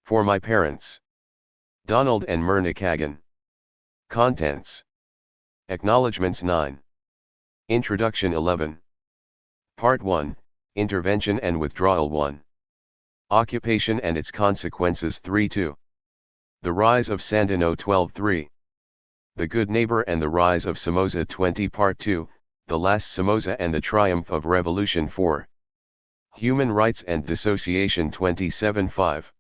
For my parents. Donald and Myrna Kagan. Contents. Acknowledgements 9. Introduction 11. Part 1, Intervention and Withdrawal 1. Occupation and its Consequences 3-2. The Rise of Sandino 12-3. The Good Neighbor and the Rise of Somoza 20 Part 2, The Last Somoza and the Triumph of Revolution 4. Human Rights and Dissociation 27-5.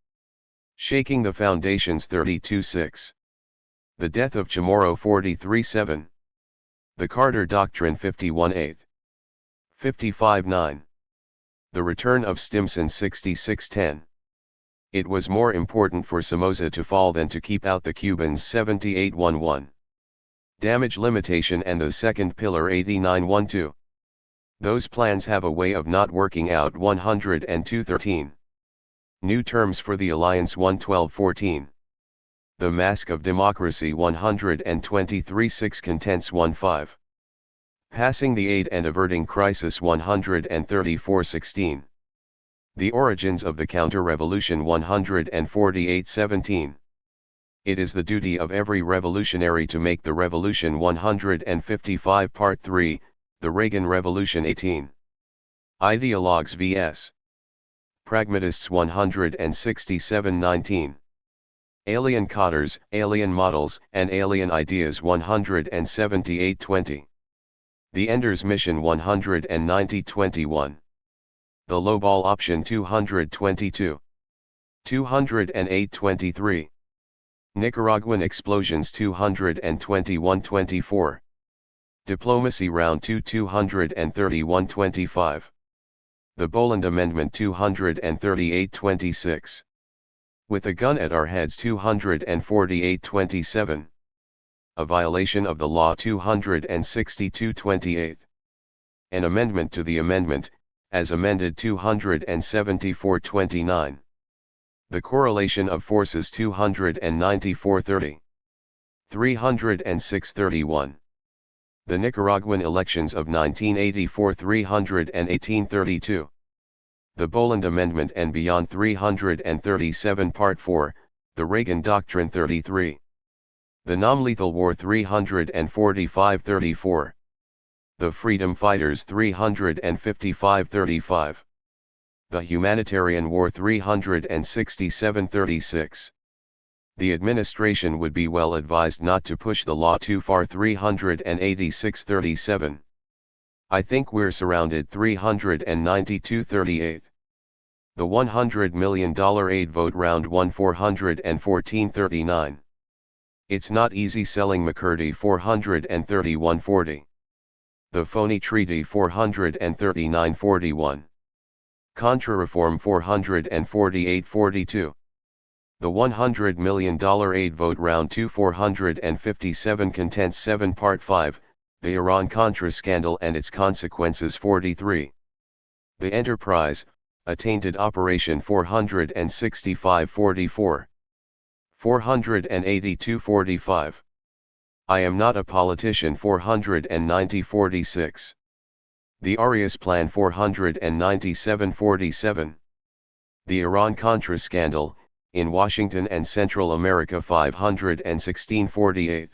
Shaking the Foundations 32-6. The Death of Chamorro 43-7. The Carter Doctrine 51-8. 55-9. The Return of Stimson 66-10. It was more important for Somoza to fall than to keep out the Cubans 78-11. Damage Limitation and the Second Pillar 89-12. Those plans have a way of not working out 102-13. New Terms for the Alliance 112-14. The Mask of Democracy 123-6 Contents 1-5. Passing the Aid and Averting Crisis 134-16. The Origins of the Counter-Revolution 148-17. It is the duty of every revolutionary to make the revolution 155 Part 3, The Reagan Revolution 18. Ideologues vs. Pragmatists 167-19. Alien Cotters, Alien Models, and Alien Ideas 178-20. The Ender's Mission 190-21. The Lowball Option 222. 208-23. Nicaraguan Explosions 221-24. Diplomacy Round 2 231-25. The Boland Amendment 238-26. With a Gun at Our Heads 248-27. A Violation of the Law 262-28. An Amendment to the Amendment, as amended 274-29. The Correlation of Forces 294-30. 306-31. The Nicaraguan Elections of 1984 318-32. The Boland Amendment and Beyond 337 Part 4, The Reagan Doctrine 33. The Nonlethal War 345-34. The Freedom Fighters 355-35. The Humanitarian War 367-36. The administration would be well advised not to push the law too far 386-37. I think we're surrounded 392-38. The $100 million aid vote round 1 414-39. It's not easy selling McCurdy 431-40. The phony treaty 439-41. Contra-reform 448-42. The $100 million aid vote round 2 457 Contents 7 Part 5, The Iran-Contra Scandal and its Consequences 43. The Enterprise, a Tainted Operation 465-44. 482-45. I am not a politician 490-46. The Arias Plan 497-47. The Iran-Contra Scandal, in Washington and Central America 516-48.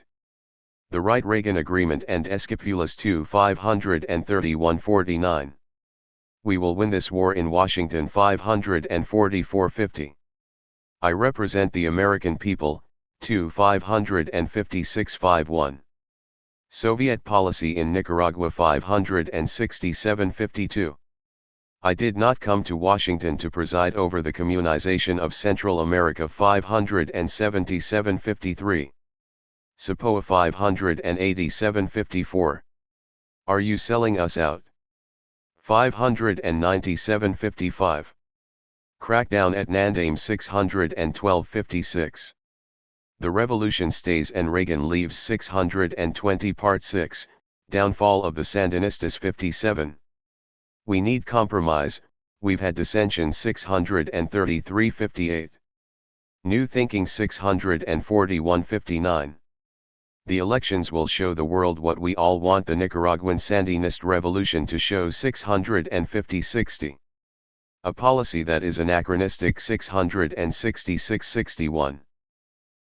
The Wright-Reagan Agreement and Escapulas 2 531-49. We will win this war in Washington 544-50. I represent the American people, 2 556-51. Soviet policy in Nicaragua 567-52. I did not come to Washington to preside over the communization of Central America 577-53. SAPOA 587-54. Are you selling us out? 597-55. Crackdown at Nandame 612-56. The Revolution Stays and Reagan Leaves 620 Part 6, Downfall of the Sandinistas 57. We need compromise, we've had dissension 633-58. New Thinking 641-59. The elections will show the world what we all want the Nicaraguan Sandinist revolution to show 650-60. A policy that is anachronistic 666-61.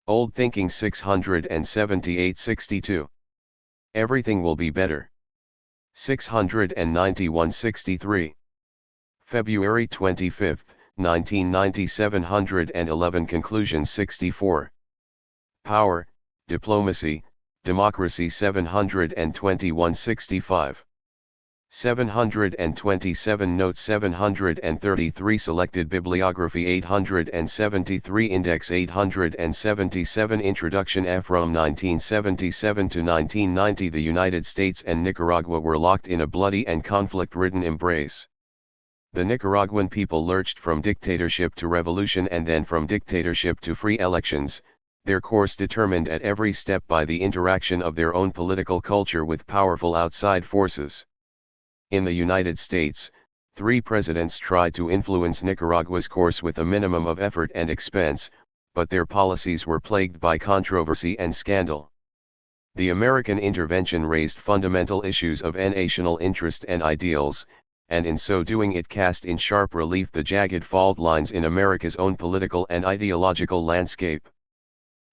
Old thinking 678-62. Everything will be better. 691-63. February 25, 1990 711 Conclusion 64. Power, Diplomacy, Democracy 721-65. 727 Note 733 Selected Bibliography 873 Index 877 Introduction From 1977 to 1990 the United States and Nicaragua were locked in a bloody and conflict-ridden embrace. The Nicaraguan people lurched from dictatorship to revolution and then from dictatorship to free elections, their course determined at every step by the interaction of their own political culture with powerful outside forces. In the United States, 3 presidents tried to influence Nicaragua's course with a minimum of effort and expense, but their policies were plagued by controversy and scandal. The American intervention raised fundamental issues of national interest and ideals, and in so doing it cast in sharp relief the jagged fault lines in America's own political and ideological landscape.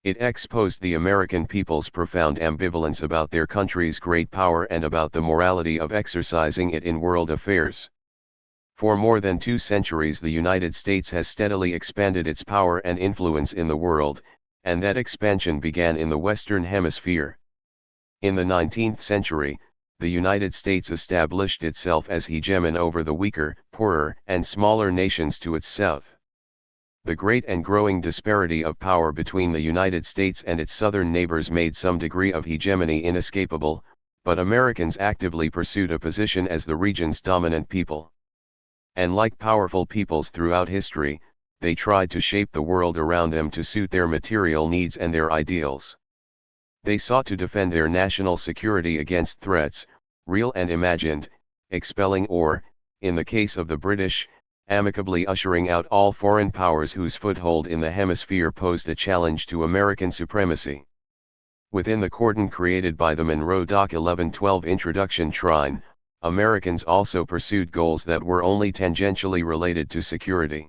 It exposed the American people's profound ambivalence about their country's great power and about the morality of exercising it in world affairs. For more than 2 centuries the United States has steadily expanded its power and influence in the world, and that expansion began in the Western Hemisphere. In the 19th century, the United States established itself as hegemon over the weaker, poorer, and smaller nations to its south. The great and growing disparity of power between the United States and its southern neighbors made some degree of hegemony inescapable, but Americans actively pursued a position as the region's dominant people. And like powerful peoples throughout history, they tried to shape the world around them to suit their material needs and their ideals. They sought to defend their national security against threats, real and imagined, expelling or, in the case of the British, amicably ushering out all foreign powers whose foothold in the hemisphere posed a challenge to American supremacy. Within the cordon created by the Monroe Doc 1112 Introduction Trine, Americans also pursued goals that were only tangentially related to security.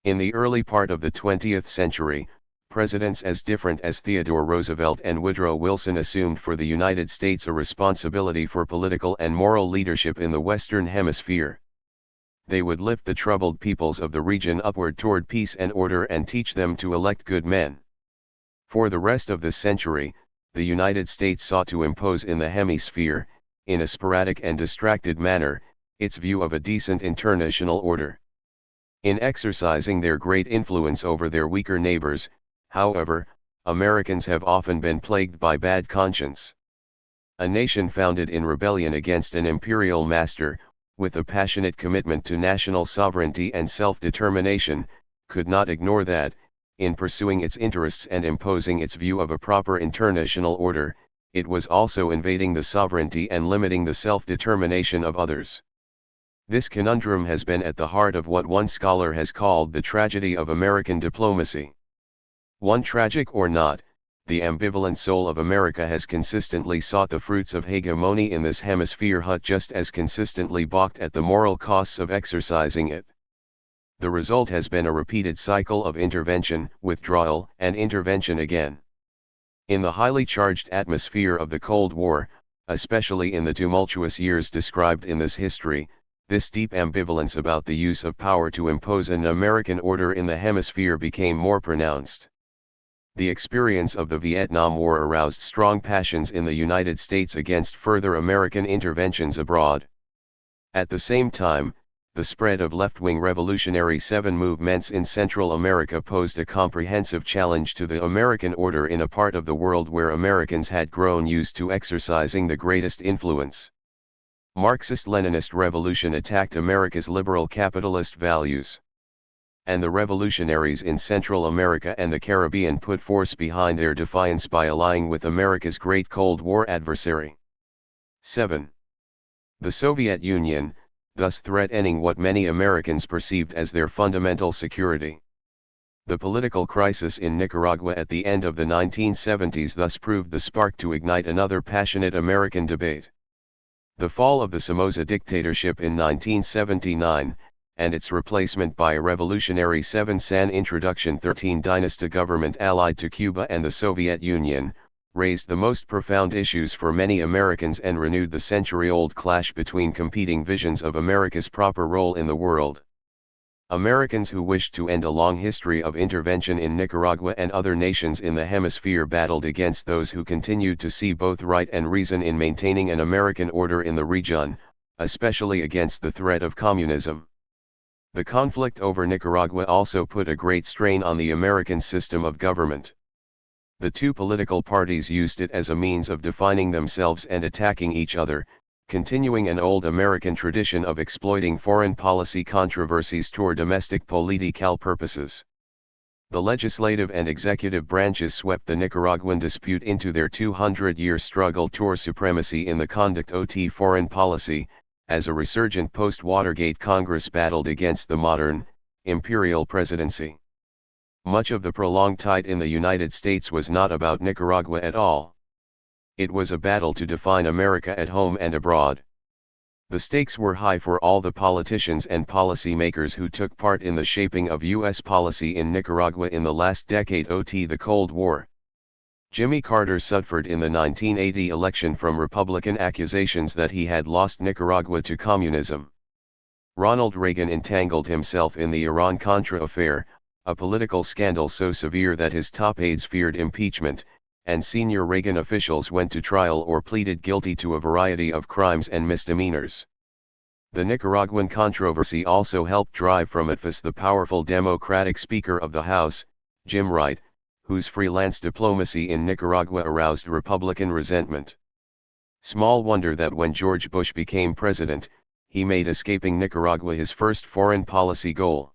In the early part of the 20th century, presidents as different as Theodore Roosevelt and Woodrow Wilson assumed for the United States a responsibility for political and moral leadership in the Western Hemisphere. They would lift the troubled peoples of the region upward toward peace and order and teach them to elect good men. For the rest of the century, the United States sought to impose in the hemisphere, in a sporadic and distracted manner, its view of a decent international order. In exercising their great influence over their weaker neighbors, however, Americans have often been plagued by bad conscience. A nation founded in rebellion against an imperial master, with a passionate commitment to national sovereignty and self-determination, could not ignore that, in pursuing its interests and imposing its view of a proper international order, it was also invading the sovereignty and limiting the self-determination of others. This conundrum has been at the heart of what one scholar has called the tragedy of American diplomacy. One tragic or not, the ambivalent soul of America has consistently sought the fruits of hegemony in this hemisphere but just as consistently balked at the moral costs of exercising it. The result has been a repeated cycle of intervention, withdrawal, and intervention again. In the highly charged atmosphere of the Cold War, especially in the tumultuous years described in this history, this deep ambivalence about the use of power to impose an American order in the hemisphere became more pronounced. The experience of the Vietnam War aroused strong passions in the United States against further American interventions abroad. At the same time, the spread of left-wing Revolutionary Seven movements in Central America posed a comprehensive challenge to the American order in a part of the world where Americans had grown used to exercising the greatest influence. Marxist-Leninist revolution attacked America's liberal capitalist values. And the revolutionaries in Central America and the Caribbean put force behind their defiance by allying with America's great Cold War adversary. 7. The Soviet Union, thus threatening what many Americans perceived as their fundamental security. The political crisis in Nicaragua at the end of the 1970s thus proved the spark to ignite another passionate American debate. The fall of the Somoza dictatorship in 1979, and its replacement by a revolutionary 7 San Introduction 13 dynasty government allied to Cuba and the Soviet Union, raised the most profound issues for many Americans and renewed the century-old clash between competing visions of America's proper role in the world. Americans who wished to end a long history of intervention in Nicaragua and other nations in the hemisphere battled against those who continued to see both right and reason in maintaining an American order in the region, especially against the threat of communism. The conflict over Nicaragua also put a great strain on the American system of government. The two political parties used it as a means of defining themselves and attacking each other, continuing an old American tradition of exploiting foreign policy controversies toward domestic political purposes. The legislative and executive branches swept the Nicaraguan dispute into their 200-year struggle toward supremacy in the conduct of foreign policy, as a resurgent post-Watergate Congress battled against the modern, imperial presidency. Much of the prolonged fight in the United States was not about Nicaragua at all. It was a battle to define America at home and abroad. The stakes were high for all the politicians and policymakers who took part in the shaping of U.S. policy in Nicaragua in the last decade of the Cold War. Jimmy Carter suffered in the 1980 election from Republican accusations that he had lost Nicaragua to communism. Ronald Reagan entangled himself in the Iran-Contra affair, a political scandal so severe that his top aides feared impeachment, and senior Reagan officials went to trial or pleaded guilty to a variety of crimes and misdemeanors. The Nicaraguan controversy also helped drive from office the powerful Democratic Speaker of the House, Jim Wright, whose freelance diplomacy in Nicaragua aroused Republican resentment. Small wonder that when George Bush became president, he made escaping Nicaragua his first foreign policy goal.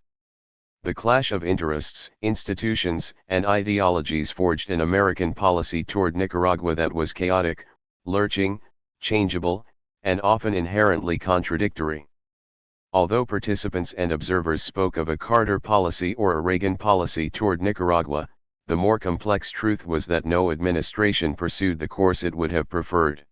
The clash of interests, institutions, and ideologies forged an American policy toward Nicaragua that was chaotic, lurching, changeable, and often inherently contradictory. Although participants and observers spoke of a Carter policy or a Reagan policy toward Nicaragua, the more complex truth was that no administration pursued the course it would have preferred.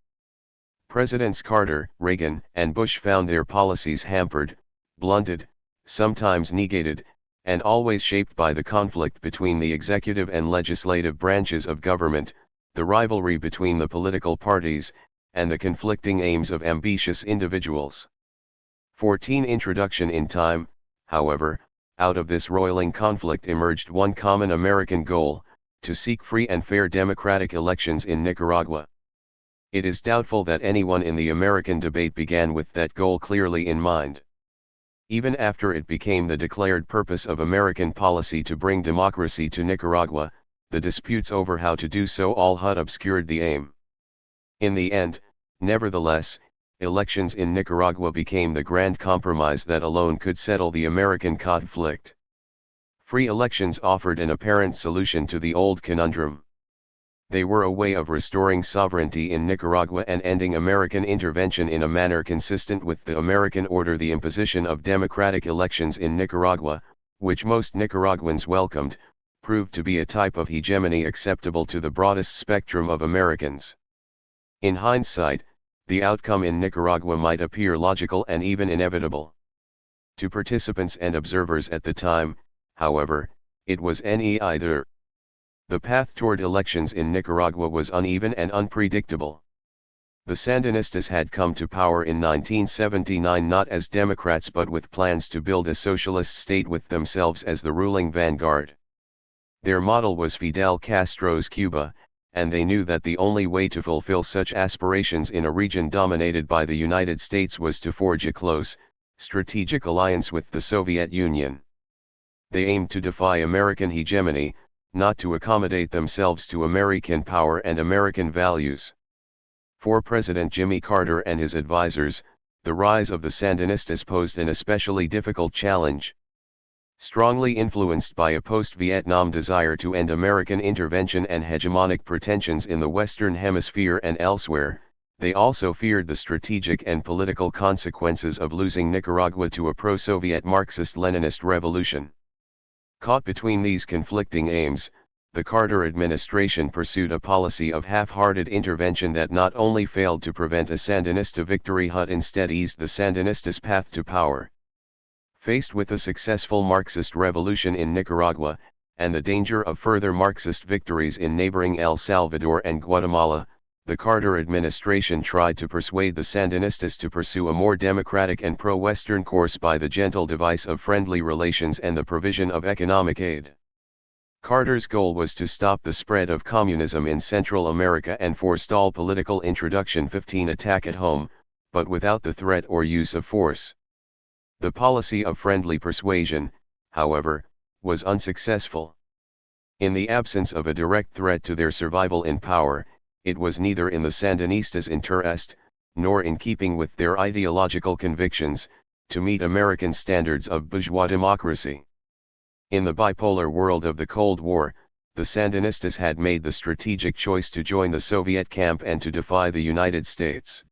Presidents Carter, Reagan, and Bush found their policies hampered, blunted, sometimes negated, and always shaped by the conflict between the executive and legislative branches of government, the rivalry between the political parties, and the conflicting aims of ambitious individuals. 14 Introduction in time, however, out of this roiling conflict emerged one common American goal, to seek free and fair democratic elections in Nicaragua. It is doubtful that anyone in the American debate began with that goal clearly in mind. Even after it became the declared purpose of American policy to bring democracy to Nicaragua, the disputes over how to do so all but obscured the aim. In the end, nevertheless, elections in Nicaragua became the grand compromise that alone could settle the American conflict. Free elections offered an apparent solution to the old conundrum. They were a way of restoring sovereignty in Nicaragua and ending American intervention in a manner consistent with the American order. The imposition of democratic elections in Nicaragua, which most Nicaraguans welcomed, proved to be a type of hegemony acceptable to the broadest spectrum of Americans. In hindsight, the outcome in Nicaragua might appear logical and even inevitable. To participants and observers at the time, however, it was neither. The path toward elections in Nicaragua was uneven and unpredictable. The Sandinistas had come to power in 1979 not as Democrats but with plans to build a socialist state with themselves as the ruling vanguard. Their model was Fidel Castro's Cuba, and they knew that the only way to fulfill such aspirations in a region dominated by the United States was to forge a close, strategic alliance with the Soviet Union. They aimed to defy American hegemony, not to accommodate themselves to American power and American values. For President Jimmy Carter and his advisors, the rise of the Sandinistas posed an especially difficult challenge. Strongly influenced by a post-Vietnam desire to end American intervention and hegemonic pretensions in the Western Hemisphere and elsewhere, they also feared the strategic and political consequences of losing Nicaragua to a pro-Soviet Marxist-Leninist revolution. Caught between these conflicting aims, the Carter administration pursued a policy of half-hearted intervention that not only failed to prevent a Sandinista victory but instead eased the Sandinistas' path to power. Faced with a successful Marxist revolution in Nicaragua, and the danger of further Marxist victories in neighboring El Salvador and Guatemala, the Carter administration tried to persuade the Sandinistas to pursue a more democratic and pro-Western course by the gentle device of friendly relations and the provision of economic aid. Carter's goal was to stop the spread of communism in Central America and forestall political introduction 15 attack at home, but without the threat or use of force. The policy of friendly persuasion, however, was unsuccessful. In the absence of a direct threat to their survival in power, it was neither in the Sandinistas' interest, nor in keeping with their ideological convictions, to meet American standards of bourgeois democracy. In the bipolar world of the Cold War, the Sandinistas had made the strategic choice to join the Soviet camp and to defy the United States.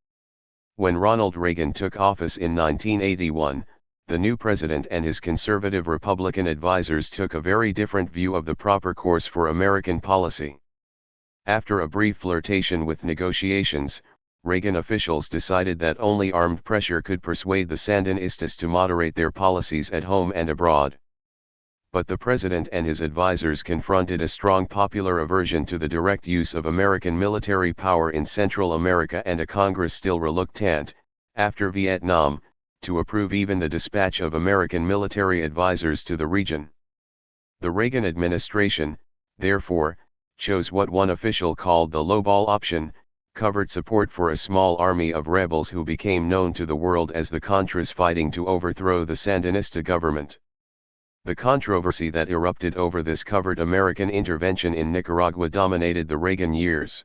When Ronald Reagan took office in 1981, the new president and his conservative Republican advisors took a very different view of the proper course for American policy. After a brief flirtation with negotiations, Reagan officials decided that only armed pressure could persuade the Sandinistas to moderate their policies at home and abroad. But the president and his advisors confronted a strong popular aversion to the direct use of American military power in Central America and a Congress still reluctant, after Vietnam, to approve even the dispatch of American military advisors to the region. The Reagan administration, therefore, chose what one official called the lowball option, covered support for a small army of rebels who became known to the world as the Contras fighting to overthrow the Sandinista government. The controversy that erupted over this covert American intervention in Nicaragua dominated the Reagan years.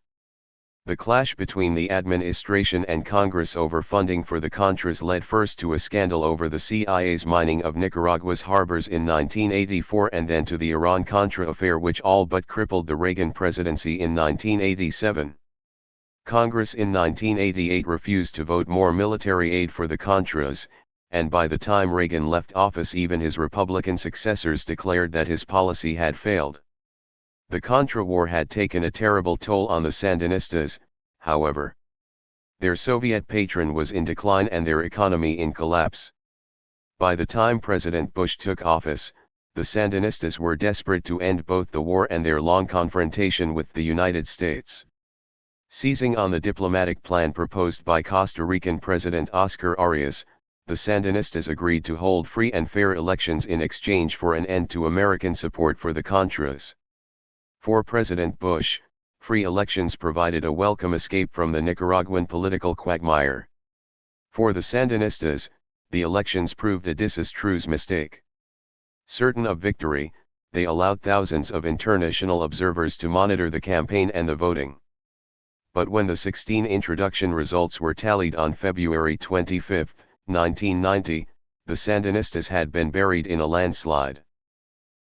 The clash between the administration and Congress over funding for the Contras led first to a scandal over the CIA's mining of Nicaragua's harbors in 1984 and then to the Iran-Contra affair which all but crippled the Reagan presidency in 1987. Congress in 1988 refused to vote more military aid for the Contras, and by the time Reagan left office even his Republican successors declared that his policy had failed. The Contra War had taken a terrible toll on the Sandinistas, however. Their Soviet patron was in decline and their economy in collapse. By the time President Bush took office, the Sandinistas were desperate to end both the war and their long confrontation with the United States. Seizing on the diplomatic plan proposed by Costa Rican President Oscar Arias, the Sandinistas agreed to hold free and fair elections in exchange for an end to American support for the Contras. For President Bush, free elections provided a welcome escape from the Nicaraguan political quagmire. For the Sandinistas, the elections proved a disastrous mistake. Certain of victory, they allowed thousands of international observers to monitor the campaign and the voting. But when the 16 introduction results were tallied on February 25, 1990, the Sandinistas had been buried in a landslide.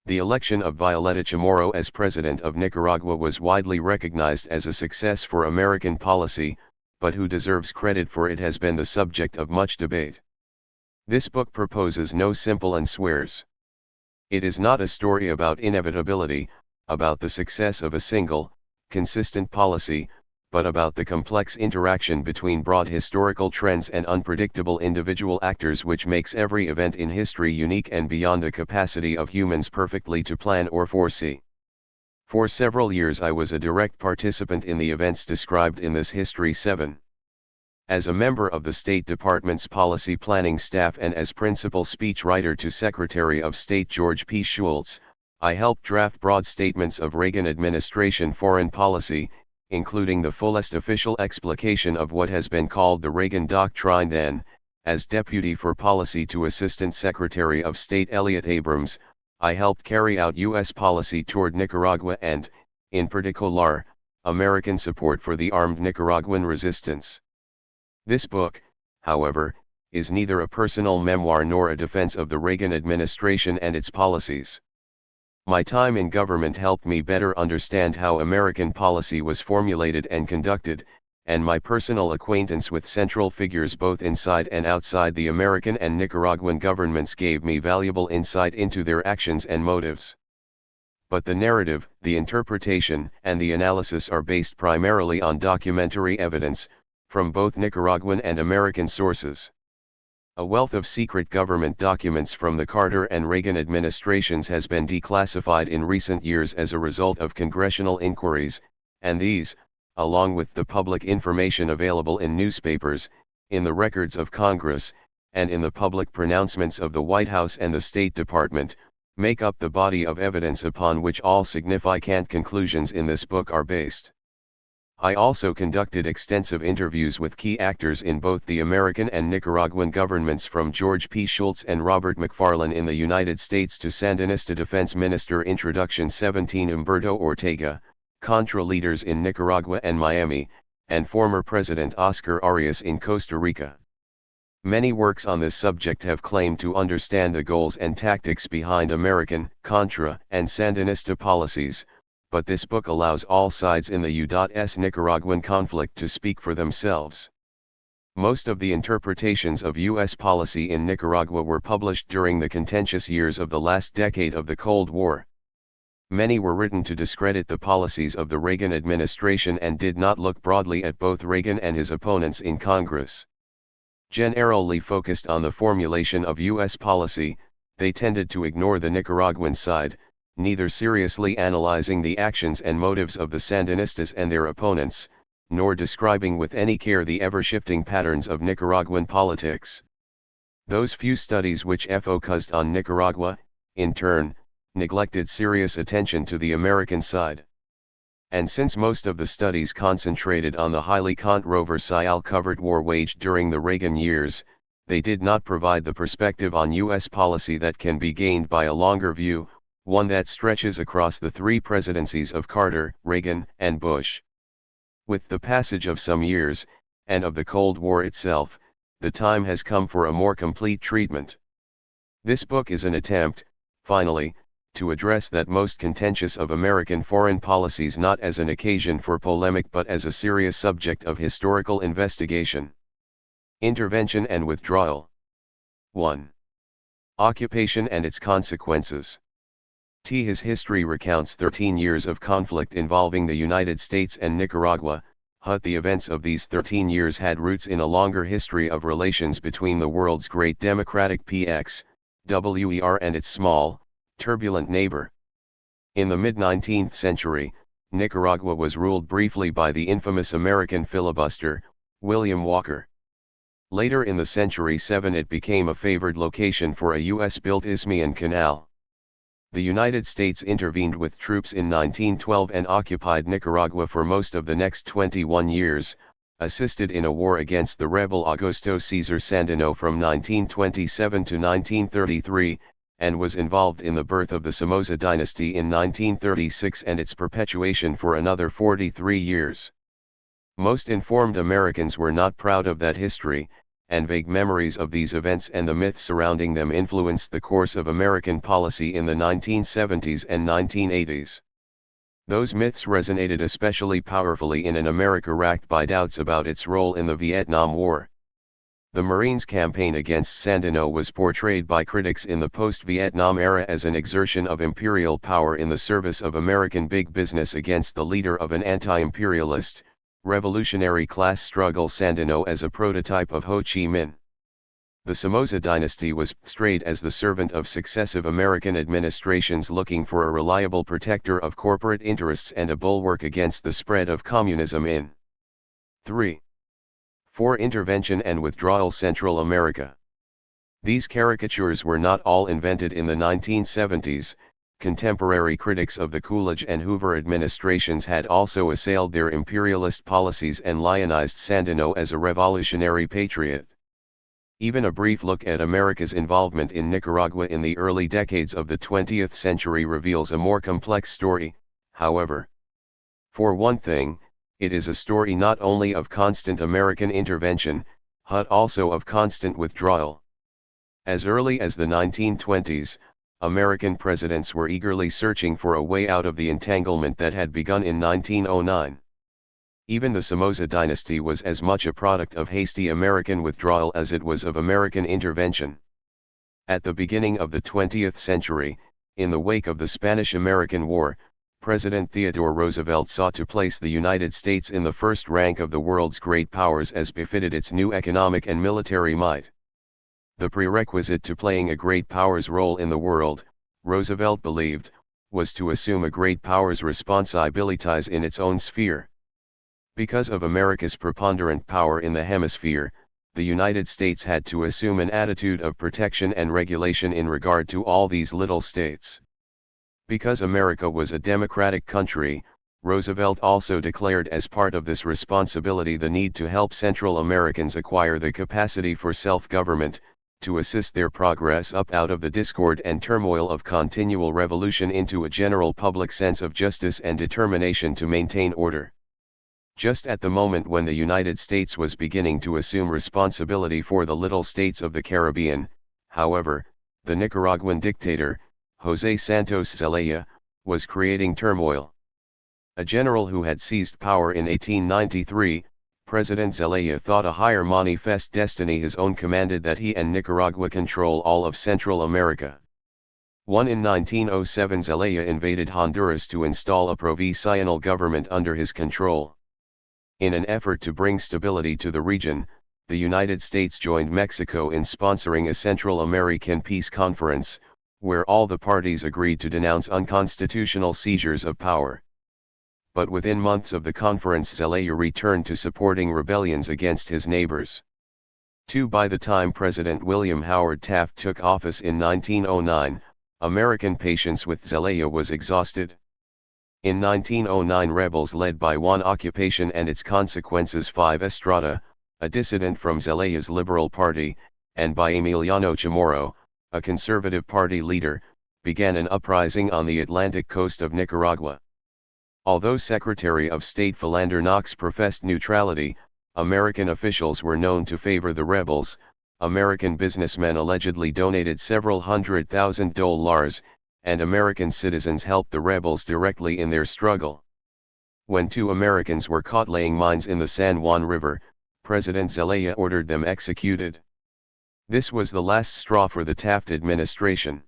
The election of Violeta Chamorro as president of Nicaragua was widely recognized as a success for American policy, but who deserves credit for it has been the subject of much debate. This book proposes no simple answers. It is not a story about inevitability, about the success of a single, consistent policy, but about the complex interaction between broad historical trends and unpredictable individual actors which makes every event in history unique and beyond the capacity of humans perfectly to plan or foresee. For several years I was a direct participant in the events described in this History 7. As a member of the State Department's policy planning staff and as principal speechwriter to Secretary of State George P. Shultz, I helped draft broad statements of Reagan administration foreign policy, including the fullest official explication of what has been called the Reagan Doctrine. Then, as Deputy for Policy to Assistant Secretary of State Elliott Abrams, I helped carry out U.S. policy toward Nicaragua and, in particular, American support for the armed Nicaraguan resistance. This book, however, is neither a personal memoir nor a defense of the Reagan administration and its policies. My time in government helped me better understand how American policy was formulated and conducted, and my personal acquaintance with central figures both inside and outside the American and Nicaraguan governments gave me valuable insight into their actions and motives. But the narrative, the interpretation, and the analysis are based primarily on documentary evidence, from both Nicaraguan and American sources. A wealth of secret government documents from the Carter and Reagan administrations has been declassified in recent years as a result of congressional inquiries, and these, along with the public information available in newspapers, in the records of Congress, and in the public pronouncements of the White House and the State Department, make up the body of evidence upon which all significant conclusions in this book are based. I also conducted extensive interviews with key actors in both the American and Nicaraguan governments, from George P. Shultz and Robert McFarlane in the United States to Sandinista Defense Minister Introduction 17 Humberto Ortega, Contra leaders in Nicaragua and Miami, and former President Oscar Arias in Costa Rica. Many works on this subject have claimed to understand the goals and tactics behind American, Contra, and Sandinista policies, but this book allows all sides in the U.S. Nicaraguan conflict to speak for themselves. Most of the interpretations of U.S. policy in Nicaragua were published during the contentious years of the last decade of the Cold War. Many were written to discredit the policies of the Reagan administration and did not look broadly at both Reagan and his opponents in Congress. Generally focused on the formulation of U.S. policy, they tended to ignore the Nicaraguan side, neither seriously analyzing the actions and motives of the Sandinistas and their opponents, nor describing with any care the ever-shifting patterns of Nicaraguan politics. Those few studies which focused on Nicaragua, in turn, neglected serious attention to the American side. And since most of the studies concentrated on the highly controversial covert war waged during the Reagan years, they did not provide the perspective on U.S. policy that can be gained by a longer view, one that stretches across the three presidencies of Carter, Reagan, and Bush. With the passage of some years, and of the Cold War itself, the time has come for a more complete treatment. This book is an attempt, finally, to address that most contentious of American foreign policies not as an occasion for polemic but as a serious subject of historical investigation. Intervention and withdrawal. 1. Occupation and its consequences. His history recounts 13 years of conflict involving the United States and Nicaragua. The events of these 13 years had roots in a longer history of relations between the world's great democratic PXWER and its small, turbulent neighbor. In the mid-19th century, Nicaragua was ruled briefly by the infamous American filibuster, William Walker. Later in the century it became a favored location for a U.S.-built Isthmian canal. The United States intervened with troops in 1912 and occupied Nicaragua for most of the next 21 years, assisted in a war against the rebel Augusto Cesar Sandino from 1927 to 1933, and was involved in the birth of the Somoza dynasty in 1936 and its perpetuation for another 43 years. Most informed Americans were not proud of that history, and vague memories of these events and the myths surrounding them influenced the course of American policy in the 1970s and 1980s. Those myths resonated especially powerfully in an America racked by doubts about its role in the Vietnam War. The Marines' campaign against Sandino was portrayed by critics in the post-Vietnam era as an exertion of imperial power in the service of American big business against the leader of an anti-imperialist, revolutionary class struggle, Sandino, as a prototype of Ho Chi Minh. The Somoza dynasty was portrayed as the servant of successive American administrations looking for a reliable protector of corporate interests and a bulwark against the spread of communism in 3. 4. Intervention and withdrawal. Central America. These caricatures were not all invented in the 1970s. Contemporary critics of the Coolidge and Hoover administrations had also assailed their imperialist policies and lionized Sandino as a revolutionary patriot. Even a brief look at America's involvement in Nicaragua in the early decades of the 20th century reveals a more complex story, however. For one thing, it is a story not only of constant American intervention, but also of constant withdrawal. As early as the 1920s, American presidents were eagerly searching for a way out of the entanglement that had begun in 1909. Even the Somoza dynasty was as much a product of hasty American withdrawal as it was of American intervention. At the beginning of the 20th century, in the wake of the Spanish-American War, President Theodore Roosevelt sought to place the United States in the first rank of the world's great powers as befitted its new economic and military might. The prerequisite to playing a great power's role in the world, Roosevelt believed, was to assume a great power's responsibilities in its own sphere. Because of America's preponderant power in the hemisphere, the United States had to assume an attitude of protection and regulation in regard to all these little states. Because America was a democratic country, Roosevelt also declared as part of this responsibility the need to help Central Americans acquire the capacity for self-government, to assist their progress up out of the discord and turmoil of continual revolution into a general public sense of justice and determination to maintain order. Just at the moment when the United States was beginning to assume responsibility for the little states of the Caribbean, however, the Nicaraguan dictator, José Santos Zelaya, was creating turmoil. A general who had seized power in 1893, President Zelaya thought a higher manifest destiny his own commanded that he and Nicaragua control all of Central America. In 1907 Zelaya invaded Honduras to install a provisional government under his control. In an effort to bring stability to the region, the United States joined Mexico in sponsoring a Central American peace conference, where all the parties agreed to denounce unconstitutional seizures of power. But within months of the conference Zelaya returned to supporting rebellions against his neighbors. By the time President William Howard Taft took office in 1909, American patience with Zelaya was exhausted. In 1909 rebels led by Juan Occupation and its consequences 5 Estrada, a dissident from Zelaya's Liberal Party, and by Emiliano Chamorro, a Conservative Party leader, began an uprising on the Atlantic coast of Nicaragua. Although Secretary of State Philander Knox professed neutrality, American officials were known to favor the rebels. American businessmen allegedly donated several $100,000, and American citizens helped the rebels directly in their struggle. When 2 Americans were caught laying mines in the San Juan River, President Zelaya ordered them executed. This was the last straw for the Taft administration.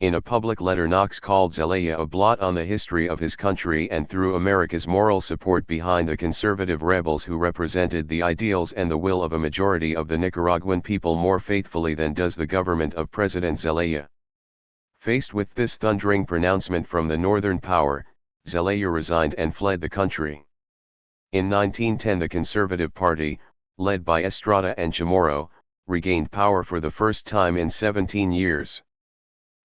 In a public letter Knox called Zelaya a blot on the history of his country and threw America's moral support behind the conservative rebels who represented the ideals and the will of a majority of the Nicaraguan people more faithfully than does the government of President Zelaya. Faced with this thundering pronouncement from the northern power, Zelaya resigned and fled the country. In 1910 the Conservative Party, led by Estrada and Chamorro, regained power for the first time in 17 years.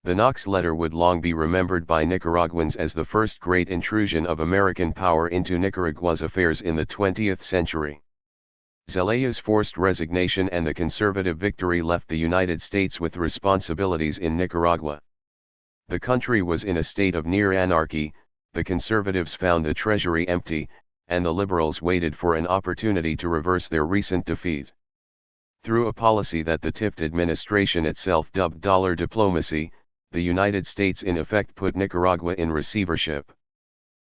The Knox letter would long be remembered by Nicaraguans as the first great intrusion of American power into Nicaragua's affairs in the 20th century. Zelaya's forced resignation and the conservative victory left the United States with responsibilities in Nicaragua. The country was in a state of near anarchy, the conservatives found the treasury empty, and the liberals waited for an opportunity to reverse their recent defeat. Through a policy that the Taft administration itself dubbed dollar diplomacy, the United States in effect put Nicaragua in receivership.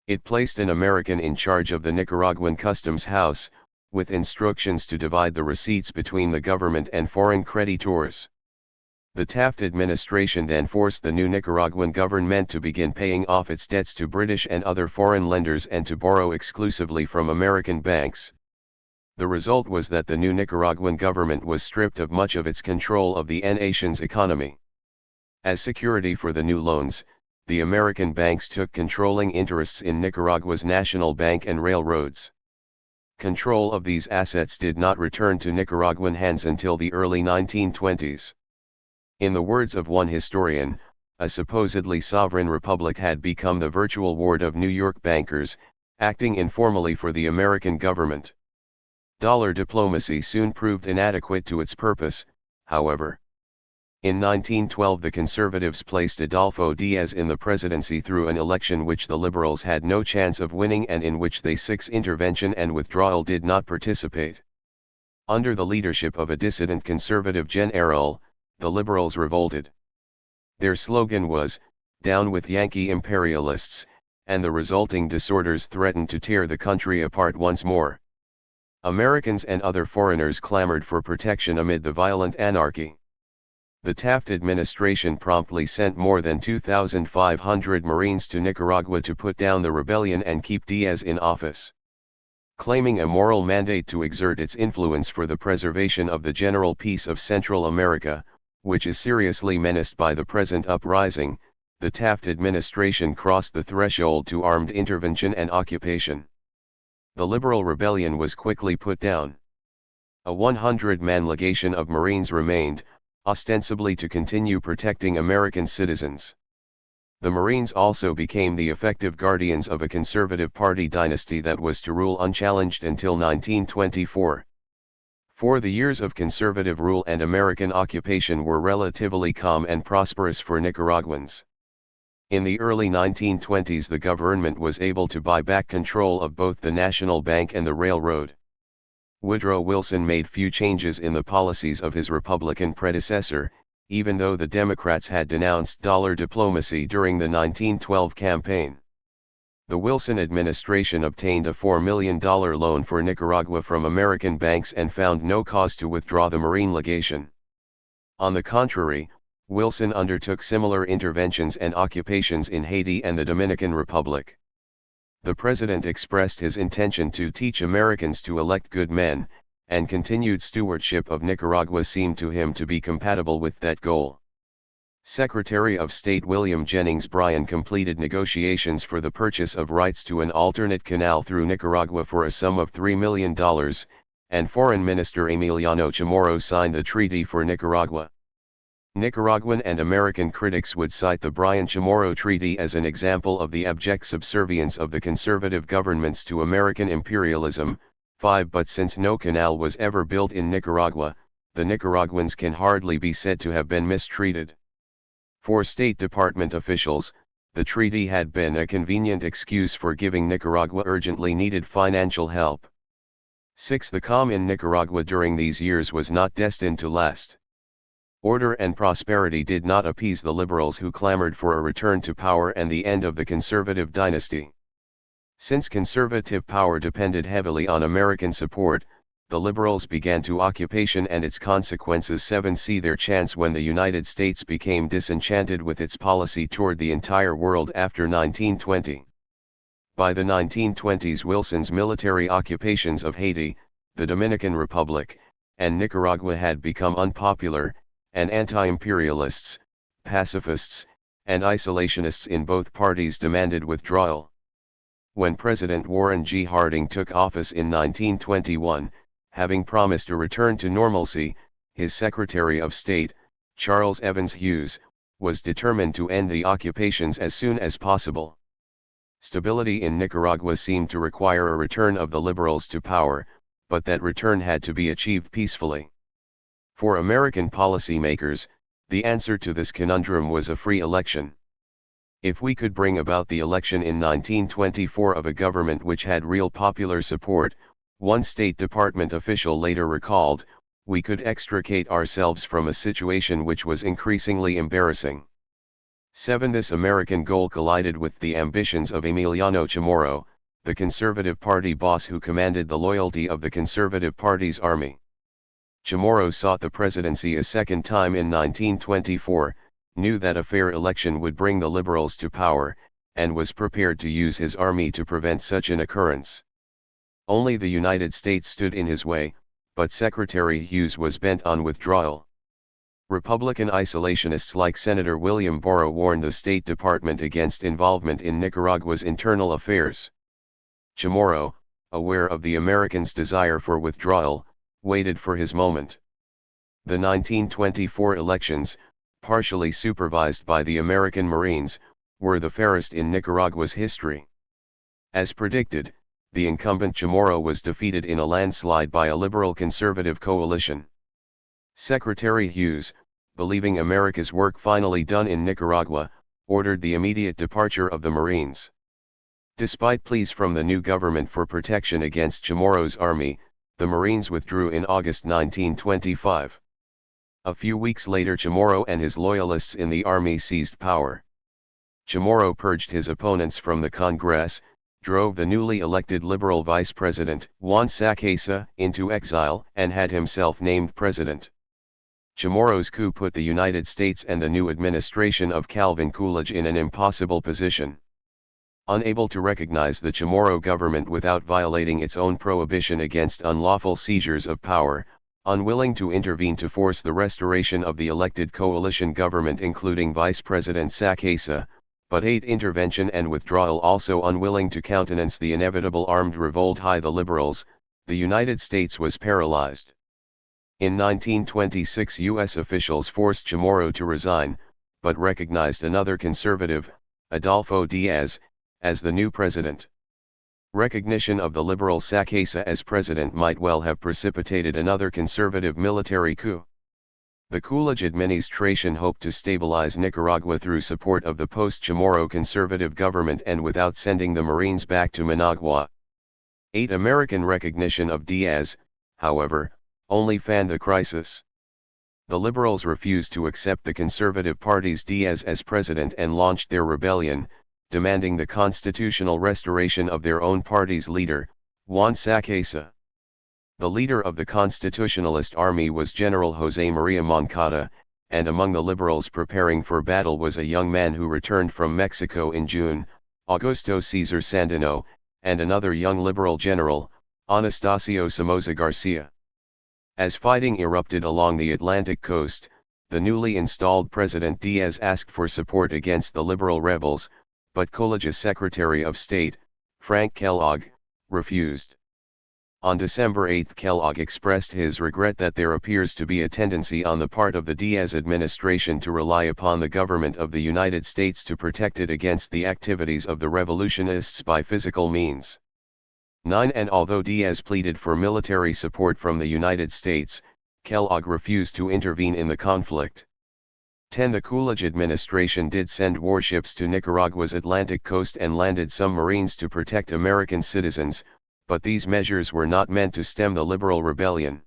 It placed an American in charge of the Nicaraguan Customs House, with instructions to divide the receipts between the government and foreign creditors. The Taft administration then forced the new Nicaraguan government to begin paying off its debts to British and other foreign lenders and to borrow exclusively from American banks. The result was that the new Nicaraguan government was stripped of much of its control of the nation's economy. As security for the new loans, the American banks took controlling interests in Nicaragua's national bank and railroads. Control of these assets did not return to Nicaraguan hands until the early 1920s. In the words of one historian, a supposedly sovereign republic had become the virtual ward of New York bankers, acting informally for the American government. Dollar diplomacy soon proved inadequate to its purpose, however. In 1912 the Conservatives placed Adolfo Diaz in the presidency through an election which the Liberals had no chance of winning and in which they intervention and withdrawal did not participate. Under the leadership of a dissident conservative general, the Liberals revolted. Their slogan was, "Down with Yankee imperialists," and the resulting disorders threatened to tear the country apart once more. Americans and other foreigners clamored for protection amid the violent anarchy. The Taft administration promptly sent more than 2,500 Marines to Nicaragua to put down the rebellion and keep Diaz in office. claiming a moral mandate to exert its influence for the preservation of the general peace of Central America, which is seriously menaced by the present uprising. The Taft administration crossed the threshold to armed intervention and occupation. The liberal rebellion was quickly put down. A 100-man legation of Marines remained, ostensibly to continue protecting American citizens. The Marines also became the effective guardians of a conservative party dynasty that was to rule unchallenged until 1924. For the years of conservative rule and American occupation were relatively calm and prosperous for Nicaraguans. In the early 1920s, the government was able to buy back control of both the National Bank and the railroad. Woodrow Wilson made few changes in the policies of his Republican predecessor, even though the Democrats had denounced dollar diplomacy during the 1912 campaign. The Wilson administration obtained a $4 million loan for Nicaragua from American banks and found no cause to withdraw the Marine legation. On the contrary, Wilson undertook similar interventions and occupations in Haiti and the Dominican Republic. The president expressed his intention to teach Americans to elect good men, and continued stewardship of Nicaragua seemed to him to be compatible with that goal. Secretary of State William Jennings Bryan completed negotiations for the purchase of rights to an alternate canal through Nicaragua for a sum of $3 million, and Foreign Minister Emiliano Chamorro signed the treaty for Nicaragua. Nicaraguan and American critics would cite the Bryan-Chamorro Treaty as an example of the abject subservience of the conservative governments to American imperialism. But since no canal was ever built in Nicaragua, the Nicaraguans can hardly be said to have been mistreated. For State Department officials, the treaty had been a convenient excuse for giving Nicaragua urgently needed financial help. 6. The calm in Nicaragua during these years was not destined to last. Order and prosperity did not appease the liberals who clamored for a return to power and the end of the conservative dynasty. Since conservative power depended heavily on American support, the liberals began to occupation and its consequences. 7. See their chance when the United States became disenchanted with its policy toward the entire world after 1920. By the 1920s, Wilson's military occupations of Haiti, the Dominican Republic, and Nicaragua had become unpopular, and anti-imperialists, pacifists, and isolationists in both parties demanded withdrawal. When President Warren G. Harding took office in 1921, having promised a return to normalcy, his Secretary of State, Charles Evans Hughes, was determined to end the occupations as soon as possible. Stability in Nicaragua seemed to require a return of the liberals to power, but that return had to be achieved peacefully. For American policymakers, the answer to this conundrum was a free election. If we could bring about the election in 1924 of a government which had real popular support, one State Department official later recalled, we could extricate ourselves from a situation which was increasingly embarrassing. 7. This American goal collided with the ambitions of Emiliano Chamorro, the Conservative Party boss who commanded the loyalty of the Conservative Party's army. Chamorro sought the presidency a second time in 1924, knew that a fair election would bring the liberals to power, and was prepared to use his army to prevent such an occurrence. Only the United States stood in his way, but Secretary Hughes was bent on withdrawal. Republican isolationists like Senator William Borah warned the State Department against involvement in Nicaragua's internal affairs. Chamorro, aware of the Americans' desire for withdrawal, waited for his moment. The 1924 elections, partially supervised by the American Marines, were the fairest in Nicaragua's history. As predicted, the incumbent Chamorro was defeated in a landslide by a liberal-conservative coalition. Secretary Hughes, believing America's work finally done in Nicaragua, ordered the immediate departure of the Marines. Despite pleas from the new government for protection against Chamorro's army, the Marines withdrew in August 1925. A few weeks later, Chamorro and his loyalists in the army seized power. Chamorro purged his opponents from the Congress, drove the newly elected liberal vice president, Juan Sacasa, into exile, and had himself named president. Chamorro's coup put the United States and the new administration of Calvin Coolidge in an impossible position. Unable to recognize the Chamorro government without violating its own prohibition against unlawful seizures of power, unwilling to intervene to force the restoration of the elected coalition government including Vice President Sacasa, but aid intervention and withdrawal, also unwilling to countenance the inevitable armed revolt by the liberals, the United States was paralyzed. In 1926 U.S. officials forced Chamorro to resign, but recognized another conservative, Adolfo Diaz, as the new president. Recognition of the liberal Sacasa as president might well have precipitated another conservative military coup. The Coolidge administration hoped to stabilize Nicaragua through support of the post-Chamorro conservative government and without sending the Marines back to Managua. American recognition of Diaz, however, only fanned the crisis. The liberals refused to accept the conservative party's Diaz as president and launched their rebellion, demanding the constitutional restoration of their own party's leader, Juan Sacasa. The leader of the Constitutionalist Army was General José María Moncada, and among the liberals preparing for battle was a young man who returned from Mexico in June, Augusto César Sandino, and another young liberal general, Anastasio Somoza Garcia. As fighting erupted along the Atlantic coast, the newly installed President Diaz asked for support against the liberal rebels, but Coolidge's Secretary of State, Frank Kellogg, refused. On December 8 Kellogg expressed his regret that there appears to be a tendency on the part of the Diaz administration to rely upon the government of the United States to protect it against the activities of the revolutionists by physical means. 9 And although Diaz pleaded for military support from the United States, Kellogg refused to intervene in the conflict. 10 The Coolidge administration did send warships to Nicaragua's Atlantic coast and landed some Marines to protect American citizens, but these measures were not meant to stem the liberal rebellion.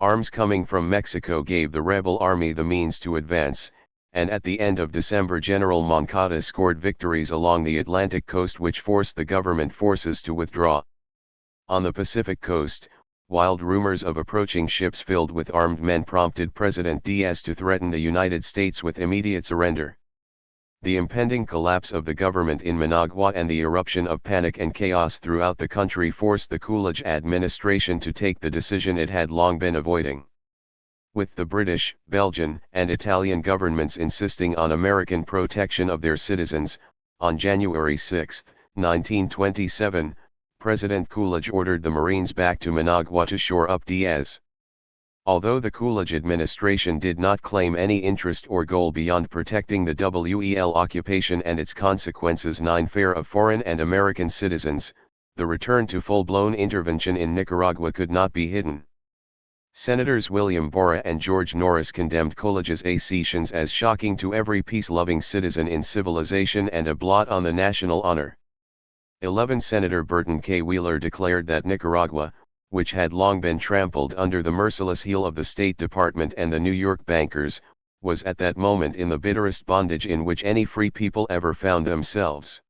Arms coming from Mexico gave the rebel army the means to advance, and at the end of December General Moncada scored victories along the Atlantic coast which forced the government forces to withdraw. On the Pacific coast, wild rumors of approaching ships filled with armed men prompted President Diaz to threaten the United States with immediate surrender. The impending collapse of the government in Managua and the eruption of panic and chaos throughout the country forced the Coolidge administration to take the decision it had long been avoiding. With the British, Belgian, and Italian governments insisting on American protection of their citizens, on January 6, 1927, President Coolidge ordered the Marines back to Managua to shore up Diaz. Although the Coolidge administration did not claim any interest or goal beyond protecting the WEL occupation and its consequences 9 Fair of foreign and American citizens, the return to full-blown intervention in Nicaragua could not be hidden. Senators William Borah and George Norris condemned Coolidge's accessions as shocking to every peace-loving citizen in civilization and a blot on the national honor. 11 Senator Burton K. Wheeler declared that Nicaragua, which had long been trampled under the merciless heel of the State Department and the New York bankers, was at that moment in the bitterest bondage in which any free people ever found themselves.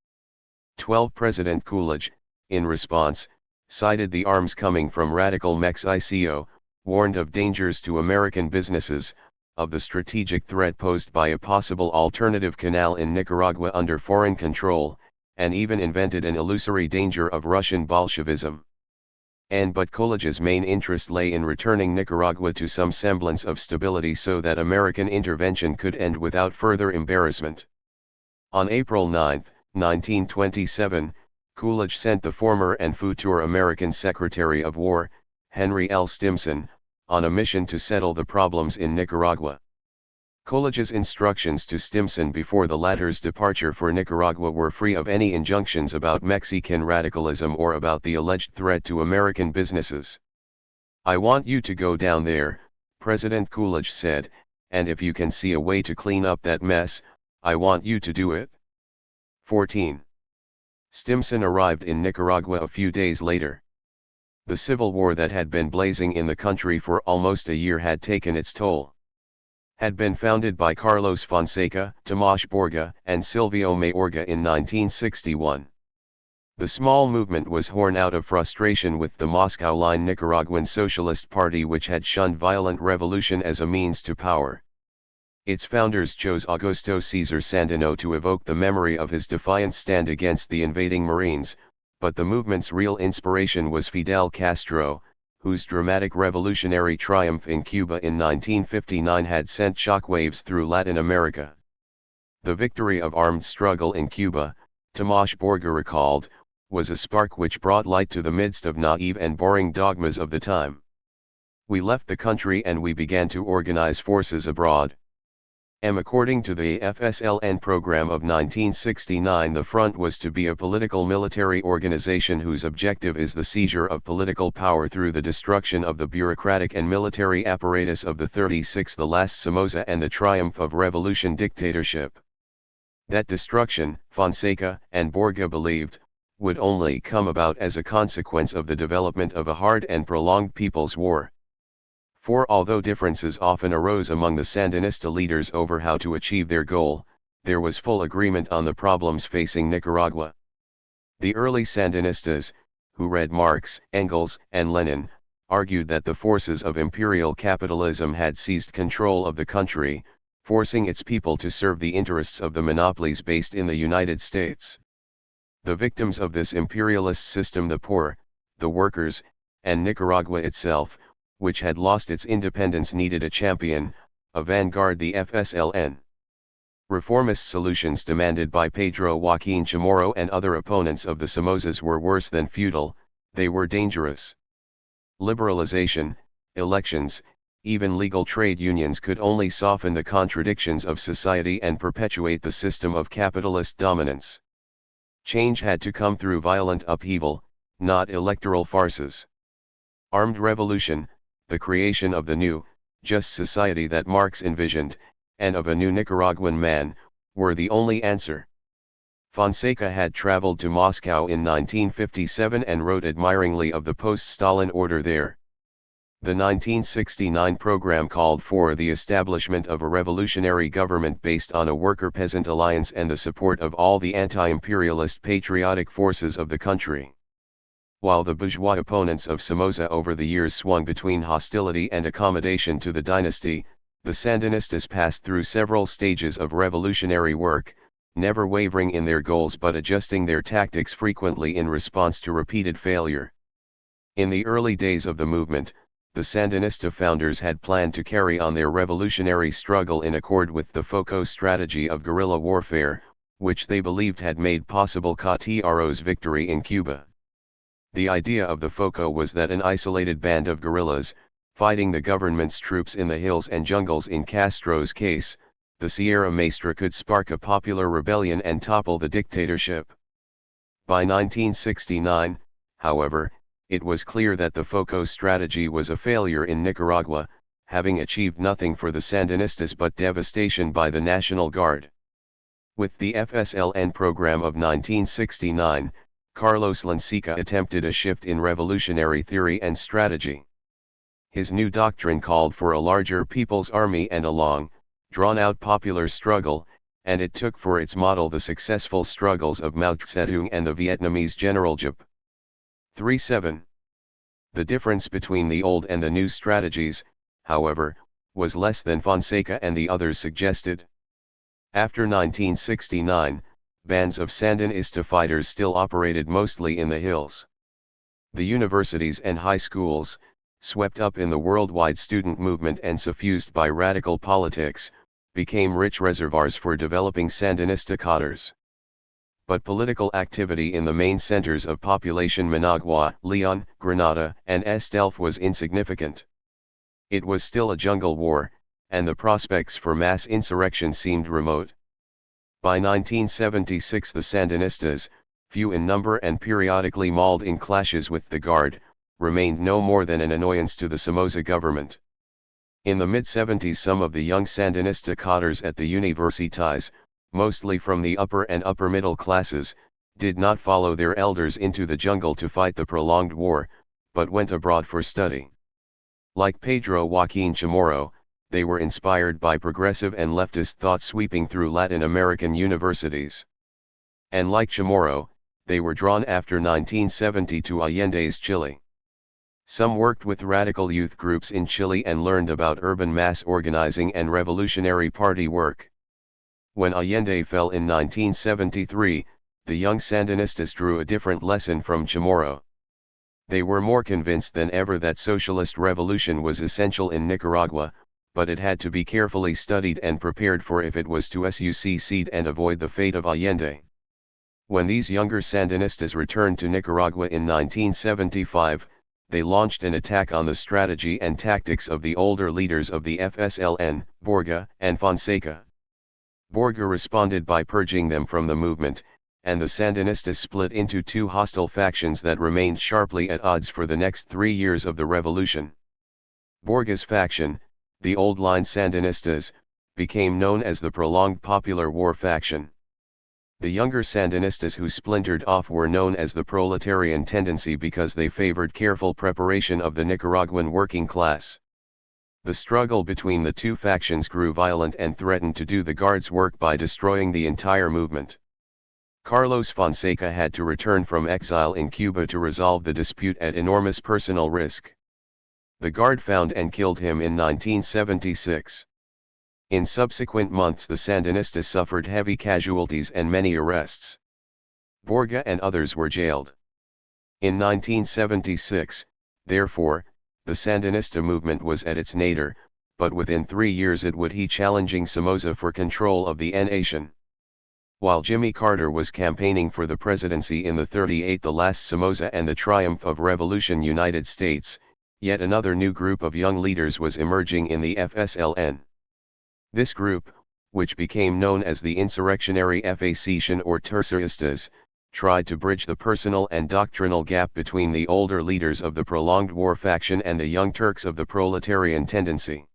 12 President Coolidge, in response, cited the arms coming from radical Mexico, warned of dangers to American businesses, of the strategic threat posed by a possible alternative canal in Nicaragua under foreign control, and even invented an illusory danger of Russian Bolshevism. But Coolidge's main interest lay in returning Nicaragua to some semblance of stability so that American intervention could end without further embarrassment. On April 9, 1927, Coolidge sent the former and future American Secretary of War, Henry L. Stimson, on a mission to settle the problems in Nicaragua. Coolidge's instructions to Stimson before the latter's departure for Nicaragua were free of any injunctions about Mexican radicalism or about the alleged threat to American businesses. "I want you to go down there," President Coolidge said, "and if you can see a way to clean up that mess, I want you to do it." 14. Stimson arrived in Nicaragua a few days later. The civil war that had been blazing in the country for almost a year had taken its toll. Had been founded by Carlos Fonseca, Tomás Borga, and Silvio Mayorga in 1961. The small movement was born out of frustration with the Moscow-line Nicaraguan Socialist Party which had shunned violent revolution as a means to power. Its founders chose Augusto César Sandino to evoke the memory of his defiant stand against the invading Marines, but the movement's real inspiration was Fidel Castro, whose dramatic revolutionary triumph in Cuba in 1959 had sent shockwaves through Latin America. The victory of armed struggle in Cuba, Tomás Borga recalled, was a spark which brought light to the midst of naive and boring dogmas of the time. We left the country and we began to organize forces abroad. According to the FSLN program of 1969, the front was to be a political military organization whose objective is the seizure of political power through the destruction of the bureaucratic and military apparatus of the 36th, the last Somoza, and the triumph of revolution dictatorship. That destruction, Fonseca and Borga believed, would only come about as a consequence of the development of a hard and prolonged people's war. For although differences often arose among the Sandinista leaders over how to achieve their goal, there was full agreement on the problems facing Nicaragua. The early Sandinistas, who read Marx, Engels, and Lenin, argued that the forces of imperial capitalism had seized control of the country, forcing its people to serve the interests of the monopolies based in the United States. The victims of this imperialist system, the poor, the workers, and Nicaragua itself, which had lost its independence, needed a champion, a vanguard, the FSLN. Reformist solutions demanded by Pedro Joaquin Chamorro and other opponents of the Somozas were worse than futile, they were dangerous. Liberalization, elections, even legal trade unions could only soften the contradictions of society and perpetuate the system of capitalist dominance. Change had to come through violent upheaval, not electoral farces. Armed revolution, the creation of the new, just society that Marx envisioned, and of a new Nicaraguan man, were the only answer. Fonseca had traveled to Moscow in 1957 and wrote admiringly of the post-Stalin order there. The 1969 program called for the establishment of a revolutionary government based on a worker-peasant alliance and the support of all the anti-imperialist patriotic forces of the country. While the bourgeois opponents of Somoza over the years swung between hostility and accommodation to the dynasty, the Sandinistas passed through several stages of revolutionary work, never wavering in their goals but adjusting their tactics frequently in response to repeated failure. In the early days of the movement, the Sandinista founders had planned to carry on their revolutionary struggle in accord with the FOCO strategy of guerrilla warfare, which they believed had made possible Castro's victory in Cuba. The idea of the FOCO was that an isolated band of guerrillas, fighting the government's troops in the hills and jungles, in Castro's case, the Sierra Maestra, could spark a popular rebellion and topple the dictatorship. By 1969, however, it was clear that the FOCO strategy was a failure in Nicaragua, having achieved nothing for the Sandinistas but devastation by the National Guard. With the FSLN program of 1969, Carlos Fonseca attempted a shift in revolutionary theory and strategy. His new doctrine called for a larger people's army and a long, drawn-out popular struggle, and it took for its model the successful struggles of Mao Zedong and the Vietnamese General Giap. 3-7. The difference between the old and the new strategies, however, was less than Fonseca and the others suggested. After 1969, bands of Sandinista fighters still operated mostly in the hills. The universities and high schools, swept up in the worldwide student movement and suffused by radical politics, became rich reservoirs for developing Sandinista cadres. But political activity in the main centers of population, Managua, Leon, Granada, and Estelf, was insignificant. It was still a jungle war, and the prospects for mass insurrection seemed remote. By 1976 the Sandinistas, few in number and periodically mauled in clashes with the Guard, remained no more than an annoyance to the Somoza government. In the mid-70s some of the young Sandinista cadres at the universities, mostly from the upper and upper-middle classes, did not follow their elders into the jungle to fight the prolonged war, but went abroad for study. Like Pedro Joaquin Chamorro, they were inspired by progressive and leftist thought sweeping through Latin American universities. And like Chamorro, they were drawn after 1970 to Allende's Chile. Some worked with radical youth groups in Chile and learned about urban mass organizing and revolutionary party work. When Allende fell in 1973, the young Sandinistas drew a different lesson from Chamorro. They were more convinced than ever that socialist revolution was essential in Nicaragua, but it had to be carefully studied and prepared for if it was to succeed and avoid the fate of Allende. When these younger Sandinistas returned to Nicaragua in 1975, they launched an attack on the strategy and tactics of the older leaders of the FSLN, Borga and Fonseca. Borga responded by purging them from the movement, and the Sandinistas split into two hostile factions that remained sharply at odds for the next 3 years of the revolution. Borga's faction, the old-line Sandinistas, became known as the Prolonged Popular War faction. The younger Sandinistas who splintered off were known as the Proletarian Tendency because they favored careful preparation of the Nicaraguan working class. The struggle between the two factions grew violent and threatened to do the Guard's work by destroying the entire movement. Carlos Fonseca had to return from exile in Cuba to resolve the dispute at enormous personal risk. The Guard found and killed him in 1976. In subsequent months the Sandinistas suffered heavy casualties and many arrests. Borga and others were jailed. In 1976, therefore, the Sandinista movement was at its nadir, but within 3 years it would be challenging Somoza for control of the nation. While Jimmy Carter was campaigning for the presidency in the 38th the last Somoza and the triumph of Revolution United States, yet another new group of young leaders was emerging in the FSLN. This group, which became known as the Insurrectionary Facción or Terceristas, tried to bridge the personal and doctrinal gap between the older leaders of the Prolonged War faction and the young Turks of the Proletarian Tendency.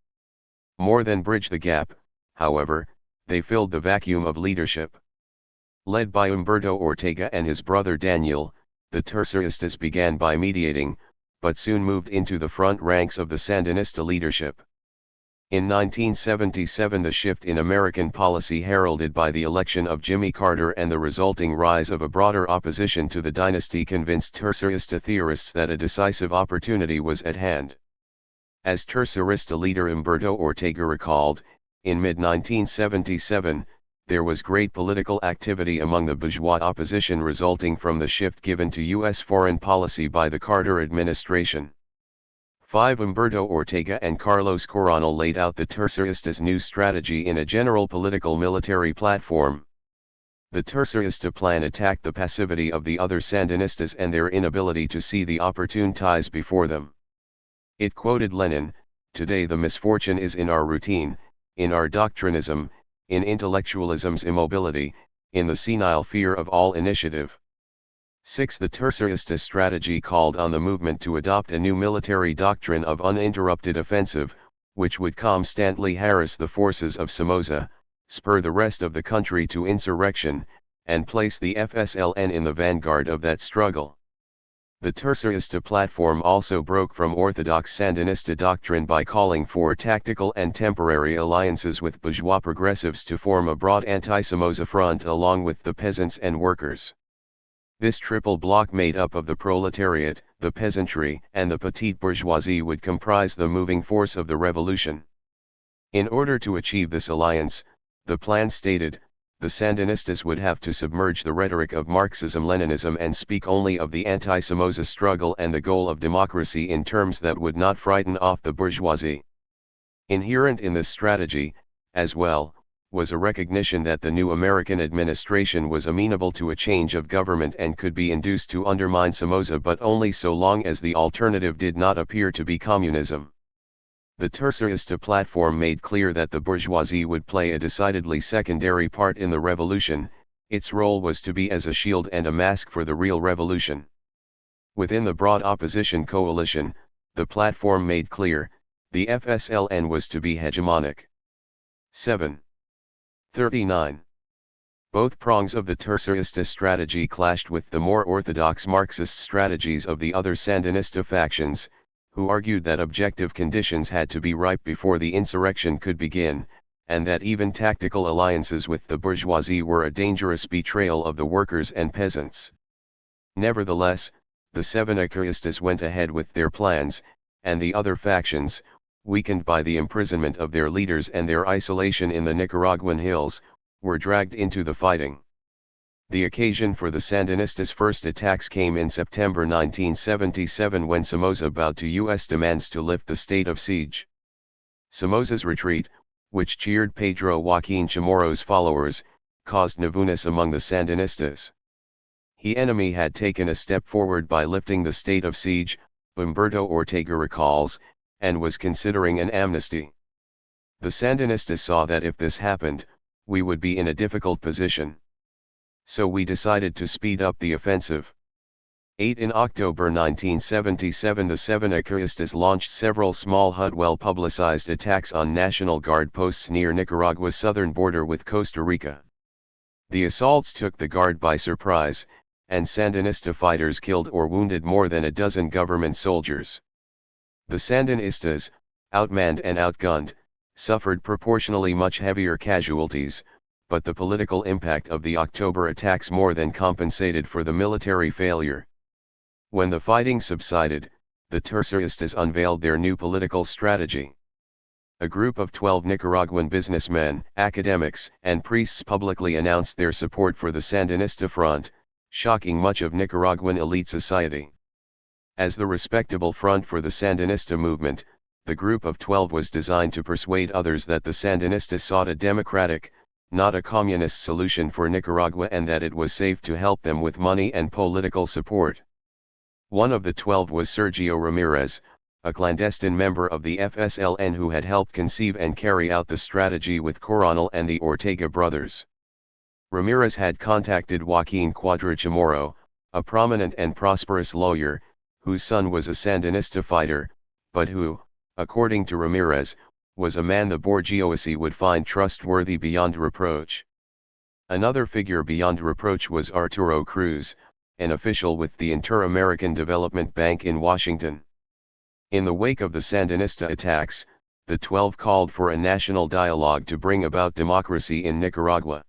More than bridge the gap, however, they filled the vacuum of leadership. Led by Humberto Ortega and his brother Daniel, the Terceristas began by mediating, but soon moved into the front ranks of the Sandinista leadership. In 1977 the shift in American policy heralded by the election of Jimmy Carter and the resulting rise of a broader opposition to the dynasty convinced Tercerista theorists that a decisive opportunity was at hand. As Tercerista leader Humberto Ortega recalled, in mid-1977, there was great political activity among the bourgeois opposition resulting from the shift given to U.S. foreign policy by the Carter administration. 5. Humberto Ortega and Carlos Coronel laid out the Terceristas' new strategy in a general political military platform. The Tercerista plan attacked the passivity of the other Sandinistas and their inability to see the opportune ties before them. It quoted Lenin, "Today the misfortune is in our routine, in our doctrinism, in intellectualism's immobility, in the senile fear of all initiative." 6. The Tercerista strategy called on the movement to adopt a new military doctrine of uninterrupted offensive, which would constantly harass the forces of Somoza, spur the rest of the country to insurrection, and place the FSLN in the vanguard of that struggle. The Tercerista platform also broke from orthodox Sandinista doctrine by calling for tactical and temporary alliances with bourgeois progressives to form a broad anti-Somoza front along with the peasants and workers. This triple bloc made up of the proletariat, the peasantry, and the petite bourgeoisie would comprise the moving force of the revolution. In order to achieve this alliance, the plan stated, the Sandinistas would have to submerge the rhetoric of Marxism-Leninism and speak only of the anti-Somoza struggle and the goal of democracy in terms that would not frighten off the bourgeoisie. Inherent in this strategy, as well, was a recognition that the new American administration was amenable to a change of government and could be induced to undermine Somoza but only so long as the alternative did not appear to be communism. The Tercerista platform made clear that the bourgeoisie would play a decidedly secondary part in the revolution, its role was to be as a shield and a mask for the real revolution. Within the broad opposition coalition, the platform made clear, the FSLN was to be hegemonic. 7. 39. Both prongs of the Tercerista strategy clashed with the more orthodox Marxist strategies of the other Sandinista factions, who argued that objective conditions had to be ripe before the insurrection could begin, and that even tactical alliances with the bourgeoisie were a dangerous betrayal of the workers and peasants. Nevertheless, the seven Acaristas went ahead with their plans, and the other factions, weakened by the imprisonment of their leaders and their isolation in the Nicaraguan hills, were dragged into the fighting. The occasion for the Sandinistas' first attacks came in September 1977 when Somoza bowed to U.S. demands to lift the state of siege. Somoza's retreat, which cheered Pedro Joaquin Chamorro's followers, caused nervousness among the Sandinistas. The enemy had taken a step forward by lifting the state of siege, Humberto Ortega recalls, and was considering an amnesty. The Sandinistas saw that if this happened, we would be in a difficult position. So we decided to speed up the offensive. In October 1977 the seven Acaristas launched several small but well-publicized attacks on National Guard posts near Nicaragua's southern border with Costa Rica. The assaults took the Guard by surprise, and Sandinista fighters killed or wounded more than a dozen government soldiers. The Sandinistas, outmanned and outgunned, suffered proportionally much heavier casualties, but the political impact of the October attacks more than compensated for the military failure. When the fighting subsided, the Terceristas unveiled their new political strategy. A group of 12 Nicaraguan businessmen, academics, and priests publicly announced their support for the Sandinista front, shocking much of Nicaraguan elite society. As the respectable front for the Sandinista movement, the group of 12 was designed to persuade others that the Sandinistas sought a democratic, not a communist solution for Nicaragua and that it was safe to help them with money and political support. One of the 12 was Sergio Ramirez, a clandestine member of the FSLN who had helped conceive and carry out the strategy with Coronel and the Ortega brothers. Ramirez had contacted Joaquin Cuadra Chamorro, a prominent and prosperous lawyer, whose son was a Sandinista fighter, but who, according to Ramirez, was a man the bourgeoisie would find trustworthy beyond reproach. Another figure beyond reproach was Arturo Cruz, an official with the Inter-American Development Bank in Washington. In the wake of the Sandinista attacks, the 12 called for a national dialogue to bring about democracy in Nicaragua.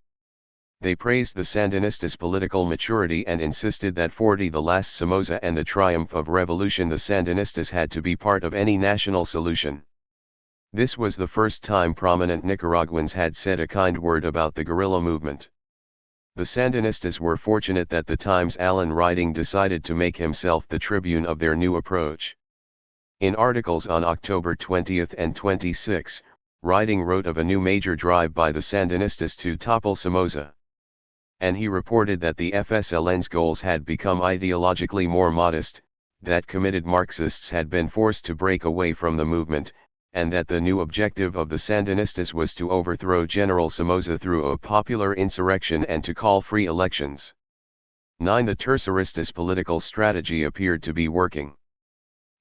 They praised the Sandinistas' political maturity and insisted that for the last Somoza and the triumph of revolution the Sandinistas had to be part of any national solution. This was the first time prominent Nicaraguans had said a kind word about the guerrilla movement. The Sandinistas were fortunate that the Times' Alan Riding decided to make himself the tribune of their new approach. In articles on October 20 and 26, Riding wrote of a new major drive by the Sandinistas to topple Somoza. And he reported that the FSLN's goals had become ideologically more modest, that committed Marxists had been forced to break away from the movement, and that the new objective of the Sandinistas was to overthrow General Somoza through a popular insurrection and to call free elections. 9. The Terceristas' political strategy appeared to be working.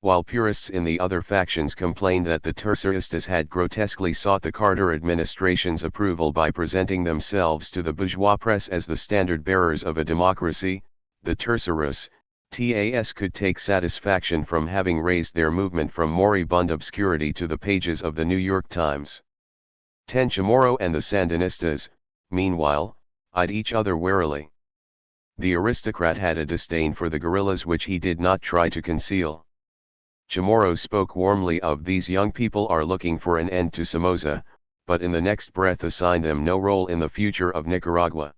While purists in the other factions complained that the Terceristas had grotesquely sought the Carter administration's approval by presenting themselves to the bourgeois press as the standard-bearers of a democracy, the Terceristas could take satisfaction from having raised their movement from moribund obscurity to the pages of the New York Times. 10. Chamorro and the Sandinistas, meanwhile, eyed each other warily. The aristocrat had a disdain for the guerrillas which he did not try to conceal. Chamorro spoke warmly of these young people are looking for an end to Somoza, but in the next breath assigned them no role in the future of Nicaragua.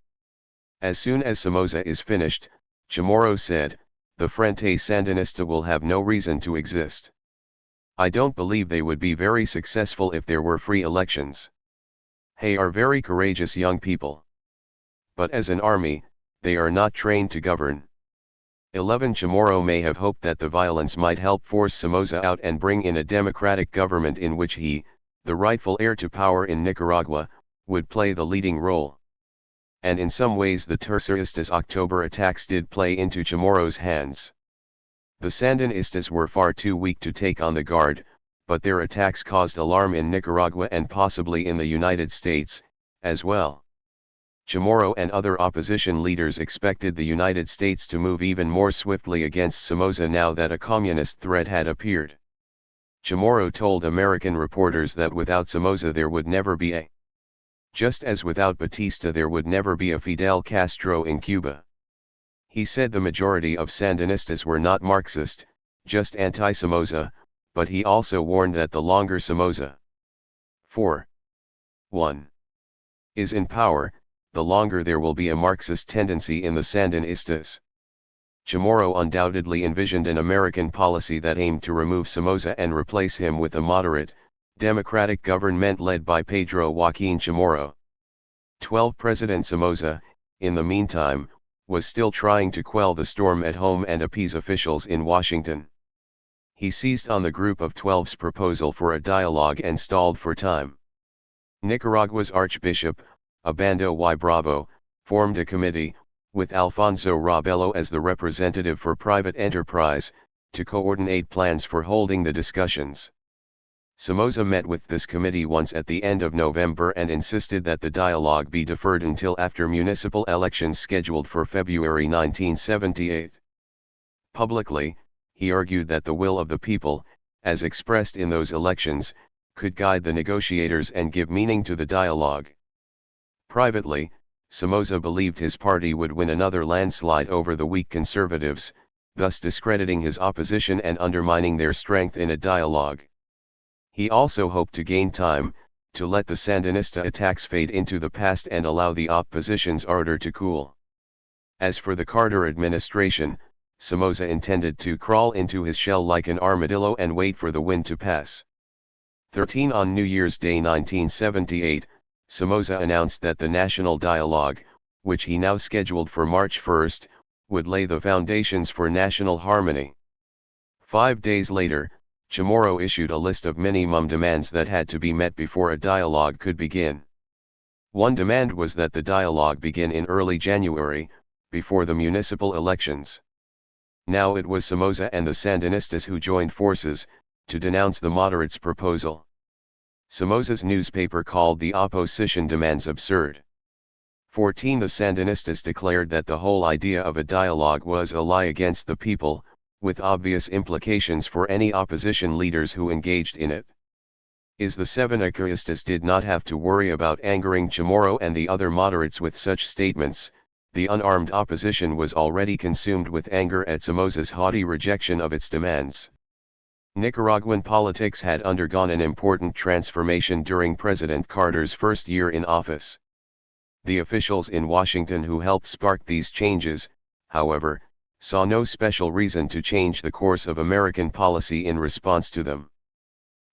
As soon as Somoza is finished, Chamorro said, the Frente Sandinista will have no reason to exist. I don't believe they would be very successful if there were free elections. They are very courageous young people. But as an army, they are not trained to govern. 11. Chamorro may have hoped that the violence might help force Somoza out and bring in a democratic government in which he, the rightful heir to power in Nicaragua, would play the leading role. And in some ways the Terceristas' October attacks did play into Chamorro's hands. The Sandinistas were far too weak to take on the Guard, but their attacks caused alarm in Nicaragua and possibly in the United States, as well. Chamorro and other opposition leaders expected the United States to move even more swiftly against Somoza now that a communist threat had appeared. Chamorro told American reporters that without Somoza there would never be a just as without Batista there would never be a Fidel Castro in Cuba. He said the majority of Sandinistas were not Marxist, just anti-Somoza, but he also warned that the longer Somoza 1 is in power, the longer there will be a Marxist tendency in the Sandinistas. Chamorro undoubtedly envisioned an American policy that aimed to remove Somoza and replace him with a moderate, democratic government led by Pedro Joaquin Chamorro. 12 President Somoza, in the meantime, was still trying to quell the storm at home and appease officials in Washington. He seized on the Group of 12's proposal for a dialogue and stalled for time. Nicaragua's Archbishop, Obando y Bravo, formed a committee, with Alfonso Rabello as the representative for private enterprise, to coordinate plans for holding the discussions. Somoza met with this committee once at the end of November and insisted that the dialogue be deferred until after municipal elections scheduled for February 1978. Publicly, he argued that the will of the people, as expressed in those elections, could guide the negotiators and give meaning to the dialogue. Privately, Somoza believed his party would win another landslide over the weak conservatives, thus discrediting his opposition and undermining their strength in a dialogue. He also hoped to gain time, to let the Sandinista attacks fade into the past and allow the opposition's ardor to cool. As for the Carter administration, Somoza intended to crawl into his shell like an armadillo and wait for the wind to pass. 13 On New Year's Day 1978, Somoza announced that the National Dialogue, which he now scheduled for March 1, would lay the foundations for national harmony. 5 days later, Chamorro issued a list of minimum demands that had to be met before a dialogue could begin. One demand was that the dialogue begin in early January, before the municipal elections. Now it was Somoza and the Sandinistas who joined forces, to denounce the moderates' proposal. Somoza's newspaper called the opposition demands absurd. 14 The Sandinistas declared that the whole idea of a dialogue was a lie against the people, with obvious implications for any opposition leaders who engaged in it. The Sandinistas did not have to worry about angering Chamorro and the other moderates with such statements. The unarmed opposition was already consumed with anger at Somoza's haughty rejection of its demands. Nicaraguan politics had undergone an important transformation during President Carter's first year in office. The officials in Washington who helped spark these changes, however, saw no special reason to change the course of American policy in response to them.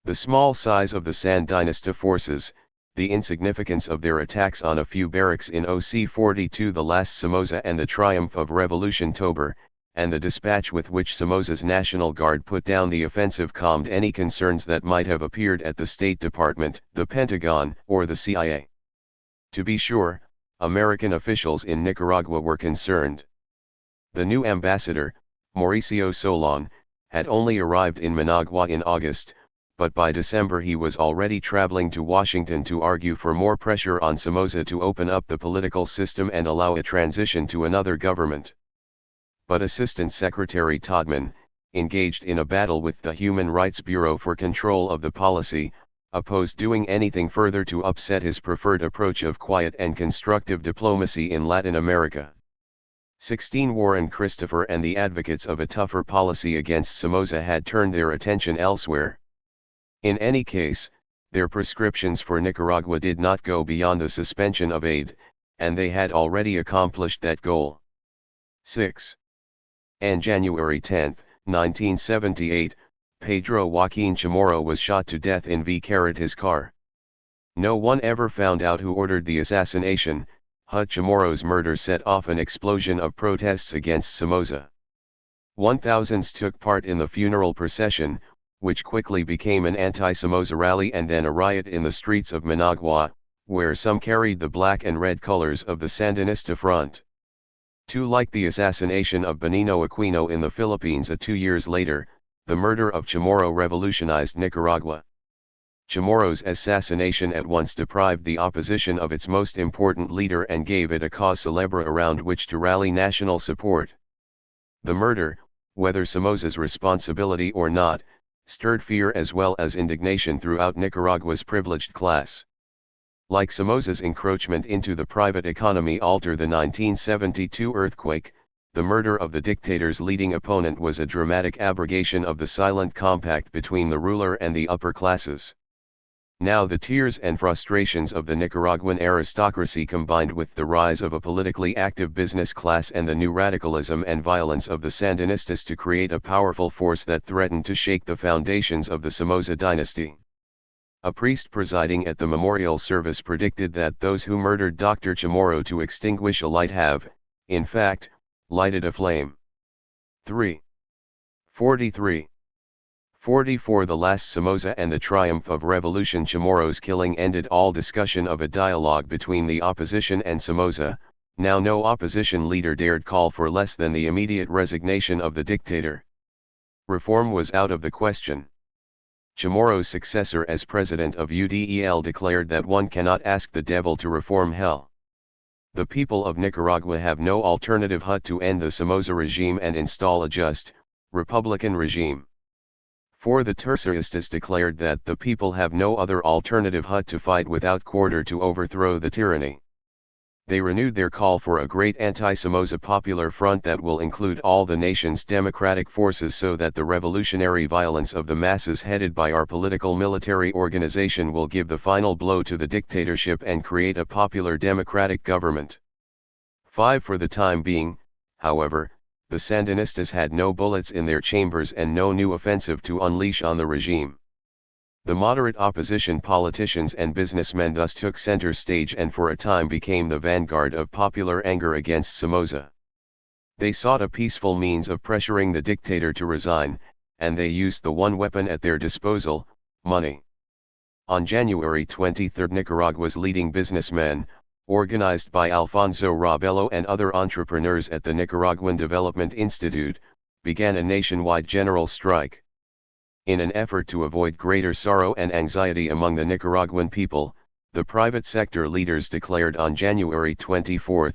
The small size of the Sandinista forces, the insignificance of their attacks on a few barracks in OC 42, the last Somoza and the triumph of Revolution Tober, and the dispatch with which Somoza's National Guard put down the offensive calmed any concerns that might have appeared at the State Department, the Pentagon, or the CIA. To be sure, American officials in Nicaragua were concerned. The new ambassador, Mauricio Solon, had only arrived in Managua in August, but by December he was already traveling to Washington to argue for more pressure on Somoza to open up the political system and allow a transition to another government. But Assistant Secretary Todman, engaged in a battle with the Human Rights Bureau for control of the policy, opposed doing anything further to upset his preferred approach of quiet and constructive diplomacy in Latin America. 16 Warren Christopher and the advocates of a tougher policy against Somoza had turned their attention elsewhere. In any case, their prescriptions for Nicaragua did not go beyond the suspension of aid, and they had already accomplished that goal. 6. On January 10, 1978, Pedro Joaquin Chamorro was shot to death in his car. No one ever found out who ordered the assassination. Chamorro's murder set off an explosion of protests against Somoza. 1,000s took part in the funeral procession, which quickly became an anti-Somoza rally and then a riot in the streets of Managua, where some carried the black and red colors of the Sandinista front. Like the assassination of Benigno Aquino in the Philippines 2 years later, the murder of Chamorro revolutionized Nicaragua. Chamorro's assassination at once deprived the opposition of its most important leader and gave it a cause célèbre around which to rally national support. The murder, whether Somoza's responsibility or not, stirred fear as well as indignation throughout Nicaragua's privileged class. Like Somoza's encroachment into the private economy altered the 1972 earthquake, The murder of the dictator's leading opponent was a dramatic abrogation of the silent compact between the ruler and the upper classes. Now the tears and frustrations of the Nicaraguan aristocracy combined with the rise of a politically active business class and the new radicalism and violence of the Sandinistas to create a powerful force that threatened to shake the foundations of the Somoza dynasty. A priest presiding at the memorial service predicted that those who murdered Dr. Chamorro to extinguish a light have, in fact, lighted a flame. 3. 43. 44 The last Somoza and the triumph of revolution. Chamorro's killing ended all discussion of a dialogue between the opposition and Somoza. Now no opposition leader dared call for less than the immediate resignation of the dictator. Reform was out of the question. Chamorro's successor as president of UDEL declared that one cannot ask the devil to reform hell. The people of Nicaragua have no alternative but to end the Somoza regime and install a just, republican regime. For the Terceristas declared that the people have no other alternative but to fight without quarter to overthrow the tyranny. They renewed their call for a great anti-Somoza popular front that will include all the nation's democratic forces so that the revolutionary violence of the masses headed by our political military organization will give the final blow to the dictatorship and create a popular democratic government. 5 For the time being, however, the Sandinistas had no bullets in their chambers and no new offensive to unleash on the regime. The moderate opposition politicians and businessmen thus took center stage and for a time became the vanguard of popular anger against Somoza. They sought a peaceful means of pressuring the dictator to resign, and they used the one weapon at their disposal, money. On January 23, Nicaragua's leading businessmen, organized by Alfonso Robelo and other entrepreneurs at the Nicaraguan Development Institute, began a nationwide general strike. In an effort to avoid greater sorrow and anxiety among the Nicaraguan people, the private sector leaders declared on January 24,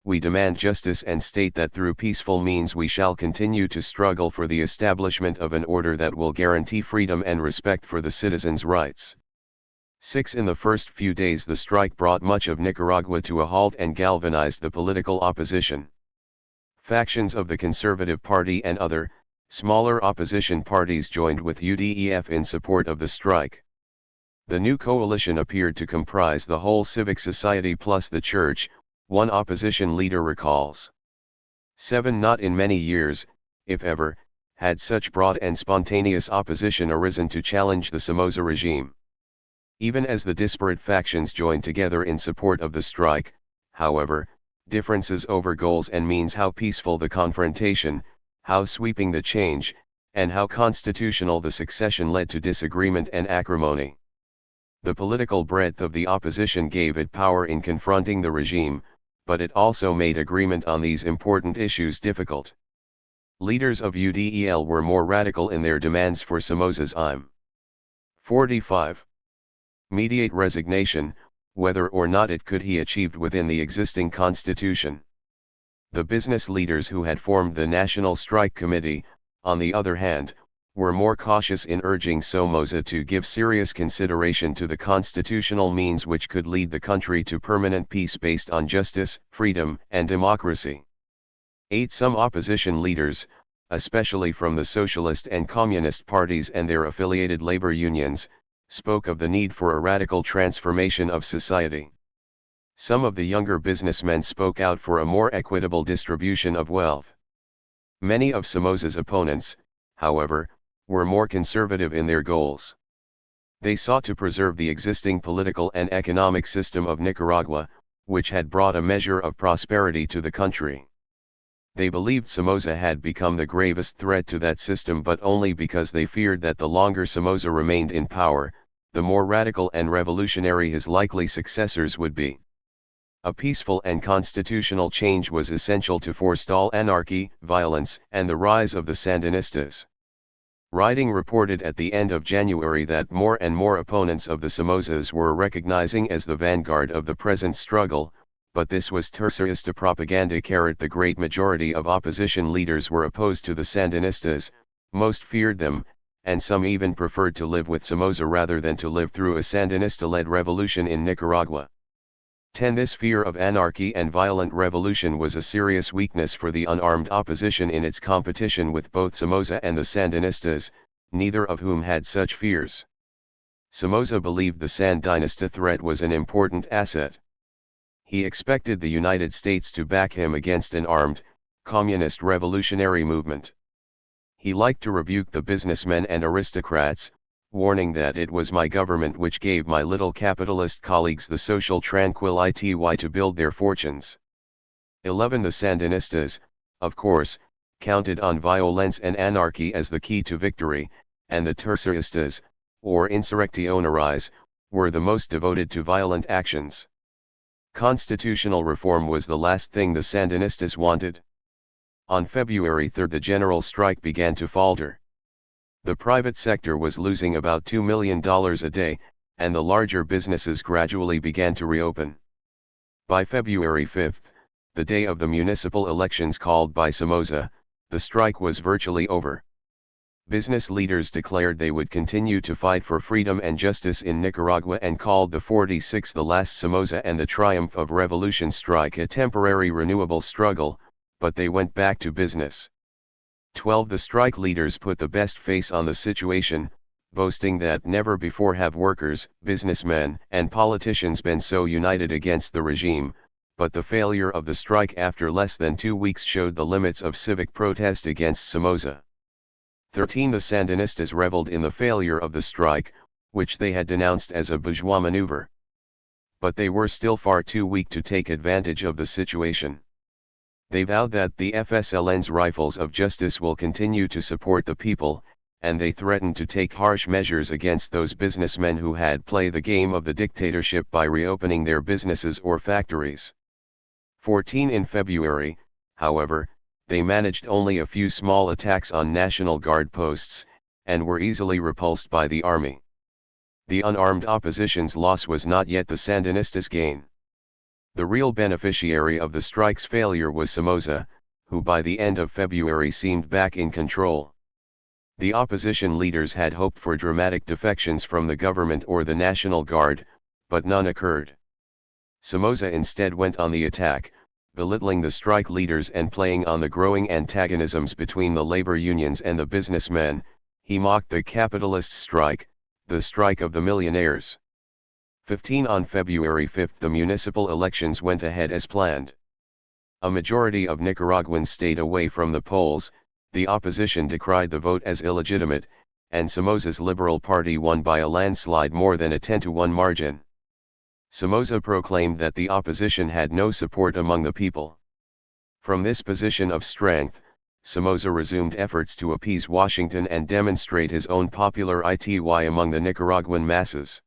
"We demand justice and state that through peaceful means we shall continue to struggle for the establishment of an order that will guarantee freedom and respect for the citizens' rights." 6 In the first few days the strike brought much of Nicaragua to a halt and galvanized the political opposition. Factions of the Conservative Party and other, smaller opposition parties joined with UDEF in support of the strike. The new coalition appeared to comprise the whole civic society plus the church, one opposition leader recalls. 7 Not in many years, if ever, had such broad and spontaneous opposition arisen to challenge the Somoza regime. Even as the disparate factions joined together in support of the strike, however, differences over goals and means, how peaceful the confrontation, how sweeping the change, and how constitutional the succession led to disagreement and acrimony. The political breadth of the opposition gave it power in confronting the regime, but it also made agreement on these important issues difficult. Leaders of UDEL were more radical in their demands for Somoza's IM. 45. Mediate resignation, whether or not it could be achieved within the existing constitution. The business leaders who had formed the National Strike Committee, on the other hand, were more cautious in urging Somoza to give serious consideration to the constitutional means which could lead the country to permanent peace based on justice, freedom, and democracy. 8 Some opposition leaders, especially from the socialist and communist parties and their affiliated labor unions, spoke of the need for a radical transformation of society. Some of the younger businessmen spoke out for a more equitable distribution of wealth. Many of Somoza's opponents, however, were more conservative in their goals. They sought to preserve the existing political and economic system of Nicaragua, which had brought a measure of prosperity to the country. They believed Somoza had become the gravest threat to that system, but only because they feared that the longer Somoza remained in power, the more radical and revolutionary his likely successors would be. A peaceful and constitutional change was essential to forestall anarchy, violence, and the rise of the Sandinistas. Writing reported at the end of January that more and more opponents of the Somozas were recognizing as the vanguard of the present struggle, but this was tercerista propaganda. The great majority of opposition leaders were opposed to the Sandinistas, most feared them, and some even preferred to live with Somoza rather than to live through a Sandinista-led revolution in Nicaragua. 10. This fear of anarchy and violent revolution was a serious weakness for the unarmed opposition in its competition with both Somoza and the Sandinistas, neither of whom had such fears. Somoza believed the Sandinista threat was an important asset. He expected the United States to back him against an armed, communist revolutionary movement. He liked to rebuke the businessmen and aristocrats, warning that it was my government which gave my little capitalist colleagues the social tranquility to build their fortunes. 11. The Sandinistas, of course, counted on violence and anarchy as the key to victory, and the terceristas, or insurreccionaries, were the most devoted to violent actions. Constitutional reform was the last thing the Sandinistas wanted. On February 3 the general strike began to falter. The private sector was losing about $2 million a day, and the larger businesses gradually began to reopen. By February 5, the day of the municipal elections called by Somoza, the strike was virtually over. Business leaders declared they would continue to fight for freedom and justice in Nicaragua and called the 46th the last Somoza and the triumph of revolution strike a temporary renewable struggle, but they went back to business. 12. The strike leaders put the best face on the situation, boasting that never before have workers, businessmen, and politicians been so united against the regime, but the failure of the strike after less than 2 weeks showed the limits of civic protest against Somoza. 13. The Sandinistas reveled in the failure of the strike, which they had denounced as a bourgeois maneuver. But they were still far too weak to take advantage of the situation. They vowed that the FSLN's rifles of justice will continue to support the people, and they threatened to take harsh measures against those businessmen who had played the game of the dictatorship by reopening their businesses or factories. 14. In February, however, they managed only a few small attacks on National Guard posts, and were easily repulsed by the army. The unarmed opposition's loss was not yet the Sandinistas' gain. The real beneficiary of the strike's failure was Somoza, who by the end of February seemed back in control. The opposition leaders had hoped for dramatic defections from the government or the National Guard, but none occurred. Somoza instead went on the attack, belittling the strike leaders and playing on the growing antagonisms between the labor unions and the businessmen. He mocked the capitalist strike, the strike of the millionaires. 15. On February 5 the municipal elections went ahead as planned. A majority of Nicaraguans stayed away from the polls, the opposition decried the vote as illegitimate, and Somoza's Liberal Party won by a landslide more than a 10-to-1 margin. Somoza proclaimed that the opposition had no support among the people. From this position of strength, Somoza resumed efforts to appease Washington and demonstrate his own popularity among the Nicaraguan masses.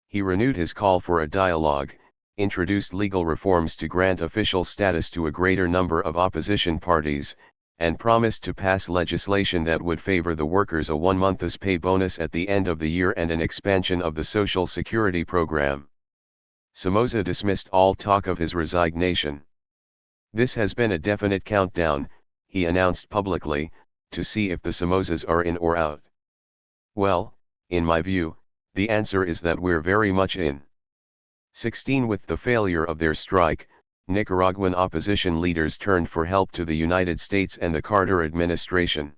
He renewed his call for a dialogue, introduced legal reforms to grant official status to a greater number of opposition parties, and promised to pass legislation that would favor the workers a 1 month's pay bonus at the end of the year and an expansion of the Social Security program. Somoza dismissed all talk of his resignation. This has been a definite countdown, he announced publicly, to see if the Somozas are in or out. Well, in my view, the answer is that we're very much in. 16. With the failure of their strike, Nicaraguan opposition leaders turned for help to the United States and the Carter administration.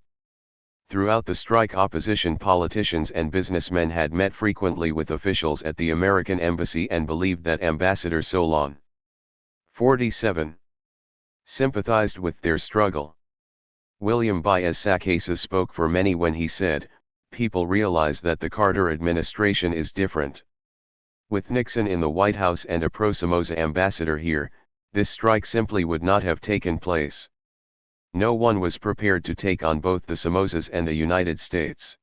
Throughout the strike, opposition politicians and businessmen had met frequently with officials at the American embassy and believed that Ambassador Solon 47 sympathized with their struggle. William Baez-Sacasa spoke for many when he said, "People realize that the Carter administration is different. With Nixon in the White House and a pro-Somoza ambassador here, this strike simply would not have taken place. No one was prepared to take on both the Somozas and the United States.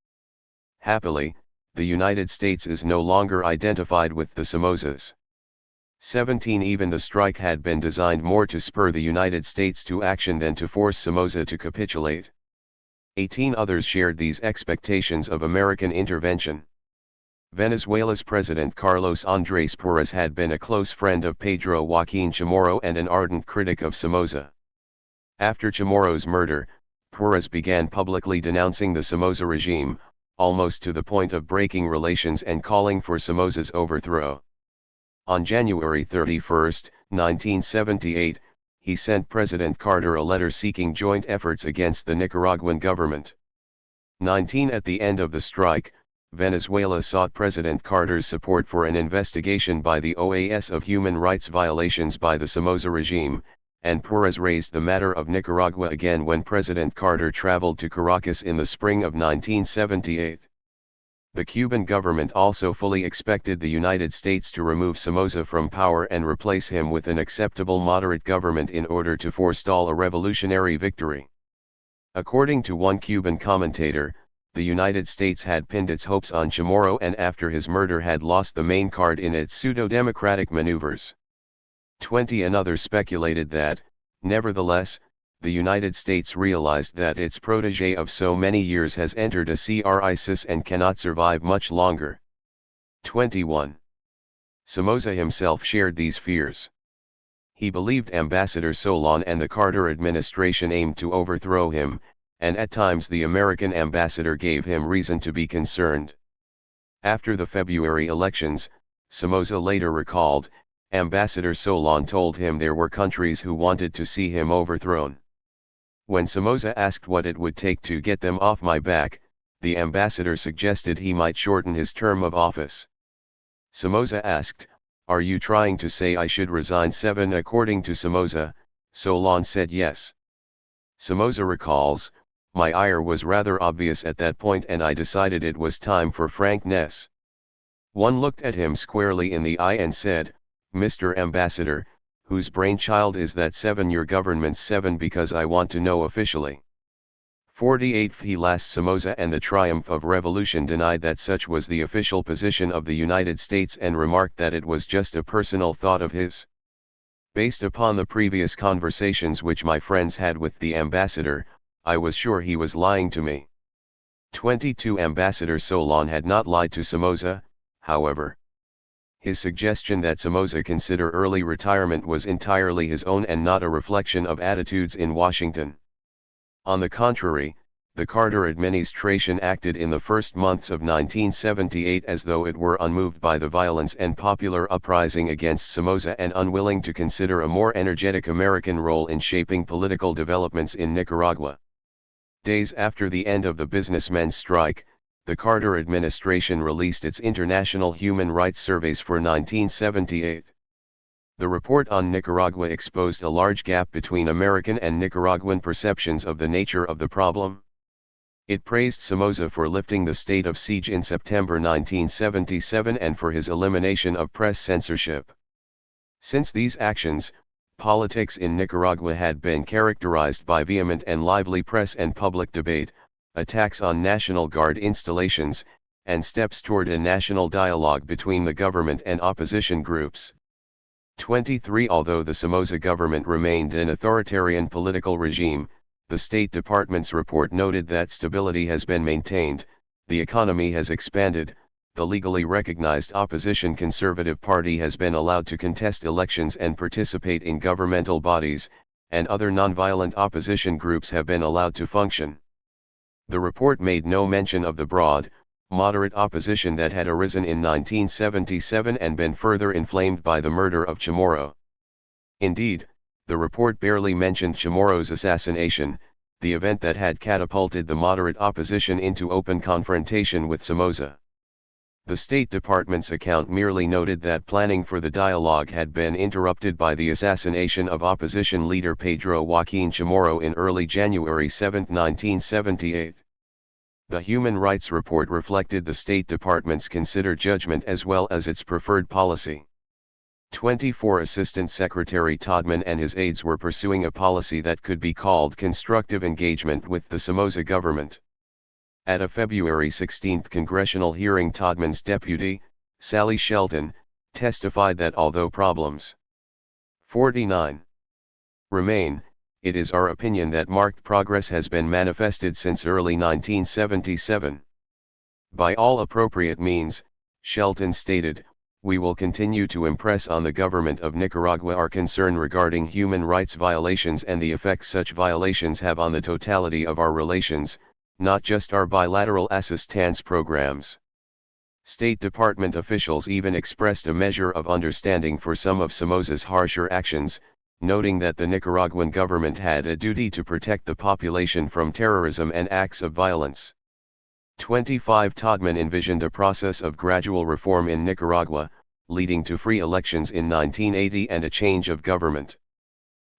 Happily, the United States is no longer identified with the Somozas." 17. Even the strike had been designed more to spur the United States to action than to force Somoza to capitulate. 18. Others shared these expectations of American intervention. Venezuela's President Carlos Andrés Pérez had been a close friend of Pedro Joaquín Chamorro and an ardent critic of Somoza. After Chamorro's murder, Pérez began publicly denouncing the Somoza regime, almost to the point of breaking relations and calling for Somoza's overthrow. On January 31, 1978, he sent President Carter a letter seeking joint efforts against the Nicaraguan government. 19 At the end of the strike, Venezuela sought President Carter's support for an investigation by the OAS of human rights violations by the Somoza regime, and Perez raised the matter of Nicaragua again when President Carter traveled to Caracas in the spring of 1978. The Cuban government also fully expected the United States to remove Somoza from power and replace him with an acceptable moderate government in order to forestall a revolutionary victory. According to one Cuban commentator, the United States had pinned its hopes on Chamorro and after his murder had lost the main card in its pseudo-democratic maneuvers. 20 Another speculated that, nevertheless, the United States realized that its protege of so many years has entered a crisis and cannot survive much longer. 21. Somoza himself shared these fears. He believed Ambassador Solon and the Carter administration aimed to overthrow him, and at times the American ambassador gave him reason to be concerned. After the February elections, Somoza later recalled, Ambassador Solon told him there were countries who wanted to see him overthrown. When Somoza asked what it would take to get them off my back, the ambassador suggested he might shorten his term of office. Somoza asked, "Are you trying to say I should resign?" 7 According to Somoza, Solon said yes. Somoza recalls, "My ire was rather obvious at that point and I decided it was time for frankness. One looked at him squarely in the eye and said, Mr. Ambassador, whose brainchild is that 7 Your government's 7 because I want to know officially." 48 He last Somoza and the triumph of revolution denied that such was the official position of the United States and remarked that it was just a personal thought of his. Based upon the previous conversations which my friends had with the ambassador, I was sure he was lying to me. 22 Ambassador Solon had not lied to Somoza, however. His suggestion that Somoza consider early retirement was entirely his own and not a reflection of attitudes in Washington. On the contrary, the Carter administration acted in the first months of 1978 as though it were unmoved by the violence and popular uprising against Somoza and unwilling to consider a more energetic American role in shaping political developments in Nicaragua. Days after the end of the businessmen's strike, the Carter administration released its International Human Rights Surveys for 1978. The report on Nicaragua exposed a large gap between American and Nicaraguan perceptions of the nature of the problem. It praised Somoza for lifting the state of siege in September 1977 and for his elimination of press censorship. Since these actions, politics in Nicaragua had been characterized by vehement and lively press and public debate, attacks on National Guard installations, and steps toward a national dialogue between the government and opposition groups. 23 Although the Somoza government remained an authoritarian political regime, the State Department's report noted that stability has been maintained, the economy has expanded, the legally recognized opposition Conservative Party has been allowed to contest elections and participate in governmental bodies, and other nonviolent opposition groups have been allowed to function. The report made no mention of the broad, moderate opposition that had arisen in 1977 and been further inflamed by the murder of Chamorro. Indeed, the report barely mentioned Chamorro's assassination, the event that had catapulted the moderate opposition into open confrontation with Somoza. The State Department's account merely noted that planning for the dialogue had been interrupted by the assassination of opposition leader Pedro Joaquin Chamorro in early January 7, 1978. The Human Rights Report reflected the State Department's considered judgment as well as its preferred policy. 24 Assistant Secretary Todman and his aides were pursuing a policy that could be called constructive engagement with the Somoza government. At a February 16 congressional hearing, Todman's deputy, Sally Shelton, testified that although problems 49 remain, it is our opinion that marked progress has been manifested since early 1977. By all appropriate means, Shelton stated, we will continue to impress on the government of Nicaragua our concern regarding human rights violations and the effects such violations have on the totality of our relations, not just our bilateral assistance programs. State Department officials even expressed a measure of understanding for some of Somoza's harsher actions, noting that the Nicaraguan government had a duty to protect the population from terrorism and acts of violence. 25 Todman envisioned a process of gradual reform in Nicaragua, leading to free elections in 1980 and a change of government.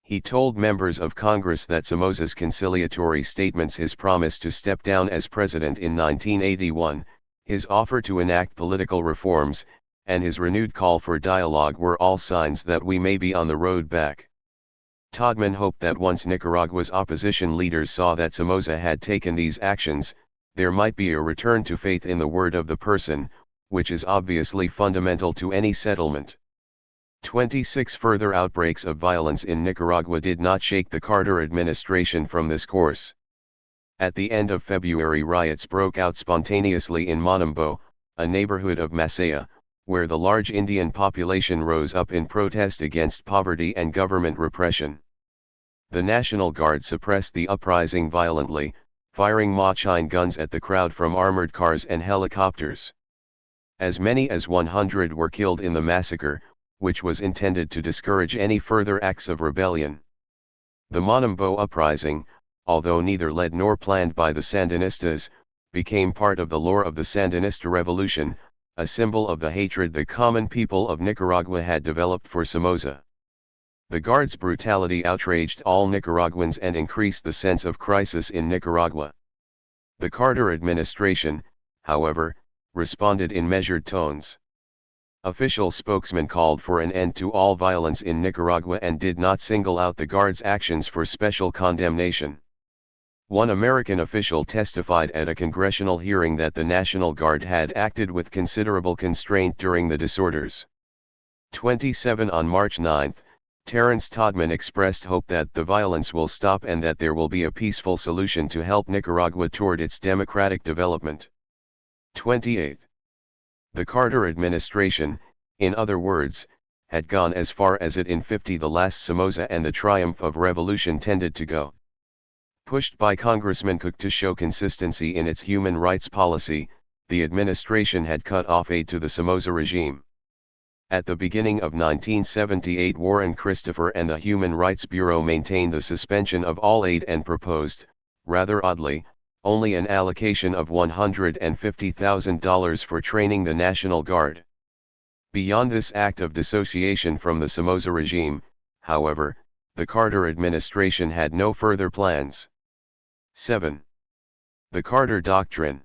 He told members of Congress that Somoza's conciliatory statements, his promise to step down as president in 1981, his offer to enact political reforms, and his renewed call for dialogue were all signs that we may be on the road back. Todman hoped that once Nicaragua's opposition leaders saw that Somoza had taken these actions, there might be a return to faith in the word of the person, which is obviously fundamental to any settlement. 26 Further outbreaks of violence in Nicaragua did not shake the Carter administration from this course. At the end of February, riots broke out spontaneously in Monumbo, a neighborhood of Masaya, where the large Indian population rose up in protest against poverty and government repression. The National Guard suppressed the uprising violently, firing machine guns at the crowd from armored cars and helicopters. As many as 100 were killed in the massacre, which was intended to discourage any further acts of rebellion. The Monumbo uprising, although neither led nor planned by the Sandinistas, became part of the lore of the Sandinista revolution, a symbol of the hatred the common people of Nicaragua had developed for Somoza. The Guard's brutality outraged all Nicaraguans and increased the sense of crisis in Nicaragua. The Carter administration, however, responded in measured tones. Official spokesmen called for an end to all violence in Nicaragua and did not single out the Guard's actions for special condemnation. One American official testified at a congressional hearing that the National Guard had acted with considerable constraint during the disorders. 27 On March 9, Terrence Todman expressed hope that the violence will stop and that there will be a peaceful solution to help Nicaragua toward its democratic development. 28. The Carter administration, in other words, had gone as far as it in 50 the last Somoza and the triumph of revolution tended to go. Pushed by Congressman Cook to show consistency in its human rights policy, the administration had cut off aid to the Somoza regime. At the beginning of 1978, Warren Christopher and the Human Rights Bureau maintained the suspension of all aid and proposed, rather oddly, only an allocation of $150,000 for training the National Guard. Beyond this act of dissociation from the Somoza regime, however, the Carter administration had no further plans. 7. The Carter Doctrine.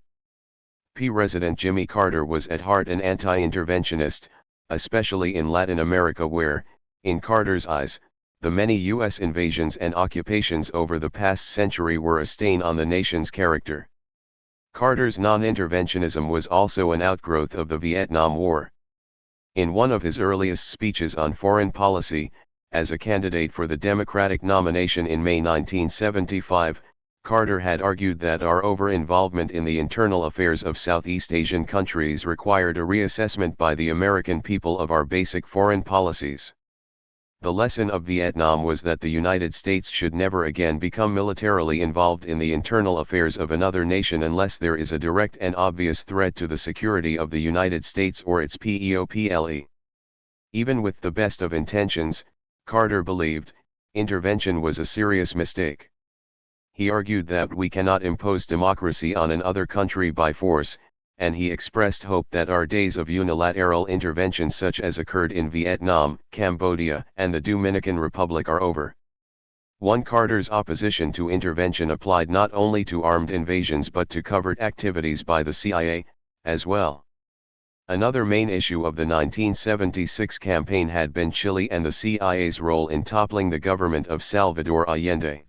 President Jimmy Carter was at heart an anti-interventionist, especially in Latin America where, in Carter's eyes, the many U.S. invasions and occupations over the past century were a stain on the nation's character. Carter's non-interventionism was also an outgrowth of the Vietnam War. In one of his earliest speeches on foreign policy, as a candidate for the Democratic nomination in May 1975, Carter had argued that our over-involvement in the internal affairs of Southeast Asian countries required a reassessment by the American people of our basic foreign policies. The lesson of Vietnam was that the United States should never again become militarily involved in the internal affairs of another nation unless there is a direct and obvious threat to the security of the United States or its people. Even with the best of intentions, Carter believed, intervention was a serious mistake. He argued that we cannot impose democracy on another country by force, and he expressed hope that our days of unilateral intervention such as occurred in Vietnam, Cambodia, and the Dominican Republic are over. Carter's opposition to intervention applied not only to armed invasions but to covert activities by the CIA, as well. Another main issue of the 1976 campaign had been Chile and the CIA's role in toppling the government of Salvador Allende.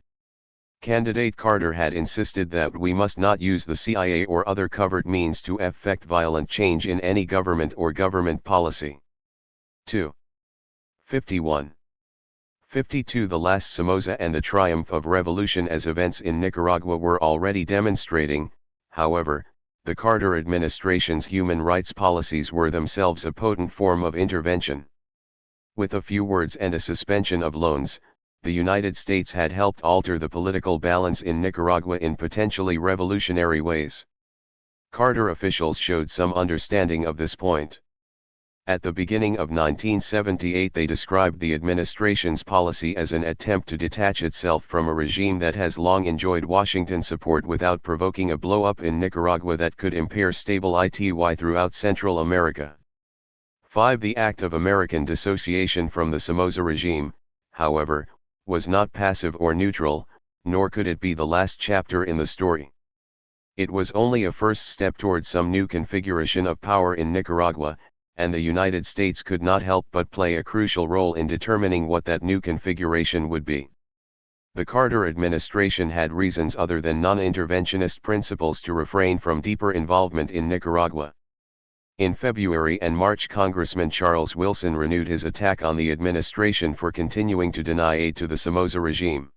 Candidate Carter had insisted that we must not use the CIA or other covert means to effect violent change in any government or government policy. 2. 51. 52 The last Somoza and the triumph of revolution as events in Nicaragua were already demonstrating, however, the Carter administration's human rights policies were themselves a potent form of intervention. With a few words and a suspension of loans, the United States had helped alter the political balance in Nicaragua in potentially revolutionary ways. Carter officials showed some understanding of this point. At the beginning of 1978 they described the administration's policy as an attempt to detach itself from a regime that has long enjoyed Washington support without provoking a blow-up in Nicaragua that could impair stability throughout Central America. 5. The act of American dissociation from the Somoza regime, however, was not passive or neutral, nor could it be the last chapter in the story. It was only a first step toward some new configuration of power in Nicaragua, and the United States could not help but play a crucial role in determining what that new configuration would be. The Carter administration had reasons other than non-interventionist principles to refrain from deeper involvement in Nicaragua. In February and March, Congressman Charles Wilson renewed his attack on the administration for continuing to deny aid to the Somoza regime.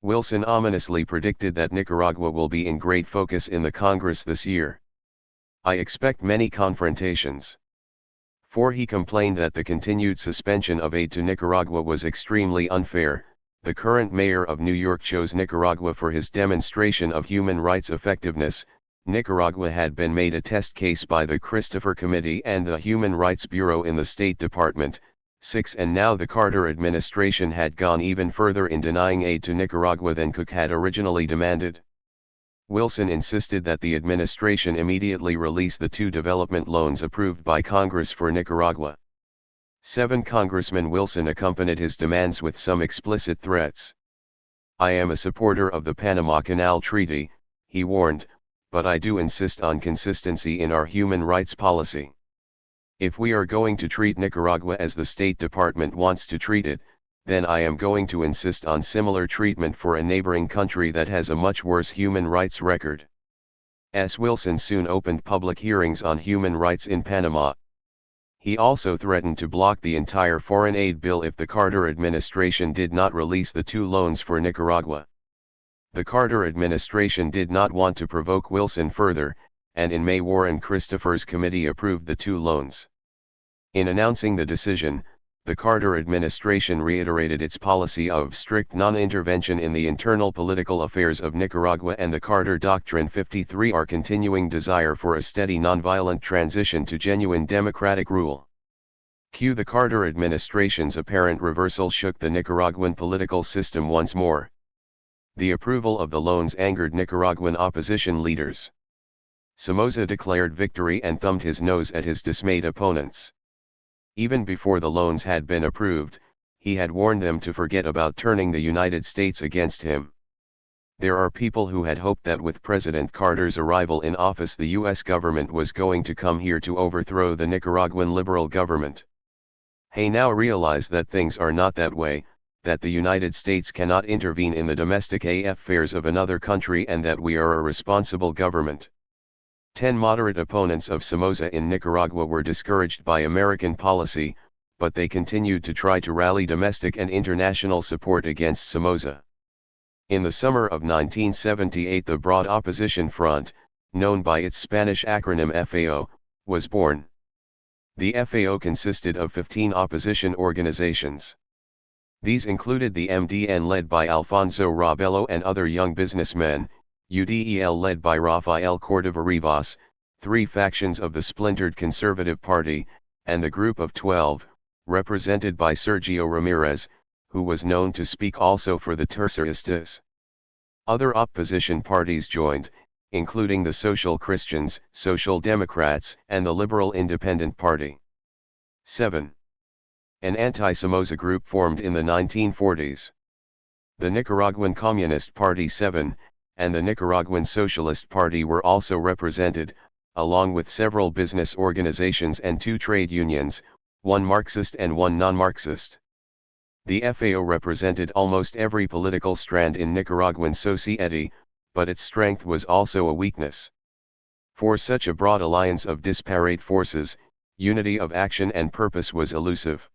Wilson ominously predicted that Nicaragua will be in great focus in the Congress this year. I expect many confrontations. For he complained that the continued suspension of aid to Nicaragua was extremely unfair. The current mayor of New York chose Nicaragua for his demonstration of human rights effectiveness. Nicaragua had been made a test case by the Christopher Committee and the Human Rights Bureau in the State Department. 6. And now the Carter administration had gone even further in denying aid to Nicaragua than Cook had originally demanded. Wilson insisted that the administration immediately release the 2 development loans approved by Congress for Nicaragua. 7. Congressman Wilson accompanied his demands with some explicit threats. I am a supporter of the Panama Canal Treaty, he warned, but I do insist on consistency in our human rights policy. If we are going to treat Nicaragua as the State Department wants to treat it, then I am going to insist on similar treatment for a neighboring country that has a much worse human rights record. S. Wilson soon opened public hearings on human rights in Panama. He also threatened to block the entire foreign aid bill if the Carter administration did not release the 2 loans for Nicaragua. The Carter administration did not want to provoke Wilson further, and in May Warren Christopher's committee approved the 2 loans. In announcing the decision, the Carter administration reiterated its policy of strict non-intervention in the internal political affairs of Nicaragua and the Carter Doctrine. 53. Our continuing desire for a steady nonviolent transition to genuine democratic rule. Q. The Carter administration's apparent reversal shook the Nicaraguan political system once more. The approval of the loans angered Nicaraguan opposition leaders. Somoza declared victory and thumbed his nose at his dismayed opponents. Even before the loans had been approved, he had warned them to forget about turning the United States against him. There are people who had hoped that with President Carter's arrival in office the U.S. government was going to come here to overthrow the Nicaraguan liberal government. They now realize that things are not that way, that the United States cannot intervene in the domestic affairs of another country and that we are a responsible government. 10 moderate opponents of Somoza in Nicaragua were discouraged by American policy, but they continued to try to rally domestic and international support against Somoza. In the summer of 1978 the Broad Opposition Front, known by its Spanish acronym FAO, was born. The FAO consisted of 15 opposition organizations. These included the MDN led by Alfonso Rabello and other young businessmen, UDEL led by Rafael Cordova Rivas, 3 factions of the splintered Conservative Party, and the Group of 12, represented by Sergio Ramirez, who was known to speak also for the Terceristas. Other opposition parties joined, including the Social Christians, Social Democrats, and the Liberal Independent Party. 7. An anti-Somoza group formed in the 1940s. The Nicaraguan Communist Party 7, and the Nicaraguan Socialist Party were also represented, along with several business organizations and 2 trade unions, 1 Marxist and 1 non-Marxist. The FAO represented almost every political strand in Nicaraguan society, but its strength was also a weakness. For such a broad alliance of disparate forces, unity of action and purpose was elusive.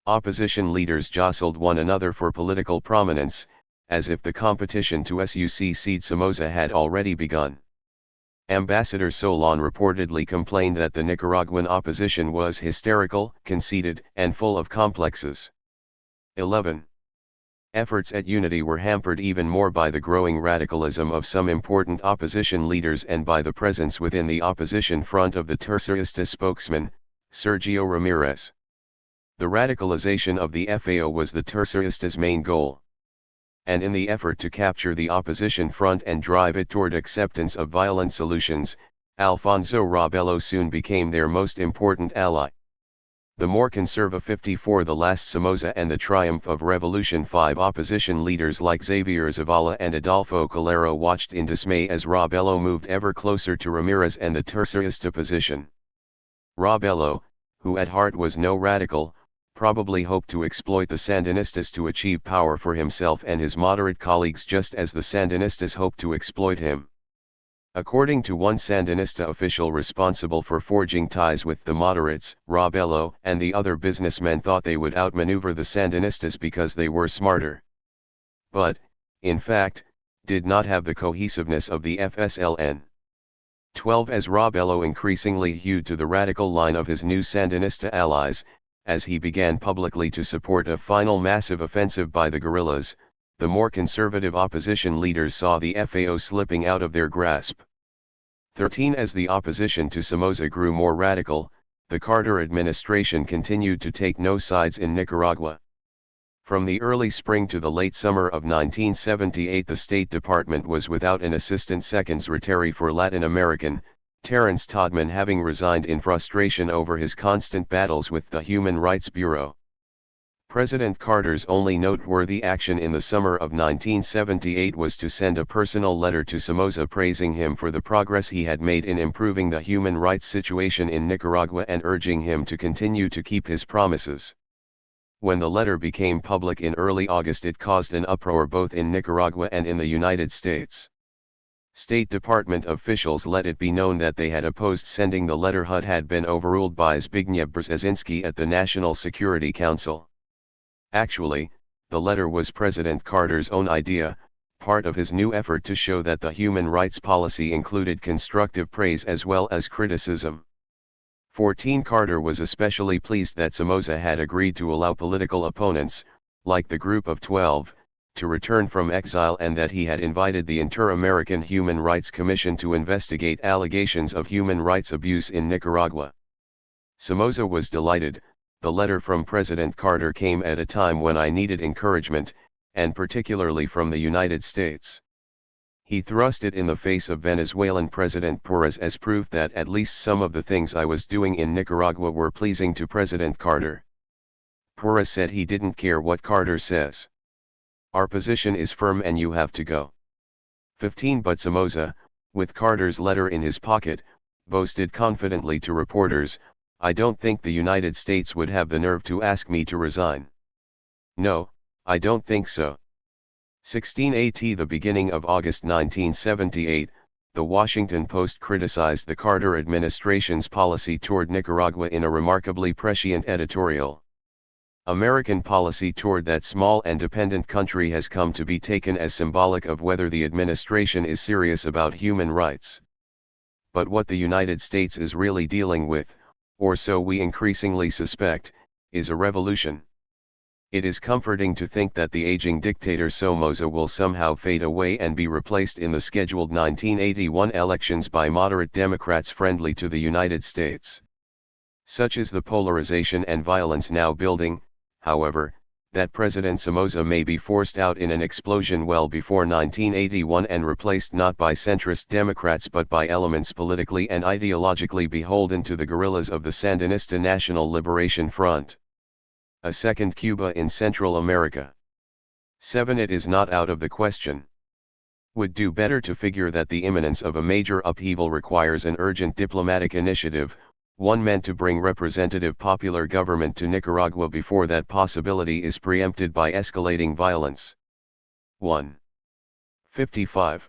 Opposition leaders jostled one another for political prominence, as if the competition to succeed Somoza had already begun. Ambassador Solon reportedly complained that the Nicaraguan opposition was hysterical, conceited, and full of complexes. 11. Efforts at unity were hampered even more by the growing radicalism of some important opposition leaders and by the presence within the opposition front of the Tercerista spokesman, Sergio Ramirez. The radicalization of the FAO was the Tercerista's main goal. And in the effort to capture the opposition front and drive it toward acceptance of violent solutions, Alfonso Rabello soon became their most important ally. The more conservative 54 the last Somoza and the triumph of Revolution 5 opposition leaders like Xavier Zavala and Adolfo Calero watched in dismay as Rabello moved ever closer to Ramirez and the Tercerista position. Rabello, who at heart was no radical, probably hoped to exploit the Sandinistas to achieve power for himself and his moderate colleagues just as the Sandinistas hoped to exploit him. According to one Sandinista official responsible for forging ties with the moderates, Rabello and the other businessmen thought they would outmaneuver the Sandinistas because they were smarter. But, in fact, did not have the cohesiveness of the FSLN. 12 As Rabello increasingly hewed to the radical line of his new Sandinista allies, as he began publicly to support a final massive offensive by the guerrillas, the more conservative opposition leaders saw the FAO slipping out of their grasp. 13 As the opposition to Somoza grew more radical, the Carter administration continued to take no sides in Nicaragua. From the early spring to the late summer of 1978 the State Department was without an assistant secretary for Latin American, Terence Todman having resigned in frustration over his constant battles with the Human Rights Bureau. President Carter's only noteworthy action in the summer of 1978 was to send a personal letter to Somoza praising him for the progress he had made in improving the human rights situation in Nicaragua and urging him to continue to keep his promises. When the letter became public in early August it caused an uproar both in Nicaragua and in the United States. State Department officials let it be known that they had opposed sending the letter but had been overruled by Zbigniew Brzezinski at the National Security Council. Actually, the letter was President Carter's own idea, part of his new effort to show that the human rights policy included constructive praise as well as criticism. 14 Carter was especially pleased that Somoza had agreed to allow political opponents, like the Group of 12, to return from exile and that he had invited the Inter-American Human Rights Commission to investigate allegations of human rights abuse in Nicaragua. Somoza was delighted. The letter from President Carter came at a time when I needed encouragement, and particularly from the United States. He thrust it in the face of Venezuelan President Porras as proof that at least some of the things I was doing in Nicaragua were pleasing to President Carter. Porras said he didn't care what Carter says. Our position is firm and you have to go. 15 But Somoza, with Carter's letter in his pocket, boasted confidently to reporters, I don't think the United States would have the nerve to ask me to resign. No, I don't think so. 16 At the beginning of August 1978, the Washington Post criticized the Carter administration's policy toward Nicaragua in a remarkably prescient editorial. American policy toward that small and dependent country has come to be taken as symbolic of whether the administration is serious about human rights. But what the United States is really dealing with, or so we increasingly suspect, is a revolution. It is comforting to think that the aging dictator Somoza will somehow fade away and be replaced in the scheduled 1981 elections by moderate Democrats friendly to the United States. Such is the polarization and violence now building, however, that President Somoza may be forced out in an explosion well before 1981 and replaced not by centrist Democrats but by elements politically and ideologically beholden to the guerrillas of the Sandinista National Liberation Front. A second Cuba in Central America. 7 It is not out of the question. Would do better to figure that the imminence of a major upheaval requires an urgent diplomatic initiative, one meant to bring representative popular government to Nicaragua before that possibility is preempted by escalating violence. 1. 55.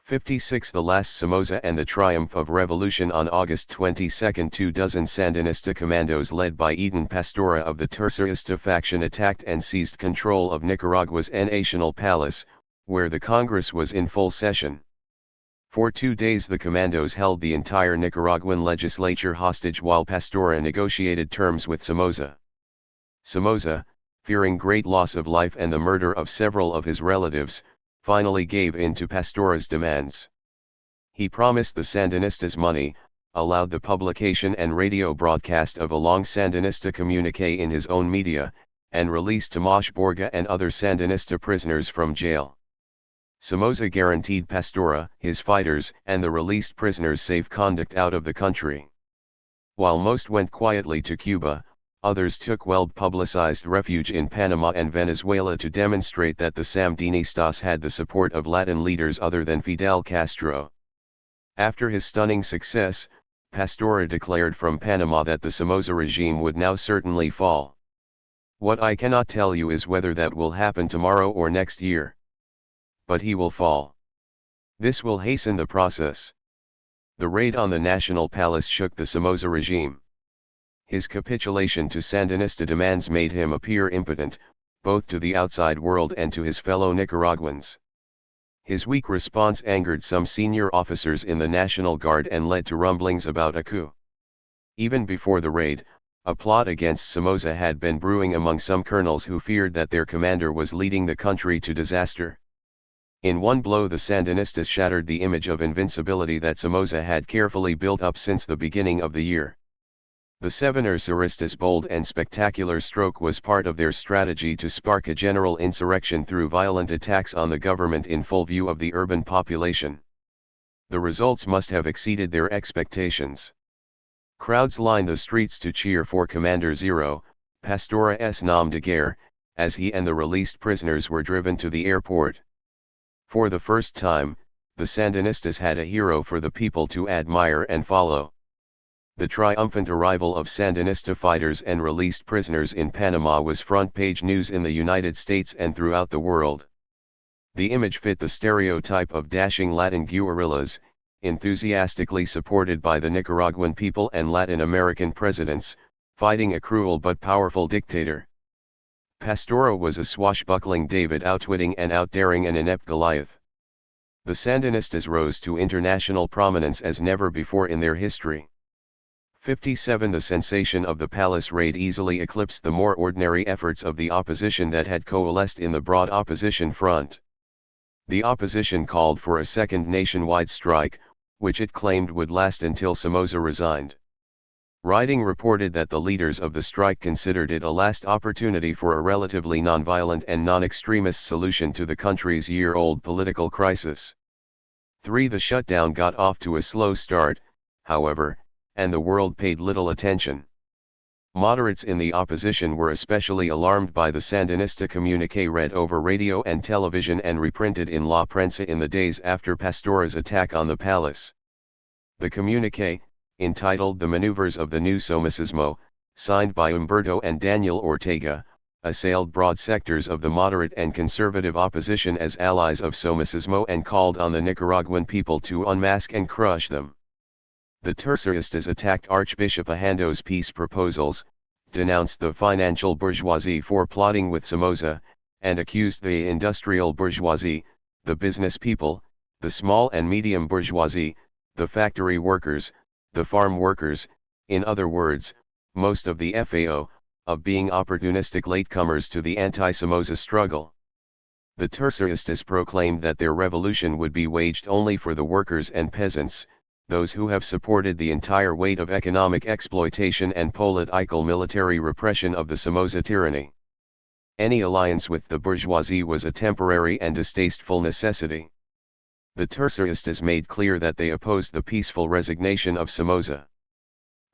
56 The last Somoza and the triumph of revolution on August 22 2 dozen Sandinista commandos led by Eden Pastora of the Tercerista faction attacked and seized control of Nicaragua's National Palace, where the Congress was in full session. For 2 days the commandos held the entire Nicaraguan legislature hostage while Pastora negotiated terms with Somoza. Somoza, fearing great loss of life and the murder of several of his relatives, finally gave in to Pastora's demands. He promised the Sandinistas money, allowed the publication and radio broadcast of a long Sandinista communique in his own media, and released Tomas Borga and other Sandinista prisoners from jail. Somoza guaranteed Pastora, his fighters, and the released prisoners safe conduct out of the country. While most went quietly to Cuba, others took well-publicized refuge in Panama and Venezuela to demonstrate that the Sandinistas had the support of Latin leaders other than Fidel Castro. After his stunning success, Pastora declared from Panama that the Somoza regime would now certainly fall. "What I cannot tell you is whether that will happen tomorrow or next year. But he will fall. This will hasten the process." The raid on the National Palace shook the Somoza regime. His capitulation to Sandinista demands made him appear impotent, both to the outside world and to his fellow Nicaraguans. His weak response angered some senior officers in the National Guard and led to rumblings about a coup. Even before the raid, a plot against Somoza had been brewing among some colonels who feared that their commander was leading the country to disaster. In one blow the Sandinistas shattered the image of invincibility that Somoza had carefully built up since the beginning of the year. The Terroristas' bold and spectacular stroke was part of their strategy to spark a general insurrection through violent attacks on the government in full view of the urban population. The results must have exceeded their expectations. Crowds lined the streets to cheer for Commander Zero, Pastora's nom de guerre, as he and the released prisoners were driven to the airport. For the first time, the Sandinistas had a hero for the people to admire and follow. The triumphant arrival of Sandinista fighters and released prisoners in Panama was front-page news in the United States and throughout the world. The image fit the stereotype of dashing Latin guerrillas, enthusiastically supported by the Nicaraguan people and Latin American presidents, fighting a cruel but powerful dictator. Pastora was a swashbuckling David outwitting and outdaring an inept Goliath. The Sandinistas rose to international prominence as never before in their history. 57 The sensation of the palace raid easily eclipsed the more ordinary efforts of the opposition that had coalesced in the broad opposition front. The opposition called for a second nationwide strike, which it claimed would last until Somoza resigned. Writing reported that the leaders of the strike considered it a last opportunity for a relatively nonviolent and non-extremist solution to the country's year-old political crisis. 3 The shutdown got off to a slow start, however, and the world paid little attention. Moderates in the opposition were especially alarmed by the Sandinista communique read over radio and television and reprinted in La Prensa in the days after Pastora's attack on the palace. The communique, entitled The Maneuvers of the New Somocismo, signed by Humberto and Daniel Ortega, assailed broad sectors of the moderate and conservative opposition as allies of Somocismo and called on the Nicaraguan people to unmask and crush them. The Terroristas attacked Archbishop Ajando's peace proposals, denounced the financial bourgeoisie for plotting with Somoza, and accused the industrial bourgeoisie, the business people, the small and medium bourgeoisie, the factory workers, the farm workers, in other words, most of the FAO, of being opportunistic latecomers to the anti-Somoza struggle. The Terroristas proclaimed that their revolution would be waged only for the workers and peasants, those who have supported the entire weight of economic exploitation and political military repression of the Somoza tyranny. Any alliance with the bourgeoisie was a temporary and distasteful necessity. The Terroristas made clear that they opposed the peaceful resignation of Somoza.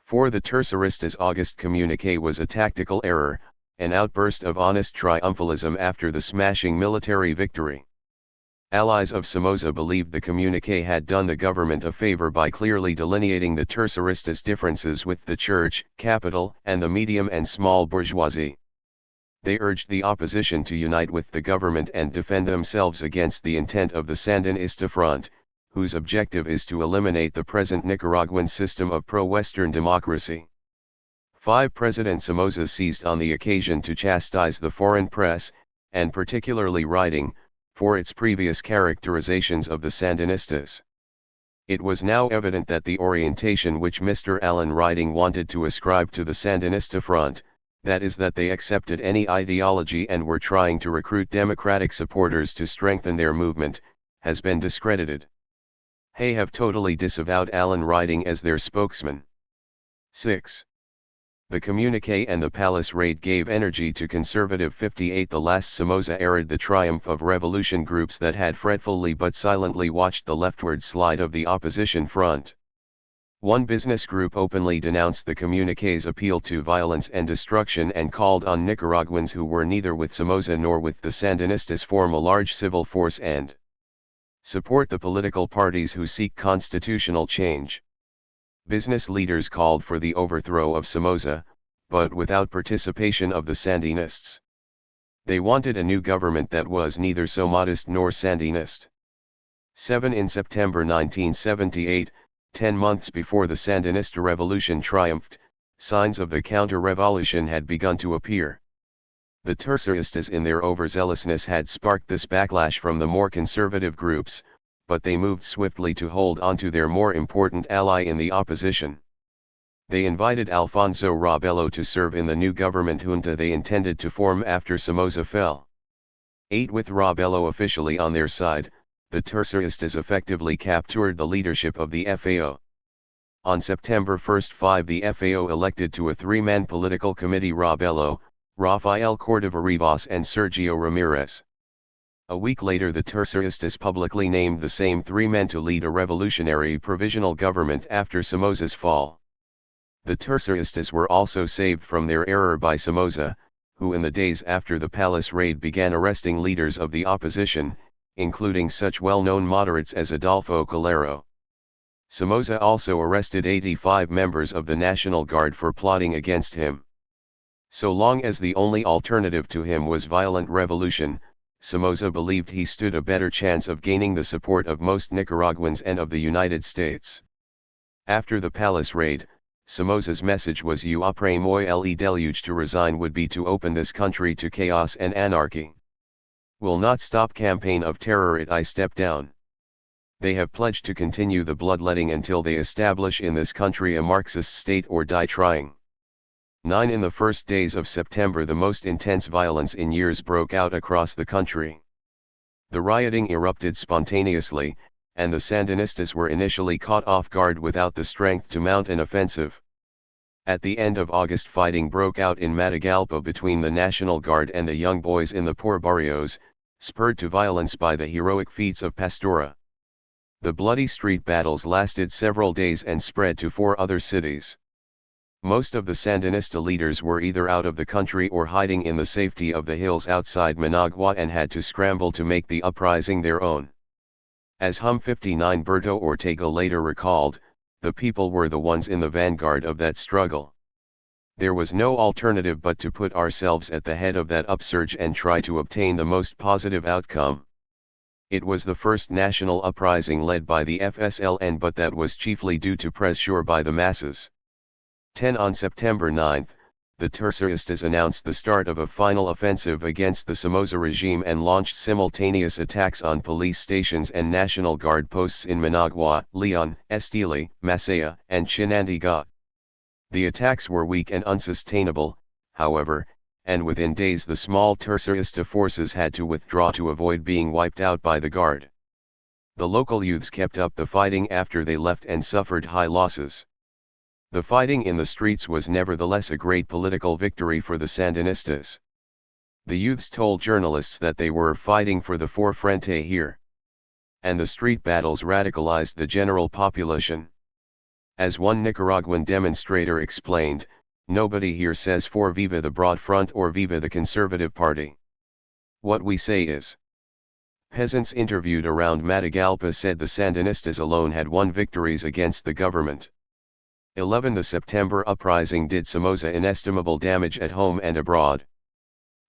For the Terroristas' August communique was a tactical error, an outburst of honest triumphalism after the smashing military victory. Allies of Somoza believed the communique had done the government a favor by clearly delineating the Terroristas' differences with the church, capital, and the medium and small bourgeoisie. They urged the opposition to unite with the government and defend themselves against the intent of the Sandinista Front, whose objective is to eliminate the present Nicaraguan system of pro-Western democracy. 5 President Somoza seized on the occasion to chastise the foreign press, and particularly writing, for its previous characterizations of the Sandinistas. It was now evident that the orientation which Mr. Allen Writing wanted to ascribe to the Sandinista Front, that is that they accepted any ideology and were trying to recruit democratic supporters to strengthen their movement, has been discredited. They have totally disavowed Alan Riding as their spokesman. 6. The communique and the palace raid gave energy to Conservative 58. The last Somoza arid the triumph of revolution groups that had fretfully but silently watched the leftward slide of the opposition front. One business group openly denounced the communique's appeal to violence and destruction and called on Nicaraguans who were neither with Somoza nor with the Sandinistas form a large civil force and support the political parties who seek constitutional change. Business leaders called for the overthrow of Somoza, but without participation of the Sandinists. They wanted a new government that was neither Somadist nor Sandinist. 7. In September 1978, 10 months before the Sandinista revolution triumphed, signs of the counter-revolution had begun to appear. The terceristas in their overzealousness had sparked this backlash from the more conservative groups, but they moved swiftly to hold onto their more important ally in the opposition. They invited Alfonso Rabello to serve in the new government junta they intended to form after Somoza fell. 8. With Rabello officially on their side, the terceristas effectively captured the leadership of the FAO. On September 1, 5 the FAO elected to a three-man political committee Rabello, Rafael Cordova Rivas and Sergio Ramirez. A week later the terceristas publicly named the same three men to lead a revolutionary provisional government after Somoza's fall. The terceristas were also saved from their error by Somoza, who in the days after the palace raid began arresting leaders of the opposition, including such well-known moderates as Adolfo Calero. Somoza also arrested 85 members of the National Guard for plotting against him. So long as the only alternative to him was violent revolution, Somoza believed he stood a better chance of gaining the support of most Nicaraguans and of the United States. After the palace raid, Somoza's message was "You après moi le deluge." To resign would be to open this country to chaos and anarchy. Will not stop campaign of terror it I step down. They have pledged to continue the bloodletting until they establish in this country a Marxist state or die trying. 9. In the first days of September the most intense violence in years broke out across the country. The rioting erupted spontaneously, and the Sandinistas were initially caught off guard without the strength to mount an offensive. At the end of August fighting broke out in Matagalpa between the National Guard and the young boys in the poor barrios, spurred to violence by the heroic feats of Pastora. The bloody street battles lasted several days and spread to 4 other cities. Most of the Sandinista leaders were either out of the country or hiding in the safety of the hills outside Managua and had to scramble to make the uprising their own. As Hum 59 Berto Ortega later recalled, the people were the ones in the vanguard of that struggle. There was no alternative but to put ourselves at the head of that upsurge and try to obtain the most positive outcome. It was the first national uprising led by the FSLN, but that was chiefly due to pressure by the masses. 10. On September 9, the terceristas announced the start of a final offensive against the Somoza regime and launched simultaneous attacks on police stations and National Guard posts in Managua, Leon, Estili, Masaya, and Chinandega. The attacks were weak and unsustainable, however, and within days the small tercerista forces had to withdraw to avoid being wiped out by the Guard. The local youths kept up the fighting after they left and suffered high losses. The fighting in the streets was nevertheless a great political victory for the Sandinistas. The youths told journalists that they were fighting for the For Frente here. And the street battles radicalized the general population. As one Nicaraguan demonstrator explained, nobody here says for Viva the Broad Front or Viva the Conservative Party. What we say is. Peasants interviewed around Matagalpa said the Sandinistas alone had won victories against the government. 11. The September uprising did Somoza inestimable damage at home and abroad.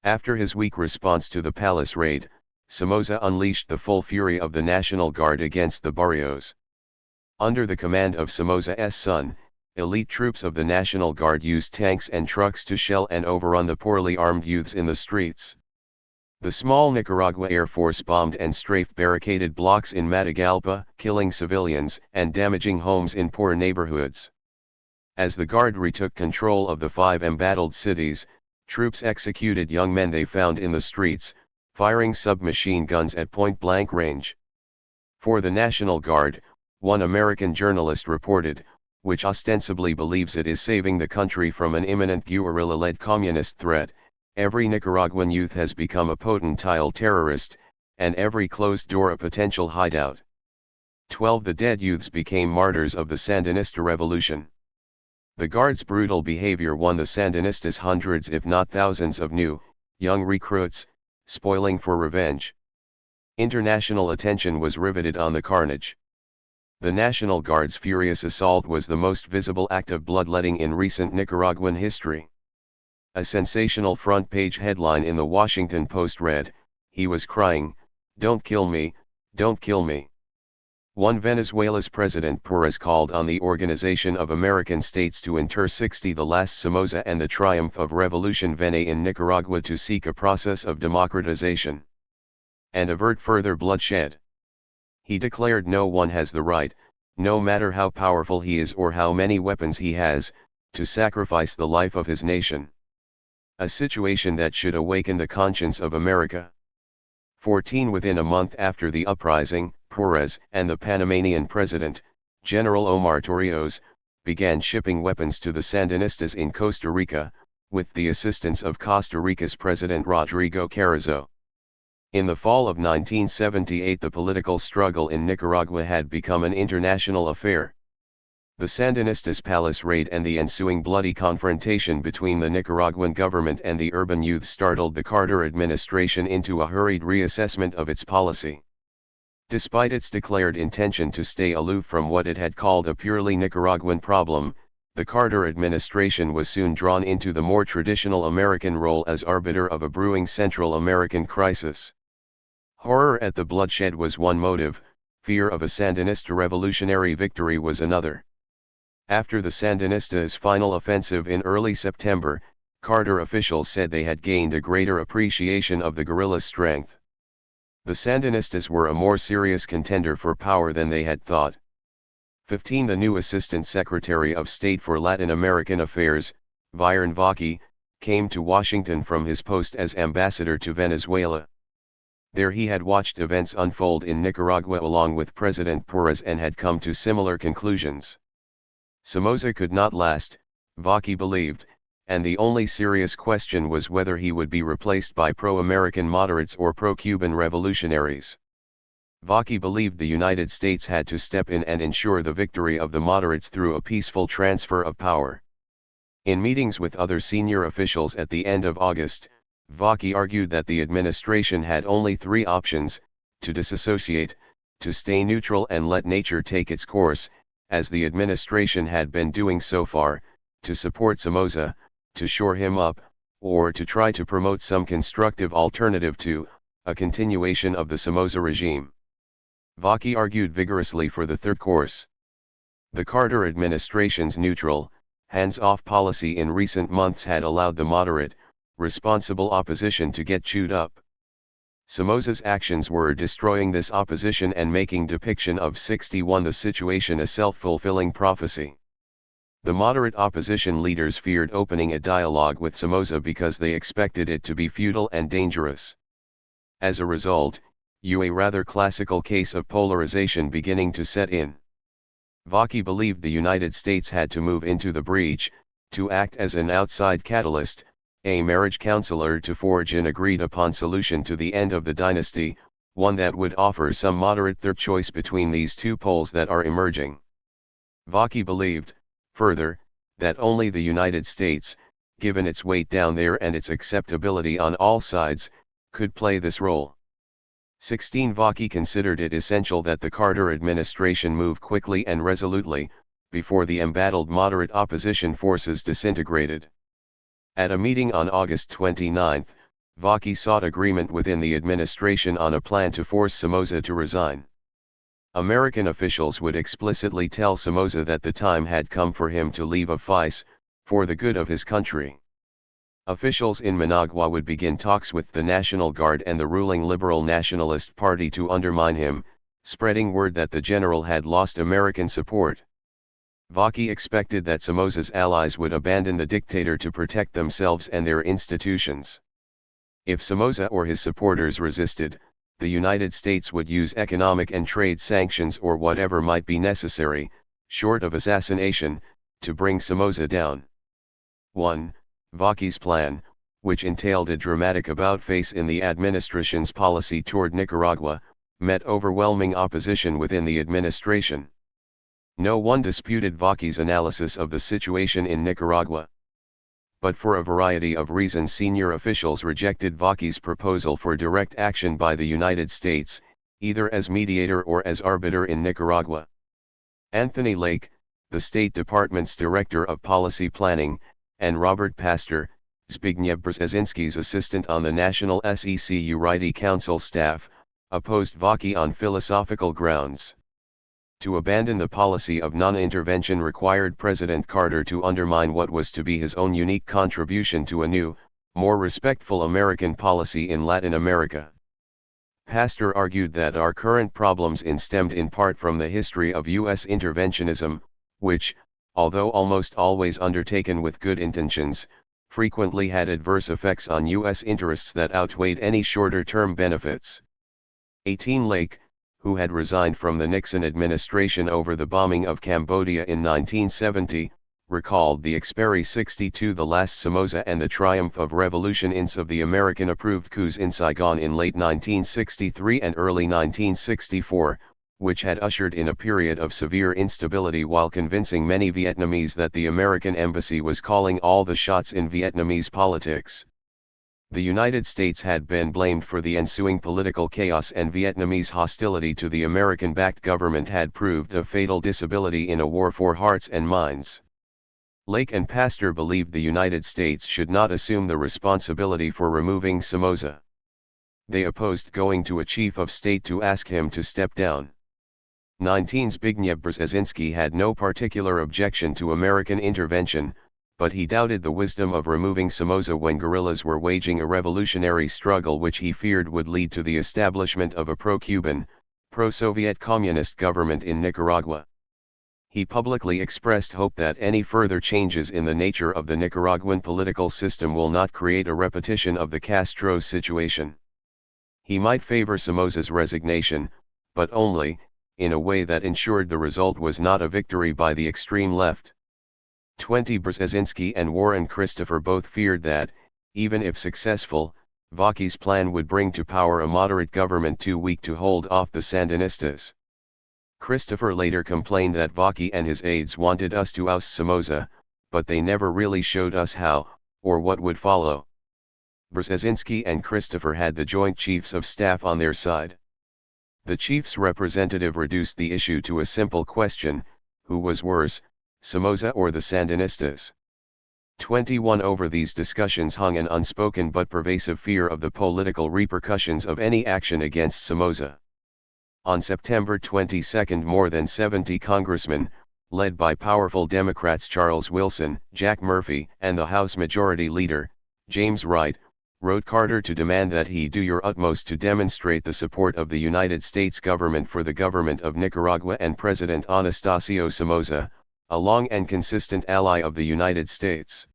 After his weak response to the palace raid, Somoza unleashed the full fury of the National Guard against the barrios. Under the command of Somoza's son, elite troops of the National Guard used tanks and trucks to shell and overrun the poorly armed youths in the streets. The small Nicaragua Air Force bombed and strafed barricaded blocks in Matagalpa, killing civilians and damaging homes in poor neighborhoods. As the Guard retook control of the 5 embattled cities, Troops executed young men they found in the streets, firing submachine guns at point-blank range. For the National Guard, one American journalist reported, which ostensibly believes it is saving the country from an imminent guerrilla-led communist threat, every Nicaraguan youth has become a potential terrorist, and every closed door a potential hideout. 12 The dead youths became martyrs of the Sandinista revolution. The Guard's brutal behavior won the Sandinistas hundreds if not thousands of new, young recruits, spoiling for revenge. International attention was riveted on the carnage. The National Guard's furious assault was the most visible act of bloodletting in recent Nicaraguan history. A sensational front-page headline in the Washington Post read, "He was crying, 'Don't kill me, don't kill me.'" One Venezuela's President Perez called on the Organization of American States to inter 60 the last Somoza and the triumph of Revolution Vene in Nicaragua to seek a process of democratization and avert further bloodshed. He declared no one has the right, no matter how powerful he is or how many weapons he has, to sacrifice the life of his nation. A situation that should awaken the conscience of America. 14 Within a month after the uprising, Perez and the Panamanian president, General Omar Torrijos, began shipping weapons to the Sandinistas in Costa Rica, with the assistance of Costa Rica's President Rodrigo Carrizo. In the fall of 1978 the political struggle in Nicaragua had become an international affair. The Sandinistas' palace raid and the ensuing bloody confrontation between the Nicaraguan government and the urban youth startled the Carter administration into a hurried reassessment of its policy. Despite its declared intention to stay aloof from what it had called a purely Nicaraguan problem, the Carter administration was soon drawn into the more traditional American role as arbiter of a brewing Central American crisis. Horror at the bloodshed was one motive, fear of a Sandinista revolutionary victory was another. After the Sandinistas' final offensive in early September, Carter officials said they had gained a greater appreciation of the guerrilla's strength. The Sandinistas were a more serious contender for power than they had thought. 15 The new Assistant Secretary of State for Latin American Affairs, Viren Vaki, came to Washington from his post as ambassador to Venezuela. There he had watched events unfold in Nicaragua along with President Perez and had come to similar conclusions. Somoza could not last, Vaki believed, and the only serious question was whether he would be replaced by pro-American moderates or pro-Cuban revolutionaries. Vaki believed the United States had to step in and ensure the victory of the moderates through a peaceful transfer of power. In meetings with other senior officials at the end of August, Vaki argued that the administration had only three options: to disassociate, to stay neutral and let nature take its course, as the administration had been doing so far, to support Somoza, to shore him up, or to try to promote some constructive alternative to a continuation of the Somoza regime. Vaki argued vigorously for the third course. The Carter administration's neutral, hands-off policy in recent months had allowed the moderate, responsible opposition to get chewed up. Somoza's actions were destroying this opposition and making depiction of 61 the situation a self-fulfilling prophecy. The moderate opposition leaders feared opening a dialogue with Somoza because they expected it to be futile and dangerous. As a result, a rather classical case of polarization beginning to set in. Vaki believed the United States had to move into the breach, to act as an outside catalyst, a marriage counselor to forge an agreed-upon solution to the end of the dynasty, one that would offer some moderate third choice between these two poles that are emerging. Vaki believed, further, that only the United States, given its weight down there and its acceptability on all sides, could play this role. 16 Vaki considered it essential that the Carter administration move quickly and resolutely, before the embattled moderate opposition forces disintegrated. At a meeting on August 29, Vaki sought agreement within the administration on a plan to force Somoza to resign. American officials would explicitly tell Somoza that the time had come for him to leave office, for the good of his country. Officials in Managua would begin talks with the National Guard and the ruling Liberal Nationalist Party to undermine him, spreading word that the general had lost American support. Vaki expected that Somoza's allies would abandon the dictator to protect themselves and their institutions. If Somoza or his supporters resisted, the United States would use economic and trade sanctions or whatever might be necessary, short of assassination, to bring Somoza down. 1. Vaki's plan, which entailed a dramatic about-face in the administration's policy toward Nicaragua, met overwhelming opposition within the administration. No one disputed Vaki's analysis of the situation in Nicaragua. But for a variety of reasons senior officials rejected Vaki's proposal for direct action by the United States, either as mediator or as arbiter in Nicaragua. Anthony Lake, the State Department's Director of Policy Planning, and Robert Pastor, Zbigniew Brzezinski's assistant on the National Security Council staff, opposed Vaki on philosophical grounds. To abandon the policy of non-intervention required President Carter to undermine what was to be his own unique contribution to a new, more respectful American policy in Latin America. Pastor argued that our current problems stemmed in part from the history of U.S. interventionism, which, although almost always undertaken with good intentions, frequently had adverse effects on U.S. interests that outweighed any shorter-term benefits. 18 Lake, who had resigned from the Nixon administration over the bombing of Cambodia in 1970, recalled the Experry 62, the last Somoza, and the triumph of revolution of the American-approved coups in Saigon in late 1963 and early 1964, which had ushered in a period of severe instability while convincing many Vietnamese that the American embassy was calling all the shots in Vietnamese politics. The United States had been blamed for the ensuing political chaos, and Vietnamese hostility to the American-backed government had proved a fatal disability in a war for hearts and minds. Lake and Pastor believed the United States should not assume the responsibility for removing Somoza. They opposed going to a chief of state to ask him to step down. 19 Zbigniew Brzezinski had no particular objection to American intervention, but he doubted the wisdom of removing Somoza when guerrillas were waging a revolutionary struggle which he feared would lead to the establishment of a pro-Cuban, pro-Soviet communist government in Nicaragua. He publicly expressed hope that any further changes in the nature of the Nicaraguan political system will not create a repetition of the Castro situation. He might favor Somoza's resignation, but only, in a way that ensured the result was not a victory by the extreme left. 20 Brzezinski and Warren Christopher both feared that, even if successful, Vaki's plan would bring to power a moderate government too weak to hold off the Sandinistas. Christopher later complained that Vaki and his aides wanted us to oust Somoza, but they never really showed us how, or what would follow. Brzezinski and Christopher had the Joint Chiefs of Staff on their side. The chief's representative reduced the issue to a simple question: who was worse, Somoza or the Sandinistas? 21 Over these discussions hung an unspoken but pervasive fear of the political repercussions of any action against Somoza. On September 22, more than 70 congressmen, led by powerful Democrats Charles Wilson, Jack Murphy, and the House Majority Leader, James Wright, wrote Carter to demand that he do your utmost to demonstrate the support of the United States government for the government of Nicaragua and President Anastasio Somoza, a long and consistent ally of the United States.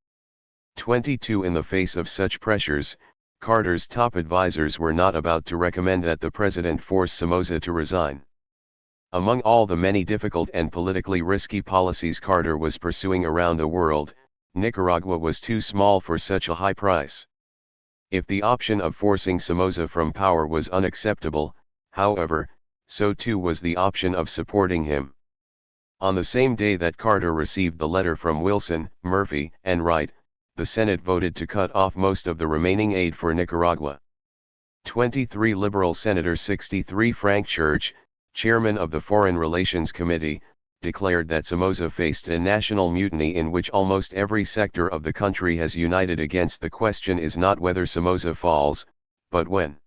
22 In the face of such pressures, Carter's top advisors were not about to recommend that the president force Somoza to resign. Among all the many difficult and politically risky policies Carter was pursuing around the world, Nicaragua was too small for such a high price. If the option of forcing Somoza from power was unacceptable, however, so too was the option of supporting him. On the same day that Carter received the letter from Wilson, Murphy, and Wright, the Senate voted to cut off most of the remaining aid for Nicaragua. 23 Liberal Senator 63 Frank Church, chairman of the Foreign Relations Committee, declared that Somoza faced a national mutiny in which almost every sector of the country has united against. The question is not whether Somoza falls, but when.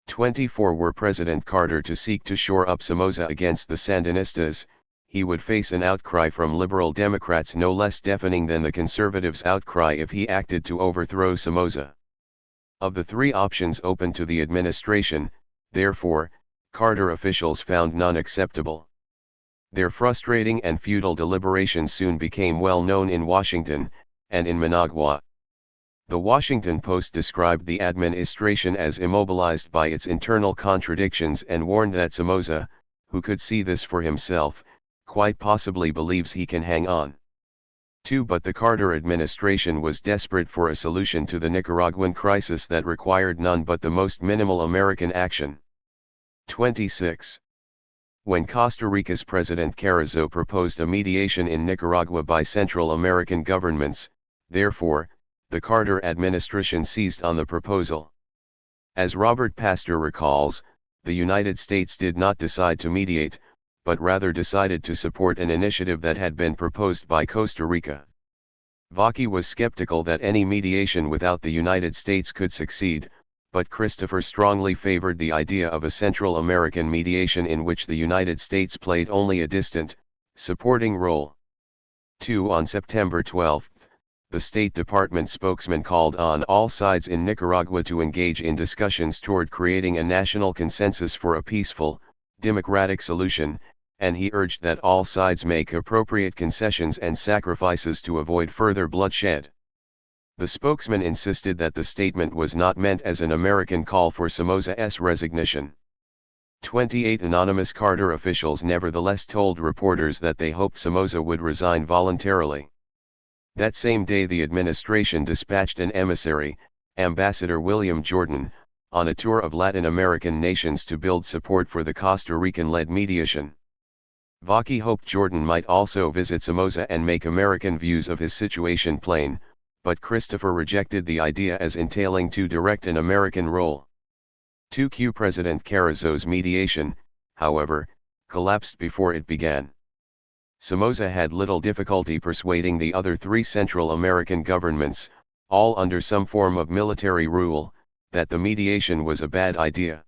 24 Were President Carter to seek to shore up Somoza against the Sandinistas, he would face an outcry from liberal Democrats no less deafening than the conservatives' outcry if he acted to overthrow Somoza. Of the three options open to the administration, therefore, Carter officials found none acceptable. Their frustrating and futile deliberations soon became well known in Washington, and in Managua. The Washington Post described the administration as immobilized by its internal contradictions and warned that Somoza, who could see this for himself, quite possibly believes he can hang on. But the Carter administration was desperate for a solution to the Nicaraguan crisis that required none but the most minimal American action. 26. When Costa Rica's President Carrizo proposed a mediation in Nicaragua by Central American governments, therefore, the Carter administration seized on the proposal. As Robert Pastor recalls, the United States did not decide to mediate, but rather decided to support an initiative that had been proposed by Costa Rica. Vaki was skeptical that any mediation without the United States could succeed, but Christopher strongly favored the idea of a Central American mediation in which the United States played only a distant, supporting role. On September 12, the State Department spokesman called on all sides in Nicaragua to engage in discussions toward creating a national consensus for a peaceful, democratic solution, and he urged that all sides make appropriate concessions and sacrifices to avoid further bloodshed. The spokesman insisted that the statement was not meant as an American call for Somoza's resignation. 28 anonymous Carter officials nevertheless told reporters that they hoped Somoza would resign voluntarily. That same day the administration dispatched an emissary, Ambassador William Jordan, on a tour of Latin American nations to build support for the Costa Rican-led mediation. Vaki hoped Jordan might also visit Somoza and make American views of his situation plain, but Christopher rejected the idea as entailing too direct an American role. President Carrizo's mediation, however, collapsed before it began. Somoza had little difficulty persuading the other three Central American governments, all under some form of military rule, that the mediation was a bad idea.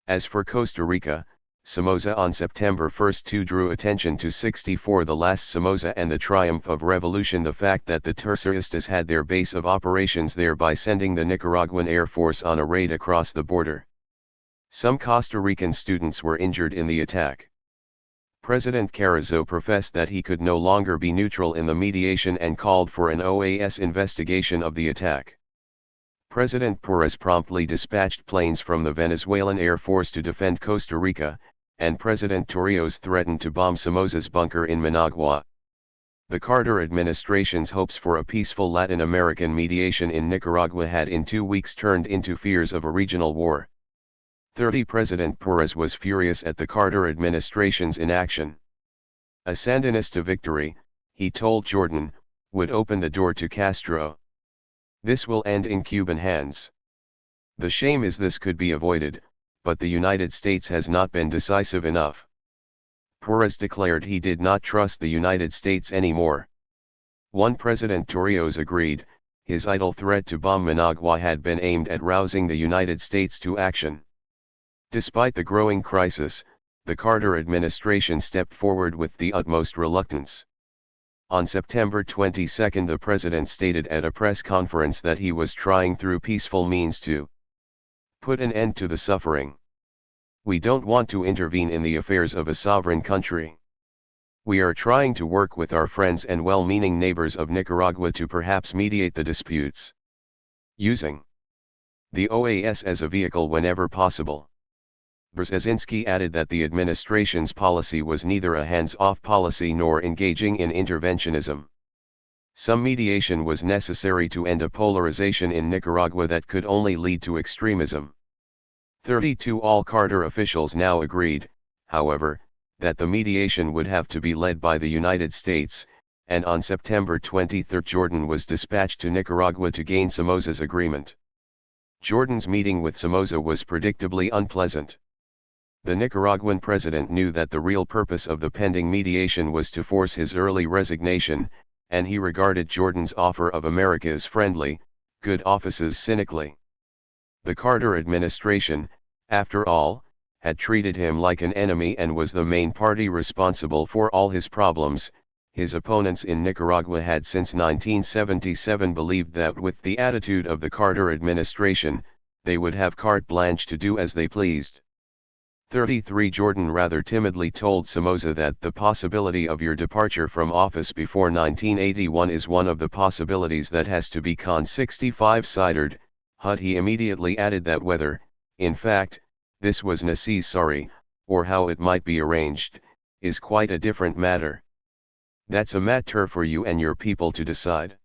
As for Costa Rica, Somoza on September 1 drew attention to 64 the last Somoza and the triumph of revolution, the fact that the terroristas had their base of operations there by sending the Nicaraguan Air Force on a raid across the border. Some Costa Rican students were injured in the attack. President Carrizo professed that he could no longer be neutral in the mediation and called for an OAS investigation of the attack. President Perez promptly dispatched planes from the Venezuelan Air Force to defend Costa Rica, and President Torrijos threatened to bomb Somoza's bunker in Managua. The Carter administration's hopes for a peaceful Latin American mediation in Nicaragua had in 2 weeks turned into fears of a regional war. President Perez was furious at the Carter administration's inaction. A Sandinista victory, he told Jordan, would open the door to Castro. This will end in Cuban hands. The shame is this could be avoided, but the United States has not been decisive enough. Perez declared he did not trust the United States anymore. President Torrijos agreed, his idle threat to bomb Managua had been aimed at rousing the United States to action. Despite the growing crisis, the Carter administration stepped forward with the utmost reluctance. On September 22 the president stated at a press conference that he was trying through peaceful means to put an end to the suffering. We don't want to intervene in the affairs of a sovereign country. We are trying to work with our friends and well-meaning neighbors of Nicaragua to perhaps mediate the disputes, using the OAS as a vehicle whenever possible. Brzezinski added that the administration's policy was neither a hands-off policy nor engaging in interventionism. Some mediation was necessary to end a polarization in Nicaragua that could only lead to extremism. 32 All Carter officials now agreed, however, that the mediation would have to be led by the United States, and on September 23 Jordan was dispatched to Nicaragua to gain Somoza's agreement. Jordan's meeting with Somoza was predictably unpleasant. The Nicaraguan president knew that the real purpose of the pending mediation was to force his early resignation, and he regarded Jordan's offer of America's friendly, good offices cynically. The Carter administration, after all, had treated him like an enemy and was the main party responsible for all his problems. His opponents in Nicaragua had since 1977 believed that with the attitude of the Carter administration, they would have carte blanche to do as they pleased. 33 Jordan rather timidly told Somoza that the possibility of your departure from office before 1981 is one of the possibilities that has to be con 65 cidered. He immediately added that whether, in fact, this was necessary, or how it might be arranged, is quite a different matter. That's a matter for you and your people to decide.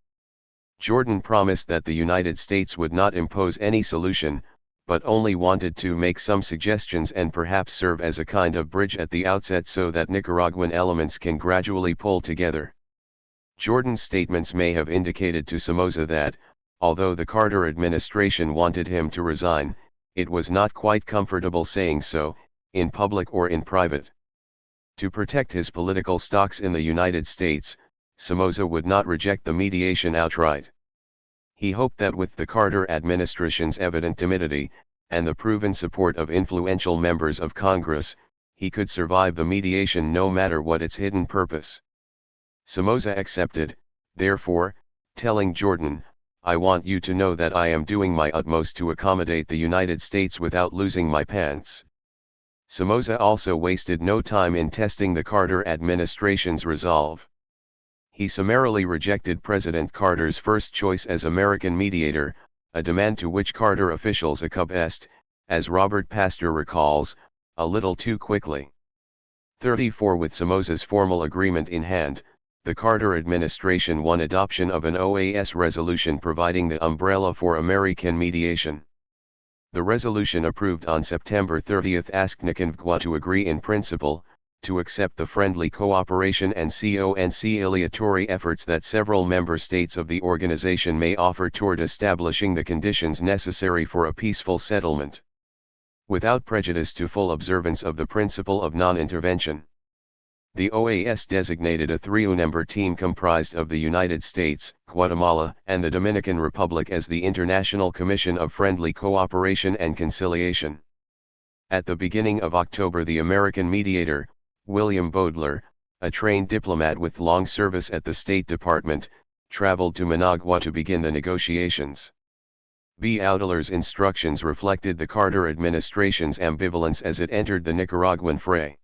Jordan promised that the United States would not impose any solution, but only wanted to make some suggestions and perhaps serve as a kind of bridge at the outset so that Nicaraguan elements can gradually pull together. Jordan's statements may have indicated to Somoza that, although the Carter administration wanted him to resign, it was not quite comfortable saying so, in public or in private. To protect his political stocks in the United States, Somoza would not reject the mediation outright. He hoped that with the Carter administration's evident timidity, and the proven support of influential members of Congress, he could survive the mediation no matter what its hidden purpose. Somoza accepted, therefore, telling Jordan, "I want you to know that I am doing my utmost to accommodate the United States without losing my pants." Somoza also wasted no time in testing the Carter administration's resolve. He summarily rejected President Carter's first choice as American mediator, a demand to which Carter officials acquiesced, as Robert Pastor recalls, a little too quickly. 34 With Somoza's formal agreement in hand, the Carter administration won adoption of an OAS resolution providing the umbrella for American mediation. The resolution approved on September 30 asked Nicaragua to agree in principle, to accept the friendly cooperation and conciliatory efforts that several member states of the organization may offer toward establishing the conditions necessary for a peaceful settlement, without prejudice to full observance of the principle of non-intervention. The OAS designated a three-member team comprised of the United States, Guatemala, and the Dominican Republic as the International Commission of Friendly Cooperation and Conciliation. At the beginning of October, the American mediator, William Bodler, a trained diplomat with long service at the State Department, traveled to Managua to begin the negotiations. Bodler's instructions reflected the Carter administration's ambivalence as it entered the Nicaraguan fray.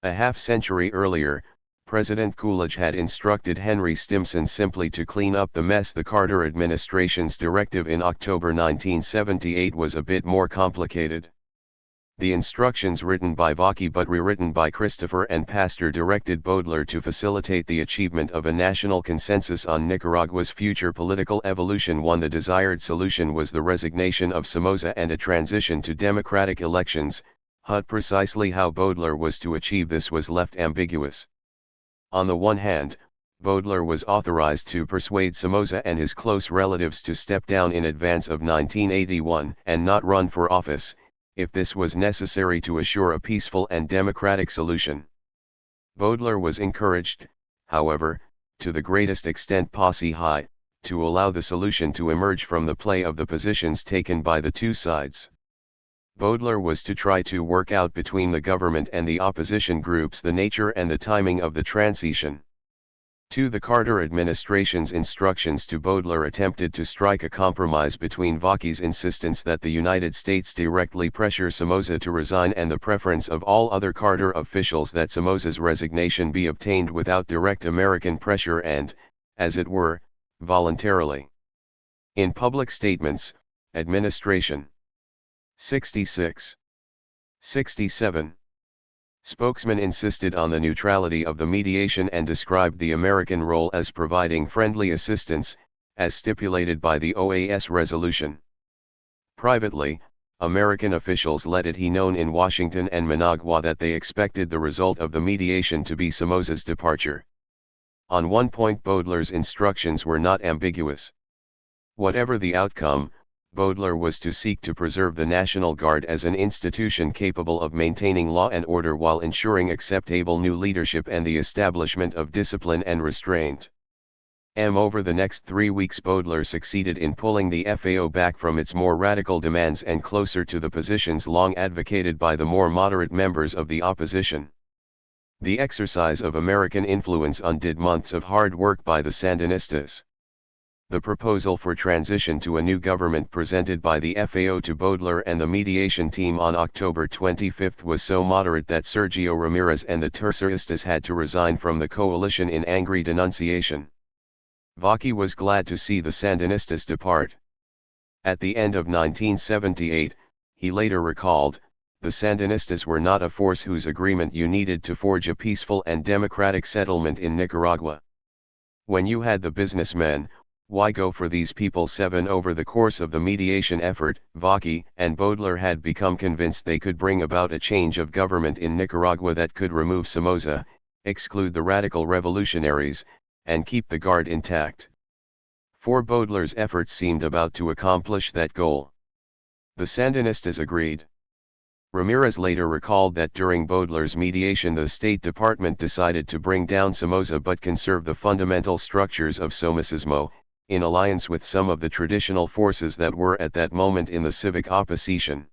A half-century earlier, President Coolidge had instructed Henry Stimson simply to clean up the mess. The Carter administration's directive in October 1978 was a bit more complicated. The instructions, written by Vaki but rewritten by Christopher and Pastor, directed Bodler to facilitate the achievement of a national consensus on Nicaragua's future political evolution. The desired solution was the resignation of Somoza and a transition to democratic elections. Precisely how Bodler was to achieve this was left ambiguous. On the one hand, Bodler was authorized to persuade Somoza and his close relatives to step down in advance of 1981 and not run for office, if this was necessary to assure a peaceful and democratic solution. Bodler was encouraged, however, to the greatest extent possible, to allow the solution to emerge from the play of the positions taken by the two sides. Bodler was to try to work out between the government and the opposition groups the nature and the timing of the transition. The Carter administration's instructions to Bodler attempted to strike a compromise between Vaki's insistence that the United States directly pressure Somoza to resign and the preference of all other Carter officials that Somoza's resignation be obtained without direct American pressure and, as it were, voluntarily. In public statements, Administration 66. 67. Spokesman insisted on the neutrality of the mediation and described the American role as providing friendly assistance, as stipulated by the OAS resolution. Privately, American officials let it be known in Washington and Managua that they expected the result of the mediation to be Somoza's departure. On one point, Bodler's instructions were not ambiguous. Whatever the outcome, Bodler was to seek to preserve the National Guard as an institution capable of maintaining law and order while ensuring acceptable new leadership and the establishment of discipline and restraint. Over the next 3 weeks, Bodler succeeded in pulling the FAO back from its more radical demands and closer to the positions long advocated by the more moderate members of the opposition. The exercise of American influence undid months of hard work by the Sandinistas. The proposal for transition to a new government presented by the FAO to Baudelaire and the mediation team on October 25 was so moderate that Sergio Ramirez and the Terceristas had to resign from the coalition in angry denunciation. Vaki was glad to see the Sandinistas depart. At the end of 1978, he later recalled, "The Sandinistas were not a force whose agreement you needed to forge a peaceful and democratic settlement in Nicaragua. When you had the businessmen, why go for these people?" 7 Over the course of the mediation effort, Vaki and Baudelaire had become convinced they could bring about a change of government in Nicaragua that could remove Somoza, exclude the radical revolutionaries, and keep the Guard intact. For Baudelaire's efforts seemed about to accomplish that goal. The Sandinistas agreed. Ramirez later recalled that during Baudelaire's mediation the State Department decided to bring down Somoza but conserve the fundamental structures of Somocismo, in alliance with some of the traditional forces that were at that moment in the civic opposition.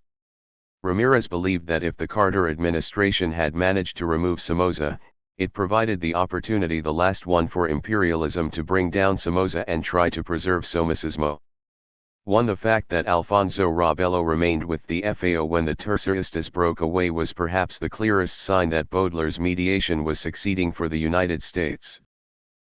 Ramirez believed that if the Carter administration had managed to remove Somoza, it provided the opportunity, the last one, for imperialism to bring down Somoza and try to preserve Somocismo. 1. The fact that Alfonso Rabello remained with the FAO when the Terceristas broke away was perhaps the clearest sign that Baudelaire's mediation was succeeding for the United States.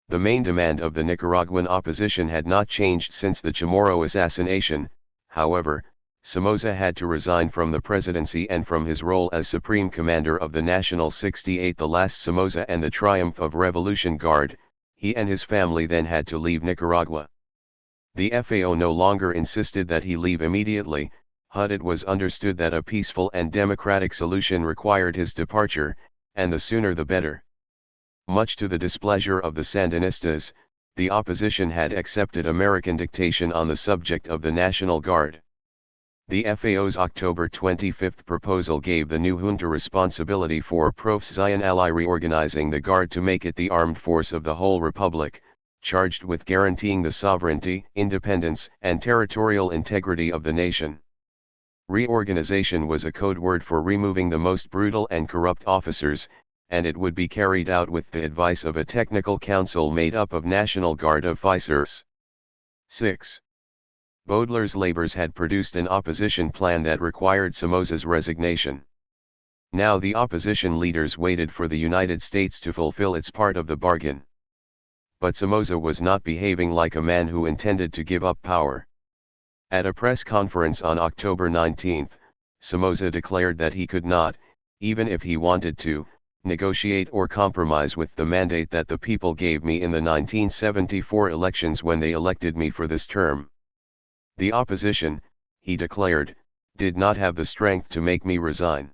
The main demand of the Nicaraguan opposition had not changed since the Chamorro assassination. However, Somoza had to resign from the presidency and from his role as Supreme Commander of the National 68. The last Somoza and the triumph of Revolution Guard, he and his family then had to leave Nicaragua. The FAO no longer insisted that he leave immediately, but it was understood that a peaceful and democratic solution required his departure, and the sooner the better. Much to the displeasure of the Sandinistas, the opposition had accepted American dictation on the subject of the National Guard. The FAO's October 25 proposal gave the new junta responsibility for professionally reorganizing the Guard to make it the armed force of the whole republic, charged with guaranteeing the sovereignty, independence, and territorial integrity of the nation. Reorganization was a code word for removing the most brutal and corrupt officers, and it would be carried out with the advice of a technical council made up of National Guard officers. 6. Baudelaire's labors had produced an opposition plan that required Somoza's resignation. Now the opposition leaders waited for the United States to fulfill its part of the bargain. But Somoza was not behaving like a man who intended to give up power. At a press conference on October 19, Somoza declared that he could not, even if he wanted to, negotiate or compromise with the mandate that the people gave me in the 1974 elections when they elected me for this term. The opposition, he declared, did not have the strength to make me resign.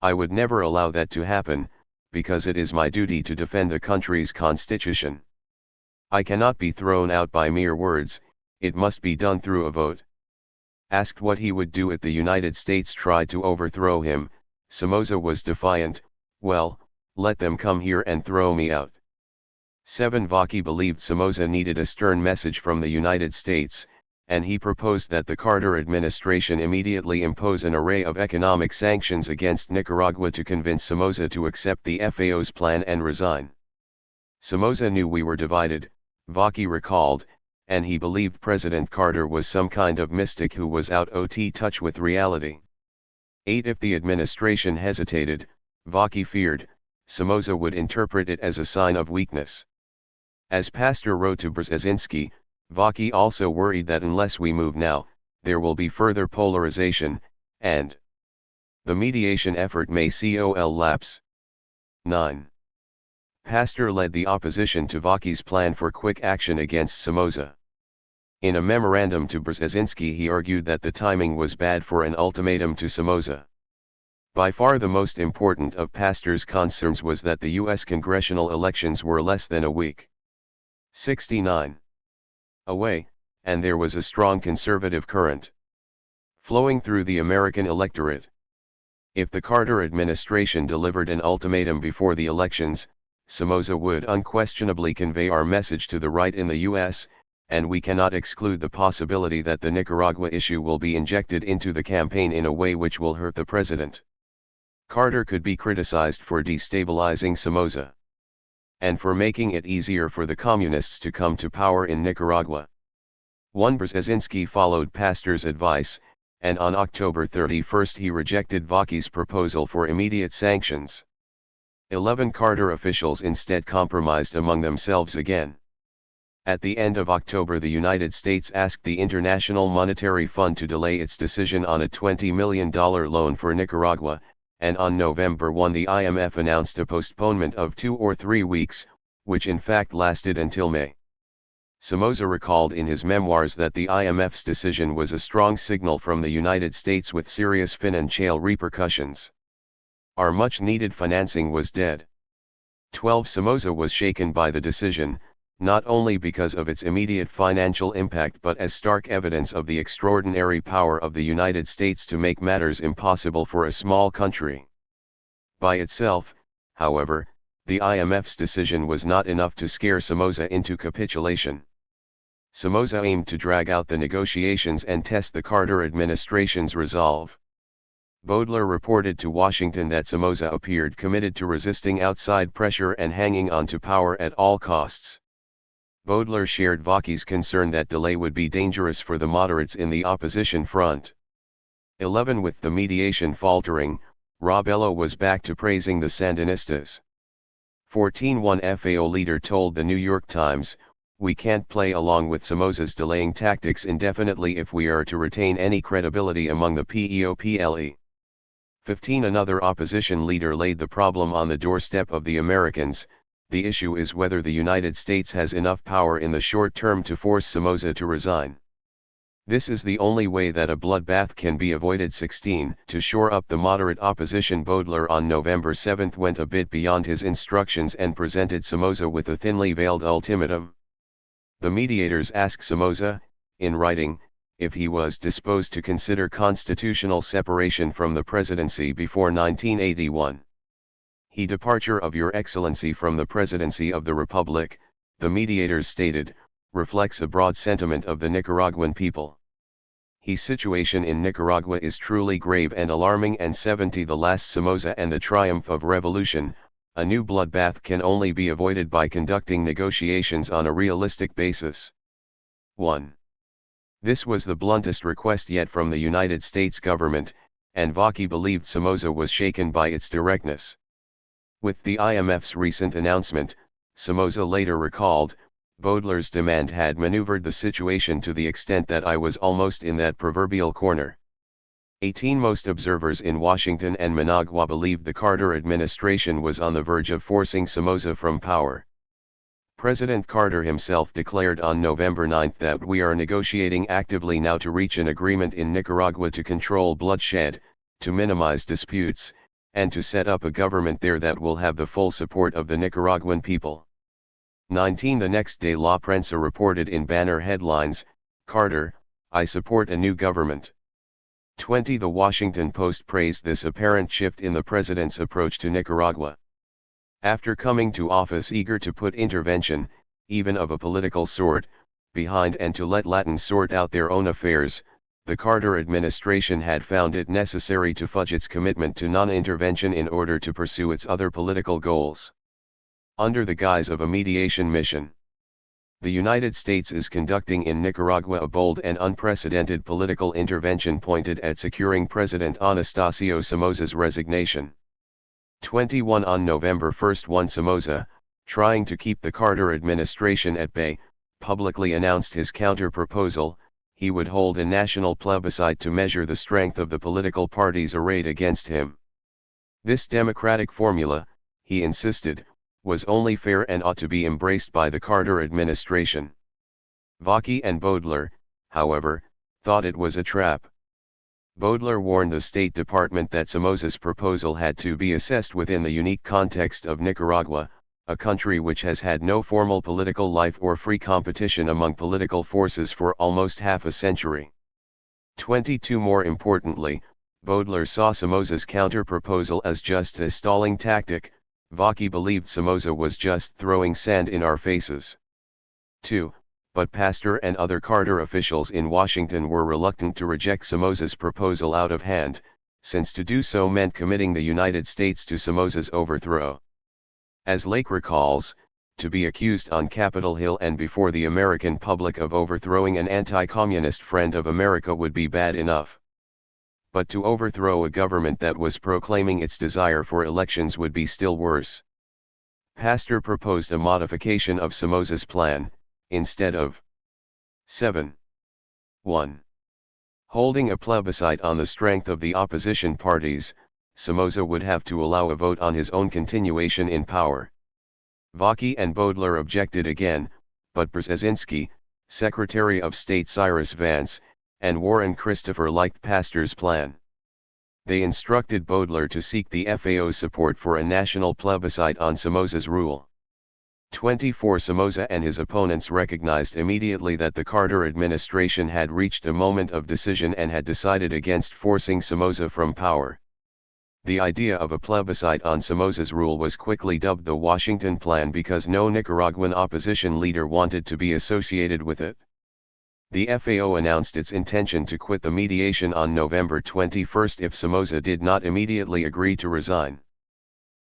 I would never allow that to happen, because it is my duty to defend the country's constitution. I cannot be thrown out by mere words, it must be done through a vote. Asked what he would do if the United States tried to overthrow him, Somoza was defiant. Well, let them come here and throw me out. 7. Vaki believed Somoza needed a stern message from the United States, and he proposed that the Carter administration immediately impose an array of economic sanctions against Nicaragua to convince Somoza to accept the FAO's plan and resign. Somoza knew we were divided, Vaki recalled, and he believed President Carter was some kind of mystic who was out of touch with reality. 8. If the administration hesitated, Vaki feared, Somoza would interpret it as a sign of weakness. As Pastor wrote to Brzezinski, Vaki also worried that unless we move now, there will be further polarization, and the mediation effort may collapse. 9. Pastor led the opposition to Vaki's plan for quick action against Somoza. In a memorandum to Brzezinski he argued that the timing was bad for an ultimatum to Somoza. By far the most important of Pastor's concerns was that the U.S. congressional elections were less than a week. 69. Away, and there was a strong conservative current flowing through the American electorate. If the Carter administration delivered an ultimatum before the elections, Somoza would unquestionably convey our message to the right in the U.S., and we cannot exclude the possibility that the Nicaragua issue will be injected into the campaign in a way which will hurt the president. Carter could be criticized for destabilizing Somoza. and for making it easier for the communists to come to power in Nicaragua. 1. Brzezinski followed Pastor's advice, and on October 31 he rejected Vaki's proposal for immediate sanctions. 11. Carter officials instead compromised among themselves again. At the end of October, the United States asked the International Monetary Fund to delay its decision on a $20 million loan for Nicaragua, and on November 1 the IMF announced a postponement of 2 or 3 weeks, which in fact lasted until May. Somoza recalled in his memoirs that the IMF's decision was a strong signal from the United States with serious financial repercussions. Our much-needed financing was dead. 12. Somoza was shaken by the decision, not only because of its immediate financial impact but as stark evidence of the extraordinary power of the United States to make matters impossible for a small country. By itself, however, the IMF's decision was not enough to scare Somoza into capitulation. Somoza aimed to drag out the negotiations and test the Carter administration's resolve. Bodler reported to Washington that Somoza appeared committed to resisting outside pressure and hanging on to power at all costs. Bodler shared Vaki's concern that delay would be dangerous for the moderates in the opposition front. 11. With the mediation faltering, Robelo was back to praising the Sandinistas. 14. One FAO leader told the New York Times, "We can't play along with Somoza's delaying tactics indefinitely if we are to retain any credibility among the PEOPLE." 15. Another opposition leader laid the problem on the doorstep of the Americans. "The issue is whether the United States has enough power in the short term to force Somoza to resign. This is the only way that a bloodbath can be avoided." 16. To shore up the moderate opposition, Bodler on November 7 went a bit beyond his instructions and presented Somoza with a thinly veiled ultimatum. The mediators asked Somoza, in writing, if he was disposed to consider constitutional separation from the presidency before 1981. "The departure of Your Excellency from the presidency of the Republic," the mediators stated, "reflects a broad sentiment of the Nicaraguan people. His situation in Nicaragua is truly grave and alarming, and 70. The last Somoza and the triumph of revolution. A new bloodbath can only be avoided by conducting negotiations on a realistic basis." 1. This was the bluntest request yet from the United States government, and Vaki believed Somoza was shaken by its directness. With the IMF's recent announcement, Somoza later recalled, "Bodler's demand had maneuvered the situation to the extent that I was almost in that proverbial corner." 18. Most observers in Washington and Managua believed the Carter administration was on the verge of forcing Somoza from power. President Carter himself declared on November 9 that "We are negotiating actively now to reach an agreement in Nicaragua to control bloodshed, to minimize disputes, and to set up a government there that will have the full support of the Nicaraguan people." 19. The next day La Prensa reported in banner headlines, "Carter, I support a new government." 20. The Washington Post praised this apparent shift in the president's approach to Nicaragua. After coming to office eager to put intervention, even of a political sort, behind and to let Latins sort out their own affairs, the Carter administration had found it necessary to fudge its commitment to non-intervention in order to pursue its other political goals. Under the guise of a mediation mission, the United States is conducting in Nicaragua a bold and unprecedented political intervention pointed at securing President Anastasio Somoza's resignation. 21. On November 1 one Somoza, trying to keep the Carter administration at bay, publicly announced his counter-proposal. He would hold a national plebiscite to measure the strength of the political parties arrayed against him. This democratic formula, he insisted, was only fair and ought to be embraced by the Carter administration. Vaki and Bodler, however, thought it was a trap. Bodler warned the State Department that Somoza's proposal had to be assessed within the unique context of Nicaragua, a country which has had no formal political life or free competition among political forces for almost half a century. 22. More importantly, Bodler saw Somoza's counter-proposal as just a stalling tactic. Vaki believed Somoza was just throwing sand in our faces. 2. But Pastor and other Carter officials in Washington were reluctant to reject Somoza's proposal out of hand, since to do so meant committing the United States to Somoza's overthrow. As Lake recalls, to be accused on Capitol Hill and before the American public of overthrowing an anti-communist friend of America would be bad enough. But to overthrow a government that was proclaiming its desire for elections would be still worse. Pastor proposed a modification of Somoza's plan, instead of 7. 1. Holding a plebiscite on the strength of the opposition parties, Somoza would have to allow a vote on his own continuation in power. Vaki and Bodler objected again, but Brzezinski, Secretary of State Cyrus Vance, and Warren Christopher liked Pastor's plan. They instructed Bodler to seek the FAO's support for a national plebiscite on Somoza's rule. 24 Somoza and his opponents recognized immediately that the Carter administration had reached a moment of decision and had decided against forcing Somoza from power. The idea of a plebiscite on Somoza's rule was quickly dubbed the Washington Plan because no Nicaraguan opposition leader wanted to be associated with it. The FAO announced its intention to quit the mediation on November 21 if Somoza did not immediately agree to resign.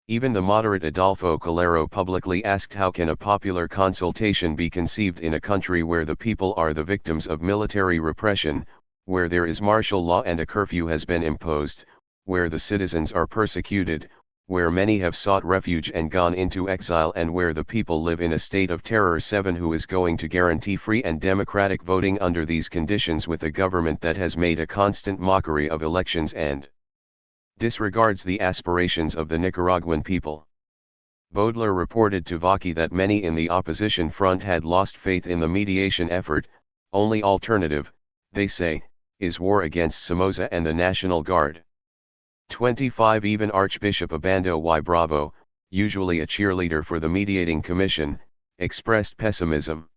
Even the moderate Adolfo Calero publicly asked, how can a popular consultation be conceived in a country where the people are the victims of military repression, where there is martial law and a curfew has been imposed, where the citizens are persecuted, where many have sought refuge and gone into exile, and where the people live in a state of terror. 7 Who is going to guarantee free and democratic voting under these conditions with a government that has made a constant mockery of elections and disregards the aspirations of the Nicaraguan people? Bodler reported to Vaki that many in the opposition front had lost faith in the mediation effort. Only alternative, they say, is war against Somoza and the National Guard. 25 Even Archbishop Abando y Bravo, usually a cheerleader for the mediating commission, expressed pessimism.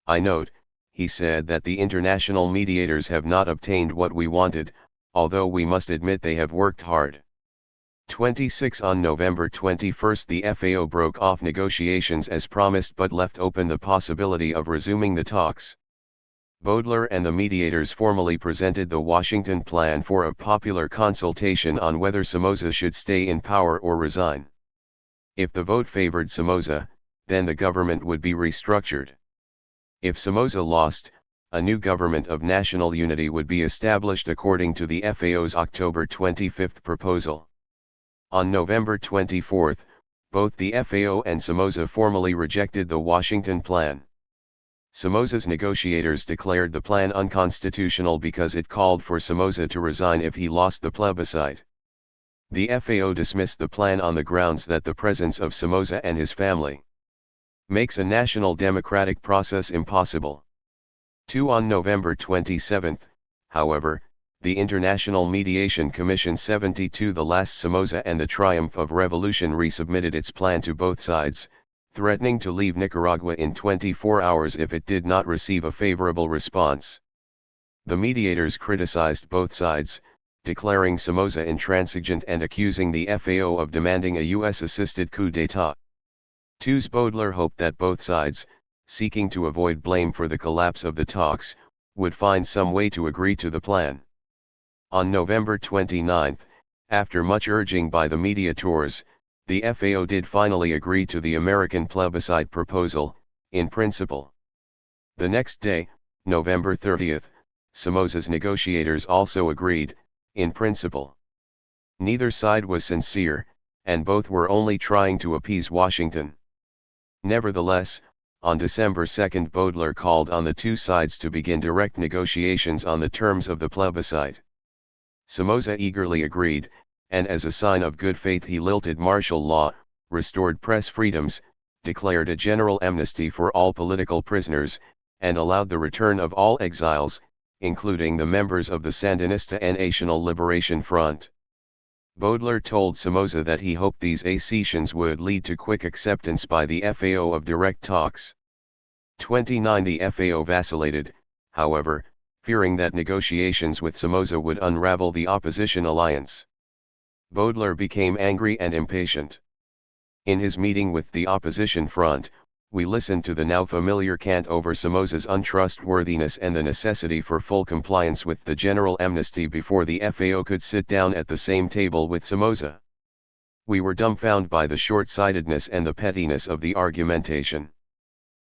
I note, he said, that the international mediators have not obtained what we wanted, although we must admit they have worked hard. 26 On November 21 the FAO broke off negotiations as promised but left open the possibility of resuming the talks. Bodler and the mediators formally presented the Washington Plan for a popular consultation on whether Somoza should stay in power or resign. If the vote favored Somoza, then the government would be restructured. If Somoza lost, a new government of national unity would be established according to the FAO's October 25 proposal. On November 24, both the FAO and Somoza formally rejected the Washington Plan. Somoza's negotiators declared the plan unconstitutional because it called for Somoza to resign if he lost the plebiscite. The FAO dismissed the plan on the grounds that the presence of Somoza and his family makes a national democratic process impossible. 2 On November 27, however, the International Mediation Commission 72, the last Somoza and the Triumph of Revolution, resubmitted its plan to both sides, threatening to leave Nicaragua in 24 hours if it did not receive a favorable response. The mediators criticized both sides, declaring Somoza intransigent and accusing the FAO of demanding a U.S.-assisted coup d'état. 2's Bodler hoped that both sides, seeking to avoid blame for the collapse of the talks, would find some way to agree to the plan. On November 29, after much urging by the mediators, the FAO did finally agree to the American plebiscite proposal, in principle. The next day, November 30, Somoza's negotiators also agreed, in principle. Neither side was sincere, and both were only trying to appease Washington. Nevertheless, on December 2 Bodler called on the two sides to begin direct negotiations on the terms of the plebiscite. Somoza eagerly agreed, and as a sign of good faith he lilted martial law, restored press freedoms, declared a general amnesty for all political prisoners, and allowed the return of all exiles, including the members of the Sandinista and National Liberation Front. Bodler told Somoza that he hoped these accessions would lead to quick acceptance by the FAO of direct talks. 29 The FAO vacillated, however, fearing that negotiations with Somoza would unravel the opposition alliance. Bodler became angry and impatient. In his meeting with the opposition front, we listened to the now familiar cant over Somoza's untrustworthiness and the necessity for full compliance with the general amnesty before the FAO could sit down at the same table with Somoza. We were dumbfounded by the short-sightedness and the pettiness of the argumentation.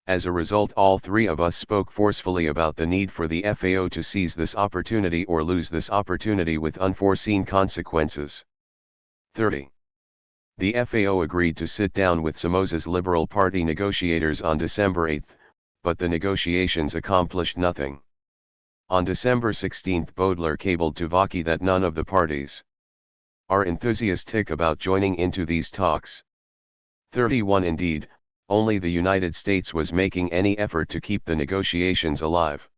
As a result, all three of us spoke forcefully about the need for the FAO to seize this opportunity or lose this opportunity with unforeseen consequences. 30. The FAO agreed to sit down with Somoza's Liberal Party negotiators on December 8, but the negotiations accomplished nothing. On December 16, Baudelaire cabled to Vaki that none of the parties are enthusiastic about joining into these talks. 31. Indeed, only the United States was making any effort to keep the negotiations alive.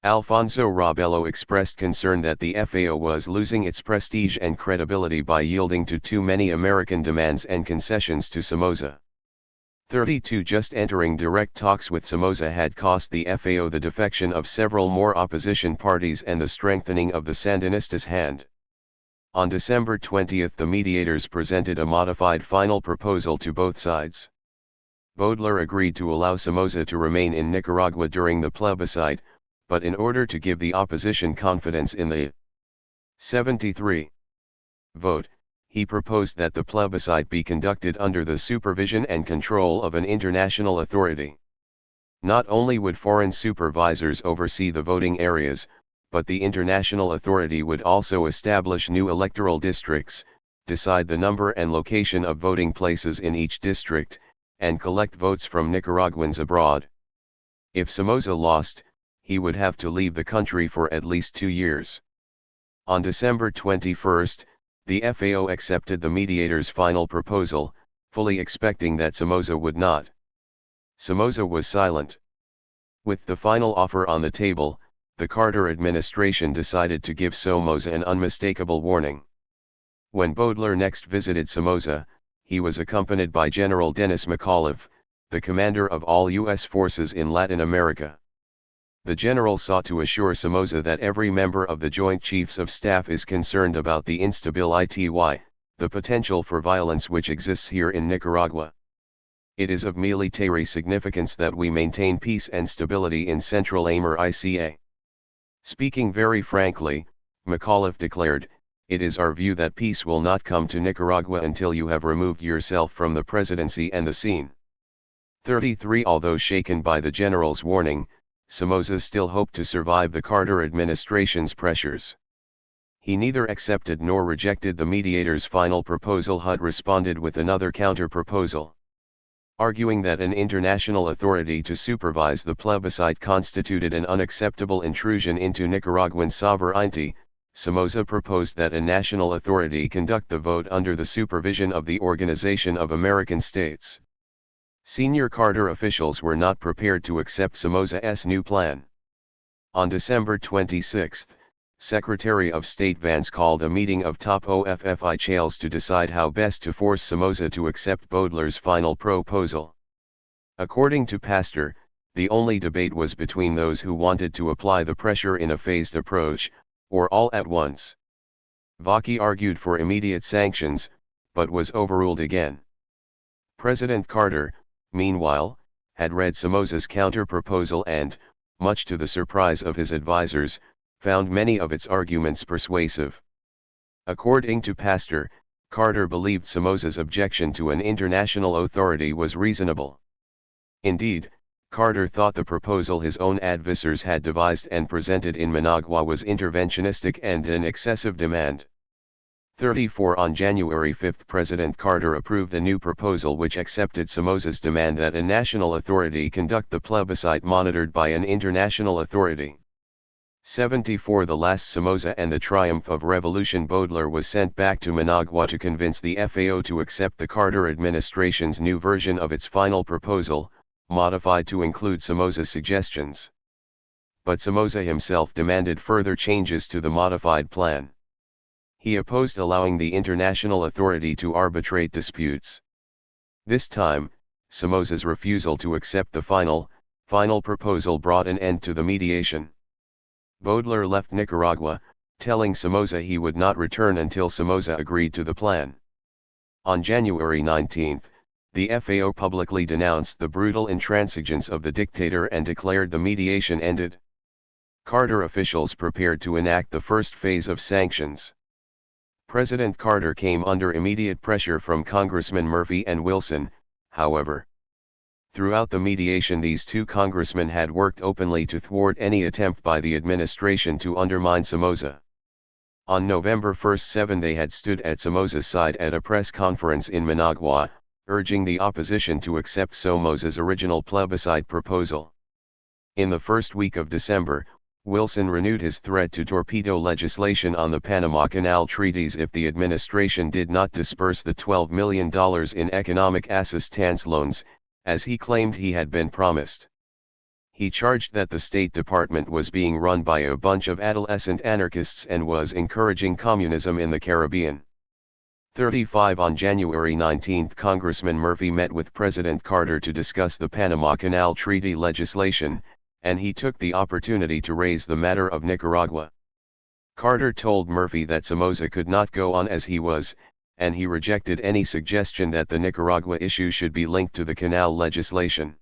Alfonso Robello expressed concern that the FAO was losing its prestige and credibility by yielding to too many American demands and concessions to Somoza. 32. Just entering direct talks with Somoza had cost the FAO the defection of several more opposition parties and the strengthening of the Sandinistas' hand. On December 20, the mediators presented a modified final proposal to both sides. Baudelaire agreed to allow Somoza to remain in Nicaragua during the plebiscite, but in order to give the opposition confidence in the 73 vote, he proposed that the plebiscite be conducted under the supervision and control of an international authority. Not only would foreign supervisors oversee the voting areas, but the international authority would also establish new electoral districts, decide the number and location of voting places in each district, and collect votes from Nicaraguans abroad. If Somoza lost, he would have to leave the country for at least 2 years. On December 21, the FAO accepted the mediators' final proposal, fully expecting that Somoza would not. Somoza was silent. With the final offer on the table, the Carter administration decided to give Somoza an unmistakable warning. When Baudelaire next visited Somoza, he was accompanied by General Denis McAuliffe, the commander of all U.S. forces in Latin America. The general sought to assure Somoza that every member of the Joint Chiefs of Staff is concerned about the instability, the potential for violence which exists here in Nicaragua. It is of military significance that we maintain peace and stability in Central America. Speaking very frankly, McAuliffe declared, "It is our view that peace will not come to Nicaragua until you have removed yourself from the presidency and the scene." 33. Although shaken by the general's warning, Somoza still hoped to survive the Carter administration's pressures. He neither accepted nor rejected the mediators' final proposal. HUD responded with another counter-proposal. Arguing that an international authority to supervise the plebiscite constituted an unacceptable intrusion into Nicaraguan sovereignty, Somoza proposed that a national authority conduct the vote under the supervision of the Organization of American States. Senior Carter officials were not prepared to accept Somoza's new plan. On December 26, Secretary of State Vance called a meeting of top officials to decide how best to force Somoza to accept Baudelaire's final proposal. According to Pasteur, the only debate was between those who wanted to apply the pressure in a phased approach, or all at once. Vaki argued for immediate sanctions, but was overruled again. President Carter, meanwhile, had read Somoza's counter-proposal and, much to the surprise of his advisers, found many of its arguments persuasive. According to Pasteur, Carter believed Somoza's objection to an international authority was reasonable. Indeed, Carter thought the proposal his own advisers had devised and presented in Managua was interventionistic and an excessive demand. 34. On January 5, President Carter approved a new proposal which accepted Somoza's demand that a national authority conduct the plebiscite monitored by an international authority. 74. The last Somoza and the triumph of revolution. Baudelaire was sent back to Managua to convince the FAO to accept the Carter administration's new version of its final proposal, modified to include Somoza's suggestions. But Somoza himself demanded further changes to the modified plan. He opposed allowing the international authority to arbitrate disputes. This time, Somoza's refusal to accept the final proposal brought an end to the mediation. Baudelaire left Nicaragua, telling Somoza he would not return until Somoza agreed to the plan. On January 19, the FAO publicly denounced the brutal intransigence of the dictator and declared the mediation ended. Carter officials prepared to enact the first phase of sanctions. President Carter came under immediate pressure from Congressmen Murphy and Wilson, however. Throughout the mediation, these two congressmen had worked openly to thwart any attempt by the administration to undermine Somoza. On November 1, they had stood at Somoza's side at a press conference in Managua, urging the opposition to accept Somoza's original plebiscite proposal. In the first week of December, Wilson renewed his threat to torpedo legislation on the Panama Canal treaties if the administration did not disperse the $12 million in economic assistance loans, as he claimed he had been promised. He charged that the State Department was being run by a bunch of adolescent anarchists and was encouraging communism in the Caribbean. 35 On January 19, Congressman Murphy met with President Carter to discuss the Panama Canal Treaty legislation, and he took the opportunity to raise the matter of Nicaragua. Carter told Murphy that Somoza could not go on as he was, and he rejected any suggestion that the Nicaragua issue should be linked to the canal legislation.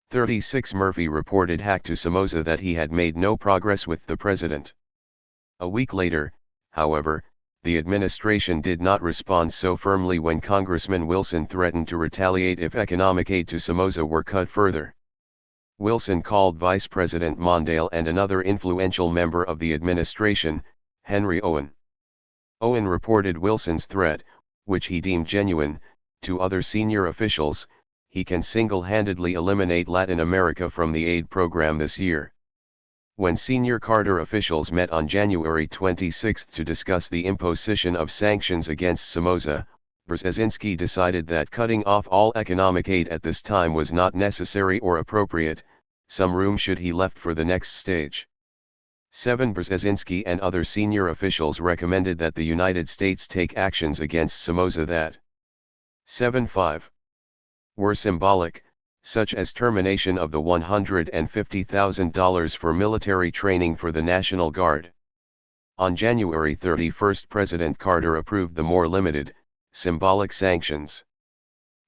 36 Murphy reported hack to Somoza that he had made no progress with the president. A week later, however, the administration did not respond so firmly when Congressman Wilson threatened to retaliate if economic aid to Somoza were cut further. Wilson called Vice President Mondale and another influential member of the administration, Henry Owen. Owen reported Wilson's threat, which he deemed genuine, to other senior officials. He can single-handedly eliminate Latin America from the aid program this year. When senior Carter officials met on January 26 to discuss the imposition of sanctions against Somoza, Brzezinski decided that cutting off all economic aid at this time was not necessary or appropriate. Some room should be left for the next stage. 7 Brzezinski and other senior officials recommended that the United States take actions against Somoza that 7.5 were symbolic, such as termination of the $150,000 for military training for the National Guard. On January 31, President Carter approved the more limited, symbolic sanctions.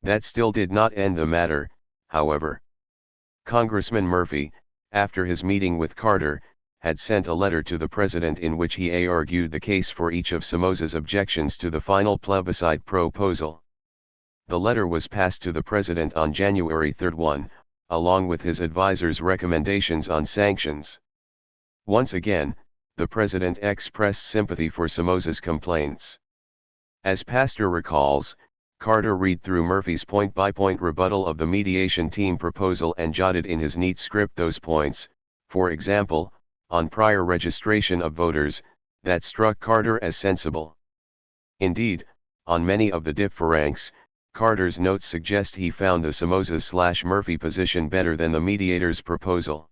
That still did not end the matter, however. Congressman Murphy, after his meeting with Carter, had sent a letter to the president in which he argued the case for each of Somoza's objections to the final plebiscite proposal. The letter was passed to the president on January 3, along with his advisors' recommendations on sanctions. Once again, the president expressed sympathy for Somoza's complaints. As Pastor recalls, Carter read through Murphy's point-by-point rebuttal of the mediation team proposal and jotted in his neat script those points, for example, on prior registration of voters, that struck Carter as sensible. Indeed, on many of the differences, Carter's notes suggest he found the Somoza/Murphy position better than the mediator's proposal.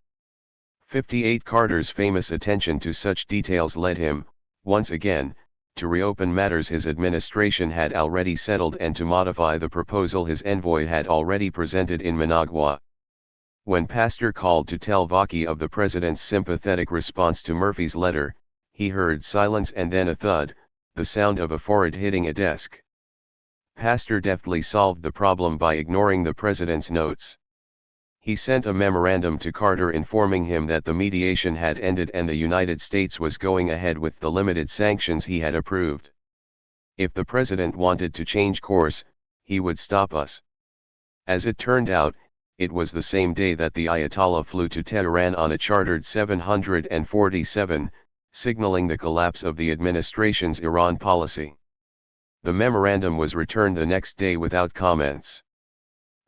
58 Carter's famous attention to such details led him, once again, to reopen matters his administration had already settled and to modify the proposal his envoy had already presented in Managua. When Pastor called to tell Vaki of the president's sympathetic response to Murphy's letter, he heard silence and then a thud, the sound of a forehead hitting a desk. Pastor deftly solved the problem by ignoring the president's notes. He sent a memorandum to Carter informing him that the mediation had ended and the United States was going ahead with the limited sanctions he had approved. If the president wanted to change course, he would stop us. As it turned out, it was the same day that the Ayatollah flew to Tehran on a chartered 747, signaling the collapse of the administration's Iran policy. The memorandum was returned the next day without comments.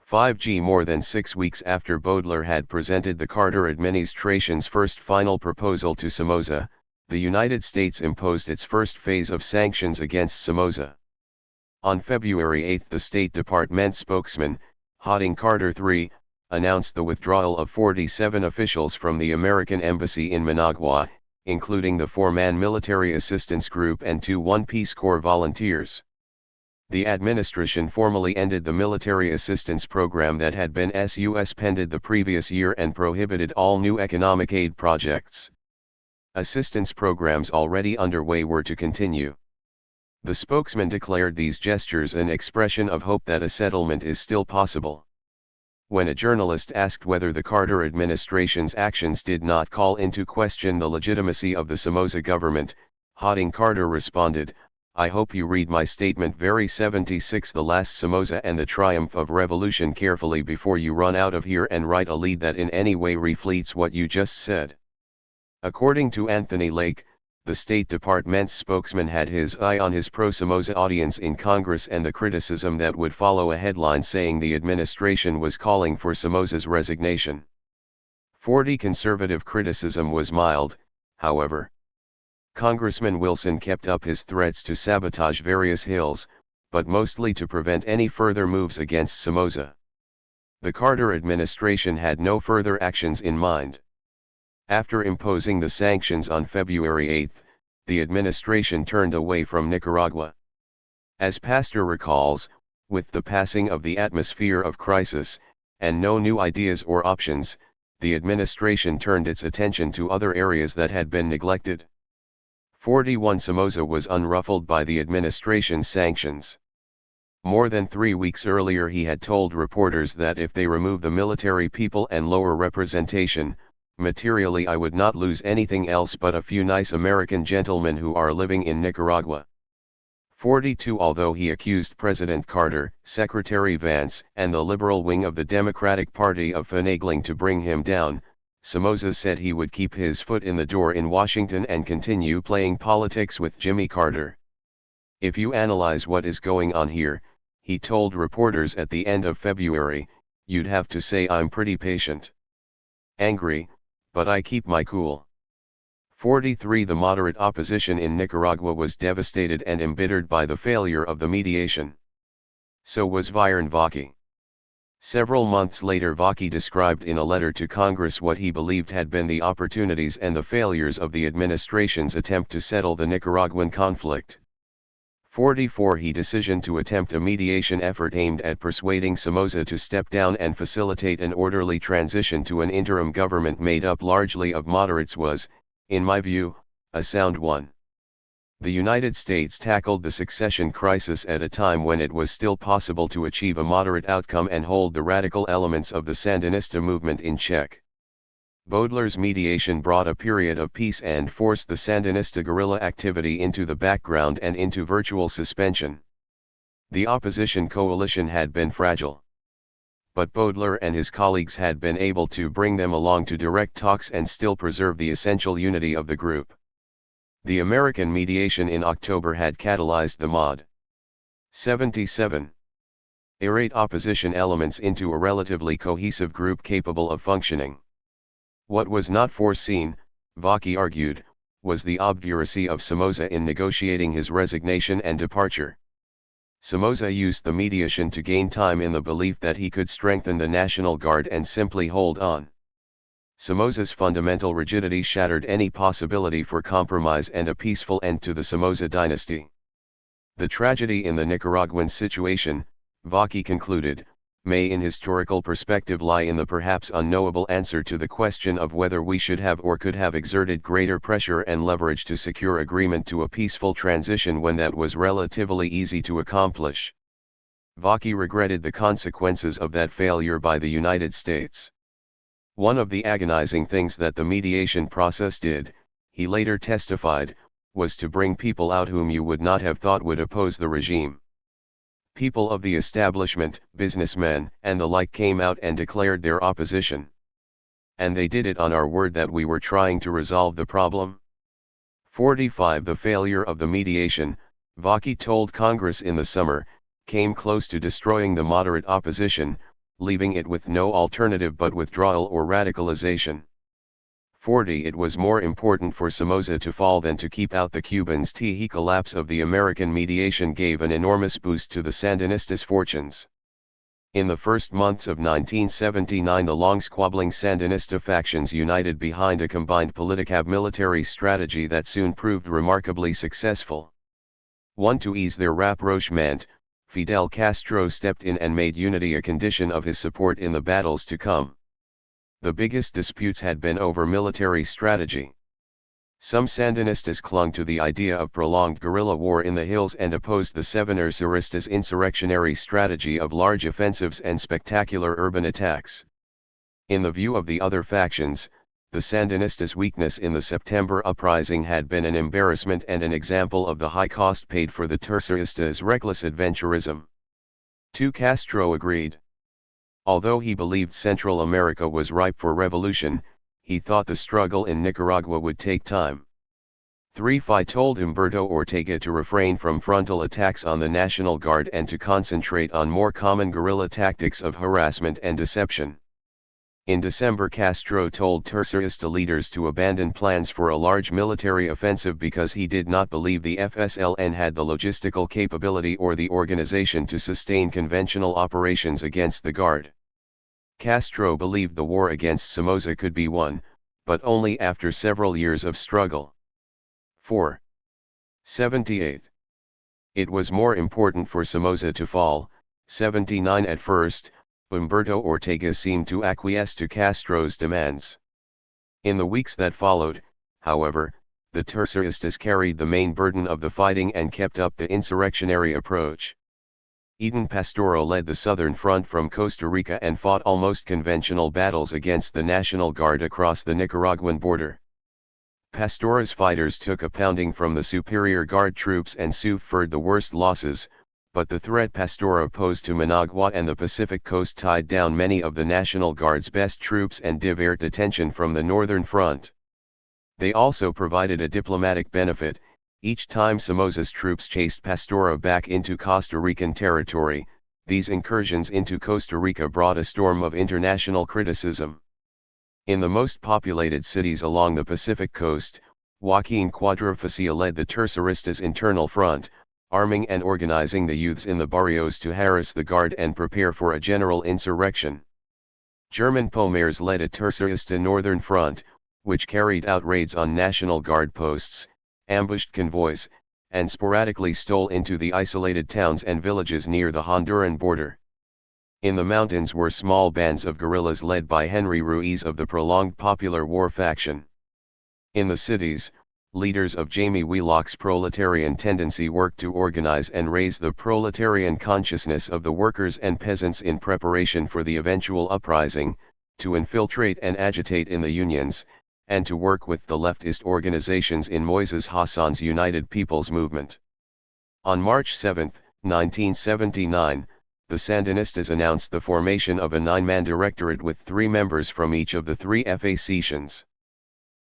5G More than 6 weeks after Baudelaire had presented the Carter administration's first final proposal to Somoza, the United States imposed its first phase of sanctions against Somoza. On February 8 the State Department spokesman, Harding Carter III, announced the withdrawal of 47 officials from the American Embassy in Managua, including the 4-man military assistance group and 2 Peace Corps volunteers. The administration formally ended the military assistance program that had been suspended the previous year and prohibited all new economic aid projects. Assistance programs already underway were to continue. The spokesman declared these gestures an expression of hope that a settlement is still possible. When a journalist asked whether the Carter administration's actions did not call into question the legitimacy of the Somoza government, Harding Carter responded, I hope you read my statement very 76 the last Somoza and the triumph of revolution carefully before you run out of here and write a lead that in any way reflects what you just said. According to Anthony Lake, the State Department's spokesman had his eye on his pro-Somoza audience in Congress and the criticism that would follow a headline saying the administration was calling for Somoza's resignation. 40 Conservative criticism was mild, however. Congressman Wilson kept up his threats to sabotage various hills, but mostly to prevent any further moves against Somoza. The Carter administration had no further actions in mind. After imposing the sanctions on February 8, the administration turned away from Nicaragua. As Pastor recalls, with the passing of the atmosphere of crisis, and no new ideas or options, the administration turned its attention to other areas that had been neglected. 41 Somoza was unruffled by the administration's sanctions. More than 3 weeks earlier he had told reporters that if they remove the military people and lower representation, materially I would not lose anything else but a few nice American gentlemen who are living in Nicaragua. 42 Although he accused President Carter, Secretary Vance, and the liberal wing of the Democratic Party of finagling to bring him down, Somoza said he would keep his foot in the door in Washington and continue playing politics with Jimmy Carter. If you analyze what is going on here, he told reporters at the end of February, you'd have to say I'm pretty patient. Angry, but I keep my cool. 43 The moderate opposition in Nicaragua was devastated and embittered by the failure of the mediation. So was Viren Vaki. Several months later Vaki described in a letter to Congress what he believed had been the opportunities and the failures of the administration's attempt to settle the Nicaraguan conflict. 44 He decision to attempt a mediation effort aimed at persuading Somoza to step down and facilitate an orderly transition to an interim government made up largely of moderates was, in my view, a sound one. The United States tackled the succession crisis at a time when it was still possible to achieve a moderate outcome and hold the radical elements of the Sandinista movement in check. Baudelaires' mediation brought a period of peace and forced the Sandinista guerrilla activity into the background and into virtual suspension. The opposition coalition had been fragile. But Baudelaire and his colleagues had been able to bring them along to direct talks and still preserve the essential unity of the group. The American mediation in October had catalyzed the Mod. 77. Aerate opposition elements into a relatively cohesive group capable of functioning. What was not foreseen, Vaki argued, was the obduracy of Somoza in negotiating his resignation and departure. Somoza used the mediation to gain time in the belief that he could strengthen the National Guard and simply hold on. Somoza's fundamental rigidity shattered any possibility for compromise and a peaceful end to the Somoza dynasty. The tragedy in the Nicaraguan situation, Vaki concluded, may in historical perspective lie in the perhaps unknowable answer to the question of whether we should have or could have exerted greater pressure and leverage to secure agreement to a peaceful transition when that was relatively easy to accomplish. Vaki regretted the consequences of that failure by the United States. One of the agonizing things that the mediation process did, he later testified, was to bring people out whom you would not have thought would oppose the regime. People of the establishment, businessmen, and the like came out and declared their opposition. And they did it on our word that we were trying to resolve the problem. 45 The failure of the mediation, Vaki told Congress in the summer, came close to destroying the moderate opposition, leaving it with no alternative but withdrawal or radicalization. 40 It was more important for Somoza to fall than to keep out the Cubans. The collapse of the American mediation gave an enormous boost to the Sandinistas' fortunes. In the first months of 1979 the long-squabbling Sandinista factions united behind a combined politic-military strategy that soon proved remarkably successful. 1 To ease their rapprochement, Fidel Castro stepped in and made unity a condition of his support in the battles to come. The biggest disputes had been over military strategy. Some Sandinistas clung to the idea of prolonged guerrilla war in the hills and opposed the Sevenaristas' insurrectionary strategy of large offensives and spectacular urban attacks. In the view of the other factions, the Sandinistas' weakness in the September uprising had been an embarrassment and an example of the high cost paid for the Terceristas' reckless adventurism. 2. Castro agreed. Although he believed Central America was ripe for revolution, he thought the struggle in Nicaragua would take time. 3. Fi told Humberto Ortega to refrain from frontal attacks on the National Guard and to concentrate on more common guerrilla tactics of harassment and deception. In December, Castro told Tercerista leaders to abandon plans for a large military offensive because he did not believe the FSLN had the logistical capability or the organization to sustain conventional operations against the Guard. Castro believed the war against Somoza could be won, but only after several years of struggle. 4. 78. It was more important for Somoza to fall. 79. At first, Humberto Ortega seemed to acquiesce to Castro's demands. In the weeks that followed, however, the Terceristas carried the main burden of the fighting and kept up the insurrectionary approach. Eden Pastora led the Southern Front from Costa Rica and fought almost conventional battles against the National Guard across the Nicaraguan border. Pastora's fighters took a pounding from the superior Guard troops and suffered the worst losses, but the threat Pastora posed to Managua and the Pacific coast tied down many of the National Guard's best troops and diverted attention from the Northern Front. They also provided a diplomatic benefit. Each time Somoza's troops chased Pastora back into Costa Rican territory, these incursions into Costa Rica brought a storm of international criticism. In the most populated cities along the Pacific coast, Joaquin Cuadrofaccia led the Terceristas' internal front, arming and organizing the youths in the barrios to harass the Guard and prepare for a general insurrection. German Pomers led a Tercerista northern front, which carried out raids on National Guard posts, ambushed convoys, and sporadically stole into the isolated towns and villages near the Honduran border. In the mountains were small bands of guerrillas led by Henry Ruiz of the prolonged Popular War faction. In the cities, leaders of Jamie Wheelock's proletarian tendency worked to organize and raise the proletarian consciousness of the workers and peasants in preparation for the eventual uprising, to infiltrate and agitate in the unions, and to work with the leftist organizations in Moises Hassan's United People's Movement. On March 7, 1979, the Sandinistas announced the formation of a 9-man directorate with 3 members from each of the 3 factions.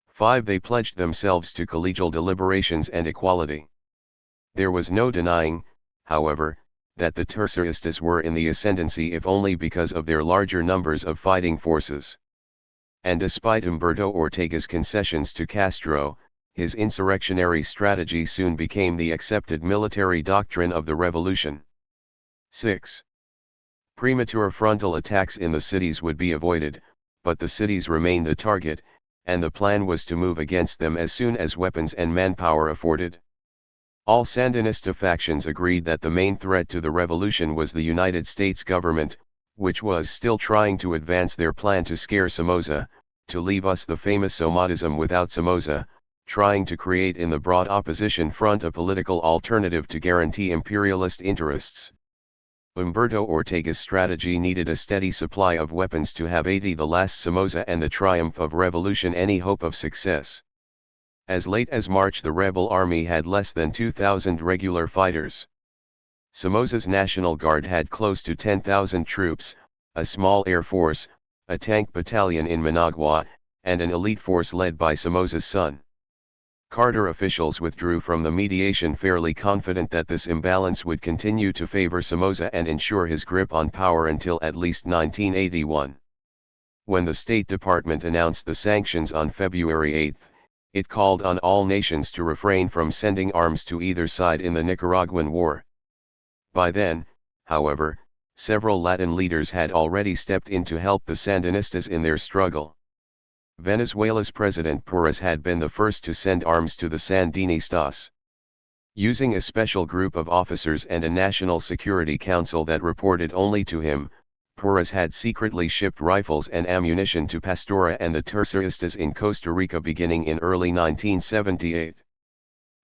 5. They pledged themselves to collegial deliberations and equality. There was no denying, however, that the Terceristas were in the ascendancy if only because of their larger numbers of fighting forces. And despite Humberto Ortega's concessions to Castro, his insurrectionary strategy soon became the accepted military doctrine of the revolution. 6. Premature frontal attacks in the cities would be avoided, but the cities remained the target, and the plan was to move against them as soon as weapons and manpower afforded. All Sandinista factions agreed that the main threat to the revolution was the United States government, which was still trying to advance their plan to scare Somoza, to leave us the famous Somotism without Somoza, trying to create in the broad opposition front a political alternative to guarantee imperialist interests. Humberto Ortega's strategy needed a steady supply of weapons to have 80 the last Somoza and the triumph of revolution any hope of success. As late as March the rebel army had less than 2,000 regular fighters. Somoza's National Guard had close to 10,000 troops, a small air force, a tank battalion in Managua, and an elite force led by Somoza's son. Carter officials withdrew from the mediation fairly confident that this imbalance would continue to favor Somoza and ensure his grip on power until at least 1981. When the State Department announced the sanctions on February 8, it called on all nations to refrain from sending arms to either side in the Nicaraguan war. By then, however, several Latin leaders had already stepped in to help the Sandinistas in their struggle. Venezuela's President Porras had been the first to send arms to the Sandinistas. Using a special group of officers and a National Security Council that reported only to him, Porras had secretly shipped rifles and ammunition to Pastora and the Terceristas in Costa Rica beginning in early 1978.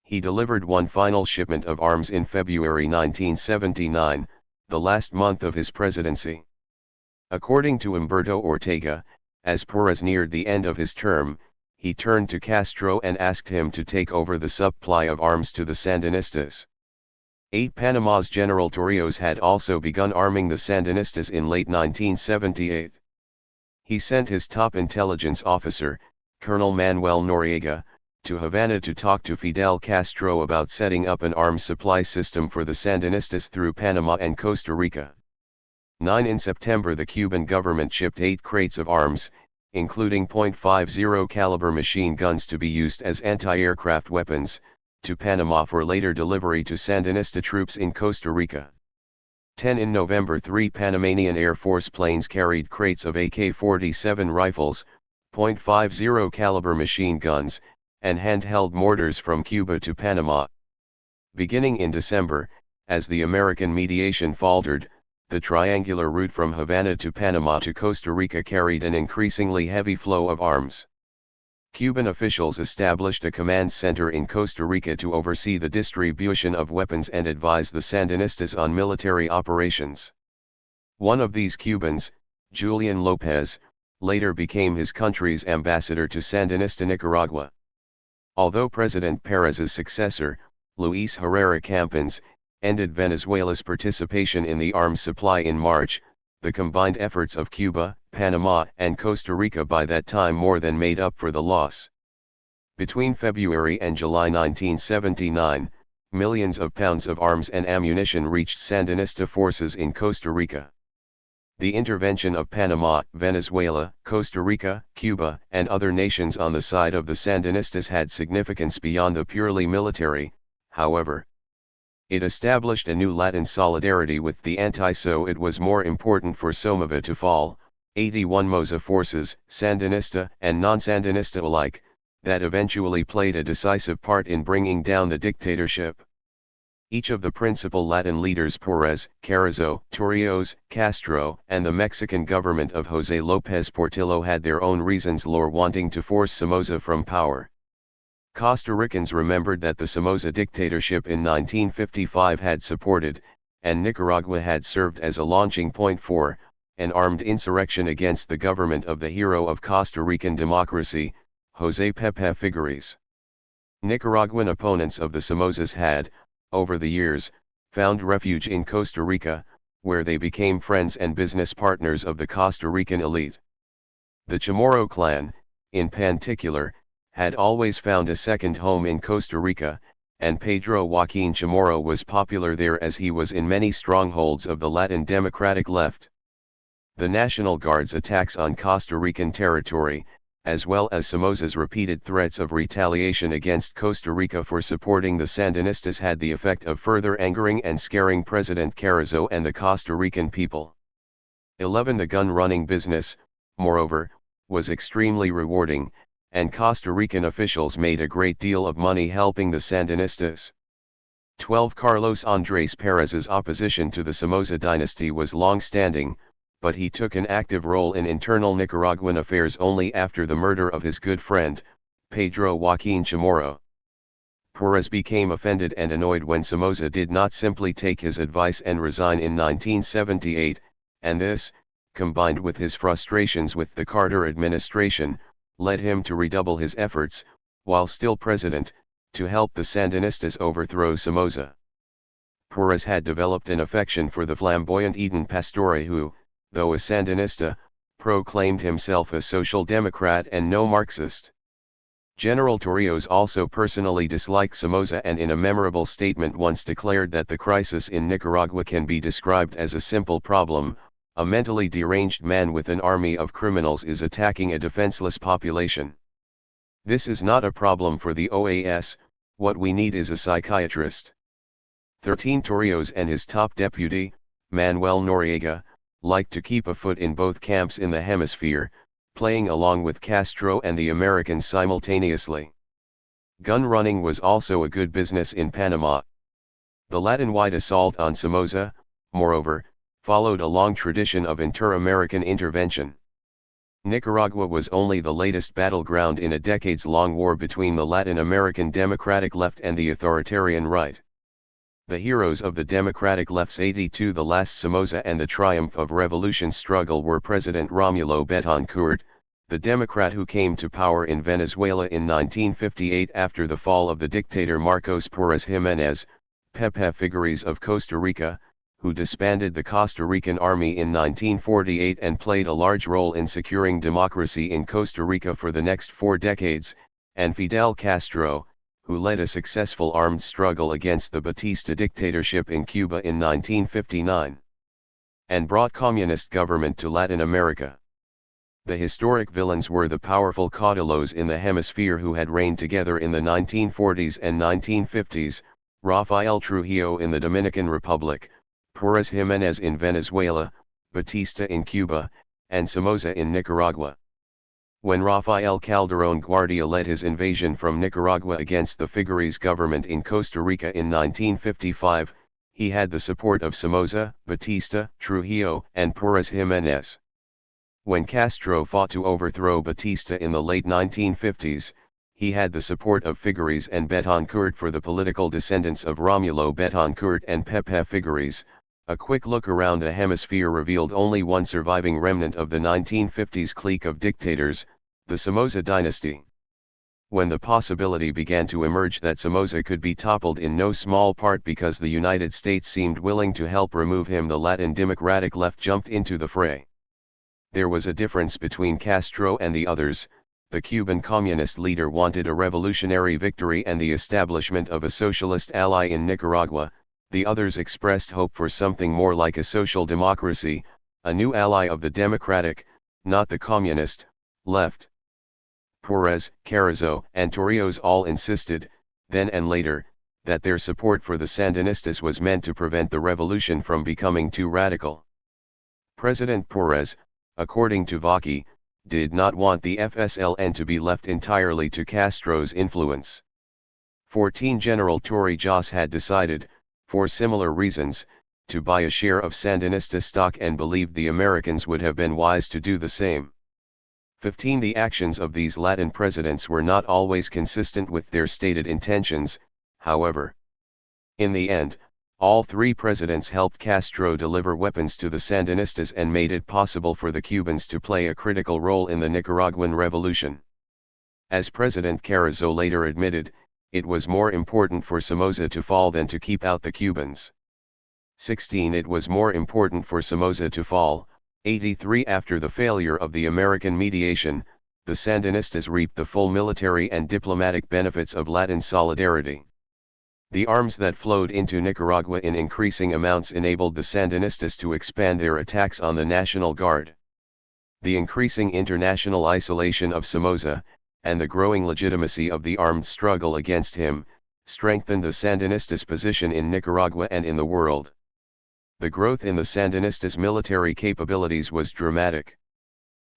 He delivered one final shipment of arms in February 1979, the last month of his presidency. According to Humberto Ortega, As Perez neared the end of his term, he turned to Castro and asked him to take over the supply of arms to the Sandinistas. 8. Panama's General Torrijos had also begun arming the Sandinistas in late 1978. He sent his top intelligence officer, Colonel Manuel Noriega, to Havana to talk to Fidel Castro about setting up an arms supply system for the Sandinistas through Panama and Costa Rica. 9. In September, the Cuban government shipped 8 crates of arms, including .50 caliber machine guns to be used as anti-aircraft weapons, to Panama for later delivery to Sandinista troops in Costa Rica. 10. In November, 3 Panamanian Air Force planes carried crates of AK-47 rifles, .50 caliber machine guns, and handheld mortars from Cuba to Panama. Beginning in December, as the American mediation faltered, the triangular route from Havana to Panama to Costa Rica carried an increasingly heavy flow of arms. Cuban officials established a command center in Costa Rica to oversee the distribution of weapons and advise the Sandinistas on military operations. One of these Cubans, Julian López, later became his country's ambassador to Sandinista Nicaragua. Although President Perez's successor, Luis Herrera Campins, ended Venezuela's participation in the arms supply in March, the combined efforts of Cuba, Panama, and Costa Rica by that time more than made up for the loss. Between February and July 1979, millions of pounds of arms and ammunition reached Sandinista forces in Costa Rica. The intervention of Panama, Venezuela, Costa Rica, Cuba, and other nations on the side of the Sandinistas had significance beyond the purely military, however. It established a new Latin solidarity with the anti-so it was more important for Somova to fall, 81 Moza forces, Sandinista and non-Sandinista alike, that eventually played a decisive part in bringing down the dictatorship. Each of the principal Latin leaders, Perez, Carrizo, Torrijos, Castro, and the Mexican government of José López Portillo had their own reasons for wanting to force Somoza from power. Costa Ricans remembered that the Somoza dictatorship in 1955 had supported, and Nicaragua had served as a launching point for, an armed insurrection against the government of the hero of Costa Rican democracy, José Pepe Figueres. Nicaraguan opponents of the Somozas had, over the years, found refuge in Costa Rica, where they became friends and business partners of the Costa Rican elite. The Chamorro clan, in particular, had always found a second home in Costa Rica, and Pedro Joaquín Chamorro was popular there as he was in many strongholds of the Latin Democratic left. The National Guard's attacks on Costa Rican territory, as well as Somoza's repeated threats of retaliation against Costa Rica for supporting the Sandinistas had the effect of further angering and scaring President Carrizo and the Costa Rican people. 11. The gun-running business, moreover, was extremely rewarding, and Costa Rican officials made a great deal of money helping the Sandinistas. 12. Carlos Andrés Pérez's opposition to the Somoza dynasty was long-standing, but he took an active role in internal Nicaraguan affairs only after the murder of his good friend, Pedro Joaquín Chamorro. Pérez became offended and annoyed when Somoza did not simply take his advice and resign in 1978, and this, combined with his frustrations with the Carter administration, led him to redouble his efforts, while still president, to help the Sandinistas overthrow Somoza. Pérez had developed an affection for the flamboyant Eden Pastore who, though a Sandinista, proclaimed himself a social democrat and no Marxist. General Torrijos also personally disliked Somoza and in a memorable statement once declared that the crisis in Nicaragua can be described as a simple problem: a mentally deranged man with an army of criminals is attacking a defenseless population. This is not a problem for the OAS, what we need is a psychiatrist. 13. Torrijos and his top deputy, Manuel Noriega, liked to keep a foot in both camps in the hemisphere, playing along with Castro and the Americans simultaneously. Gun running was also a good business in Panama. The Latin-wide assault on Somoza, moreover, followed a long tradition of inter-American intervention. Nicaragua was only the latest battleground in a decades-long war between the Latin American democratic left and the authoritarian right. The heroes of the democratic left's 82 the last Somoza and the triumph of revolution struggle were President Romulo Betancourt, the Democrat who came to power in Venezuela in 1958 after the fall of the dictator Marcos Pérez Jiménez, Pepe Figueres of Costa Rica, who disbanded the Costa Rican army in 1948 and played a large role in securing democracy in Costa Rica for the next 4 decades, and Fidel Castro, who led a successful armed struggle against the Batista dictatorship in Cuba in 1959, and brought communist government to Latin America. The historic villains were the powerful caudillos in the hemisphere who had reigned together in the 1940s and 1950s, Rafael Trujillo in the Dominican Republic, Pérez Jiménez in Venezuela, Batista in Cuba, and Somoza in Nicaragua. When Rafael Calderón Guardia led his invasion from Nicaragua against the Figueres government in Costa Rica in 1955, he had the support of Somoza, Batista, Trujillo, and Pérez Jiménez. When Castro fought to overthrow Batista in the late 1950s, he had the support of Figueres and Betancourt. For the political descendants of Romulo Betancourt and Pepe Figueres, a quick look around the hemisphere revealed only one surviving remnant of the 1950s clique of dictators, the Somoza dynasty. When the possibility began to emerge that Somoza could be toppled in no small part because the United States seemed willing to help remove him, the Latin democratic left jumped into the fray. There was a difference between Castro and the others. The Cuban communist leader wanted a revolutionary victory and the establishment of a socialist ally in Nicaragua. The others expressed hope for something more like a social democracy, a new ally of the democratic, not the communist, left. Pérez, Carrizo, and Torrijos all insisted, then and later, that their support for the Sandinistas was meant to prevent the revolution from becoming too radical. President Pérez, according to Vaki, did not want the FSLN to be left entirely to Castro's influence. 14 General Torrijos had decided, for similar reasons, to buy a share of Sandinista stock and believed the Americans would have been wise to do the same. 15 The actions of these Latin presidents were not always consistent with their stated intentions, however. In the end, all 3 presidents helped Castro deliver weapons to the Sandinistas and made it possible for the Cubans to play a critical role in the Nicaraguan revolution. As President Carrizo later admitted, it was more important for Somoza to fall than to keep out the Cubans. 16 It was more important for Somoza to fall. 83 After the failure of the American mediation, the Sandinistas reaped the full military and diplomatic benefits of Latin solidarity. The arms that flowed into Nicaragua in increasing amounts enabled the Sandinistas to expand their attacks on the National Guard. The increasing international isolation of Somoza, and the growing legitimacy of the armed struggle against him, strengthened the Sandinistas' position in Nicaragua and in the world. The growth in the Sandinistas' military capabilities was dramatic.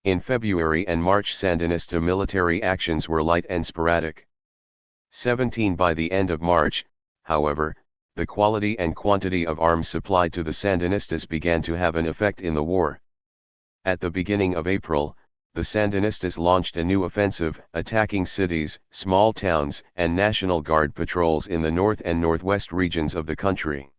In February and March, Sandinista military actions were light and sporadic. 17 By the end of March, however, the quality and quantity of arms supplied to the Sandinistas began to have an effect in the war. At the beginning of April, the Sandinistas launched a new offensive, attacking cities, small towns, and National Guard patrols in the north and northwest regions of the country.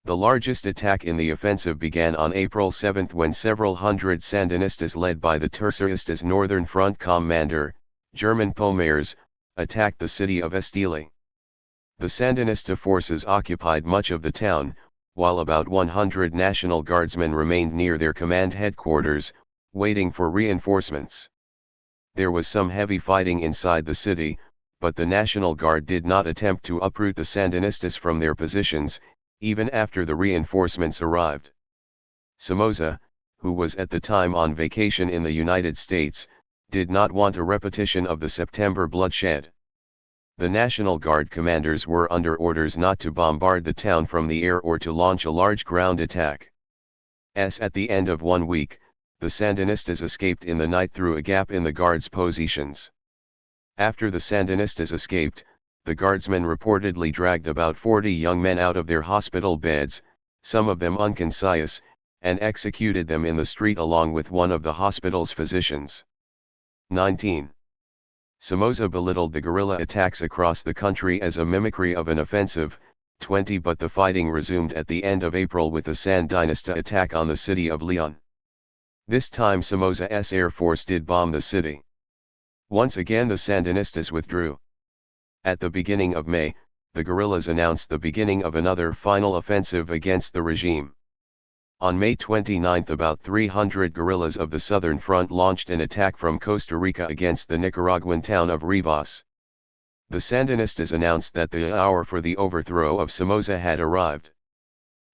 The largest attack in the offensive began on April 7 when several hundred Sandinistas led by the Terceristas Northern Front commander, German Pomers, attacked the city of Estili. The Sandinista forces occupied much of the town, while about 100 National Guardsmen remained near their command headquarters, waiting for reinforcements. There was some heavy fighting inside the city, but the National Guard did not attempt to uproot the Sandinistas from their positions, even after the reinforcements arrived. Somoza, who was at the time on vacation in the United States, did not want a repetition of the September bloodshed. The National Guard commanders were under orders not to bombard the town from the air or to launch a large ground attack. At the end of 1 week, the Sandinistas escaped in the night through a gap in the Guards' positions. After the Sandinistas escaped, the Guardsmen reportedly dragged about 40 young men out of their hospital beds, some of them unconscious, and executed them in the street along with one of the hospital's physicians. 19. Somoza belittled the guerrilla attacks across the country as a mimicry of an offensive. 20 But the fighting resumed at the end of April with the Sandinista attack on the city of Leon. This time Somoza's air force did bomb the city. Once again the Sandinistas withdrew. At the beginning of May, the guerrillas announced the beginning of another final offensive against the regime. On May 29 about 300 guerrillas of the Southern Front launched an attack from Costa Rica against the Nicaraguan town of Rivas. The Sandinistas announced that the hour for the overthrow of Somoza had arrived.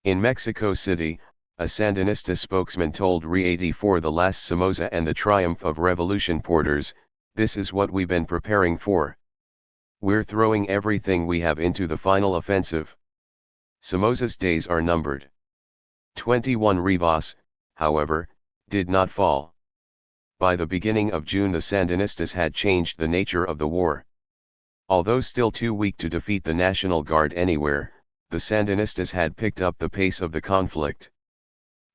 In Mexico City, a Sandinista spokesman told RE84 the last Somoza and the triumph of revolution porters, "This is what we've been preparing for. We're throwing everything we have into the final offensive. Somoza's days are numbered." 21 Rivas, however, did not fall. By the beginning of June the Sandinistas had changed the nature of the war. Although still too weak to defeat the National Guard anywhere, the Sandinistas had picked up the pace of the conflict.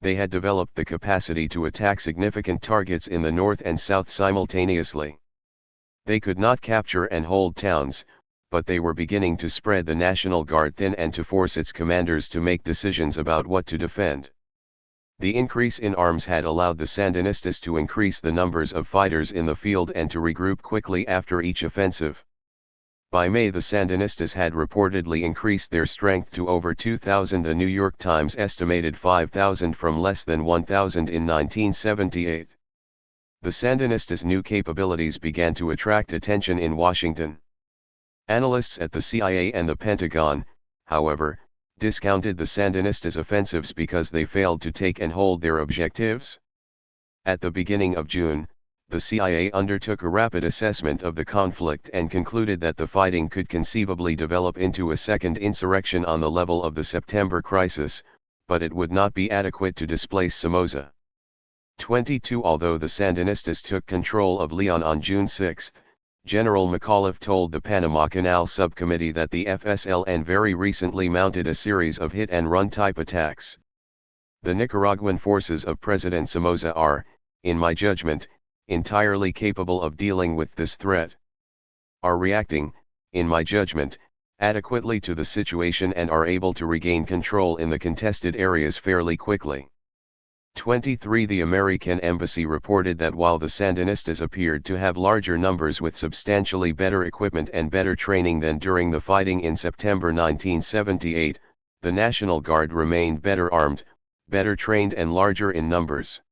They had developed the capacity to attack significant targets in the north and south simultaneously. They could not capture and hold towns, but they were beginning to spread the National Guard thin and to force its commanders to make decisions about what to defend. The increase in arms had allowed the Sandinistas to increase the numbers of fighters in the field and to regroup quickly after each offensive. By May the Sandinistas had reportedly increased their strength to over 2,000. The New York Times estimated 5,000 from less than 1,000 in 1978. The Sandinistas' new capabilities began to attract attention in Washington. Analysts at the CIA and the Pentagon, however, discounted the Sandinistas' offensives because they failed to take and hold their objectives. At the beginning of June, the CIA undertook a rapid assessment of the conflict and concluded that the fighting could conceivably develop into a second insurrection on the level of the September crisis, but it would not be adequate to displace Somoza. 22 Although the Sandinistas took control of Leon on June 6, General McAuliffe told the Panama Canal Subcommittee that the FSLN very recently mounted a series of hit-and-run type attacks. The Nicaraguan forces of President Somoza are, in my judgment, entirely capable of dealing with this threat. Are reacting, in my judgment, adequately to the situation and are able to regain control in the contested areas fairly quickly. 23 The American Embassy reported that while the Sandinistas appeared to have larger numbers with substantially better equipment and better training than during the fighting in September 1978, the National Guard remained better armed, better trained and larger in numbers.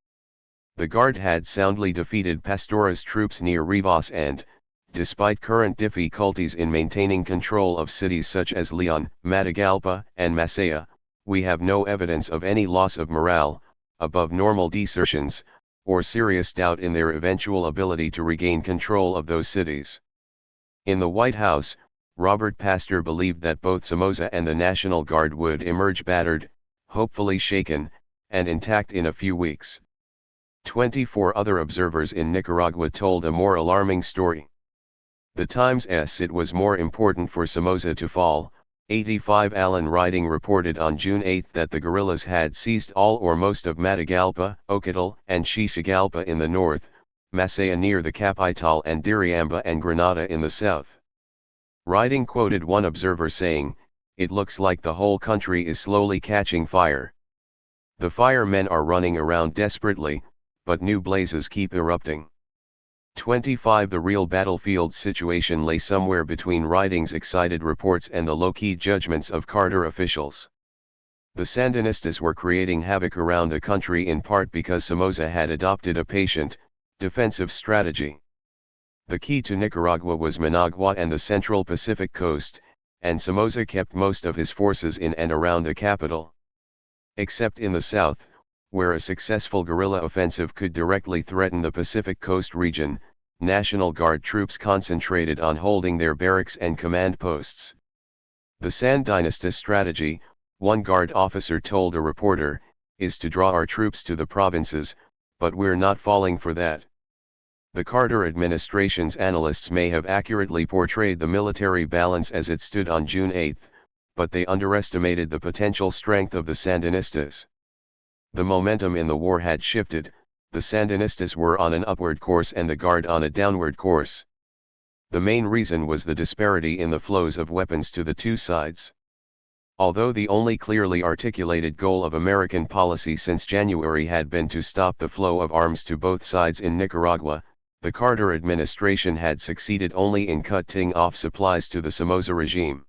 The Guard had soundly defeated Pastora's troops near Rivas and, despite current difficulties in maintaining control of cities such as Leon, Matagalpa, and Masaya, we have no evidence of any loss of morale, above normal desertions, or serious doubt in their eventual ability to regain control of those cities. In the White House, Robert Pastor believed that both Somoza and the National Guard would emerge battered, hopefully shaken, and intact in a few weeks. 24 Other observers in Nicaragua told a more alarming story. The Times said it was more important for Somoza to fall. 85 Alan Riding reported on June 8 that the guerrillas had seized all or most of Matagalpa, Ocotal, and Xixigalpa in the north, Masaya near the capital and Diriamba and Granada in the south. Riding quoted one observer saying, "It looks like the whole country is slowly catching fire. The firemen are running around desperately, but new blazes keep erupting." 25 The real battlefield situation lay somewhere between Riding's excited reports and the low-key judgments of Carter officials. The Sandinistas were creating havoc around the country in part because Somoza had adopted a patient, defensive strategy. The key to Nicaragua was Managua and the central Pacific coast, and Somoza kept most of his forces in and around the capital. Except in the south, where a successful guerrilla offensive could directly threaten the Pacific Coast region, National Guard troops concentrated on holding their barracks and command posts. The Sandinista strategy, one Guard officer told a reporter, is to draw our troops to the provinces, but we're not falling for that. The Carter administration's analysts may have accurately portrayed the military balance as it stood on June 8, but they underestimated the potential strength of the Sandinistas. The momentum in the war had shifted, the Sandinistas were on an upward course and the Guard on a downward course. The main reason was the disparity in the flows of weapons to the two sides. Although the only clearly articulated goal of American policy since January had been to stop the flow of arms to both sides in Nicaragua, the Carter administration had succeeded only in cutting off supplies to the Somoza regime.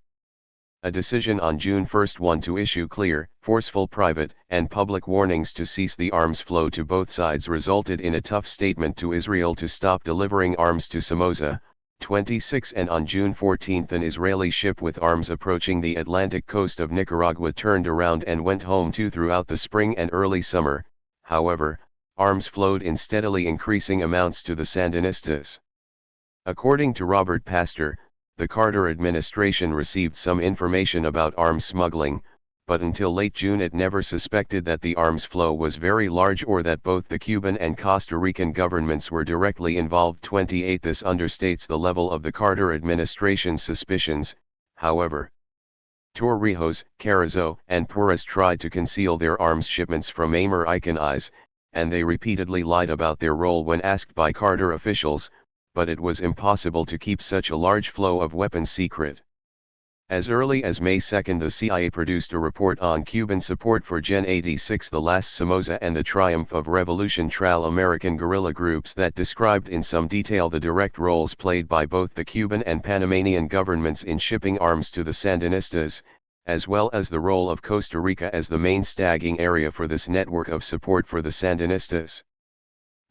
A decision on June 1 to issue clear, forceful private and public warnings to cease the arms flow to both sides resulted in a tough statement to Israel to stop delivering arms to Somoza, 26, and on June 14 an Israeli ship with arms approaching the Atlantic coast of Nicaragua turned around and went home too. Throughout the spring and early summer, however, arms flowed in steadily increasing amounts to the Sandinistas. According to Robert Pastor, the Carter administration received some information about arms smuggling, but until late June it never suspected that the arms flow was very large or that both the Cuban and Costa Rican governments were directly involved. 28 This understates the level of the Carter administration's suspicions, however. Torrijos, Carrizo, and Perez tried to conceal their arms shipments from Americanos, and they repeatedly lied about their role when asked by Carter officials, but it was impossible to keep such a large flow of weapons secret. As early as May 2 the CIA produced a report on Cuban support for Gen 86, the last Somoza and the triumph of revolutionary American guerrilla groups, that described in some detail the direct roles played by both the Cuban and Panamanian governments in shipping arms to the Sandinistas, as well as the role of Costa Rica as the main staging area for this network of support for the Sandinistas.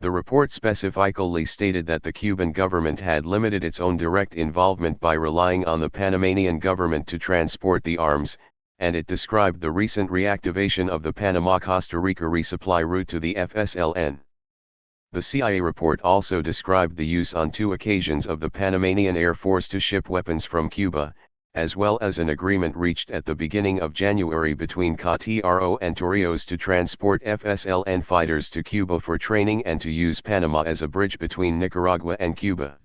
The report specifically stated that the Cuban government had limited its own direct involvement by relying on the Panamanian government to transport the arms, and it described the recent reactivation of the Panama-Costa Rica resupply route to the FSLN. The CIA report also described the use on 2 occasions of the Panamanian Air Force to ship weapons from Cuba, as well as an agreement reached at the beginning of January between Castro and Torrijos to transport FSLN fighters to Cuba for training and to use Panama as a bridge between Nicaragua and Cuba.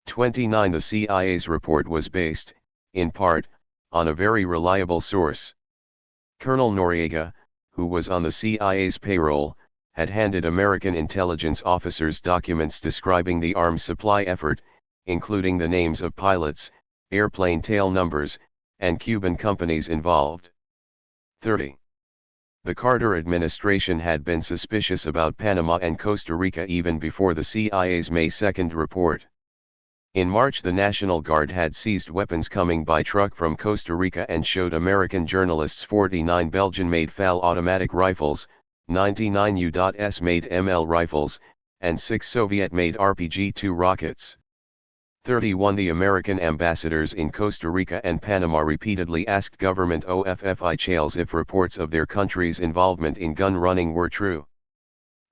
29 The CIA's report was based, in part, on a very reliable source. Colonel Noriega, who was on the CIA's payroll, had handed American intelligence officers documents describing the arms supply effort, including the names of pilots, airplane tail numbers, and Cuban companies involved. 30. The Carter administration had been suspicious about Panama and Costa Rica even before the CIA's May 2 report. In March the National Guard had seized weapons coming by truck from Costa Rica and showed American journalists 49 Belgian-made FAL automatic rifles, 99 U.S.-made ML rifles, and 6 Soviet-made RPG-2 rockets. 31 The American ambassadors in Costa Rica and Panama repeatedly asked government officials if reports of their country's involvement in gun running were true.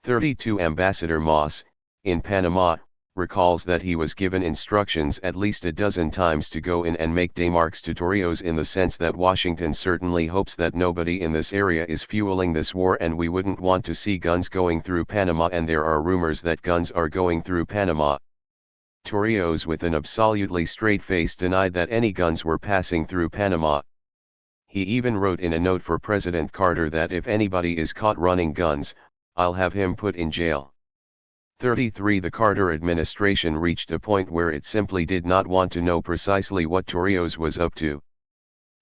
32 Ambassador Moss, in Panama, recalls that he was given instructions at least a dozen times to go in and make remarks to Torrijos in the sense that Washington certainly hopes that nobody in this area is fueling this war and we wouldn't want to see guns going through Panama, and there are rumors that guns are going through Panama. Torrijos with an absolutely straight face denied that any guns were passing through Panama. He even wrote in a note for President Carter that if anybody is caught running guns, I'll have him put in jail. 33 The Carter administration reached a point where it simply did not want to know precisely what Torrijos was up to.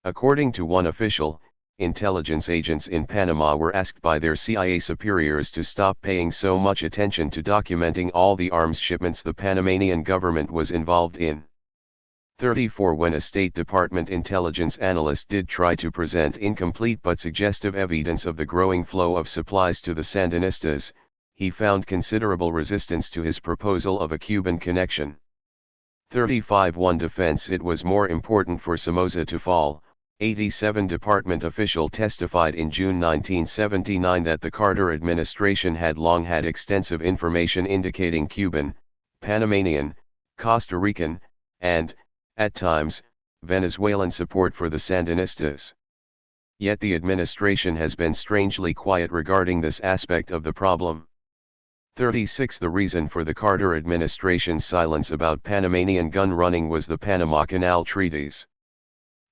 According to one official, intelligence agents in Panama were asked by their CIA superiors to stop paying so much attention to documenting all the arms shipments the Panamanian government was involved in. 34 When a State Department intelligence analyst did try to present incomplete but suggestive evidence of the growing flow of supplies to the Sandinistas, he found considerable resistance to his proposal of a Cuban connection. 35 One defense: it was more important for Somoza to fall. 87 Department official testified in June 1979 that the Carter administration had long had extensive information indicating Cuban, Panamanian, Costa Rican, and, at times, Venezuelan support for the Sandinistas. Yet the administration has been strangely quiet regarding this aspect of the problem. 36 The reason for the Carter administration's silence about Panamanian gun running was the Panama Canal treaties.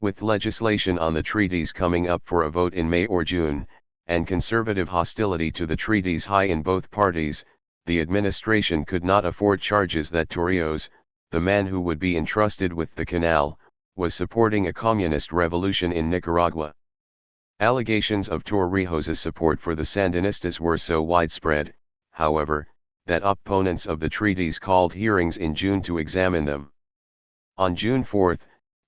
With legislation on the treaties coming up for a vote in May or June, and conservative hostility to the treaties high in both parties, the administration could not afford charges that Torrijos, the man who would be entrusted with the canal, was supporting a communist revolution in Nicaragua. Allegations of Torrijos's support for the Sandinistas were so widespread, however, that opponents of the treaties called hearings in June to examine them. On June 4,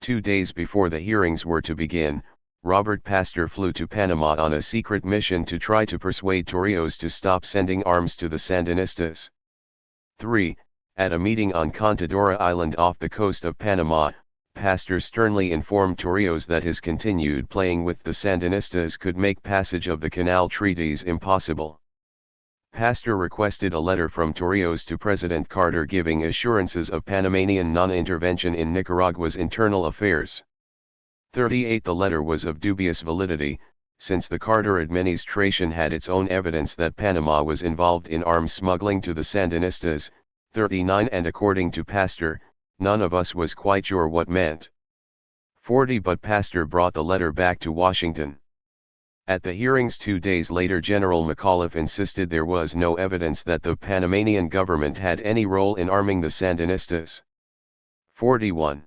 2 days before the hearings were to begin, Robert Pastor flew to Panama on a secret mission to try to persuade Torrijos to stop sending arms to the Sandinistas. 3. At a meeting on Contadora Island off the coast of Panama, Pastor sternly informed Torrijos that his continued playing with the Sandinistas could make passage of the Canal treaties impossible. Pastor requested a letter from Torrijos to President Carter giving assurances of Panamanian non-intervention in Nicaragua's internal affairs. 38. The letter was of dubious validity, since the Carter administration had its own evidence that Panama was involved in arms smuggling to the Sandinistas. 39. And according to Pastor, none of us was quite sure what meant. 40. But Pastor brought the letter back to Washington. At the hearings 2 days later, General McAuliffe insisted there was no evidence that the Panamanian government had any role in arming the Sandinistas. 41.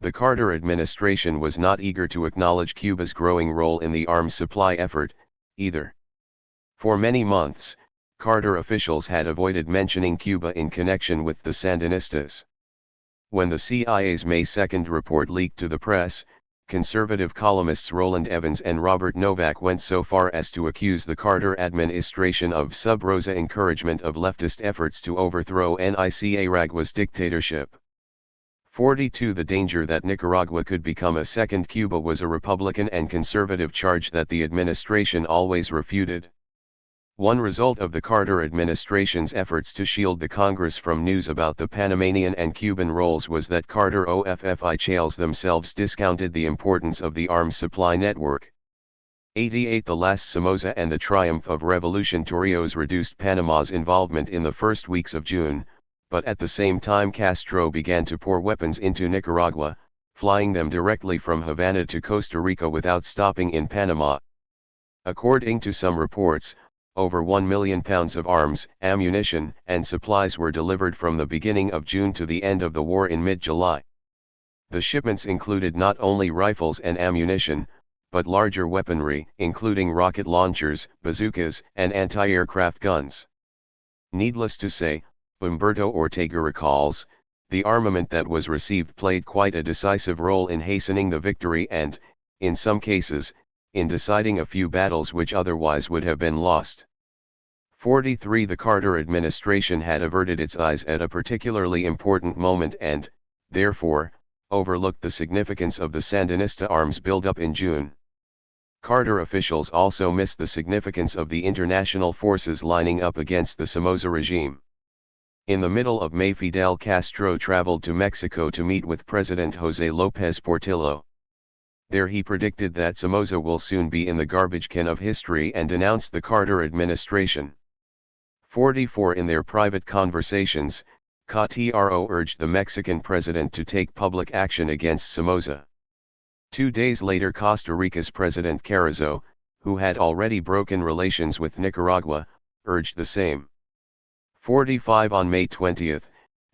The Carter administration was not eager to acknowledge Cuba's growing role in the arms supply effort, either. For many months, Carter officials had avoided mentioning Cuba in connection with the Sandinistas. When the CIA's May 2 report leaked to the press, conservative columnists Roland Evans and Robert Novak went so far as to accuse the Carter administration of sub rosa encouragement of leftist efforts to overthrow Nicaragua's dictatorship. 42. The danger that Nicaragua could become a second Cuba was a Republican and conservative charge that the administration always refuted. One result of the Carter administration's efforts to shield the Congress from news about the Panamanian and Cuban roles was that Carter officials themselves discounted the importance of the arms supply network. 88. The last Somoza and the triumph of Revolution Torrijos reduced Panama's involvement in the first weeks of June, but at the same time Castro began to pour weapons into Nicaragua, flying them directly from Havana to Costa Rica without stopping in Panama. According to some reports, over 1 million pounds of arms, ammunition, and supplies were delivered from the beginning of June to the end of the war in mid-July. The shipments included not only rifles and ammunition, but larger weaponry, including rocket launchers, bazookas, and anti-aircraft guns. Needless to say, Humberto Ortega recalls, the armament that was received played quite a decisive role in hastening the victory and, in some cases, in deciding a few battles which otherwise would have been lost. 43. The Carter administration had averted its eyes at a particularly important moment and, therefore, overlooked the significance of the Sandinista arms buildup in June. Carter officials also missed the significance of the international forces lining up against the Somoza regime. In the middle of May, Fidel Castro traveled to Mexico to meet with President José López Portillo. There he predicted that Somoza will soon be in the garbage can of history and denounced the Carter administration. 44. In their private conversations, Castro urged the Mexican president to take public action against Somoza. 2 days later, Costa Rica's President Carrizo, who had already broken relations with Nicaragua, urged the same. 45. On May 20,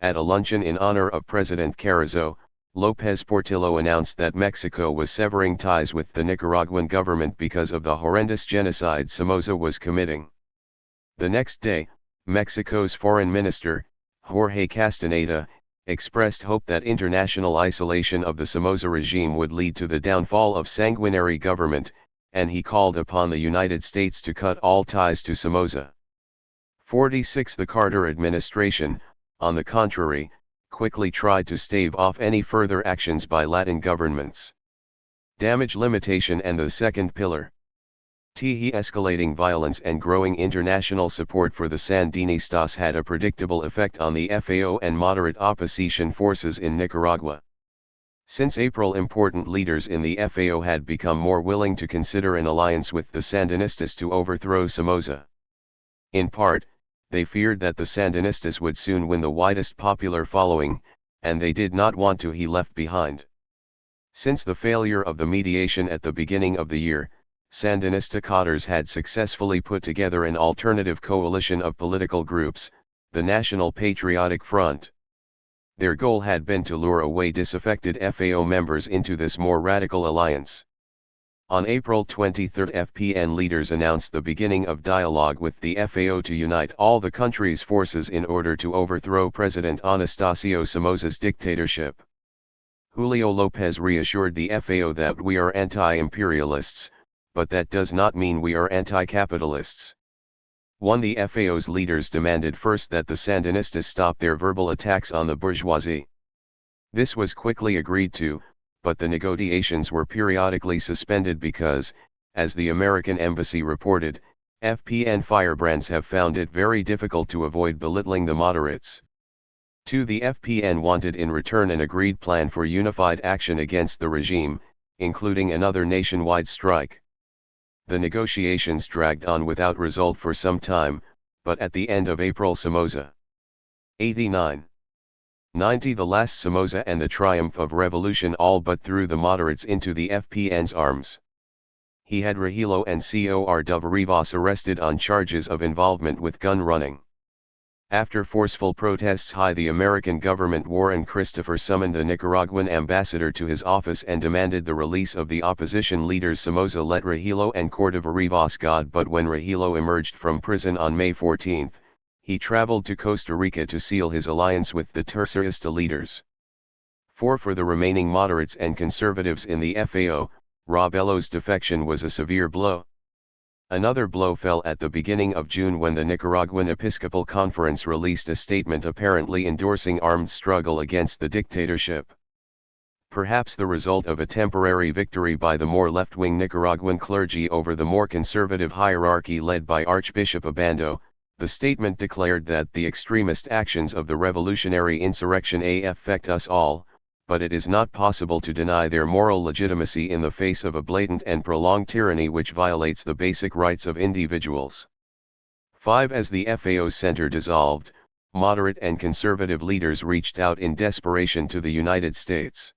at a luncheon in honor of President Carrizo, López Portillo announced that Mexico was severing ties with the Nicaraguan government because of the horrendous genocide Somoza was committing. The next day, Mexico's foreign minister, Jorge Castaneda, expressed hope that international isolation of the Somoza regime would lead to the downfall of sanguinary government, and he called upon the United States to cut all ties to Somoza. 46. The Carter administration, on the contrary, quickly tried to stave off any further actions by Latin governments. Damage limitation and the second pillar. Escalating violence and growing international support for the Sandinistas had a predictable effect on the FAO and moderate opposition forces in Nicaragua. Since April, important leaders in the FAO had become more willing to consider an alliance with the Sandinistas to overthrow Somoza. In part, they feared that the Sandinistas would soon win the widest popular following, and they did not want to be left behind. Since the failure of the mediation at the beginning of the year, Sandinista cadres had successfully put together an alternative coalition of political groups, the National Patriotic Front. Their goal had been to lure away disaffected FAO members into this more radical alliance. On April 23, FPN leaders announced the beginning of dialogue with the FAO to unite all the country's forces in order to overthrow President Anastasio Somoza's dictatorship. Julio Lopez reassured the FAO that we are anti-imperialists, but that does not mean we are anti-capitalists. The FAO's leaders demanded first that the Sandinistas stop their verbal attacks on the bourgeoisie. This was quickly agreed to, but the negotiations were periodically suspended because, as the American embassy reported, FPN firebrands have found it very difficult to avoid belittling the moderates. The FPN wanted in return an agreed plan for unified action against the regime, including another nationwide strike. The negotiations dragged on without result for some time, but at the end of April Somoza 89-90 the last Somoza and the triumph of revolution all but threw the moderates into the FPN's arms. He had Regilo and Cor Rivas arrested on charges of involvement with gun running. After forceful protests the American government Warren Christopher summoned the Nicaraguan ambassador to his office and demanded the release of the opposition leaders. Somoza let Regilo and Cordova Rivas go, but when Regilo emerged from prison on May 14, he traveled to Costa Rica to seal his alliance with the Tercerista leaders. For the remaining moderates and conservatives in the FAO, Rabelo's defection was a severe blow. Another blow fell at the beginning of June when the Nicaraguan Episcopal Conference released a statement apparently endorsing armed struggle against the dictatorship. Perhaps the result of a temporary victory by the more left-wing Nicaraguan clergy over the more conservative hierarchy led by Archbishop Obando, the statement declared that the extremist actions of the revolutionary insurrection affect us all, but it is not possible to deny their moral legitimacy in the face of a blatant and prolonged tyranny which violates the basic rights of individuals. As the FAO's center dissolved, moderate and conservative leaders reached out in desperation to the United States.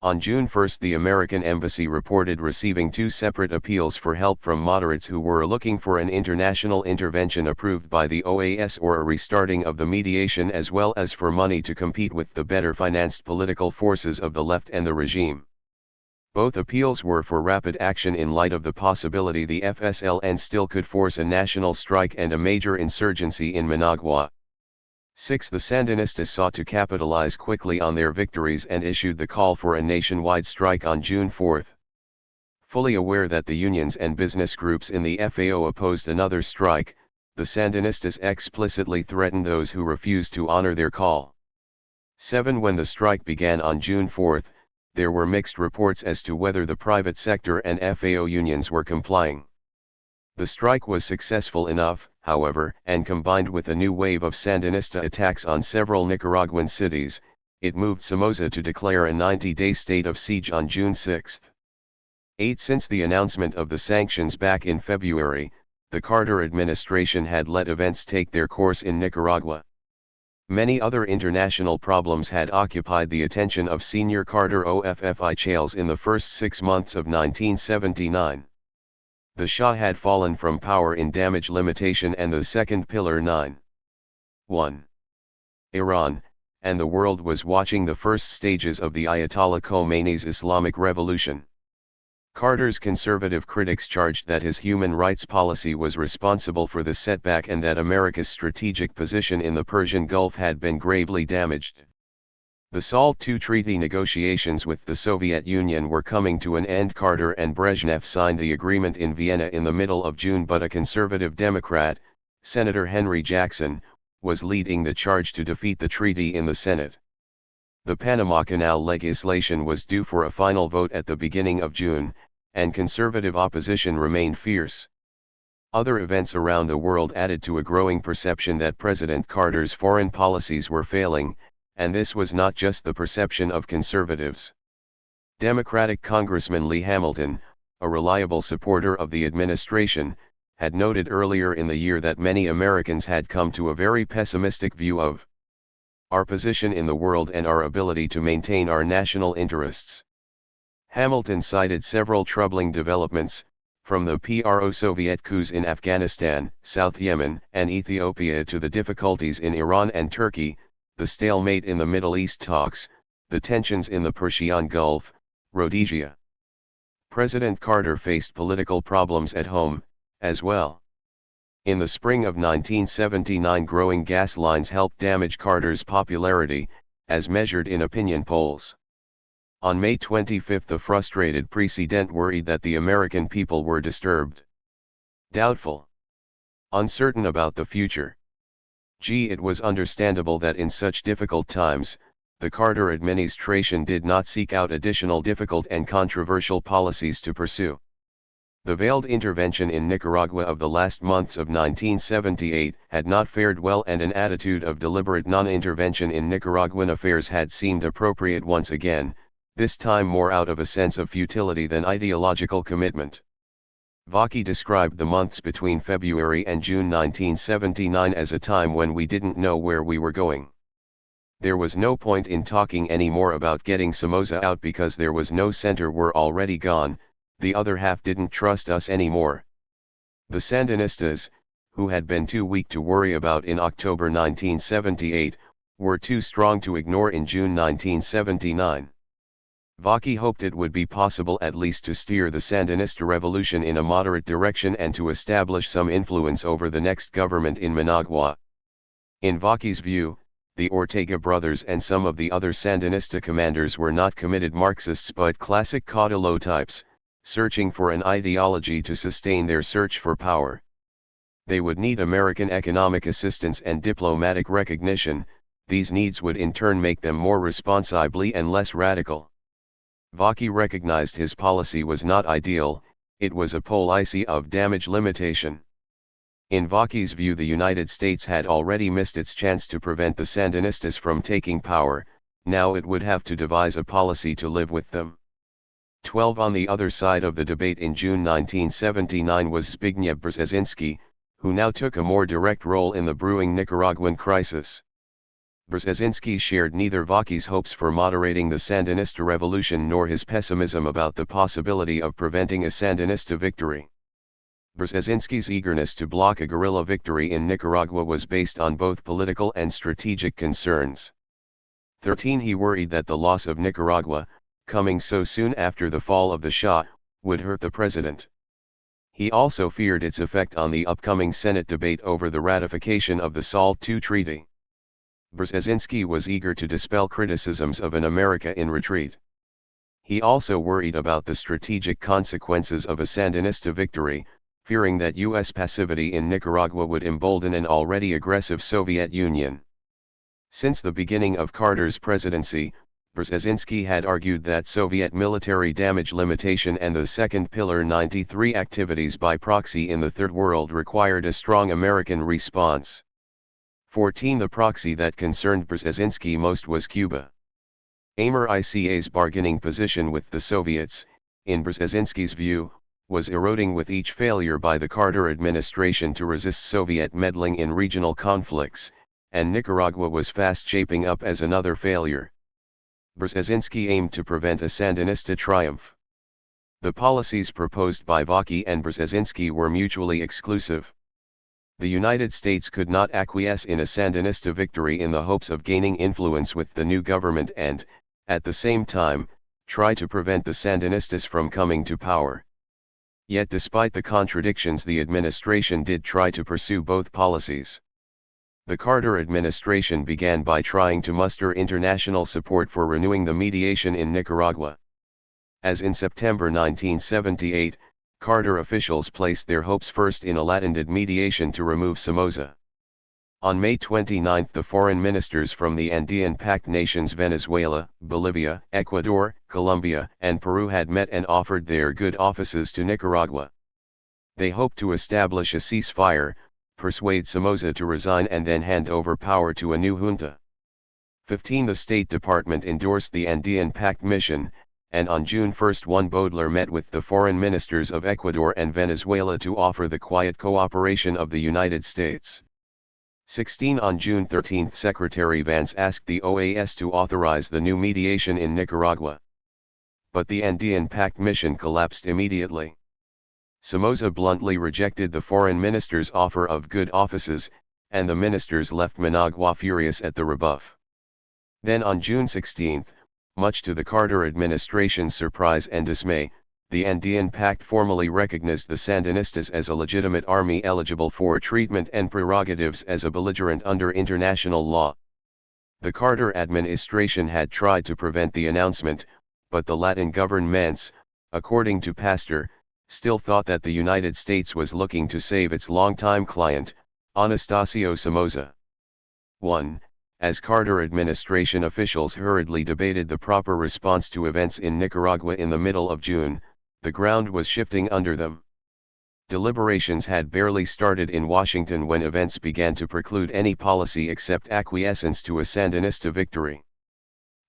On June 1 the American embassy reported receiving 2 separate appeals for help from moderates who were looking for an international intervention approved by the OAS or a restarting of the mediation, as well as for money to compete with the better financed political forces of the left and the regime. Both appeals were for rapid action in light of the possibility the FSLN still could force a national strike and a major insurgency in Managua. The Sandinistas sought to capitalize quickly on their victories and issued the call for a nationwide strike on June 4. Fully aware that the unions and business groups in the FAO opposed another strike, the Sandinistas explicitly threatened those who refused to honor their call. When the strike began on June 4, there were mixed reports as to whether the private sector and FAO unions were complying. The strike was successful enough, however, and combined with a new wave of Sandinista attacks on several Nicaraguan cities, it moved Somoza to declare a 90-day state of siege on June 6. Since the announcement of the sanctions back in February, the Carter administration had let events take their course in Nicaragua. Many other international problems had occupied the attention of senior Carter officials in the first 6 months of 1979. The Shah had fallen from power in damage limitation and the second pillar 9.1. Iran, and the world was watching the first stages of the Ayatollah Khomeini's Islamic Revolution. Carter's conservative critics charged that his human rights policy was responsible for the setback and that America's strategic position in the Persian Gulf had been gravely damaged. The SALT II treaty negotiations with the Soviet Union were coming to an end. Carter and Brezhnev signed the agreement in Vienna in the middle of June, but a conservative Democrat, Senator Henry Jackson, was leading the charge to defeat the treaty in the Senate. The Panama Canal legislation was due for a final vote at the beginning of June, and conservative opposition remained fierce. Other events around the world added to a growing perception that President Carter's foreign policies were failing, and this was not just the perception of conservatives. Democratic Congressman Lee Hamilton, a reliable supporter of the administration, had noted earlier in the year that many Americans had come to a very pessimistic view of our position in the world and our ability to maintain our national interests. Hamilton cited several troubling developments, from the pro-Soviet coups in Afghanistan, South Yemen, and Ethiopia to the difficulties in Iran and Turkey, the stalemate in the Middle East talks, the tensions in the Persian Gulf, Rhodesia. President Carter faced political problems at home, as well. In the spring of 1979, growing gas lines helped damage Carter's popularity, as measured in opinion polls. On May 25, the frustrated president worried that the American people were disturbed, doubtful, uncertain about the future. It was understandable that in such difficult times, the Carter administration did not seek out additional difficult and controversial policies to pursue. The veiled intervention in Nicaragua of the last months of 1978 had not fared well, and an attitude of deliberate non-intervention in Nicaraguan affairs had seemed appropriate once again, this time more out of a sense of futility than ideological commitment. Vaki described the months between February and June 1979 as a time when we didn't know where we were going. There was no point in talking any more about getting Somoza out because there was no center, were already gone, the other half didn't trust us anymore. The Sandinistas, who had been too weak to worry about in October 1978, were too strong to ignore in June 1979. Vaki hoped it would be possible at least to steer the Sandinista revolution in a moderate direction and to establish some influence over the next government in Managua. In Vaki's view, the Ortega brothers and some of the other Sandinista commanders were not committed Marxists but classic caudillo types, searching for an ideology to sustain their search for power. They would need American economic assistance and diplomatic recognition. These needs would in turn make them more responsible and less radical. Vaki recognized his policy was not ideal, it was a policy of damage limitation. In Vaki's view, the United States had already missed its chance to prevent the Sandinistas from taking power, now it would have to devise a policy to live with them. 12 On the other side of the debate in June 1979 was Zbigniew Brzezinski, who now took a more direct role in the brewing Nicaraguan crisis. Brzezinski shared neither Vaki's hopes for moderating the Sandinista revolution nor his pessimism about the possibility of preventing a Sandinista victory. Brzezinski's eagerness to block a guerrilla victory in Nicaragua was based on both political and strategic concerns. 13 He worried that the loss of Nicaragua, coming so soon after the fall of the Shah, would hurt the president. He also feared its effect on the upcoming Senate debate over the ratification of the SALT II treaty. Brzezinski was eager to dispel criticisms of an America in retreat. He also worried about the strategic consequences of a Sandinista victory, fearing that U.S. passivity in Nicaragua would embolden an already aggressive Soviet Union. Since the beginning of Carter's presidency, Brzezinski had argued that Soviet military damage limitation and the Second Pillar 93 activities by proxy in the Third World required a strong American response. 14 The proxy that concerned Brzezinski most was Cuba. ICA's bargaining position with the Soviets, in Brzezinski's view, was eroding with each failure by the Carter administration to resist Soviet meddling in regional conflicts, and Nicaragua was fast shaping up as another failure. Brzezinski aimed to prevent a Sandinista triumph. The policies proposed by Vaki and Brzezinski were mutually exclusive. The United States could not acquiesce in a Sandinista victory in the hopes of gaining influence with the new government and, at the same time, try to prevent the Sandinistas from coming to power. Yet despite the contradictions, the administration did try to pursue both policies. The Carter administration began by trying to muster international support for renewing the mediation in Nicaragua. As in September 1978, Carter officials placed their hopes first in a Latin-led mediation to remove Somoza. On May 29 the foreign ministers from the Andean Pact nations Venezuela, Bolivia, Ecuador, Colombia, and Peru had met and offered their good offices to Nicaragua. They hoped to establish a ceasefire, persuade Somoza to resign and then hand over power to a new junta. 15 The State Department endorsed the Andean Pact mission, and on June 1 Juan Baudler met with the foreign ministers of Ecuador and Venezuela to offer the quiet cooperation of the United States. 16 On June 13 Secretary Vance asked the OAS to authorize the new mediation in Nicaragua. But the Andean Pact mission collapsed immediately. Somoza bluntly rejected the foreign minister's offer of good offices, and the ministers left Managua furious at the rebuff. Then on June 16, much to the Carter administration's surprise and dismay, the Andean Pact formally recognized the Sandinistas as a legitimate army eligible for treatment and prerogatives as a belligerent under international law. The Carter administration had tried to prevent the announcement, but the Latin governments, according to Pastor, still thought that the United States was looking to save its longtime client, Anastasio Somoza. 1. As Carter administration officials hurriedly debated the proper response to events in Nicaragua in the middle of June, the ground was shifting under them. Deliberations had barely started in Washington when events began to preclude any policy except acquiescence to a Sandinista victory.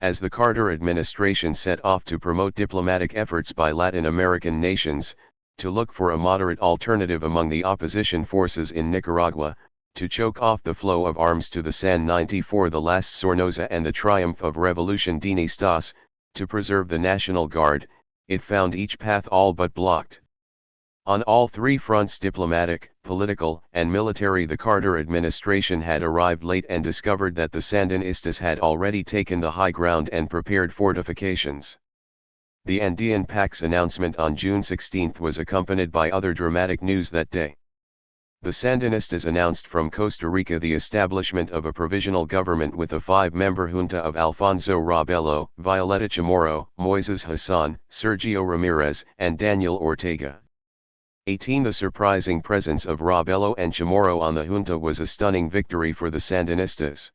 As the Carter administration set off to promote diplomatic efforts by Latin American nations, to look for a moderate alternative among the opposition forces in Nicaragua, to choke off the flow of arms to the San 94 the last Sornosa and the triumph of Revolution Dinistas, to preserve the National Guard, it found each path all but blocked. On all three fronts, diplomatic, political, and military, the Carter administration had arrived late and discovered that the Sandinistas had already taken the high ground and prepared fortifications. The Andean Pact's announcement on June 16 was accompanied by other dramatic news that day. The Sandinistas announced from Costa Rica the establishment of a provisional government with a 5-member junta of Alfonso Rabello, Violeta Chamorro, Moises Hassan, Sergio Ramirez, and Daniel Ortega. 18. The surprising presence of Rabello and Chamorro on the junta was a stunning victory for the Sandinistas.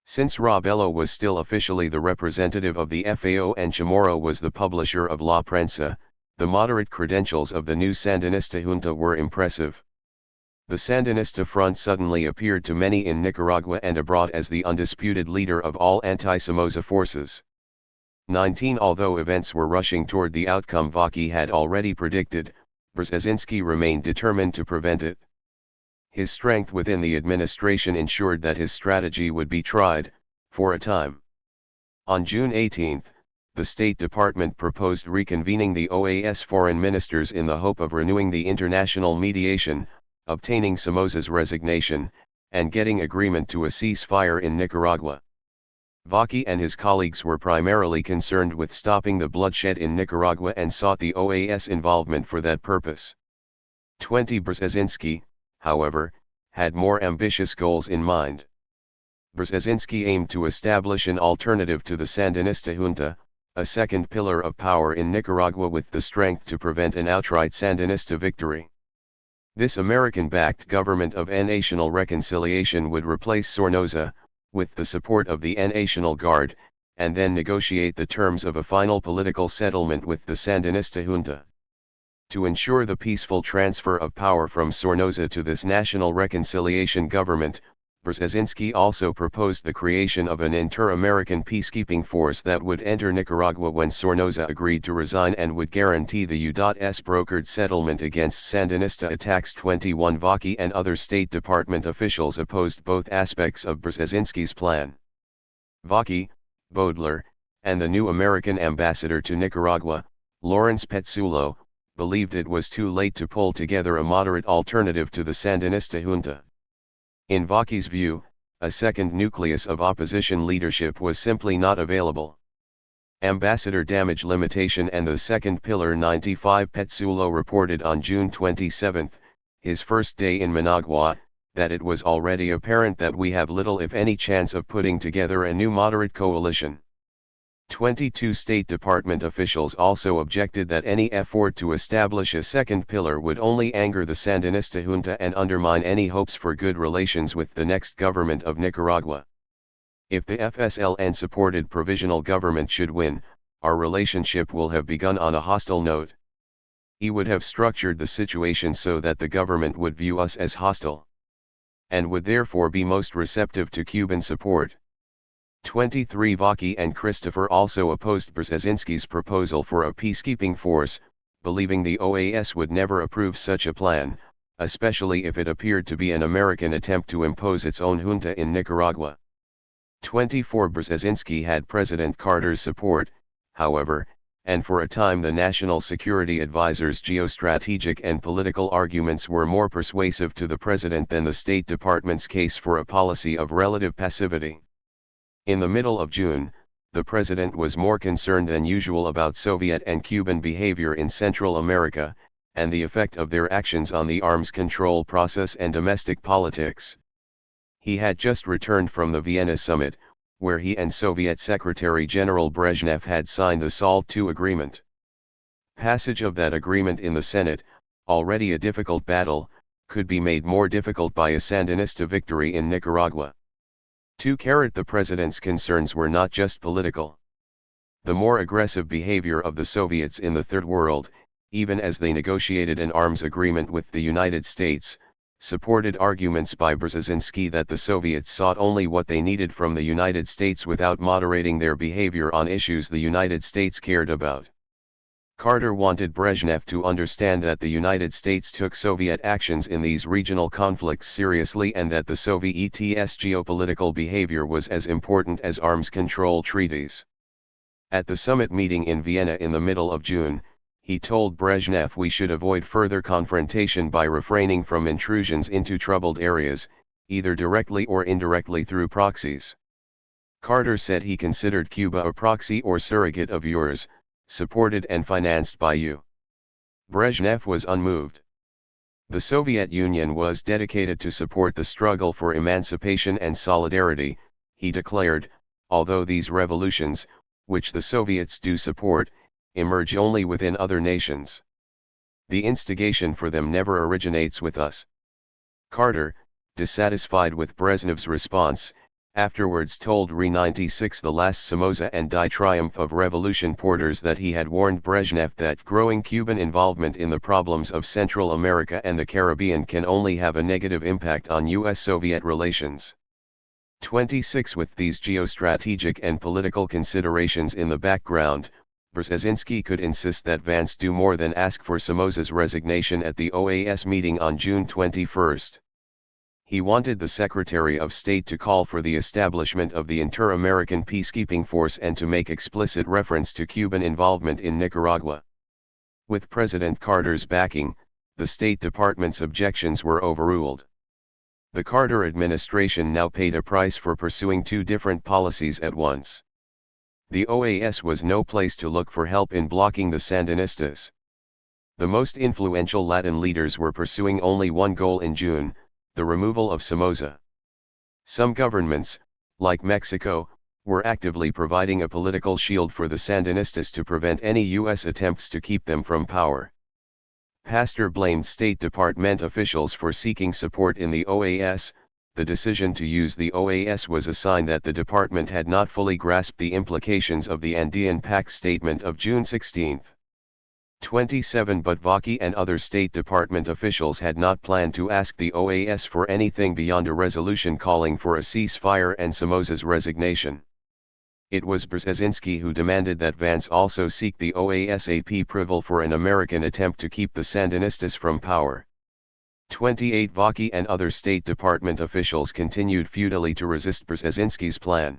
Since Rabello was still officially the representative of the FAO and Chamorro was the publisher of La Prensa, the moderate credentials of the new Sandinista junta were impressive. The Sandinista front suddenly appeared to many in Nicaragua and abroad as the undisputed leader of all anti-Somoza forces. 19. Although events were rushing toward the outcome Vaki had already predicted, Brzezinski remained determined to prevent it. His strength within the administration ensured that his strategy would be tried, for a time. On June 18, the State Department proposed reconvening the OAS foreign ministers in the hope of renewing the international mediation, obtaining Somoza's resignation, and getting agreement to a ceasefire in Nicaragua. Vaki and his colleagues were primarily concerned with stopping the bloodshed in Nicaragua and sought the OAS involvement for that purpose. 20. Brzezinski, however, had more ambitious goals in mind. Brzezinski aimed to establish an alternative to the Sandinista junta, a second pillar of power in Nicaragua with the strength to prevent an outright Sandinista victory. This American-backed government of national reconciliation would replace Sornosa, with the support of the National Guard, and then negotiate the terms of a final political settlement with the Sandinista junta. To ensure the peaceful transfer of power from Sornosa to this national reconciliation government, Brzezinski also proposed the creation of an inter-American peacekeeping force that would enter Nicaragua when Sornosa agreed to resign and would guarantee the U.S. brokered settlement against Sandinista attacks. 21. Vaki and other State Department officials opposed both aspects of Brzezinski's plan. Vaki, Baudelaire, and the new American ambassador to Nicaragua, Lawrence Petzulo, believed it was too late to pull together a moderate alternative to the Sandinista junta. In Vaki's view, a second nucleus of opposition leadership was simply not available. Ambassador Damage Limitation and the Second Pillar 95 Petzulo reported on June 27, his first day in Managua, that it was already apparent that we have little if any chance of putting together a new moderate coalition. 22 State Department officials also objected that any effort to establish a second pillar would only anger the Sandinista junta and undermine any hopes for good relations with the next government of Nicaragua. If the FSLN-supported provisional government should win, our relationship will have begun on a hostile note. He would have structured the situation so that the government would view us as hostile, and would therefore be most receptive to Cuban support. 23 Vaki and Christopher also opposed Brzezinski's proposal for a peacekeeping force, believing the OAS would never approve such a plan, especially if it appeared to be an American attempt to impose its own junta in Nicaragua. 24 Brzezinski had President Carter's support, however, and for a time the National Security Advisor's geostrategic and political arguments were more persuasive to the president than the State Department's case for a policy of relative passivity. In the middle of June, the president was more concerned than usual about Soviet and Cuban behavior in Central America, and the effect of their actions on the arms control process and domestic politics. He had just returned from the Vienna summit, where he and Soviet Secretary General Brezhnev had signed the SALT II agreement. Passage of that agreement in the Senate, already a difficult battle, could be made more difficult by a Sandinista victory in Nicaragua. The president's concerns were not just political. The more aggressive behavior of the Soviets in the Third World, even as they negotiated an arms agreement with the United States, supported arguments by Brzezinski that the Soviets sought only what they needed from the United States without moderating their behavior on issues the United States cared about. Carter wanted Brezhnev to understand that the United States took Soviet actions in these regional conflicts seriously and that the Soviets' geopolitical behavior was as important as arms control treaties. At the summit meeting in Vienna in the middle of June, he told Brezhnev we should avoid further confrontation by refraining from intrusions into troubled areas, either directly or indirectly through proxies. Carter said he considered Cuba a proxy or surrogate of yours, supported and financed by you. Brezhnev was unmoved. The Soviet Union was dedicated to support the struggle for emancipation and solidarity, he declared, although these revolutions, which the Soviets do support, emerge only within other nations. The instigation for them never originates with us. Carter, dissatisfied with Brezhnev's response, afterwards told Re-96 the last Somoza and Die Triumph of Revolution porters that he had warned Brezhnev that growing Cuban involvement in the problems of Central America and the Caribbean can only have a negative impact on US-Soviet relations. 26 With these geostrategic and political considerations in the background, Brzezinski could insist that Vance do more than ask for Somoza's resignation at the OAS meeting on June 21. He wanted the Secretary of State to call for the establishment of the Inter-American Peacekeeping Force and to make explicit reference to Cuban involvement in Nicaragua. With President Carter's backing, the State Department's objections were overruled. The Carter administration now paid a price for pursuing two different policies at once. The OAS was no place to look for help in blocking the Sandinistas. The most influential Latin leaders were pursuing only one goal in June: the removal of Somoza. Some governments, like Mexico, were actively providing a political shield for the Sandinistas to prevent any U.S. attempts to keep them from power. Pastor blamed State Department officials for seeking support in the OAS. The decision to use the OAS was a sign that the department had not fully grasped the implications of the Andean Pact statement of June 16. 27 But Vaki and other State Department officials had not planned to ask the OAS for anything beyond a resolution calling for a ceasefire and Somoza's resignation. It was Brzezinski who demanded that Vance also seek the OAS approval for an American attempt to keep the Sandinistas from power. 28 Vaki and other State Department officials continued futilely to resist Brzezinski's plan.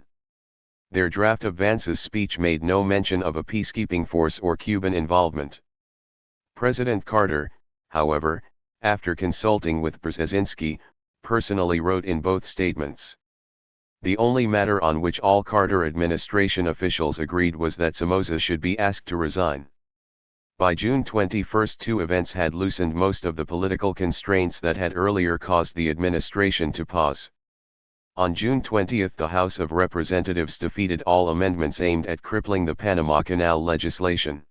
Their draft of Vance's speech made no mention of a peacekeeping force or Cuban involvement. President Carter, however, after consulting with Brzezinski, personally wrote in both statements. The only matter on which all Carter administration officials agreed was that Somoza should be asked to resign. By June 21, two events had loosened most of the political constraints that had earlier caused the administration to pause. On June 20, the House of Representatives defeated all amendments aimed at crippling the Panama Canal legislation.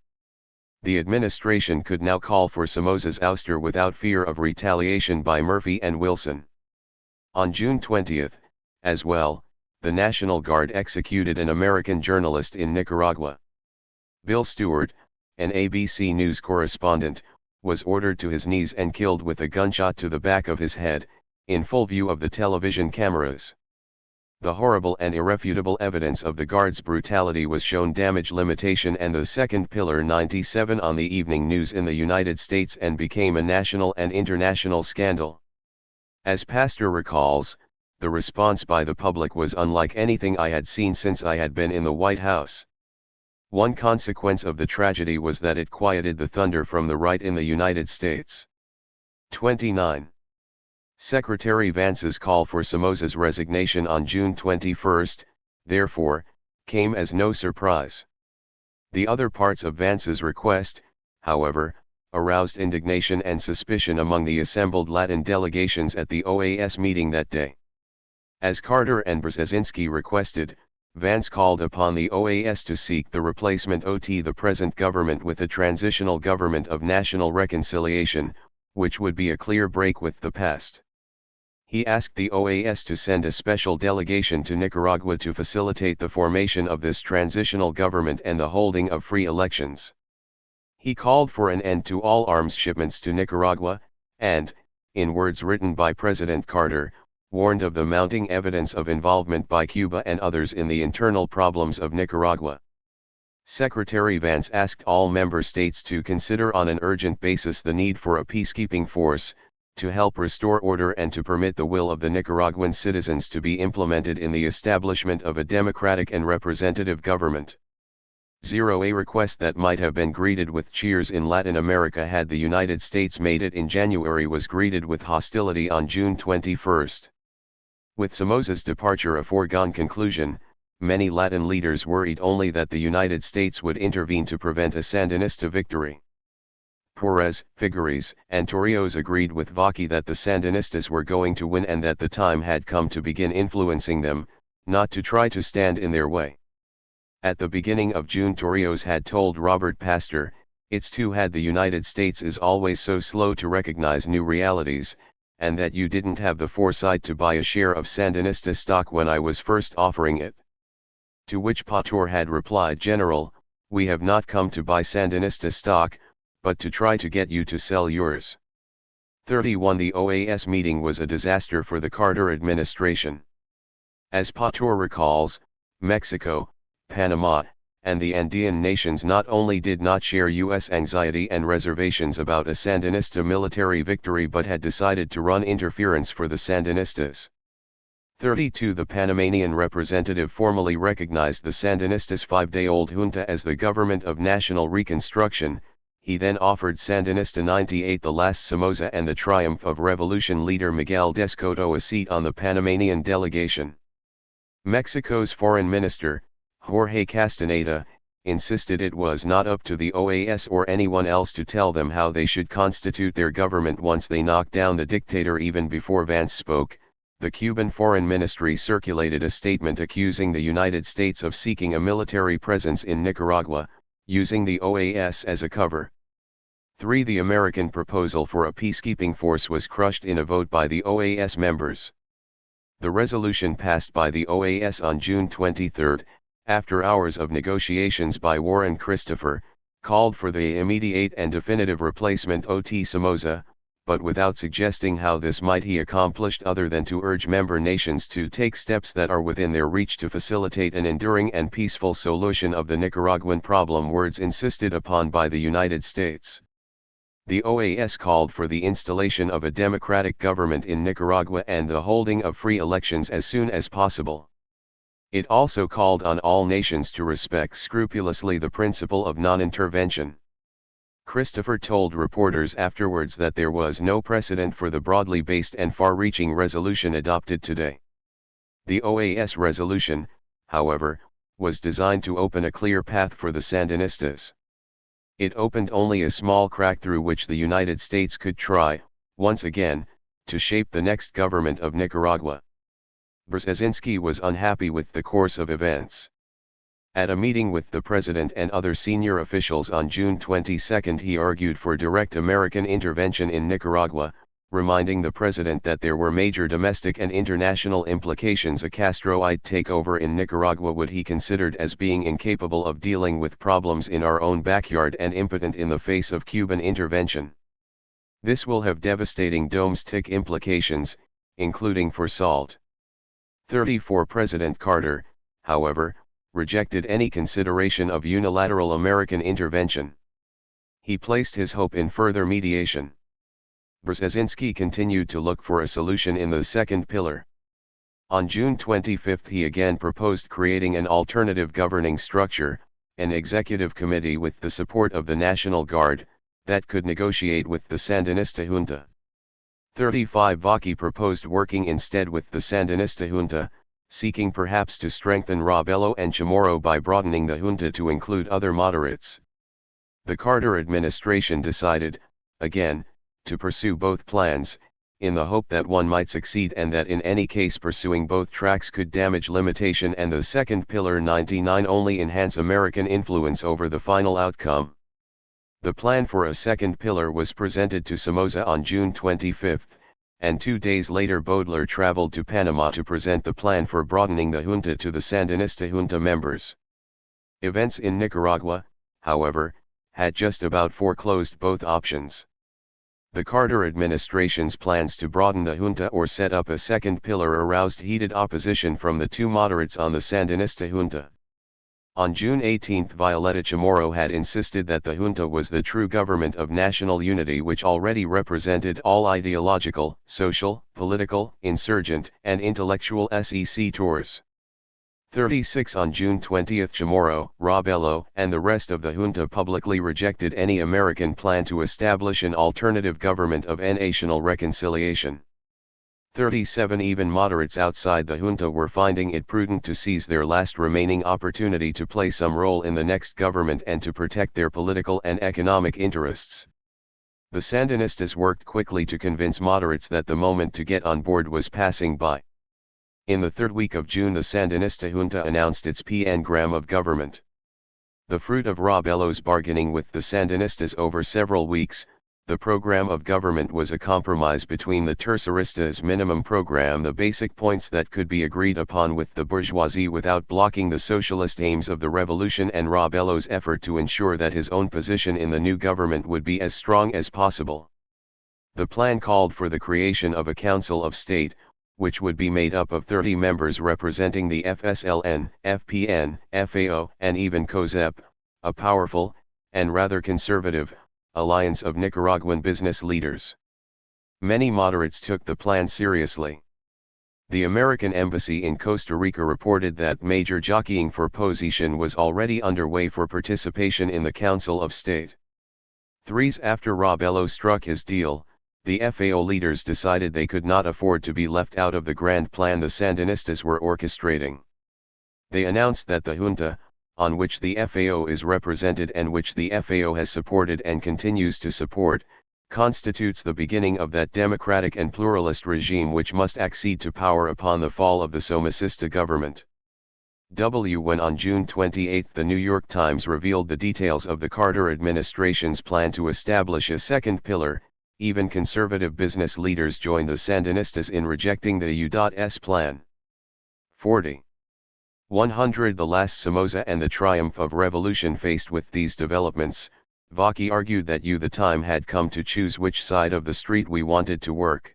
The administration could now call for Somoza's ouster without fear of retaliation by Murphy and Wilson. On June 20, as well, the National Guard executed an American journalist in Nicaragua. Bill Stewart, an ABC News correspondent, was ordered to his knees and killed with a gunshot to the back of his head, in full view of the television cameras. The horrible and irrefutable evidence of the guard's brutality was shown damage limitation and the second pillar 97 on the evening news in the United States and became a national and international scandal. As Pastor recalls, the response by the public was unlike anything I had seen since I had been in the White House. One consequence of the tragedy was that it quieted the thunder from the right in the United States. 29. Secretary Vance's call for Somoza's resignation on June 21, therefore, came as no surprise. The other parts of Vance's request, however, aroused indignation and suspicion among the assembled Latin delegations at the OAS meeting that day. As Carter and Brzezinski requested, Vance called upon the OAS to seek the replacement of the present government with a transitional government of national reconciliation, which would be a clear break with the past. He asked the OAS to send a special delegation to Nicaragua to facilitate the formation of this transitional government and the holding of free elections. He called for an end to all arms shipments to Nicaragua, and, in words written by President Carter, warned of the mounting evidence of involvement by Cuba and others in the internal problems of Nicaragua. Secretary Vance asked all member states to consider on an urgent basis the need for a peacekeeping force, to help restore order and to permit the will of the Nicaraguan citizens to be implemented in the establishment of a democratic and representative government. A request that might have been greeted with cheers in Latin America had the United States made it in January was greeted with hostility on June 21. With Somoza's departure a foregone conclusion, many Latin leaders worried only that the United States would intervene to prevent a Sandinista victory. Perez, Figueres, and Torrijos agreed with Vaki that the Sandinistas were going to win and that the time had come to begin influencing them, not to try to stand in their way. At the beginning of June Torrijos had told Robert Pastor, "It's too bad the United States is always so slow to recognize new realities, and that you didn't have the foresight to buy a share of Sandinista stock when I was first offering it." To which Pastor had replied, "General, we have not come to buy Sandinista stock, but to try to get you to sell yours." 31 The OAS meeting was a disaster for the Carter administration. As Pastor recalls, Mexico, Panama, and the Andean nations not only did not share U.S. anxiety and reservations about a Sandinista military victory but had decided to run interference for the Sandinistas. 32 The Panamanian representative formally recognized the Sandinistas' 5-day-old junta as the government of national reconstruction. He then offered Sandinista 98 the last Somoza and the triumph of revolution leader Miguel Descoto a seat on the Panamanian delegation. Mexico's foreign minister, Jorge Castaneda, insisted it was not up to the OAS or anyone else to tell them how they should constitute their government once they knocked down the dictator. Even before Vance spoke, the Cuban Foreign Ministry circulated a statement accusing the United States of seeking a military presence in Nicaragua, using the OAS as a cover. 3 The American proposal for a peacekeeping force was crushed in a vote by the OAS members. The resolution passed by the OAS on June 23, after hours of negotiations by Warren Christopher, called for the immediate and definitive replacement of Somoza, but without suggesting how this might be accomplished other than to urge member nations to take steps that are within their reach to facilitate an enduring and peaceful solution of the Nicaraguan problem, words insisted upon by the United States. The OAS called for the installation of a democratic government in Nicaragua and the holding of free elections as soon as possible. It also called on all nations to respect scrupulously the principle of non-intervention. Christopher told reporters afterwards that there was no precedent for the broadly based and far-reaching resolution adopted today. The OAS resolution, however, was designed to open a clear path for the Sandinistas. It opened only a small crack through which the United States could try, once again, to shape the next government of Nicaragua. Brzezinski was unhappy with the course of events. At a meeting with the president and other senior officials on June 22 he argued for direct American intervention in Nicaragua, reminding the president that there were major domestic and international implications a Castroite takeover in Nicaragua would he considered as being incapable of dealing with problems in our own backyard and impotent in the face of Cuban intervention. This will have devastating domestic implications, including for SALT. 34 President Carter, however, rejected any consideration of unilateral American intervention. He placed his hope in further mediation. Brzezinski continued to look for a solution in the second pillar. On June 25 he again proposed creating an alternative governing structure, an executive committee with the support of the National Guard, that could negotiate with the Sandinista junta. 35 Vaki proposed working instead with the Sandinista junta, seeking perhaps to strengthen Rabello and Chamorro by broadening the junta to include other moderates. The Carter administration decided, again, to pursue both plans, in the hope that one might succeed and that in any case pursuing both tracks could damage limitation and the second pillar 99 only enhance American influence over the final outcome. The plan for a second pillar was presented to Somoza on June 25, and 2 days later Baudelaire traveled to Panama to present the plan for broadening the junta to the Sandinista junta members. Events in Nicaragua, however, had just about foreclosed both options. The Carter administration's plans to broaden the junta or set up a second pillar aroused heated opposition from the two moderates on the Sandinista junta. On June 18, Violeta Chamorro had insisted that the junta was the true government of national unity which already represented all ideological, social, political, insurgent, and intellectual sectors. 36 On June 20 Chamorro, Rabello, and the rest of the junta publicly rejected any American plan to establish an alternative government of national reconciliation. 37 Even moderates outside the junta were finding it prudent to seize their last remaining opportunity to play some role in the next government and to protect their political and economic interests. The Sandinistas worked quickly to convince moderates that the moment to get on board was passing by. In the third week of June the Sandinista junta announced its program of government. The fruit of Rabello's bargaining with the Sandinistas over several weeks, the program of government was a compromise between the Terceristas' minimum program, the basic points that could be agreed upon with the bourgeoisie without blocking the socialist aims of the revolution, and Rabello's effort to ensure that his own position in the new government would be as strong as possible. The plan called for the creation of a Council of State, which would be made up of 30 members representing the FSLN, FPN, FAO, and even COSEP, a powerful, and rather conservative, alliance of Nicaraguan business leaders. Many moderates took the plan seriously. The American embassy in Costa Rica reported that major jockeying for position was already underway for participation in the Council of State. 3 years after Rabello struck his deal, the FAO leaders decided they could not afford to be left out of the grand plan the Sandinistas were orchestrating. They announced that the junta, on which the FAO is represented and which the FAO has supported and continues to support, constitutes the beginning of that democratic and pluralist regime which must accede to power upon the fall of the Somocista government. When on June 28 the New York Times revealed the details of the Carter administration's plan to establish a second pillar, even conservative business leaders joined the Sandinistas in rejecting the U.S. plan. 40. 100 The last Somoza and the triumph of revolution. Faced with these developments, Vaki argued that the time had come to choose which side of the street we wanted to work.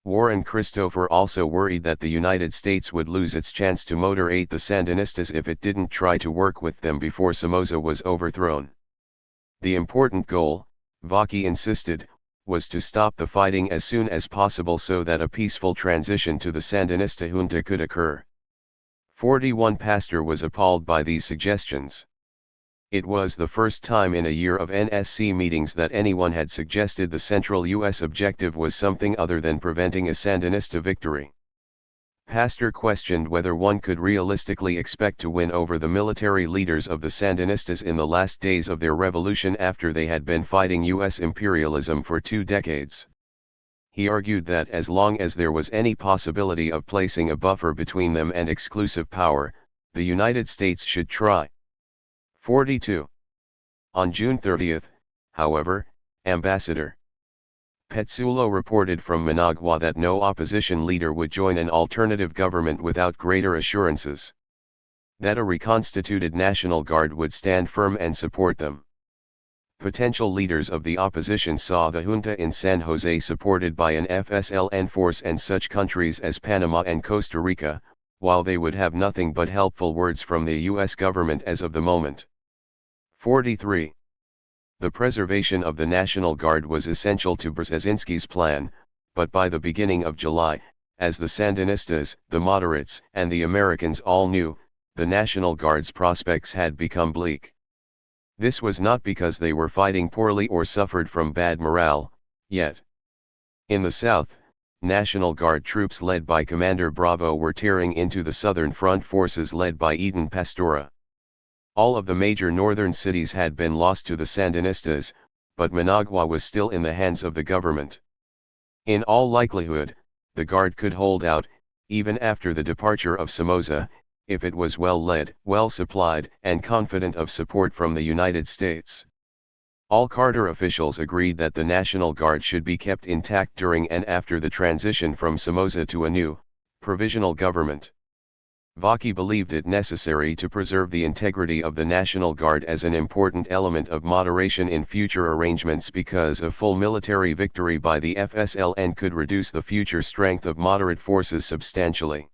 Warren Christopher also worried that the United States would lose its chance to moderate the Sandinistas if it didn't try to work with them before Somoza was overthrown. The important goal, Vaki insisted, was to stop the fighting as soon as possible so that a peaceful transition to the Sandinista junta could occur. 41 Pastor was appalled by these suggestions. It was the first time in a year of NSC meetings that anyone had suggested the central U.S. objective was something other than preventing a Sandinista victory. Pastor questioned whether one could realistically expect to win over the military leaders of the Sandinistas in the last days of their revolution after they had been fighting U.S. imperialism for 2 decades. He argued that as long as there was any possibility of placing a buffer between them and exclusive power, the United States should try. 42. On June 30, however, Ambassador Petsulo reported from Managua that no opposition leader would join an alternative government without greater assurances that a reconstituted National Guard would stand firm and support them. Potential leaders of the opposition saw the junta in San Jose supported by an FSLN force and such countries as Panama and Costa Rica, while they would have nothing but helpful words from the U.S. government as of the moment. 43. The preservation of the National Guard was essential to Brzezinski's plan, but by the beginning of July, as the Sandinistas, the moderates, and the Americans all knew, the National Guard's prospects had become bleak. This was not because they were fighting poorly or suffered from bad morale, yet. In the South, National Guard troops led by Commander Bravo were tearing into the Southern Front forces led by Eden Pastora. All of the major northern cities had been lost to the Sandinistas, but Managua was still in the hands of the government. In all likelihood, the Guard could hold out, even after the departure of Somoza, if it was well led, well supplied, and confident of support from the United States. All Carter officials agreed that the National Guard should be kept intact during and after the transition from Somoza to a new, provisional government. Vaki believed it necessary to preserve the integrity of the National Guard as an important element of moderation in future arrangements because a full military victory by the FSLN could reduce the future strength of moderate forces substantially.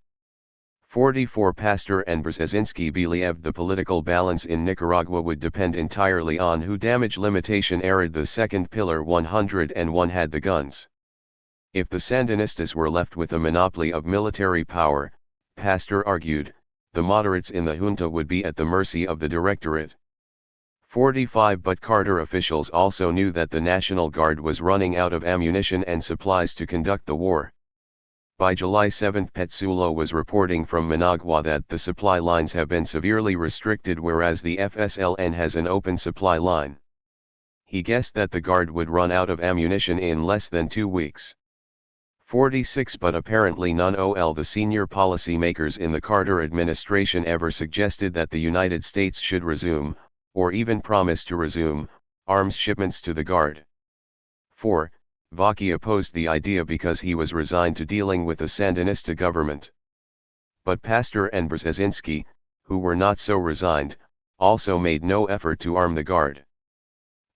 44 Pastor and Brzezinski believed the political balance in Nicaragua would depend entirely on who damage limitation arid the second pillar 101 had the guns. If the Sandinistas were left with a monopoly of military power, Pastor argued, the moderates in the junta would be at the mercy of the Directorate. 45 But Carter officials also knew that the National Guard was running out of ammunition and supplies to conduct the war. By July 7 Petsulo was reporting from Managua that the supply lines have been severely restricted whereas the FSLN has an open supply line. He guessed that the Guard would run out of ammunition in less than 2 weeks. 46 But apparently none of the senior policymakers in the Carter administration ever suggested that the United States should resume, or even promise to resume, arms shipments to the Guard. 4. Vaki opposed the idea because he was resigned to dealing with the Sandinista government. But Pastor and Brzezinski, who were not so resigned, also made no effort to arm the Guard.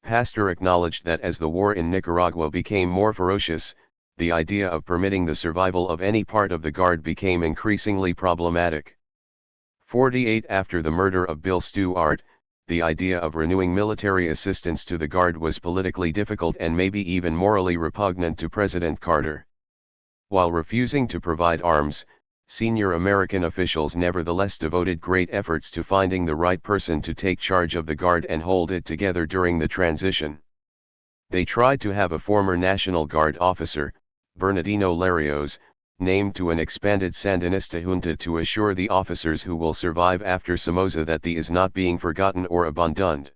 Pastor acknowledged that as the war in Nicaragua became more ferocious, the idea of permitting the survival of any part of the Guard became increasingly problematic. 48 After the murder of Bill Stewart, the idea of renewing military assistance to the Guard was politically difficult and maybe even morally repugnant to President Carter. While refusing to provide arms, senior American officials nevertheless devoted great efforts to finding the right person to take charge of the Guard and hold it together during the transition. They tried to have a former National Guard officer, Bernardino Larios, named to an expanded Sandinista junta to assure the officers who will survive after Somoza that the is not being forgotten or abandoned.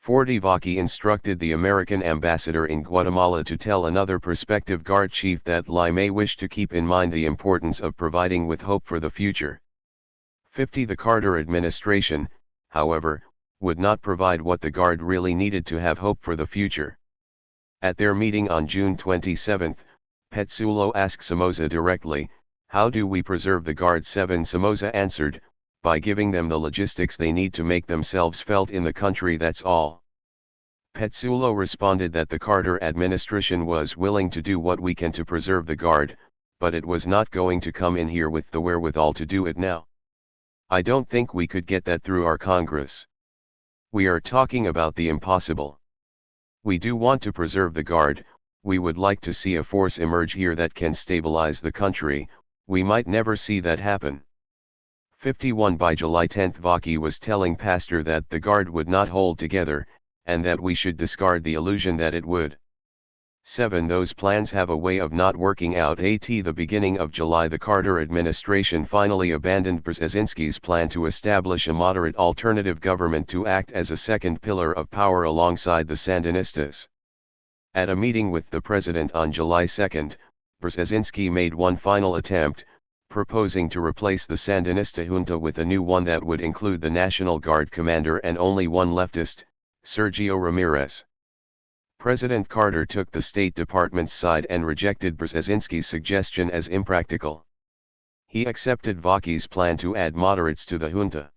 40 Vaki instructed the American ambassador in Guatemala to tell another prospective Guard chief that Lai may wish to keep in mind the importance of providing with hope for the future. 50 The Carter administration, however, would not provide what the Guard really needed to have hope for the future. At their meeting on June 27, Petsulo asked Somoza directly, "How do we preserve the Guard?" 7 Somoza answered, "By giving them the logistics they need to make themselves felt in the country, that's all." Petsulo responded that the Carter administration was willing to do what we can to preserve the Guard, but it was not going to come in here with the wherewithal to do it now. I don't think we could get that through our Congress. We are talking about the impossible. We do want to preserve the Guard. We would like to see a force emerge here that can stabilize the country. We might never see that happen. 51 By July 10 Vaki was telling Pastor that the Guard would not hold together, and that we should discard the illusion that it would. 7 Those plans have a way of not working out. At the beginning of July the Carter administration finally abandoned Brzezinski's plan to establish a moderate alternative government to act as a second pillar of power alongside the Sandinistas. At a meeting with the president on July 2, Brzezinski made one final attempt, proposing to replace the Sandinista junta with a new one that would include the National Guard commander and only one leftist, Sergio Ramirez. President Carter took the State Department's side and rejected Brzezinski's suggestion as impractical. He accepted Vaki's plan to add moderates to the junta.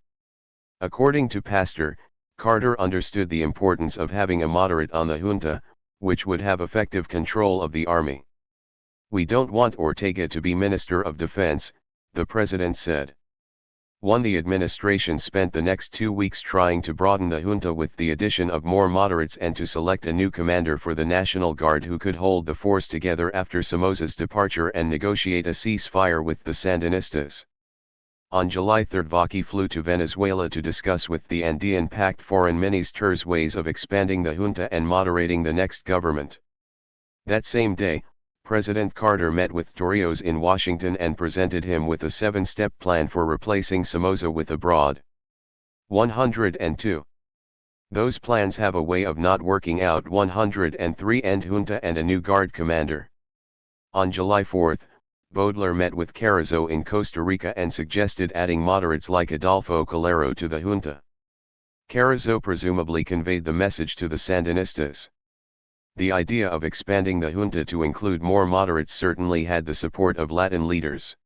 According to Pastor, Carter understood the importance of having a moderate on the junta, which would have effective control of the army. "We don't want Ortega to be Minister of Defense," the president said. 1 The administration spent the next 2 weeks trying to broaden the junta with the addition of more moderates and to select a new commander for the National Guard who could hold the force together after Somoza's departure and negotiate a ceasefire with the Sandinistas. On July 3 Vaki flew to Venezuela to discuss with the Andean-pact foreign ministers ways of expanding the junta and moderating the next government. That same day, President Carter met with Torrijos in Washington and presented him with a 7-step plan for replacing Somoza with a broad 102. Those plans have a way of not working out. 103 End junta and a new guard commander. On July 4, Baudelaire met with Carrizo in Costa Rica and suggested adding moderates like Adolfo Calero to the junta. Carrizo presumably conveyed the message to the Sandinistas. The idea of expanding the junta to include more moderates certainly had the support of Latin leaders.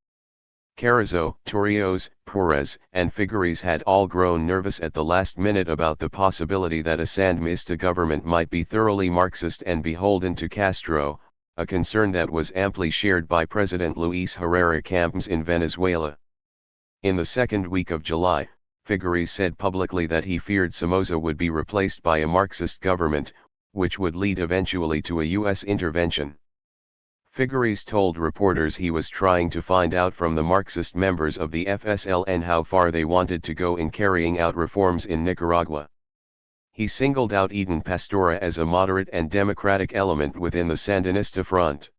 Carrizo, Torrijos, Perez, and Figueres had all grown nervous at the last minute about the possibility that a Sandinista government might be thoroughly Marxist and beholden to Castro, a concern that was amply shared by President Luis Herrera Campos in Venezuela. In the second week of July, Figueres said publicly that he feared Somoza would be replaced by a Marxist government, which would lead eventually to a U.S. intervention. Figueres told reporters he was trying to find out from the Marxist members of the FSLN how far they wanted to go in carrying out reforms in Nicaragua. He singled out Eden Pastora as a moderate and democratic element within the Sandinista front.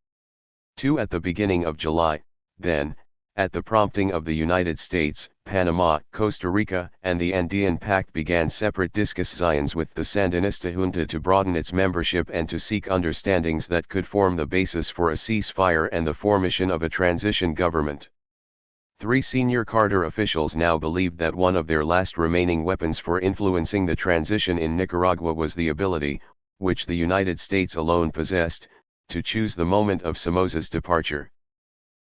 2 At the beginning of July, then, at the prompting of the United States, Panama, Costa Rica, and the Andean Pact began separate discussions with the Sandinista junta to broaden its membership and to seek understandings that could form the basis for a ceasefire and the formation of a transition government. 3 Senior Carter officials now believed that one of their last remaining weapons for influencing the transition in Nicaragua was the ability, which the United States alone possessed, to choose the moment of Somoza's departure.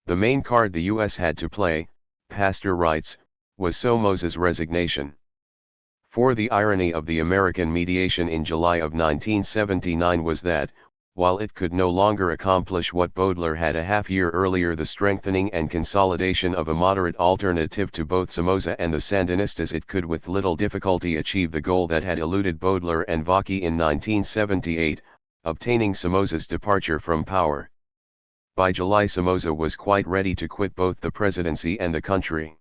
The main card the U.S. had to play, Pastor writes, was Somoza's resignation. For the irony of the American mediation in July of 1979 was that, while it could no longer accomplish what Baudelaire had a half-year earlier, the strengthening and consolidation of a moderate alternative to both Somoza and the Sandinistas, it could with little difficulty achieve the goal that had eluded Baudelaire and Vaki in 1978, obtaining Somoza's departure from power. By July Somoza was quite ready to quit both the presidency and the country.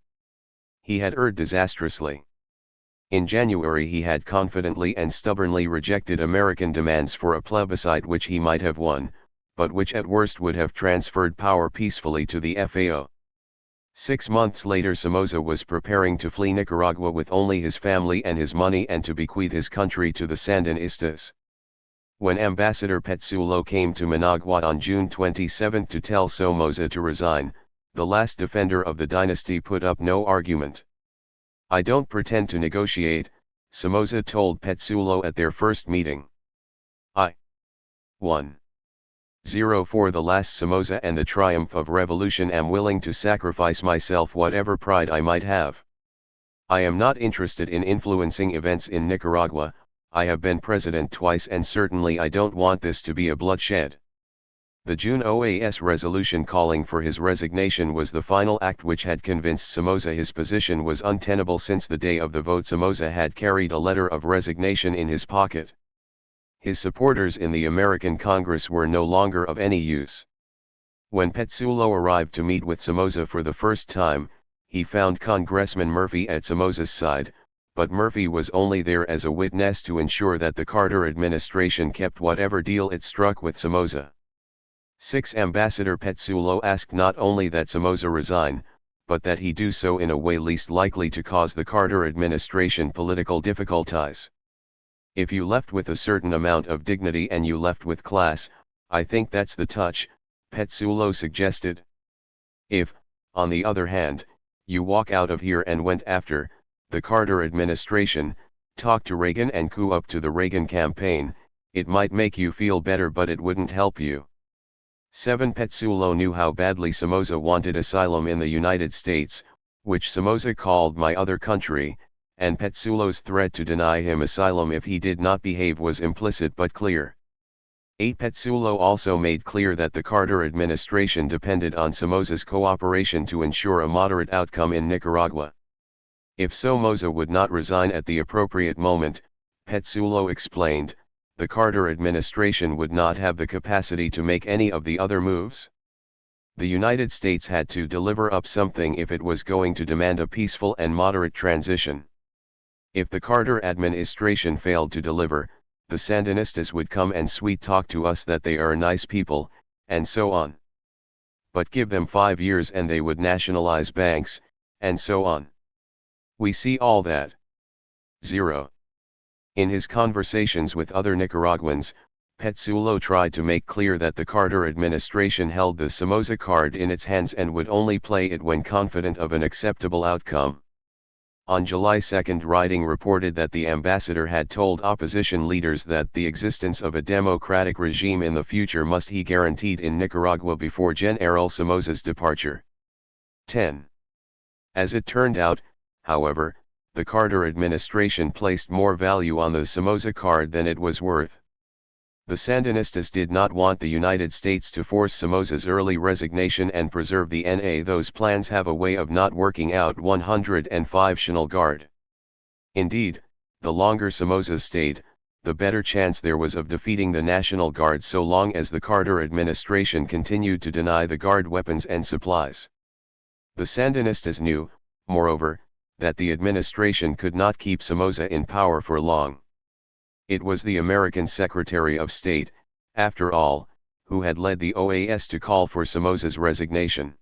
He had erred disastrously. In January he had confidently and stubbornly rejected American demands for a plebiscite which he might have won, but which at worst would have transferred power peacefully to the FAO. 6 months later Somoza was preparing to flee Nicaragua with only his family and his money and to bequeath his country to the Sandinistas. When Ambassador Petsulo came to Managua on June 27 to tell Somoza to resign, the last defender of the dynasty put up no argument. "I don't pretend to negotiate," Somoza told Petsulo at their first meeting. "I 1-0 for the last Somoza and the triumph of revolution am willing to sacrifice myself, whatever pride I might have. I am not interested in influencing events in Nicaragua. I have been president twice and certainly I don't want this to be a bloodshed." The June OAS resolution calling for his resignation was the final act which had convinced Somoza his position was untenable. Since the day of the vote Somoza had carried a letter of resignation in his pocket. His supporters in the American Congress were no longer of any use. When Petsulo arrived to meet with Somoza for the first time, he found Congressman Murphy at Somoza's side, but Murphy was only there as a witness to ensure that the Carter administration kept whatever deal it struck with Somoza. 6 Ambassador Petsulo asked not only that Somoza resign, but that he do so in a way least likely to cause the Carter administration political difficulties. "If you left with a certain amount of dignity and you left with class, I think that's the touch," Petsulo suggested. "If, on the other hand, you walk out of here and went after the Carter administration, talk to Reagan and coup up to the Reagan campaign, it might make you feel better but it wouldn't help you." 7 Petsulo knew how badly Somoza wanted asylum in the United States, which Somoza called "my other country," and Petsulo's threat to deny him asylum if he did not behave was implicit but clear. 8 Petsulo also made clear that the Carter administration depended on Somoza's cooperation to ensure a moderate outcome in Nicaragua. If Somoza would not resign at the appropriate moment, Petsulo explained, the Carter administration would not have the capacity to make any of the other moves. The United States had to deliver up something if it was going to demand a peaceful and moderate transition. If the Carter administration failed to deliver, the Sandinistas would come and sweet talk to us that they are nice people, and so on. But give them 5 years and they would nationalize banks, and so on. We see all that. 0. In his conversations with other Nicaraguans, Petsulo tried to make clear that the Carter administration held the Somoza card in its hands and would only play it when confident of an acceptable outcome. On July 2, writing reported that the ambassador had told opposition leaders that the existence of a democratic regime in the future must be guaranteed in Nicaragua before General Somoza's departure. 10. As it turned out, however, the Carter administration placed more value on the Somoza card than it was worth. The Sandinistas did not want the United States to force Somoza's early resignation and preserve the NA. Those plans have a way of not working out. 105 National Guard. Indeed, the longer Somoza stayed, the better chance there was of defeating the National Guard so long as the Carter administration continued to deny the Guard weapons and supplies. The Sandinistas knew, moreover, that the administration could not keep Somoza in power for long. It was the American Secretary of State, after all, who had led the OAS to call for Somoza's resignation.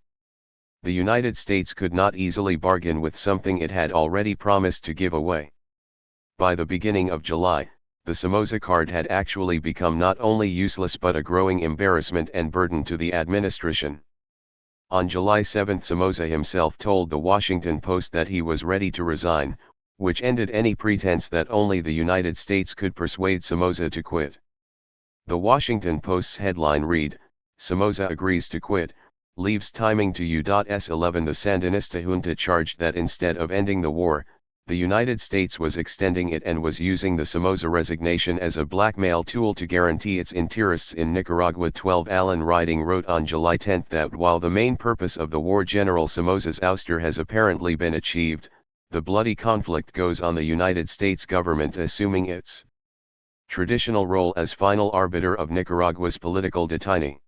The United States could not easily bargain with something it had already promised to give away. By the beginning of July, the Somoza card had actually become not only useless but a growing embarrassment and burden to the administration. On July 7, Somoza himself told the Washington Post that he was ready to resign, which ended any pretense that only the United States could persuade Somoza to quit. The Washington Post's headline read, "Somoza agrees to quit, leaves timing to U.S. 11." The Sandinista junta charged that instead of ending the war, the United States was extending it and was using the Somoza resignation as a blackmail tool to guarantee its interests in Nicaragua. 12 Allen writing wrote on July 10 that while the main purpose of the war, General Somoza's ouster, has apparently been achieved, the bloody conflict goes on. The United States government, assuming its traditional role as final arbiter of Nicaragua's political destiny,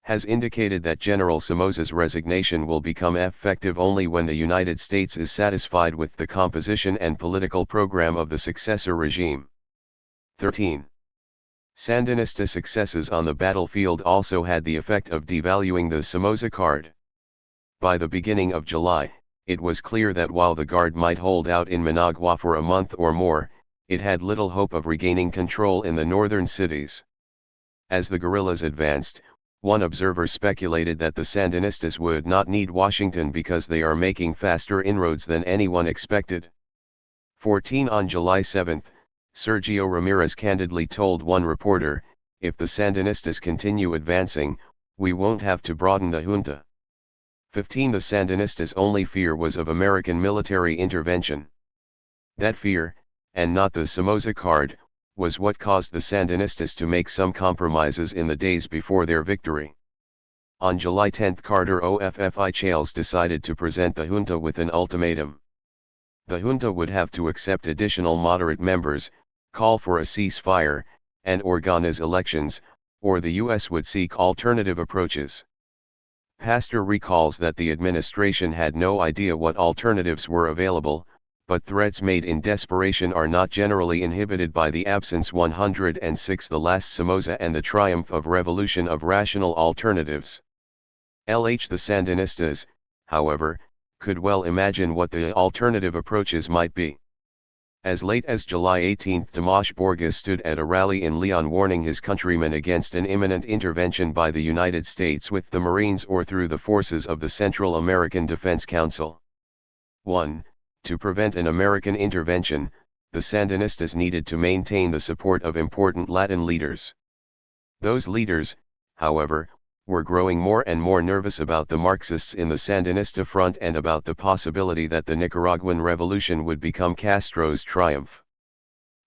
has indicated that General Somoza's resignation will become effective only when the United States is satisfied with the composition and political program of the successor regime. 13. Sandinista successes on the battlefield also had the effect of devaluing the Somoza card. By the beginning of July, it was clear that while the Guard might hold out in Managua for a month or more, it had little hope of regaining control in the northern cities. As the guerrillas advanced, one observer speculated that the Sandinistas would not need Washington because they are making faster inroads than anyone expected. 14 On July 7, Sergio Ramirez candidly told one reporter, "If the Sandinistas continue advancing, we won't have to broaden the junta." 15 The Sandinistas' only fear was of American military intervention. That fear, and not the Somoza card, was what caused the Sandinistas to make some compromises in the days before their victory. On July 10, Carter officials decided to present the junta with an ultimatum. The junta would have to accept additional moderate members, call for a ceasefire, and organize elections, or the U.S. would seek alternative approaches. Pastor recalls that the administration had no idea what alternatives were available, but threats made in desperation are not generally inhibited by the absence. 106 The last Somoza and the triumph of revolution of rational alternatives. The Sandinistas, however, could well imagine what the alternative approaches might be. As late as July 18, Tomas Borges stood at a rally in Leon warning his countrymen against an imminent intervention by the United States with the Marines or through the forces of the Central American Defense Council. 1. To prevent an American intervention, the Sandinistas needed to maintain the support of important Latin leaders. Those leaders, however, were growing more and more nervous about the Marxists in the Sandinista front and about the possibility that the Nicaraguan revolution would become Castro's triumph.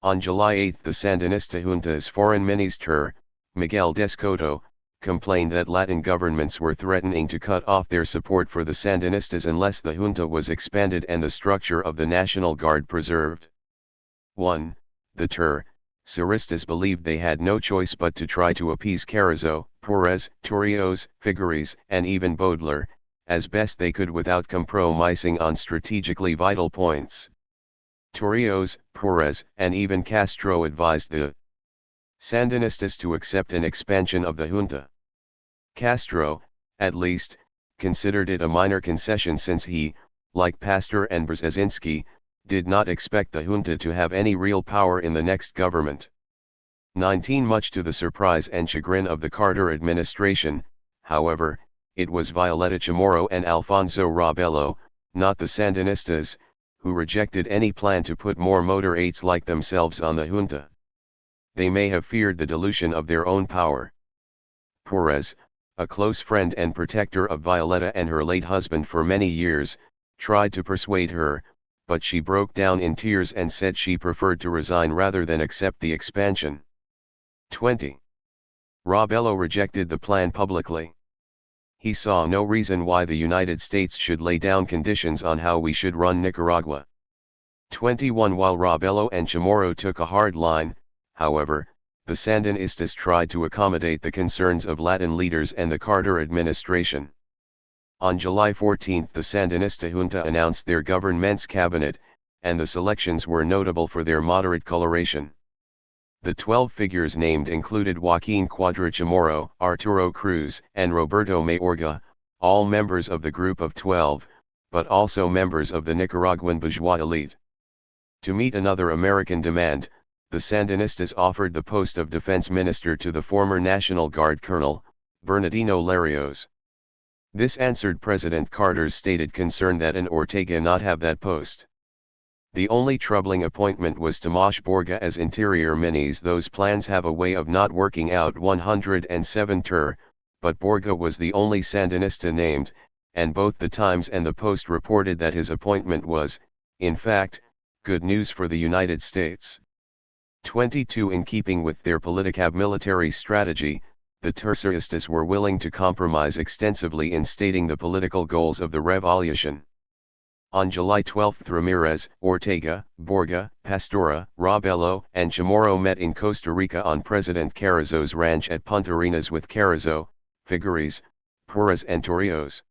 On July 8 the Sandinista junta's foreign minister, Miguel Descoto, complained that Latin governments were threatening to cut off their support for the Sandinistas unless the junta was expanded and the structure of the National Guard preserved. 1. The Terroristas believed they had no choice but to try to appease Carrizo, Perez, Torrijos, Figueres, and even Baudelaire, as best they could without compromising on strategically vital points. Torrijos, Perez, and even Castro advised the Sandinistas to accept an expansion of the junta. Castro, at least, considered it a minor concession since he, like Pasteur and Brzezinski, did not expect the junta to have any real power in the next government. 19 Much to the surprise and chagrin of the Carter administration, however, it was Violeta Chamorro and Alfonso Rabello, not the Sandinistas, who rejected any plan to put more motor eights like themselves on the junta. They may have feared the dilution of their own power. Perez, a close friend and protector of Violeta and her late husband for many years, tried to persuade her, but she broke down in tears and said she preferred to resign rather than accept the expansion. 20. Rabello rejected the plan publicly. He saw no reason why the United States should lay down conditions on how we should run Nicaragua. 21 While Rabello and Chamorro took a hard line, however, the Sandinistas tried to accommodate the concerns of Latin leaders and the Carter administration. On July 14 the Sandinista junta announced their government's cabinet, and the selections were notable for their moderate coloration. The 12 figures named included Joaquin Cuadra Chamorro, Arturo Cruz, and Roberto Mayorga, all members of the Group of 12, but also members of the Nicaraguan bourgeois elite. To meet another American demand, the Sandinistas offered the post of defense minister to the former National Guard colonel, Bernardino Larios. This answered President Carter's stated concern that an Ortega not have that post. The only troubling appointment was Tomas Borga as Interior Minister. Those plans have a way of not working out. 107 but Borga was the only Sandinista named, and both the Times and the Post reported that his appointment was, in fact, good news for the United States. 22 In keeping with their politicab-military strategy, the Terceristas were willing to compromise extensively in stating the political goals of the revolution. On July 12 Ramirez, Ortega, Borga, Pastora, Rabello, and Chamorro met in Costa Rica on President Carrizo's ranch at Punta Arenas with Carrizo, Figueres, Perez and Torrijos.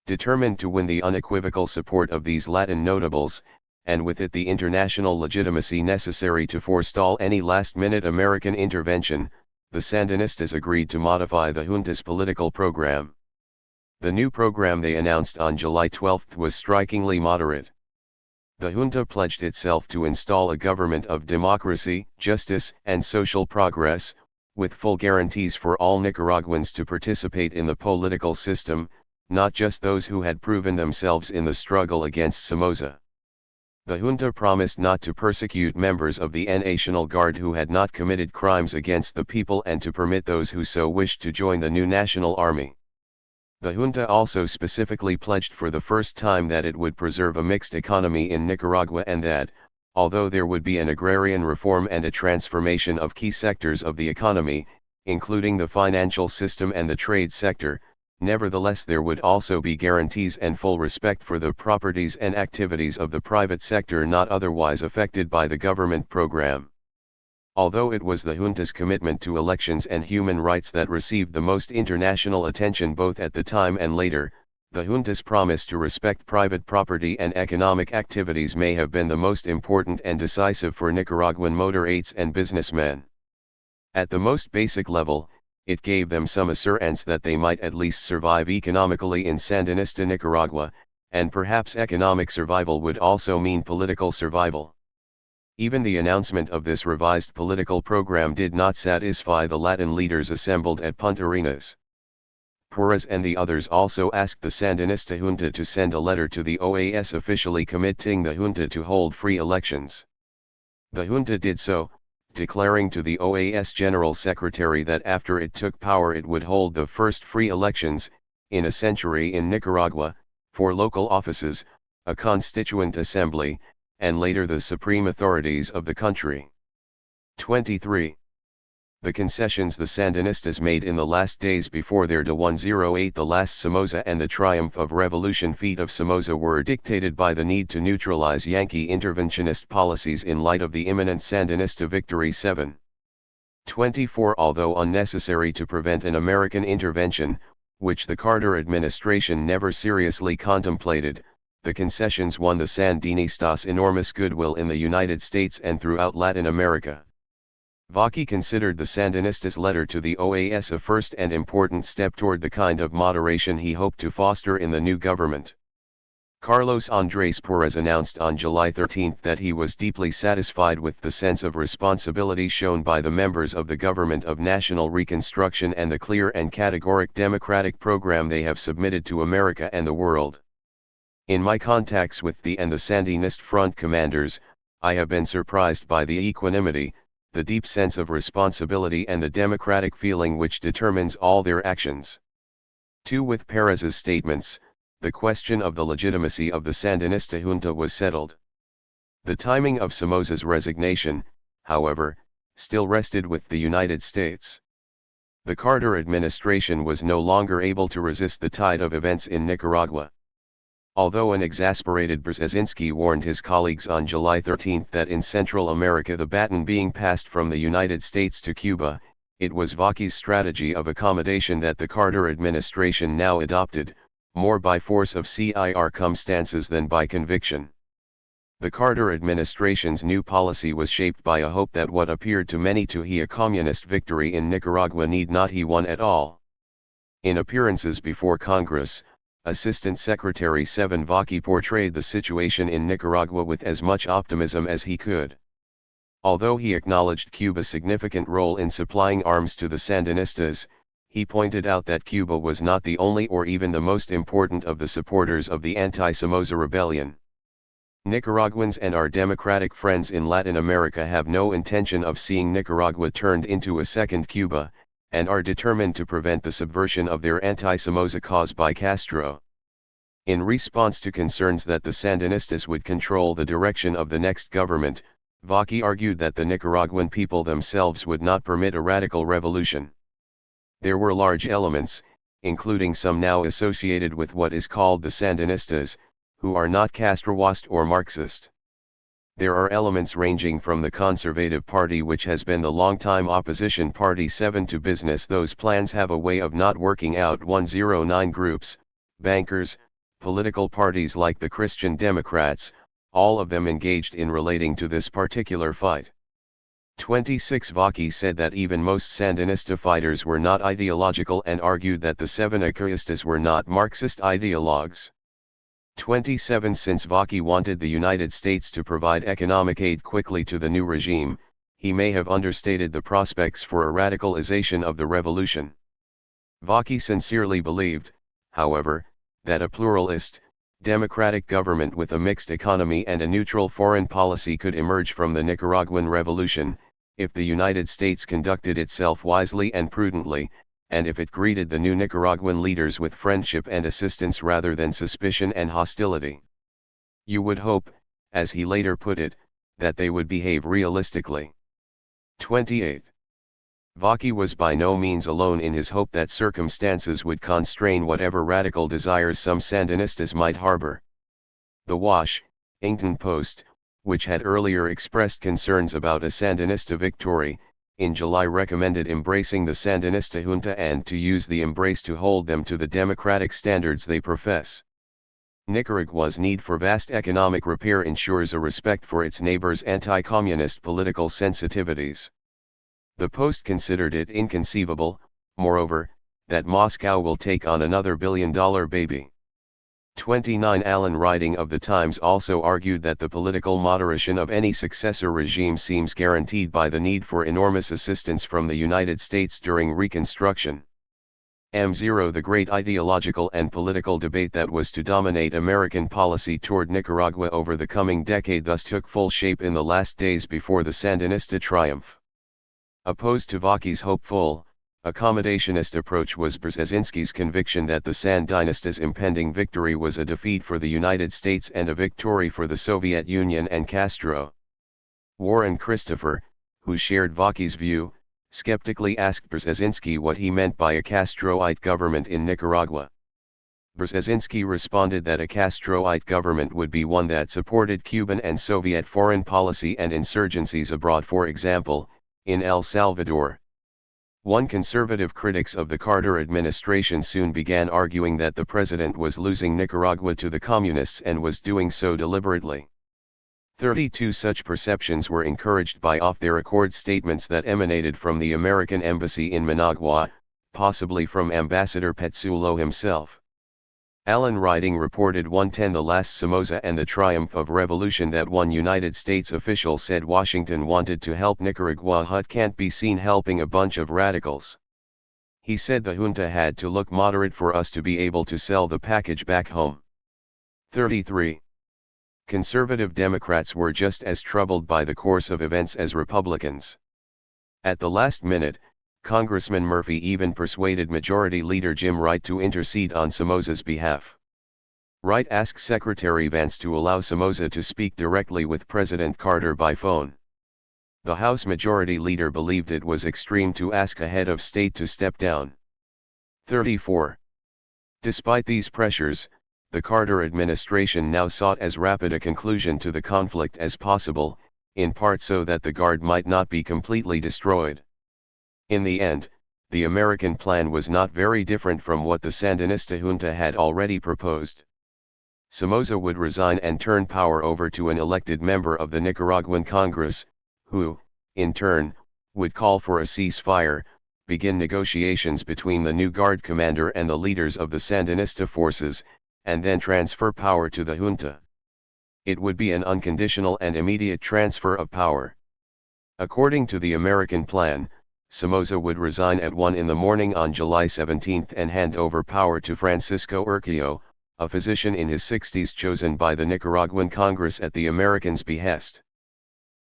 Determined to win the unequivocal support of these Latin notables, and with it the international legitimacy necessary to forestall any last-minute American intervention, the Sandinistas agreed to modify the junta's political program. The new program they announced on July 12 was strikingly moderate. The junta pledged itself to install a government of democracy, justice, and social progress, with full guarantees for all Nicaraguans to participate in the political system, not just those who had proven themselves in the struggle against Somoza. The junta promised not to persecute members of the National Guard who had not committed crimes against the people and to permit those who so wished to join the new National Army. The junta also specifically pledged for the first time that it would preserve a mixed economy in Nicaragua and that, although there would be an agrarian reform and a transformation of key sectors of the economy, including the financial system and the trade sector, nevertheless there would also be guarantees and full respect for the properties and activities of the private sector not otherwise affected by the government program. Although it was the junta's commitment to elections and human rights that received the most international attention both at the time and later, the junta's promise to respect private property and economic activities may have been the most important and decisive for Nicaraguan motorists and businessmen. At the most basic level, it gave them some assurance that they might at least survive economically in Sandinista Nicaragua, and perhaps economic survival would also mean political survival. Even the announcement of this revised political program did not satisfy the Latin leaders assembled at Punta Arenas. Perez and the others also asked the Sandinista junta to send a letter to the OAS officially committing the junta to hold free elections. The junta did so, declaring to the OAS General Secretary that after it took power it would hold the first free elections, in a century in Nicaragua, for local offices, a constituent assembly, and later the supreme authorities of the country. 23. The concessions the Sandinistas made in the last days before their de 108 the last Somoza and the triumph of revolution feat of Somoza were dictated by the need to neutralize Yankee interventionist policies in light of the imminent Sandinista victory. 7. 24 Although unnecessary to prevent an American intervention, which the Carter administration never seriously contemplated, the concessions won the Sandinistas enormous goodwill in the United States and throughout Latin America. Vaki considered the Sandinistas' letter to the OAS a first and important step toward the kind of moderation he hoped to foster in the new government. Carlos Andrés Pérez announced on July 13 that he was deeply satisfied with the sense of responsibility shown by the members of the Government of National Reconstruction and the clear and categoric democratic program they have submitted to America and the world. In my contacts with the Sandinist front commanders, I have been surprised by the equanimity, the deep sense of responsibility and the democratic feeling which determines all their actions. 2. With Pérez's statements, the question of the legitimacy of the Sandinista junta was settled. The timing of Somoza's resignation, however, still rested with the United States. The Carter administration was no longer able to resist the tide of events in Nicaragua. Although an exasperated Brzezinski warned his colleagues on July 13 that in Central America the baton being passed from the United States to Cuba, it was Vaki's strategy of accommodation that the Carter administration now adopted, more by force of circumstances than by conviction. The Carter administration's new policy was shaped by a hope that what appeared to many to be a communist victory in Nicaragua need not be won at all. In appearances before Congress, Assistant Secretary 7 Vaki portrayed the situation in Nicaragua with as much optimism as he could. Although he acknowledged Cuba's significant role in supplying arms to the Sandinistas, he pointed out that Cuba was not the only or even the most important of the supporters of the anti-Somoza rebellion. Nicaraguans and our democratic friends in Latin America have no intention of seeing Nicaragua turned into a second Cuba, and are determined to prevent the subversion of their anti-Somoza cause by Castro. In response to concerns that the Sandinistas would control the direction of the next government, Vaki argued that the Nicaraguan people themselves would not permit a radical revolution. There were large elements, including some now associated with what is called the Sandinistas, who are not Castroist or Marxist. There are elements ranging from the Conservative Party, which has been the longtime opposition party 7 to business. Those plans have a way of not working out. 109 groups, bankers, political parties like the Christian Democrats, all of them engaged in relating to this particular fight. 26 Vaki said that even most Sandinista fighters were not ideological and argued that the 7 Acuyistas were not Marxist ideologues. 27 Since Vaki wanted the United States to provide economic aid quickly to the new regime, he may have understated the prospects for a radicalization of the revolution. Vaki sincerely believed, however, that a pluralist, democratic government with a mixed economy and a neutral foreign policy could emerge from the Nicaraguan revolution, if the United States conducted itself wisely and prudently, and if it greeted the new Nicaraguan leaders with friendship and assistance rather than suspicion and hostility. You would hope, as he later put it, that they would behave realistically. 28. Vaki was by no means alone in his hope that circumstances would constrain whatever radical desires some Sandinistas might harbor. The Washington Post, which had earlier expressed concerns about a Sandinista victory, in July recommended embracing the Sandinista junta and to use the embrace to hold them to the democratic standards they profess. Nicaragua's need for vast economic repair ensures a respect for its neighbors' anti-communist political sensitivities. The Post considered it inconceivable, moreover, that Moscow will take on another billion-dollar baby. 29 Allen, writing of the Times, also argued that the political moderation of any successor regime seems guaranteed by the need for enormous assistance from the United States during Reconstruction. M0 The great ideological and political debate that was to dominate American policy toward Nicaragua over the coming decade thus took full shape in the last days before the Sandinista triumph. Opposed to Vaki's hopeful, accommodationist approach was Brzezinski's conviction that the Sandinistas' impending victory was a defeat for the United States and a victory for the Soviet Union and Castro. Warren Christopher, who shared Vaki's view, skeptically asked Brzezinski what he meant by a Castroite government in Nicaragua. Brzezinski responded that a Castroite government would be one that supported Cuban and Soviet foreign policy and insurgencies abroad, for example, in El Salvador. One conservative critics of the Carter administration soon began arguing that the president was losing Nicaragua to the communists and was doing so deliberately. 32 Such perceptions were encouraged by off-the-record statements that emanated from the American embassy in Managua, possibly from Ambassador Petsulo himself. Alan Riding reported 110 The Last Somoza and the Triumph of Revolution that one United States official said Washington wanted to help Nicaragua but can't be seen helping a bunch of radicals. He said the junta had to look moderate for us to be able to sell the package back home. 33. Conservative Democrats were just as troubled by the course of events as Republicans. At the last minute, Congressman Murphy even persuaded Majority Leader Jim Wright to intercede on Somoza's behalf. Wright asked Secretary Vance to allow Somoza to speak directly with President Carter by phone. The House Majority Leader believed it was extreme to ask a head of state to step down. 34. Despite these pressures, the Carter administration now sought as rapid a conclusion to the conflict as possible, in part so that the Guard might not be completely destroyed. In the end, the American plan was not very different from what the Sandinista junta had already proposed. Somoza would resign and turn power over to an elected member of the Nicaraguan Congress, who, in turn, would call for a ceasefire, begin negotiations between the new Guard commander and the leaders of the Sandinista forces, and then transfer power to the junta. It would be an unconditional and immediate transfer of power. According to the American plan, Somoza would resign at 1 in the morning on July 17 and hand over power to Francisco Urquijo, a physician in his 60s chosen by the Nicaraguan Congress at the Americans' behest.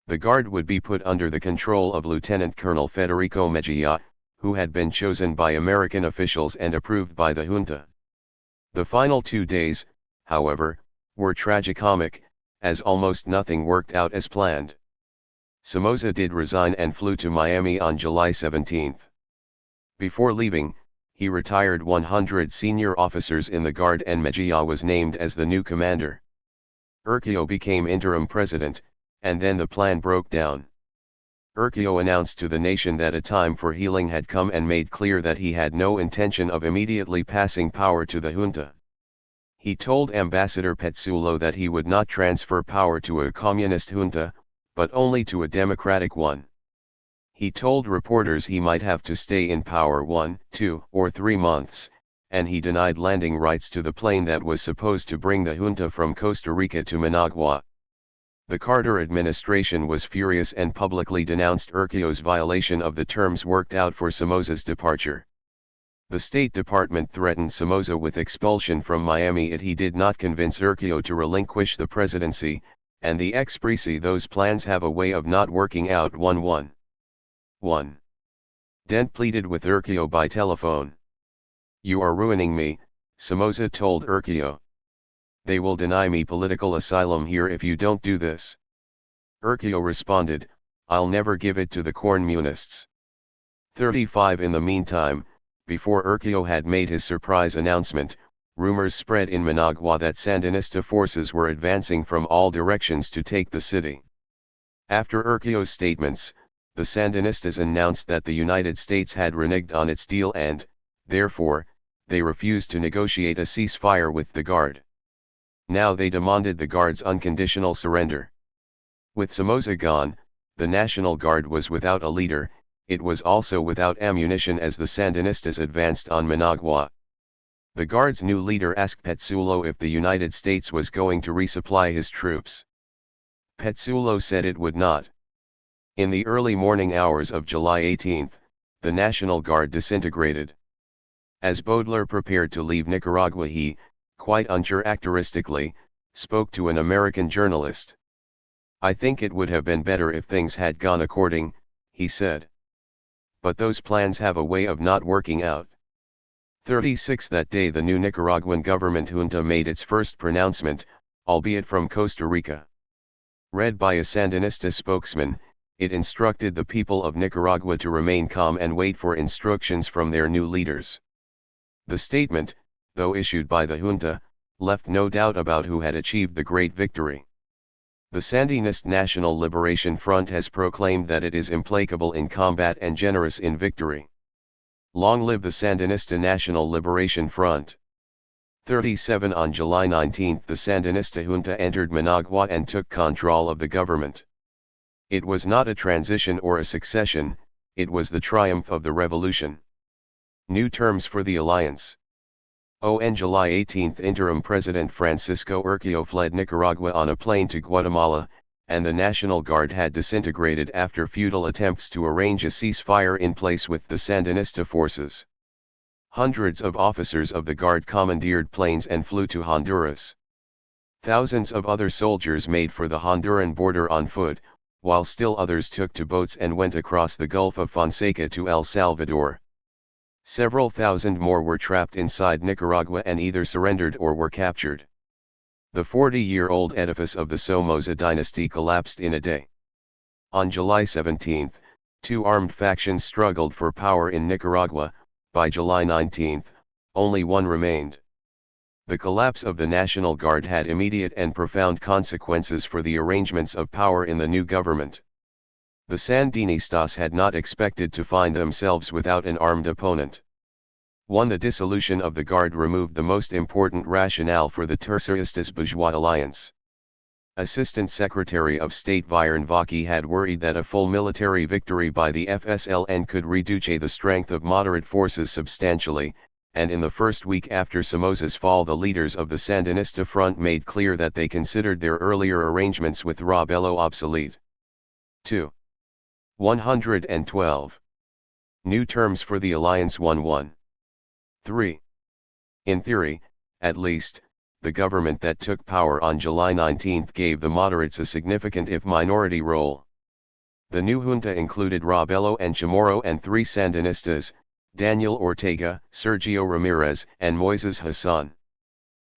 The Guard would be put under the control of Lieutenant Colonel Federico Mejia, who had been chosen by American officials and approved by the junta. The final 2 days, however, were tragicomic, as almost nothing worked out as planned. Somoza did resign and flew to Miami on July 17. Before leaving, he retired 100 senior officers in the Guard and Mejia was named as the new commander. Urquijo became interim president, and then the plan broke down. Urquijo announced to the nation that a time for healing had come and made clear that he had no intention of immediately passing power to the junta. He told Ambassador Petsulo that he would not transfer power to a communist junta, but only to a democratic one. He told reporters he might have to stay in power 1, 2, or 3 months, and he denied landing rights to the plane that was supposed to bring the junta from Costa Rica to Managua. The Carter administration was furious and publicly denounced Urquijo's violation of the terms worked out for Somoza's departure. The State Department threatened Somoza with expulsion from Miami if he did not convince Urquijo to relinquish the presidency, and the expresi those plans have a way of not working out. 1 Dent pleaded with Urquijo by telephone. "You are ruining me," Somoza told Urquijo. "They will deny me political asylum here if you don't do this." Urquijo responded, "I'll never give it to the Cornmunists." 35 In the meantime, before Urquijo had made his surprise announcement, rumors spread in Managua that Sandinista forces were advancing from all directions to take the city. After Urquijo's statements, the Sandinistas announced that the United States had reneged on its deal and, therefore, they refused to negotiate a ceasefire with the Guard. Now they demanded the Guard's unconditional surrender. With Somoza gone, the National Guard was without a leader. It was also without ammunition as the Sandinistas advanced on Managua. The Guard's new leader asked Petsulo if the United States was going to resupply his troops. Petsulo said it would not. In the early morning hours of July 18, the National Guard disintegrated. As Baudelaire prepared to leave Nicaragua he, quite uncharacteristically, spoke to an American journalist. "I think it would have been better if things had gone according," he said. "But those plans have a way of not working out." 36 That day the new Nicaraguan government junta made its first pronouncement, albeit from Costa Rica. Read by a Sandinista spokesman, it instructed the people of Nicaragua to remain calm and wait for instructions from their new leaders. The statement, though issued by the junta, left no doubt about who had achieved the great victory. The Sandinist National Liberation Front has proclaimed that it is implacable in combat and generous in victory. Long live the Sandinista National Liberation Front! 37 On July 19 the Sandinista junta entered Managua and took control of the government. It was not a transition or a succession, it was the triumph of the revolution. New terms for the alliance. On July 18 interim President Francisco Urquijo fled Nicaragua on a plane to Guatemala, and the National Guard had disintegrated after futile attempts to arrange a ceasefire in place with the Sandinista forces. Hundreds of officers of the Guard commandeered planes and flew to Honduras. Thousands of other soldiers made for the Honduran border on foot, while still others took to boats and went across the Gulf of Fonseca to El Salvador. Several thousand more were trapped inside Nicaragua and either surrendered or were captured. The 40-year-old edifice of the Somoza dynasty collapsed in a day. On July 17, two armed factions struggled for power in Nicaragua. By July 19, only one remained. The collapse of the National Guard had immediate and profound consequences for the arrangements of power in the new government. The Sandinistas had not expected to find themselves without an armed opponent. 1. The dissolution of the Guard removed the most important rationale for the Terceristas-Bourgeois alliance. Assistant Secretary of State Viren Vaki had worried that a full military victory by the FSLN could reduce the strength of moderate forces substantially, and in the first week after Somoza's fall the leaders of the Sandinista front made clear that they considered their earlier arrangements with Rebelo obsolete. 2. 112. New terms for the alliance 1-1. 3. In theory, at least, the government that took power on July 19 gave the moderates a significant if minority role. The new junta included Rebelo and Chamorro and three Sandinistas, Daniel Ortega, Sergio Ramirez, and Moises Hassan.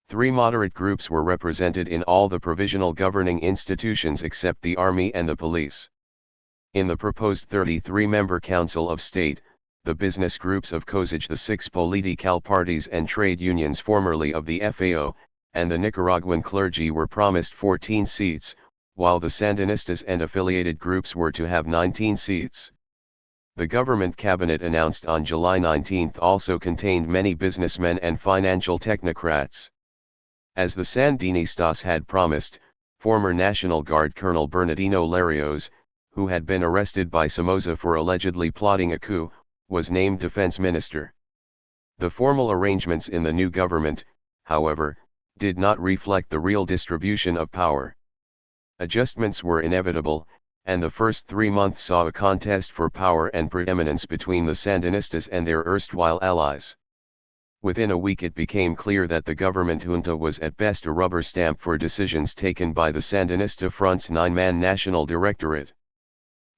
Three moderate groups were represented in all the provisional governing institutions except the army and the police. In the proposed 33-member Council of State, the business groups of COSAG, the six political parties and trade unions formerly of the FAO, and the Nicaraguan clergy were promised 14 seats, while the Sandinistas and affiliated groups were to have 19 seats. The government cabinet announced on July 19 also contained many businessmen and financial technocrats. As the Sandinistas had promised, former National Guard Colonel Bernardino Larios, who had been arrested by Somoza for allegedly plotting a coup, was named defense minister. The formal arrangements in the new government, however, did not reflect the real distribution of power. Adjustments were inevitable, and the first 3 months saw a contest for power and preeminence between the Sandinistas and their erstwhile allies. Within a week it became clear that the government junta was at best a rubber stamp for decisions taken by the Sandinista front's 9-man National Directorate.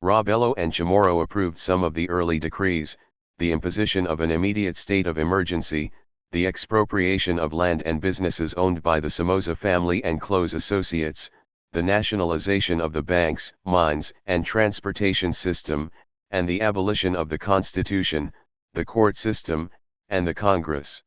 Rebelo and Chamorro approved some of the early decrees, the imposition of an immediate state of emergency, the expropriation of land and businesses owned by the Somoza family and close associates, the nationalization of the banks, mines, and transportation system, and the abolition of the Constitution, the court system, and the Congress.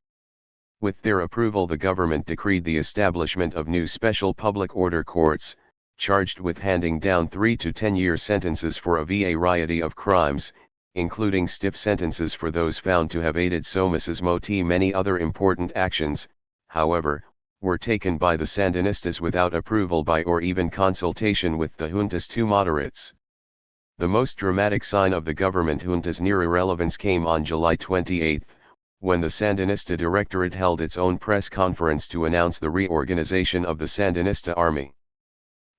With their approval the government decreed the establishment of new special public order courts, charged with handing down 3 to 10-year sentences for a variety of crimes, including stiff sentences for those found to have aided Somoza's motif. Many other important actions, however, were taken by the Sandinistas without approval by or even consultation with the junta's two moderates. The most dramatic sign of the government junta's near irrelevance came on July 28, when the Sandinista Directorate held its own press conference to announce the reorganization of the Sandinista army.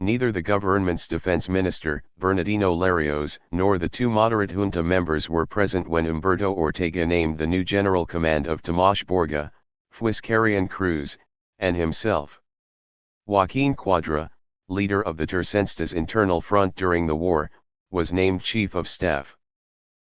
Neither the government's defense minister, Bernardino Larios, nor the two moderate junta members were present when Humberto Ortega named the new general command of Tomas Borga, Fuiscarian Cruz, and himself. Joaquin Cuadra, leader of the Terceristas' internal front during the war, was named chief of staff.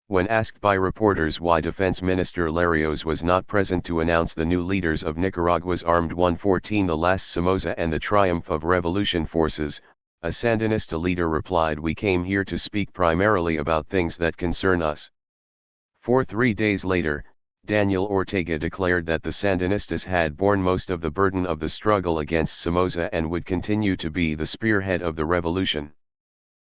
When asked by reporters why Defense Minister Larios was not present to announce the new leaders of Nicaragua's Armed 114, the last Somoza and the triumph of revolution forces, a Sandinista leader replied, "We came here to speak primarily about things that concern us." 3 days later, Daniel Ortega declared that the Sandinistas had borne most of the burden of the struggle against Somoza and would continue to be the spearhead of the revolution.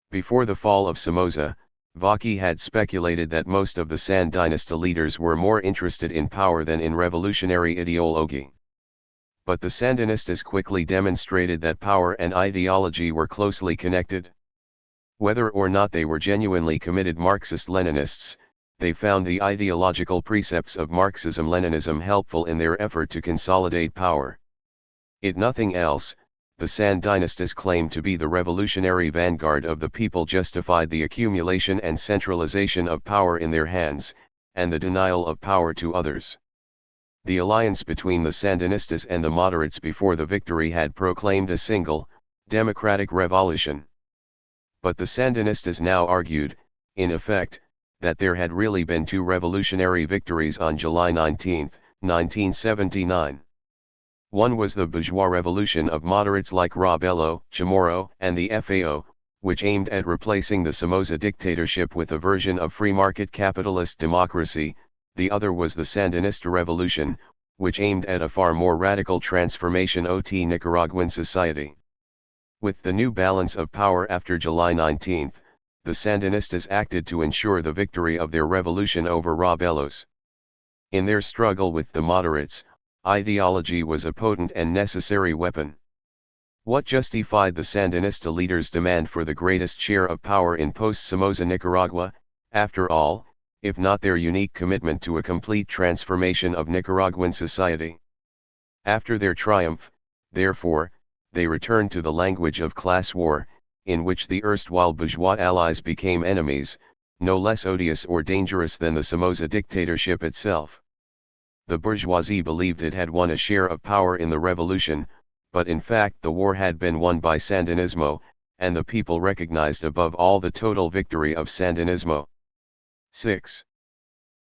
Before the fall of Somoza, Vaki had speculated that most of the Sandinista leaders were more interested in power than in revolutionary ideology. But the Sandinistas quickly demonstrated that power and ideology were closely connected. Whether or not they were genuinely committed Marxist-Leninists, they found the ideological precepts of Marxism-Leninism helpful in their effort to consolidate power. If nothing else, the Sandinistas claimed to be the revolutionary vanguard of the people justified the accumulation and centralization of power in their hands, and the denial of power to others. The alliance between the Sandinistas and the moderates before the victory had proclaimed a single, democratic revolution. But the Sandinistas now argued, in effect, that there had really been two revolutionary victories on July 19, 1979. One was the bourgeois revolution of moderates like Robelo, Chamorro, and the FAO, which aimed at replacing the Somoza dictatorship with a version of free market capitalist democracy. The other was the Sandinista revolution, which aimed at a far more radical transformation of Nicaraguan society. With the new balance of power after July 19, the Sandinistas acted to ensure the victory of their revolution over Robelos. In their struggle with the moderates, ideology was a potent and necessary weapon. What justified the Sandinista leaders' demand for the greatest share of power in post-Somoza Nicaragua, after all, if not their unique commitment to a complete transformation of Nicaraguan society? After their triumph, therefore, they returned to the language of class war, in which the erstwhile bourgeois allies became enemies, no less odious or dangerous than the Somoza dictatorship itself. The bourgeoisie believed it had won a share of power in the revolution, but in fact the war had been won by Sandinismo, and the people recognized above all the total victory of Sandinismo. 6.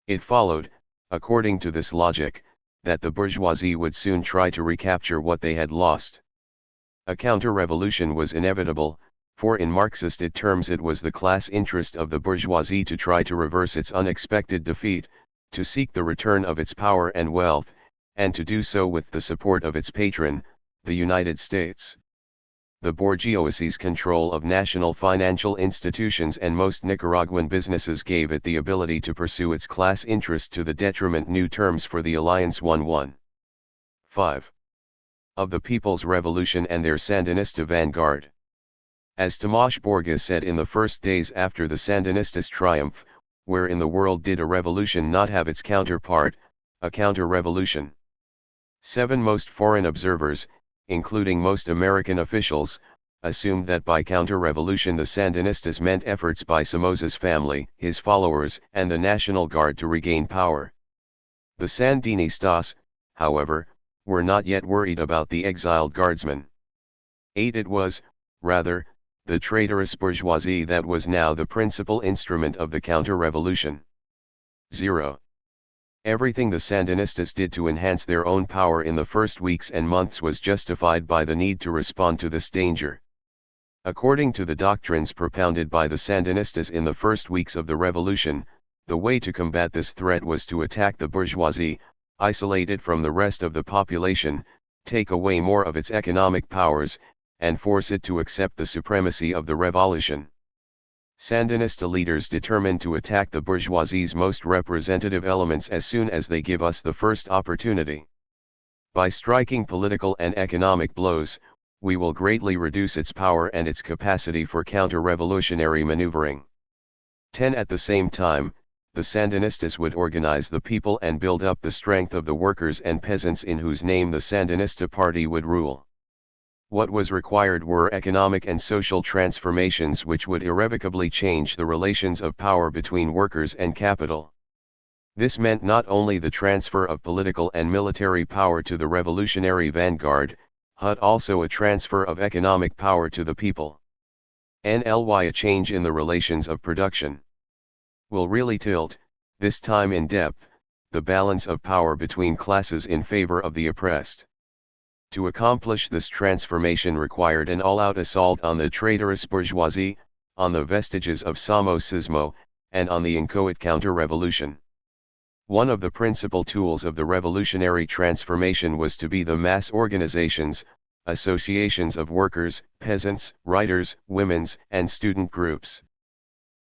It followed, according to this logic, that the bourgeoisie would soon try to recapture what they had lost. A counter-revolution was inevitable, for in Marxist terms it was the class interest of the bourgeoisie to try to reverse its unexpected defeat, to seek the return of its power and wealth, and to do so with the support of its patron, the United States. The bourgeoisie's control of national financial institutions and most Nicaraguan businesses gave it the ability to pursue its class interest to the detriment new terms for the alliance 1-1. 5. Of the People's Revolution and their Sandinista vanguard. As Tomás Borges said in the first days after the Sandinistas' triumph, where in the world did a revolution not have its counterpart, a counter-revolution? 7. Most foreign observers, including most American officials, assumed that by counter-revolution the Sandinistas meant efforts by Somoza's family, his followers, and the National Guard to regain power. The Sandinistas, however, were not yet worried about the exiled guardsmen. 8. It was, rather, the traitorous bourgeoisie that was now the principal instrument of the counter-revolution. 0. Everything the Sandinistas did to enhance their own power in the first weeks and months was justified by the need to respond to this danger. According to the doctrines propounded by the Sandinistas in the first weeks of the revolution, the way to combat this threat was to attack the bourgeoisie, isolate it from the rest of the population, take away more of its economic powers, and force it to accept the supremacy of the revolution. Sandinista leaders determined to attack the bourgeoisie's most representative elements as soon as they give us the first opportunity. By striking political and economic blows, we will greatly reduce its power and its capacity for counter-revolutionary maneuvering. 10. At the same time, the Sandinistas would organize the people and build up the strength of the workers and peasants in whose name the Sandinista party would rule. What was required were economic and social transformations which would irrevocably change the relations of power between workers and capital. This meant not only the transfer of political and military power to the revolutionary vanguard, but also a transfer of economic power to the people. A change in the relations of production. Will really tilt, this time in depth, the balance of power between classes in favor of the oppressed. To accomplish this transformation required an all-out assault on the traitorous bourgeoisie, on the vestiges of Somocismo, and on the inchoate counter-revolution. One of the principal tools of the revolutionary transformation was to be the mass organizations, associations of workers, peasants, writers, women's, and student groups.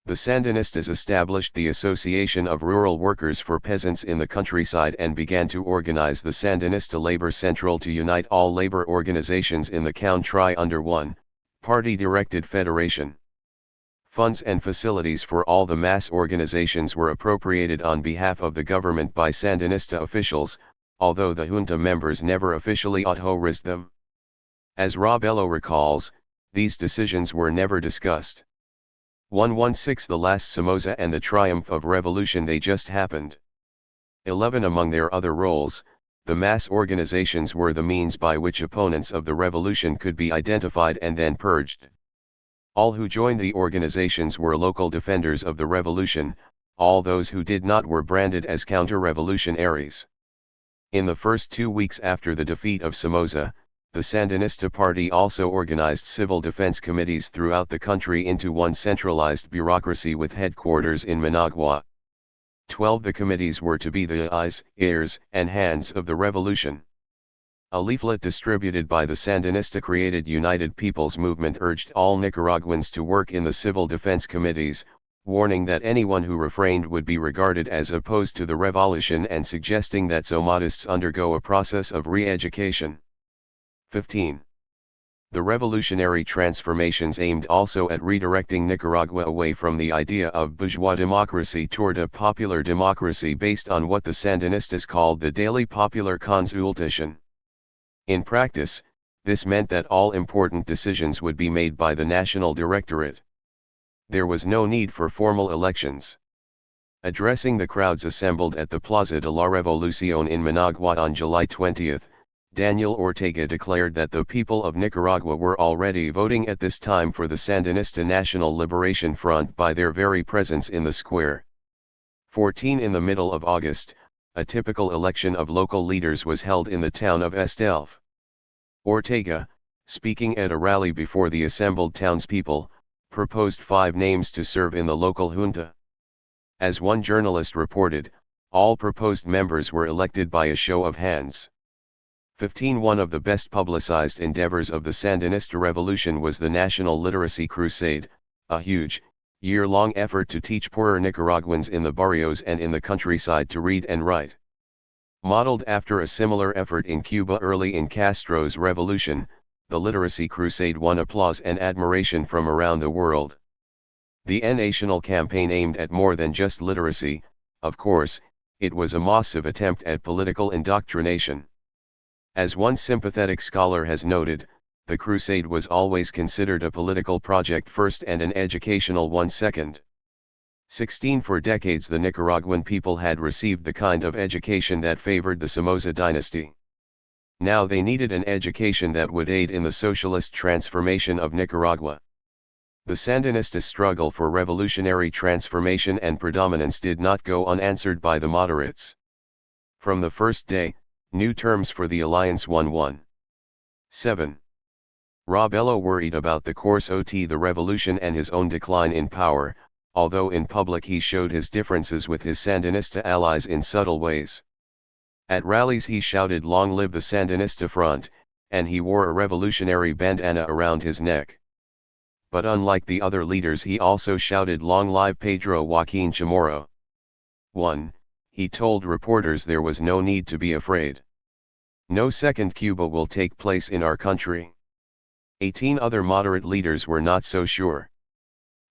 The Sandinistas established the Association of Rural Workers for Peasants in the countryside and began to organize the Sandinista Labor Central to unite all labor organizations in the country under one, party-directed federation. Funds and facilities for all the mass organizations were appropriated on behalf of the government by Sandinista officials, although the junta members never officially authorized them. As Robello recalls, these decisions were never discussed. 116 The last Somoza and the triumph of revolution, they just happened. 11 Among their other roles, the mass organizations were the means by which opponents of the revolution could be identified and then purged. All who joined the organizations were local defenders of the revolution, all those who did not were branded as counter-revolutionaries. In the first 2 weeks after the defeat of Somoza, the Sandinista Party also organized civil defense committees throughout the country into one centralized bureaucracy with headquarters in Managua. 12 The committees were to be the eyes, ears, and hands of the revolution. A leaflet distributed by the Sandinista-created United People's Movement urged all Nicaraguans to work in the civil defense committees, warning that anyone who refrained would be regarded as opposed to the revolution and suggesting that Somadists undergo a process of re-education. 15. The revolutionary transformations aimed also at redirecting Nicaragua away from the idea of bourgeois democracy toward a popular democracy based on what the Sandinistas called the daily popular consultation. In practice, this meant that all important decisions would be made by the National Directorate. There was no need for formal elections. Addressing the crowds assembled at the Plaza de la Revolución in Managua on July 20, Daniel Ortega declared that the people of Nicaragua were already voting at this time for the Sandinista National Liberation Front by their very presence in the square. 14 In the middle of August, a typical election of local leaders was held in the town of Estelf. Ortega, speaking at a rally before the assembled townspeople, proposed 5 names to serve in the local junta. As one journalist reported, all proposed members were elected by a show of hands. 15 One of the best publicized endeavors of the Sandinista Revolution was the National Literacy Crusade, a huge, year-long effort to teach poorer Nicaraguans in the barrios and in the countryside to read and write. Modeled after a similar effort in Cuba early in Castro's revolution, the Literacy Crusade won applause and admiration from around the world. The national campaign aimed at more than just literacy, of course, it was a massive attempt at political indoctrination. As one sympathetic scholar has noted, the crusade was always considered a political project first and an educational one second. 16 For decades the Nicaraguan people had received the kind of education that favored the Somoza dynasty. Now they needed an education that would aid in the socialist transformation of Nicaragua. The Sandinista struggle for revolutionary transformation and predominance did not go unanswered by the moderates. From the first day, new terms for the alliance won. 7. Robello worried about the course of the revolution and his own decline in power, although in public he showed his differences with his Sandinista allies in subtle ways. At rallies he shouted "Long live the Sandinista front," and he wore a revolutionary bandana around his neck. But unlike the other leaders he also shouted "Long live Pedro Joaquin Chamorro." 1. He told reporters there was no need to be afraid. No second Cuba will take place in our country. 18 Other moderate leaders were not so sure.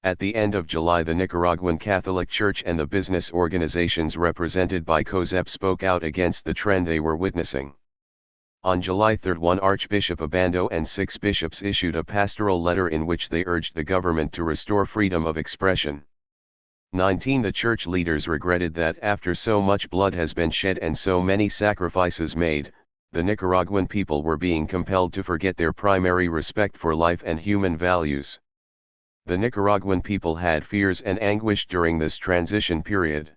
At the end of July the Nicaraguan Catholic Church and the business organizations represented by COSEP spoke out against the trend they were witnessing. On July 3 one Archbishop Obando and 6 bishops issued a pastoral letter in which they urged the government to restore freedom of expression. 19 The church leaders regretted that after so much blood has been shed and so many sacrifices made, the Nicaraguan people were being compelled to forget their primary respect for life and human values. The Nicaraguan people had fears and anguish during this transition period.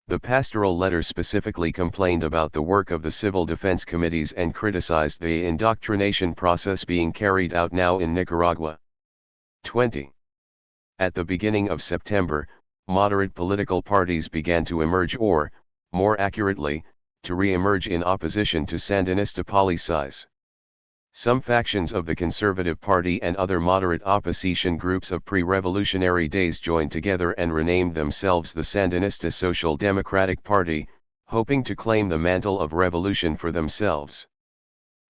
The pastoral letter specifically complained about the work of the civil defense committees and criticized the indoctrination process being carried out now in Nicaragua. 20. At the beginning of September, moderate political parties began to emerge or, more accurately, to re-emerge in opposition to Sandinista policies. Some factions of the Conservative Party and other moderate opposition groups of pre-revolutionary days joined together and renamed themselves the Sandinista Social Democratic Party, hoping to claim the mantle of revolution for themselves.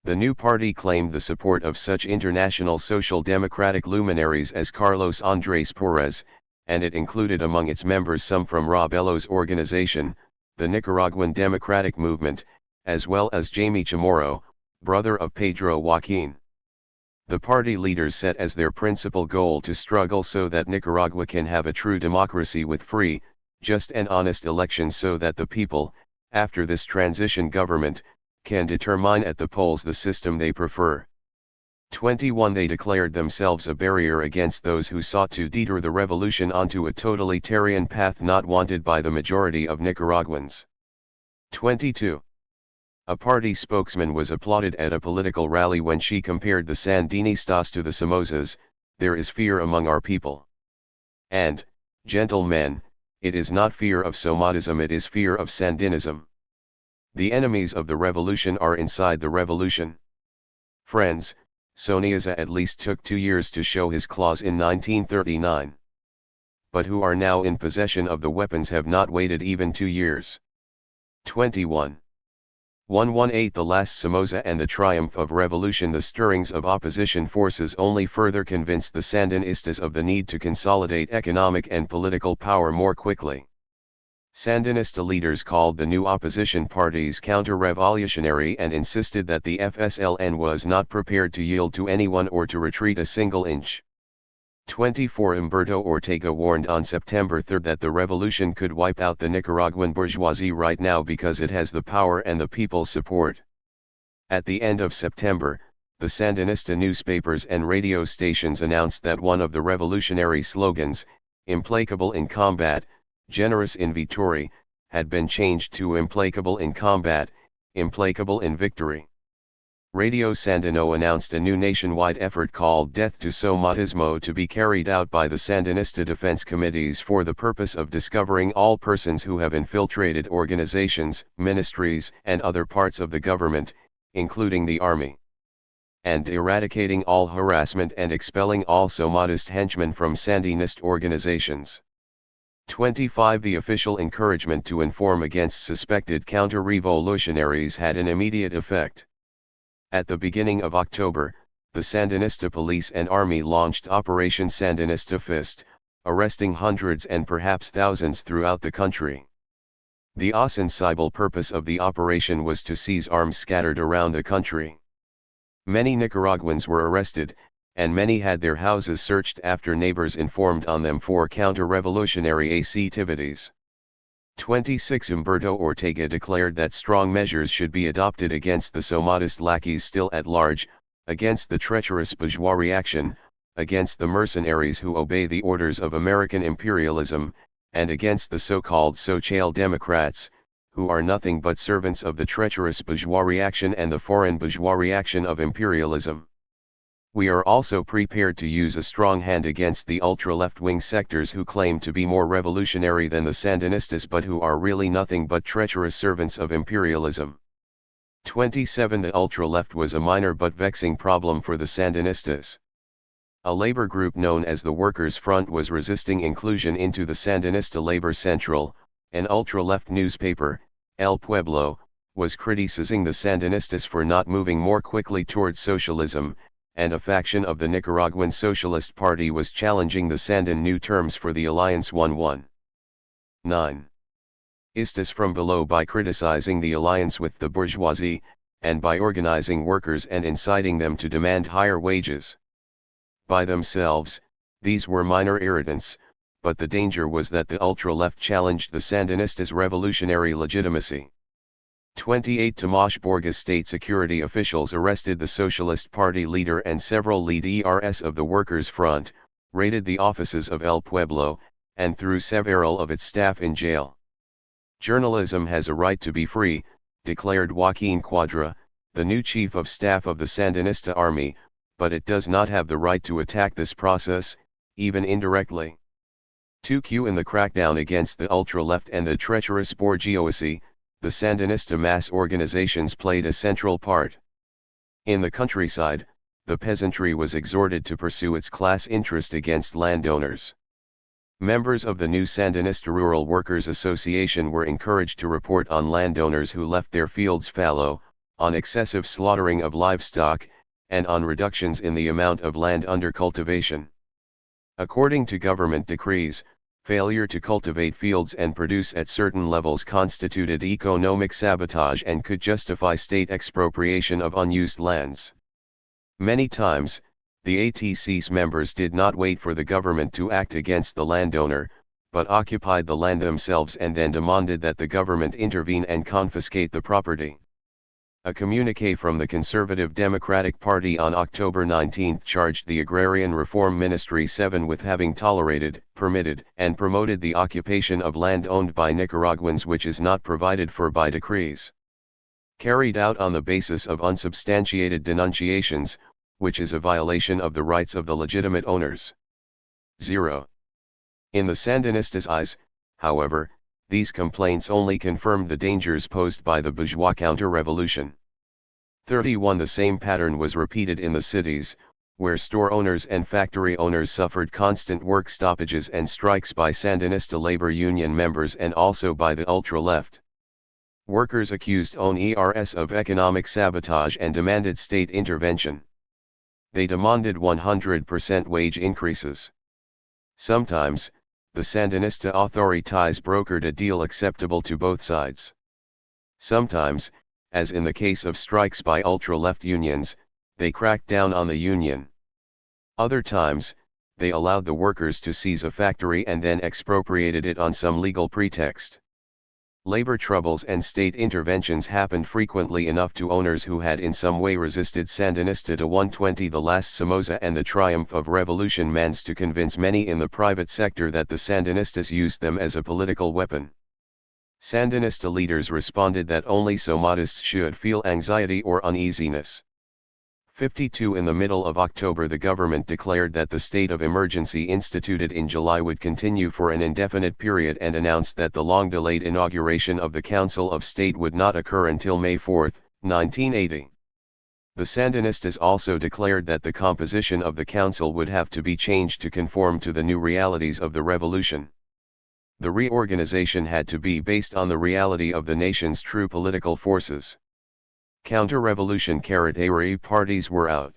The new party claimed the support of such international social democratic luminaries as Carlos Andrés Pérez, and it included among its members some from Ra Bello's organization, the Nicaraguan Democratic Movement, as well as Jaime Chamorro, brother of Pedro Joaquín. The party leaders set as their principal goal to struggle so that Nicaragua can have a true democracy with free, just and honest elections so that the people, after this transition government, can determine at the polls the system they prefer. 21 They declared themselves a barrier against those who sought to detour the revolution onto a totalitarian path not wanted by the majority of Nicaraguans. 22. A party spokesman was applauded at a political rally when she compared the Sandinistas to the Somozas. There is fear among our people. And, gentlemen, it is not fear of Somatism, it is fear of Sandinism. The enemies of the revolution are inside the revolution. Friends, Somoza at least took 2 years to show his claws in 1939. But who are now in possession of the weapons have not waited even 2 years. 21. 118 The last Somoza and the triumph of revolution. The stirrings of opposition forces only further convinced the Sandinistas of the need to consolidate economic and political power more quickly. Sandinista leaders called the new opposition parties counter-revolutionary and insisted that the FSLN was not prepared to yield to anyone or to retreat a single inch. 24 Humberto Ortega warned on September 3 that the revolution could wipe out the Nicaraguan bourgeoisie right now because it has the power and the people's support. At the end of September, the Sandinista newspapers and radio stations announced that one of the revolutionary slogans, implacable in combat, generous in victory, had been changed to implacable in combat, implacable in victory. Radio Sandino announced a new nationwide effort called Death to Somatismo to be carried out by the Sandinista defense committees for the purpose of discovering all persons who have infiltrated organizations, ministries, and other parts of the government, including the army, and eradicating all harassment and expelling all Somatist henchmen from Sandinist organizations. 25 The official encouragement to inform against suspected counter-revolutionaries had an immediate effect. At the beginning of October, the Sandinista police and army launched Operation Sandinista Fist, arresting hundreds and perhaps thousands throughout the country. The ostensible purpose of the operation was to seize arms scattered around the country. Many Nicaraguans were arrested, and many had their houses searched after neighbors informed on them for counter-revolutionary activities. 26 Humberto Ortega declared that strong measures should be adopted against the Somatist lackeys still at large, against the treacherous bourgeois reaction, against the mercenaries who obey the orders of American imperialism, and against the so-called Social Democrats, who are nothing but servants of the treacherous bourgeois reaction and the foreign bourgeois reaction of imperialism. We are also prepared to use a strong hand against the ultra-left-wing sectors who claim to be more revolutionary than the Sandinistas but who are really nothing but treacherous servants of imperialism. 27 The ultra-left was a minor but vexing problem for the Sandinistas. A labor group known as the Workers' Front was resisting inclusion into the Sandinista Labor Central. An ultra-left newspaper, El Pueblo, was criticizing the Sandinistas for not moving more quickly towards socialism, and a faction of the Nicaraguan Socialist Party was challenging the Sandin new terms for the alliance. 9. Istas from below by criticizing the alliance with the bourgeoisie, and by organizing workers and inciting them to demand higher wages. By themselves, these were minor irritants, but the danger was that the ultra-left challenged the Sandinistas' revolutionary legitimacy. 28 Tomas Borges state security officials arrested the Socialist Party leader and several leaders of the Workers' Front, raided the offices of El Pueblo, and threw several of its staff in jail. Journalism has a right to be free, declared Joaquín Cuadra, the new chief of staff of the Sandinista army, but it does not have the right to attack this process, even indirectly. 2Q In the crackdown against the ultra-left and the treacherous bourgeoisie, the Sandinista mass organizations played a central part. In the countryside, the peasantry was exhorted to pursue its class interest against landowners. Members of the new Sandinista Rural Workers Association were encouraged to report on landowners who left their fields fallow, on excessive slaughtering of livestock, and on reductions in the amount of land under cultivation. According to government decrees, failure to cultivate fields and produce at certain levels constituted economic sabotage and could justify state expropriation of unused lands. Many times, the ATC's members did not wait for the government to act against the landowner, but occupied the land themselves and then demanded that the government intervene and confiscate the property. A communiqué from the Conservative Democratic Party on October 19 charged the Agrarian Reform Ministry 7 with having tolerated, permitted, and promoted the occupation of land owned by Nicaraguans which is not provided for by decrees. Carried out on the basis of unsubstantiated denunciations, which is a violation of the rights of the legitimate owners. 0. In the Sandinistas' eyes, however, these complaints only confirmed the dangers posed by the bourgeois counter-revolution. 31 The same pattern was repeated in the cities, where store owners and factory owners suffered constant work stoppages and strikes by Sandinista labor union members and also by the ultra-left. Workers accused ONERS of economic sabotage and demanded state intervention. They demanded 100% wage increases. Sometimes, the Sandinista authorities brokered a deal acceptable to both sides. Sometimes, as in the case of strikes by ultra-left unions, they cracked down on the union. Other times, they allowed the workers to seize a factory and then expropriated it on some legal pretext. Labor troubles and state interventions happened frequently enough to owners who had in some way resisted Sandinista de 120 the last Somoza and the triumph of revolution mans to convince many in the private sector that the Sandinistas used them as a political weapon. Sandinista leaders responded that only Somadists should feel anxiety or uneasiness. 52 In the middle of October the government declared that the state of emergency instituted in July would continue for an indefinite period and announced that the long-delayed inauguration of the Council of State would not occur until May 4, 1980. The Sandinistas also declared that the composition of the council would have to be changed to conform to the new realities of the revolution. The reorganization had to be based on the reality of the nation's true political forces. Counter-revolution parties were out.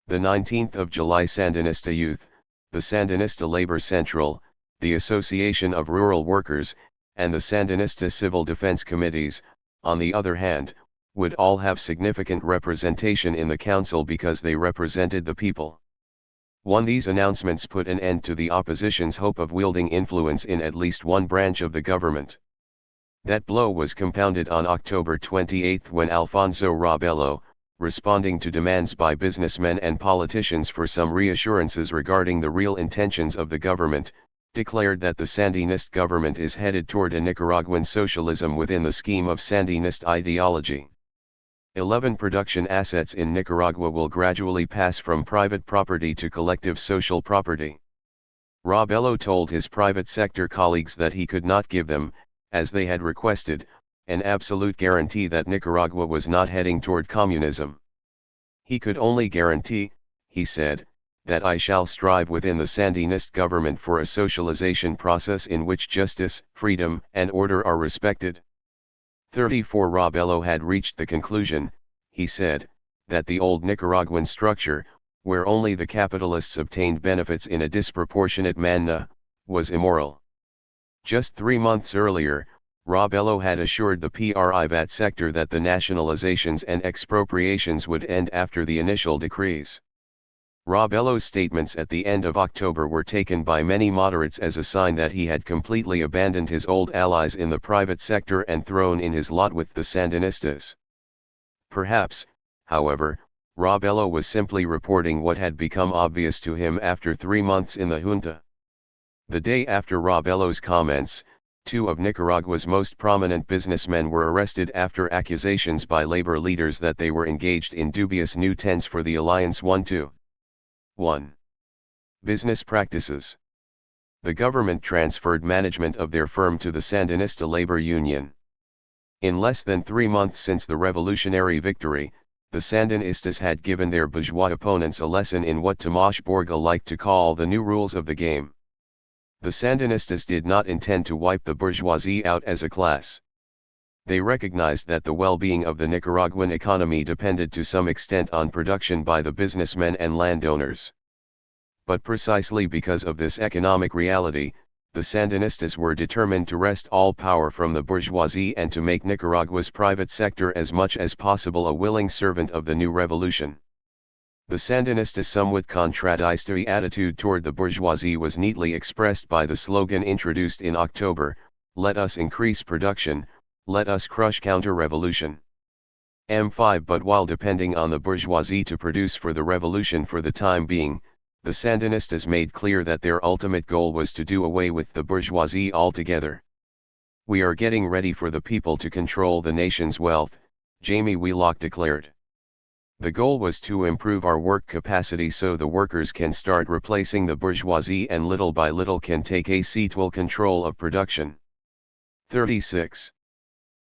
The 19th of July Sandinista Youth, the Sandinista Labor Central, the Association of Rural Workers, and the Sandinista Civil Defense Committees, on the other hand, would all have significant representation in the council because they represented the people. These announcements put an end to the opposition's hope of wielding influence in at least one branch of the government. That blow was compounded on October 28 when Alfonso Rabello, responding to demands by businessmen and politicians for some reassurances regarding the real intentions of the government, declared that the Sandinist government is headed toward a Nicaraguan socialism within the scheme of Sandinist ideology. 11 Production assets in Nicaragua will gradually pass from private property to collective social property. Rabello told his private sector colleagues that he could not give them, as they had requested, an absolute guarantee that Nicaragua was not heading toward communism. He could only guarantee, he said, that I shall strive within the Sandinist government for a socialization process in which justice, freedom, and order are respected. 34 Rabello had reached the conclusion, he said, that the old Nicaraguan structure, where only the capitalists obtained benefits in a disproportionate manner, was immoral. Just 3 months earlier, Rabello had assured the private sector that the nationalizations and expropriations would end after the initial decrees. Rabello's statements at the end of October were taken by many moderates as a sign that he had completely abandoned his old allies in the private sector and thrown in his lot with the Sandinistas. Perhaps, however, Rabello was simply reporting what had become obvious to him after 3 months in the junta. The day after Rabello's comments, 2 of Nicaragua's most prominent businessmen were arrested after accusations by labor leaders that they were engaged in dubious new tents for the Alliance 1-2. 1. Business practices. The government transferred management of their firm to the Sandinista Labor Union. In less than 3 months since the revolutionary victory, the Sandinistas had given their bourgeois opponents a lesson in what Tomasz Borga liked to call the new rules of the game. The Sandinistas did not intend to wipe the bourgeoisie out as a class. They recognized that the well-being of the Nicaraguan economy depended to some extent on production by the businessmen and landowners. But precisely because of this economic reality, the Sandinistas were determined to wrest all power from the bourgeoisie and to make Nicaragua's private sector as much as possible a willing servant of the new revolution. The Sandinistas' somewhat contradictory attitude toward the bourgeoisie was neatly expressed by the slogan introduced in October, "Let us increase production, let us crush counter-revolution." M5 But while depending on the bourgeoisie to produce for the revolution for the time being, the Sandinistas made clear that their ultimate goal was to do away with the bourgeoisie altogether. "We are getting ready for the people to control the nation's wealth," Jamie Wheelock declared. The goal was to improve our work capacity so the workers can start replacing the bourgeoisie and little by little can take actual control of production. 36.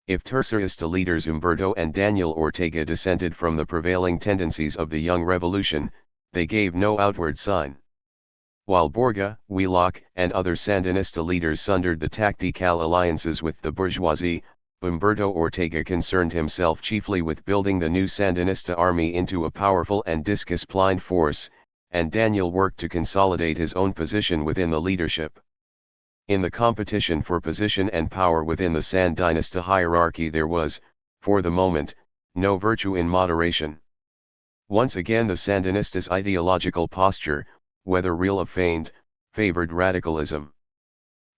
If Tercerista leaders Humberto and Daniel Ortega dissented from the prevailing tendencies of the young revolution, they gave no outward sign. While Borga, Wheelock, and other Sandinista leaders sundered the tactical alliances with the bourgeoisie, Humberto Ortega concerned himself chiefly with building the new Sandinista army into a powerful and disciplined force, and Daniel worked to consolidate his own position within the leadership. In the competition for position and power within the Sandinista hierarchy there was, for the moment, no virtue in moderation. Once again the Sandinistas' ideological posture, whether real or feigned, favored radicalism.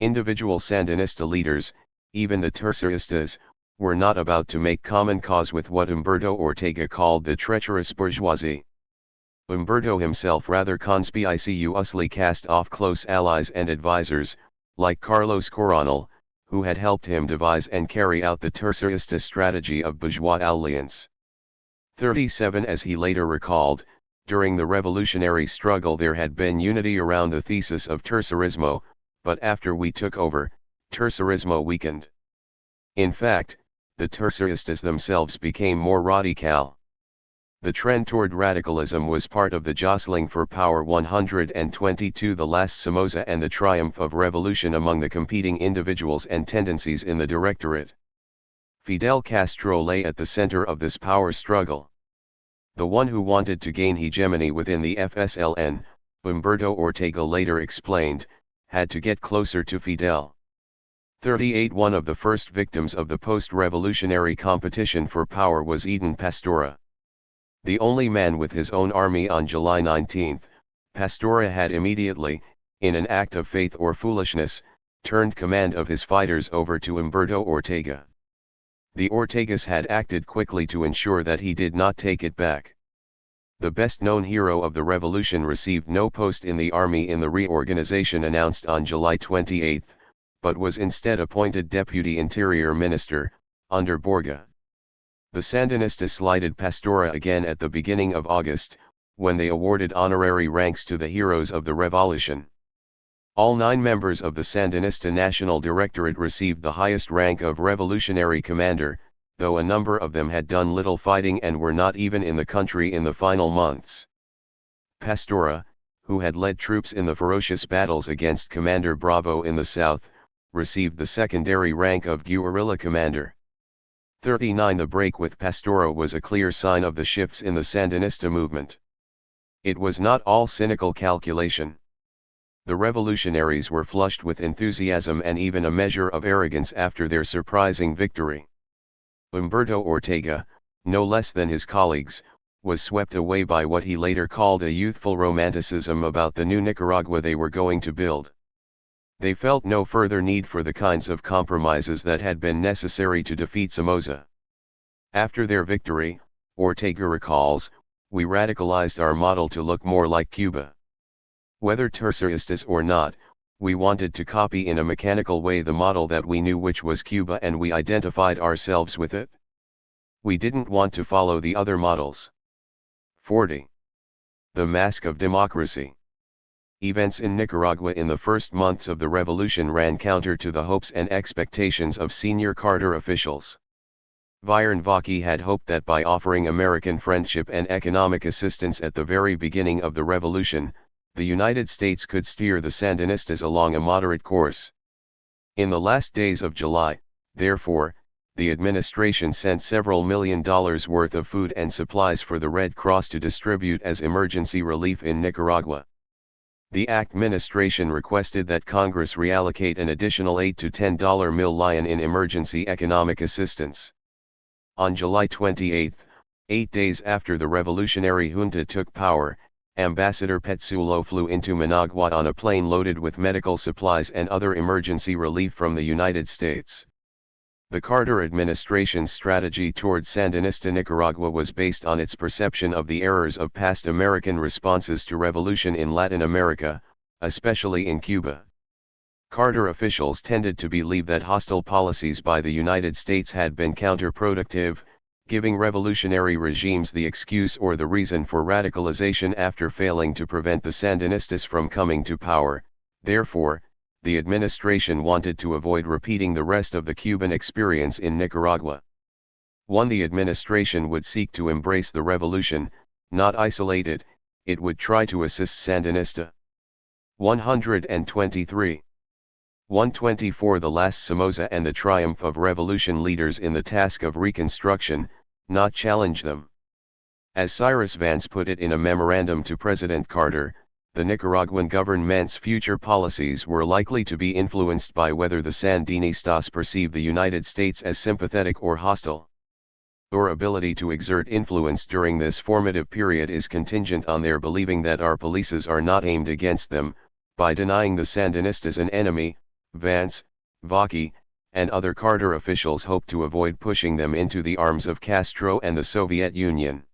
Individual Sandinista leaders, even the Terceristas, were not about to make common cause with what Humberto Ortega called the treacherous bourgeoisie. Humberto himself rather conspicuously cast off close allies and advisers, like Carlos Coronel, who had helped him devise and carry out the Tercerista strategy of bourgeois alliance. 37 As he later recalled, during the revolutionary struggle there had been unity around the thesis of Tercerismo, but after we took over, Tercerismo weakened. In fact, the Terceristas themselves became more radical. The trend toward radicalism was part of the jostling for power 122, the last Somoza, and the triumph of revolution among the competing individuals and tendencies in the Directorate. Fidel Castro lay at the center of this power struggle. The one who wanted to gain hegemony within the FSLN, Humberto Ortega later explained, had to get closer to Fidel. 38 One of the first victims of the post-revolutionary competition for power was Eden Pastora. The only man with his own army on July 19, Pastora had immediately, in an act of faith or foolishness, turned command of his fighters over to Humberto Ortega. The Ortegas had acted quickly to ensure that he did not take it back. The best-known hero of the revolution received no post in the army in the reorganization announced on July 28, but was instead appointed Deputy Interior Minister, under Borga. The Sandinistas slighted Pastora again at the beginning of August, when they awarded honorary ranks to the heroes of the revolution. All 9 members of the Sandinista National Directorate received the highest rank of Revolutionary Commander, though a number of them had done little fighting and were not even in the country in the final months. Pastora, who had led troops in the ferocious battles against Commander Bravo in the south, received the secondary rank of Guerrilla Commander. 39 The break with Pastora was a clear sign of the shifts in the Sandinista movement. It was not all cynical calculation. The revolutionaries were flushed with enthusiasm and even a measure of arrogance after their surprising victory. Humberto Ortega, no less than his colleagues, was swept away by what he later called a youthful romanticism about the new Nicaragua they were going to build. They felt no further need for the kinds of compromises that had been necessary to defeat Somoza. After their victory, Ortega recalls, we radicalized our model to look more like Cuba. Whether Terceristas or not, we wanted to copy in a mechanical way the model that we knew, which was Cuba, and we identified ourselves with it. We didn't want to follow the other models. 40. The Mask of Democracy. Events in Nicaragua in the first months of the revolution ran counter to the hopes and expectations of senior Carter officials. Viren Vaki had hoped that by offering American friendship and economic assistance at the very beginning of the revolution, the United States could steer the Sandinistas along a moderate course. In the last days of July, therefore, the administration sent several $1 million worth of food and supplies for the Red Cross to distribute as emergency relief in Nicaragua. The administration requested that Congress reallocate an additional $8 to $10 million in emergency economic assistance. On July 28, 8 days after the revolutionary junta took power, Ambassador Petsulo flew into Managua on a plane loaded with medical supplies and other emergency relief from the United States. The Carter administration's strategy toward Sandinista Nicaragua was based on its perception of the errors of past American responses to revolution in Latin America, especially in Cuba. Carter officials tended to believe that hostile policies by the United States had been counterproductive, giving revolutionary regimes the excuse or the reason for radicalization after failing to prevent the Sandinistas from coming to power. Therefore, the administration wanted to avoid repeating the rest of the Cuban experience in Nicaragua. 1. The administration would seek to embrace the revolution, not isolate it; it would try to assist Sandinista. 123. 124 The last Somoza and the triumph of revolution leaders in the task of reconstruction, not challenge them. As Cyrus Vance put it in a memorandum to President Carter, the Nicaraguan government's future policies were likely to be influenced by whether the Sandinistas perceive the United States as sympathetic or hostile. Our ability to exert influence during this formative period is contingent on their believing that our policies are not aimed against them. By denying the Sandinistas an enemy, Vance, Vaki, and other Carter officials hoped to avoid pushing them into the arms of Castro and the Soviet Union.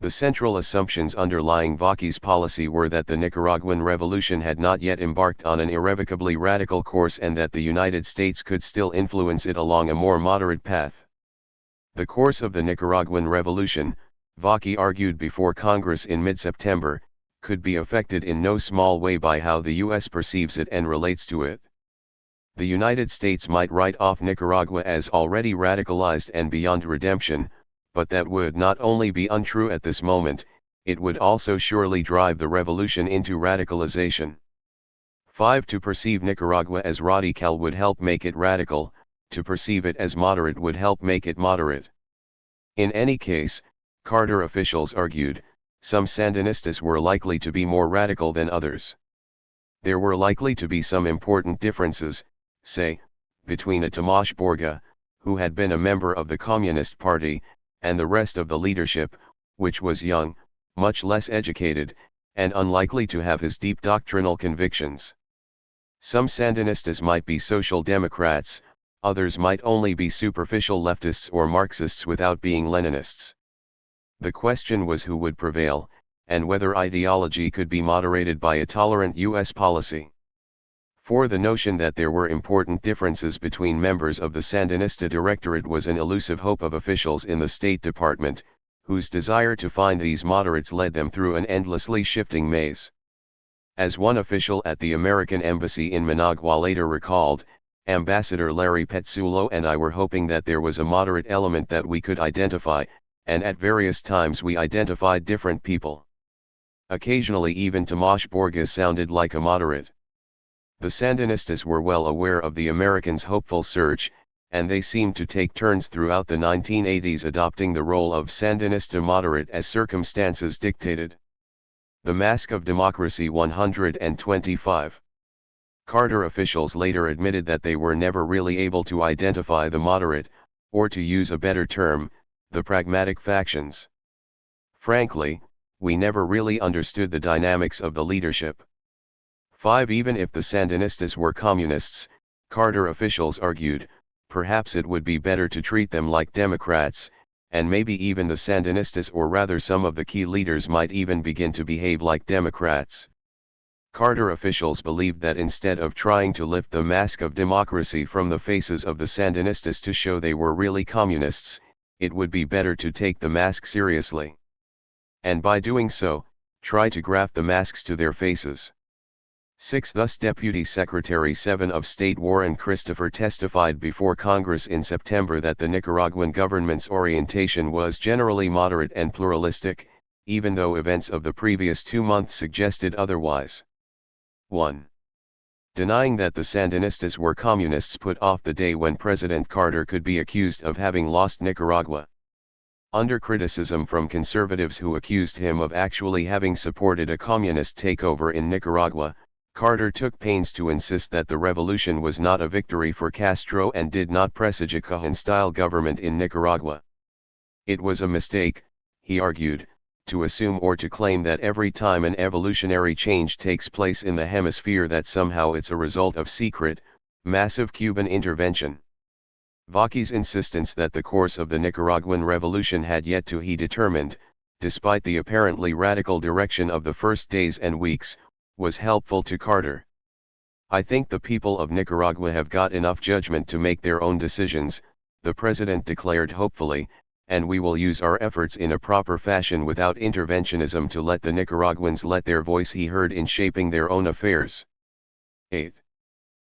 The central assumptions underlying Vaki's policy were that the Nicaraguan revolution had not yet embarked on an irrevocably radical course and that the United States could still influence it along a more moderate path. The course of the Nicaraguan revolution, Vaki argued before Congress in mid-September, could be affected in no small way by how the U.S. perceives it and relates to it. The United States might write off Nicaragua as already radicalized and beyond redemption, but that would not only be untrue at this moment, it would also surely drive the revolution into radicalization. 5. To perceive Nicaragua as radical would help make it radical, to perceive it as moderate would help make it moderate. In any case, Carter officials argued, some Sandinistas were likely to be more radical than others. There were likely to be some important differences, say, between a Tomás Borga, who had been a member of the Communist Party, and the rest of the leadership, which was young, much less educated, and unlikely to have his deep doctrinal convictions. Some Sandinistas might be social democrats, others might only be superficial leftists or Marxists without being Leninists. The question was who would prevail, and whether ideology could be moderated by a tolerant U.S. policy. For the notion that there were important differences between members of the Sandinista Directorate was an elusive hope of officials in the State Department, whose desire to find these moderates led them through an endlessly shifting maze. As one official at the American Embassy in Managua later recalled, Ambassador Larry Petsulo and I were hoping that there was a moderate element that we could identify, and at various times we identified different people. Occasionally even Tomás Borga sounded like a moderate. The Sandinistas were well aware of the Americans' hopeful search, and they seemed to take turns throughout the 1980s adopting the role of Sandinista moderate as circumstances dictated. The Mask of Democracy 125. Carter officials later admitted that they were never really able to identify the moderate, or to use a better term, the pragmatic factions. Frankly, we never really understood the dynamics of the leadership. 5. Even if the Sandinistas were communists, Carter officials argued, perhaps it would be better to treat them like Democrats, and maybe even the Sandinistas or rather some of the key leaders might even begin to behave like Democrats. Carter officials believed that instead of trying to lift the mask of democracy from the faces of the Sandinistas to show they were really communists, it would be better to take the mask seriously. And by doing so, try to graft the masks to their faces. 6. Thus Deputy Secretary 7 of State Warren Christopher testified before Congress in September that the Nicaraguan government's orientation was generally moderate and pluralistic, even though events of the previous 2 months suggested otherwise. 1. Denying that the Sandinistas were communists put off the day when President Carter could be accused of having lost Nicaragua. Under criticism from conservatives who accused him of actually having supported a communist takeover in Nicaragua, Carter took pains to insist that the revolution was not a victory for Castro and did not presage a Kagan-style government in Nicaragua. It was a mistake, he argued, to assume or to claim that every time an evolutionary change takes place in the hemisphere that somehow it's a result of secret, massive Cuban intervention. Vaqui's insistence that the course of the Nicaraguan revolution had yet to be determined, despite the apparently radical direction of the first days and weeks, was helpful to Carter. I think the people of Nicaragua have got enough judgment to make their own decisions, the president declared hopefully, and we will use our efforts in a proper fashion without interventionism to let the Nicaraguans let their voice be heard in shaping their own affairs. 8.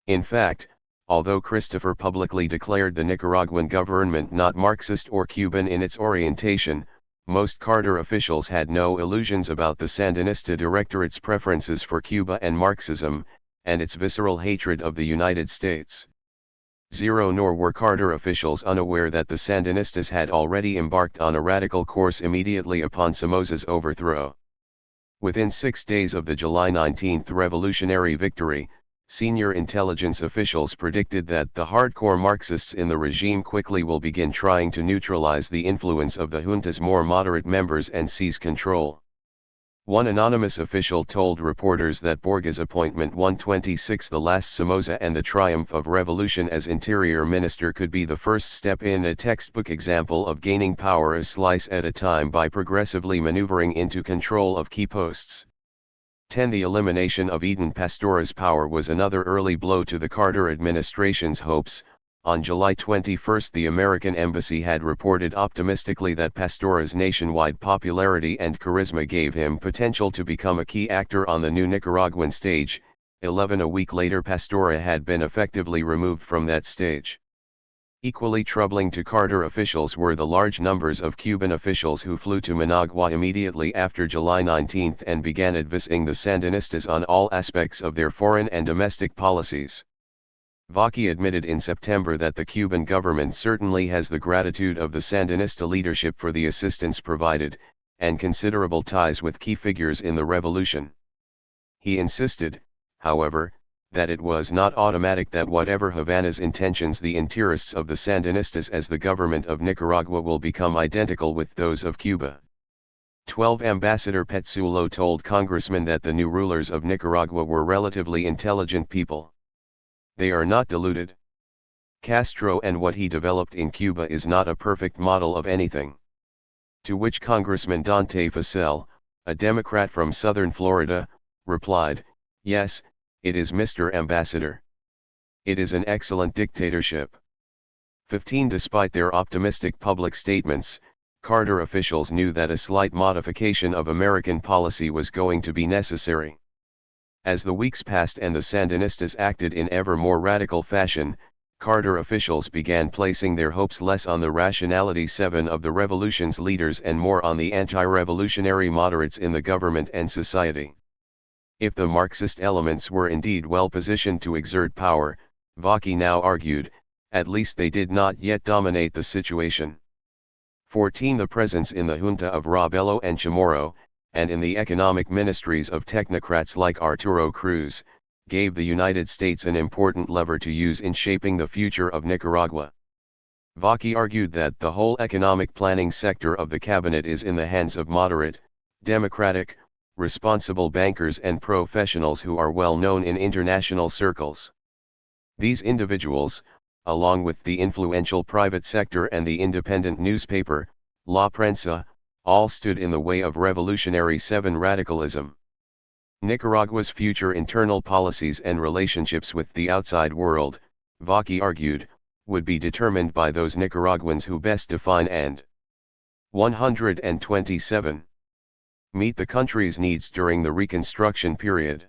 In fact, although Christopher publicly declared the Nicaraguan government not Marxist or Cuban in its orientation, most Carter officials had no illusions about the Sandinista Directorate's preferences for Cuba and Marxism, and its visceral hatred of the United States. 0. Nor were Carter officials unaware that the Sandinistas had already embarked on a radical course immediately upon Somoza's overthrow. Within 6 days of the July 19 revolutionary victory, senior intelligence officials predicted that the hardcore Marxists in the regime quickly will begin trying to neutralize the influence of the junta's more moderate members and seize control. One anonymous official told reporters that Borges' appointment 126, the last Somoza and the triumph of revolution as interior minister, could be the first step in a textbook example of gaining power a slice at a time by progressively maneuvering into control of key posts. 10. The elimination of Eden Pastora's power was another early blow to the Carter administration's hopes. On July 21 the American embassy had reported optimistically that Pastora's nationwide popularity and charisma gave him potential to become a key actor on the new Nicaraguan stage. 11. A week later Pastora had been effectively removed from that stage. Equally troubling to Carter officials were the large numbers of Cuban officials who flew to Managua immediately after July 19 and began advising the Sandinistas on all aspects of their foreign and domestic policies. Vaqui admitted in September that the Cuban government certainly has the gratitude of the Sandinista leadership for the assistance provided, and considerable ties with key figures in the revolution. He insisted, however, that it was not automatic that whatever Havana's intentions the interests of the Sandinistas as the government of Nicaragua will become identical with those of Cuba. 12. Ambassador Petzulo told congressmen that the new rulers of Nicaragua were relatively intelligent people. They are not deluded. Castro and what he developed in Cuba is not a perfect model of anything. To which Congressman Dante Facel, a Democrat from southern Florida, replied, "Yes, it is, Mr. Ambassador. It is an excellent dictatorship." 15. Despite their optimistic public statements, Carter officials knew that a slight modification of American policy was going to be necessary. As the weeks passed and the Sandinistas acted in ever more radical fashion, Carter officials began placing their hopes less on the rationality 7 of the revolution's leaders and more on the anti-revolutionary moderates in the government and society. If the Marxist elements were indeed well positioned to exert power, Vaqui now argued, at least they did not yet dominate the situation. 14. The presence in the junta of Robelo and Chamorro, and in the economic ministries of technocrats like Arturo Cruz, gave the United States an important lever to use in shaping the future of Nicaragua. Vaqui argued that the whole economic planning sector of the cabinet is in the hands of moderate, democratic, responsible bankers and professionals who are well known in international circles. These individuals, along with the influential private sector and the independent newspaper, La Prensa, all stood in the way of Revolutionary 7 radicalism. Nicaragua's future internal policies and relationships with the outside world, Vaqui argued, would be determined by those Nicaraguans who best define and 127. Meet the country's needs during the Reconstruction period.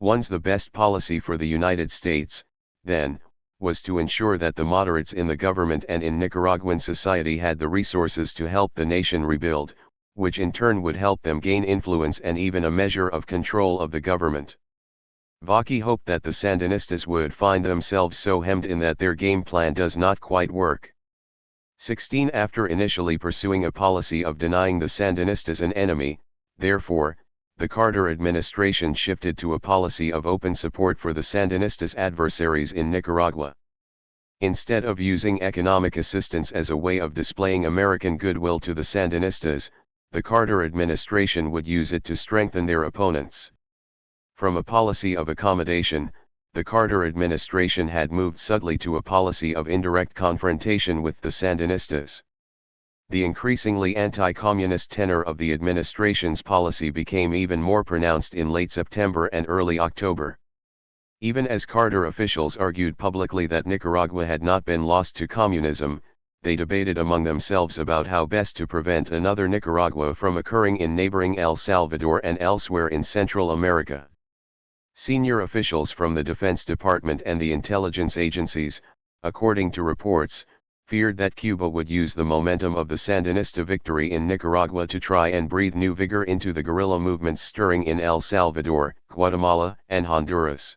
The best policy for the United States, then, was to ensure that the moderates in the government and in Nicaraguan society had the resources to help the nation rebuild, which in turn would help them gain influence and even a measure of control of the government. Vaki hoped that the Sandinistas would find themselves so hemmed in that their game plan does not quite work. 16 After initially pursuing a policy of denying the Sandinistas an enemy, therefore, the Carter administration shifted to a policy of open support for the Sandinistas' adversaries in Nicaragua. Instead of using economic assistance as a way of displaying American goodwill to the Sandinistas, the Carter administration would use it to strengthen their opponents. From a policy of accommodation, the Carter administration had moved subtly to a policy of indirect confrontation with the Sandinistas. The increasingly anti-communist tenor of the administration's policy became even more pronounced in late September and early October. Even as Carter officials argued publicly that Nicaragua had not been lost to communism, they debated among themselves about how best to prevent another Nicaragua from occurring in neighboring El Salvador and elsewhere in Central America. Senior officials from the Defense Department and the intelligence agencies, according to reports, feared that Cuba would use the momentum of the Sandinista victory in Nicaragua to try and breathe new vigor into the guerrilla movements stirring in El Salvador, Guatemala, and Honduras.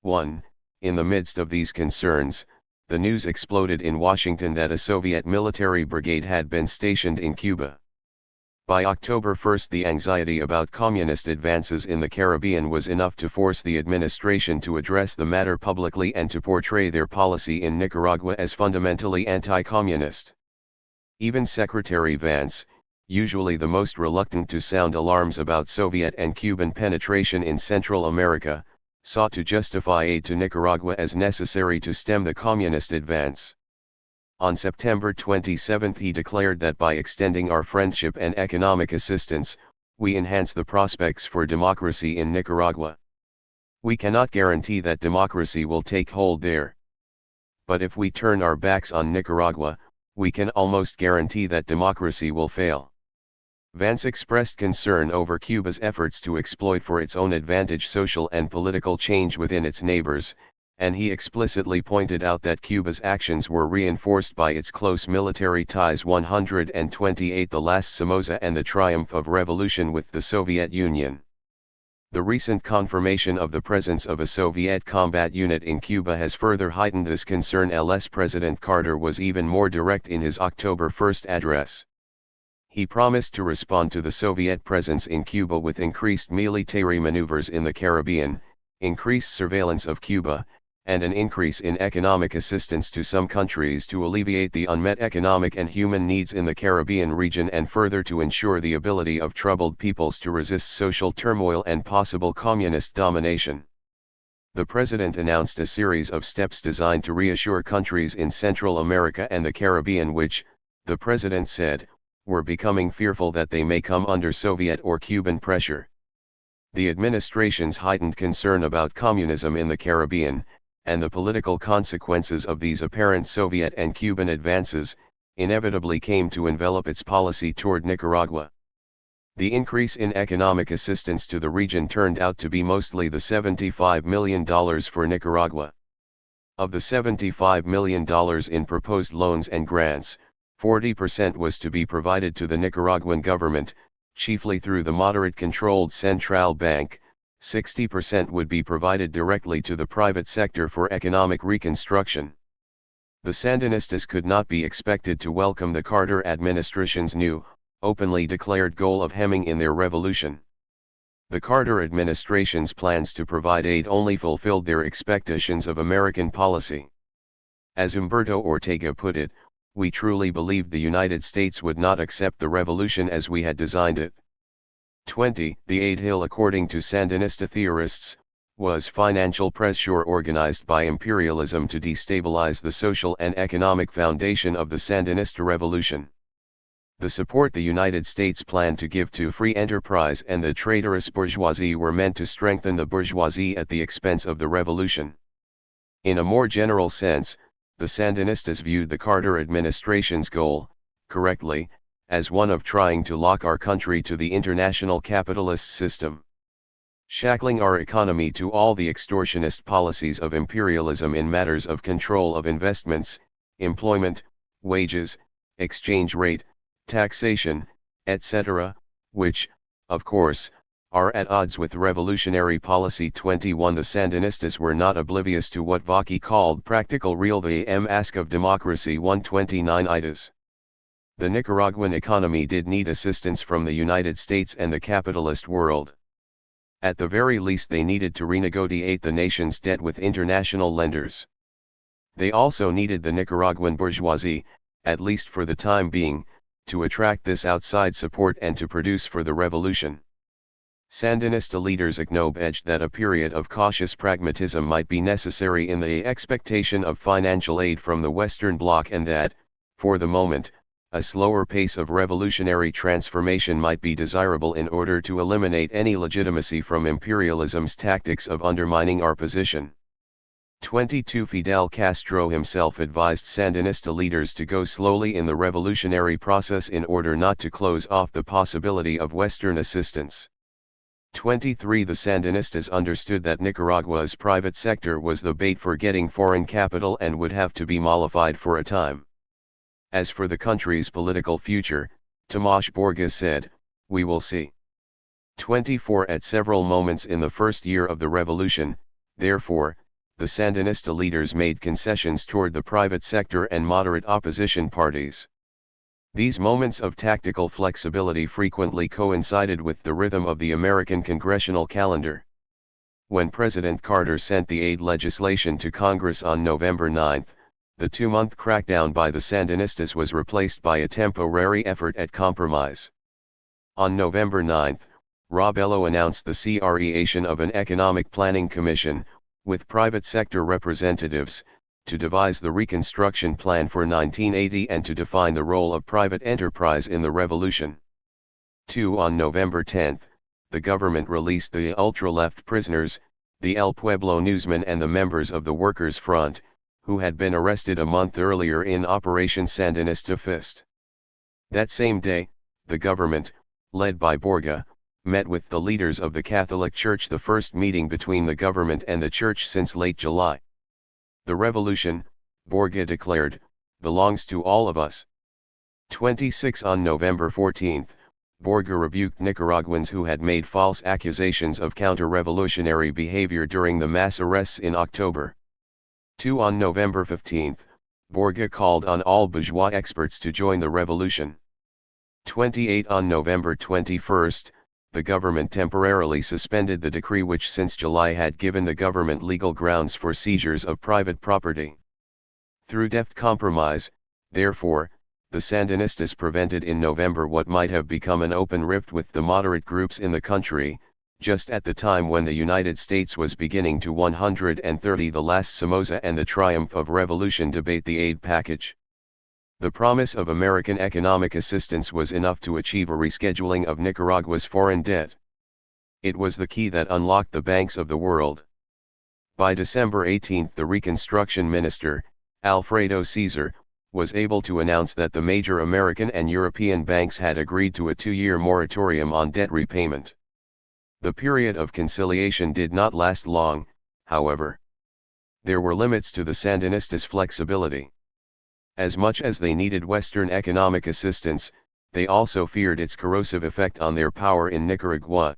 1. In the midst of these concerns, the news exploded in Washington that a Soviet military brigade had been stationed in Cuba. By October 1, the anxiety about communist advances in the Caribbean was enough to force the administration to address the matter publicly and to portray their policy in Nicaragua as fundamentally anti-communist. Even Secretary Vance, usually the most reluctant to sound alarms about Soviet and Cuban penetration in Central America, sought to justify aid to Nicaragua as necessary to stem the communist advance. On September 27 he declared that by extending our friendship and economic assistance, we enhance the prospects for democracy in Nicaragua. We cannot guarantee that democracy will take hold there. But if we turn our backs on Nicaragua, we can almost guarantee that democracy will fail. Vance expressed concern over Cuba's efforts to exploit for its own advantage social and political change within its neighbors, and he explicitly pointed out that Cuba's actions were reinforced by its close military ties 128 the last Somoza and the triumph of revolution with the Soviet Union. The recent confirmation of the presence of a Soviet combat unit in Cuba has further heightened this concern. LS President Carter was even more direct in his October 1 address. He promised to respond to the Soviet presence in Cuba with increased military maneuvers in the Caribbean, increased surveillance of Cuba, and an increase in economic assistance to some countries to alleviate the unmet economic and human needs in the Caribbean region and further to ensure the ability of troubled peoples to resist social turmoil and possible communist domination. The President announced a series of steps designed to reassure countries in Central America and the Caribbean which, the President said, were becoming fearful that they may come under Soviet or Cuban pressure. The administration's heightened concern about communism in the Caribbean, and the political consequences of these apparent Soviet and Cuban advances, inevitably came to envelop its policy toward Nicaragua. The increase in economic assistance to the region turned out to be mostly the $75 million for Nicaragua. Of the $75 million in proposed loans and grants, 40% was to be provided to the Nicaraguan government, chiefly through the moderate-controlled central bank. 60% would be provided directly to the private sector for economic reconstruction. The Sandinistas could not be expected to welcome the Carter administration's new, openly declared goal of hemming in their revolution. The Carter administration's plans to provide aid only fulfilled their expectations of American policy. As Humberto Ortega put it, we truly believed the United States would not accept the revolution as we had designed it. 20. The aid hill, according to Sandinista theorists, was financial pressure organized by imperialism to destabilize the social and economic foundation of the Sandinista revolution. The support the United States planned to give to free enterprise and the traitorous bourgeoisie were meant to strengthen the bourgeoisie at the expense of the revolution. In a more general sense, the Sandinistas viewed the Carter administration's goal, correctly, as one of trying to lock our country to the international capitalist system. shackling our economy to all the extortionist policies of imperialism in matters of control of investments, employment, wages, exchange rate, taxation, etc., which, of course, are at odds with revolutionary policy. 21 The Sandinistas were not oblivious to what Vaki called practical real the mask of democracy. 129 Itas. The Nicaraguan economy did need assistance from the United States and the capitalist world. At the very least they needed to renegotiate the nation's debt with international lenders. They also needed the Nicaraguan bourgeoisie, at least for the time being, to attract this outside support and to produce for the revolution. Sandinista leaders acknowledged that a period of cautious pragmatism might be necessary in the expectation of financial aid from the Western Bloc and that, for the moment, a slower pace of revolutionary transformation might be desirable in order to eliminate any legitimacy from imperialism's tactics of undermining our position. 22 Fidel Castro himself advised Sandinista leaders to go slowly in the revolutionary process in order not to close off the possibility of Western assistance. 23 The Sandinistas understood that Nicaragua's private sector was the bait for getting foreign capital and would have to be mollified for a time. As for the country's political future, Tomás Borges said, "We will see." 24 At several moments in the first year of the revolution, therefore, the Sandinista leaders made concessions toward the private sector and moderate opposition parties. These moments of tactical flexibility frequently coincided with the rhythm of the American congressional calendar. When President Carter sent the aid legislation to Congress on November 9, the two-month crackdown by the Sandinistas was replaced by a temporary effort at compromise. On November 9, Robelo announced the creation of an economic planning commission, with private sector representatives, to devise the reconstruction plan for 1980 and to define the role of private enterprise in the revolution. 2 On November 10, the government released the ultra-left prisoners, the El Pueblo newsmen and the members of the Workers' Front, who had been arrested a month earlier in Operation Sandinista Fist. That same day, the government, led by Borga, met with the leaders of the Catholic Church, the first meeting between the government and the Church since late July. The revolution, Borga declared, belongs to all of us. 26 On November 14, Borga rebuked Nicaraguans who had made false accusations of counter-revolutionary behavior during the mass arrests in October. 2 On November 15, Borga called on all bourgeois experts to join the revolution. 28 On November 21, the government temporarily suspended the decree which since July had given the government legal grounds for seizures of private property. Through deft compromise, therefore, the Sandinistas prevented in November what might have become an open rift with the moderate groups in the country, just at the time when the United States was beginning to 130 the last Somoza and the triumph of revolution debate the aid package. The promise of American economic assistance was enough to achieve a rescheduling of Nicaragua's foreign debt. It was the key that unlocked the banks of the world. By December 18 the Reconstruction Minister, Alfredo Caesar, was able to announce that the major American and European banks had agreed to a 2-year moratorium on debt repayment. The period of conciliation did not last long, however. There were limits to the Sandinistas' flexibility. As much as they needed Western economic assistance, they also feared its corrosive effect on their power in Nicaragua.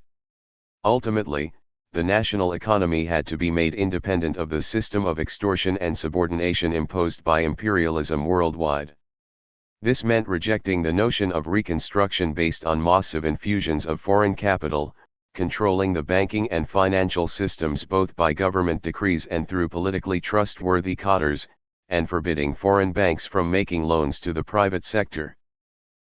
Ultimately, the national economy had to be made independent of the system of extortion and subordination imposed by imperialism worldwide. This meant rejecting the notion of reconstruction based on massive infusions of foreign capital, controlling the banking and financial systems both by government decrees and through politically trustworthy cadres, and forbidding foreign banks from making loans to the private sector.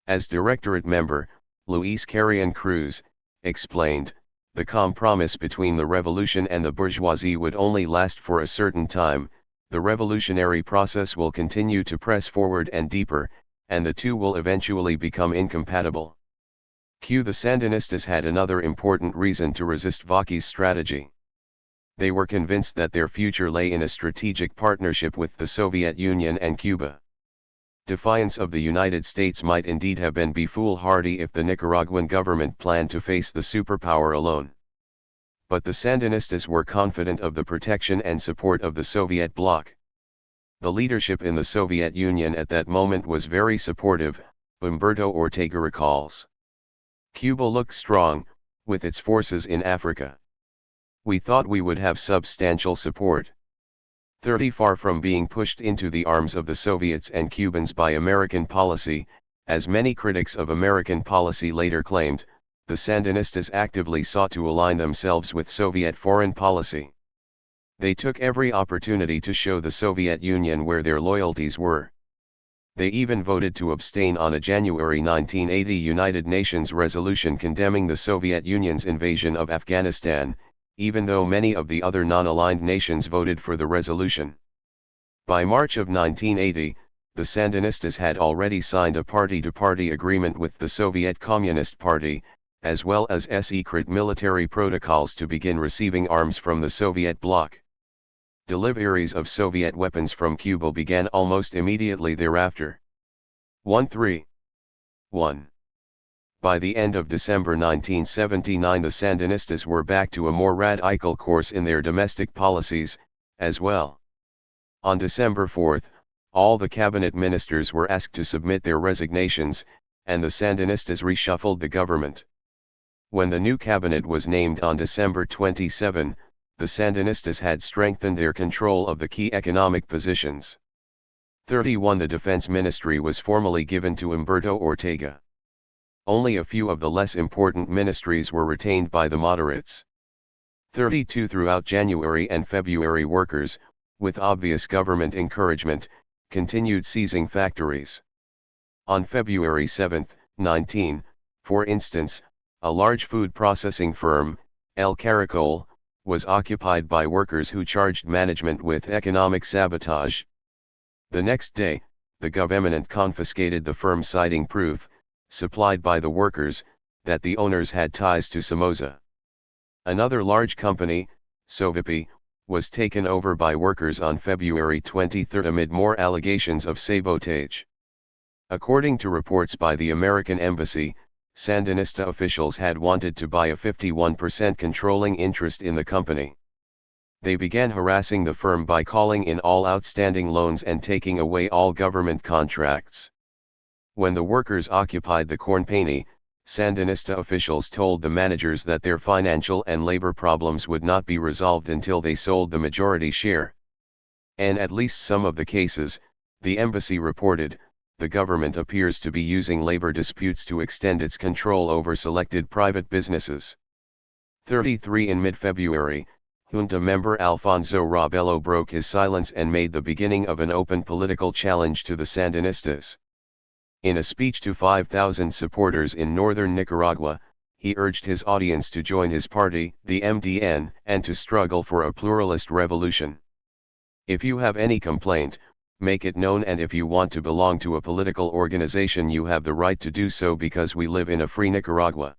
As Directorate member, Luis Carrion Cruz, explained, the compromise between the revolution and the bourgeoisie would only last for a certain time, the revolutionary process will continue to press forward and deeper, and the two will eventually become incompatible. The Sandinistas had another important reason to resist Vaqui's strategy. They were convinced that their future lay in a strategic partnership with the Soviet Union and Cuba. Defiance of the United States might indeed have been foolhardy if the Nicaraguan government planned to face the superpower alone. but the Sandinistas were confident of the protection and support of the Soviet bloc. The leadership in the Soviet Union at that moment was very supportive, Humberto Ortega recalls. Cuba looked strong, with its forces in Africa. We thought we would have substantial support. 30 Far from being pushed into the arms of the Soviets and Cubans by American policy, as many critics of American policy later claimed, the Sandinistas actively sought to align themselves with Soviet foreign policy. They took every opportunity to show the Soviet Union where their loyalties were. They even voted to abstain on a January 1980 United Nations resolution condemning the Soviet Union's invasion of Afghanistan, even though many of the other non-aligned nations voted for the resolution. By March of 1980, the Sandinistas had already signed a party-to-party agreement with the Soviet Communist Party, as well as secret military protocols to begin receiving arms from the Soviet bloc. Deliveries of Soviet weapons from Cuba began almost immediately thereafter. 1. By the end of December 1979, the Sandinistas were back to a more radical course in their domestic policies, as well. On December 4, all the cabinet ministers were asked to submit their resignations, and the Sandinistas reshuffled the government. When the new cabinet was named on December 27, the Sandinistas had strengthened their control of the key economic positions. 31 The Defense Ministry was formally given to Humberto Ortega. Only a few of the less important ministries were retained by the moderates. 32 Throughout January and February, workers, with obvious government encouragement, continued seizing factories. On February 7, 19, for instance, a large food processing firm, El Caracol, was occupied by workers who charged management with economic sabotage. The next day, the government confiscated the firm, citing proof, supplied by the workers, that the owners had ties to Somoza. Another large company, Sovipi, was taken over by workers on February 23 amid more allegations of sabotage. According to reports by the American Embassy, Sandinista officials had wanted to buy a 51% controlling interest in the company. They began harassing the firm by calling in all outstanding loans and taking away all government contracts. When the workers occupied the corn penny, Sandinista officials told the managers that their financial and labor problems would not be resolved until they sold the majority share. In at least some of the cases, the embassy reported, the government appears to be using labor disputes to extend its control over selected private businesses. 33 In mid-February, junta member Alfonso Robelo broke his silence and made the beginning of an open political challenge to the Sandinistas. In a speech to 5,000 supporters in northern Nicaragua, he urged his audience to join his party, the MDN, and to struggle for a pluralist revolution. If you have any complaint, make it known, and if you want to belong to a political organization, you have the right to do so because we live in a free Nicaragua.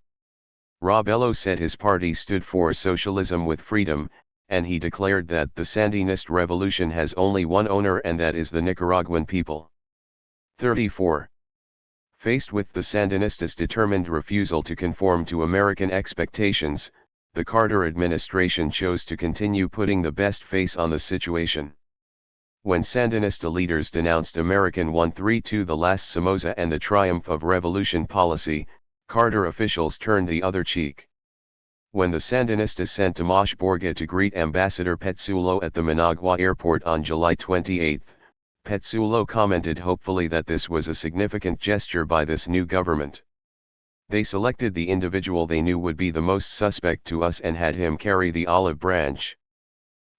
Robelo said his party stood for socialism with freedom, and he declared that the Sandinist revolution has only one owner, and that is the Nicaraguan people. 34. Faced with the Sandinistas' determined refusal to conform to American expectations, the Carter administration chose to continue putting the best face on the situation. When Sandinista leaders denounced American 132, the last Somoza, and the triumph of revolution policy, Carter officials turned the other cheek. When the Sandinistas sent Tomas Borga to greet Ambassador Petsulo at the Managua airport on July 28, Petsulo commented hopefully that this was a significant gesture by this new government. They selected the individual they knew would be the most suspect to us and had him carry the olive branch.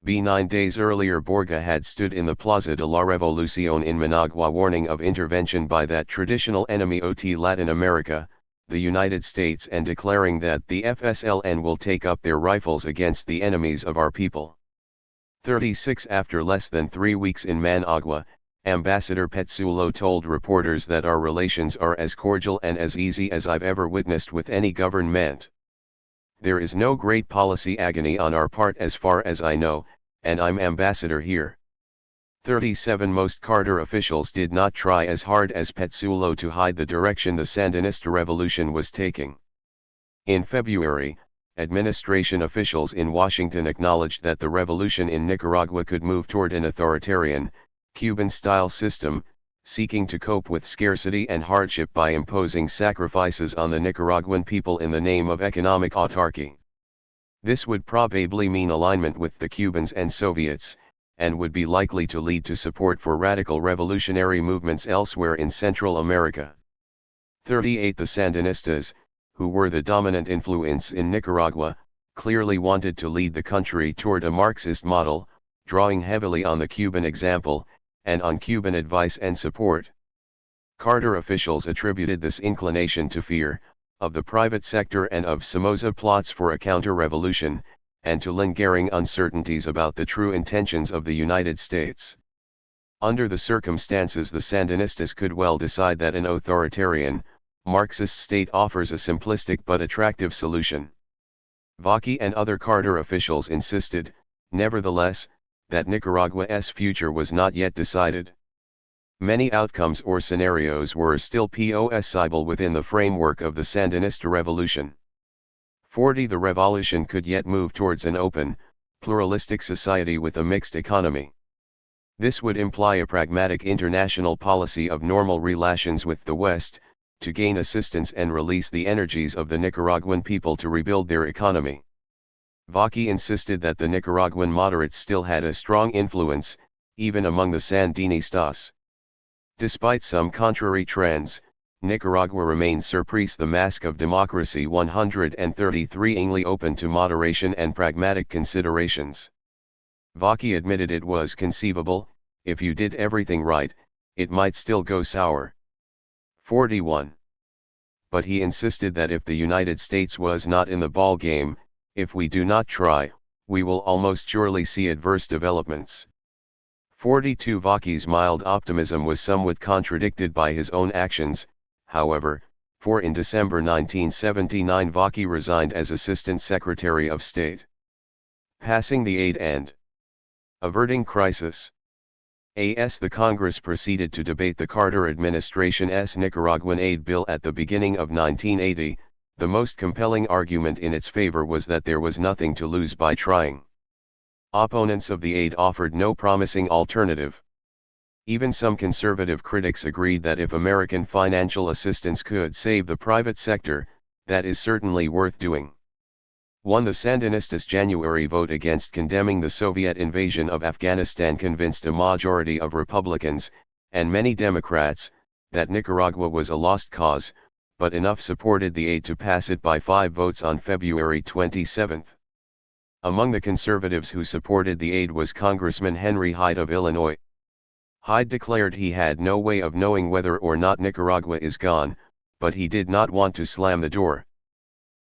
9 days earlier, Borga had stood in the Plaza de la Revolución in Managua warning of intervention by that traditional enemy of Latin America, the United States, and declaring that the FSLN will take up their rifles against the enemies of our people. 36 After less than 3 weeks in Managua, Ambassador Petsulo told reporters that our relations are as cordial and as easy as I've ever witnessed with any government. There is no great policy agony on our part as far as I know, and I'm ambassador here. 37 Most Carter officials did not try as hard as Petsulo to hide the direction the Sandinista revolution was taking. In February, administration officials in Washington acknowledged that the revolution in Nicaragua could move toward an authoritarian, Cuban-style system, seeking to cope with scarcity and hardship by imposing sacrifices on the Nicaraguan people in the name of economic autarky. This would probably mean alignment with the Cubans and Soviets, and would be likely to lead to support for radical revolutionary movements elsewhere in Central America. 38 The Sandinistas, who were the dominant influence in Nicaragua, clearly wanted to lead the country toward a Marxist model, drawing heavily on the Cuban example, and on Cuban advice and support. Carter officials attributed this inclination to fear of the private sector and of Somoza plots for a counter-revolution, and to lingering uncertainties about the true intentions of the United States. Under the circumstances, the Sandinistas could well decide that an authoritarian, Marxist state offers a simplistic but attractive solution. Vaki and other Carter officials insisted, nevertheless, that Nicaragua's future was not yet decided. Many outcomes or scenarios were still possible within the framework of the Sandinista revolution. 40 The revolution could yet move towards an open, pluralistic society with a mixed economy. This would imply a pragmatic international policy of normal relations with the West, to gain assistance and release the energies of the Nicaraguan people to rebuild their economy. Vaki insisted that the Nicaraguan moderates still had a strong influence, even among the Sandinistas. Despite some contrary trends, Nicaragua remained surprise the mask of democracy 133ingly open to moderation and pragmatic considerations. Vaki admitted it was conceivable, if you did everything right, it might still go sour. 41. But he insisted that if the United States was not in the ball game, if we do not try, we will almost surely see adverse developments. 42 Vaki's mild optimism was somewhat contradicted by his own actions, however, for in December 1979 Vaki resigned as Assistant Secretary of State. Passing the aid and averting crisis. The Congress proceeded to debate the Carter administration's Nicaraguan aid bill at the beginning of 1980. The most compelling argument in its favor was that there was nothing to lose by trying. Opponents of the aid offered no promising alternative. Even some conservative critics agreed that if American financial assistance could save the private sector, that is certainly worth doing. The Sandinistas' January vote against condemning the Soviet invasion of Afghanistan convinced a majority of Republicans, and many Democrats, that Nicaragua was a lost cause, but enough supported the aid to pass it by 5 votes on February 27. Among the conservatives who supported the aid was Congressman Henry Hyde of Illinois. Hyde declared he had no way of knowing whether or not Nicaragua is gone, but he did not want to slam the door.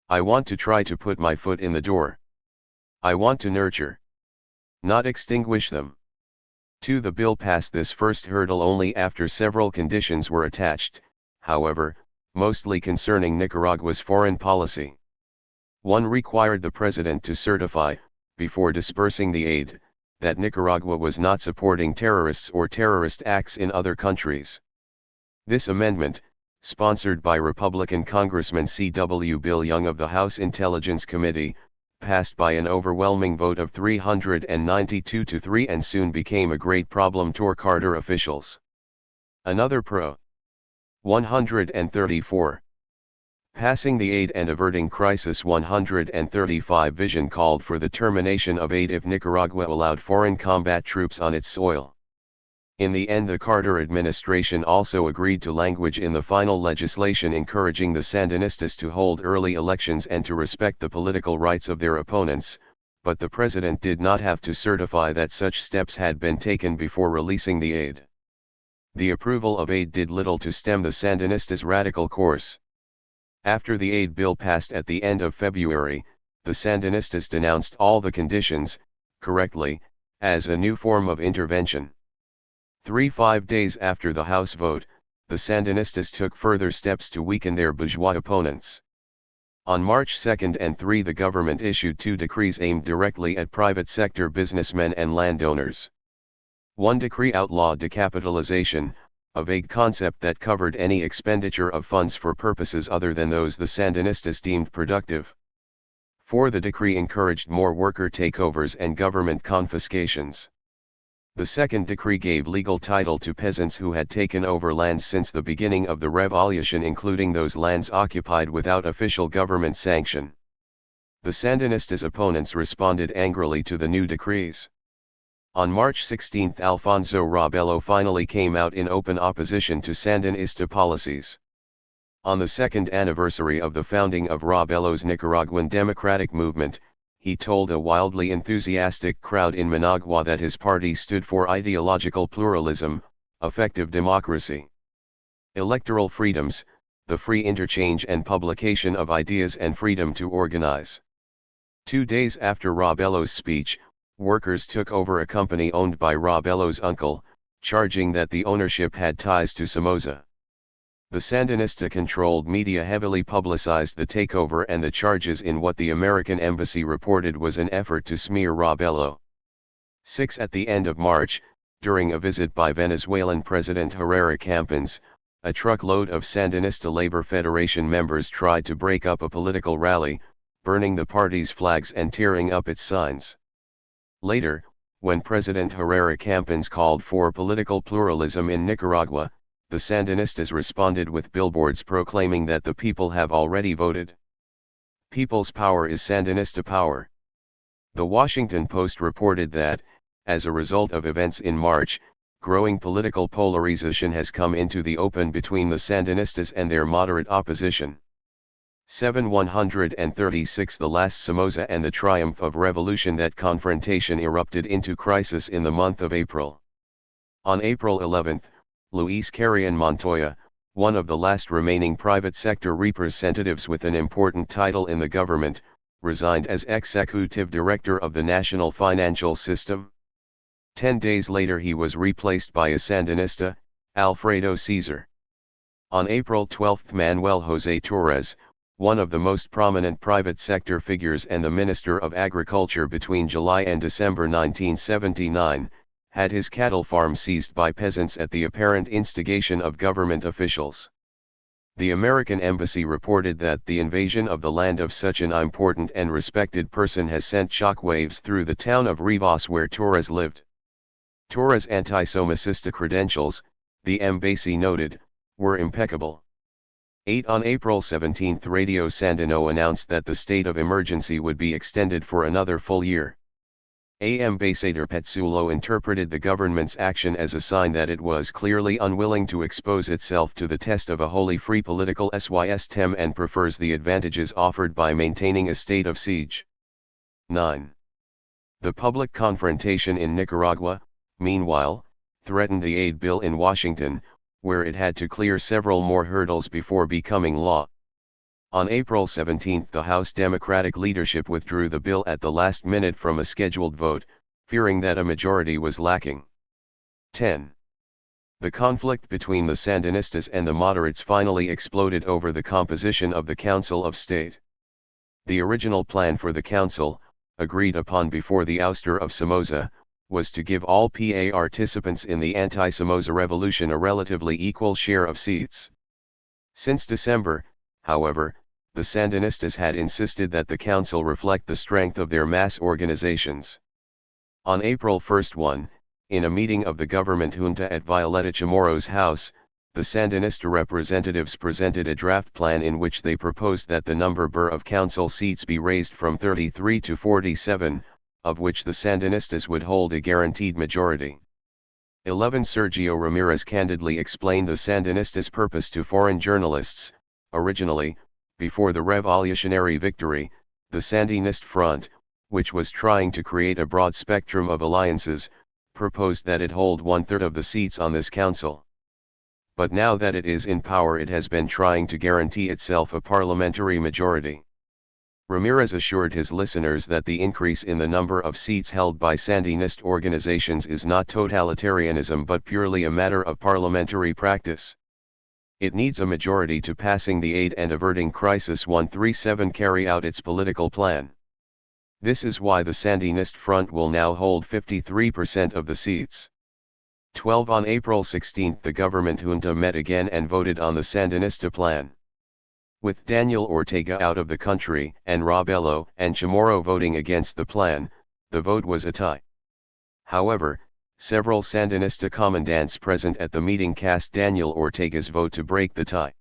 I want to try to put my foot in the door. I want to nurture, not extinguish them. 2. The bill passed this first hurdle only after several conditions were attached, however, mostly concerning Nicaragua's foreign policy. 1. Required the president to certify, before dispersing the aid, that Nicaragua was not supporting terrorists or terrorist acts in other countries. This amendment, sponsored by Republican Congressman C.W. Bill Young of the House Intelligence Committee, passed by an overwhelming vote of 392 to 3 and soon became a great problem to Carter officials. Another Pro. 134. Passing the Aid and Averting Crisis 135 vision called for the termination of aid if Nicaragua allowed foreign combat troops on its soil. In the end, the Carter administration also agreed to language in the final legislation encouraging the Sandinistas to hold early elections and to respect the political rights of their opponents, but the president did not have to certify that such steps had been taken before releasing the aid. The approval of aid did little to stem the Sandinistas' radical course. After the aid bill passed at the end of February, the Sandinistas denounced all the conditions, correctly, as a new form of intervention. 5 days after the House vote, the Sandinistas took further steps to weaken their bourgeois opponents. On March 2 and 3 the government issued 2 decrees aimed directly at private sector businessmen and landowners. 1 decree outlawed decapitalization, a vague concept that covered any expenditure of funds for purposes other than those the Sandinistas deemed productive. 4. The decree encouraged more worker takeovers and government confiscations. The second decree gave legal title to peasants who had taken over lands since the beginning of the revolution, including those lands occupied without official government sanction. The Sandinistas' opponents responded angrily to the new decrees. On March 16, Alfonso Rabello finally came out in open opposition to Sandinista policies. On the second anniversary of the founding of Rabello's Nicaraguan democratic movement, he told a wildly enthusiastic crowd in Managua that his party stood for ideological pluralism, effective democracy, electoral freedoms, the free interchange and publication of ideas, and freedom to organize. 2 days after Rabello's speech, workers took over a company owned by Rabello's uncle, charging that the ownership had ties to Somoza. The Sandinista-controlled media heavily publicized the takeover and the charges in what the American embassy reported was an effort to smear Rabello. 6. At the end of March, during a visit by Venezuelan President Herrera Campins, a truckload of Sandinista Labor Federation members tried to break up a political rally, burning the party's flags and tearing up its signs. Later, when President Herrera Campins called for political pluralism in Nicaragua, the Sandinistas responded with billboards proclaiming that the people have already voted. People's power is Sandinista power. The Washington Post reported that, as a result of events in March, growing political polarization has come into the open between the Sandinistas and their moderate opposition. 736 The last Somoza and the triumph of revolution. That confrontation erupted into crisis in the month of April. On April 11, Luis Carrion Montoya, one of the last remaining private sector representatives with an important title in the government, resigned as executive director of the national financial system. 10 days later he was replaced by a Sandinista, Alfredo Cesar. On April 12 Manuel José Torres, one of the most prominent private sector figures and the Minister of Agriculture between July and December 1979, had his cattle farm seized by peasants at the apparent instigation of government officials. The American embassy reported that the invasion of the land of such an important and respected person has sent shockwaves through the town of Rivas where Torres lived. Torres' anti-Somocista credentials, the embassy noted, were impeccable. 8 On April 17 Radio Sandino announced that the state of emergency would be extended for another full year. Ambassador Petsulo interpreted the government's action as a sign that it was clearly unwilling to expose itself to the test of a wholly free political system and prefers the advantages offered by maintaining a state of siege. 9. The public confrontation in Nicaragua, meanwhile, threatened the aid bill in Washington, where it had to clear several more hurdles before becoming law. On April 17 the House Democratic leadership withdrew the bill at the last minute from a scheduled vote, fearing that a majority was lacking. 10. The conflict between the Sandinistas and the moderates finally exploded over the composition of the Council of State. The original plan for the council, agreed upon before the ouster of Somoza, was to give all PA participants in the anti-Somoza revolution a relatively equal share of seats. Since December, however, the Sandinistas had insisted that the council reflect the strength of their mass organizations. On April 1, in a meeting of the government junta at Violeta Chamorro's house, the Sandinista representatives presented a draft plan in which they proposed that the number of council seats be raised from 33 to 47, of which the Sandinistas would hold a guaranteed majority. 11 Sergio Ramirez candidly explained the Sandinistas' purpose to foreign journalists. Originally, before the revolutionary victory, the Sandinist Front, which was trying to create a broad spectrum of alliances, proposed that it hold 1/3 of the seats on this council. But now that it is in power, it has been trying to guarantee itself a parliamentary majority. Ramirez assured his listeners that the increase in the number of seats held by Sandinist organizations is not totalitarianism but purely a matter of parliamentary practice. It needs a majority to passing the Aid and Averting Crisis 137 carry out its political plan. This is why the Sandinist Front will now hold 53% of the seats. 12 On April 16 the government junta met again and voted on the Sandinista plan. With Daniel Ortega out of the country and Robelo and Chamorro voting against the plan, the vote was a tie. However, several Sandinista commandants present at the meeting cast Daniel Ortega's vote to break the tie.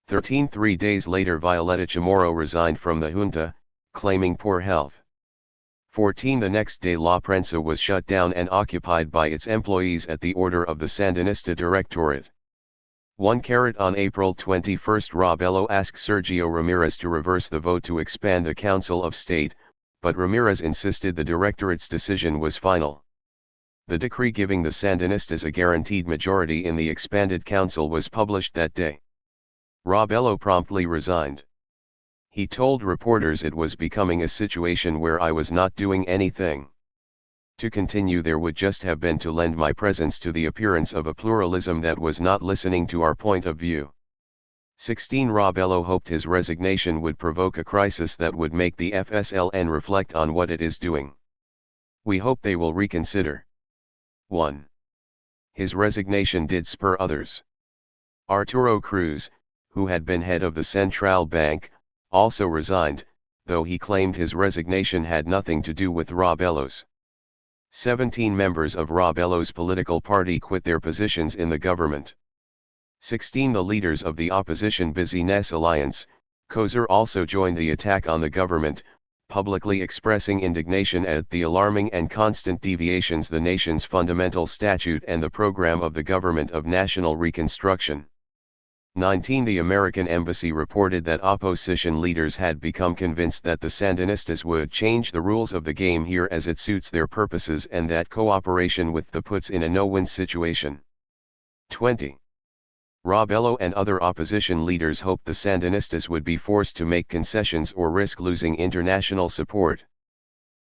3 days later Violeta Chamorro resigned from the junta, claiming poor health. 14 The next day La Prensa was shut down and occupied by its employees at the order of the Sandinista Directorate. 1 On April 21 Robelo asked Sergio Ramirez to reverse the vote to expand the Council of State, but Ramirez insisted the Directorate's decision was final. The decree giving the Sandinistas a guaranteed majority in the expanded council was published that day. Robelo promptly resigned. He told reporters it was becoming a situation where I was not doing anything. To continue there would just have been to lend my presence to the appearance of a pluralism that was not listening to our point of view. 16 Robelo hoped his resignation would provoke a crisis that would make the FSLN reflect on what it is doing. We hope they will reconsider. 1. His resignation did spur others. Arturo Cruz, who had been head of the Central Bank, also resigned, though he claimed his resignation had nothing to do with Robelo's. 17 members of Robelo's political party quit their positions in the government. 16 The leaders of the opposition Business Alliance, COSER also joined the attack on the government, publicly expressing indignation at the alarming and constant deviations the nation's fundamental statute and the program of the Government of National Reconstruction. 19 The American Embassy reported that opposition leaders had become convinced that the Sandinistas would change the rules of the game here as it suits their purposes and that cooperation with the puts in a no-win situation. 20. Robelo and other opposition leaders hoped the Sandinistas would be forced to make concessions or risk losing international support.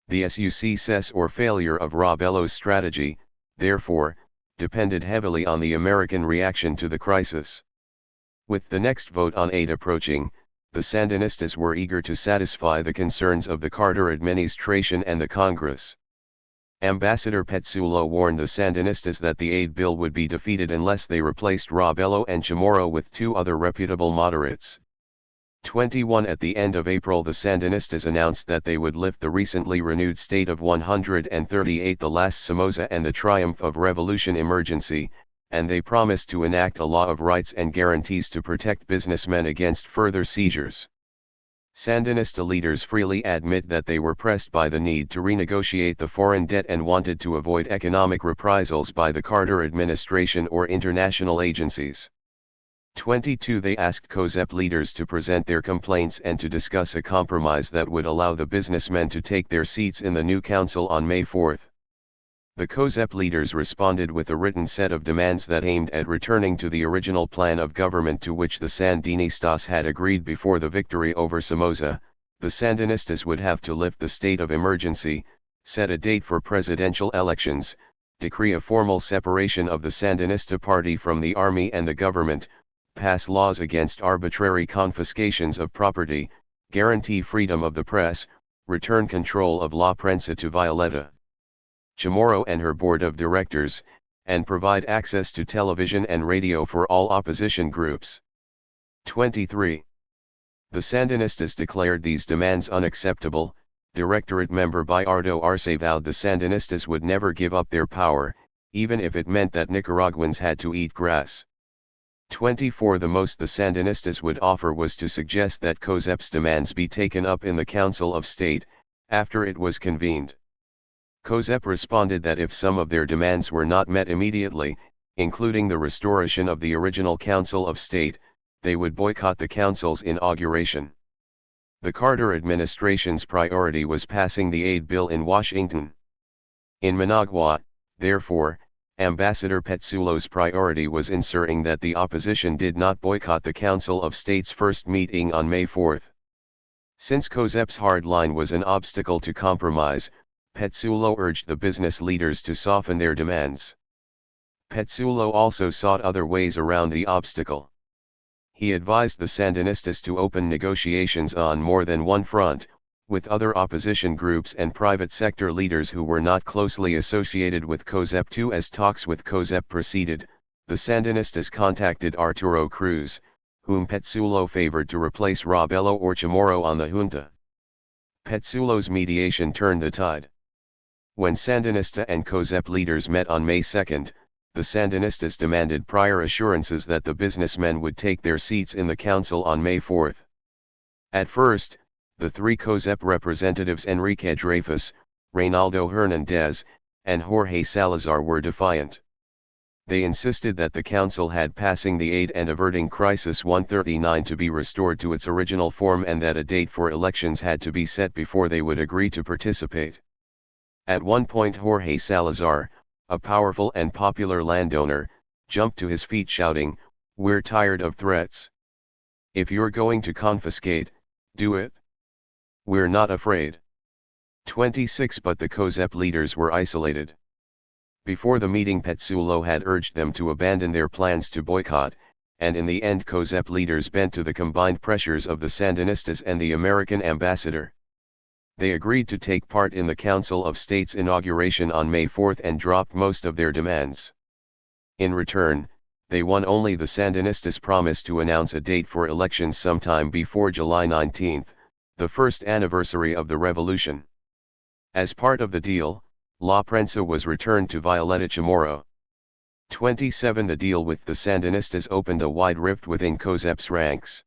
The success or failure of Robelo's strategy, therefore, depended heavily on the American reaction to the crisis. With the next vote on aid approaching, the Sandinistas were eager to satisfy the concerns of the Carter administration and the Congress. Ambassador Petsulo warned the Sandinistas that the aid bill would be defeated unless they replaced Robelo and Chamorro with 2 other reputable moderates. 21 At the end of April the Sandinistas announced that they would lift the recently renewed state of 138 the last Somoza and the triumph of revolution emergency, and they promised to enact a law of rights and guarantees to protect businessmen against further seizures. Sandinista leaders freely admit that they were pressed by the need to renegotiate the foreign debt and wanted to avoid economic reprisals by the Carter administration or international agencies. 22 They asked COSEP leaders to present their complaints and to discuss a compromise that would allow the businessmen to take their seats in the new council on May 4. The COSEP leaders responded with a written set of demands that aimed at returning to the original plan of government to which the Sandinistas had agreed before the victory over Somoza. The Sandinistas would have to lift the state of emergency, set a date for presidential elections, decree a formal separation of the Sandinista party from the army and the government, pass laws against arbitrary confiscations of property, guarantee freedom of the press, return control of La Prensa to Violeta Chamorro and her board of directors, and provide access to television and radio for all opposition groups. 23. The Sandinistas declared these demands unacceptable. Directorate member Bayardo Arce vowed the Sandinistas would never give up their power, even if it meant that Nicaraguans had to eat grass. 24. The most the Sandinistas would offer was to suggest that COSEP's demands be taken up in the Council of State, after it was convened. COSEP responded that if some of their demands were not met immediately, including the restoration of the original Council of State, they would boycott the Council's inauguration. The Carter administration's priority was passing the aid bill in Washington. In Managua, therefore, Ambassador Petsulo's priority was ensuring that the opposition did not boycott the Council of State's first meeting on May 4. Since COSEP's hard line was an obstacle to compromise, Petsulo urged the business leaders to soften their demands. Petsulo also sought other ways around the obstacle. He advised the Sandinistas to open negotiations on more than one front, with other opposition groups and private sector leaders who were not closely associated with COSEP too. As talks with COSEP proceeded, the Sandinistas contacted Arturo Cruz, whom Petsulo favored to replace Robelo or Chamorro on the junta. Petsulo's mediation turned the tide. When Sandinista and COSEP leaders met on May 2, the Sandinistas demanded prior assurances that the businessmen would take their seats in the council on May 4. At first, the three COSEP representatives Enrique Dreyfus, Reynaldo Hernandez, and Jorge Salazar were defiant. They insisted that the council had passing the Aid and Averting Crisis 139 to be restored to its original form and that a date for elections had to be set before they would agree to participate. At one point Jorge Salazar, a powerful and popular landowner, jumped to his feet shouting, "We're tired of threats. If you're going to confiscate, do it. We're not afraid." 26 But the COSEP leaders were isolated. Before the meeting Petsulo had urged them to abandon their plans to boycott, and in the end COSEP leaders bent to the combined pressures of the Sandinistas and the American ambassador. They agreed to take part in the Council of State's inauguration on May 4 and dropped most of their demands. In return, they won only the Sandinistas' promise to announce a date for elections sometime before July 19, the first anniversary of the revolution. As part of the deal, La Prensa was returned to Violeta Chamorro. 27 The deal with the Sandinistas opened a wide rift within COSEP's ranks.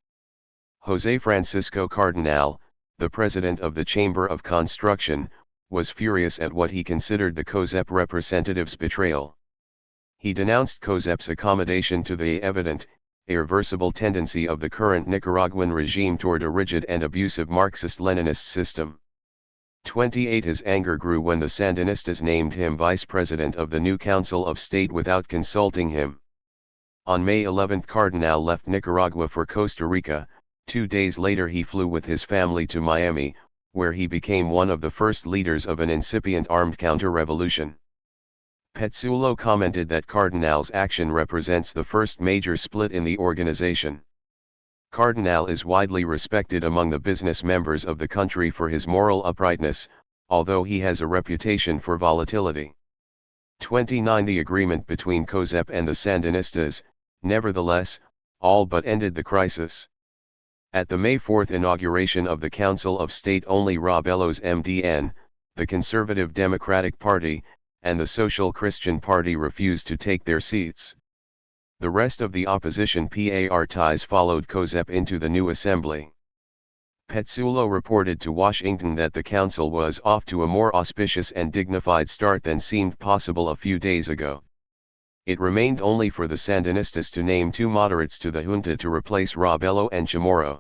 José Francisco Cardenal, the president of the Chamber of Construction, was furious at what he considered the COSEP representatives' betrayal. He denounced COSEP's accommodation to the evident, irreversible tendency of the current Nicaraguan regime toward a rigid and abusive Marxist-Leninist system. 28 His anger grew when the Sandinistas named him vice president of the new Council of State without consulting him. On May 11 Cardenal left Nicaragua for Costa Rica. 2 days later he flew with his family to Miami, where he became one of the first leaders of an incipient armed counter-revolution. Petsulo commented that Cardenal's action represents the first major split in the organization. Cardenal is widely respected among the business members of the country for his moral uprightness, although he has a reputation for volatility. 29 The agreement between COSEP and the Sandinistas, nevertheless, all but ended the crisis. At the May 4 inauguration of the Council of State only Robelo's MDN, the Conservative Democratic Party, and the Social Christian Party refused to take their seats. The rest of the opposition parties followed COSEP into the new assembly. Petsulo reported to Washington that the council was off to a more auspicious and dignified start than seemed possible a few days ago. It remained only for the Sandinistas to name two moderates to the junta to replace Robelo and Chamorro.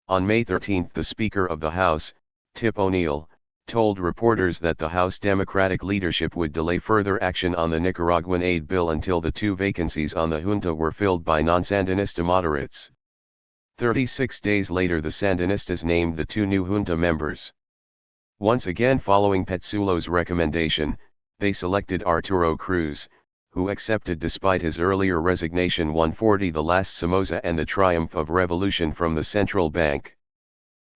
On May 13 the Speaker of the House, Tip O'Neill, told reporters that the House Democratic leadership would delay further action on the Nicaraguan aid bill until the two vacancies on the junta were filled by non-Sandinista moderates. 36 days later the Sandinistas named the two new junta members. Once again following Petsulo's recommendation, they selected Arturo Cruz, who accepted despite his earlier resignation 140 the last Somoza and the triumph of revolution from the central bank.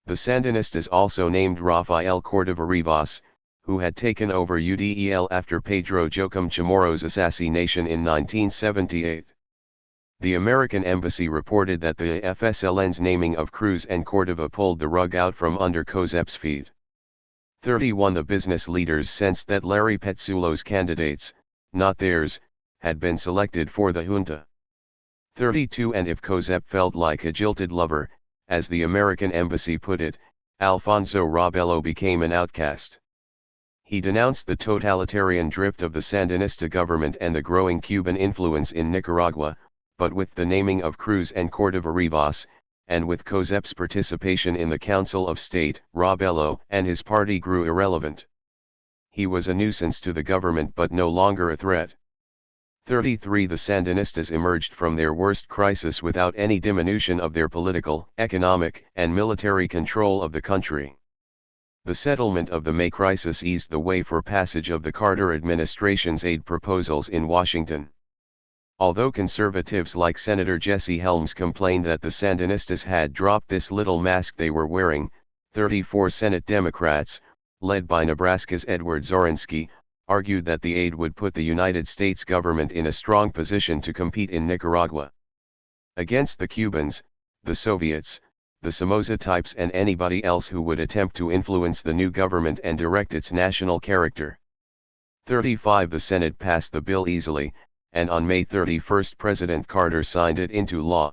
The Sandinistas also named Rafael Cordova Rivas, who had taken over UDEL after Pedro Joachim Chamorro's assassination in 1978. The American Embassy reported that the FSLN's naming of Cruz and Cordova pulled the rug out from under COSEP's feet. 31 The business leaders sensed that Larry Petsulo's candidates, not theirs, had been selected for the junta. 32 And if COSEP felt like a jilted lover, as the American Embassy put it, Alfonso Robelo became an outcast. He denounced the totalitarian drift of the Sandinista government and the growing Cuban influence in Nicaragua, but with the naming of Cruz and Cordova Rivas, and with COSEP's participation in the Council of State, Robelo and his party grew irrelevant. He was a nuisance to the government but no longer a threat. 33 The Sandinistas emerged from their worst crisis without any diminution of their political, economic, and military control of the country. The settlement of the May crisis eased the way for passage of the Carter administration's aid proposals in Washington. Although conservatives like Senator Jesse Helms complained that the Sandinistas had dropped this little mask they were wearing, 34 Senate Democrats, led by Nebraska's Edward Zorensky, argued that the aid would put the United States government in a strong position to compete in Nicaragua. Against the Cubans, the Soviets, the Somoza types and anybody else who would attempt to influence the new government and direct its national character. 35 The Senate passed the bill easily, and on May 31 President Carter signed it into law.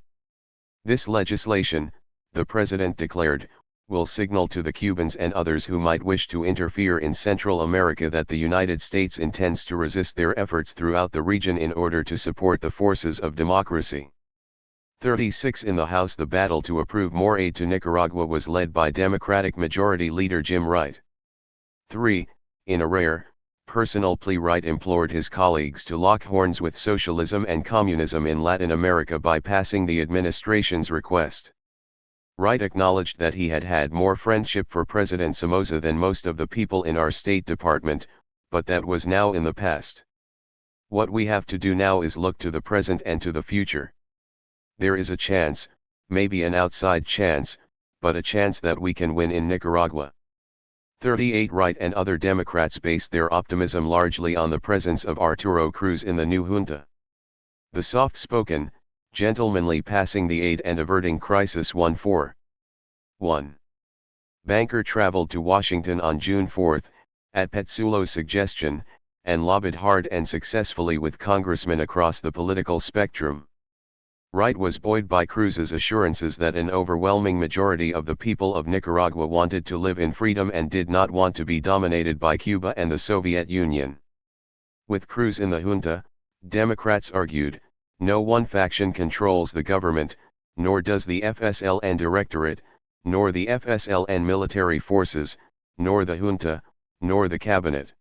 This legislation, the President declared, will signal to the Cubans and others who might wish to interfere in Central America that the United States intends to resist their efforts throughout the region in order to support the forces of democracy. 36 In the House, the battle to approve more aid to Nicaragua was led by Democratic Majority Leader Jim Wright. 3. In a rare, personal plea, Wright implored his colleagues to lock horns with socialism and communism in Latin America by passing the administration's request. Wright acknowledged that he had had more friendship for President Somoza than most of the people in our State Department, but that was now in the past. What we have to do now is look to the present and to the future. There is a chance, maybe an outside chance, but a chance that we can win in Nicaragua. 38 Wright and other Democrats based their optimism largely on the presence of Arturo Cruz in the new junta. The soft-spoken, gentlemanly passing the aid and averting crisis 1-4. 1. Banker traveled to Washington on June 4, at Petsulo's suggestion, and lobbied hard and successfully with congressmen across the political spectrum. Wright was buoyed by Cruz's assurances that an overwhelming majority of the people of Nicaragua wanted to live in freedom and did not want to be dominated by Cuba and the Soviet Union. With Cruz in the junta, Democrats argued, no one faction controls the government, nor does the FSLN Directorate, nor the FSLN military forces, nor the junta, nor the cabinet.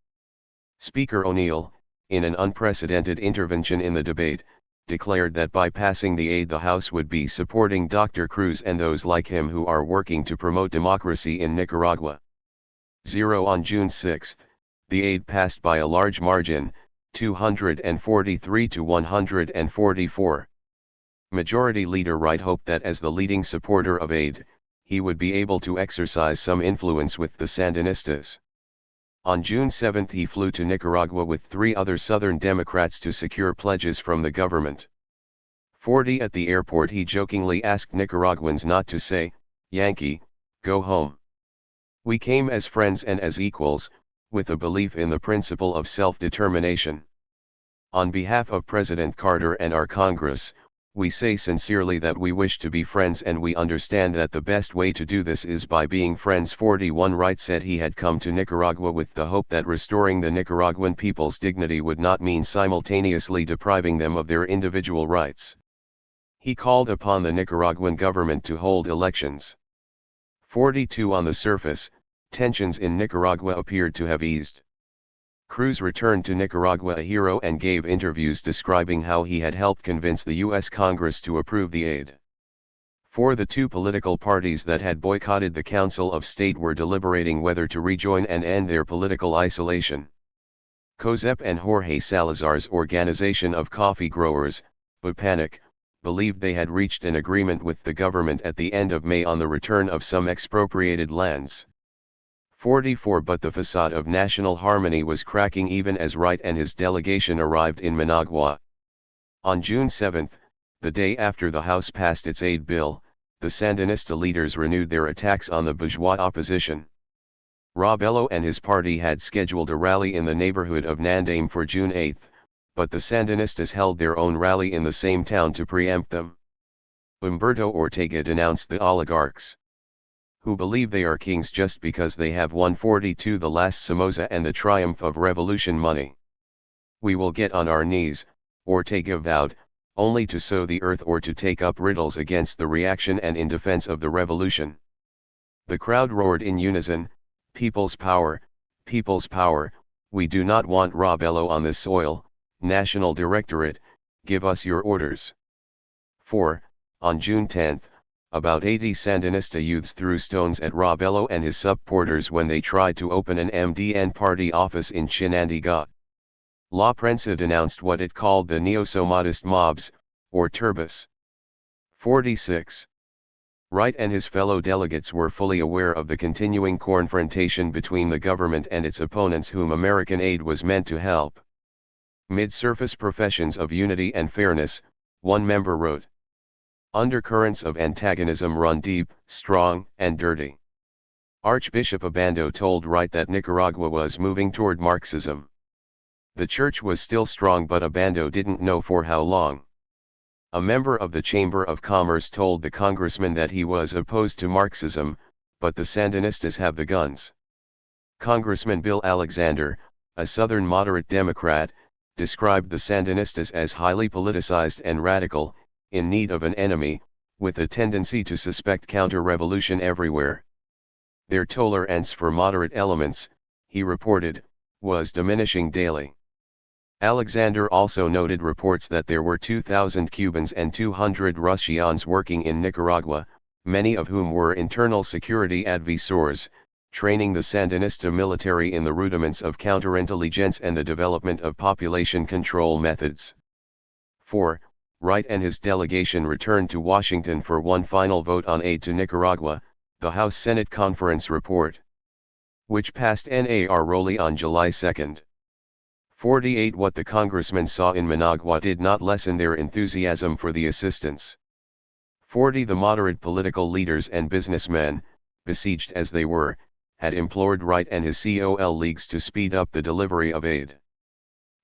Speaker O'Neill, in an unprecedented intervention in the debate, declared that by passing the aid the House would be supporting Dr. Cruz and those like him who are working to promote democracy in Nicaragua. 0 On June 6, the aid passed by a large margin, 243 to 144. Majority Leader Wright hoped that as the leading supporter of aid, he would be able to exercise some influence with the Sandinistas. On June 7 he flew to Nicaragua with 3 other Southern Democrats to secure pledges from the government. 40 At the airport he jokingly asked Nicaraguans not to say, "Yankee, go home. We came as friends and as equals, with a belief in the principle of self-determination. On behalf of President Carter and our Congress, we say sincerely that we wish to be friends and we understand that the best way to do this is by being friends." 41 Wright said he had come to Nicaragua with the hope that restoring the Nicaraguan people's dignity would not mean simultaneously depriving them of their individual rights. He called upon the Nicaraguan government to hold elections. 42 On the surface, tensions in Nicaragua appeared to have eased. Cruz returned to Nicaragua a hero and gave interviews describing how he had helped convince the U.S. Congress to approve the aid. For the 2 political parties that had boycotted the Council of State were deliberating whether to rejoin and end their political isolation. COSEP and Jorge Salazar's Organization of Coffee Growers, UPANIC, believed they had reached an agreement with the government at the end of May on the return of some expropriated lands. 44 But the facade of national harmony was cracking even as Wright and his delegation arrived in Managua. On June 7, the day after the House passed its aid bill, the Sandinista leaders renewed their attacks on the bourgeois opposition. Robelo and his party had scheduled a rally in the neighborhood of Nandame for June 8, but the Sandinistas held their own rally in the same town to preempt them. Humberto Ortega denounced the oligarchs, who believe they are kings just because they have won 42 the last Somoza and the triumph of revolution money. We will get on our knees, Ortega vowed, only to sow the earth or to take up riddles against the reaction and in defense of the revolution. The crowd roared in unison, "People's power, people's power, we do not want Robelo on this soil, National Directorate, give us your orders." 4. On June 10, about 80 Sandinista youths threw stones at Robelo and his supporters when they tried to open an MDN party office in Chinandega. La Prensa denounced what it called the neo-Somatist mobs, or turbas. 46. Wright and his fellow delegates were fully aware of the continuing confrontation between the government and its opponents whom American aid was meant to help. Mid-surface professions of unity and fairness, one member wrote. Undercurrents of antagonism run deep, strong, and dirty. Archbishop Obando told Wright that Nicaragua was moving toward Marxism. The church was still strong, but Obando didn't know for how long. A member of the Chamber of Commerce told the congressman that he was opposed to Marxism, but the Sandinistas have the guns. Congressman Bill Alexander, a Southern moderate Democrat, described the Sandinistas as highly politicized and radical, in need of an enemy, with a tendency to suspect counter-revolution everywhere. Their tolerance for moderate elements, he reported, was diminishing daily. Alexander also noted reports that there were 2,000 Cubans and 200 Russians working in Nicaragua, many of whom were internal security advisors, training the Sandinista military in the rudiments of counterintelligence and the development of population control methods. 4. Wright and his delegation returned to Washington for one final vote on aid to Nicaragua, the House-Senate Conference Report, which passed narrowly on July 2. 48. What the congressmen saw in Managua did not lessen their enthusiasm for the assistance. 40. The moderate political leaders and businessmen, besieged as they were, had implored Wright and his COL leagues to speed up the delivery of aid.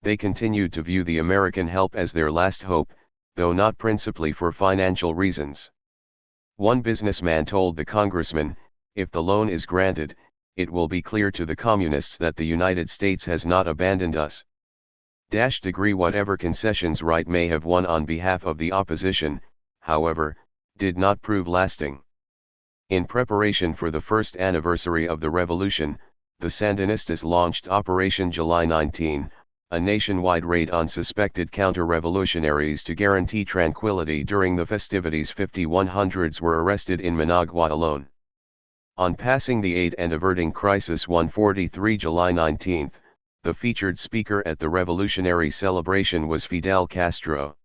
They continued to view the American help as their last hope, though not principally for financial reasons. One businessman told the congressman, "If the loan is granted, it will be clear to the communists that the United States has not abandoned us." Degree whatever concessions Wright may have won on behalf of the opposition, however, did not prove lasting. In preparation for the first anniversary of the revolution, the Sandinistas launched Operation July 19, a nationwide raid on suspected counter-revolutionaries to guarantee tranquility during the festivities. 5,100s were arrested in Managua alone. On passing the aid and averting crisis 143 July 19, the featured speaker at the revolutionary celebration was Fidel Castro.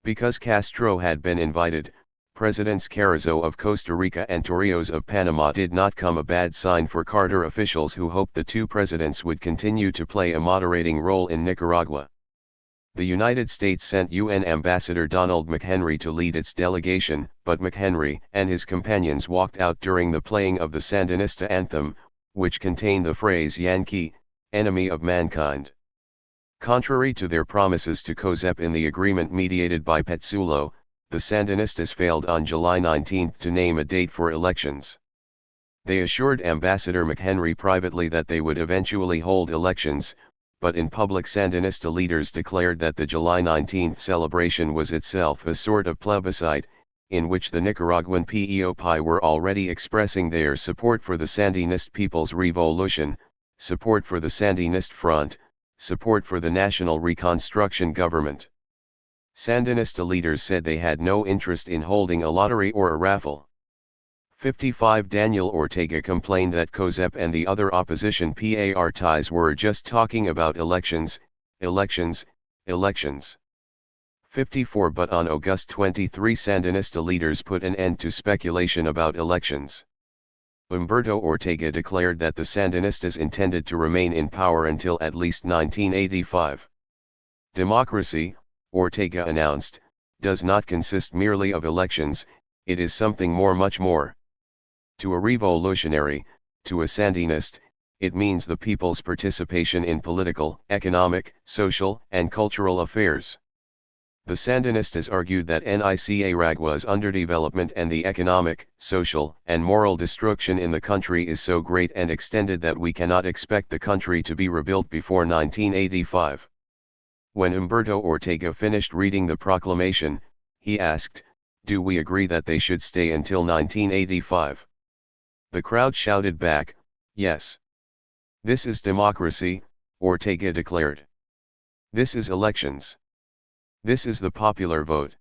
Because Castro had been invited, Presidents Carrizo of Costa Rica and Torrijos of Panama did not come, a bad sign for Carter officials who hoped the two presidents would continue to play a moderating role in Nicaragua. The United States sent UN Ambassador Donald McHenry to lead its delegation, but McHenry and his companions walked out during the playing of the Sandinista anthem, which contained the phrase "Yankee, enemy of mankind." Contrary to their promises to COSEP in the agreement mediated by Petsulo, the Sandinistas failed on July 19 to name a date for elections. They assured Ambassador McHenry privately that they would eventually hold elections, but in public Sandinista leaders declared that the July 19 celebration was itself a sort of plebiscite, in which the Nicaraguan PEOPI were already expressing their support for the Sandinist People's Revolution, support for the Sandinist Front, support for the National Reconstruction Government. Sandinista leaders said they had no interest in holding a lottery or a raffle. 55. Daniel Ortega complained that COSEP and the other opposition parties were just talking about elections, elections, elections. 54. But on August 23 Sandinista leaders put an end to speculation about elections. Humberto Ortega declared that the Sandinistas intended to remain in power until at least 1985. Democracy, Ortega announced, does not consist merely of elections, it is something more, much more. To a revolutionary, to a Sandinist, it means the people's participation in political, economic, social, and cultural affairs. The Sandinistas argued that Nicaragua's underdevelopment and the economic, social, and moral destruction in the country is so great and extended that we cannot expect the country to be rebuilt before 1985. When Humberto Ortega finished reading the proclamation, he asked, "Do we agree that they should stay until 1985? The crowd shouted back, "Yes." "This is democracy," Ortega declared. "This is elections. This is the popular vote.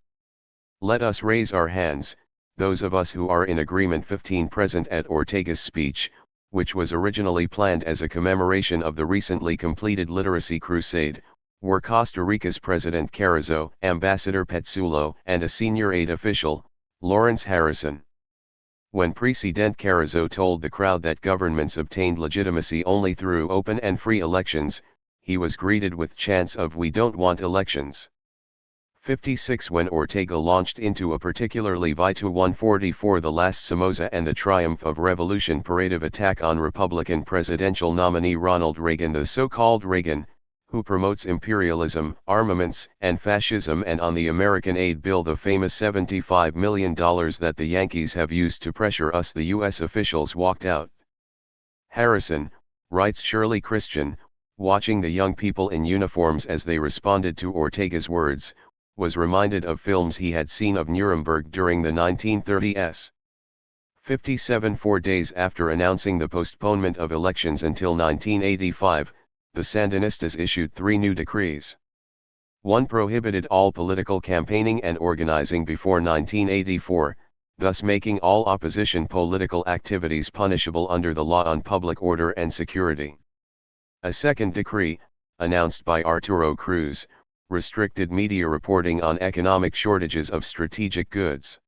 Let us raise our hands, those of us who are in agreement." 15 Present at Ortega's speech, which was originally planned as a commemoration of the recently completed literacy crusade, were Costa Rica's President Carrizo, Ambassador Petsulo, and a senior aid official, Lawrence Harrison. When President Carrizo told the crowd that governments obtained legitimacy only through open and free elections, he was greeted with chants of "We don't want elections." 56 When Ortega launched into a particularly vital 144 the last Somoza and the Triumph of Revolution parade attack on Republican presidential nominee Ronald Reagan, the so-called Reagan, who promotes imperialism, armaments, and fascism, and on the American aid bill, the famous $75 million that the Yankees have used to pressure us, the U.S. officials walked out. Harrison, writes Shirley Christian, watching the young people in uniforms as they responded to Ortega's words, was reminded of films he had seen of Nuremberg during the 1930s. 57 4 days after announcing the postponement of elections until 1985, the Sandinistas issued 3 new decrees. 1 prohibited all political campaigning and organizing before 1984, thus making all opposition political activities punishable under the Law on Public Order and Security. A second decree, announced by Arturo Cruz, restricted media reporting on economic shortages of strategic goods.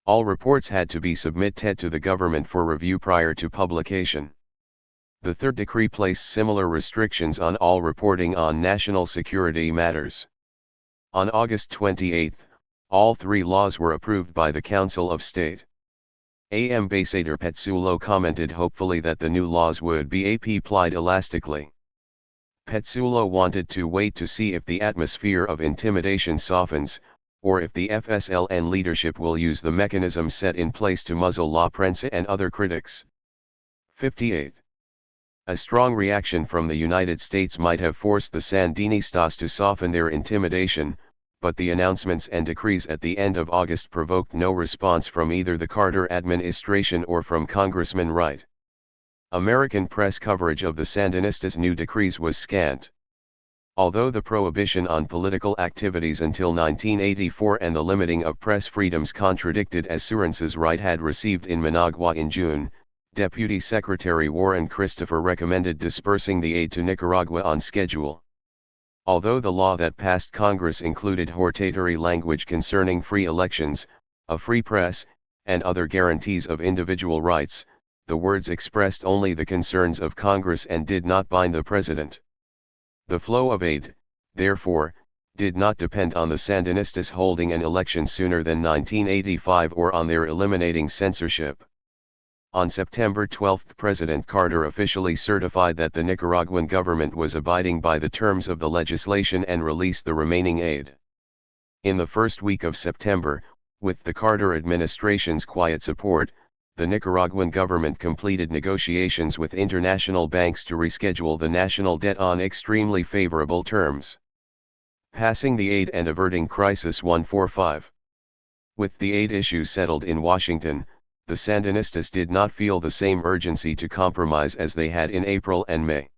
All reports had to be submitted to the government for review prior to publication. The third decree placed similar restrictions on all reporting on national security matters. On August 28, all 3 laws were approved by the Council of State. Ambassador Petsulo commented hopefully that the new laws would be applied elastically. Petsulo wanted to wait to see if the atmosphere of intimidation softens, or if the FSLN leadership will use the mechanism set in place to muzzle La Prensa and other critics. 58. A strong reaction from the United States might have forced the Sandinistas to soften their intimidation, but the announcements and decrees at the end of August provoked no response from either the Carter administration or from Congressman Wright. American press coverage of the Sandinistas' new decrees was scant. Although the prohibition on political activities until 1984 and the limiting of press freedoms contradicted assurances Wright had received in Managua in June, Deputy Secretary Warren Christopher recommended dispersing the aid to Nicaragua on schedule. Although the law that passed Congress included hortatory language concerning free elections, a free press, and other guarantees of individual rights, the words expressed only the concerns of Congress and did not bind the President. The flow of aid, therefore, did not depend on the Sandinistas holding an election sooner than 1985 or on their eliminating censorship. On September 12, President Carter officially certified that the Nicaraguan government was abiding by the terms of the legislation and released the remaining aid. In the first week of September, with the Carter administration's quiet support, the Nicaraguan government completed negotiations with international banks to reschedule the national debt on extremely favorable terms. Passing the aid and averting crisis 145. With the aid issue settled in Washington, the Sandinistas did not feel the same urgency to compromise as they had in April and May.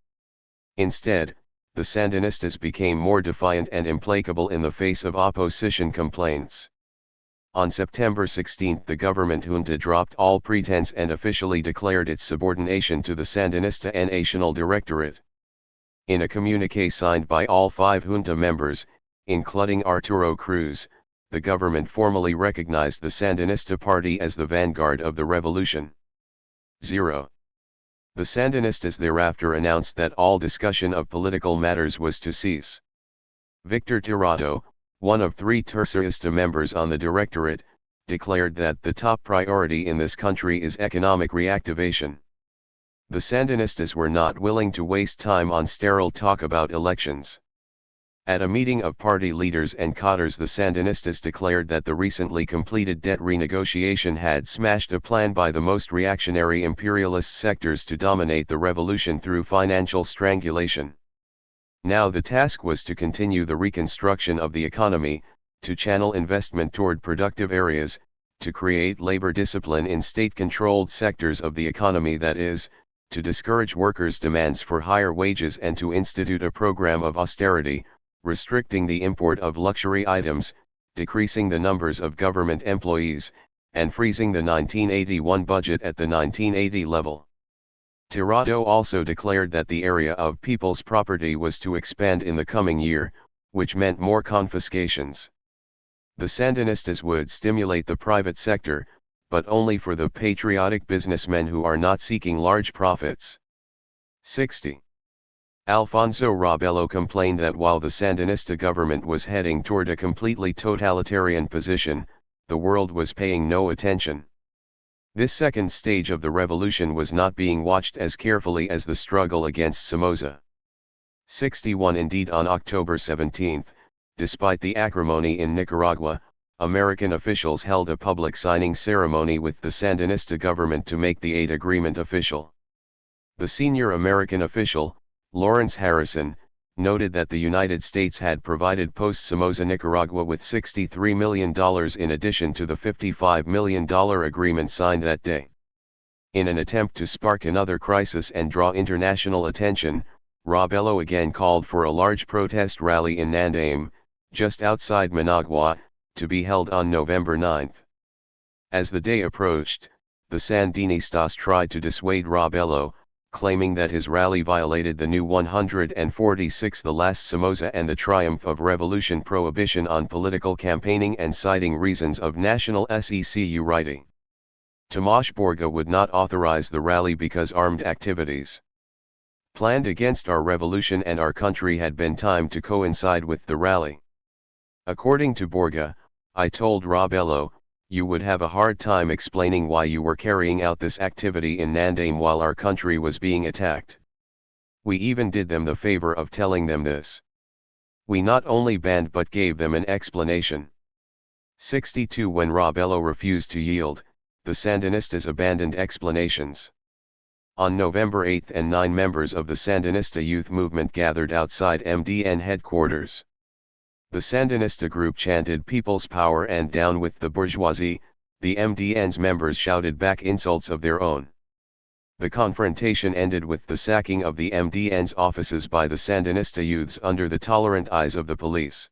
Instead, the Sandinistas became more defiant and implacable in the face of opposition complaints. On September 16 the government junta dropped all pretense and officially declared its subordination to the Sandinista National Directorate. In a communique signed by all 5 junta members, including Arturo Cruz, the government formally recognized the Sandinista Party as the vanguard of the revolution. 0. The Sandinistas thereafter announced that all discussion of political matters was to cease. Victor Tirado, one of 3 Tercerista members on the Directorate, declared that the top priority in this country is economic reactivation. The Sandinistas were not willing to waste time on sterile talk about elections. At a meeting of party leaders and cadres, the Sandinistas declared that the recently completed debt renegotiation had smashed a plan by the most reactionary imperialist sectors to dominate the revolution through financial strangulation. Now the task was to continue the reconstruction of the economy, to channel investment toward productive areas, to create labor discipline in state-controlled sectors of the economy, that is, to discourage workers' demands for higher wages, and to institute a program of austerity, restricting the import of luxury items, decreasing the numbers of government employees, and freezing the 1981 budget at the 1980 level. Tirado also declared that the area of people's property was to expand in the coming year, which meant more confiscations. The Sandinistas would stimulate the private sector, but only for the patriotic businessmen who are not seeking large profits. 60. Alfonso Rabello complained that while the Sandinista government was heading toward a completely totalitarian position, the world was paying no attention. This second stage of the revolution was not being watched as carefully as the struggle against Somoza. 61 Indeed, on October 17, despite the acrimony in Nicaragua, American officials held a public signing ceremony with the Sandinista government to make the aid agreement official. The senior American official, Lawrence Harrison, noted that the United States had provided post-Somoza Nicaragua with $63 million in addition to the $55 million agreement signed that day. In an attempt to spark another crisis and draw international attention, Rabello again called for a large protest rally in Nandaime, just outside Managua, to be held on November 9. As the day approached, the Sandinistas tried to dissuade Rabello, claiming that his rally violated the new 146 The Last Somoza and the Triumph of Revolution prohibition on political campaigning, and citing reasons of national security. Tomasz Borga would not authorize the rally because armed activities planned against our revolution and our country had been timed to coincide with the rally. According to Borga, I told Rabello, you would have a hard time explaining why you were carrying out this activity in Nandaime while our country was being attacked. We even did them the favor of telling them this. We not only banned but gave them an explanation. 62 When Rabello refused to yield, the Sandinistas abandoned explanations. On November 8 and 9 members of the Sandinista youth movement gathered outside MDN headquarters. The Sandinista group chanted "People's Power" and "Down with the Bourgeoisie." The MDN's members shouted back insults of their own. The confrontation ended with the sacking of the MDN's offices by the Sandinista youths under the tolerant eyes of the police.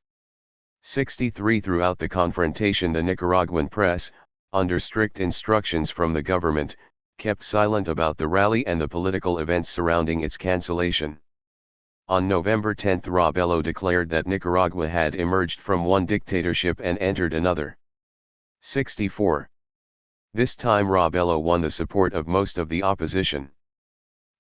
63 Throughout the confrontation, the Nicaraguan press, under strict instructions from the government, kept silent about the rally and the political events surrounding its cancellation. On November 10, Rabello declared that Nicaragua had emerged from one dictatorship and entered another. 64. This time Rabello won the support of most of the opposition.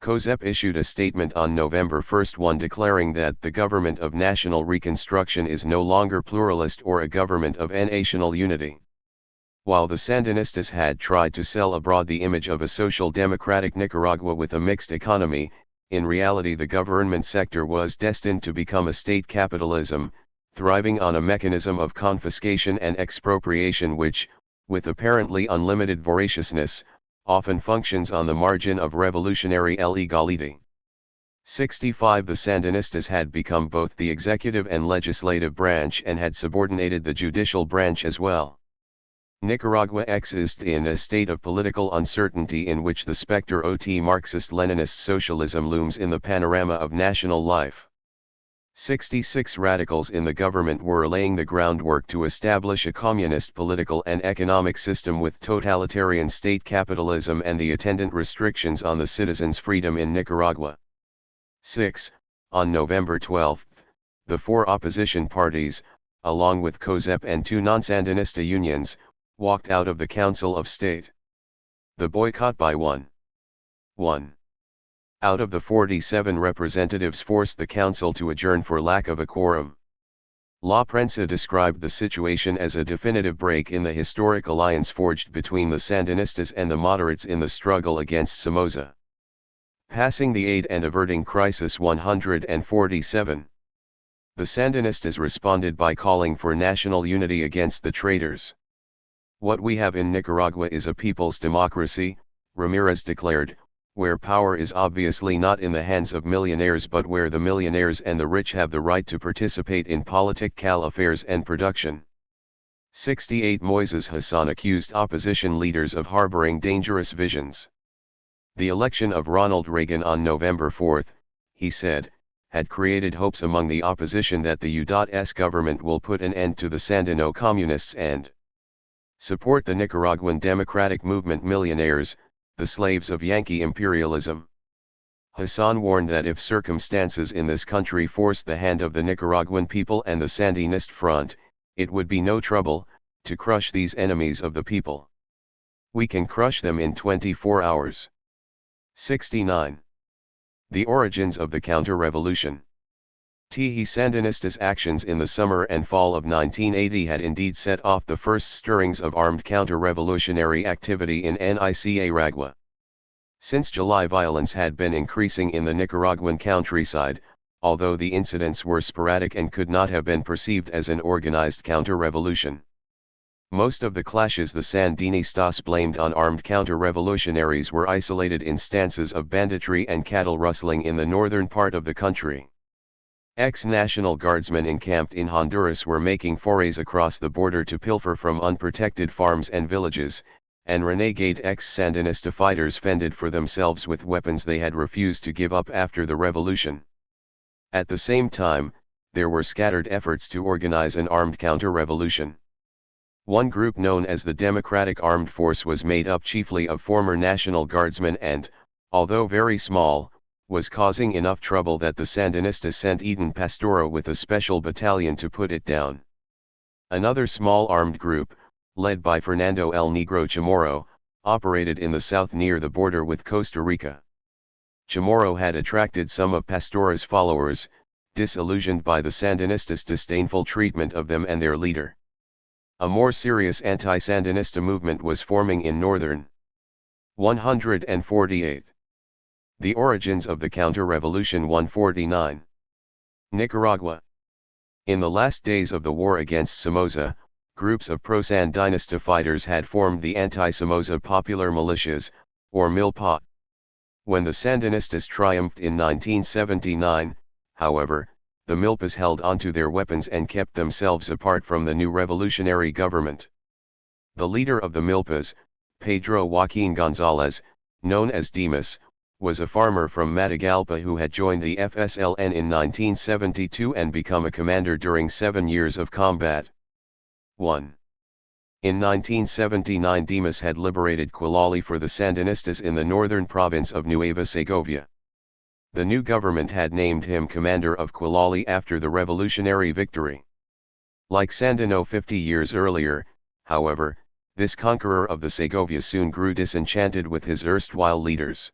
COSEP issued a statement on November 1 declaring that the government of national reconstruction is no longer pluralist or a government of national unity. While the Sandinistas had tried to sell abroad the image of a social democratic Nicaragua with a mixed economy, in reality the government sector was destined to become a state capitalism, thriving on a mechanism of confiscation and expropriation which, with apparently unlimited voraciousness, often functions on the margin of revolutionary illegality. 65 The Sandinistas had become both the executive and legislative branch and had subordinated the judicial branch as well. Nicaragua exists in a state of political uncertainty in which the specter of Marxist-Leninist socialism looms in the panorama of national life. 66 Radicals in the government were laying the groundwork to establish a communist political and economic system with totalitarian state capitalism and the attendant restrictions on the citizens' freedom in Nicaragua. 6. On November 12, the four opposition parties, along with COSEP and two non-Sandinista unions, walked out of the Council of State. The boycott by 1 out of the 47 representatives forced the council to adjourn for lack of a quorum. La Prensa described the situation as a definitive break in the historic alliance forged between the Sandinistas and the moderates in the struggle against Somoza. Passing the Aid and Averting Crisis 147. The Sandinistas responded by calling for national unity against the traitors. What we have in Nicaragua is a people's democracy, Ramirez declared, where power is obviously not in the hands of millionaires but where the millionaires and the rich have the right to participate in political affairs and production. 68 Moises Hassan accused opposition leaders of harboring dangerous visions. The election of Ronald Reagan on November 4, he said, had created hopes among the opposition that the U.S. government will put an end to the Sandino communists and support the Nicaraguan democratic movement millionaires, the slaves of Yankee imperialism. Hassan warned that if circumstances in this country forced the hand of the Nicaraguan people and the Sandinist front, it would be no trouble to crush these enemies of the people. We can crush them in 24 hours. 69. The origins of the counter-revolution. Sandinistas' actions in the summer and fall of 1980 had indeed set off the first stirrings of armed counter-revolutionary activity in Nicaragua. Since July, violence had been increasing in the Nicaraguan countryside, although the incidents were sporadic and could not have been perceived as an organized counter-revolution. Most of the clashes the Sandinistas blamed on armed counter-revolutionaries were isolated instances of banditry and cattle rustling in the northern part of the country. Ex-National Guardsmen encamped in Honduras were making forays across the border to pilfer from unprotected farms and villages, and renegade ex-Sandinista fighters fended for themselves with weapons they had refused to give up after the revolution. At the same time, there were scattered efforts to organize an armed counter-revolution. One group known as the Democratic Armed Force was made up chiefly of former National Guardsmen and, although very small, was causing enough trouble that the Sandinistas sent Eden Pastoro with a special battalion to put it down. Another small armed group, led by Fernando El Negro Chamorro, operated in the south near the border with Costa Rica. Chamorro had attracted some of Pastoro's followers, disillusioned by the Sandinistas' disdainful treatment of them and their leader. A more serious anti-Sandinista movement was forming in northern 148. The origins of the counter-revolution. 149. Nicaragua. In the last days of the war against Somoza, groups of pro-Sandinista fighters had formed the anti-Somoza Popular Militias, or MILPA. When the Sandinistas triumphed in 1979, however, the MILPAs held onto their weapons and kept themselves apart from the new revolutionary government. The leader of the MILPAs, Pedro Joaquin Gonzalez, known as Dimas, was a farmer from Matagalpa who had joined the FSLN in 1972 and become a commander during 7 years of combat. 1. In 1979, Dimas had liberated Quilali for the Sandinistas in the northern province of Nueva Segovia. The new government had named him commander of Quilali after the revolutionary victory. Like Sandino 50 years earlier, however, this conqueror of the Segovia soon grew disenchanted with his erstwhile leaders.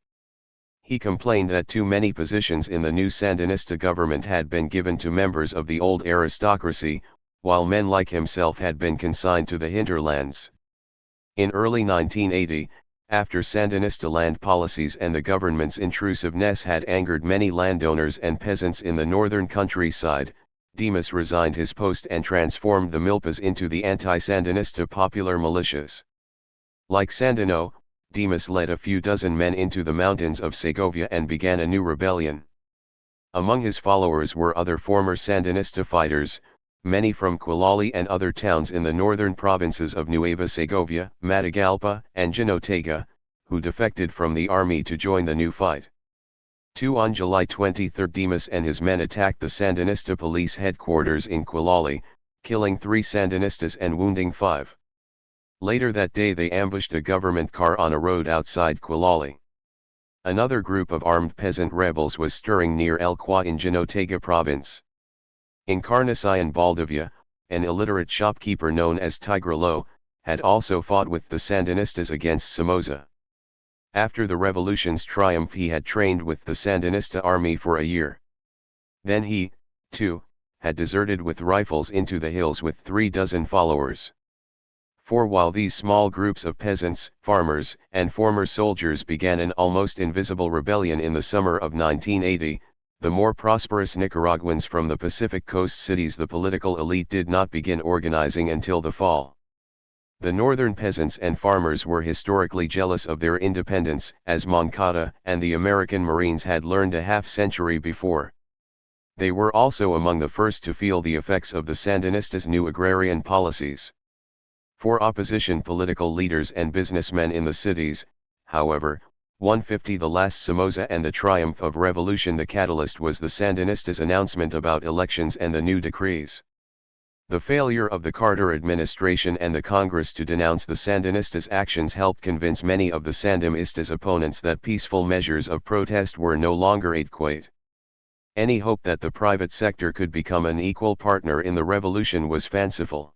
He complained that too many positions in the new Sandinista government had been given to members of the old aristocracy, while men like himself had been consigned to the hinterlands. In early 1980, after Sandinista land policies and the government's intrusiveness had angered many landowners and peasants in the northern countryside, Dimas resigned his post and transformed the MILPAs into the anti-Sandinista Popular Militias. Like Sandino, Dimas led a few dozen men into the mountains of Segovia and began a new rebellion. Among his followers were other former Sandinista fighters, many from Quilali and other towns in the northern provinces of Nueva Segovia, Matagalpa, and Jinotega, who defected from the army to join the new fight. 2. On July 23, Dimas and his men attacked the Sandinista police headquarters in Quilali, killing 3 Sandinistas and wounding 5. Later that day they ambushed a government car on a road outside Quilali. Another group of armed peasant rebels was stirring near El Qua in Jinotega province. Encarnacion Baldivia, an illiterate shopkeeper known as Tigrelo, had also fought with the Sandinistas against Somoza. After the revolution's triumph he had trained with the Sandinista army for a year. Then he, too, had deserted with rifles into the hills with 36 followers. For while these small groups of peasants, farmers, and former soldiers began an almost invisible rebellion in the summer of 1980, the more prosperous Nicaraguans from the Pacific Coast cities, the political elite, did not begin organizing until the fall. The northern peasants and farmers were historically jealous of their independence, as Moncada and the American Marines had learned a half-century before. They were also among the first to feel the effects of the Sandinistas' new agrarian policies. For opposition political leaders and businessmen in the cities, however, 150 the last Somoza and the triumph of revolution, the catalyst was the Sandinistas' announcement about elections and the new decrees. The failure of the Carter administration and the Congress to denounce the Sandinistas' actions helped convince many of the Sandinistas' opponents that peaceful measures of protest were no longer adequate. Any hope that the private sector could become an equal partner in the revolution was fanciful.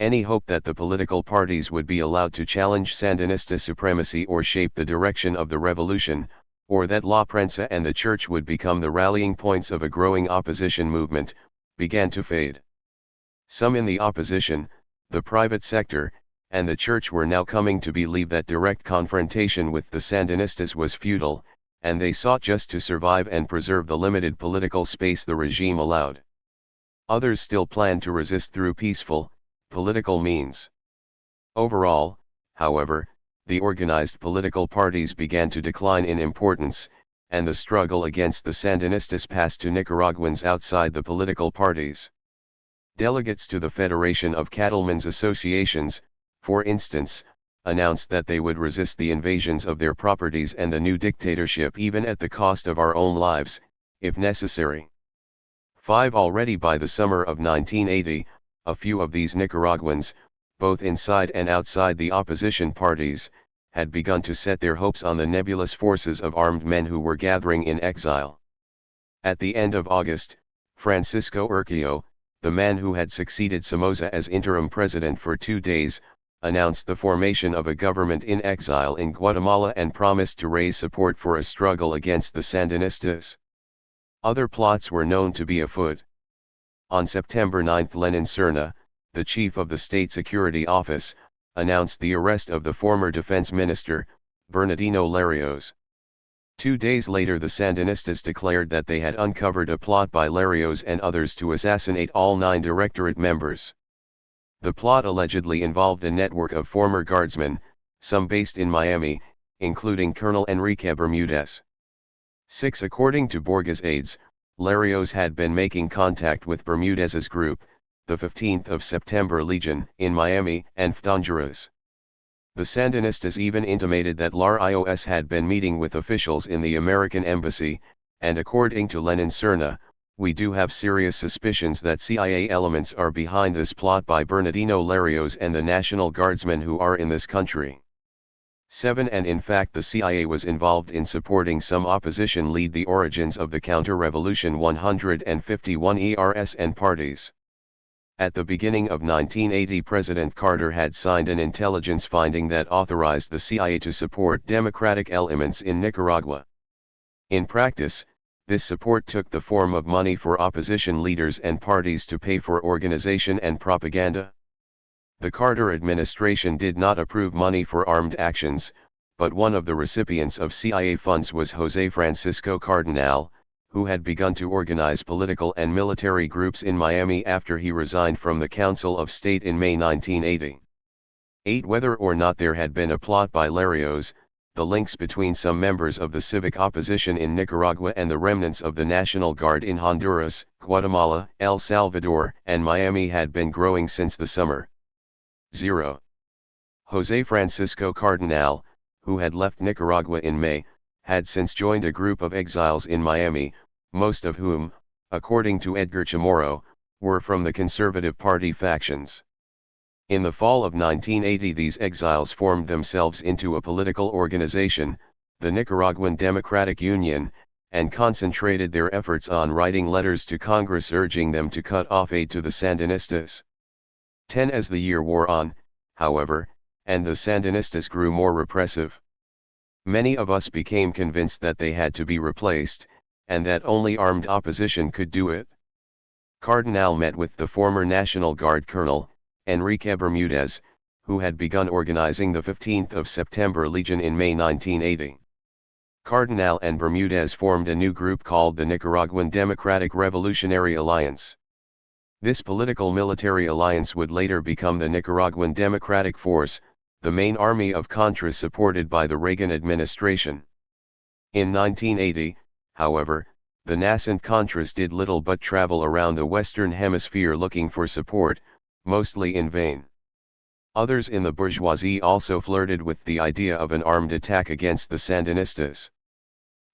Any hope that the political parties would be allowed to challenge Sandinista supremacy or shape the direction of the revolution, or that La Prensa and the Church would become the rallying points of a growing opposition movement, began to fade. Some in the opposition, the private sector, and the Church were now coming to believe that direct confrontation with the Sandinistas was futile, and they sought just to survive and preserve the limited political space the regime allowed. Others still planned to resist through peaceful, political means. Overall, however, the organized political parties began to decline in importance, and the struggle against the Sandinistas passed to Nicaraguans outside the political parties. Delegates to the Federation of Cattlemen's Associations, for instance, announced that they would resist the invasions of their properties and the new dictatorship even at the cost of our own lives, if necessary. 5. Already by the summer of 1980, a few of these Nicaraguans, both inside and outside the opposition parties, had begun to set their hopes on the nebulous forces of armed men who were gathering in exile. At the end of August, Francisco Urquijo, the man who had succeeded Somoza as interim president for 2 days, announced the formation of a government in exile in Guatemala and promised to raise support for a struggle against the Sandinistas. Other plots were known to be afoot. On September 9, Lenin Serna, the chief of the State Security Office, announced the arrest of the former defense minister, Bernardino Larios. 2 days later the Sandinistas declared that they had uncovered a plot by Larios and others to assassinate all 9 directorate members. The plot allegedly involved a network of former guardsmen, some based in Miami, including Colonel Enrique Bermudez. 6. According to Borges aides, Larios had been making contact with Bermudez's group, the 15th of September Legion, in Miami and Honduras. The Sandinistas even intimated that Larios had been meeting with officials in the American embassy, and according to Lenin Serna, we do have serious suspicions that CIA elements are behind this plot by Bernardino Larios and the National Guardsmen who are in this country. 7. And in fact the CIA was involved in supporting some opposition lead the origins of the counter-revolution 151 ERS and parties. At the beginning of 1980 President Carter had signed an intelligence finding that authorized the CIA to support democratic elements in Nicaragua. In practice, this support took the form of money for opposition leaders and parties to pay for organization and propaganda. The Carter administration did not approve money for armed actions, but one of the recipients of CIA funds was José Francisco Cardenal, who had begun to organize political and military groups in Miami after he resigned from the Council of State in May 1980. 8. Whether or not there had been a plot by Larios, the links between some members of the civic opposition in Nicaragua and the remnants of the National Guard in Honduras, Guatemala, El Salvador, and Miami had been growing since the summer. 0. José Francisco Cardenal, who had left Nicaragua in May, had since joined a group of exiles in Miami, most of whom, according to Edgar Chamorro, were from the Conservative Party factions. In the fall of 1980 these exiles formed themselves into a political organization, the Nicaraguan Democratic Union, and concentrated their efforts on writing letters to Congress urging them to cut off aid to the Sandinistas. 10. As the year wore on, however, and the Sandinistas grew more repressive, many of us became convinced that they had to be replaced, and that only armed opposition could do it. Cardenal met with the former National Guard Colonel, Enrique Bermudez, who had begun organizing the 15th of September Legion in May 1980. Cardenal and Bermudez formed a new group called the Nicaraguan Democratic Revolutionary Alliance. This political military alliance would later become the Nicaraguan Democratic Force, the main army of Contras supported by the Reagan administration. In 1980, however, the nascent Contras did little but travel around the Western Hemisphere looking for support, mostly in vain. Others in the bourgeoisie also flirted with the idea of an armed attack against the Sandinistas.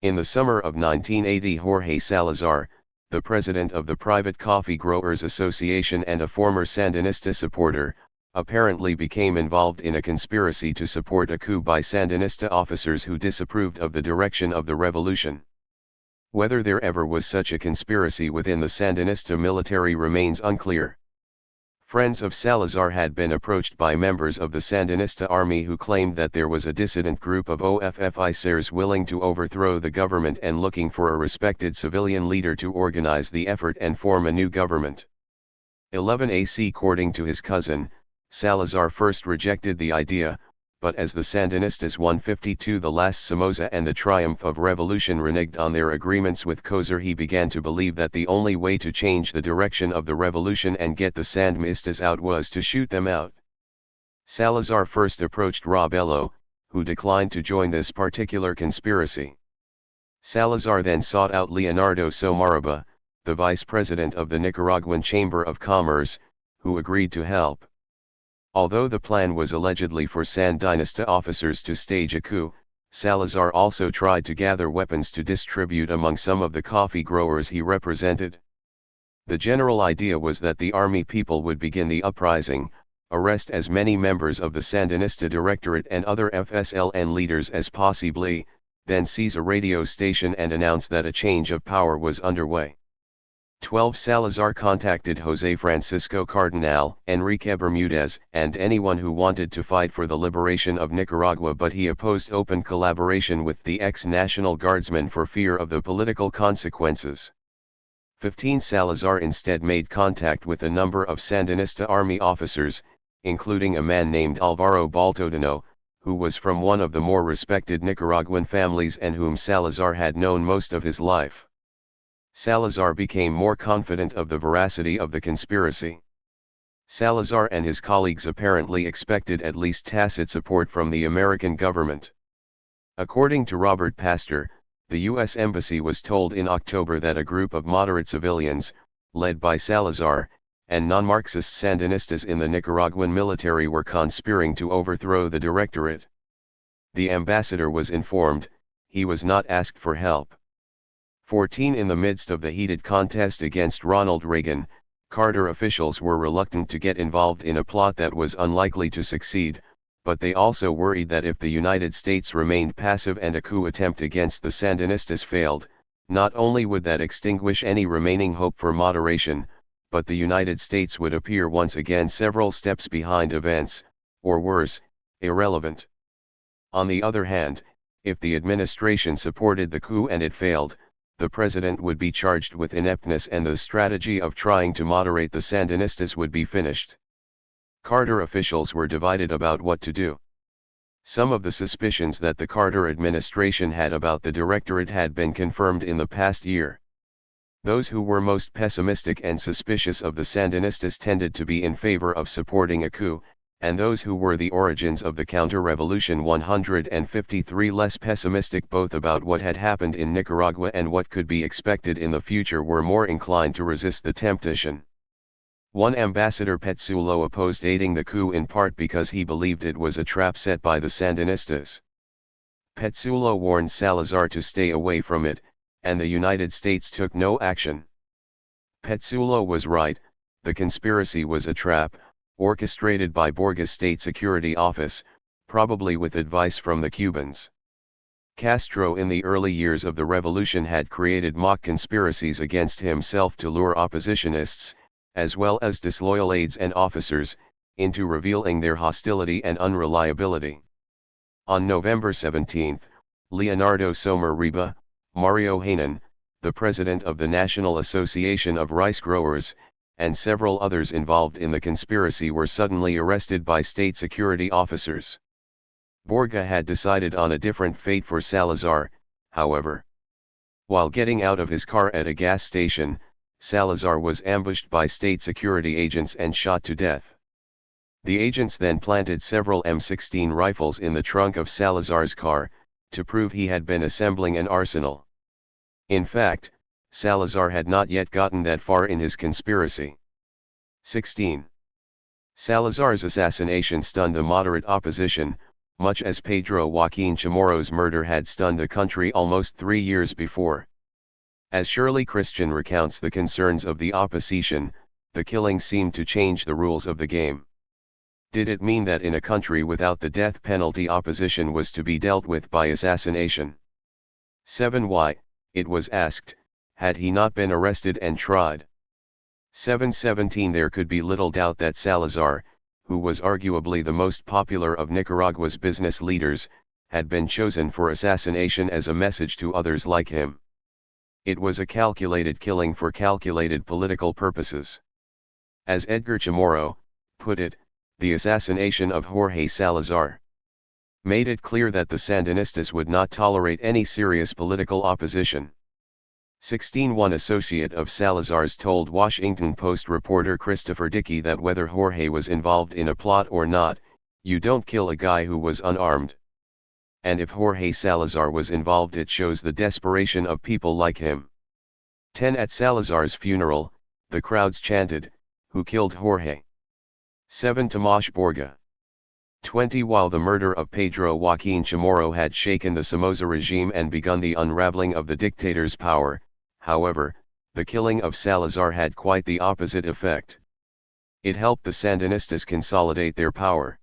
In the summer of 1980 Jorge Salazar, the president of the Private Coffee Growers Association and a former Sandinista supporter, apparently became involved in a conspiracy to support a coup by Sandinista officers who disapproved of the direction of the revolution. Whether there ever was such a conspiracy within the Sandinista military remains unclear. Friends of Salazar had been approached by members of the Sandinista army who claimed that there was a dissident group of officers willing to overthrow the government and looking for a respected civilian leader to organize the effort and form a new government. 11 AC. According to his cousin, Salazar first rejected the idea, but as the Sandinistas won 52 the last Somoza and the triumph of revolution reneged on their agreements with Cozer, he began to believe that the only way to change the direction of the revolution and get the Sandinistas out was to shoot them out. Salazar first approached Robelo, who declined to join this particular conspiracy. Salazar then sought out Leonardo Somarriba, the vice president of the Nicaraguan Chamber of Commerce, who agreed to help. Although the plan was allegedly for Sandinista officers to stage a coup, Salazar also tried to gather weapons to distribute among some of the coffee growers he represented. The general idea was that the army people would begin the uprising, arrest as many members of the Sandinista Directorate and other FSLN leaders as possibly, then seize a radio station and announce that a change of power was underway. 12 Salazar contacted José Francisco Cardenal, Enrique Bermudez, and anyone who wanted to fight for the liberation of Nicaragua, but he opposed open collaboration with the ex-National Guardsmen for fear of the political consequences. 15 Salazar instead made contact with a number of Sandinista army officers, including a man named Alvaro Baltodano, who was from one of the more respected Nicaraguan families and whom Salazar had known most of his life. Salazar became more confident of the veracity of the conspiracy. Salazar and his colleagues apparently expected at least tacit support from the American government. According to Robert Pastor, the U.S. Embassy was told in October that a group of moderate civilians, led by Salazar, and non-Marxist Sandinistas in the Nicaraguan military were conspiring to overthrow the Directorate. The ambassador was informed, he was not asked for help. 14 In the midst of the heated contest against Ronald Reagan, Carter officials were reluctant to get involved in a plot that was unlikely to succeed, but they also worried that if the United States remained passive and a coup attempt against the Sandinistas failed, not only would that extinguish any remaining hope for moderation, but the United States would appear once again several steps behind events, or worse, irrelevant. On the other hand, if the administration supported the coup and it failed, the president would be charged with ineptness and the strategy of trying to moderate the Sandinistas would be finished. Carter officials were divided about what to do. Some of the suspicions that the Carter administration had about the Directorate had been confirmed in the past year. Those who were most pessimistic and suspicious of the Sandinistas tended to be in favor of supporting a coup, and those who were the origins of the counter-revolution 153 less pessimistic both about what had happened in Nicaragua and what could be expected in the future were more inclined to resist the temptation. One ambassador Petsulo opposed aiding the coup in part because he believed it was a trap set by the Sandinistas. Petsulo warned Salazar to stay away from it, and the United States took no action. Petsulo was right, the conspiracy was a trap, orchestrated by Borges State Security Office, probably with advice from the Cubans. Castro in the early years of the revolution had created mock conspiracies against himself to lure oppositionists, as well as disloyal aides and officers, into revealing their hostility and unreliability. On November 17, Leonardo Somarriba, Mario Hanan, the president of the National Association of Rice Growers, and several others involved in the conspiracy were suddenly arrested by state security officers. Borga had decided on a different fate for Salazar, however. While getting out of his car at a gas station, Salazar was ambushed by state security agents and shot to death. The agents then planted several M16 rifles in the trunk of Salazar's car, to prove he had been assembling an arsenal. In fact, Salazar had not yet gotten that far in his conspiracy. 16. Salazar's assassination stunned the moderate opposition, much as Pedro Joaquin Chamorro's murder had stunned the country almost 3 years before. As Shirley Christian recounts the concerns of the opposition, the killing seemed to change the rules of the game. Did it mean that in a country without the death penalty opposition was to be dealt with by assassination? 7. Why, it was asked, had he not been arrested and tried? 717 There could be little doubt that Salazar, who was arguably the most popular of Nicaragua's business leaders, had been chosen for assassination as a message to others like him. It was a calculated killing for calculated political purposes. As Edgar Chamorro put it, the assassination of Jorge Salazar made it clear that the Sandinistas would not tolerate any serious political opposition. 16 associate of Salazar's told Washington Post reporter Christopher Dickey that whether Jorge was involved in a plot or not, you don't kill a guy who was unarmed. And if Jorge Salazar was involved, it shows the desperation of people like him. 10 At Salazar's funeral, the crowds chanted, "Who killed Jorge?" 7 Tomas Borga. 20 While the murder of Pedro Joaquin Chamorro had shaken the Somoza regime and begun the unraveling of the dictator's power, however, the killing of Salazar had quite the opposite effect. It helped the Sandinistas consolidate their power.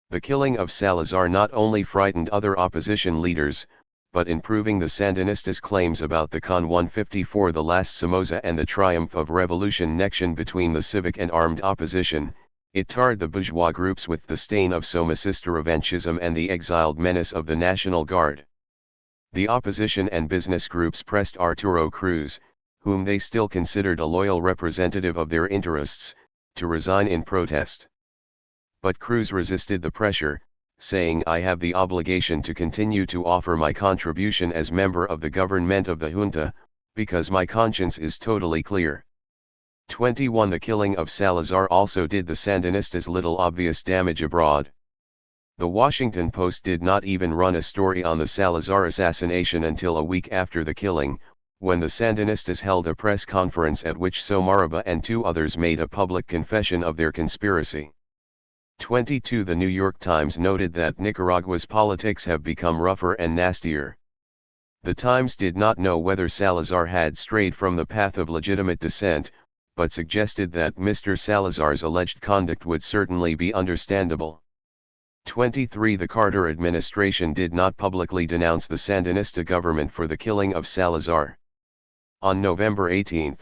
The killing of Salazar not only frightened other opposition leaders, but in proving the Sandinistas' claims about the Con 154, the last Somoza, and the triumph of revolution nection between the civic and armed opposition, it tarred the bourgeois groups with the stain of Somocista revanchism and the exiled menace of the National Guard. The opposition and business groups pressed Arturo Cruz, whom they still considered a loyal representative of their interests, to resign in protest. But Cruz resisted the pressure, saying, "I have the obligation to continue to offer my contribution as member of the government of the junta, because my conscience is totally clear." 21 The killing of Salazar also did the Sandinistas little obvious damage abroad. The Washington Post did not even run a story on the Salazar assassination until a week after the killing, when the Sandinistas held a press conference at which Somaraba and 2 others made a public confession of their conspiracy. 22 The New York Times noted that Nicaragua's politics have become rougher and nastier. The Times did not know whether Salazar had strayed from the path of legitimate dissent, but suggested that Mr. Salazar's alleged conduct would certainly be understandable. 23 The Carter administration did not publicly denounce the Sandinista government for the killing of Salazar. On November 18,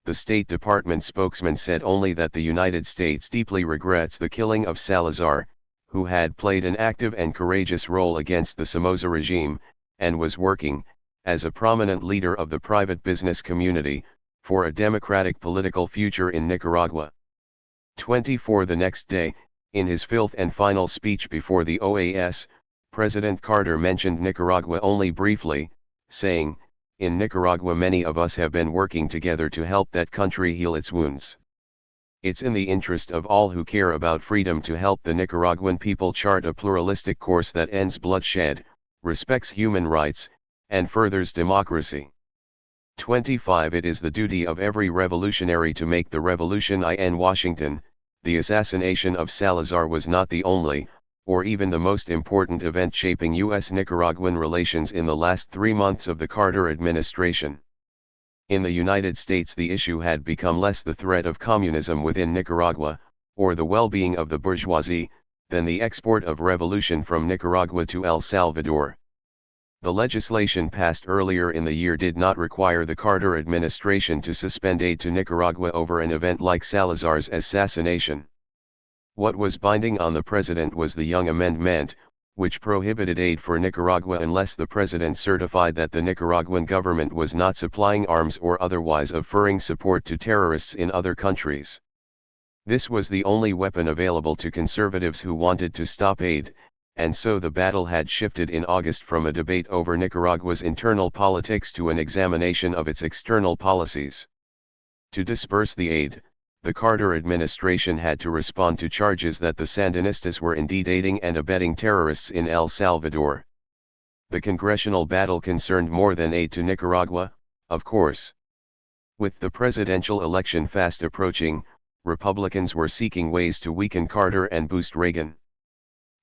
the State Department spokesman said only that the United States deeply regrets the killing of Salazar, who had played an active and courageous role against the Somoza regime, and was working, as a prominent leader of the private business community, for a democratic political future in Nicaragua. 24 The next day, in his fifth and final speech before the OAS, President Carter mentioned Nicaragua only briefly, saying, "In Nicaragua many of us have been working together to help that country heal its wounds. It's in the interest of all who care about freedom to help the Nicaraguan people chart a pluralistic course that ends bloodshed, respects human rights, and furthers democracy." 25 It is the duty of every revolutionary to make the revolution in Washington. The assassination of Salazar was not the only, or even the most important event shaping U.S.-Nicaraguan relations in the last 3 months of the Carter administration. In the United States, the issue had become less the threat of communism within Nicaragua, or the well-being of the bourgeoisie, than the export of revolution from Nicaragua to El Salvador. The legislation passed earlier in the year did not require the Carter administration to suspend aid to Nicaragua over an event like Salazar's assassination. What was binding on the president was the Young Amendment, which prohibited aid for Nicaragua unless the president certified that the Nicaraguan government was not supplying arms or otherwise offering support to terrorists in other countries. This was the only weapon available to conservatives who wanted to stop aid, and so the battle had shifted in August from a debate over Nicaragua's internal politics to an examination of its external policies. To disperse the aid, the Carter administration had to respond to charges that the Sandinistas were indeed aiding and abetting terrorists in El Salvador. The congressional battle concerned more than aid to Nicaragua, of course. With the presidential election fast approaching, Republicans were seeking ways to weaken Carter and boost Reagan.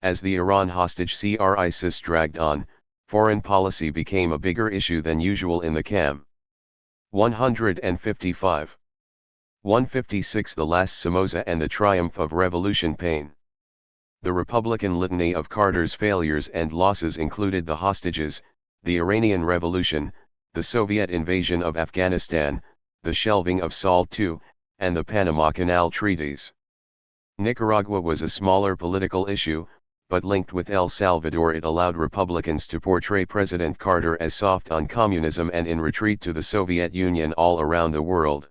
As the Iran hostage crisis dragged on, foreign policy became a bigger issue than usual in the CAM. 155. 156 The last Somoza and the triumph of revolution pain. The Republican litany of Carter's failures and losses included the hostages, the Iranian Revolution, the Soviet invasion of Afghanistan, the shelving of SALT II, and the Panama Canal treaties. Nicaragua was a smaller political issue, but linked with El Salvador it allowed Republicans to portray President Carter as soft on communism and in retreat to the Soviet Union all around the world.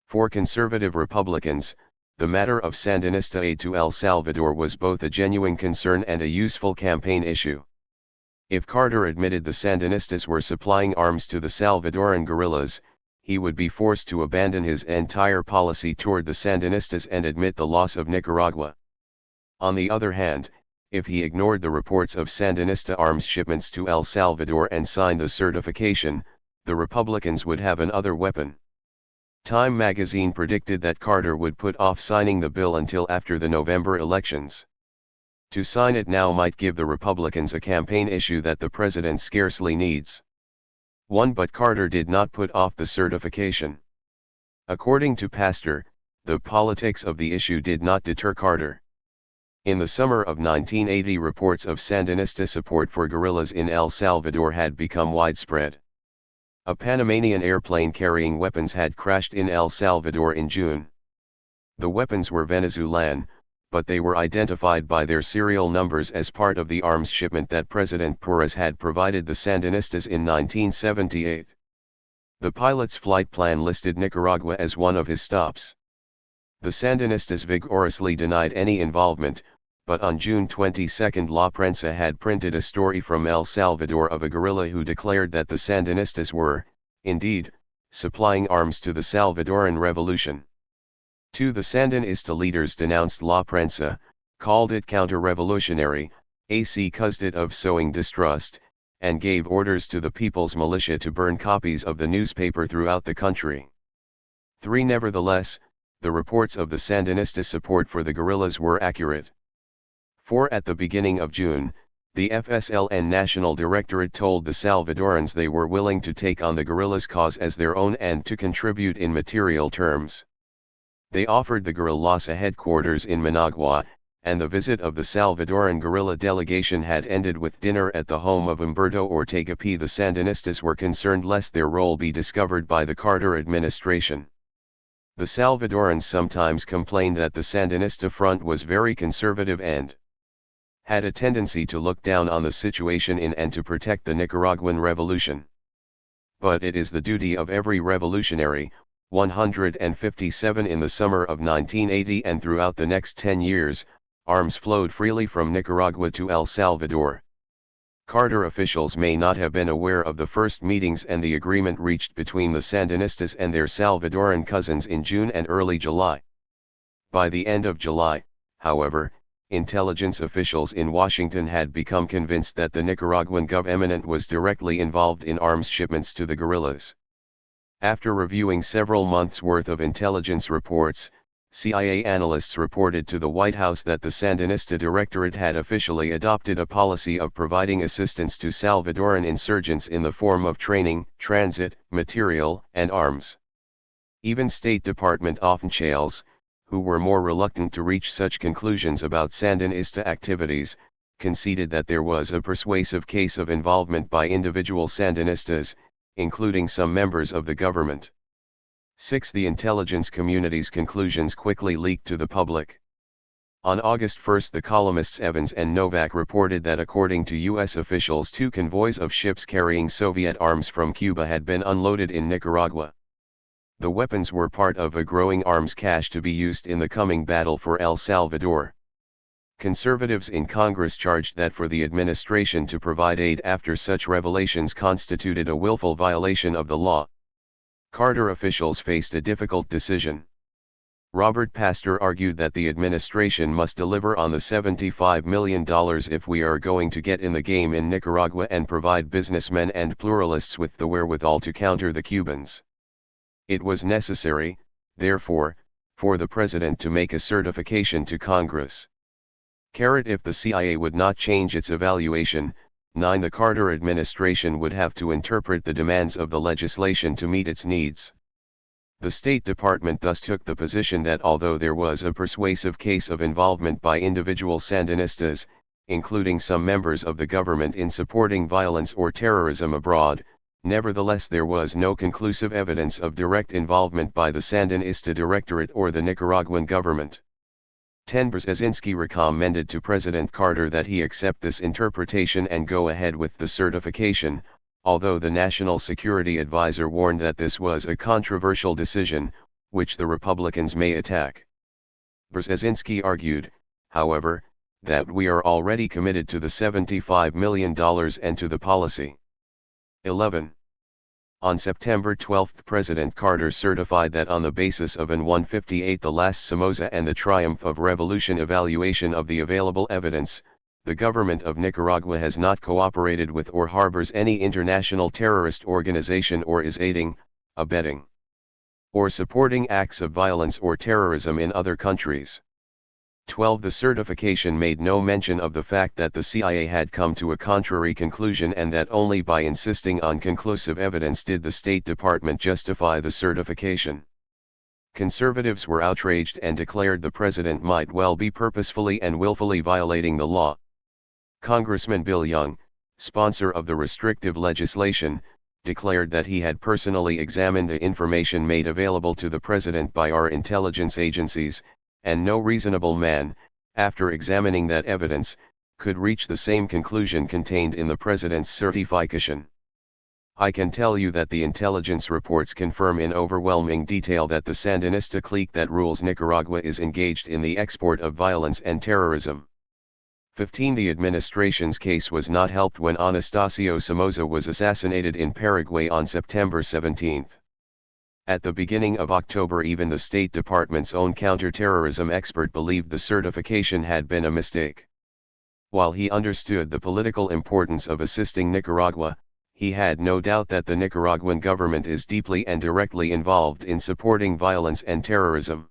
For conservative Republicans, the matter of Sandinista aid to El Salvador was both a genuine concern and a useful campaign issue. If Carter admitted the Sandinistas were supplying arms to the Salvadoran guerrillas, he would be forced to abandon his entire policy toward the Sandinistas and admit the loss of Nicaragua. On the other hand, if he ignored the reports of Sandinista arms shipments to El Salvador and signed the certification, the Republicans would have another weapon. Time magazine predicted that Carter would put off signing the bill until after the November elections. To sign it now might give the Republicans a campaign issue that the president scarcely needs. But Carter did not put off the certification. According to Pastor, the politics of the issue did not deter Carter. In the summer of 1980, reports of Sandinista support for guerrillas in El Salvador had become widespread. A Panamanian airplane carrying weapons had crashed in El Salvador in June. The weapons were Venezuelan, but they were identified by their serial numbers as part of the arms shipment that President Porras had provided the Sandinistas in 1978. The pilot's flight plan listed Nicaragua as one of his stops. The Sandinistas vigorously denied any involvement, but on June 22 La Prensa had printed a story from El Salvador of a guerrilla who declared that the Sandinistas were, indeed, supplying arms to the Salvadoran Revolution. The Sandinista leaders denounced La Prensa, called it counter-revolutionary, accused it of sowing distrust, and gave orders to the People's Militia to burn copies of the newspaper throughout the country. Nevertheless, the reports of the Sandinista support for the guerrillas were accurate. For at the beginning of June, the FSLN National Directorate told the Salvadorans they were willing to take on the guerrillas' cause as their own and to contribute in material terms. They offered the guerrillas a headquarters in Managua, and the visit of the Salvadoran guerrilla delegation had ended with dinner at the home of Humberto Ortega P. The Sandinistas were concerned lest their role be discovered by the Carter administration. The Salvadorans sometimes complained that the Sandinista front was very conservative and had a tendency to look down on the situation in and to protect the Nicaraguan revolution. But it is the duty of every revolutionary, 157 in the summer of 1980 and throughout the next 10 years, arms flowed freely from Nicaragua to El Salvador. Carter officials may not have been aware of the first meetings and the agreement reached between the Sandinistas and their Salvadoran cousins in June and early July. By the end of July, however, intelligence officials in Washington had become convinced that the Nicaraguan government was directly involved in arms shipments to the guerrillas. After reviewing several months' worth of intelligence reports, CIA analysts reported to the White House that the Sandinista Directorate had officially adopted a policy of providing assistance to Salvadoran insurgents in the form of training, transit, material, and arms. Even State Department officials, who were more reluctant to reach such conclusions about Sandinista activities, conceded that there was a persuasive case of involvement by individual Sandinistas, including some members of the government. 6. The intelligence community's conclusions quickly leaked to the public. On August 1 the columnists Evans and Novak reported that according to U.S. officials 2 convoys of ships carrying Soviet arms from Cuba had been unloaded in Nicaragua. The weapons were part of a growing arms cache to be used in the coming battle for El Salvador. Conservatives in Congress charged that for the administration to provide aid after such revelations constituted a willful violation of the law. Carter officials faced a difficult decision. Robert Pastor argued that the administration must deliver on the $75 million if we are going to get in the game in Nicaragua and provide businessmen and pluralists with the wherewithal to counter the Cubans. It was necessary, therefore, for the president to make a certification to Congress. If the CIA would not change its evaluation, 9. The Carter administration would have to interpret the demands of the legislation to meet its needs. The State Department thus took the position that although there was a persuasive case of involvement by individual Sandinistas, including some members of the government in supporting violence or terrorism abroad, Nevertheless, there was no conclusive evidence of direct involvement by the Sandinista Directorate or the Nicaraguan government. 10. Brzezinski recommended to President Carter that he accept this interpretation and go ahead with the certification, although the National Security Advisor warned that this was a controversial decision, which the Republicans may attack. Brzezinski argued, however, that we are already committed to the $75 million and to the policy. 11. On September 12, President Carter certified that on the basis of an 158 the last Somoza and the triumph of revolution evaluation of the available evidence, the government of Nicaragua has not cooperated with or harbors any international terrorist organization or is aiding, abetting, or supporting acts of violence or terrorism in other countries. 12. The certification made no mention of the fact that the CIA had come to a contrary conclusion and that only by insisting on conclusive evidence did the State Department justify the certification. Conservatives were outraged and declared the president might well be purposefully and willfully violating the law. Congressman Bill Young, sponsor of the restrictive legislation, declared that he had personally examined the information made available to the president by our intelligence agencies, and no reasonable man, after examining that evidence, could reach the same conclusion contained in the president's certification. I can tell you that the intelligence reports confirm in overwhelming detail that the Sandinista clique that rules Nicaragua is engaged in the export of violence and terrorism. 15. The administration's case was not helped when Anastasio Somoza was assassinated in Paraguay on September 17. At the beginning of October, even the State Department's own counterterrorism expert believed the certification had been a mistake. While he understood the political importance of assisting Nicaragua, he had no doubt that the Nicaraguan government is deeply and directly involved in supporting violence and terrorism.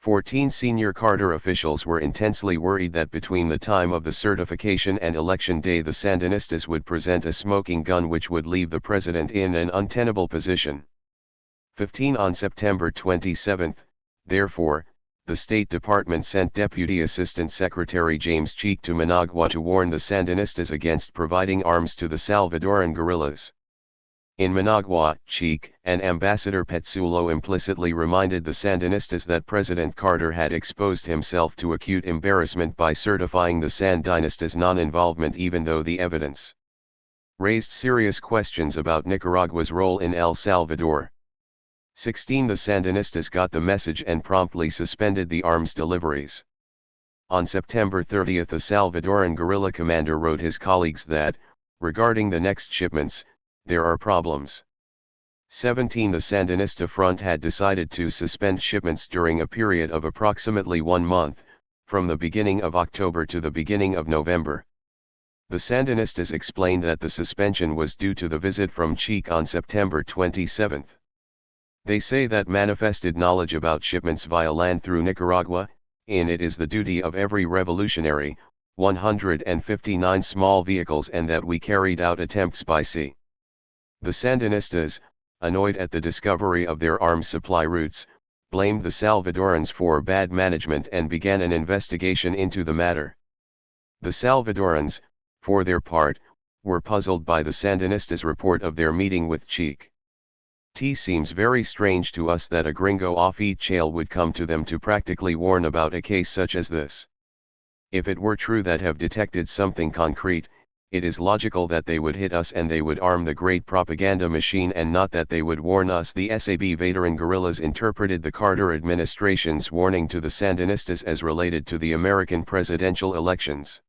14. Senior Carter officials were intensely worried that between the time of the certification and election day the Sandinistas would present a smoking gun which would leave the president in an untenable position. 15. On September 27, therefore, the State Department sent Deputy Assistant Secretary James Cheek to Managua to warn the Sandinistas against providing arms to the Salvadoran guerrillas. In Managua, Cheek and Ambassador Petzulo implicitly reminded the Sandinistas that President Carter had exposed himself to acute embarrassment by certifying the Sandinistas' non-involvement, even though the evidence raised serious questions about Nicaragua's role in El Salvador. 16. The Sandinistas got the message and promptly suspended the arms deliveries. On September 30, a Salvadoran guerrilla commander wrote his colleagues that, regarding the next shipments, there are problems. 17. The Sandinista front had decided to suspend shipments during a period of approximately 1 month, from the beginning of October to the beginning of November. The Sandinistas explained that the suspension was due to the visit from Cheek on September 27. They say that manifested knowledge about shipments via land through Nicaragua, in it is the duty of every revolutionary, 159 small vehicles, and that we carried out attempts by sea. The Sandinistas, annoyed at the discovery of their arms supply routes, blamed the Salvadorans for bad management and began an investigation into the matter. The Salvadorans, for their part, were puzzled by the Sandinistas' report of their meeting with Cheek. It seems very strange to us that a gringo off each jail would come to them to practically warn about a case such as this. If it were true that have detected something concrete, it is logical that they would hit us and they would arm the great propaganda machine, and not that they would warn us. The SAB veteran guerrillas interpreted the Carter administration's warning to the Sandinistas as related to the American presidential elections.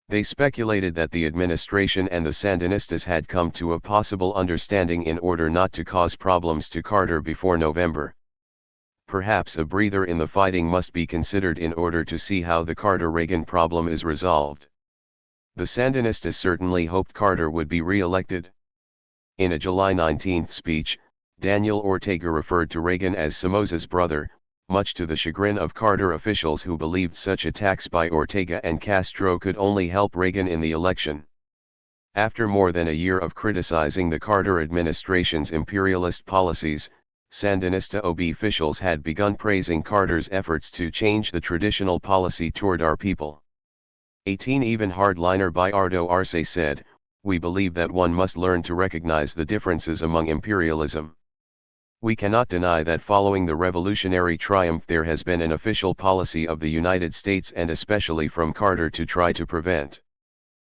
They speculated that the administration and the Sandinistas had come to a possible understanding in order not to cause problems to Carter before November. Perhaps a breather in the fighting must be considered in order to see how the Carter-Reagan problem is resolved. The Sandinistas certainly hoped Carter would be re-elected. In a July 19 speech, Daniel Ortega referred to Reagan as Somoza's brother, much to the chagrin of Carter officials who believed such attacks by Ortega and Castro could only help Reagan in the election. After more than a year of criticizing the Carter administration's imperialist policies, Sandinista OB officials had begun praising Carter's efforts to change the traditional policy toward our people. 18. Even hardliner Bayardo Arce said, we believe that one must learn to recognize the differences among imperialism. We cannot deny that following the revolutionary triumph there has been an official policy of the United States and especially from Carter to try to prevent.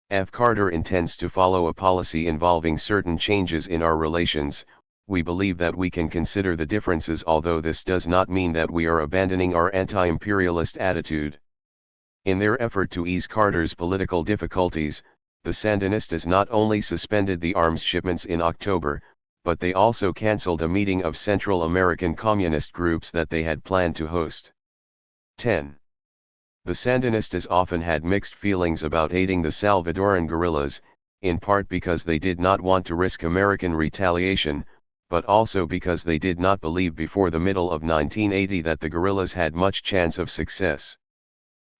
If Carter intends to follow a policy involving certain changes in our relations, we believe that we can consider the differences, although this does not mean that we are abandoning our anti-imperialist attitude. In their effort to ease Carter's political difficulties, the Sandinistas not only suspended the arms shipments in October, but they also cancelled a meeting of Central American communist groups that they had planned to host. 10. The Sandinistas often had mixed feelings about aiding the Salvadoran guerrillas, in part because they did not want to risk American retaliation, but also because they did not believe before the middle of 1980 that the guerrillas had much chance of success.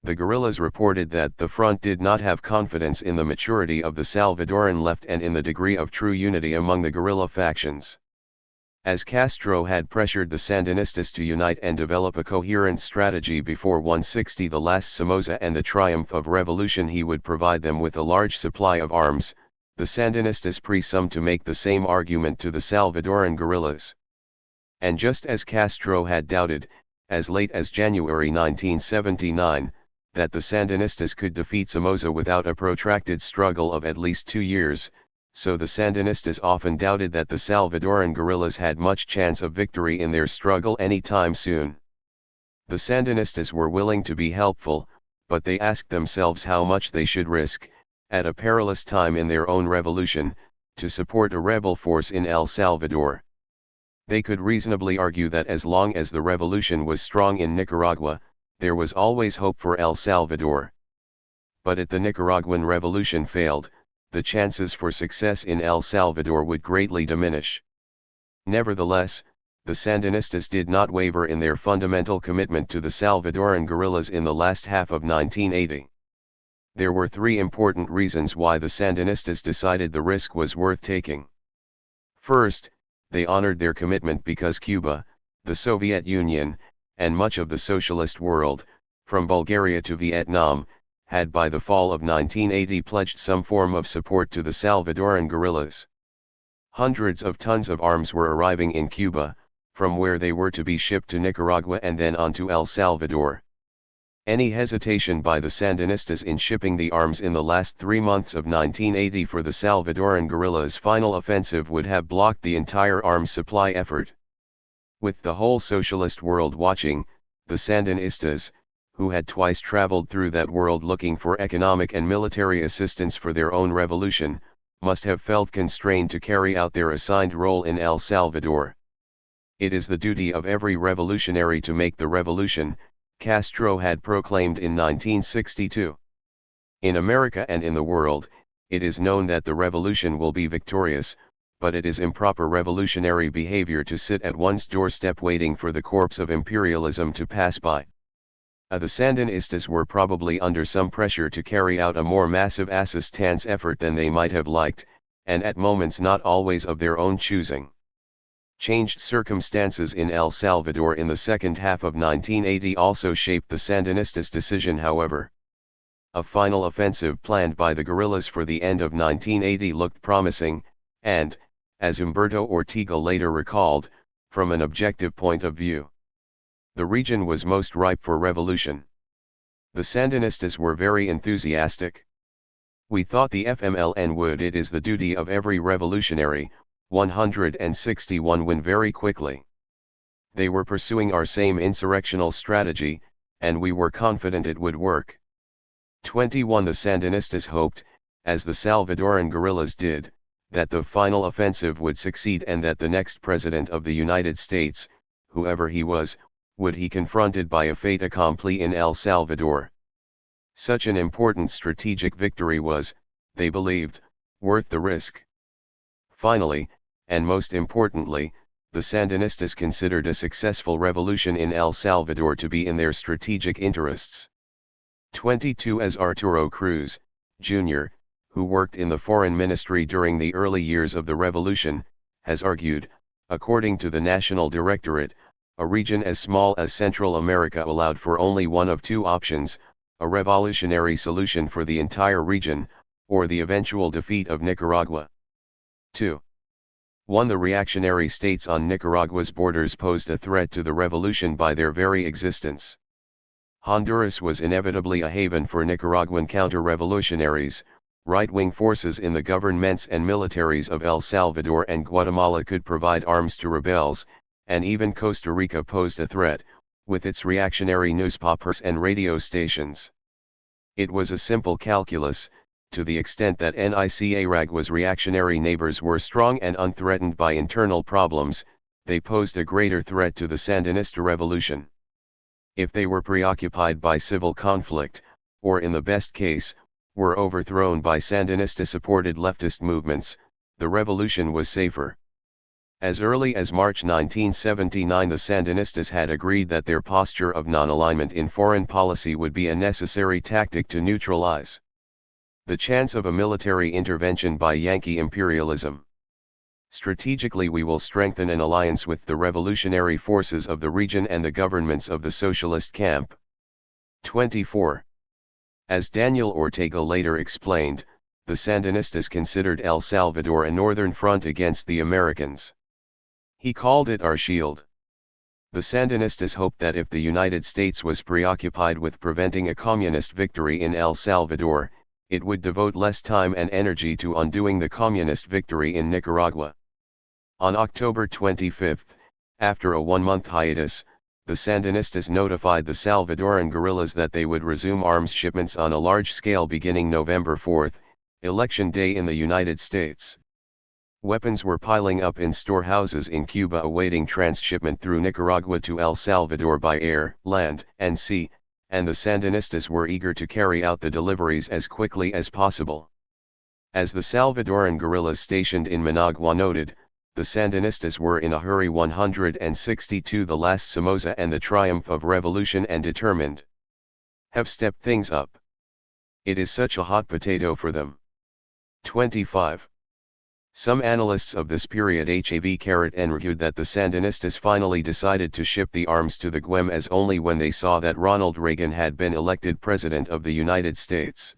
The guerrillas reported that the front did not have confidence in the maturity of the Salvadoran left and in the degree of true unity among the guerrilla factions. As Castro had pressured the Sandinistas to unite and develop a coherent strategy before 160 the last Somoza and the triumph of revolution, he would provide them with a large supply of arms. The Sandinistas presumed to make the same argument to the Salvadoran guerrillas. And just as Castro had doubted, as late as January 1979, that the Sandinistas could defeat Somoza without a protracted struggle of at least 2 years, so the Sandinistas often doubted that the Salvadoran guerrillas had much chance of victory in their struggle any time soon. The Sandinistas were willing to be helpful, but they asked themselves how much they should risk, at a perilous time in their own revolution, to support a rebel force in El Salvador. They could reasonably argue that as long as the revolution was strong in Nicaragua, there was always hope for El Salvador. But if the Nicaraguan revolution failed, the chances for success in El Salvador would greatly diminish. Nevertheless, the Sandinistas did not waver in their fundamental commitment to the Salvadoran guerrillas in the last half of 1980. There were 3 important reasons why the Sandinistas decided the risk was worth taking. First, they honored their commitment because Cuba, the Soviet Union, and much of the socialist world, from Bulgaria to Vietnam, had by the fall of 1980 pledged some form of support to the Salvadoran guerrillas. Hundreds of tons of arms were arriving in Cuba, from where they were to be shipped to Nicaragua and then on to El Salvador. Any hesitation by the Sandinistas in shipping the arms in the last 3 months of 1980 for the Salvadoran guerrillas' final offensive would have blocked the entire arms supply effort. With the whole socialist world watching, the Sandinistas, who had twice traveled through that world looking for economic and military assistance for their own revolution, must have felt constrained to carry out their assigned role in El Salvador. It is the duty of every revolutionary to make the revolution, Castro had proclaimed in 1962. In America and in the world, it is known that the revolution will be victorious, but it is improper revolutionary behavior to sit at one's doorstep waiting for the corpse of imperialism to pass by. The Sandinistas were probably under some pressure to carry out a more massive assistance effort than they might have liked, and at moments not always of their own choosing. Changed circumstances in El Salvador in the second half of 1980 also shaped the Sandinistas' decision, however. A final offensive planned by the guerrillas for the end of 1980 looked promising, and, as Humberto Ortega later recalled, from an objective point of view, the region was most ripe for revolution. The Sandinistas were very enthusiastic. We thought the FMLN would. It is the duty of every revolutionary, 161 win very quickly. They were pursuing our same insurrectional strategy, and we were confident it would work. 21 The Sandinistas hoped, as the Salvadoran guerrillas did, that the final offensive would succeed and that the next President of the United States, whoever he was, would be confronted by a fait accompli in El Salvador. Such an important strategic victory was, they believed, worth the risk. Finally, and most importantly, the Sandinistas considered a successful revolution in El Salvador to be in their strategic interests. 22 As Arturo Cruz, Jr., who worked in the foreign ministry during the early years of the revolution, has argued, according to the National Directorate, a region as small as Central America allowed for only one of 2 options, a revolutionary solution for the entire region, or the eventual defeat of Nicaragua. 2. 1. The reactionary states on Nicaragua's borders posed a threat to the revolution by their very existence. Honduras was inevitably a haven for Nicaraguan counter-revolutionaries. Right-wing forces in the governments and militaries of El Salvador and Guatemala could provide arms to rebels, and even Costa Rica posed a threat, with its reactionary newspapers and radio stations. It was a simple calculus, to the extent that Nicaragua's reactionary neighbors were strong and unthreatened by internal problems, they posed a greater threat to the Sandinista revolution. If they were preoccupied by civil conflict, or in the best case, were overthrown by Sandinista-supported leftist movements, the revolution was safer. As early as March 1979, the Sandinistas had agreed that their posture of non-alignment in foreign policy would be a necessary tactic to neutralize the chance of a military intervention by Yankee imperialism. Strategically, we will strengthen an alliance with the revolutionary forces of the region and the governments of the socialist camp. 24. As Daniel Ortega later explained, the Sandinistas considered El Salvador a northern front against the Americans. He called it our shield. The Sandinistas hoped that if the United States was preoccupied with preventing a communist victory in El Salvador, it would devote less time and energy to undoing the communist victory in Nicaragua. On October 25, after a one-month hiatus, the Sandinistas notified the Salvadoran guerrillas that they would resume arms shipments on a large scale beginning November 4, Election Day in the United States. Weapons were piling up in storehouses in Cuba awaiting transshipment through Nicaragua to El Salvador by air, land, and sea, and the Sandinistas were eager to carry out the deliveries as quickly as possible. As the Salvadoran guerrillas stationed in Managua noted, the Sandinistas were in a hurry. 162 The last Somoza and the triumph of revolution and determined have stepped things up. It is such a hot potato for them. 25. Some analysts of this period have argued that the Sandinistas finally decided to ship the arms to the Guam only when they saw that Ronald Reagan had been elected President of the United States.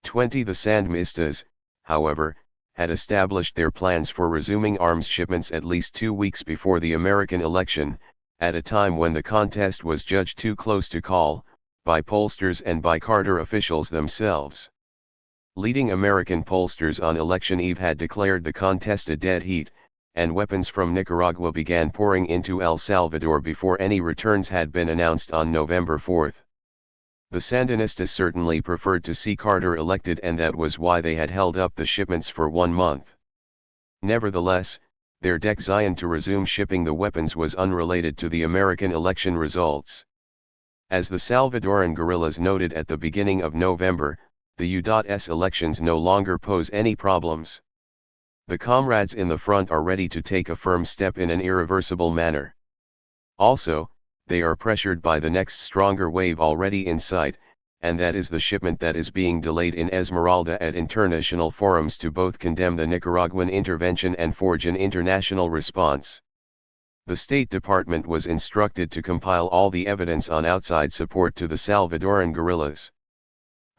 20. The Sandinistas, however, had established their plans for resuming arms shipments at least 2 weeks before the American election, at a time when the contest was judged too close to call, by pollsters and by Carter officials themselves. Leading American pollsters on election eve had declared the contest a dead heat, and weapons from Nicaragua began pouring into El Salvador before any returns had been announced on November 4. The Sandinistas certainly preferred to see Carter elected, and that was why they had held up the shipments for 1 month. Nevertheless, their decision to resume shipping the weapons was unrelated to the American election results. As the Salvadoran guerrillas noted at the beginning of November, the U.S. elections no longer pose any problems. The comrades in the front are ready to take a firm step in an irreversible manner. Also, they are pressured by the next stronger wave already in sight, and that is the shipment that is being delayed in Esmeralda at international forums to both condemn the Nicaraguan intervention and forge an international response. The State Department was instructed to compile all the evidence on outside support to the Salvadoran guerrillas.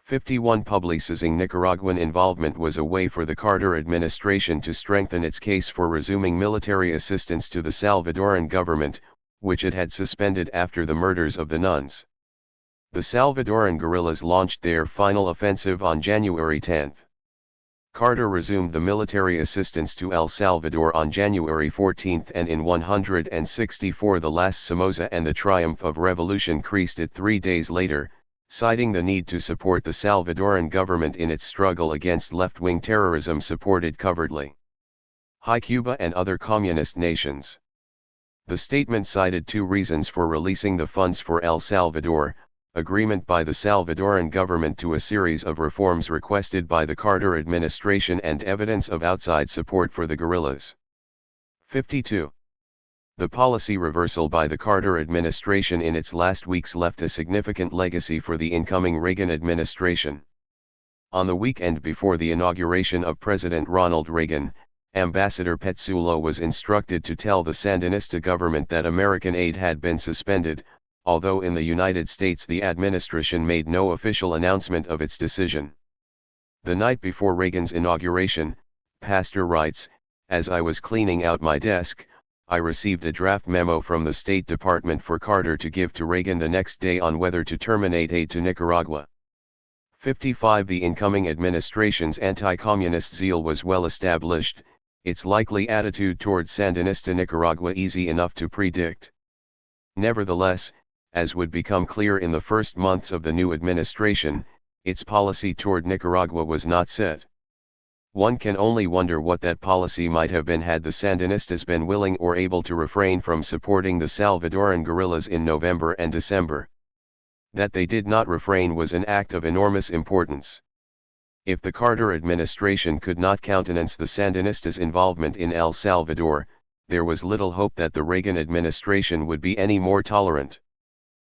51. Publicizing Nicaraguan involvement was a way for the Carter administration to strengthen its case for resuming military assistance to the Salvadoran government, which it had suspended after the murders of the nuns. The Salvadoran guerrillas launched their final offensive on January 10. Carter resumed the military assistance to El Salvador on January 14, and in 164 the last Somoza and the triumph of revolution creased it 3 days later, citing the need to support the Salvadoran government in its struggle against left-wing terrorism supported covertly by Cuba and other communist nations. The statement cited 2 reasons for releasing the funds for El Salvador: agreement by the Salvadoran government to a series of reforms requested by the Carter administration and evidence of outside support for the guerrillas. 52. The policy reversal by the Carter administration in its last weeks left a significant legacy for the incoming Reagan administration. On the weekend before the inauguration of President Ronald Reagan, Ambassador Petsulo was instructed to tell the Sandinista government that American aid had been suspended, although in the United States the administration made no official announcement of its decision. The night before Reagan's inauguration, Pastor writes, as I was cleaning out my desk, I received a draft memo from the State Department for Carter to give to Reagan the next day on whether to terminate aid to Nicaragua. 55. The incoming administration's anti-communist zeal was well established, its likely attitude toward Sandinista Nicaragua easy enough to predict. Nevertheless, as would become clear in the first months of the new administration, its policy toward Nicaragua was not set. One can only wonder what that policy might have been had the Sandinistas been willing or able to refrain from supporting the Salvadoran guerrillas in November and December. That they did not refrain was an act of enormous importance. If the Carter administration could not countenance the Sandinistas' involvement in El Salvador, there was little hope that the Reagan administration would be any more tolerant.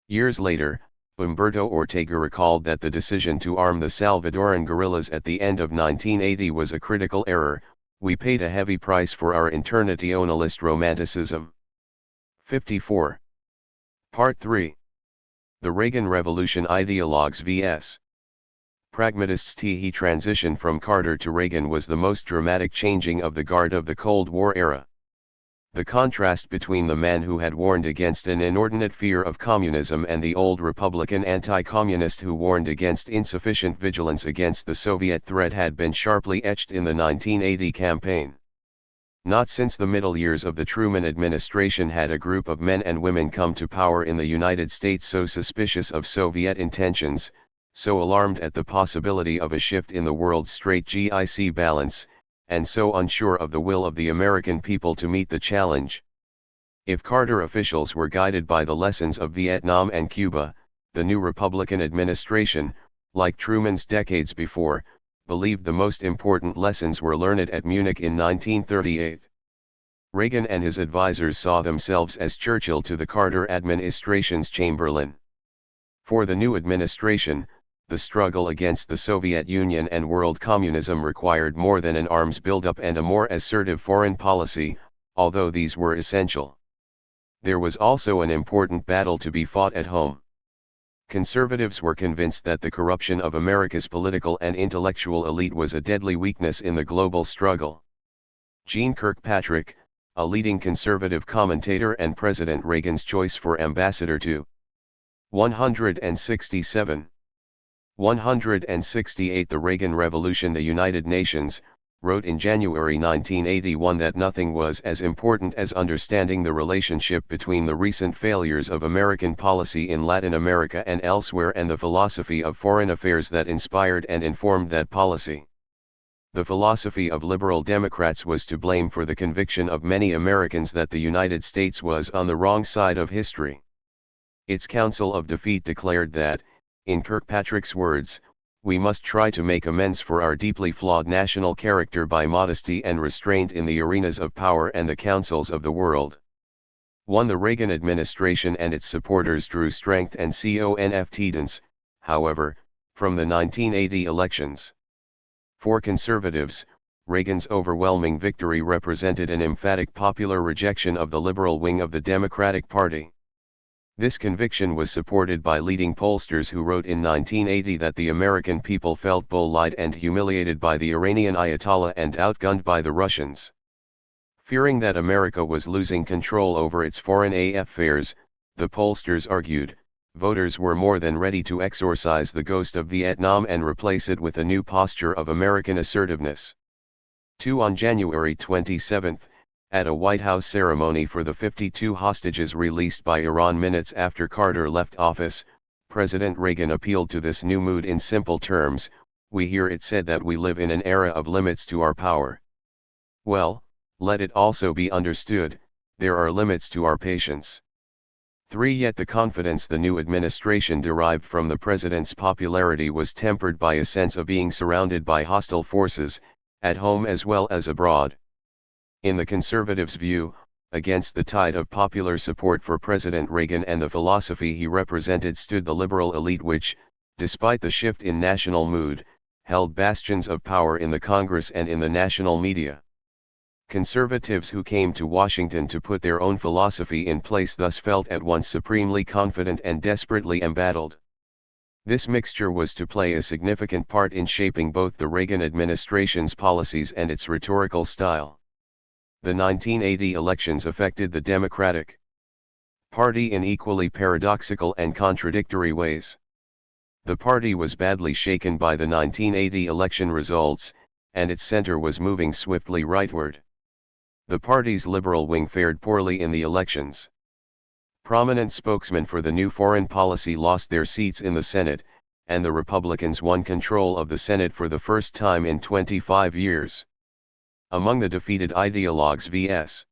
Years later, Humberto Ortega recalled that the decision to arm the Salvadoran guerrillas at the end of 1980 was a critical error. We paid a heavy price for our internationalist romanticism. 54. Part 3. The Reagan Revolution Ideologues vs. Pragmatists. The transition from Carter to Reagan was the most dramatic changing of the guard of the Cold War era. The contrast between the man who had warned against an inordinate fear of communism and the old Republican anti-communist who warned against insufficient vigilance against the Soviet threat had been sharply etched in the 1980 campaign. Not since the middle years of the Truman administration had a group of men and women come to power in the United States so suspicious of Soviet intentions, so alarmed at the possibility of a shift in the world's strategic balance, and so unsure of the will of the American people to meet the challenge. If Carter officials were guided by the lessons of Vietnam and Cuba, the new Republican administration, like Truman's decades before, believed the most important lessons were learned at Munich in 1938. Reagan and his advisers saw themselves as Churchill to the Carter administration's Chamberlain. For the new administration, the struggle against the Soviet Union and world communism required more than an arms buildup and a more assertive foreign policy, although these were essential. There was also an important battle to be fought at home. Conservatives were convinced that the corruption of America's political and intellectual elite was a deadly weakness in the global struggle. Gene Kirkpatrick, a leading conservative commentator and President Reagan's choice for ambassador to 167. 168 The Reagan Revolution. The United Nations wrote in January 1981 that nothing was as important as understanding the relationship between the recent failures of American policy in Latin America and elsewhere and the philosophy of foreign affairs that inspired and informed that policy. The philosophy of liberal Democrats was to blame for the conviction of many Americans that the United States was on the wrong side of history. Its Council of Defeat declared that, in Kirkpatrick's words, we must try to make amends for our deeply flawed national character by modesty and restraint in the arenas of power and the councils of the world. 1. The Reagan administration and its supporters drew strength and confidence, however, from the 1980 elections. For conservatives, Reagan's overwhelming victory represented an emphatic popular rejection of the liberal wing of the Democratic Party. This conviction was supported by leading pollsters who wrote in 1980 that the American people felt bull-lied and humiliated by the Iranian Ayatollah and outgunned by the Russians. Fearing that America was losing control over its foreign affairs, the pollsters argued, voters were more than ready to exorcise the ghost of Vietnam and replace it with a new posture of American assertiveness. 2. On January 27, at a White House ceremony for the 52 hostages released by Iran minutes after Carter left office, President Reagan appealed to this new mood in simple terms. We hear it said that we live in an era of limits to our power. Well, let it also be understood, there are limits to our patience. 3. Yet the confidence the new administration derived from the president's popularity was tempered by a sense of being surrounded by hostile forces, at home as well as abroad. In the conservatives' view, against the tide of popular support for President Reagan and the philosophy he represented stood the liberal elite which, despite the shift in national mood, held bastions of power in the Congress and in the national media. Conservatives who came to Washington to put their own philosophy in place thus felt at once supremely confident and desperately embattled. This mixture was to play a significant part in shaping both the Reagan administration's policies and its rhetorical style. The 1980 elections affected the Democratic Party in equally paradoxical and contradictory ways. The party was badly shaken by the 1980 election results, and its center was moving swiftly rightward. The party's liberal wing fared poorly in the elections. Prominent spokesmen for the new foreign policy lost their seats in the Senate, and the Republicans won control of the Senate for the first time in 25 years. Among the defeated ideologues vs.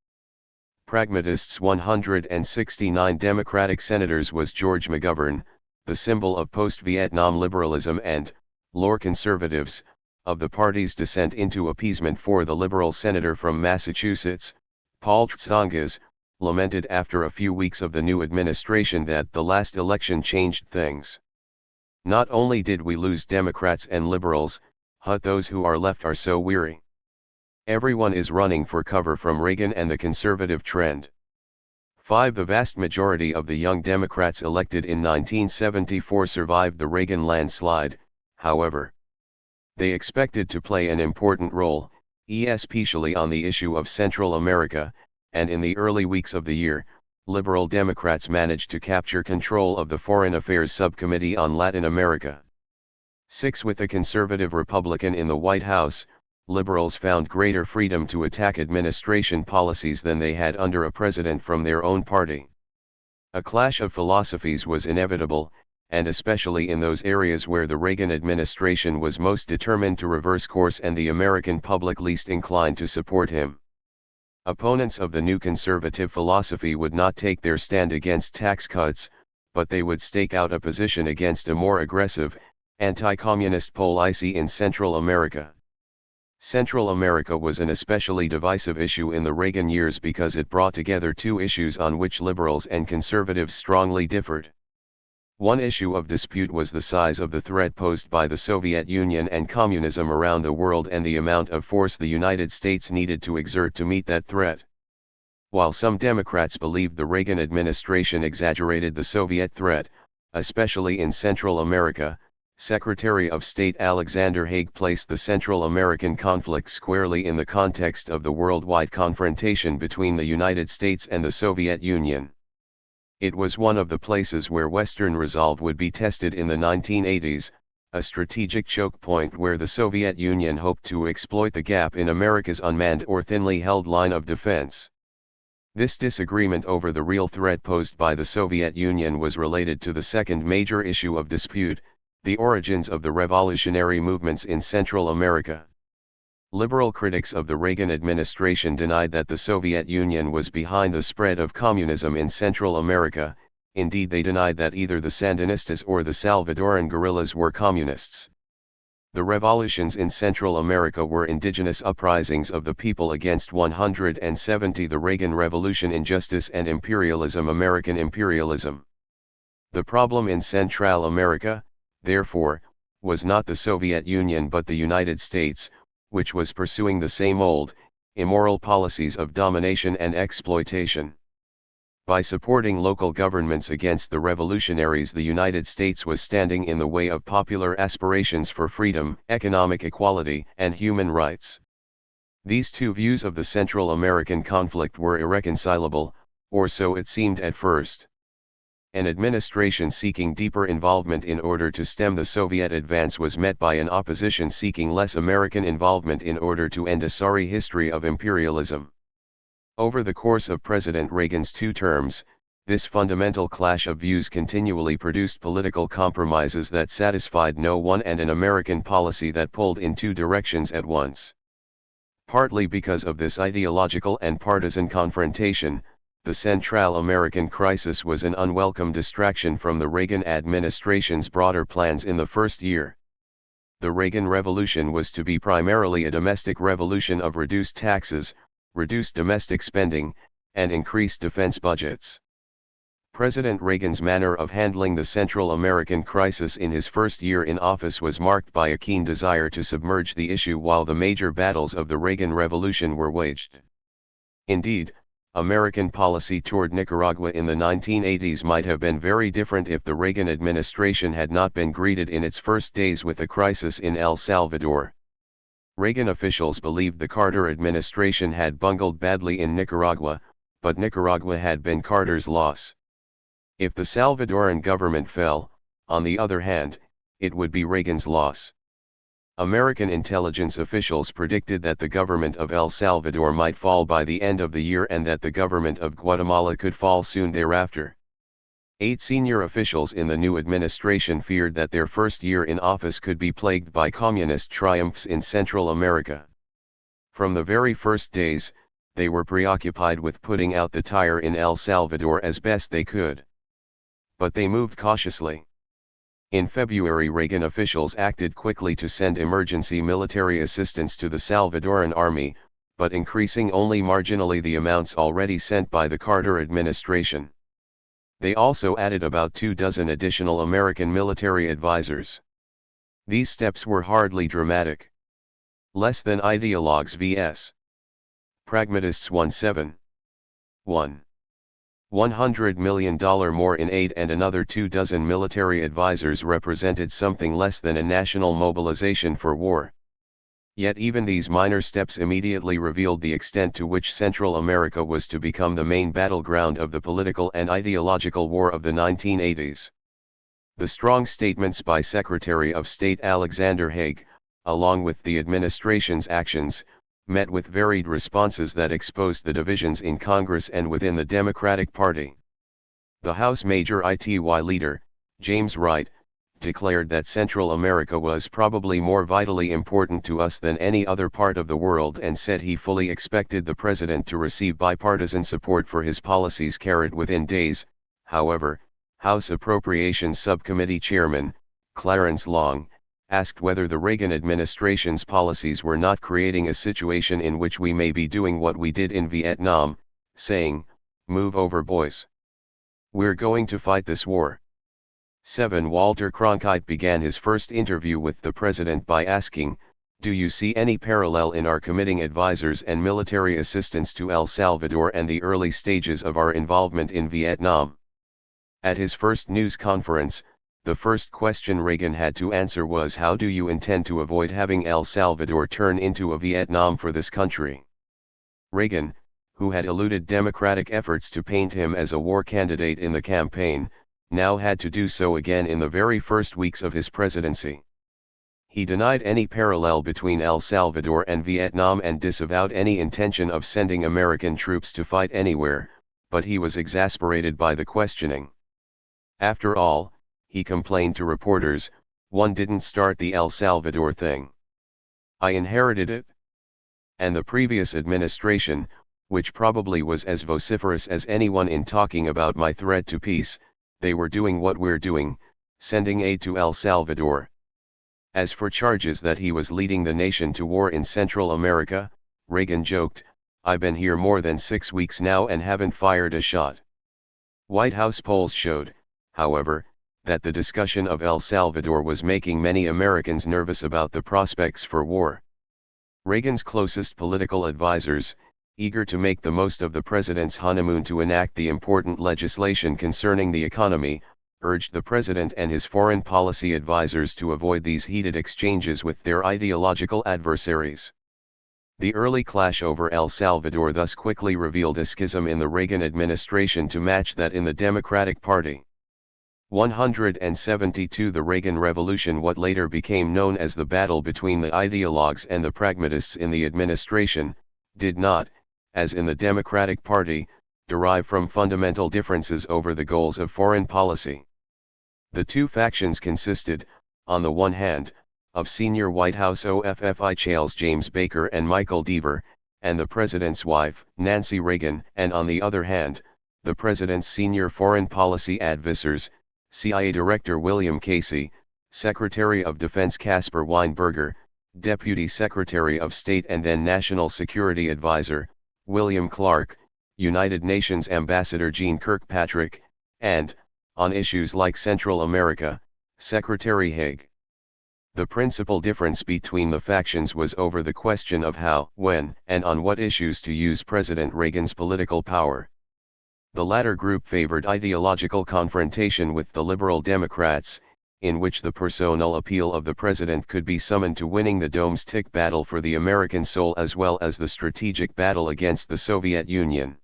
pragmatists, 169 Democratic senators was George McGovern, the symbol of post-Vietnam liberalism, and lower conservatives, of the party's descent into appeasement for the liberal senator from Massachusetts, Paul Tsongas, lamented after a few weeks of the new administration that the last election changed things. Not only did we lose Democrats and liberals, but those who are left are so weary. Everyone is running for cover from Reagan and the conservative trend. 5. The vast majority of the young Democrats elected in 1974 survived the Reagan landslide, however. They expected to play an important role, especially on the issue of Central America, and in the early weeks of the year, liberal Democrats managed to capture control of the Foreign Affairs Subcommittee on Latin America. 6. With a conservative Republican in the White House, liberals found greater freedom to attack administration policies than they had under a president from their own party. A clash of philosophies was inevitable, and especially in those areas where the Reagan administration was most determined to reverse course and the American public least inclined to support him. Opponents of the new conservative philosophy would not take their stand against tax cuts, but they would stake out a position against a more aggressive, anti-communist policy in Central America. Central America was an especially divisive issue in the Reagan years because it brought together two issues on which liberals and conservatives strongly differed. One issue of dispute was the size of the threat posed by the Soviet Union and communism around the world and the amount of force the United States needed to exert to meet that threat. While some Democrats believed the Reagan administration exaggerated the Soviet threat, especially in Central America, Secretary of State Alexander Haig placed the Central American conflict squarely in the context of the worldwide confrontation between the United States and the Soviet Union. It was one of the places where Western resolve would be tested in the 1980s, a strategic choke point where the Soviet Union hoped to exploit the gap in America's unmanned or thinly held line of defense. This disagreement over the real threat posed by the Soviet Union was related to the second major issue of dispute, the origins of the revolutionary movements in Central America. Liberal critics of the Reagan administration denied that the Soviet Union was behind the spread of communism in Central America. Indeed, they denied that either the Sandinistas or the Salvadoran guerrillas were communists. The revolutions in Central America were indigenous uprisings of the people against 170 the Reagan Revolution, injustice and imperialism, American imperialism. The problem in Central America, therefore, was not the Soviet Union but the United States, which was pursuing the same old, immoral policies of domination and exploitation. By supporting local governments against the revolutionaries, the United States was standing in the way of popular aspirations for freedom, economic equality, and human rights. These two views of the Central American conflict were irreconcilable, or so it seemed at first. An administration seeking deeper involvement in order to stem the Soviet advance was met by an opposition seeking less American involvement in order to end a sorry history of imperialism. Over the course of President Reagan's 2 terms, this fundamental clash of views continually produced political compromises that satisfied no one and an American policy that pulled in 2 directions at once. Partly because of this ideological and partisan confrontation, the Central American crisis was an unwelcome distraction from the Reagan administration's broader plans in the first year. The Reagan Revolution was to be primarily a domestic revolution of reduced taxes, reduced domestic spending, and increased defense budgets. President Reagan's manner of handling the Central American crisis in his first year in office was marked by a keen desire to submerge the issue while the major battles of the Reagan Revolution were waged. Indeed, American policy toward Nicaragua in the 1980s might have been very different if the Reagan administration had not been greeted in its first days with a crisis in El Salvador. Reagan officials believed the Carter administration had bungled badly in Nicaragua, but Nicaragua had been Carter's loss. If the Salvadoran government fell, on the other hand, it would be Reagan's loss. American intelligence officials predicted that the government of El Salvador might fall by the end of the year and that the government of Guatemala could fall soon thereafter. 8 senior officials in the new administration feared that their first year in office could be plagued by communist triumphs in Central America. From the very first days, they were preoccupied with putting out the tire in El Salvador as best they could. But they moved cautiously. In February, Reagan officials acted quickly to send emergency military assistance to the Salvadoran army, but increasing only marginally the amounts already sent by the Carter administration. They also added about 24 additional American military advisors. These steps were hardly dramatic. Less than ideologues vs. pragmatists 1 $100 million more in aid and another 24 military advisors represented something less than a national mobilization for war. Yet even these minor steps immediately revealed the extent to which Central America was to become the main battleground of the political and ideological war of the 1980s. The strong statements by Secretary of State Alexander Haig, along with the administration's actions, met with varied responses that exposed the divisions in Congress and within the Democratic Party. The House Major ITY leader, James Wright, declared that Central America was probably more vitally important to us than any other part of the world and said he fully expected the president to receive bipartisan support for his policies carried within days. However, House Appropriations Subcommittee Chairman, Clarence Long, asked whether the Reagan administration's policies were not creating a situation in which we may be doing what we did in Vietnam, saying, "Move over, boys. We're going to fight this war." 7. Walter Cronkite began his first interview with the president by asking, "Do you see any parallel in our committing advisors and military assistance to El Salvador and the early stages of our involvement in Vietnam?" At his first news conference, the first question Reagan had to answer was, how do you intend to avoid having El Salvador turn into a Vietnam for this country? Reagan, who had eluded Democratic efforts to paint him as a war candidate in the campaign, now had to do so again in the very first weeks of his presidency. He denied any parallel between El Salvador and Vietnam and disavowed any intention of sending American troops to fight anywhere, but he was exasperated by the questioning. After all, he complained to reporters, "One didn't start the El Salvador thing. I inherited it. And the previous administration, which probably was as vociferous as anyone in talking about my threat to peace, they were doing what we're doing, sending aid to El Salvador." As for charges that he was leading the nation to war in Central America, Reagan joked, "I've been here more than 6 weeks now and haven't fired a shot." White House polls showed, however, that the discussion of El Salvador was making many Americans nervous about the prospects for war. Reagan's closest political advisors, eager to make the most of the president's honeymoon to enact the important legislation concerning the economy, urged the president and his foreign policy advisors to avoid these heated exchanges with their ideological adversaries. The early clash over El Salvador thus quickly revealed a schism in the Reagan administration to match that in the Democratic Party. 172 The Reagan Revolution, what later became known as the battle between the ideologues and the pragmatists in the administration, did not, as in the Democratic Party, derive from fundamental differences over the goals of foreign policy. The two factions consisted, on the one hand, of senior White House officials James Baker and Michael Deaver, and the president's wife, Nancy Reagan, and on the other hand, the president's senior foreign policy advisors, CIA Director William Casey, Secretary of Defense Caspar Weinberger, Deputy Secretary of State and then National Security Advisor, William Clark, United Nations Ambassador Jeane Kirkpatrick, and, on issues like Central America, Secretary Haig. The principal difference between the factions was over the question of how, when, and on what issues to use President Reagan's political power. The latter group favored ideological confrontation with the Liberal Democrats, in which the personal appeal of the president could be summoned to winning the Dome's Tick battle for the American soul as well as the strategic battle against the Soviet Union.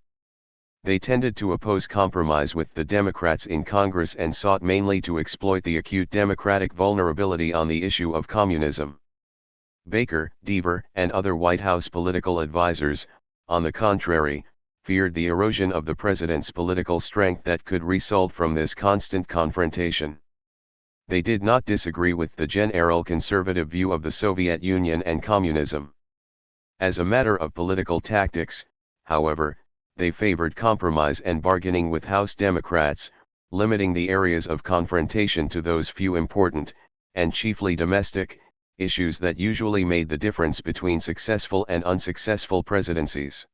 They tended to oppose compromise with the Democrats in Congress and sought mainly to exploit the acute Democratic vulnerability on the issue of communism. Baker, Deaver, and other White House political advisers, on the contrary, feared the erosion of the president's political strength that could result from this constant confrontation. They did not disagree with the general conservative view of the Soviet Union and communism. As a matter of political tactics, however, they favored compromise and bargaining with House Democrats, limiting the areas of confrontation to those few important, and chiefly domestic, issues that usually made the difference between successful and unsuccessful presidencies.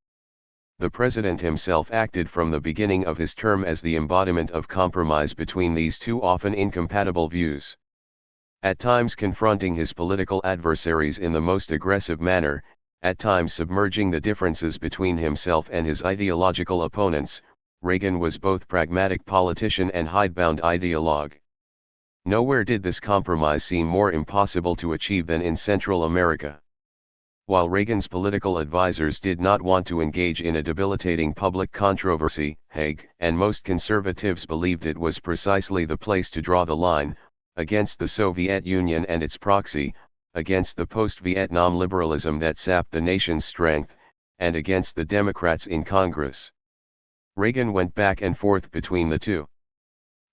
The president himself acted from the beginning of his term as the embodiment of compromise between these two often incompatible views. At times confronting his political adversaries in the most aggressive manner, at times submerging the differences between himself and his ideological opponents, Reagan was both pragmatic politician and hidebound ideologue. Nowhere did this compromise seem more impossible to achieve than in Central America. While Reagan's political advisers did not want to engage in a debilitating public controversy, Haig and most conservatives believed it was precisely the place to draw the line, against the Soviet Union and its proxy, against the post-Vietnam liberalism that sapped the nation's strength, and against the Democrats in Congress. Reagan went back and forth between the two.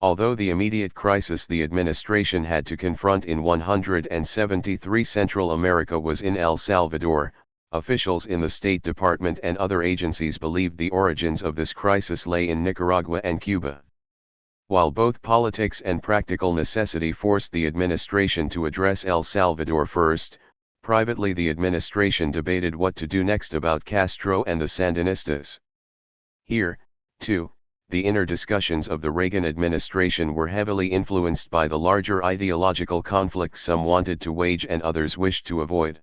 Although the immediate crisis the administration had to confront in 173 Central America was in El Salvador, officials in the State Department and other agencies believed the origins of this crisis lay in Nicaragua and Cuba. While both politics and practical necessity forced the administration to address El Salvador first, privately the administration debated what to do next about Castro and the Sandinistas. Here, too, the inner discussions of the Reagan administration were heavily influenced by the larger ideological conflicts some wanted to wage and others wished to avoid.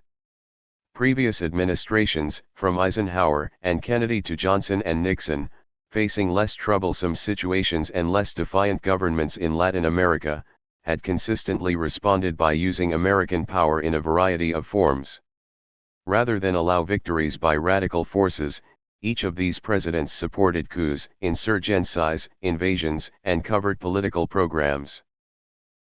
Previous administrations, from Eisenhower and Kennedy to Johnson and Nixon, facing less troublesome situations and less defiant governments in Latin America, had consistently responded by using American power in a variety of forms. Rather than allow victories by radical forces, each of these presidents supported coups, insurgencies, invasions, and covert political programs.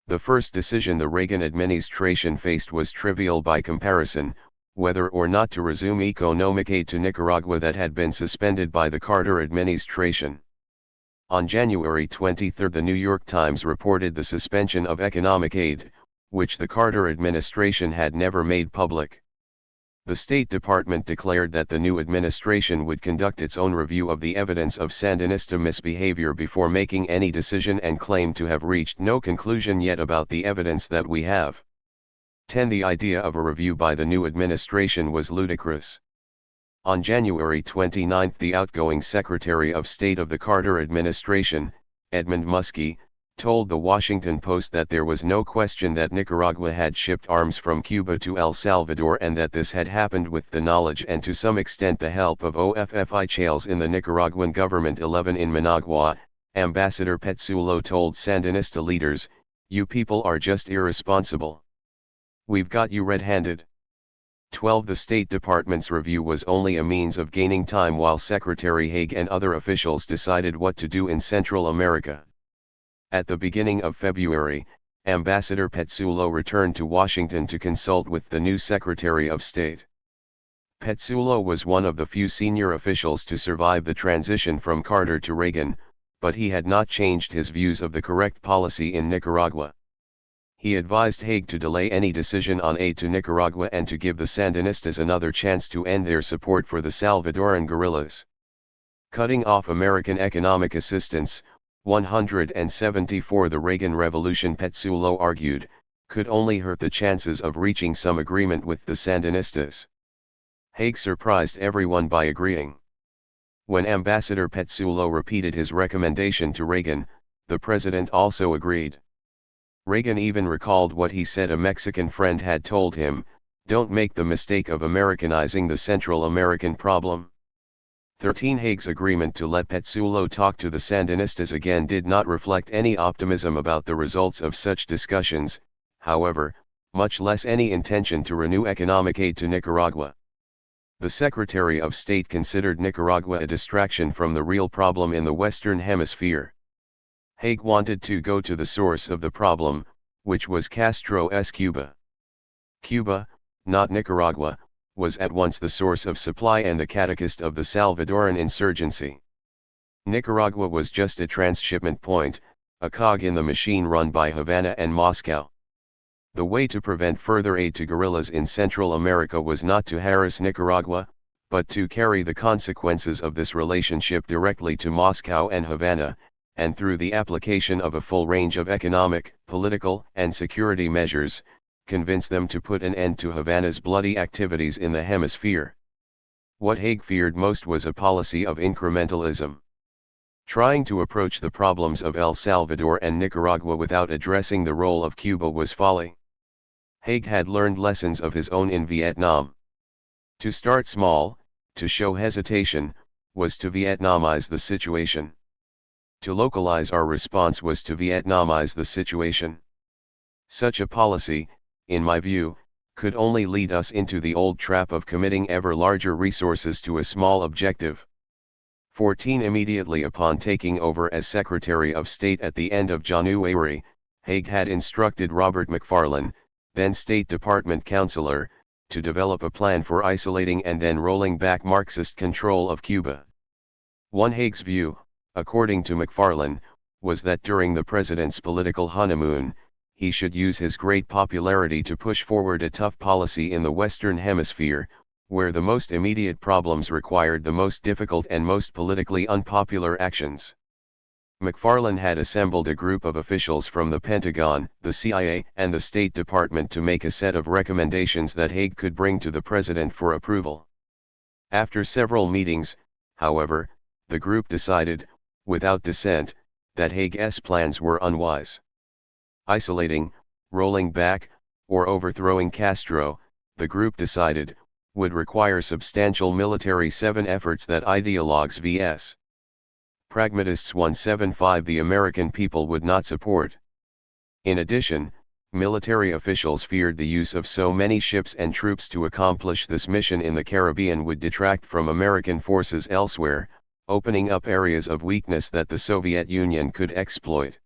The first decision the Reagan administration faced was trivial by comparison, whether or not to resume economic aid to Nicaragua that had been suspended by the Carter administration. On January 23 the New York Times reported the suspension of economic aid, which the Carter administration had never made public. The State Department declared that the new administration would conduct its own review of the evidence of Sandinista misbehavior before making any decision and claimed to have reached no conclusion yet about the evidence that we have. 10. The idea of a review by the new administration was ludicrous. On January 29 the outgoing Secretary of State of the Carter administration, Edmund Muskie, told the Washington Post that there was no question that Nicaragua had shipped arms from Cuba to El Salvador and that this had happened with the knowledge and to some extent the help of officials in the Nicaraguan government. 11. In Managua, Ambassador Petsulo told Sandinista leaders, "You people are just irresponsible. We've got you red-handed." 12. The State Department's review was only a means of gaining time while Secretary Haig and other officials decided what to do in Central America. At the beginning of February, Ambassador Petsulo returned to Washington to consult with the new Secretary of State. Petsulo was one of the few senior officials to survive the transition from Carter to Reagan, but he had not changed his views of the correct policy in Nicaragua. He advised Haig to delay any decision on aid to Nicaragua and to give the Sandinistas another chance to end their support for the Salvadoran guerrillas. Cutting off American economic assistance, 174. The Reagan Revolution, Petsulo argued, could only hurt the chances of reaching some agreement with the Sandinistas. Haig surprised everyone by agreeing. When Ambassador Petsulo repeated his recommendation to Reagan, the president also agreed. Reagan even recalled what he said a Mexican friend had told him: "Don't make the mistake of Americanizing the Central American problem." 13. Haig's agreement to let Petsulo talk to the Sandinistas again did not reflect any optimism about the results of such discussions, however, much less any intention to renew economic aid to Nicaragua. The Secretary of State considered Nicaragua a distraction from the real problem in the Western Hemisphere. Haig wanted to go to the source of the problem, which was Castro's Cuba. Cuba, not Nicaragua, was at once the source of supply and the catechist of the Salvadoran insurgency. Nicaragua was just a transshipment point, a cog in the machine run by Havana and Moscow. The way to prevent further aid to guerrillas in Central America was not to harass Nicaragua, but to carry the consequences of this relationship directly to Moscow and Havana, and through the application of a full range of economic, political, and security measures, convince them to put an end to Havana's bloody activities in the hemisphere. What Haig feared most was a policy of incrementalism. Trying to approach the problems of El Salvador and Nicaragua without addressing the role of Cuba was folly. Haig had learned lessons of his own in Vietnam. To start small, to show hesitation, was to Vietnamize the situation. To localize our response was to Vietnamize the situation. Such a policy, in my view, could only lead us into the old trap of committing ever larger resources to a small objective. 14. Immediately upon taking over as Secretary of State at the end of January, Haig had instructed Robert McFarlane, then State Department counselor, to develop a plan for isolating and then rolling back Marxist control of Cuba. One Haig's view, according to McFarlane, was that during the president's political honeymoon, he should use his great popularity to push forward a tough policy in the Western Hemisphere, where the most immediate problems required the most difficult and most politically unpopular actions. McFarlane had assembled a group of officials from the Pentagon, the CIA, and the State Department to make a set of recommendations that Haig could bring to the president for approval. After several meetings, however, the group decided, without dissent, that Haig's plans were unwise. Isolating, rolling back, or overthrowing Castro, the group decided, would require substantial military efforts that ideologues vs. Pragmatists 175 the American people would not support. In addition, military officials feared the use of so many ships and troops to accomplish this mission in the Caribbean would detract from American forces elsewhere, opening up areas of weakness that the Soviet Union could exploit.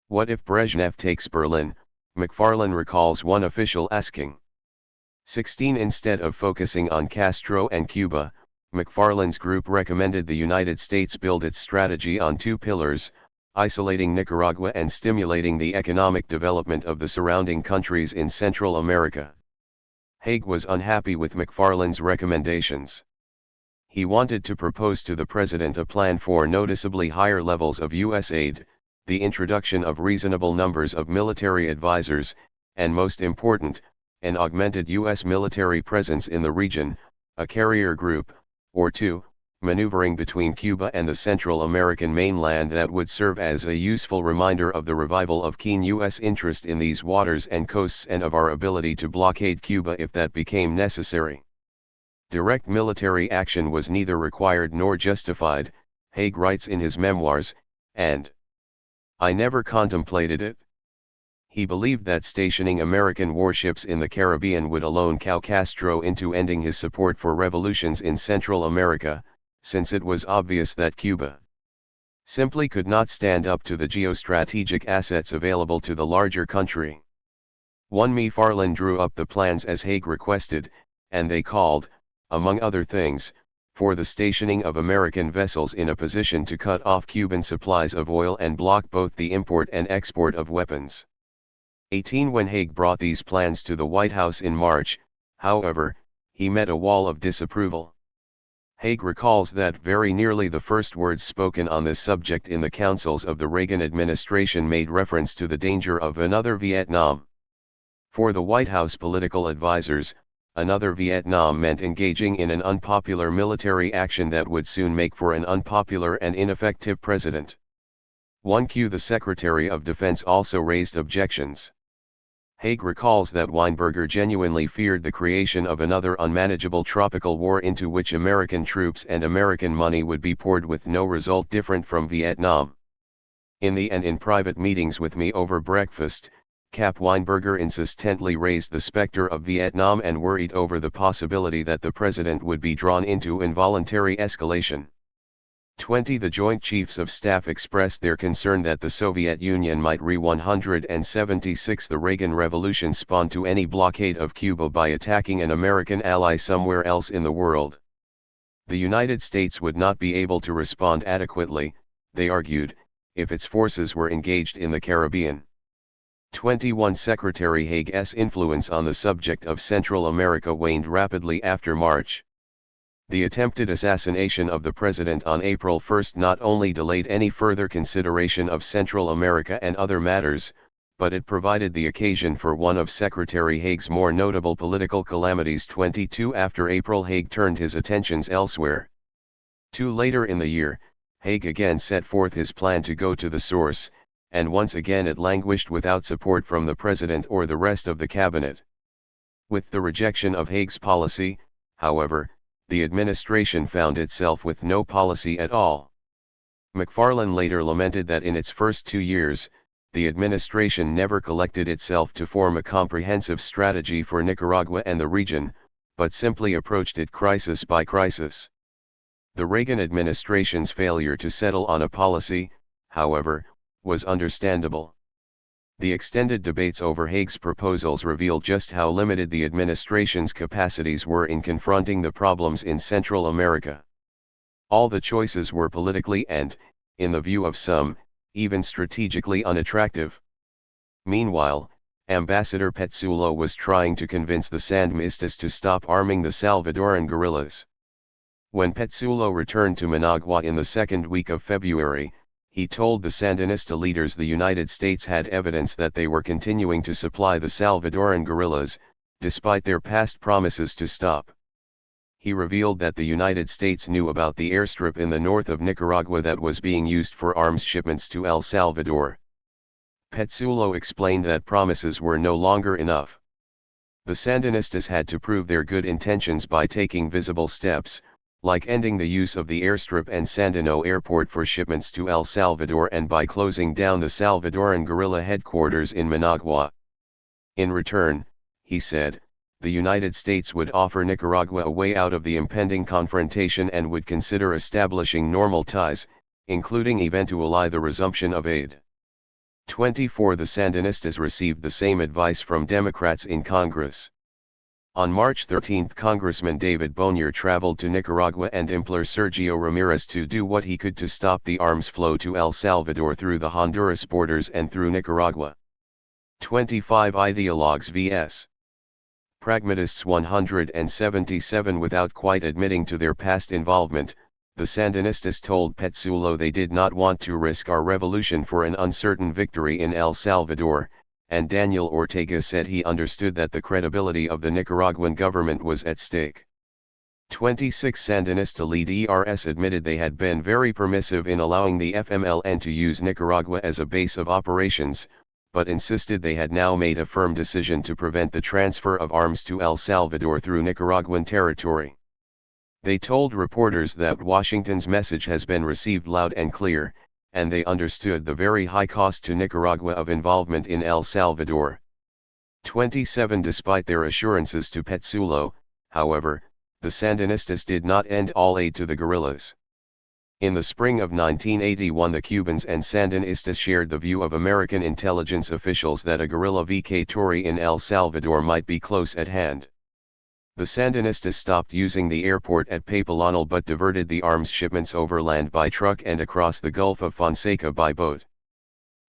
What if Brezhnev takes Berlin? McFarlane recalls one official asking. 16. Instead of focusing on Castro and Cuba, McFarlane's group recommended the United States build its strategy on two pillars: isolating Nicaragua and stimulating the economic development of the surrounding countries in Central America. Haig was unhappy with McFarlane's recommendations. He wanted to propose to the president a plan for noticeably higher levels of U.S. aid, the introduction of reasonable numbers of military advisors, and most important, an augmented U.S. military presence in the region, a carrier group, or two, maneuvering between Cuba and the Central American mainland that would serve as a useful reminder of the revival of keen U.S. interest in these waters and coasts and of our ability to blockade Cuba if that became necessary. Direct military action was neither required nor justified, Haig writes in his memoirs, and I never contemplated it. He believed that stationing American warships in the Caribbean would alone cow Castro into ending his support for revolutions in Central America, since it was obvious that Cuba simply could not stand up to the geostrategic assets available to the larger country. One McFarlane drew up the plans as Haig requested, and they called, among other things, for the stationing of American vessels in a position to cut off Cuban supplies of oil and block both the import and export of weapons. 18. When Haig brought these plans to the White House in March, however, he met a wall of disapproval. Haig recalls that very nearly the first words spoken on this subject in the councils of the Reagan administration made reference to the danger of another Vietnam. For the White House political advisors, another Vietnam meant engaging in an unpopular military action that would soon make for an unpopular and ineffective president. 1Q The Secretary of Defense also raised objections. Haig recalls that Weinberger genuinely feared the creation of another unmanageable tropical war into which American troops and American money would be poured with no result different from Vietnam. In the end, in private meetings with me over breakfast, Cap Weinberger insistently raised the specter of Vietnam and worried over the possibility that the president would be drawn into involuntary escalation. 20 The Joint Chiefs of Staff expressed their concern that the Soviet Union might re-176 the Reagan Revolution spawn to any blockade of Cuba by attacking an American ally somewhere else in the world. The United States would not be able to respond adequately, they argued, if its forces were engaged in the Caribbean. 21 Secretary Haig's influence on the subject of Central America waned rapidly after March. The attempted assassination of the president on April 1 not only delayed any further consideration of Central America and other matters, but it provided the occasion for one of Secretary Haig's more notable political calamities. 22 After April, Haig turned his attentions elsewhere. 2 Later in the year, Haig again set forth his plan to go to the source, and once again it languished without support from the president or the rest of the cabinet. With the rejection of Haig's policy, however, the administration found itself with no policy at all. McFarlane later lamented that in its first 2 years, the administration never collected itself to form a comprehensive strategy for Nicaragua and the region, but simply approached it crisis by crisis. The Reagan administration's failure to settle on a policy, however, was understandable. The extended debates over Haig's proposals revealed just how limited the administration's capacities were in confronting the problems in Central America. All the choices were politically and, in the view of some, even strategically unattractive. Meanwhile, Ambassador Petsulo was trying to convince the Sandinistas to stop arming the Salvadoran guerrillas. When Petsulo returned to Managua in the second week of February, he told the Sandinista leaders the United States had evidence that they were continuing to supply the Salvadoran guerrillas, despite their past promises to stop. He revealed that the United States knew about the airstrip in the north of Nicaragua that was being used for arms shipments to El Salvador. Petsulo explained that promises were no longer enough. The Sandinistas had to prove their good intentions by taking visible steps, like ending the use of the airstrip and Sandino Airport for shipments to El Salvador and by closing down the Salvadoran guerrilla headquarters in Managua. In return, he said, the United States would offer Nicaragua a way out of the impending confrontation and would consider establishing normal ties, including eventually the resumption of aid. 24 The Sandinistas received the same advice from Democrats in Congress. On March 13, Congressman David Bonnier traveled to Nicaragua and implored Sergio Ramirez to do what he could to stop the arms flow to El Salvador through the Honduras borders and through Nicaragua. 25 Ideologues vs. Pragmatists 177 Without quite admitting to their past involvement, the Sandinistas told Petsulo they did not want to risk our revolution for an uncertain victory in El Salvador, and Daniel Ortega said he understood that the credibility of the Nicaraguan government was at stake. 26 Sandinista lead ERS admitted they had been very permissive in allowing the FMLN to use Nicaragua as a base of operations, but insisted they had now made a firm decision to prevent the transfer of arms to El Salvador through Nicaraguan territory. They told reporters that Washington's message has been received loud and clear, and they understood the very high cost to Nicaragua of involvement in El Salvador. 27 Despite their assurances to Petsulo, however, the Sandinistas did not end all aid to the guerrillas. In the spring of 1981 the Cubans and Sandinistas shared the view of American intelligence officials that a guerrilla victory in El Salvador might be close at hand. The Sandinistas stopped using the airport at Papelonal but diverted the arms shipments overland by truck and across the Gulf of Fonseca by boat.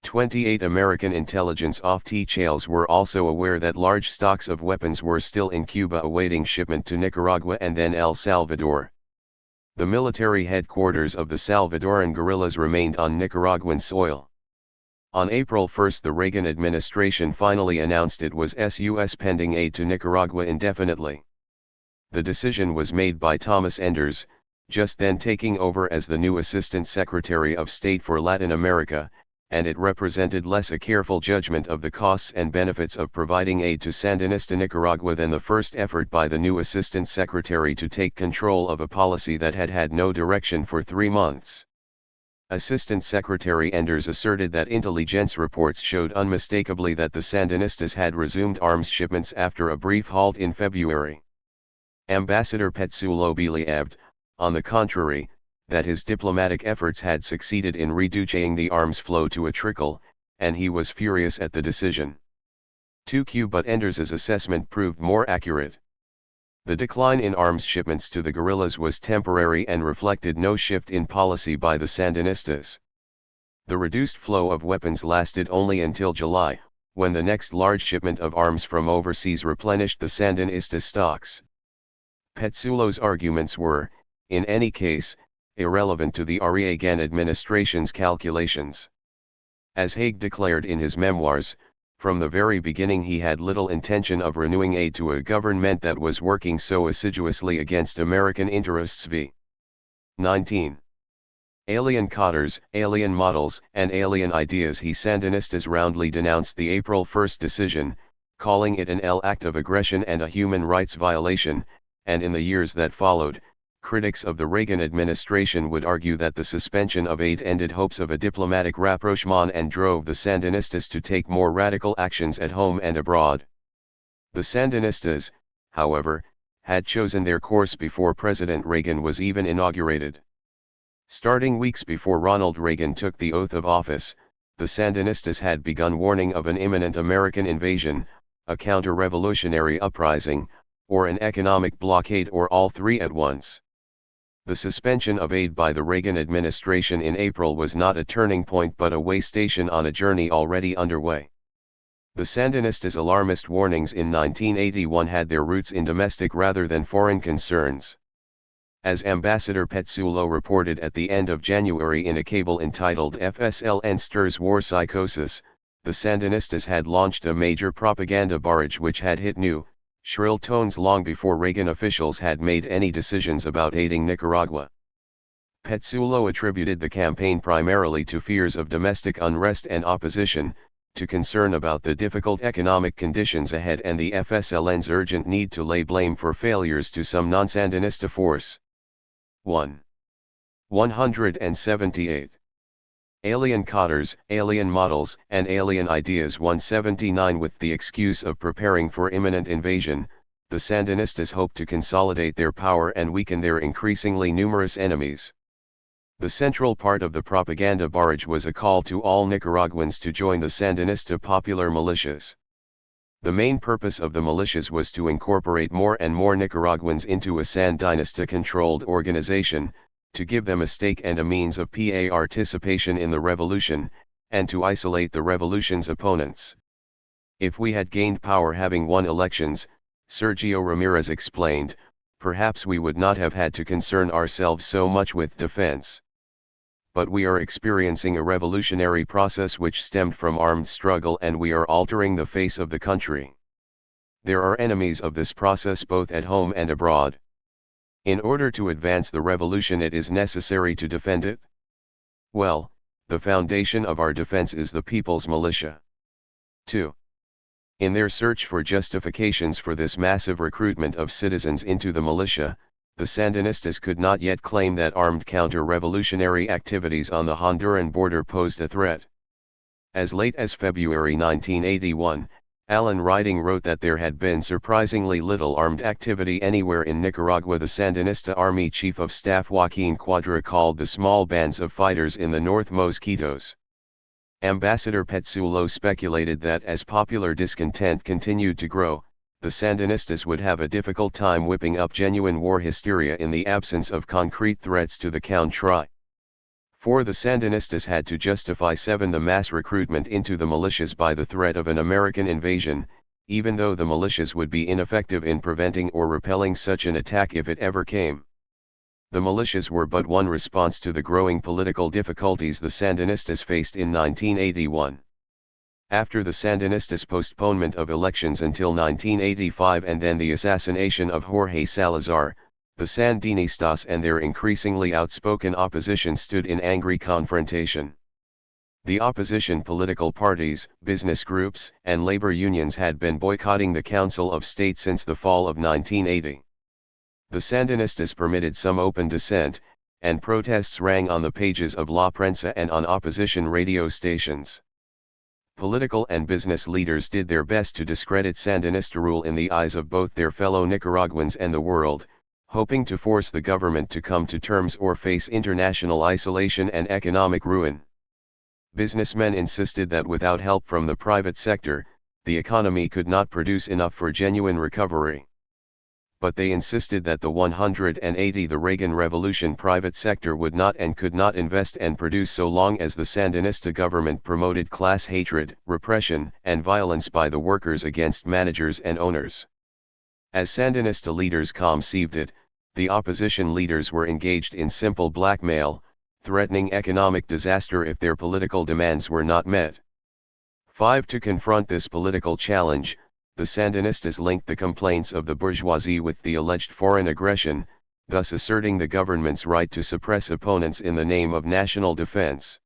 28 American intelligence officials were also aware that large stocks of weapons were still in Cuba awaiting shipment to Nicaragua and then El Salvador. The military headquarters of the Salvadoran guerrillas remained on Nicaraguan soil. On April 1 the Reagan administration finally announced it was suspending aid to Nicaragua indefinitely. The decision was made by Thomas Enders, just then taking over as the new Assistant Secretary of State for Latin America, and it represented less a careful judgment of the costs and benefits of providing aid to Sandinista Nicaragua than the first effort by the new Assistant Secretary to take control of a policy that had had no direction for 3 months. Assistant Secretary Enders asserted that intelligence reports showed unmistakably that the Sandinistas had resumed arms shipments after a brief halt in February. Ambassador Petsulo believed, on the contrary, that his diplomatic efforts had succeeded in reducing the arms flow to a trickle, and he was furious at the decision. 2Q but Enders's assessment proved more accurate. The decline in arms shipments to the guerrillas was temporary and reflected no shift in policy by the Sandinistas. The reduced flow of weapons lasted only until July, when the next large shipment of arms from overseas replenished the Sandinista stocks. Petsulo's arguments were, in any case, irrelevant to the Reagan administration's calculations. As Haig declared in his memoirs, from the very beginning he had little intention of renewing aid to a government that was working so assiduously against American interests v. 19. Alien cotters, alien models, and alien ideas. He Sandinistas roundly denounced the April 1 decision, calling it an act of aggression and a human rights violation, and in the years that followed, critics of the Reagan administration would argue that the suspension of aid ended hopes of a diplomatic rapprochement and drove the Sandinistas to take more radical actions at home and abroad. The Sandinistas, however, had chosen their course before President Reagan was even inaugurated. Starting weeks before Ronald Reagan took the oath of office, the Sandinistas had begun warning of an imminent American invasion, a counter-revolutionary uprising, or an economic blockade, or all three at once. The suspension of aid by the Reagan administration in April was not a turning point but a way station on a journey already underway. The Sandinistas' alarmist warnings in 1981 had their roots in domestic rather than foreign concerns. As Ambassador Petsulo reported at the end of January in a cable entitled FSLN Stirs War Psychosis, the Sandinistas had launched a major propaganda barrage which had hit new, shrill tones long before Reagan officials had made any decisions about aiding Nicaragua. Petsulo attributed the campaign primarily to fears of domestic unrest and opposition, to concern about the difficult economic conditions ahead and the FSLN's urgent need to lay blame for failures to some non-Sandinista force. 178. Alien cotters, alien models, and alien ideas. 179. With the excuse of preparing for imminent invasion, the Sandinistas hoped to consolidate their power and weaken their increasingly numerous enemies. The central part of the propaganda barrage was a call to all Nicaraguans to join the Sandinista popular militias. The main purpose of the militias was to incorporate more and more Nicaraguans into a Sandinista-controlled organization, to give them a stake and a means of participation in the revolution, and to isolate the revolution's opponents. If we had gained power having won elections, Sergio Ramirez explained, perhaps we would not have had to concern ourselves so much with defense. But we are experiencing a revolutionary process which stemmed from armed struggle, and we are altering the face of the country. There are enemies of this process both at home and abroad. In order to advance the revolution, it is necessary to defend it. Well, the foundation of our defense is the people's militia. 2. In their search for justifications for this massive recruitment of citizens into the militia, the Sandinistas could not yet claim that armed counter-revolutionary activities on the Honduran border posed a threat. As late as February 1981, Alan Riding wrote that there had been surprisingly little armed activity anywhere in Nicaragua. The Sandinista Army Chief of Staff Joaquin Cuadra called the small bands of fighters in the North Mosquitos. Ambassador Petsulo speculated that as popular discontent continued to grow, the Sandinistas would have a difficult time whipping up genuine war hysteria in the absence of concrete threats to the country. For the Sandinistas had to justify the mass recruitment into the militias by the threat of an American invasion, even though the militias would be ineffective in preventing or repelling such an attack if it ever came. The militias were but one response to the growing political difficulties the Sandinistas faced in 1981. After the Sandinistas' postponement of elections until 1985 and then the assassination of Jorge Salazar, the Sandinistas and their increasingly outspoken opposition stood in angry confrontation. The opposition political parties, business groups, and labor unions had been boycotting the Council of State since the fall of 1980. The Sandinistas permitted some open dissent, and protests rang on the pages of La Prensa and on opposition radio stations. Political and business leaders did their best to discredit Sandinista rule in the eyes of both their fellow Nicaraguans and the world, hoping to force the government to come to terms or face international isolation and economic ruin. Businessmen insisted that without help from the private sector, the economy could not produce enough for genuine recovery. But they insisted that the Reagan Revolution private sector would not and could not invest and produce so long as the Sandinista government promoted class hatred, repression, and violence by the workers against managers and owners. As Sandinista leaders conceived it, the opposition leaders were engaged in simple blackmail, threatening economic disaster if their political demands were not met. 5. To confront this political challenge, the Sandinistas linked the complaints of the bourgeoisie with the alleged foreign aggression, thus asserting the government's right to suppress opponents in the name of national defense.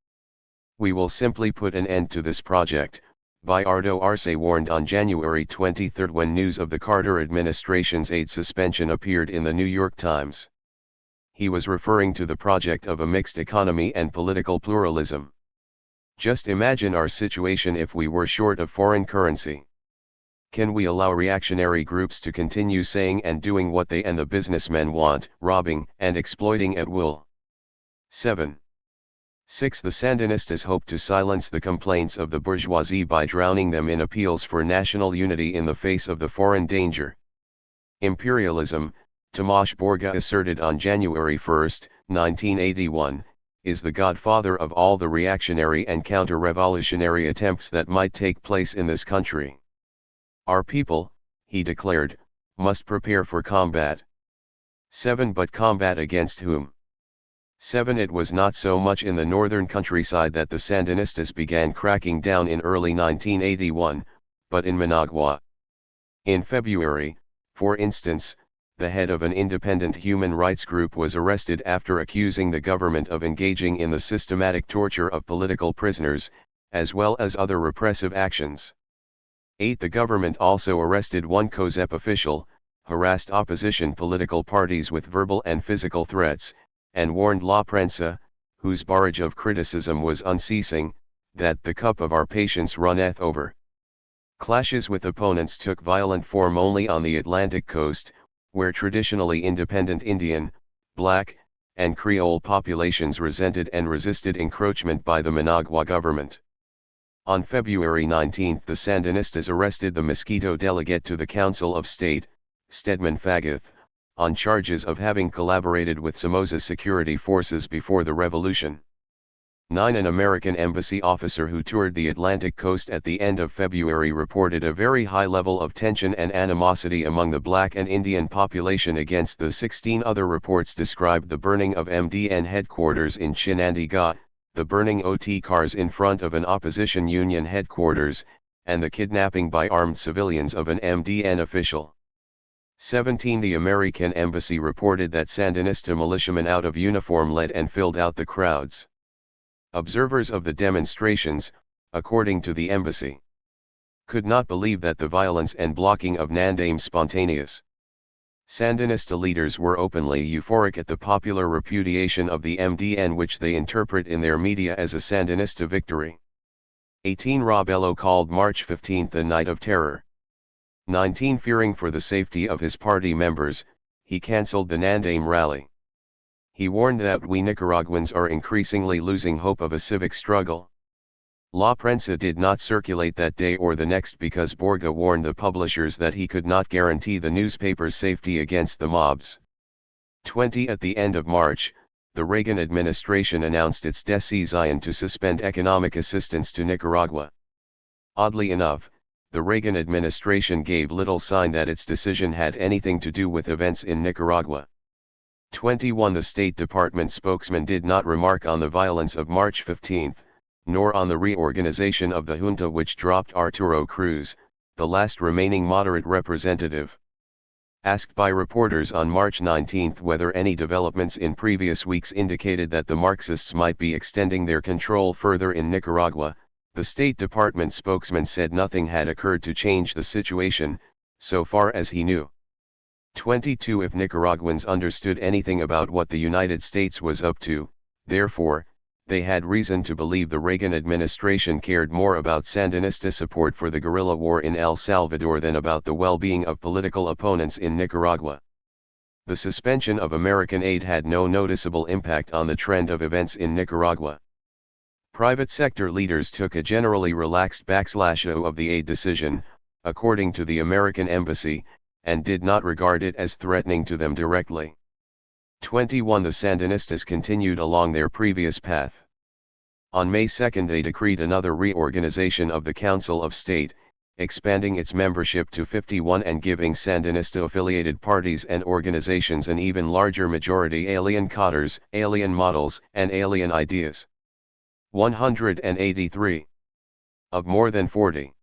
"We will simply put an end to this project," Bayardo Arce warned on January 23 when news of the Carter administration's aid suspension appeared in the New York Times. He was referring to the project of a mixed economy and political pluralism. "Just imagine our situation if we were short of foreign currency. Can we allow reactionary groups to continue saying and doing what they and the businessmen want, robbing and exploiting at will?" 7. 6. The Sandinistas hoped to silence the complaints of the bourgeoisie by drowning them in appeals for national unity in the face of the foreign danger. "Imperialism," Tomás Borga asserted on January 1, 1981, "is the godfather of all the reactionary and counter-revolutionary attempts that might take place in this country. Our people," he declared, "must prepare for combat." 7. But combat against whom? 7. It was not so much in the northern countryside that the Sandinistas began cracking down in early 1981, but in Managua. In February, for instance, the head of an independent human rights group was arrested after accusing the government of engaging in the systematic torture of political prisoners, as well as other repressive actions. 8. The government also arrested one COSEP official, harassed opposition political parties with verbal and physical threats, and warned La Prensa, whose barrage of criticism was unceasing, that the cup of our patience runneth over. Clashes with opponents took violent form only on the Atlantic coast, where traditionally independent Indian, Black, and Creole populations resented and resisted encroachment by the Managua government. On February 19 the Sandinistas arrested the Mosquito delegate to the Council of State, Stedman Fagath, on charges of having collaborated with Somoza security forces before the revolution. 9. An American embassy officer who toured the Atlantic coast at the end of February reported a very high level of tension and animosity among the Black and Indian population against the 16 other reports described the burning of MDN headquarters in Chinandega, the burning OT cars in front of an opposition union headquarters, and the kidnapping by armed civilians of an MDN official. 17. The American embassy reported that Sandinista militiamen out of uniform led and filled out the crowds. Observers of the demonstrations, according to the embassy, could not believe that the violence and blocking of Nandame spontaneous. Sandinista leaders were openly euphoric at the popular repudiation of the MDN, which they interpret in their media as a Sandinista victory. 18. Robello called March 15 the night of terror. 19. Fearing for the safety of his party members, he cancelled the Nandame rally. He warned that we Nicaraguans are increasingly losing hope of a civic struggle. La Prensa did not circulate that day or the next because Borga warned the publishers that he could not guarantee the newspaper's safety against the mobs. 20. At the end of March, the Reagan administration announced its decision to suspend economic assistance to Nicaragua. Oddly enough, the Reagan administration gave little sign that its decision had anything to do with events in Nicaragua. 21. The State Department spokesman did not remark on the violence of March 15, nor on the reorganization of the junta which dropped Arturo Cruz, the last remaining moderate representative. Asked by reporters on March 19 whether any developments in previous weeks indicated that the Marxists might be extending their control further in Nicaragua, the State Department spokesman said nothing had occurred to change the situation, so far as he knew. 22 If Nicaraguans understood anything about what the United States was up to, therefore, they had reason to believe the Reagan administration cared more about Sandinista support for the guerrilla war in El Salvador than about the well-being of political opponents in Nicaragua. The suspension of American aid had no noticeable impact on the trend of events in Nicaragua. Private sector leaders took a generally relaxed backslash of the aid decision, according to the American embassy, and did not regard it as threatening to them directly. 21 The Sandinistas continued along their previous path. On May 2 they decreed another reorganization of the Council of State, expanding its membership to 51 and giving Sandinista-affiliated parties and organizations an even larger majority: alien cadres, alien models, and alien ideas. 183. Of more than 40.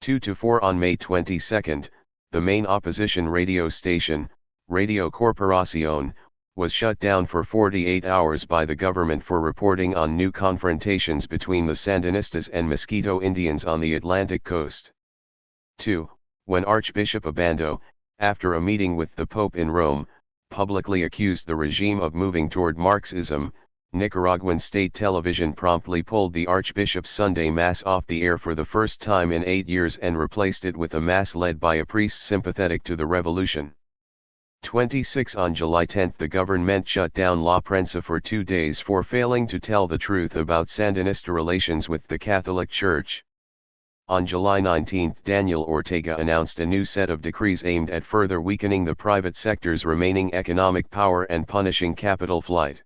2-4 On May 22, the main opposition radio station, Radio Corporación, was shut down for 48 hours by the government for reporting on new confrontations between the Sandinistas and Mosquito Indians on the Atlantic coast. 2. When Archbishop Obando, after a meeting with the Pope in Rome, publicly accused the regime of moving toward Marxism, Nicaraguan state television promptly pulled the Archbishop's Sunday Mass off the air for the first time in 8 years and replaced it with a mass led by a priest sympathetic to the revolution. 26 On July 10 the government shut down La Prensa for 2 days for failing to tell the truth about Sandinista relations with the Catholic Church. On July 19 Daniel Ortega announced a new set of decrees aimed at further weakening the private sector's remaining economic power and punishing capital flight.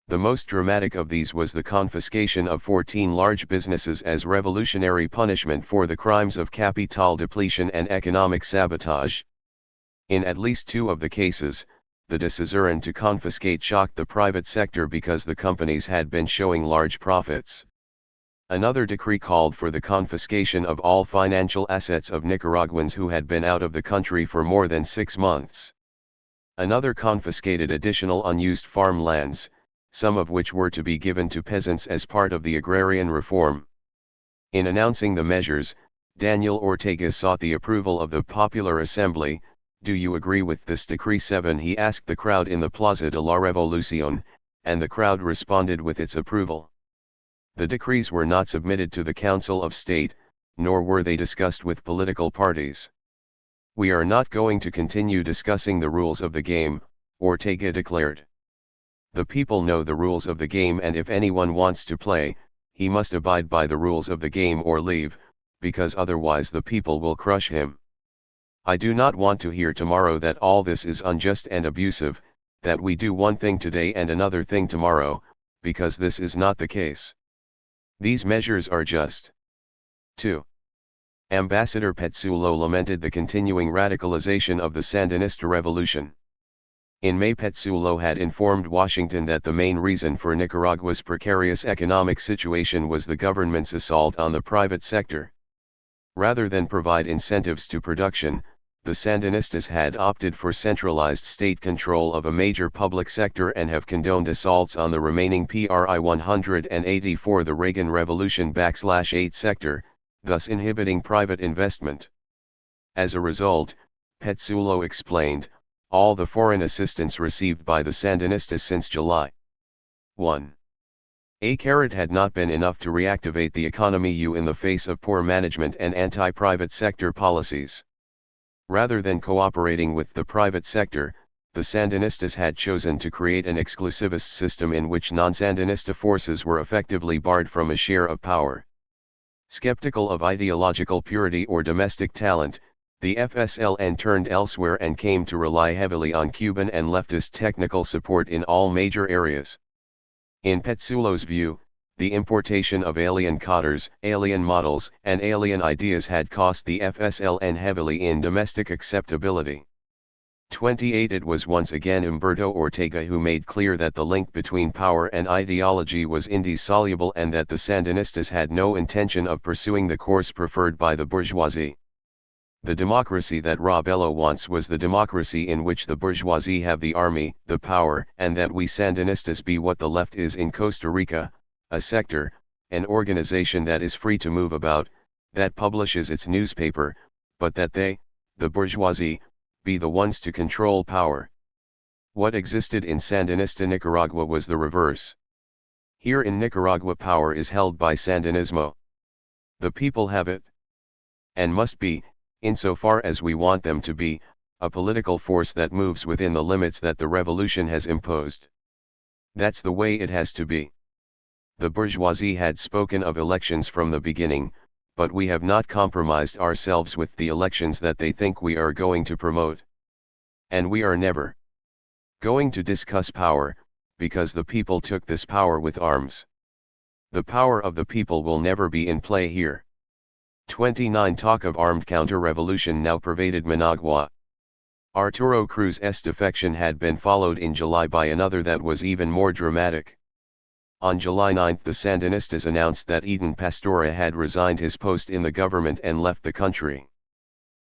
The most dramatic of these was the confiscation of 14 large businesses as revolutionary punishment for the crimes of capital depletion and economic sabotage. In at least 2 of the cases, the decision to confiscate shocked the private sector because the companies had been showing large profits. Another decree called for the confiscation of all financial assets of Nicaraguans who had been out of the country for more than 6 months. Another confiscated additional unused farmlands, some of which were to be given to peasants as part of the agrarian reform. In announcing the measures, Daniel Ortega sought the approval of the Popular Assembly. Do you agree with this decree? 7 He asked the crowd in the Plaza de la Revolución, and the crowd responded with its approval. The decrees were not submitted to the Council of State, nor were they discussed with political parties. We are not going to continue discussing the rules of the game, Ortega declared. The people know the rules of the game, and if anyone wants to play, he must abide by the rules of the game or leave, because otherwise the people will crush him. I do not want to hear tomorrow that all this is unjust and abusive, that we do one thing today and another thing tomorrow, because this is not the case. These measures are just. 2. Ambassador Petsulo lamented the continuing radicalization of the Sandinista revolution. In May, Petsulo had informed Washington that the main reason for Nicaragua's precarious economic situation was the government's assault on the private sector. Rather than provide incentives to production, the Sandinistas had opted for centralized state control of a major public sector and have condoned assaults on the remaining PRI 184 the Reagan Revolution /8 sector, thus inhibiting private investment. As a result, Petsulo explained, all the foreign assistance received by the Sandinistas since July 1. Had not been enough to reactivate the economy in the face of poor management and anti-private sector policies. Rather than cooperating with the private sector, the Sandinistas had chosen to create an exclusivist system in which non-Sandinista forces were effectively barred from a share of power. Skeptical of ideological purity or domestic talent, the FSLN turned elsewhere and came to rely heavily on Cuban and leftist technical support in all major areas. In Petsulo's view, the importation of alien cadres, alien models, and alien ideas had cost the FSLN heavily in domestic acceptability. 28 It was once again Humberto Ortega who made clear that the link between power and ideology was indissoluble and that the Sandinistas had no intention of pursuing the course preferred by the bourgeoisie. The democracy that Rabello wants was the democracy in which the bourgeoisie have the army, the power, and that we Sandinistas be what the left is in Costa Rica, a sector, an organization that is free to move about, that publishes its newspaper, but that they, the bourgeoisie, be the ones to control power. What existed in Sandinista Nicaragua was the reverse. Here in Nicaragua power is held by Sandinismo. The people have it. And must be, insofar as we want them to be, a political force that moves within the limits that the revolution has imposed. That's the way it has to be. The bourgeoisie had spoken of elections from the beginning, but we have not compromised ourselves with the elections that they think we are going to promote. And we are never going to discuss power, because the people took this power with arms. The power of the people will never be in play here. 29 Talk of armed counter-revolution now pervaded Managua. Arturo Cruz's defection had been followed in July by another that was even more dramatic. On July 9 the Sandinistas announced that Eden Pastora had resigned his post in the government and left the country.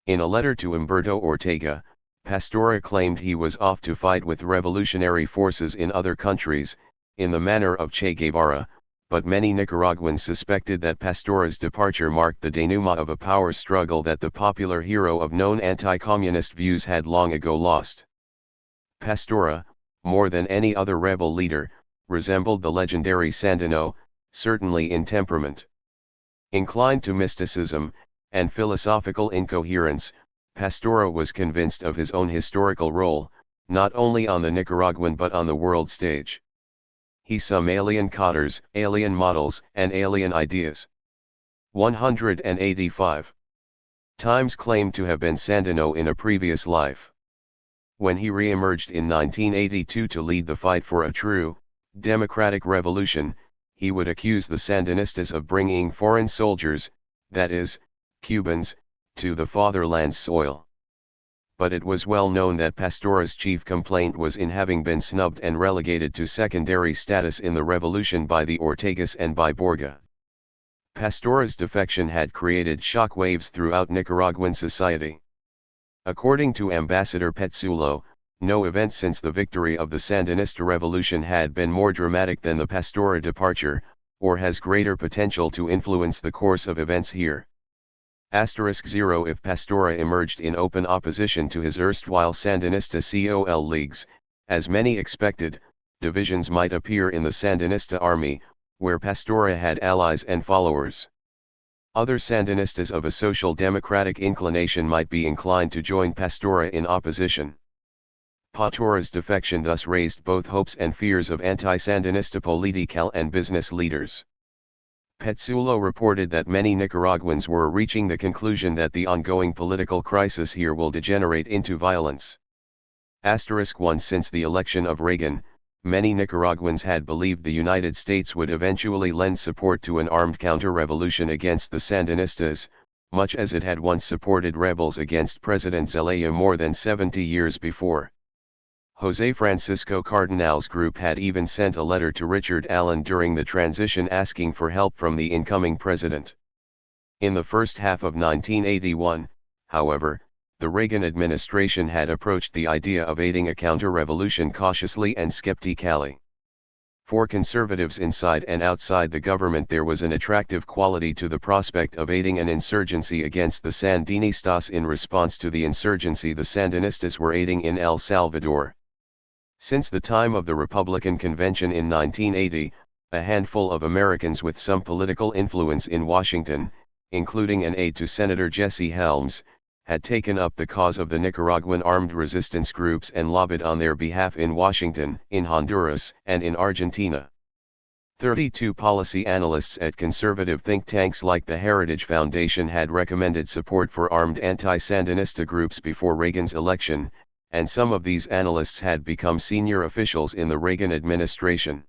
In a letter to Humberto Ortega, Pastora claimed he was off to fight with revolutionary forces in other countries, in the manner of Che Guevara, but many Nicaraguans suspected that Pastora's departure marked the denouement of a power struggle that the popular hero of known anti-communist views had long ago lost. Pastora, more than any other rebel leader, resembled the legendary Sandino, certainly in temperament. Inclined to mysticism, and philosophical incoherence, Pastora was convinced of his own historical role, not only on the Nicaraguan but on the world stage. He some alien cotters, alien models, and alien ideas. 185. Times claimed to have been Sandino in a previous life. When he re-emerged in 1982 to lead the fight for a true, democratic revolution, he would accuse the Sandinistas of bringing foreign soldiers, that is, Cubans, to the fatherland's soil. But it was well known that Pastora's chief complaint was in having been snubbed and relegated to secondary status in the revolution by the Ortegas and by Borga. Pastora's defection had created shockwaves throughout Nicaraguan society. According to Ambassador Petzulo, no event since the victory of the Sandinista revolution had been more dramatic than the Pastora departure, or has greater potential to influence the course of events here. *0 If Pastora emerged in open opposition to his erstwhile Sandinista COL leagues, as many expected, divisions might appear in the Sandinista army, where Pastora had allies and followers. Other Sandinistas of a social democratic inclination might be inclined to join Pastora in opposition. Pastora's defection thus raised both hopes and fears of anti-Sandinista political and business leaders. Petzulo reported that many Nicaraguans were reaching the conclusion that the ongoing political crisis here will degenerate into violence. *1 Since the election of Reagan, many Nicaraguans had believed the United States would eventually lend support to an armed counter-revolution against the Sandinistas, much as it had once supported rebels against President Zelaya more than 70 years before. José Francisco Cardenal's group had even sent a letter to Richard Allen during the transition asking for help from the incoming president. In the first half of 1981, however, the Reagan administration had approached the idea of aiding a counter-revolution cautiously and skeptically. For conservatives inside and outside the government there was an attractive quality to the prospect of aiding an insurgency against the Sandinistas in response to the insurgency the Sandinistas were aiding in El Salvador. Since the time of the Republican Convention in 1980, a handful of Americans with some political influence in Washington, including an aide to Senator Jesse Helms, had taken up the cause of the Nicaraguan armed resistance groups and lobbied on their behalf in Washington, in Honduras, and in Argentina. 32 policy analysts at conservative think tanks like the Heritage Foundation had recommended support for armed anti-Sandinista groups before Reagan's election, and some of these analysts had become senior officials in the Reagan administration.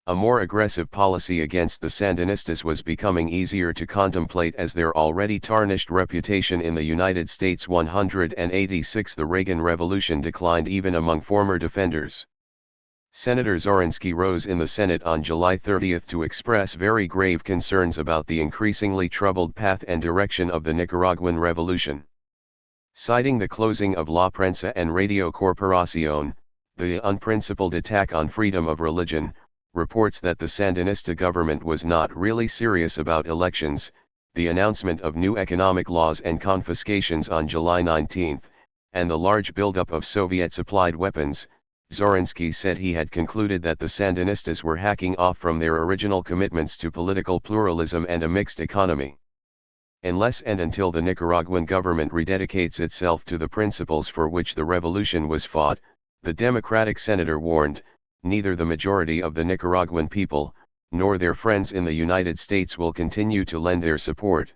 A more aggressive policy against the Sandinistas was becoming easier to contemplate as their already tarnished reputation in the United States. 186 The Reagan Revolution declined even among former defenders. Senator Zorensky rose in the Senate on July 30 to express very grave concerns about the increasingly troubled path and direction of the Nicaraguan revolution. Citing the closing of La Prensa and Radio Corporación, the unprincipled attack on freedom of religion, reports that the Sandinista government was not really serious about elections, the announcement of new economic laws and confiscations on July 19, and the large buildup of Soviet-supplied weapons. Zorinski said he had concluded that the Sandinistas were hacking off from their original commitments to political pluralism and a mixed economy. Unless and until the Nicaraguan government rededicates itself to the principles for which the revolution was fought, the Democratic senator warned, neither the majority of the Nicaraguan people, nor their friends in the United States will continue to lend their support.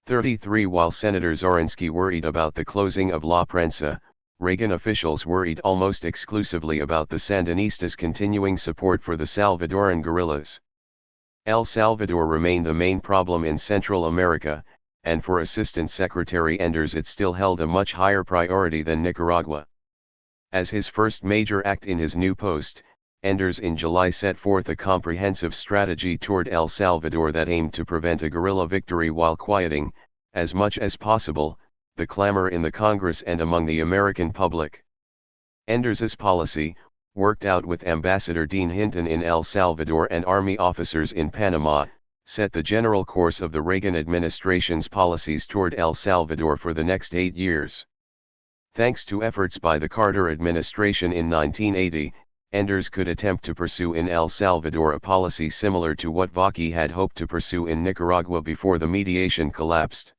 33 While Senator Zorinski worried about the closing of La Prensa, Reagan officials worried almost exclusively about the Sandinistas' continuing support for the Salvadoran guerrillas. El Salvador remained the main problem in Central America, and for Assistant Secretary Enders it still held a much higher priority than Nicaragua. As his first major act in his new post, Enders in July set forth a comprehensive strategy toward El Salvador that aimed to prevent a guerrilla victory while quieting, as much as possible, the clamor in the Congress and among the American public. Enders's policy, worked out with Ambassador Dean Hinton in El Salvador and Army officers in Panama, set the general course of the Reagan administration's policies toward El Salvador for the next 8 years. Thanks to efforts by the Carter administration in 1980, Enders could attempt to pursue in El Salvador a policy similar to what Vaki had hoped to pursue in Nicaragua before the mediation collapsed.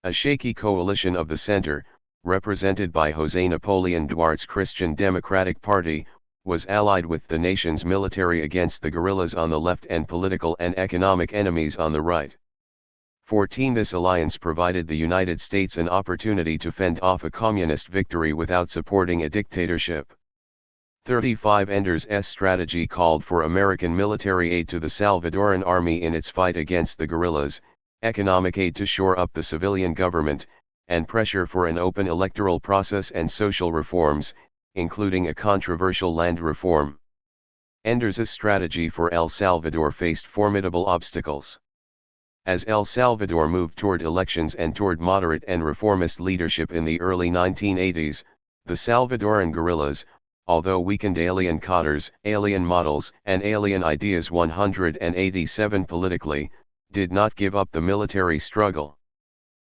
A shaky coalition of the center, represented by José Napoleon Duarte's Christian Democratic Party, was allied with the nation's military against the guerrillas on the left and political and economic enemies on the right. 14 This alliance provided the United States an opportunity to fend off a communist victory without supporting a dictatorship. 35 Enders' strategy called for American military aid to the Salvadoran army in its fight against the guerrillas, economic aid to shore up the civilian government, and pressure for an open electoral process and social reforms, including a controversial land reform. Enders' strategy for El Salvador faced formidable obstacles. As El Salvador moved toward elections and toward moderate and reformist leadership in the early 1980s, the Salvadoran guerrillas, although weakened alien cadres, alien models, and alien ideas 187 politically, did not give up the military struggle.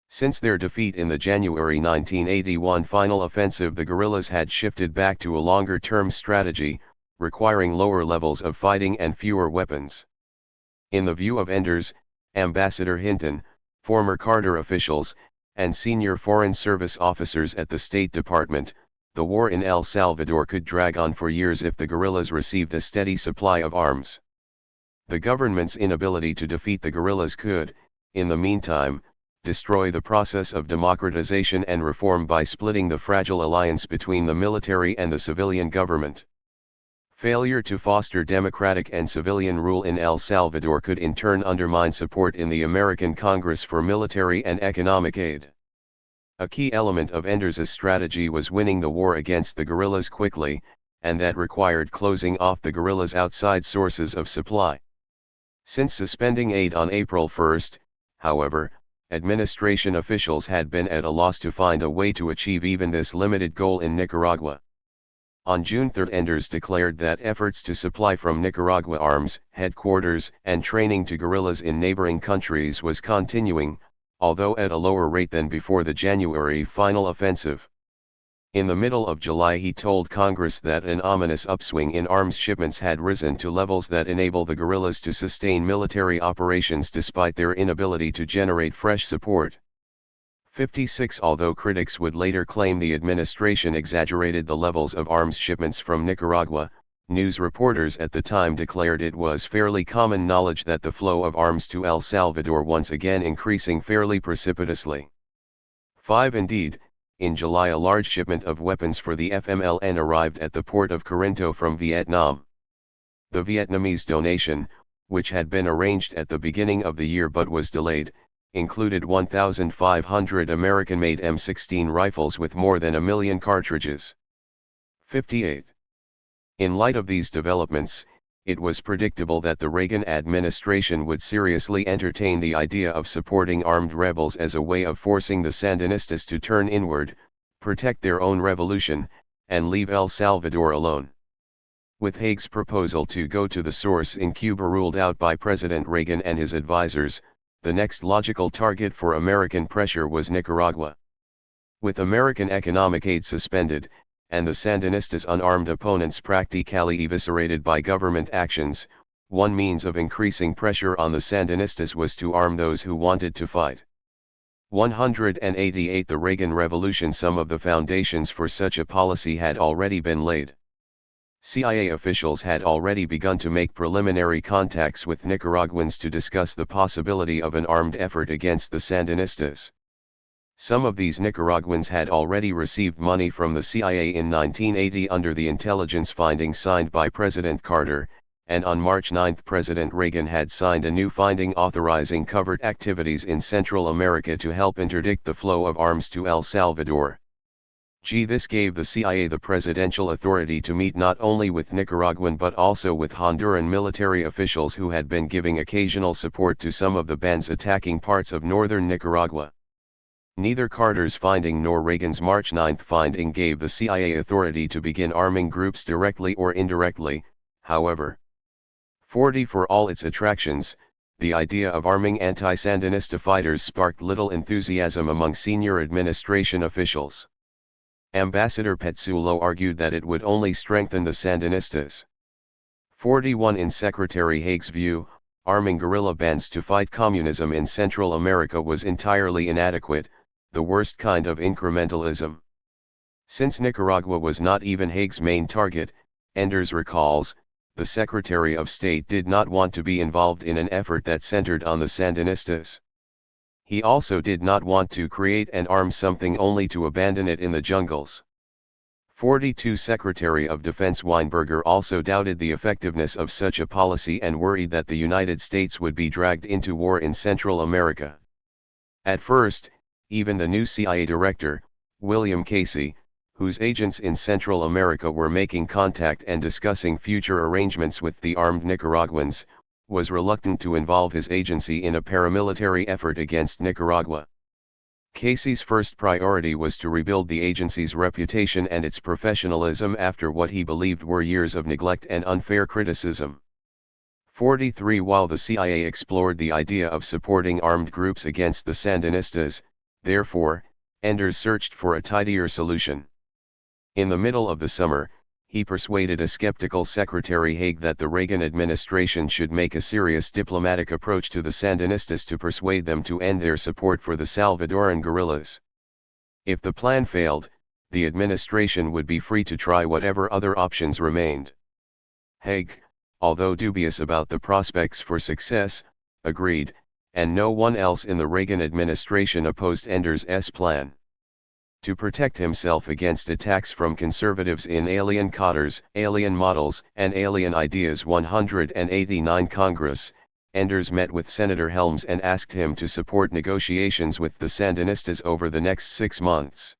Since their defeat in the January 1981 final offensive, the guerrillas had shifted back to a longer-term strategy, requiring lower levels of fighting and fewer weapons. In the view of Enders, Ambassador Hinton, former Carter officials, and senior Foreign Service officers at the State Department, the war in El Salvador could drag on for years if the guerrillas received a steady supply of arms. The government's inability to defeat the guerrillas could, in the meantime, destroy the process of democratization and reform by splitting the fragile alliance between the military and the civilian government. Failure to foster democratic and civilian rule in El Salvador could in turn undermine support in the American Congress for military and economic aid. A key element of Enders' strategy was winning the war against the guerrillas quickly, and that required closing off the guerrillas' outside sources of supply. Since suspending aid on April 1, however, administration officials had been at a loss to find a way to achieve even this limited goal in Nicaragua. On June 3, Enders declared that efforts to supply from Nicaragua arms, headquarters, and training to guerrillas in neighboring countries was continuing, although at a lower rate than before the January final offensive. In the middle of July he told Congress that an ominous upswing in arms shipments had risen to levels that enable the guerrillas to sustain military operations despite their inability to generate fresh support. 56 Although critics would later claim the administration exaggerated the levels of arms shipments from Nicaragua, news reporters at the time declared it was fairly common knowledge that the flow of arms to El Salvador once again increasing fairly precipitously. 5 Indeed, in July a large shipment of weapons for the FMLN arrived at the port of Corinto from Vietnam. The Vietnamese donation, which had been arranged at the beginning of the year but was delayed, included 1,500 American-made M16 rifles with more than 1 million cartridges. 58. In light of these developments, it was predictable that the Reagan administration would seriously entertain the idea of supporting armed rebels as a way of forcing the Sandinistas to turn inward, protect their own revolution, and leave El Salvador alone. With Haig's proposal to go to the source in Cuba ruled out by President Reagan and his advisors, the next logical target for American pressure was Nicaragua. With American economic aid suspended, and the Sandinistas' unarmed opponents practically eviscerated by government actions, one means of increasing pressure on the Sandinistas was to arm those who wanted to fight. 188 The Reagan Revolution. Some of the foundations for such a policy had already been laid. CIA officials had already begun to make preliminary contacts with Nicaraguans to discuss the possibility of an armed effort against the Sandinistas. Some of these Nicaraguans had already received money from the CIA in 1980 under the intelligence findings signed by President Carter, and on March 9 President Reagan had signed a new finding authorizing covert activities in Central America to help interdict the flow of arms to El Salvador. This gave the CIA the presidential authority to meet not only with Nicaraguan but also with Honduran military officials who had been giving occasional support to some of the bands attacking parts of northern Nicaragua. Neither Carter's finding nor Reagan's March 9 finding gave the CIA authority to begin arming groups directly or indirectly, however. For all its attractions, the idea of arming anti-Sandinista fighters sparked little enthusiasm among senior administration officials. Ambassador Petsulo argued that it would only strengthen the Sandinistas. 41 In Secretary Haig's view, arming guerrilla bands to fight communism in Central America was entirely inadequate, the worst kind of incrementalism. Since Nicaragua was not even Haig's main target, Enders recalls, the Secretary of State did not want to be involved in an effort that centered on the Sandinistas. He also did not want to create and arm something only to abandon it in the jungles. 42 Secretary of Defense Weinberger also doubted the effectiveness of such a policy and worried that the United States would be dragged into war in Central America. At first, even the new CIA director, William Casey, whose agents in Central America were making contact and discussing future arrangements with the armed Nicaraguans, was reluctant to involve his agency in a paramilitary effort against Nicaragua. Casey's first priority was to rebuild the agency's reputation and its professionalism after what he believed were years of neglect and unfair criticism. 43 While the CIA explored the idea of supporting armed groups against the Sandinistas, therefore, Enders searched for a tidier solution. In the middle of the summer, he persuaded a skeptical Secretary Haig that the Reagan administration should make a serious diplomatic approach to the Sandinistas to persuade them to end their support for the Salvadoran guerrillas. If the plan failed, the administration would be free to try whatever other options remained. Haig, although dubious about the prospects for success, agreed, and no one else in the Reagan administration opposed Enders' plan. To protect himself against attacks from conservatives in alien cotters, alien models, and alien ideas 189 Congress, Enders met with Senator Helms and asked him to support negotiations with the Sandinistas over the next 6 months.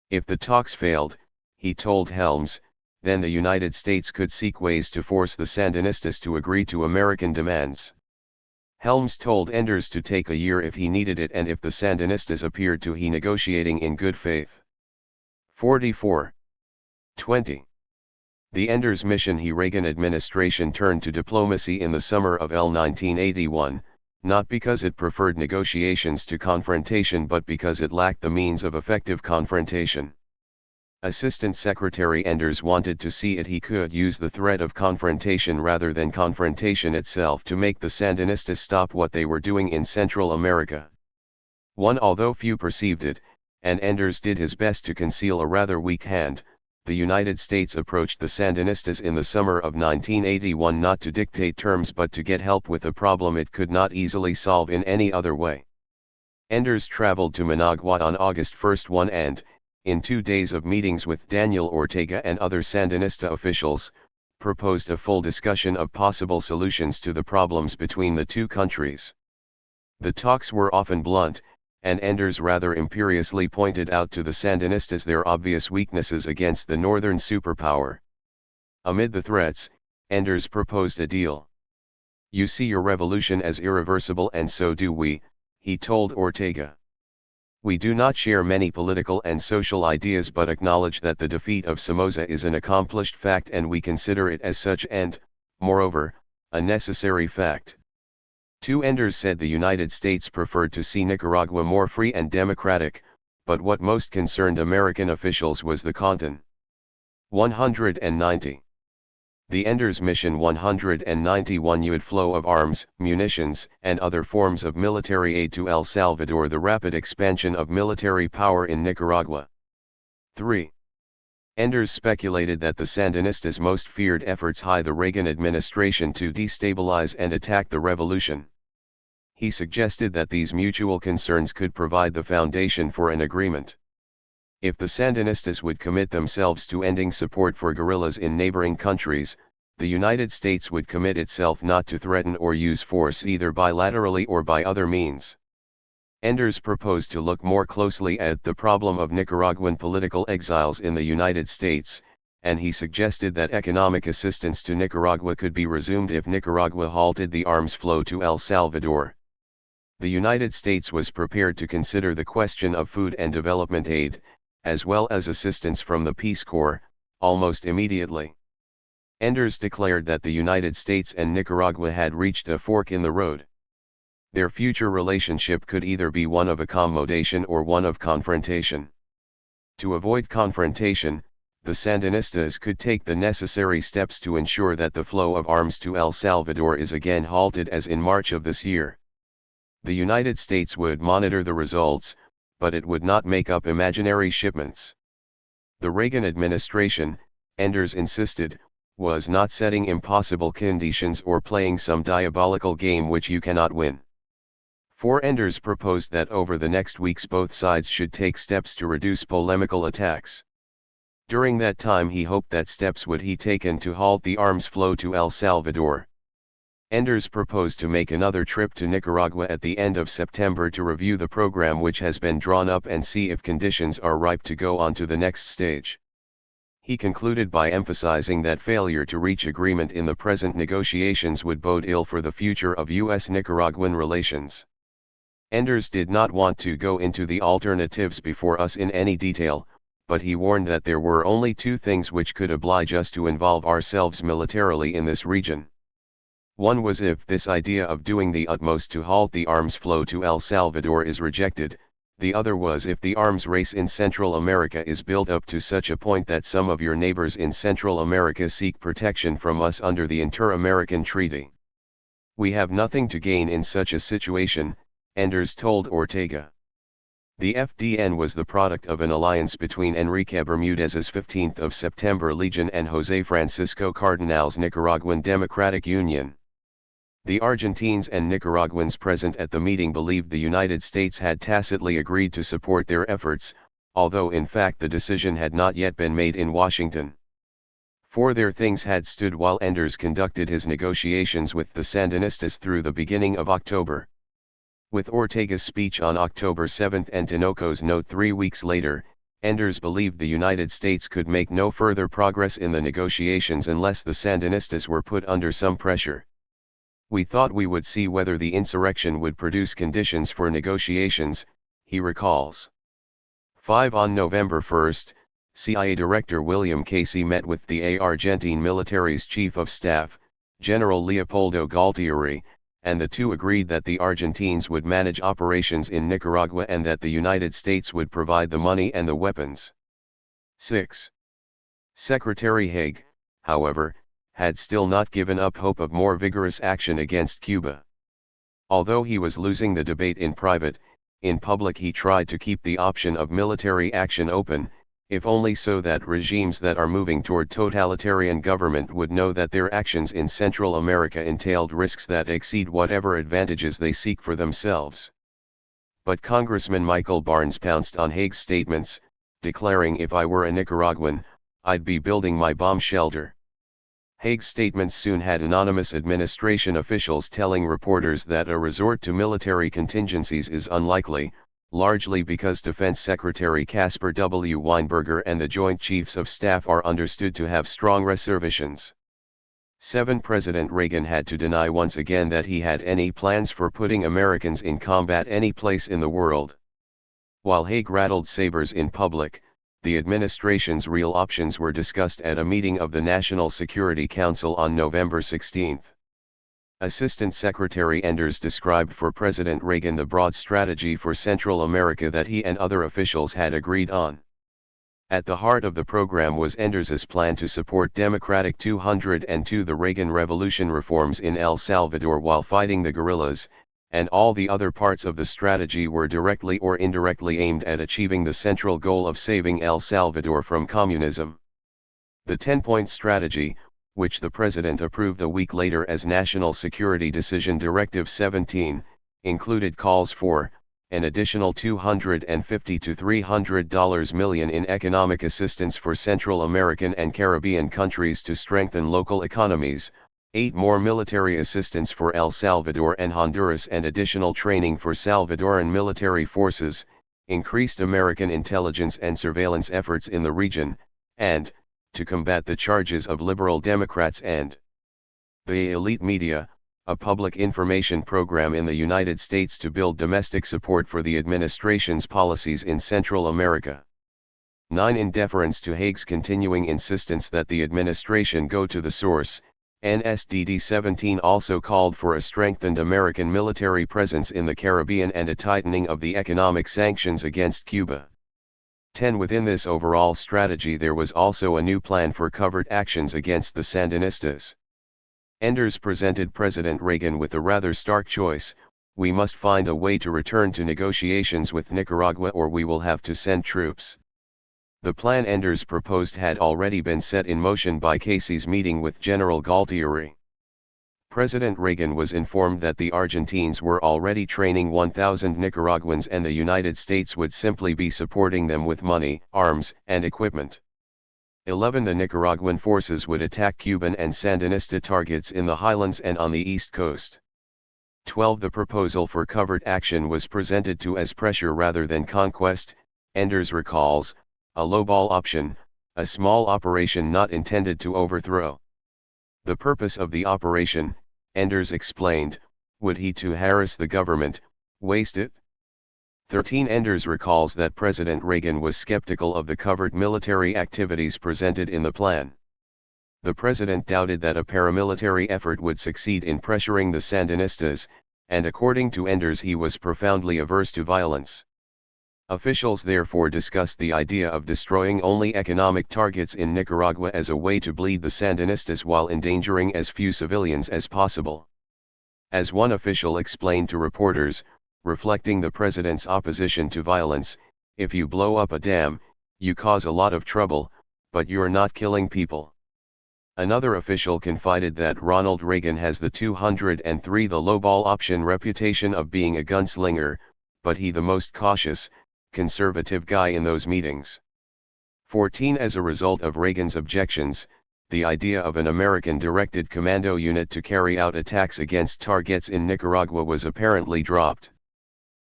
If the talks failed, he told Helms, then the United States could seek ways to force the Sandinistas to agree to American demands. Helms told Enders to take a year if he needed it and if the Sandinistas appeared to be negotiating in good faith. 44. 20. The Enders mission. The Reagan administration turned to diplomacy in the summer of 1981, not because it preferred negotiations to confrontation but because it lacked the means of effective confrontation. Assistant Secretary Enders wanted to see if he could use the threat of confrontation rather than confrontation itself to make the Sandinistas stop what they were doing in Central America. Although few perceived it, and Enders did his best to conceal a rather weak hand, the United States approached the Sandinistas in the summer of 1981 not to dictate terms but to get help with a problem it could not easily solve in any other way. Enders traveled to Managua on August 1 and, in 2 days of meetings with Daniel Ortega and other Sandinista officials, proposed a full discussion of possible solutions to the problems between the two countries. The talks were often blunt, and Enders rather imperiously pointed out to the Sandinistas their obvious weaknesses against the northern superpower. Amid the threats, Enders proposed a deal. "You see your revolution as irreversible, and so do we," he told Ortega. "We do not share many political and social ideas, but acknowledge that the defeat of Somoza is an accomplished fact, and we consider it as such and, moreover, a necessary fact." 2. Enders said the United States preferred to see Nicaragua more free and democratic, but what most concerned American officials was the content. 190. The Enders Mission 191 would flow of arms, munitions, and other forms of military aid to El Salvador, the rapid expansion of military power in Nicaragua. 3. Enders speculated that the Sandinistas' most feared efforts by the Reagan administration to destabilize and attack the revolution. He suggested that these mutual concerns could provide the foundation for an agreement. If the Sandinistas would commit themselves to ending support for guerrillas in neighboring countries, the United States would commit itself not to threaten or use force either bilaterally or by other means. Enders proposed to look more closely at the problem of Nicaraguan political exiles in the United States, and he suggested that economic assistance to Nicaragua could be resumed if Nicaragua halted the arms flow to El Salvador. The United States was prepared to consider the question of food and development aid, as well as assistance from the Peace Corps, almost immediately. Enders declared that the United States and Nicaragua had reached a fork in the road. Their future relationship could either be one of accommodation or one of confrontation. To avoid confrontation, the Sandinistas could take the necessary steps to ensure that the flow of arms to El Salvador is again halted as in March of this year. The United States would monitor the results, but it would not make up imaginary shipments. The Reagan administration, Enders insisted, was not setting impossible conditions or playing some diabolical game which you cannot win. 4. Enders proposed that over the next weeks both sides should take steps to reduce polemical attacks. During that time he hoped that steps would be taken to halt the arms flow to El Salvador. Enders proposed to make another trip to Nicaragua at the end of September to review the program which has been drawn up and see if conditions are ripe to go on to the next stage. He concluded by emphasizing that failure to reach agreement in the present negotiations would bode ill for the future of U.S.-Nicaraguan relations. Enders did not want to go into the alternatives before us in any detail, but he warned that there were only two things which could oblige us to involve ourselves militarily in this region. One was if this idea of doing the utmost to halt the arms flow to El Salvador is rejected, the other was if the arms race in Central America is built up to such a point that some of your neighbors in Central America seek protection from us under the Inter-American Treaty. We have nothing to gain in such a situation, Enders told Ortega. The FDN was the product of an alliance between Enrique Bermudez's 15th of September Legion and José Francisco Cardenal's Nicaraguan Democratic Union. The Argentines and Nicaraguans present at the meeting believed the United States had tacitly agreed to support their efforts, although in fact the decision had not yet been made in Washington. For there things had stood while Enders conducted his negotiations with the Sandinistas through the beginning of October. With Ortega's speech on October 7 and Tinoco's note 3 weeks later, Enders believed the United States could make no further progress in the negotiations unless the Sandinistas were put under some pressure. We thought we would see whether the insurrection would produce conditions for negotiations, he recalls. 5. On November 1, CIA Director William Casey met with the Argentine military's Chief of Staff, General Leopoldo Galtieri, and the two agreed that the Argentines would manage operations in Nicaragua and that the United States would provide the money and the weapons. 6. Secretary Haig, however, had still not given up hope of more vigorous action against Cuba. Although he was losing the debate in private, in public he tried to keep the option of military action open, if only so that regimes that are moving toward totalitarian government would know that their actions in Central America entailed risks that exceed whatever advantages they seek for themselves. But Congressman Michael Barnes pounced on Haig's statements, declaring, "If I were a Nicaraguan, I'd be building my bomb shelter." Haig's statements soon had anonymous administration officials telling reporters that a resort to military contingencies is unlikely, largely because Defense Secretary Caspar W. Weinberger and the Joint Chiefs of Staff are understood to have strong reservations. 7. President Reagan had to deny once again that he had any plans for putting Americans in combat any place in the world. While Haig rattled sabers in public, the administration's real options were discussed at a meeting of the National Security Council on November 16. Assistant Secretary Enders described for President Reagan the broad strategy for Central America that he and other officials had agreed on. At the heart of the program was Enders's plan to support Democratic 202 the Reagan Revolution reforms in El Salvador while fighting the guerrillas, and all the other parts of the strategy were directly or indirectly aimed at achieving the central goal of saving El Salvador from communism. The 10-point strategy, which the President approved a week later as National Security Decision Directive 17, included calls for an additional $250 to $300 million in economic assistance for Central American and Caribbean countries to strengthen local economies, 8 more military assistance for El Salvador and Honduras and additional training for Salvadoran military forces, increased American intelligence and surveillance efforts in the region, and, to combat the charges of liberal Democrats and the elite media, a public information program in the United States to build domestic support for the administration's policies in Central America. 9. In deference to Haig's continuing insistence that the administration go to the source, NSDD 17 also called for a strengthened American military presence in the Caribbean and a tightening of the economic sanctions against Cuba. 10. Within this overall strategy there was also a new plan for covert actions against the Sandinistas. Enders presented President Reagan with a rather stark choice: we must find a way to return to negotiations with Nicaragua or we will have to send troops. The plan Enders proposed had already been set in motion by Casey's meeting with General Galtieri. President Reagan was informed that the Argentines were already training 1,000 Nicaraguans and the United States would simply be supporting them with money, arms, and equipment. 11. The Nicaraguan forces would attack Cuban and Sandinista targets in the highlands and on the east coast. 12. The proposal for covert action was presented to as pressure rather than conquest. Enders recalls, a lowball option, a small operation not intended to overthrow. The purpose of the operation, Enders explained, would he to harass the government, waste it? 13. Enders recalls that President Reagan was skeptical of the covert military activities presented in the plan. The president doubted that a paramilitary effort would succeed in pressuring the Sandinistas, and according to Enders he was profoundly averse to violence. Officials therefore discussed the idea of destroying only economic targets in Nicaragua as a way to bleed the Sandinistas while endangering as few civilians as possible. As one official explained to reporters, reflecting the president's opposition to violence, if you blow up a dam, you cause a lot of trouble, but you're not killing people. Another official confided that Ronald Reagan has the 203 the lowball option reputation of being a gunslinger, but he the most cautious, conservative guy in those meetings. 14. As a result of Reagan's objections, the idea of an American-directed commando unit to carry out attacks against targets in Nicaragua was apparently dropped.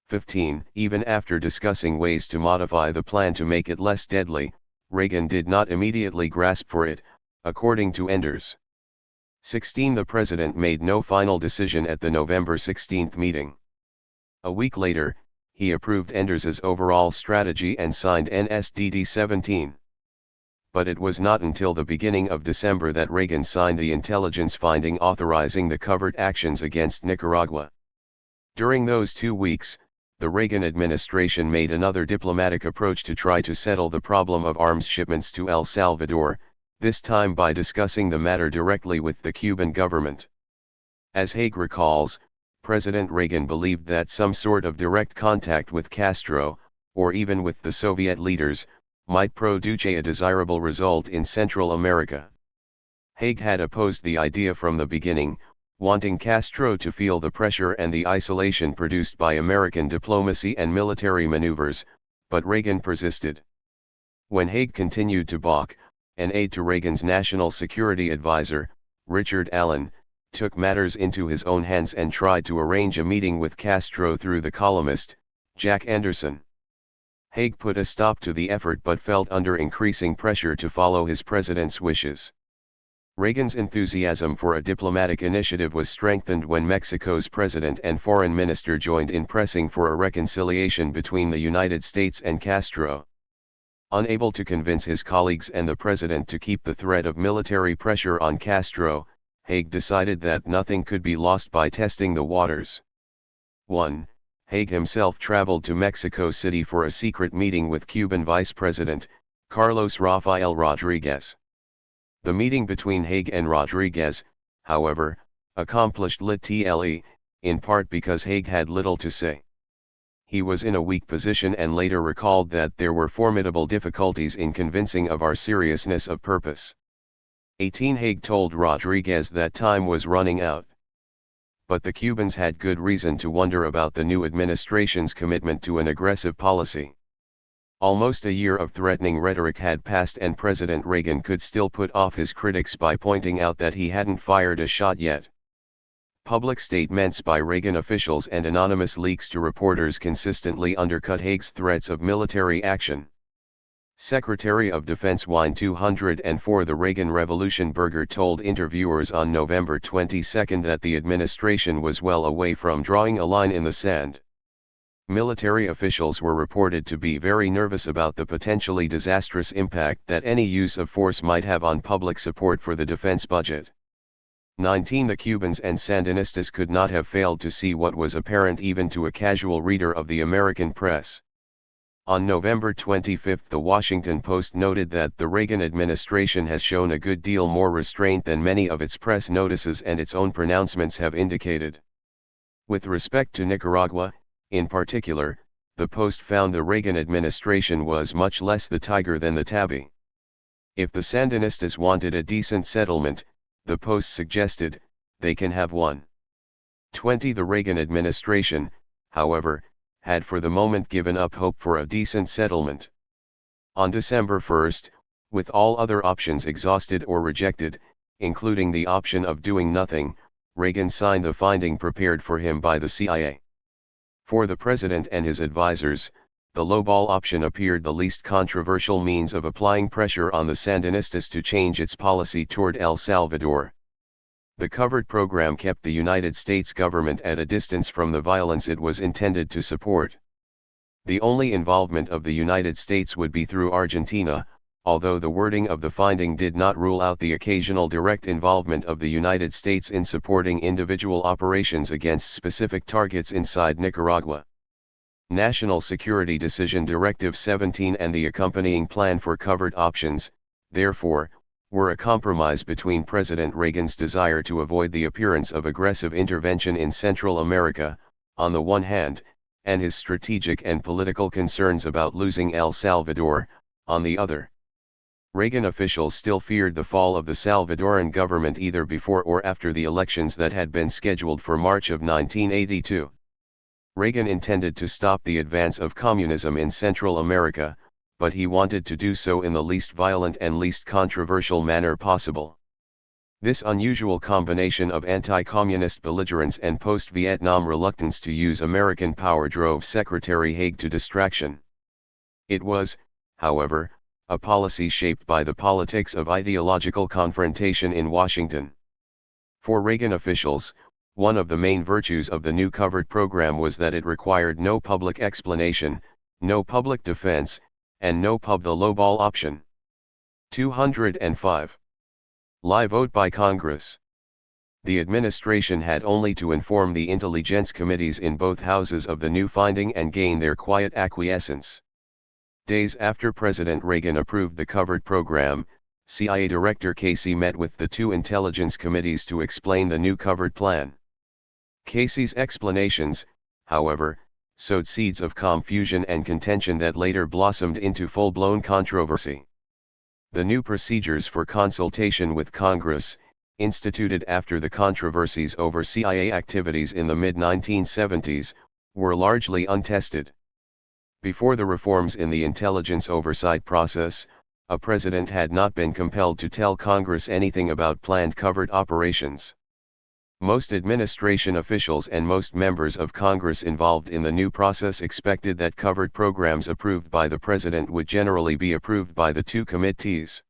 15. Even after discussing ways to modify the plan to make it less deadly, Reagan did not immediately grasp for it, according to Enders. 16. The president made no final decision at the November 16 meeting. A week later, he approved Enders's overall strategy and signed NSDD 17. But it was not until the beginning of December that Reagan signed the intelligence finding authorizing the covert actions against Nicaragua. During those 2 weeks, the Reagan administration made another diplomatic approach to try to settle the problem of arms shipments to El Salvador, this time by discussing the matter directly with the Cuban government. As Haig recalls, President Reagan believed that some sort of direct contact with Castro, or even with the Soviet leaders, might produce a desirable result in Central America. Haig had opposed the idea from the beginning, wanting Castro to feel the pressure and the isolation produced by American diplomacy and military maneuvers, but Reagan persisted. When Haig continued to balk, an aide to Reagan's national security advisor, Richard Allen, took matters into his own hands and tried to arrange a meeting with Castro through the columnist, Jack Anderson. Haig put a stop to the effort but felt under increasing pressure to follow his president's wishes. Reagan's enthusiasm for a diplomatic initiative was strengthened when Mexico's president and foreign minister joined in pressing for a reconciliation between the United States and Castro. Unable to convince his colleagues and the president to keep the threat of military pressure on Castro, Haig decided that nothing could be lost by testing the waters. 1. Haig himself traveled to Mexico City for a secret meeting with Cuban Vice President, Carlos Rafael Rodriguez. The meeting between Haig and Rodriguez, however, accomplished little, in part because Haig had little to say. He was in a weak position and later recalled that there were formidable difficulties in convincing of our seriousness of purpose. 18 Haig told Rodriguez that time was running out. But the Cubans had good reason to wonder about the new administration's commitment to an aggressive policy. Almost a year of threatening rhetoric had passed and President Reagan could still put off his critics by pointing out that he hadn't fired a shot yet. Public statements by Reagan officials and anonymous leaks to reporters consistently undercut Haig's threats of military action. Secretary of Defense Wine 204 The Reagan Revolution Berger told interviewers on November 22 that the administration was well away from drawing a line in the sand. Military officials were reported to be very nervous about the potentially disastrous impact that any use of force might have on public support for the defense budget. 19 The Cubans and Sandinistas could not have failed to see what was apparent even to a casual reader of the American press. On November 25 The Washington Post noted that the Reagan administration has shown a good deal more restraint than many of its press notices and its own pronouncements have indicated. With respect to Nicaragua, in particular, the Post found the Reagan administration was much less the tiger than the tabby. If the Sandinistas wanted a decent settlement, the Post suggested, they can have one. 20 The Reagan administration, however, had for the moment given up hope for a decent settlement. On December 1, with all other options exhausted or rejected, including the option of doing nothing, Reagan signed the finding prepared for him by the CIA. For the president and his advisors, the lowball option appeared the least controversial means of applying pressure on the Sandinistas to change its policy toward El Salvador. The covered program kept the United States government at a distance from the violence it was intended to support. The only involvement of the United States would be through Argentina, although the wording of the finding did not rule out the occasional direct involvement of the United States in supporting individual operations against specific targets inside Nicaragua. National Security Decision Directive 17 and the accompanying plan for covered options, therefore, were a compromise between President Reagan's desire to avoid the appearance of aggressive intervention in Central America, on the one hand, and his strategic and political concerns about losing El Salvador, on the other. Reagan officials still feared the fall of the Salvadoran government either before or after the elections that had been scheduled for March of 1982. Reagan intended to stop the advance of communism in Central America, but he wanted to do so in the least violent and least controversial manner possible. This unusual combination of anti-communist belligerence and post-Vietnam reluctance to use American power drove Secretary Haig to distraction. It was, however, a policy shaped by the politics of ideological confrontation in Washington. For Reagan officials, one of the main virtues of the new covered program was that it required no public explanation, no public defense, and no the lowball option. 205. Live vote by Congress. The administration had only to inform the intelligence committees in both houses of the new finding and gain their quiet acquiescence. Days after President Reagan approved the covered program, CIA Director Casey met with the two intelligence committees to explain the new covered plan. Casey's explanations, however, sowed seeds of confusion and contention that later blossomed into full-blown controversy. The new procedures for consultation with Congress, instituted after the controversies over CIA activities in the mid-1970s, were largely untested. Before the reforms in the intelligence oversight process, a president had not been compelled to tell Congress anything about planned covert operations. Most administration officials and most members of Congress involved in the new process expected that covered programs approved by the president would generally be approved by the two committees.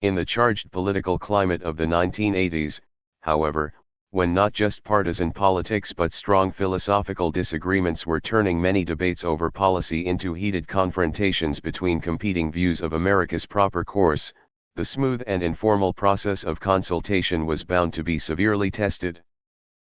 In the charged political climate of the 1980s, however, when not just partisan politics but strong philosophical disagreements were turning many debates over policy into heated confrontations between competing views of America's proper course, the smooth and informal process of consultation was bound to be severely tested.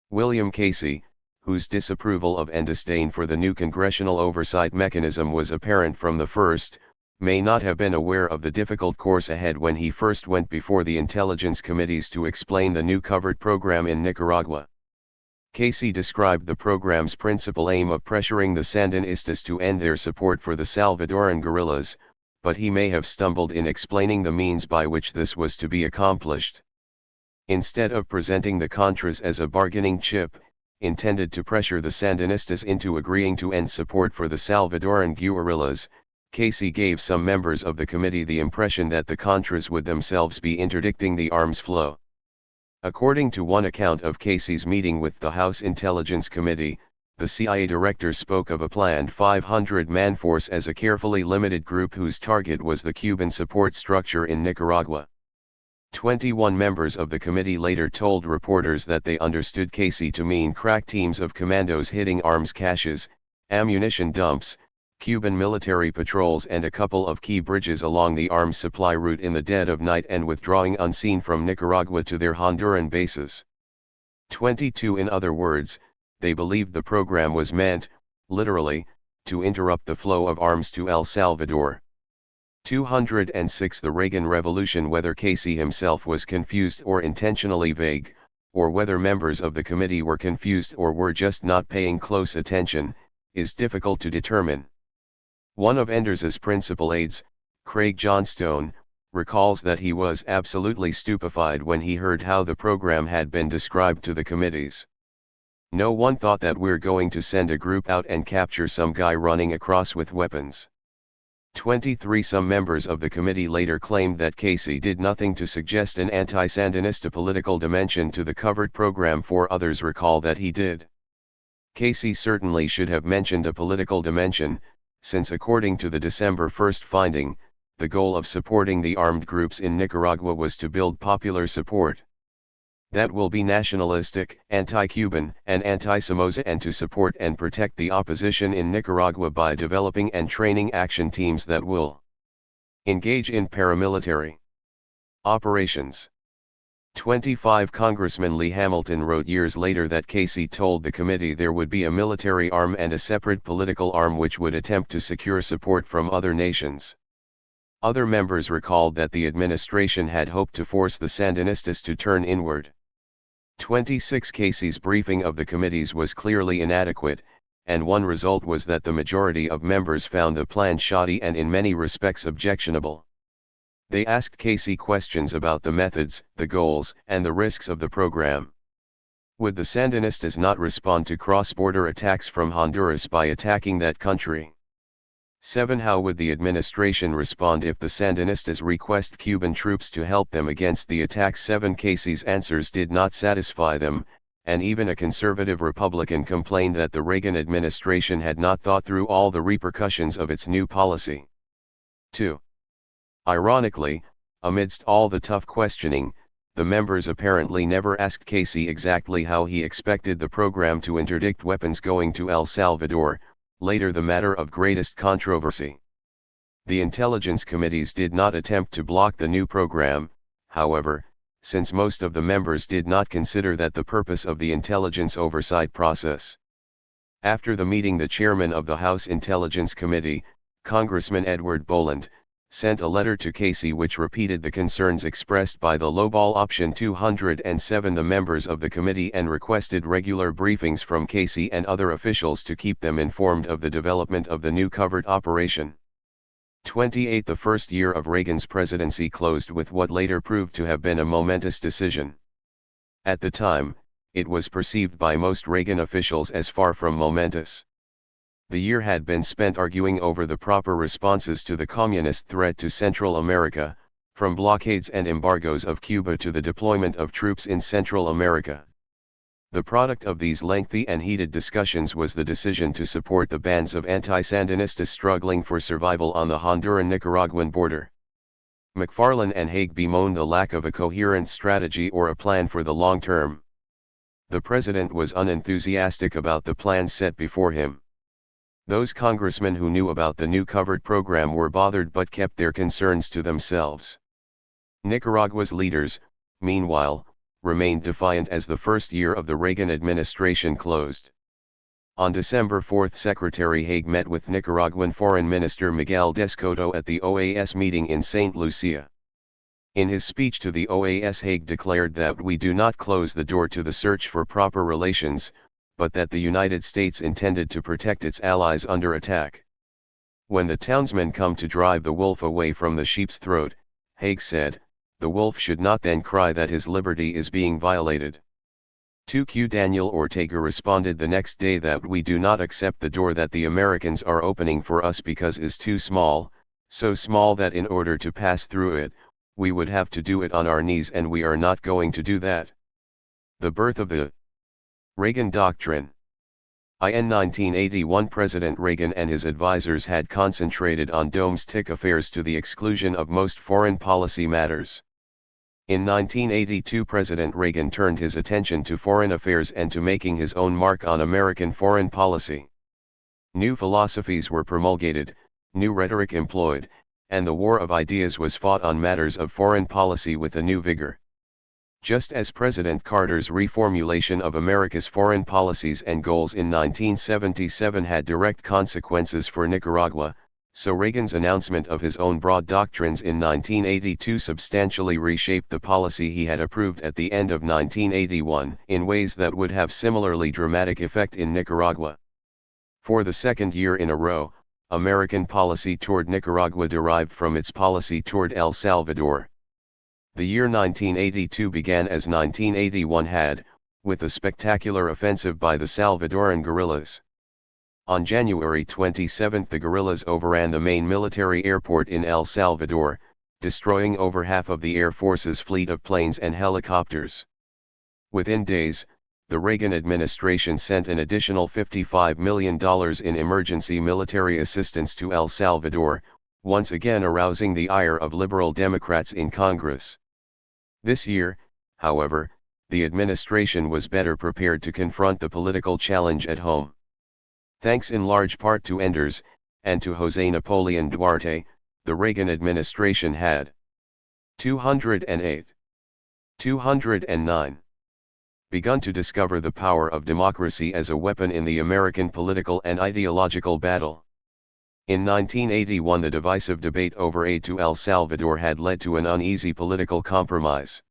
William Casey, whose disapproval of and disdain for the new congressional oversight mechanism was apparent from the first, may not have been aware of the difficult course ahead when he first went before the intelligence committees to explain the new covert program in Nicaragua. Casey described the program's principal aim of pressuring the Sandinistas to end their support for the Salvadoran guerrillas, but he may have stumbled in explaining the means by which this was to be accomplished. Instead of presenting the Contras as a bargaining chip, intended to pressure the Sandinistas into agreeing to end support for the Salvadoran guerrillas, Casey gave some members of the committee the impression that the Contras would themselves be interdicting the arms flow. According to one account of Casey's meeting with the House Intelligence Committee, the CIA director spoke of a planned 500-man force as a carefully limited group whose target was the Cuban support structure in Nicaragua. 21 members of the committee later told reporters that they understood Casey to mean crack teams of commandos hitting arms caches, ammunition dumps, Cuban military patrols and a couple of key bridges along the arms supply route in the dead of night and withdrawing unseen from Nicaragua to their Honduran bases. 22 In other words, they believed the program was meant, literally, to interrupt the flow of arms to El Salvador. 206 The Reagan Revolution. Whether Casey himself was confused or intentionally vague, or whether members of the committee were confused or were just not paying close attention, is difficult to determine. One of Enders's principal aides, Craig Johnstone, recalls that he was absolutely stupefied when he heard how the program had been described to the committees. No one thought that we're going to send a group out and capture some guy running across with weapons. 23 Some members of the committee later claimed that Casey did nothing to suggest an anti-Sandinista political dimension to the covert program. 4 Others recall that he did. Casey certainly should have mentioned a political dimension, since according to the December 1 finding, the goal of supporting the armed groups in Nicaragua was to build popular support that will be nationalistic, anti-Cuban, and anti-Somoza, and to support and protect the opposition in Nicaragua by developing and training action teams that will engage in paramilitary operations. 25 Congressman Lee Hamilton wrote years later that Casey told the committee there would be a military arm and a separate political arm which would attempt to secure support from other nations. Other members recalled that the administration had hoped to force the Sandinistas to turn inward. 26 Casey's briefing of the committees was clearly inadequate, and one result was that the majority of members found the plan shoddy and in many respects objectionable. They asked Casey questions about the methods, the goals, and the risks of the program. Would the Sandinistas not respond to cross-border attacks from Honduras by attacking that country? 7 How would the administration respond if the Sandinistas request Cuban troops to help them against the attacks? 7 Casey's answers did not satisfy them, and even a conservative Republican complained that the Reagan administration had not thought through all the repercussions of its new policy. 2. Ironically, amidst all the tough questioning, the members apparently never asked Casey exactly how he expected the program to interdict weapons going to El Salvador, later the matter of greatest controversy. The intelligence committees did not attempt to block the new program, however, since most of the members did not consider that the purpose of the intelligence oversight process. After the meeting, the chairman of the House Intelligence Committee, Congressman Edward Boland, sent a letter to Casey which repeated the concerns expressed by the lowball option 207 the members of the committee and requested regular briefings from Casey and other officials to keep them informed of the development of the new covert operation. 28 The first year of Reagan's presidency closed with what later proved to have been a momentous decision. At the time, it was perceived by most Reagan officials as far from momentous. The year had been spent arguing over the proper responses to the communist threat to Central America, from blockades and embargoes of Cuba to the deployment of troops in Central America. The product of these lengthy and heated discussions was the decision to support the bands of anti-Sandinistas struggling for survival on the Honduran-Nicaraguan border. McFarlane and Haig bemoaned the lack of a coherent strategy or a plan for the long term. The president was unenthusiastic about the plans set before him. Those congressmen who knew about the new covered program were bothered but kept their concerns to themselves. Nicaragua's leaders, meanwhile, remained defiant as the first year of the Reagan administration closed. On December 4, Secretary Haig met with Nicaraguan Foreign Minister Miguel Descoto at the OAS meeting in St. Lucia. In his speech to the OAS, Haig declared that we do not close the door to the search for proper relations, but that the United States intended to protect its allies under attack. When the townsmen come to drive the wolf away from the sheep's throat, Haig said, the wolf should not then cry that his liberty is being violated. 2Q Daniel Ortega responded the next day that we do not accept the door that the Americans are opening for us because it is too small, so small that in order to pass through it, we would have to do it on our knees, and we are not going to do that. The birth of the Reagan Doctrine. In 1981, President Reagan and his advisors had concentrated on domestic affairs to the exclusion of most foreign policy matters. In 1982, President Reagan turned his attention to foreign affairs and to making his own mark on American foreign policy. New philosophies were promulgated, new rhetoric employed, and the war of ideas was fought on matters of foreign policy with a new vigor. Just as President Carter's reformulation of America's foreign policies and goals in 1977 had direct consequences for Nicaragua, so Reagan's announcement of his own broad doctrines in 1982 substantially reshaped the policy he had approved at the end of 1981 in ways that would have similarly dramatic effect in Nicaragua. For the second year in a row, American policy toward Nicaragua derived from its policy toward El Salvador. The year 1982 began as 1981 had, with a spectacular offensive by the Salvadoran guerrillas. On January 27, the guerrillas overran the main military airport in El Salvador, destroying over half of the Air Force's fleet of planes and helicopters. Within days, the Reagan administration sent an additional $55 million in emergency military assistance to El Salvador, once again arousing the ire of liberal Democrats in Congress. This year, however, the administration was better prepared to confront the political challenge at home. Thanks in large part to Enders, and to José Napoleón Duarte, the Reagan administration had 208. 209. Begun to discover the power of democracy as a weapon in the American political and ideological battle. In 1981, the divisive debate over aid to El Salvador had led to an uneasy political compromise.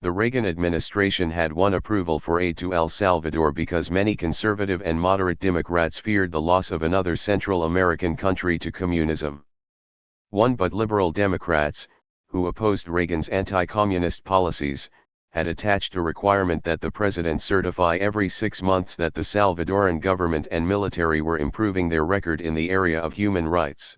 The Reagan administration had won approval for aid to El Salvador because many conservative and moderate Democrats feared the loss of another Central American country to communism. But liberal Democrats, who opposed Reagan's anti-communist policies, had attached a requirement that the president certify every 6 months that the Salvadoran government and military were improving their record in the area of human rights.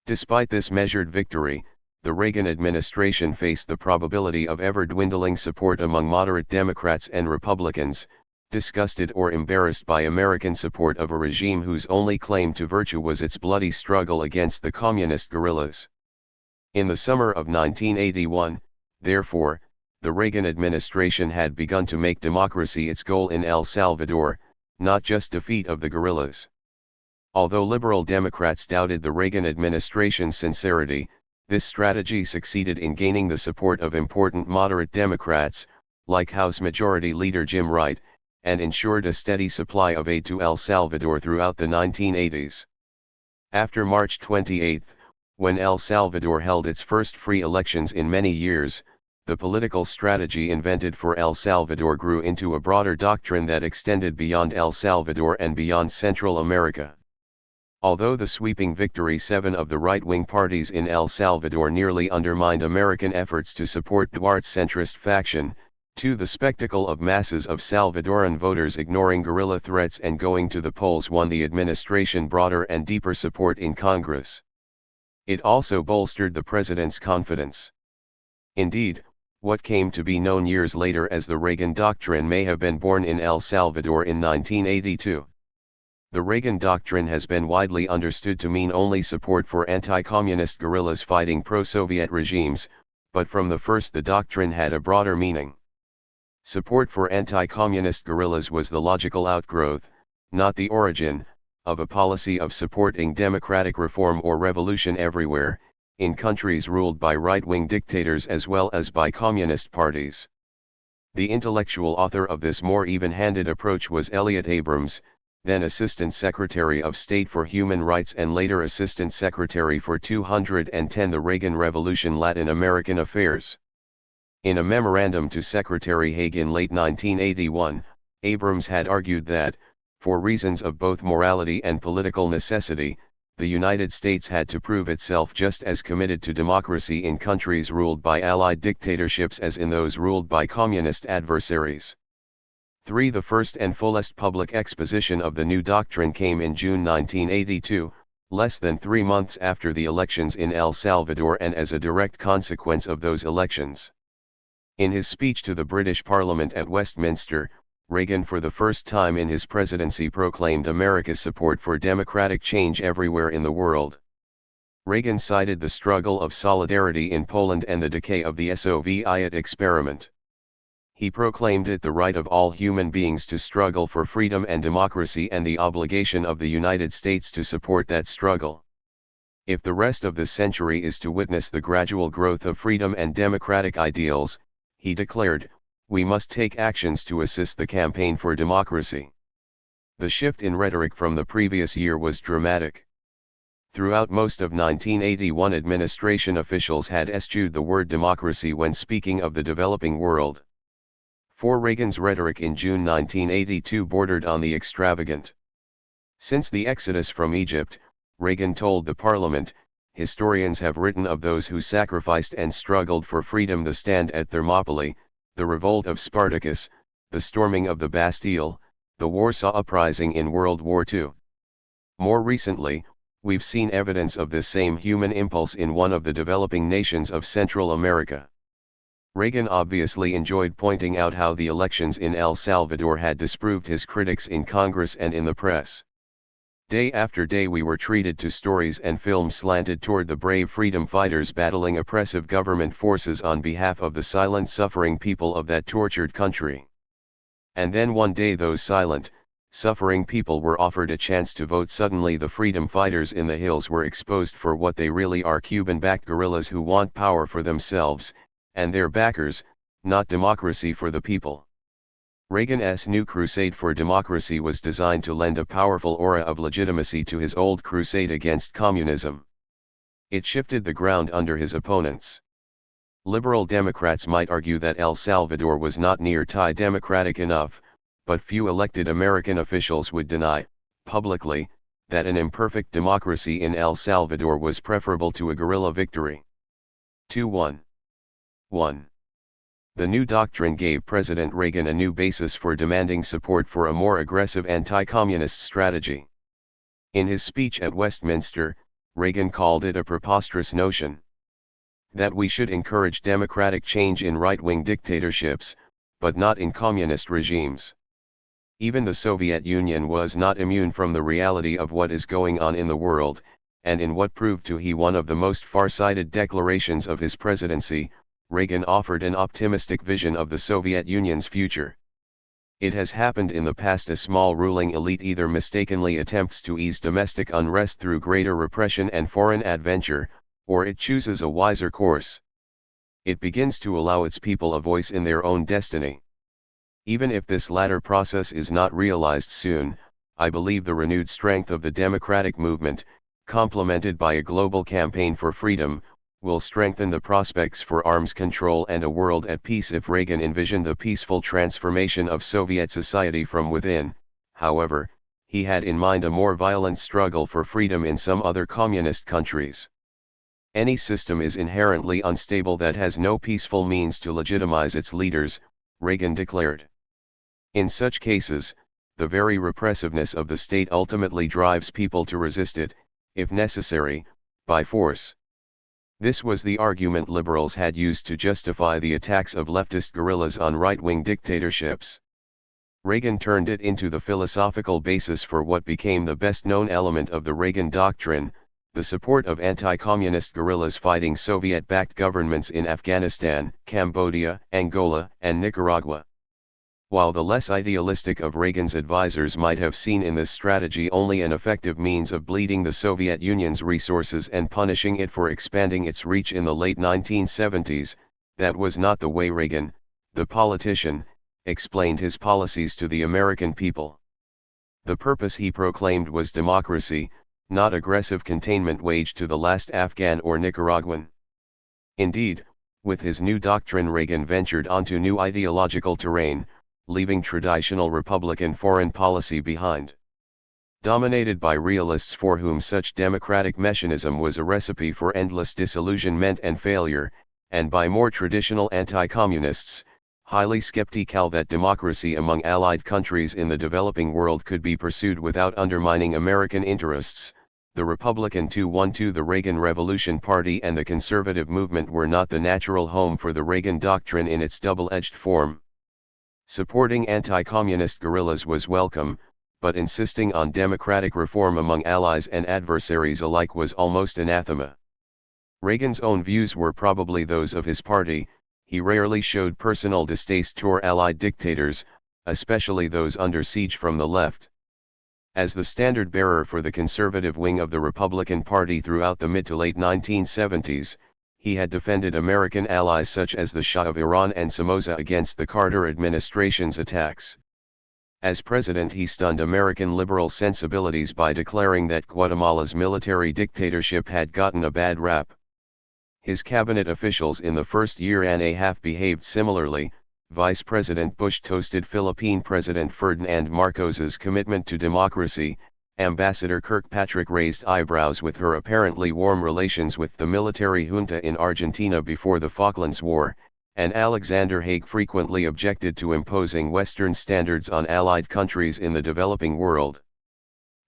Despite this measured victory, the Reagan administration faced the probability of ever-dwindling support among moderate Democrats and Republicans, disgusted or embarrassed by American support of a regime whose only claim to virtue was its bloody struggle against the communist guerrillas. In the summer of 1981, therefore, the Reagan administration had begun to make democracy its goal in El Salvador, not just defeat of the guerrillas. Although liberal Democrats doubted the Reagan administration's sincerity, this strategy succeeded in gaining the support of important moderate Democrats, like House Majority Leader Jim Wright, and ensured a steady supply of aid to El Salvador throughout the 1980s. After March 28, when El Salvador held its first free elections in many years, the political strategy invented for El Salvador grew into a broader doctrine that extended beyond El Salvador and beyond Central America. Although the sweeping victory 7 of the right-wing parties in El Salvador nearly undermined American efforts to support Duarte's centrist faction, the spectacle of masses of Salvadoran voters ignoring guerrilla threats and going to the polls won the administration broader and deeper support in Congress. It also bolstered the president's confidence. Indeed, what came to be known years later as the Reagan Doctrine may have been born in El Salvador in 1982. The Reagan doctrine has been widely understood to mean only support for anti-communist guerrillas fighting pro-Soviet regimes, but from the first the doctrine had a broader meaning. Support for anti-communist guerrillas was the logical outgrowth, not the origin, of a policy of supporting democratic reform or revolution everywhere, in countries ruled by right-wing dictators as well as by communist parties. The intellectual author of this more even-handed approach was Elliott Abrams, then Assistant Secretary of State for Human Rights and later Assistant Secretary for 210 the Reagan Revolution Latin American Affairs. In a memorandum to Secretary Haig in late 1981, Abrams had argued that, for reasons of both morality and political necessity, the United States had to prove itself just as committed to democracy in countries ruled by Allied dictatorships as in those ruled by communist adversaries. 3. The first and fullest public exposition of the new doctrine came in June 1982, less than 3 months after the elections in El Salvador and as a direct consequence of those elections. In his speech to the British Parliament at Westminster, Reagan for the first time in his presidency proclaimed America's support for democratic change everywhere in the world. Reagan cited the struggle of solidarity in Poland and the decay of the Soviet experiment. He proclaimed it the right of all human beings to struggle for freedom and democracy and the obligation of the United States to support that struggle. If the rest of this century is to witness the gradual growth of freedom and democratic ideals, he declared, we must take actions to assist the campaign for democracy. The shift in rhetoric from the previous year was dramatic. Throughout most of 1981 administration officials had eschewed the word democracy when speaking of the developing world. For Reagan's rhetoric in June 1982 bordered on the extravagant. Since the exodus from Egypt, Reagan told the parliament, historians have written of those who sacrificed and struggled for freedom: the stand at Thermopylae, the revolt of Spartacus, the storming of the Bastille, the Warsaw Uprising in World War II. More recently, we've seen evidence of this same human impulse in one of the developing nations of Central America. Reagan obviously enjoyed pointing out how the elections in El Salvador had disproved his critics in Congress and in the press. Day after day we were treated to stories and films slanted toward the brave freedom fighters battling oppressive government forces on behalf of the silent suffering people of that tortured country. And then one day those silent, suffering people were offered a chance to vote. Suddenly the freedom fighters in the hills were exposed for what they really are: Cuban-backed guerrillas who want power for themselves and their backers, not democracy for the people. Reagan's new crusade for democracy was designed to lend a powerful aura of legitimacy to his old crusade against communism. It shifted the ground under his opponents. Liberal Democrats might argue that El Salvador was not near-tie democratic enough, but few elected American officials would deny, publicly, that an imperfect democracy in El Salvador was preferable to a guerrilla victory. 2-1. 1. The new doctrine gave President Reagan a new basis for demanding support for a more aggressive anti-communist strategy. In his speech at Westminster, Reagan called it a preposterous notion that we should encourage democratic change in right-wing dictatorships, but not in communist regimes. Even the Soviet Union was not immune from the reality of what is going on in the world, and in what proved to be one of the most far-sighted declarations of his presidency, Reagan offered an optimistic vision of the Soviet Union's future. It has happened in the past: a small ruling elite either mistakenly attempts to ease domestic unrest through greater repression and foreign adventure, or it chooses a wiser course. It begins to allow its people a voice in their own destiny. Even if this latter process is not realized soon, I believe the renewed strength of the democratic movement, complemented by a global campaign for freedom, will strengthen the prospects for arms control and a world at peace. If Reagan envisioned the peaceful transformation of Soviet society from within, however, he had in mind a more violent struggle for freedom in some other communist countries. Any system is inherently unstable that has no peaceful means to legitimize its leaders, Reagan declared. In such cases, the very repressiveness of the state ultimately drives people to resist it, if necessary, by force. This was the argument liberals had used to justify the attacks of leftist guerrillas on right-wing dictatorships. Reagan turned it into the philosophical basis for what became the best-known element of the Reagan Doctrine, the support of anti-communist guerrillas fighting Soviet-backed governments in Afghanistan, Cambodia, Angola, and Nicaragua. While the less idealistic of Reagan's advisers might have seen in this strategy only an effective means of bleeding the Soviet Union's resources and punishing it for expanding its reach in the late 1970s, that was not the way Reagan, the politician, explained his policies to the American people. The purpose he proclaimed was democracy, not aggressive containment waged to the last Afghan or Nicaraguan. Indeed, with his new doctrine Reagan ventured onto new ideological terrain, leaving traditional Republican foreign policy behind. Dominated by realists for whom such democratic mechanism was a recipe for endless disillusionment and failure, and by more traditional anti-communists, highly skeptical that democracy among allied countries in the developing world could be pursued without undermining American interests, the Republican 212 the Reagan Revolution Party and the conservative movement were not the natural home for the Reagan Doctrine in its double-edged form. Supporting anti-communist guerrillas was welcome, but insisting on democratic reform among allies and adversaries alike was almost anathema. Reagan's own views were probably those of his party. He rarely showed personal distaste toward allied dictators, especially those under siege from the left. As the standard-bearer for the conservative wing of the Republican Party throughout the mid to late 1970s, he had defended American allies such as the Shah of Iran and Somoza against the Carter administration's attacks. As president he stunned American liberal sensibilities by declaring that Guatemala's military dictatorship had gotten a bad rap. His cabinet officials in the first year and a half behaved similarly. Vice President Bush toasted Philippine President Ferdinand Marcos's commitment to democracy. Ambassador Kirkpatrick raised eyebrows with her apparently warm relations with the military junta in Argentina before the Falklands War, and Alexander Haig frequently objected to imposing Western standards on allied countries in the developing world.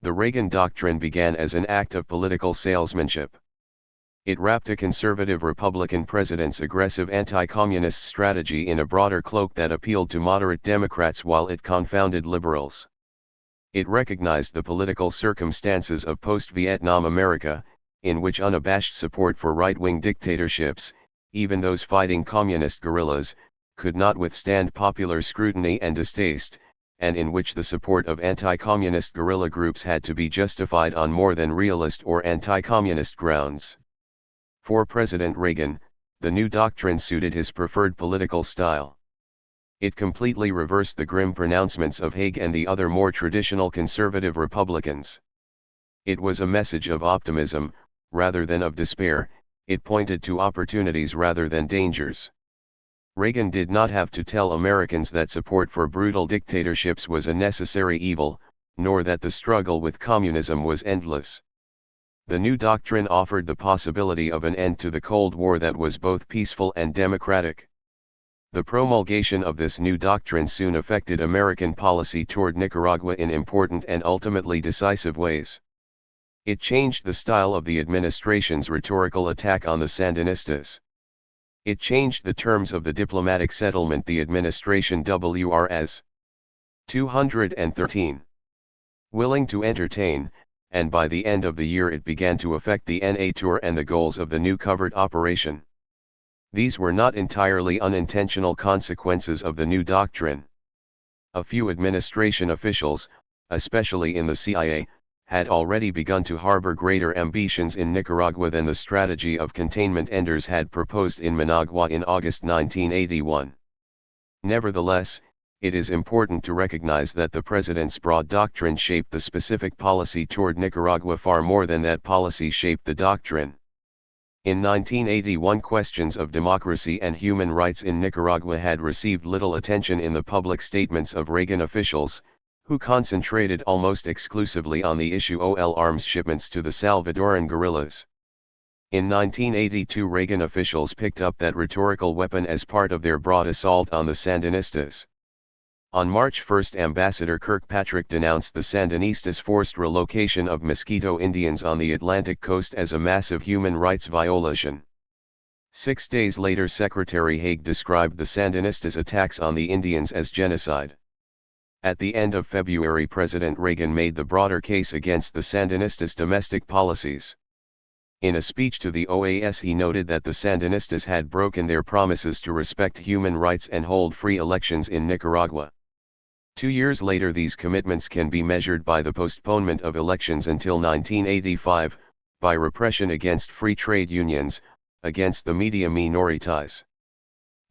The Reagan Doctrine began as an act of political salesmanship. It wrapped a conservative Republican president's aggressive anti-communist strategy in a broader cloak that appealed to moderate Democrats while it confounded liberals. It recognized the political circumstances of post-Vietnam America, in which unabashed support for right-wing dictatorships, even those fighting communist guerrillas, could not withstand popular scrutiny and distaste, and in which the support of anti-communist guerrilla groups had to be justified on more than realist or anti-communist grounds. For President Reagan, the new doctrine suited his preferred political style. It completely reversed the grim pronouncements of Haig and the other more traditional conservative Republicans. It was a message of optimism, rather than of despair. It pointed to opportunities rather than dangers. Reagan did not have to tell Americans that support for brutal dictatorships was a necessary evil, nor that the struggle with communism was endless. The new doctrine offered the possibility of an end to the Cold War that was both peaceful and democratic. The promulgation of this new doctrine soon affected American policy toward Nicaragua in important and ultimately decisive ways. It changed the style of the administration's rhetorical attack on the Sandinistas. It changed the terms of the diplomatic settlement the administration wr as 213 willing to entertain, and by the end of the year it began to affect the NATO and the goals of the new covert operation. These were not entirely unintentional consequences of the new doctrine. A few administration officials, especially in the CIA, had already begun to harbor greater ambitions in Nicaragua than the strategy of containment Enders had proposed in Managua in August 1981. Nevertheless, it is important to recognize that the president's broad doctrine shaped the specific policy toward Nicaragua far more than that policy shaped the doctrine. In 1981, questions of democracy and human rights in Nicaragua had received little attention in the public statements of Reagan officials, who concentrated almost exclusively on the issue of arms shipments to the Salvadoran guerrillas. In 1982, Reagan officials picked up that rhetorical weapon as part of their broad assault on the Sandinistas. On March 1, Ambassador Kirkpatrick denounced the Sandinistas' forced relocation of Mosquito Indians on the Atlantic coast as a massive human rights violation. 6 days later, Secretary Haig described the Sandinistas' attacks on the Indians as genocide. At the end of February, President Reagan made the broader case against the Sandinistas' domestic policies. In a speech to the OAS, he noted that the Sandinistas had broken their promises to respect human rights and hold free elections in Nicaragua. 2 years later, these commitments can be measured by the postponement of elections until 1985, by repression against free trade unions, against the media minorities.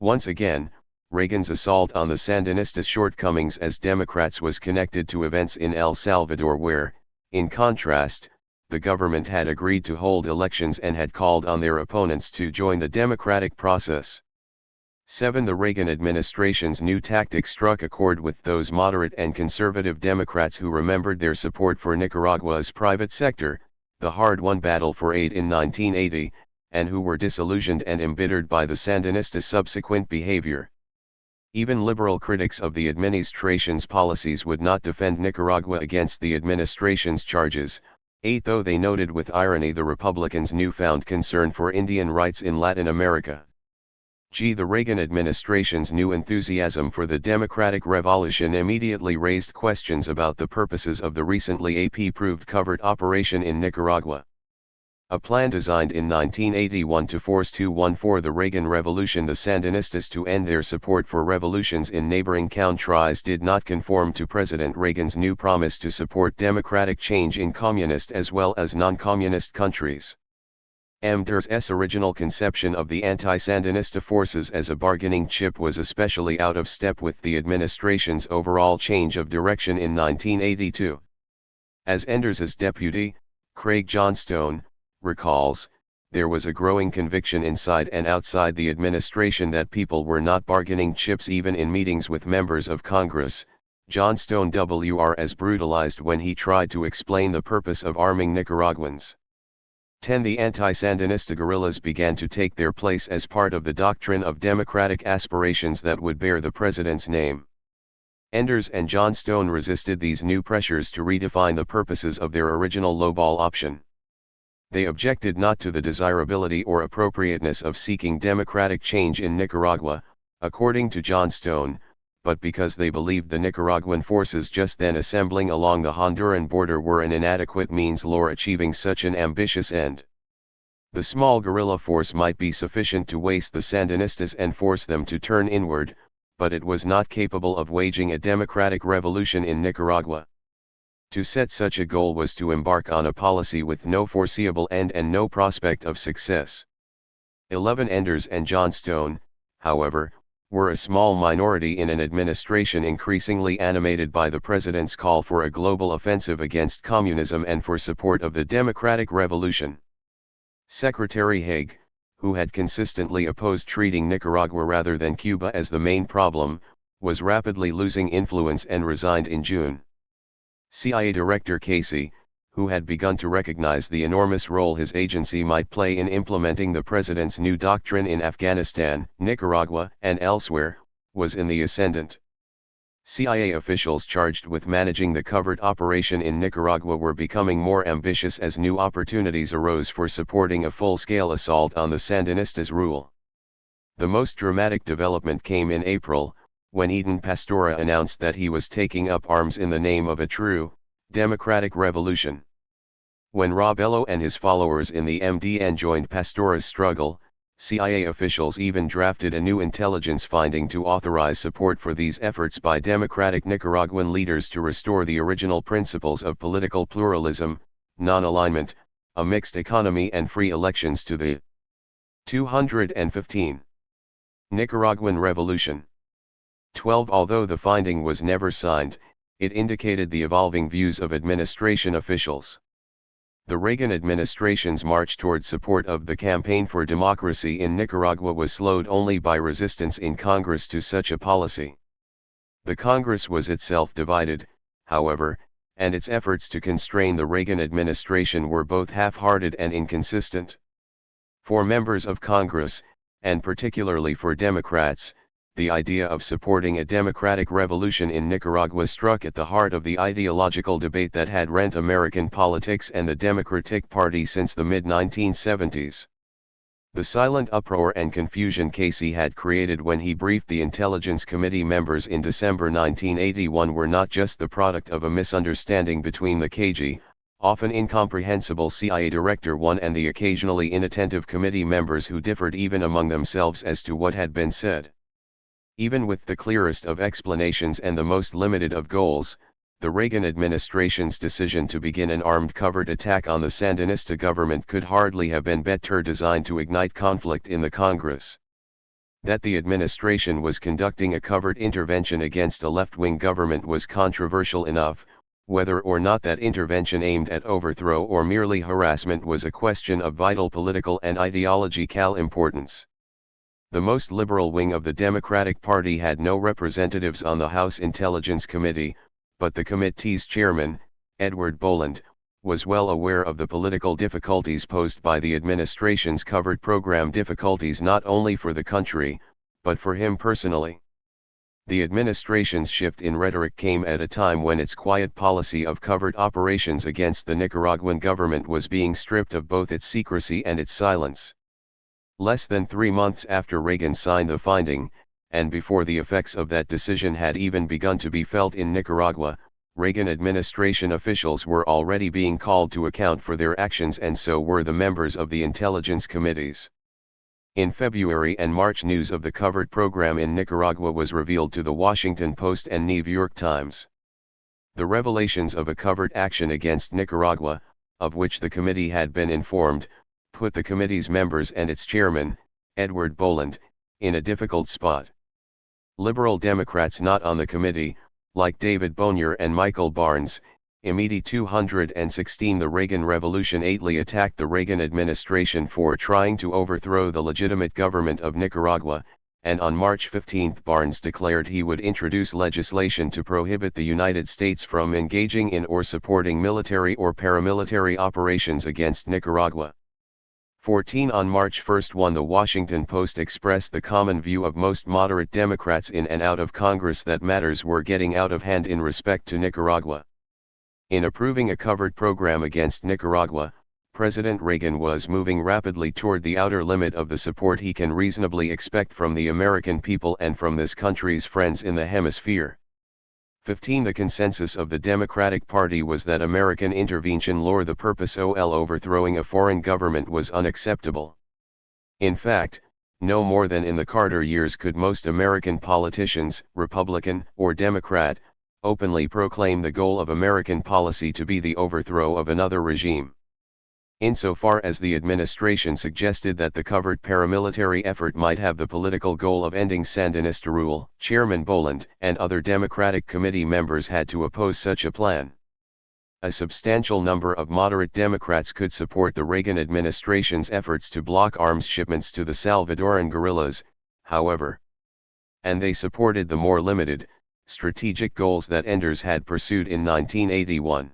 Once again, Reagan's assault on the Sandinistas' shortcomings as Democrats was connected to events in El Salvador where, in contrast, the government had agreed to hold elections and had called on their opponents to join the democratic process. 7. The Reagan administration's new tactics struck a chord with those moderate and conservative Democrats who remembered their support for Nicaragua's private sector, the hard-won battle for aid in 1980, and who were disillusioned and embittered by the Sandinistas' subsequent behavior. Even liberal critics of the administration's policies would not defend Nicaragua against the administration's charges. 8. Though they noted with irony the Republicans' newfound concern for Indian rights in Latin America. The Reagan administration's new enthusiasm for the democratic revolution immediately raised questions about the purposes of the recently AP-proved covert operation in Nicaragua. A plan designed in 1981 to force the Reagan Revolution, the Sandinistas to end their support for revolutions in neighboring countries did not conform to President Reagan's new promise to support democratic change in communist as well as non-communist countries. MDR's original conception of the anti-Sandinista forces as a bargaining chip was especially out of step with the administration's overall change of direction in 1982. As Enders's deputy, Craig Johnstone, recalls, there was a growing conviction inside and outside the administration that people were not bargaining chips even in meetings with members of Congress. Johnstone was brutalized when he tried to explain the purpose of arming Nicaraguans. 10. The anti-Sandinista guerrillas began to take their place as part of the doctrine of democratic aspirations that would bear the president's name. Enders and Johnstone resisted these new pressures to redefine the purposes of their original lowball option. They objected not to the desirability or appropriateness of seeking democratic change in Nicaragua, according to Johnstone, but because they believed the Nicaraguan forces just then assembling along the Honduran border were an inadequate means for achieving such an ambitious end. The small guerrilla force might be sufficient to waste the Sandinistas and force them to turn inward, but it was not capable of waging a democratic revolution in Nicaragua. To set such a goal was to embark on a policy with no foreseeable end and no prospect of success. 11. Enders and Johnstone, however, were a small minority in an administration increasingly animated by the president's call for a global offensive against communism and for support of the democratic revolution. Secretary Haig, who had consistently opposed treating Nicaragua rather than Cuba as the main problem, was rapidly losing influence and resigned in June. CIA Director Casey, who had begun to recognize the enormous role his agency might play in implementing the president's new doctrine in Afghanistan, Nicaragua, and elsewhere, was in the ascendant. CIA officials charged with managing the covert operation in Nicaragua were becoming more ambitious as new opportunities arose for supporting a full-scale assault on the Sandinistas' rule. The most dramatic development came in April, when Eden Pastora announced that he was taking up arms in the name of a true, democratic revolution. When Robello and his followers in the MDN joined Pastora's struggle, CIA officials even drafted a new intelligence finding to authorize support for these efforts by democratic Nicaraguan leaders to restore the original principles of political pluralism, non-alignment, a mixed economy and free elections to the 215. Nicaraguan Revolution. 12. Although the finding was never signed, it indicated the evolving views of administration officials. The Reagan administration's march toward support of the campaign for democracy in Nicaragua was slowed only by resistance in Congress to such a policy. The Congress was itself divided, however, and its efforts to constrain the Reagan administration were both half-hearted and inconsistent. For members of Congress, and particularly for Democrats, the idea of supporting a democratic revolution in Nicaragua struck at the heart of the ideological debate that had rent American politics and the Democratic Party since the mid-1970s. The silent uproar and confusion Casey had created when he briefed the Intelligence Committee members in December 1981 were not just the product of a misunderstanding between the cagey, often incomprehensible CIA Director 1 and the occasionally inattentive committee members who differed even among themselves as to what had been said. Even with the clearest of explanations and the most limited of goals, the Reagan administration's decision to begin an armed covert attack on the Sandinista government could hardly have been better designed to ignite conflict in the Congress. That the administration was conducting a covert intervention against a left-wing government was controversial enough. Whether or not that intervention aimed at overthrow or merely harassment was a question of vital political and ideological importance. The most liberal wing of the Democratic Party had no representatives on the House Intelligence Committee, but the committee's chairman, Edward Boland, was well aware of the political difficulties posed by the administration's covert program, difficulties not only for the country, but for him personally. The administration's shift in rhetoric came at a time when its quiet policy of covert operations against the Nicaraguan government was being stripped of both its secrecy and its silence. Less than 3 months after Reagan signed the finding, and before the effects of that decision had even begun to be felt in Nicaragua, Reagan administration officials were already being called to account for their actions, and so were the members of the intelligence committees. In February and March, news of the covert program in Nicaragua was revealed to the Washington Post and New York Times. The revelations of a covert action against Nicaragua, of which the committee had been informed, put the committee's members and its chairman, Edward Boland, in a difficult spot. Liberal Democrats not on the committee, like David Bonnier and Michael Barnes, immediately 216 the Reagan Revolution 8ly attacked the Reagan administration for trying to overthrow the legitimate government of Nicaragua, and on March 15 Barnes declared he would introduce legislation to prohibit the United States from engaging in or supporting military or paramilitary operations against Nicaragua. 14 On March 1 The Washington Post expressed the common view of most moderate Democrats in and out of Congress that matters were getting out of hand in respect to Nicaragua. In approving a covert program against Nicaragua, President Reagan was moving rapidly toward the outer limit of the support he can reasonably expect from the American people and from this country's friends in the hemisphere. 15 The consensus of the Democratic Party was that American intervention for the purpose of overthrowing a foreign government was unacceptable. In fact, no more than in the Carter years could most American politicians, Republican or Democrat, openly proclaim the goal of American policy to be the overthrow of another regime. Insofar as the administration suggested that the covert paramilitary effort might have the political goal of ending Sandinista rule, Chairman Boland and other Democratic committee members had to oppose such a plan. A substantial number of moderate Democrats could support the Reagan administration's efforts to block arms shipments to the Salvadoran guerrillas, however. And they supported the more limited, strategic goals that Enders had pursued in 1981.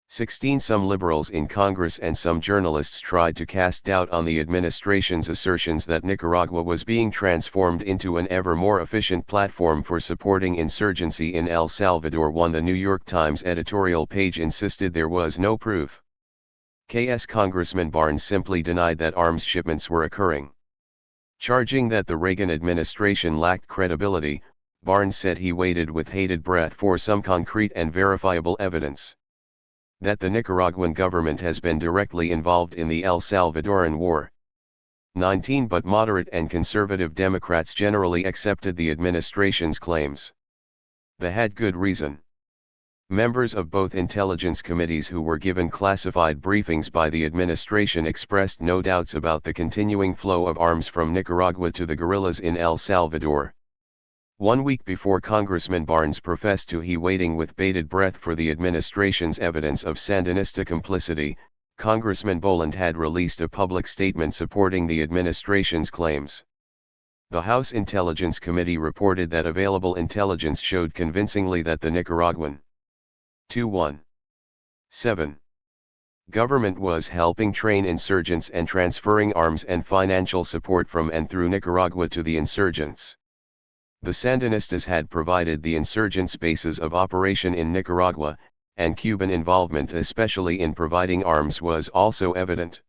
16 Some liberals in Congress and some journalists tried to cast doubt on the administration's assertions that Nicaragua was being transformed into an ever more efficient platform for supporting insurgency in El Salvador. 1 The New York Times editorial page insisted there was no proof. Congressman Barnes simply denied that arms shipments were occurring. Charging that the Reagan administration lacked credibility, Barnes said he waited with bated breath for some concrete and verifiable evidence. That the Nicaraguan government has been directly involved in the El Salvadoran War. 19 But moderate and conservative Democrats generally accepted the administration's claims. They had good reason. Members of both intelligence committees who were given classified briefings by the administration expressed no doubts about the continuing flow of arms from Nicaragua to the guerrillas in El Salvador. 1 week before Congressman Barnes professed to he waiting with bated breath for the administration's evidence of Sandinista complicity, Congressman Boland had released a public statement supporting the administration's claims. The House Intelligence Committee reported that available intelligence showed convincingly that the Nicaraguan 217 government was helping train insurgents and transferring arms and financial support from and through Nicaragua to the insurgents. The Sandinistas had provided the insurgents bases of operation in Nicaragua, and Cuban involvement especially in providing arms was also evident.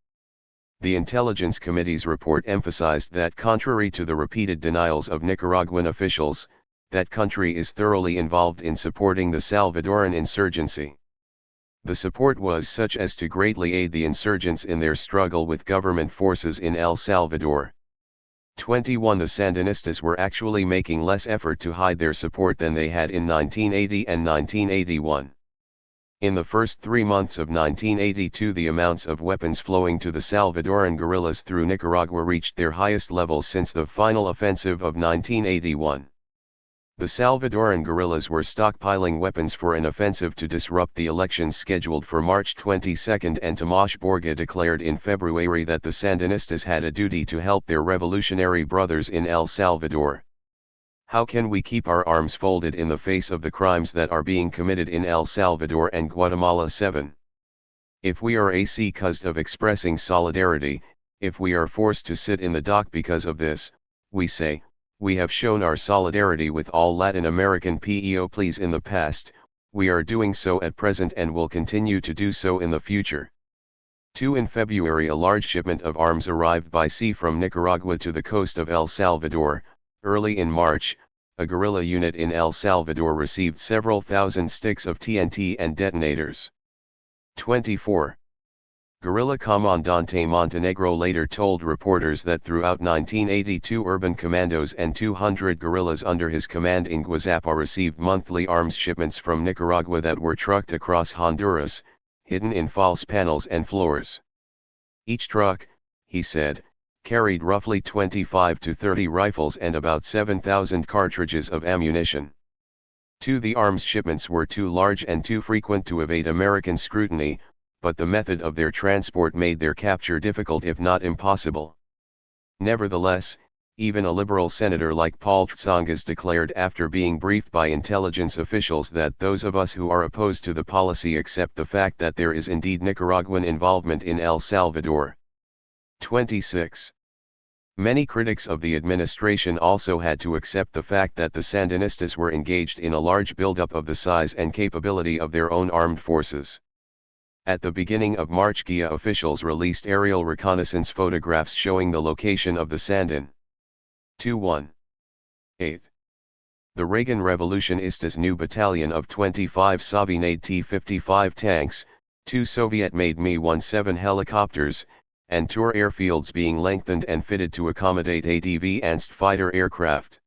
The Intelligence Committee's report emphasized that contrary to the repeated denials of Nicaraguan officials, that country is thoroughly involved in supporting the Salvadoran insurgency. The support was such as to greatly aid the insurgents in their struggle with government forces in El Salvador. 21 The Sandinistas were actually making less effort to hide their support than they had in 1980 and 1981. In the first 3 months of 1982 the amounts of weapons flowing to the Salvadoran guerrillas through Nicaragua reached their highest levels since the final offensive of 1981. The Salvadoran guerrillas were stockpiling weapons for an offensive to disrupt the elections scheduled for March 22, and Tomás Borga declared in February that the Sandinistas had a duty to help their revolutionary brothers in El Salvador. How can we keep our arms folded in the face of the crimes that are being committed in El Salvador and Guatemala? 7. If we are accused of expressing solidarity, if we are forced to sit in the dock because of this, we say, we have shown our solidarity with all Latin American peoples in the past, we are doing so at present and will continue to do so in the future. 2. In February a large shipment of arms arrived by sea from Nicaragua to the coast of El Salvador. Early in March, a guerrilla unit in El Salvador received several thousand sticks of TNT and detonators. 24. Guerrilla Comandante Montenegro later told reporters that throughout 1982 urban commandos and 200 guerrillas under his command in Guazapa received monthly arms shipments from Nicaragua that were trucked across Honduras, hidden in false panels and floors. Each truck, he said, carried roughly 25 to 30 rifles and about 7,000 cartridges of ammunition. 2. The arms shipments were too large and too frequent to evade American scrutiny, but the method of their transport made their capture difficult if not impossible. Nevertheless, even a liberal senator like Paul Tzongas declared after being briefed by intelligence officials that those of us who are opposed to the policy accept the fact that there is indeed Nicaraguan involvement in El Salvador. 26. Many critics of the administration also had to accept the fact that the Sandinistas were engaged in a large buildup of the size and capability of their own armed forces. At the beginning of March, GIA officials released aerial reconnaissance photographs showing the location of the Sandin. 2-1-8. The Reagan Revolutionistas' new battalion of 25 Soviet T-55 tanks, 2 Soviet-made Mi-17 helicopters, and tour airfields being lengthened and fitted to accommodate advanced fighter aircraft.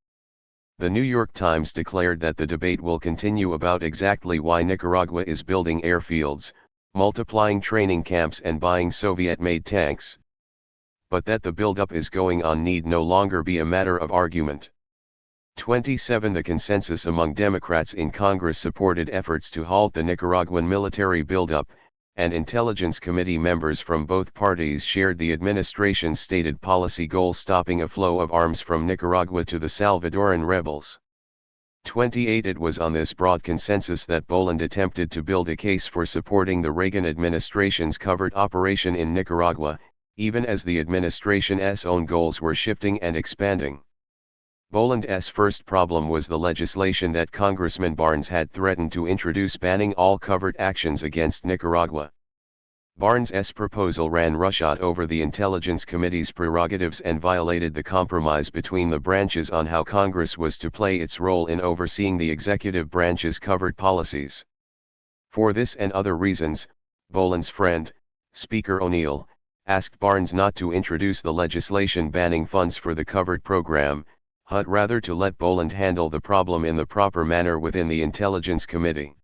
The New York Times declared that the debate will continue about exactly why Nicaragua is building airfields, multiplying training camps and buying Soviet-made tanks. But that the buildup is going on need no longer be a matter of argument. 27. The consensus among Democrats in Congress supported efforts to halt the Nicaraguan military buildup, and Intelligence Committee members from both parties shared the administration's stated policy goal stopping a flow of arms from Nicaragua to the Salvadoran rebels. 28. It was on this broad consensus that Boland attempted to build a case for supporting the Reagan administration's covert operation in Nicaragua, even as the administration's own goals were shifting and expanding. Boland's first problem was the legislation that Congressman Barnes had threatened to introduce banning all covert actions against Nicaragua. Barnes's proposal ran roughshod over the Intelligence Committee's prerogatives and violated the compromise between the branches on how Congress was to play its role in overseeing the executive branch's covert policies. For this and other reasons, Boland's friend, Speaker O'Neill, asked Barnes not to introduce the legislation banning funds for the covert program, but rather to let Boland handle the problem in the proper manner within the Intelligence Committee.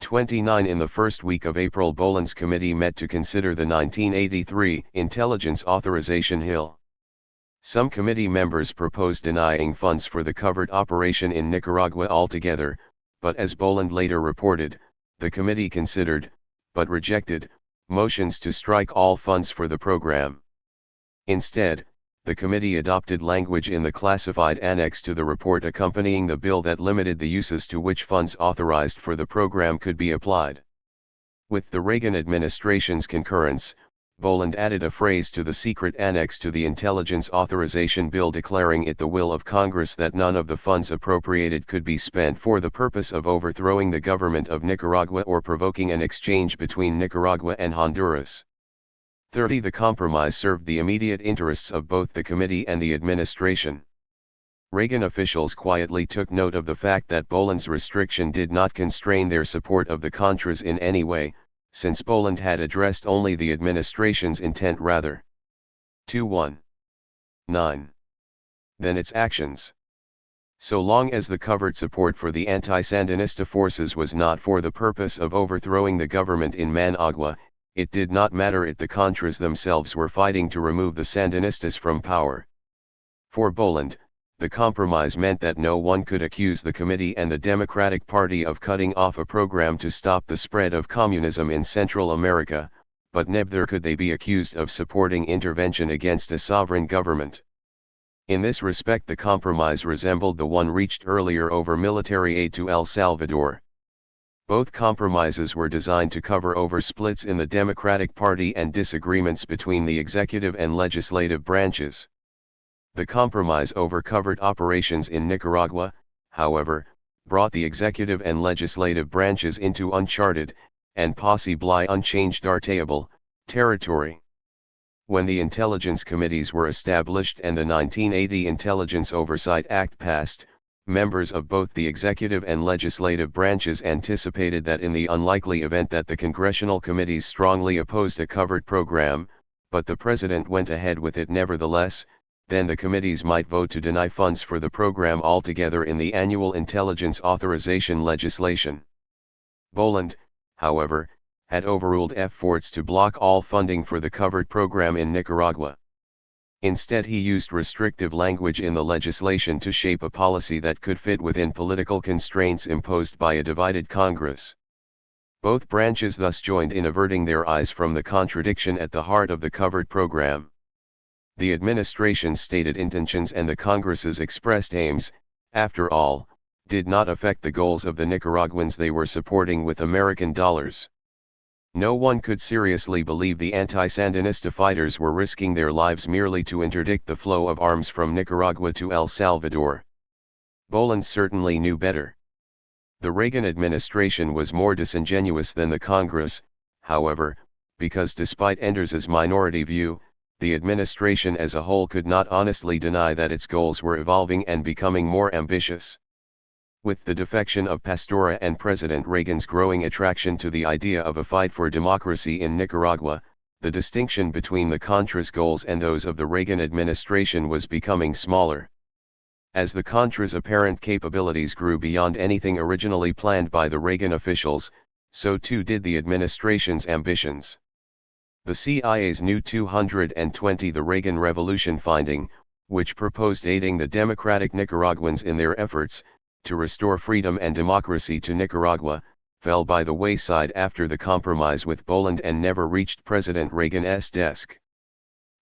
29. In the first week of April, Boland's committee met to consider the 1983 Intelligence Authorization Bill. Some committee members proposed denying funds for the covert operation in Nicaragua altogether, but as Boland later reported, the committee considered, but rejected, motions to strike all funds for the program. Instead, the committee adopted language in the classified annex to the report accompanying the bill that limited the uses to which funds authorized for the program could be applied. With the Reagan administration's concurrence, Boland added a phrase to the secret annex to the Intelligence Authorization Bill declaring it the will of Congress that none of the funds appropriated could be spent for the purpose of overthrowing the government of Nicaragua or provoking an exchange between Nicaragua and Honduras. 30. The compromise served the immediate interests of both the committee and the administration. Reagan officials quietly took note of the fact that Boland's restriction did not constrain their support of the Contras in any way, since Boland had addressed only the administration's intent rather. 2.1.9. Than its actions. So long as the covert support for the anti-Sandinista forces was not for the purpose of overthrowing the government in Managua, it did not matter if the Contras themselves were fighting to remove the Sandinistas from power. For Boland, the compromise meant that no one could accuse the committee and the Democratic Party of cutting off a program to stop the spread of communism in Central America, but neither could they be accused of supporting intervention against a sovereign government. In this respect, the compromise resembled the one reached earlier over military aid to El Salvador. Both compromises were designed to cover over splits in the Democratic Party and disagreements between the executive and legislative branches. The compromise over covert operations in Nicaragua, however, brought the executive and legislative branches into uncharted, and possibly unchangeable, territory. When the intelligence committees were established and the 1980 Intelligence Oversight Act passed, members of both the executive and legislative branches anticipated that in the unlikely event that the congressional committees strongly opposed a covert program, but the president went ahead with it nevertheless, then the committees might vote to deny funds for the program altogether in the annual intelligence authorization legislation. Boland, however, had overruled efforts to block all funding for the covert program in Nicaragua. Instead, he used restrictive language in the legislation to shape a policy that could fit within political constraints imposed by a divided Congress. Both branches thus joined in averting their eyes from the contradiction at the heart of the covert program. The administration's stated intentions and the Congress's expressed aims, after all, did not affect the goals of the Nicaraguans they were supporting with American dollars. No one could seriously believe the anti-Sandinista fighters were risking their lives merely to interdict the flow of arms from Nicaragua to El Salvador. Boland certainly knew better. The Reagan administration was more disingenuous than the Congress, however, because despite Enders's minority view, the administration as a whole could not honestly deny that its goals were evolving and becoming more ambitious. With the defection of Pastora and President Reagan's growing attraction to the idea of a fight for democracy in Nicaragua, the distinction between the Contras' goals and those of the Reagan administration was becoming smaller. As the Contras' apparent capabilities grew beyond anything originally planned by the Reagan officials, so too did the administration's ambitions. The CIA's new 220 The Reagan Revolution finding, which proposed aiding the democratic Nicaraguans in their efforts to restore freedom and democracy to Nicaragua, fell by the wayside after the compromise with Boland and never reached President Reagan's desk.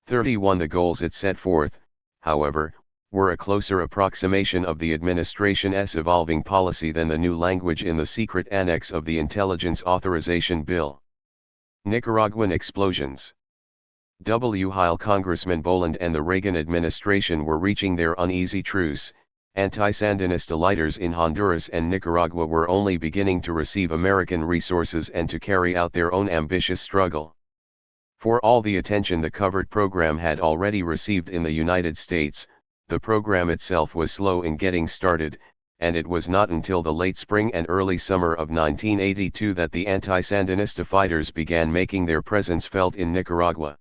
31 The goals it set forth, however, were a closer approximation of the administration's evolving policy than the new language in the secret annex of the Intelligence Authorization Bill. Nicaraguan explosions. While Congressman Boland and the Reagan administration were reaching their uneasy truce, anti-Sandinista leaders in Honduras and Nicaragua were only beginning to receive American resources and to carry out their own ambitious struggle. For all the attention the covert program had already received in the United States, the program itself was slow in getting started, and it was not until the late spring and early summer of 1982 that the anti-Sandinista fighters began making their presence felt in Nicaragua.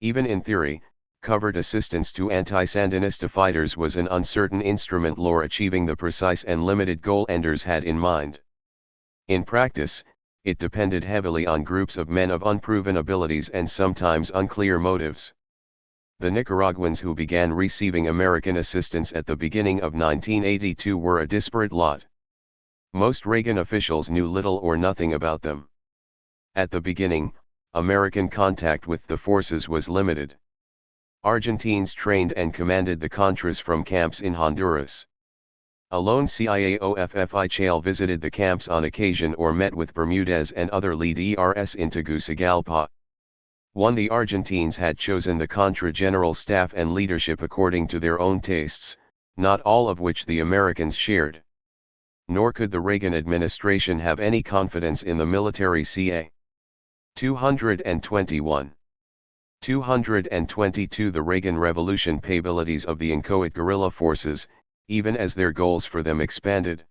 Even in theory, covert assistance to anti-Sandinista fighters was an uncertain instrument for achieving the precise and limited goal Enders had in mind. In practice, it depended heavily on groups of men of unproven abilities and sometimes unclear motives. The Nicaraguans who began receiving American assistance at the beginning of 1982 were a disparate lot. Most Reagan officials knew little or nothing about them. At the beginning, American contact with the forces was limited. Argentines trained and commanded the Contras from camps in Honduras. A lone CIA official visited the camps on occasion or met with Bermudez and other leaders in Tegucigalpa. The Argentines had chosen the Contra general staff and leadership according to their own tastes, not all of which the Americans shared. Nor could the Reagan administration have any confidence in the military CA. 221. 222 The Reagan Revolution capabilities of the inchoate guerrilla forces, even as their goals for them expanded.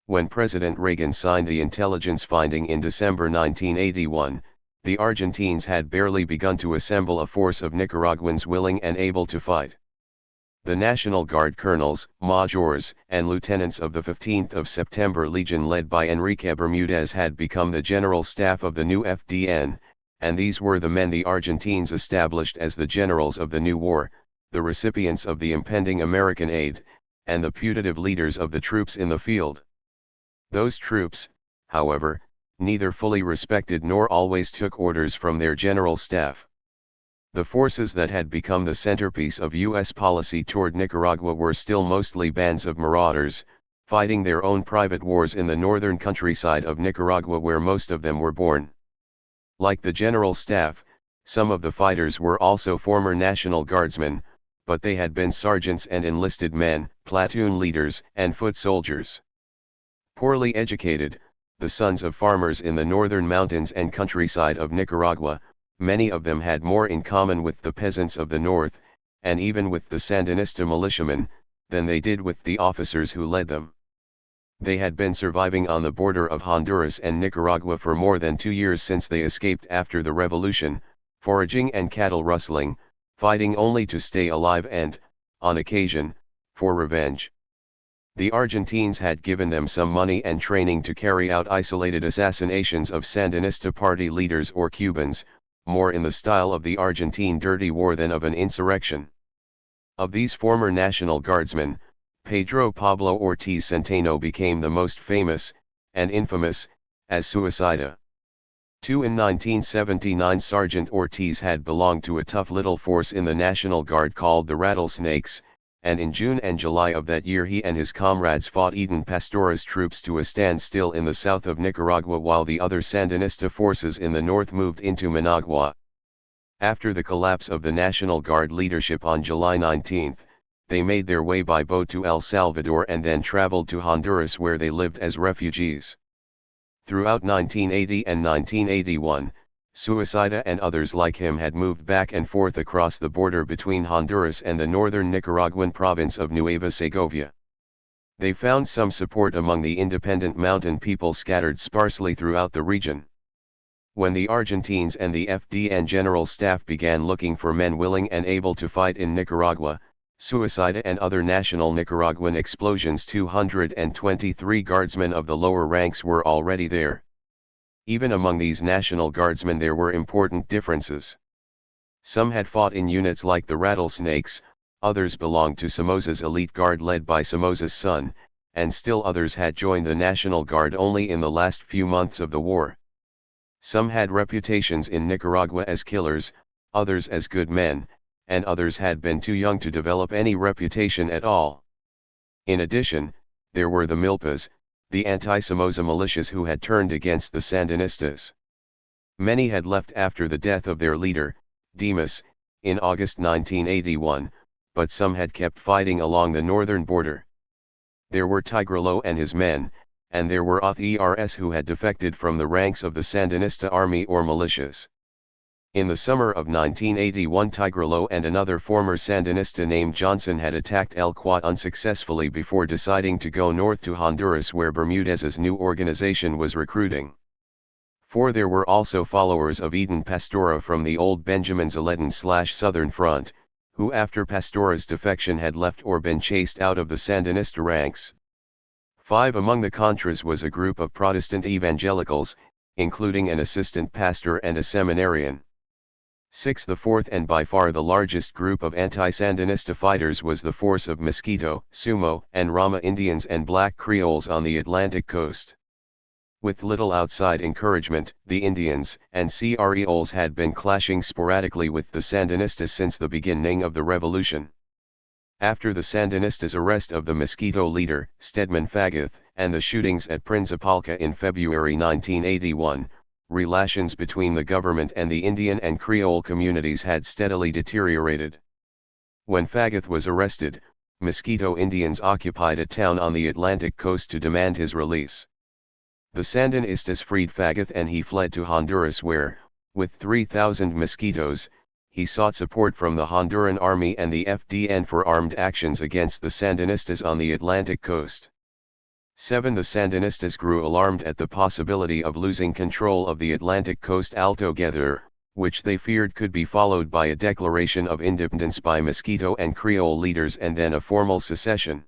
When President Reagan signed the intelligence finding in December 1981, the Argentines had barely begun to assemble a force of Nicaraguans willing and able to fight. The National Guard colonels, majors, and lieutenants of the 15th of September Legion led by Enrique Bermudez had become the general staff of the new FDN, and these were the men the Argentines established as the generals of the new war, the recipients of the impending American aid, and the putative leaders of the troops in the field. Those troops, however, neither fully respected nor always took orders from their general staff. The forces that had become the centerpiece of U.S. policy toward Nicaragua were still mostly bands of marauders, fighting their own private wars in the northern countryside of Nicaragua where most of them were born. Like the general staff, some of the fighters were also former National Guardsmen, but they had been sergeants and enlisted men, platoon leaders, and foot soldiers. Poorly educated, the sons of farmers in the northern mountains and countryside of Nicaragua, many of them had more in common with the peasants of the north, and even with the Sandinista militiamen, than they did with the officers who led them. They had been surviving on the border of Honduras and Nicaragua for more than 2 years since they escaped after the revolution, foraging and cattle rustling, fighting only to stay alive and, on occasion, for revenge. The Argentines had given them some money and training to carry out isolated assassinations of Sandinista party leaders or Cubans, more in the style of the Argentine Dirty War than of an insurrection. Of these former National Guardsmen, Pedro Pablo Ortiz Centeno became the most famous, and infamous, as suicida. In 1979 Sergeant Ortiz had belonged to a tough little force in the National Guard called the Rattlesnakes, and in June and July of that year he and his comrades fought Eden Pastora's troops to a standstill in the south of Nicaragua while the other Sandinista forces in the north moved into Managua. After the collapse of the National Guard leadership on July 19, they made their way by boat to El Salvador and then traveled to Honduras where they lived as refugees. Throughout 1980 and 1981, Suicida and others like him had moved back and forth across the border between Honduras and the northern Nicaraguan province of Nueva Segovia. They found some support among the independent mountain people scattered sparsely throughout the region. When the Argentines and the FDN General Staff began looking for men willing and able to fight in Nicaragua, Suicida and other national Nicaraguan explosions 223 guardsmen of the lower ranks were already there. Even among these National Guardsmen there were important differences. Some had fought in units like the Rattlesnakes, others belonged to Somoza's elite guard led by Somoza's son, and still others had joined the National Guard only in the last few months of the war. Some had reputations in Nicaragua as killers, others as good men, and others had been too young to develop any reputation at all. In addition, there were the Milpas, the anti-Somoza militias who had turned against the Sandinistas. Many had left after the death of their leader, Dimas, in August 1981, but some had kept fighting along the northern border. There were Tigrelo and his men, and there were Others who had defected from the ranks of the Sandinista army or militias. In the summer of 1981 Tigrelo and another former Sandinista named Johnson had attacked El Cuat unsuccessfully before deciding to go north to Honduras where Bermudez's new organization was recruiting. For there were also followers of Eden Pastora from the old Benjamin Zaletan/Southern Front, who after Pastora's defection had left or been chased out of the Sandinista ranks. 5 Among the Contras was a group of Protestant evangelicals, including an assistant pastor and a seminarian. 6 The fourth and by far the largest group of anti-Sandinista fighters was the force of Mosquito, Sumo, and Rama Indians and Black Creoles on the Atlantic coast. With little outside encouragement, the Indians and Creoles had been clashing sporadically with the Sandinistas since the beginning of the revolution. After the Sandinistas' arrest of the Mosquito leader, Stedman Fagoth, and the shootings at Principalca in February 1981, relations between the government and the Indian and Creole communities had steadily deteriorated. When Fagoth was arrested, Mosquito Indians occupied a town on the Atlantic coast to demand his release. The Sandinistas freed Fagoth and he fled to Honduras where, with 3,000 Mosquitos, he sought support from the Honduran army and the FDN for armed actions against the Sandinistas on the Atlantic coast. 7. The Sandinistas grew alarmed at the possibility of losing control of the Atlantic coast altogether, which they feared could be followed by a declaration of independence by Mosquito and Creole leaders and then a formal secession.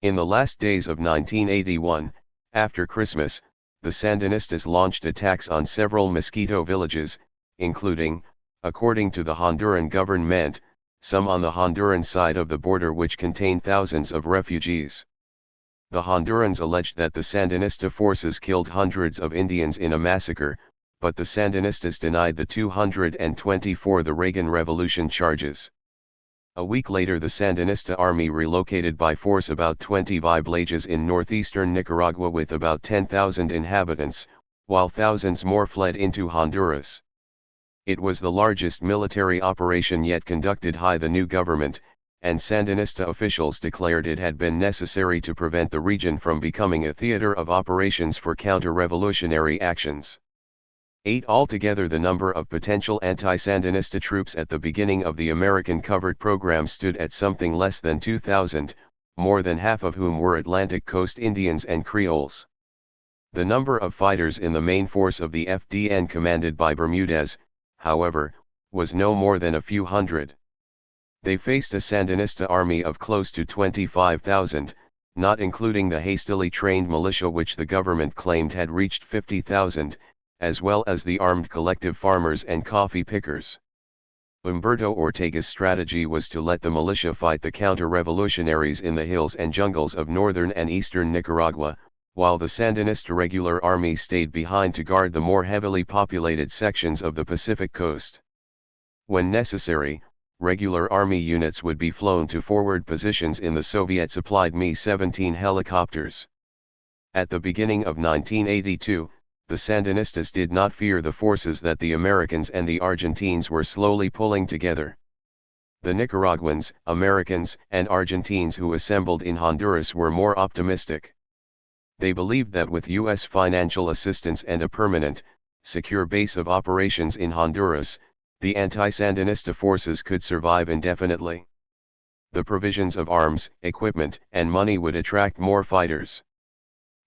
In the last days of 1981, after Christmas, the Sandinistas launched attacks on several Mosquito villages, including, according to the Honduran government, some on the Honduran side of the border which contained thousands of refugees. The Hondurans alleged that the Sandinista forces killed hundreds of Indians in a massacre, but the Sandinistas denied the 224 the Reagan Revolution charges. A week later the Sandinista army relocated by force about 20 villages in northeastern Nicaragua with about 10,000 inhabitants, while thousands more fled into Honduras. It was the largest military operation yet conducted by the new government, and Sandinista officials declared it had been necessary to prevent the region from becoming a theater of operations for counter-revolutionary actions. 8. Altogether the number of potential anti-Sandinista troops at the beginning of the American covert program stood at something less than 2,000, more than half of whom were Atlantic Coast Indians and Creoles. The number of fighters in the main force of the FDN commanded by Bermudez, however, was no more than a few hundred. They faced a Sandinista army of close to 25,000, not including the hastily trained militia which the government claimed had reached 50,000, as well as the armed collective farmers and coffee pickers. Humberto Ortega's strategy was to let the militia fight the counter-revolutionaries in the hills and jungles of northern and eastern Nicaragua, while the Sandinista regular army stayed behind to guard the more heavily populated sections of the Pacific coast. When necessary, regular army units would be flown to forward positions in the Soviet-supplied Mi-17 helicopters. At the beginning of 1982, the Sandinistas did not fear the forces that the Americans and the Argentines were slowly pulling together. The Nicaraguans, Americans, and Argentines who assembled in Honduras were more optimistic. They believed that with U.S. financial assistance and a permanent, secure base of operations in Honduras, the anti-Sandinista forces could survive indefinitely. The provisions of arms, equipment, and money would attract more fighters.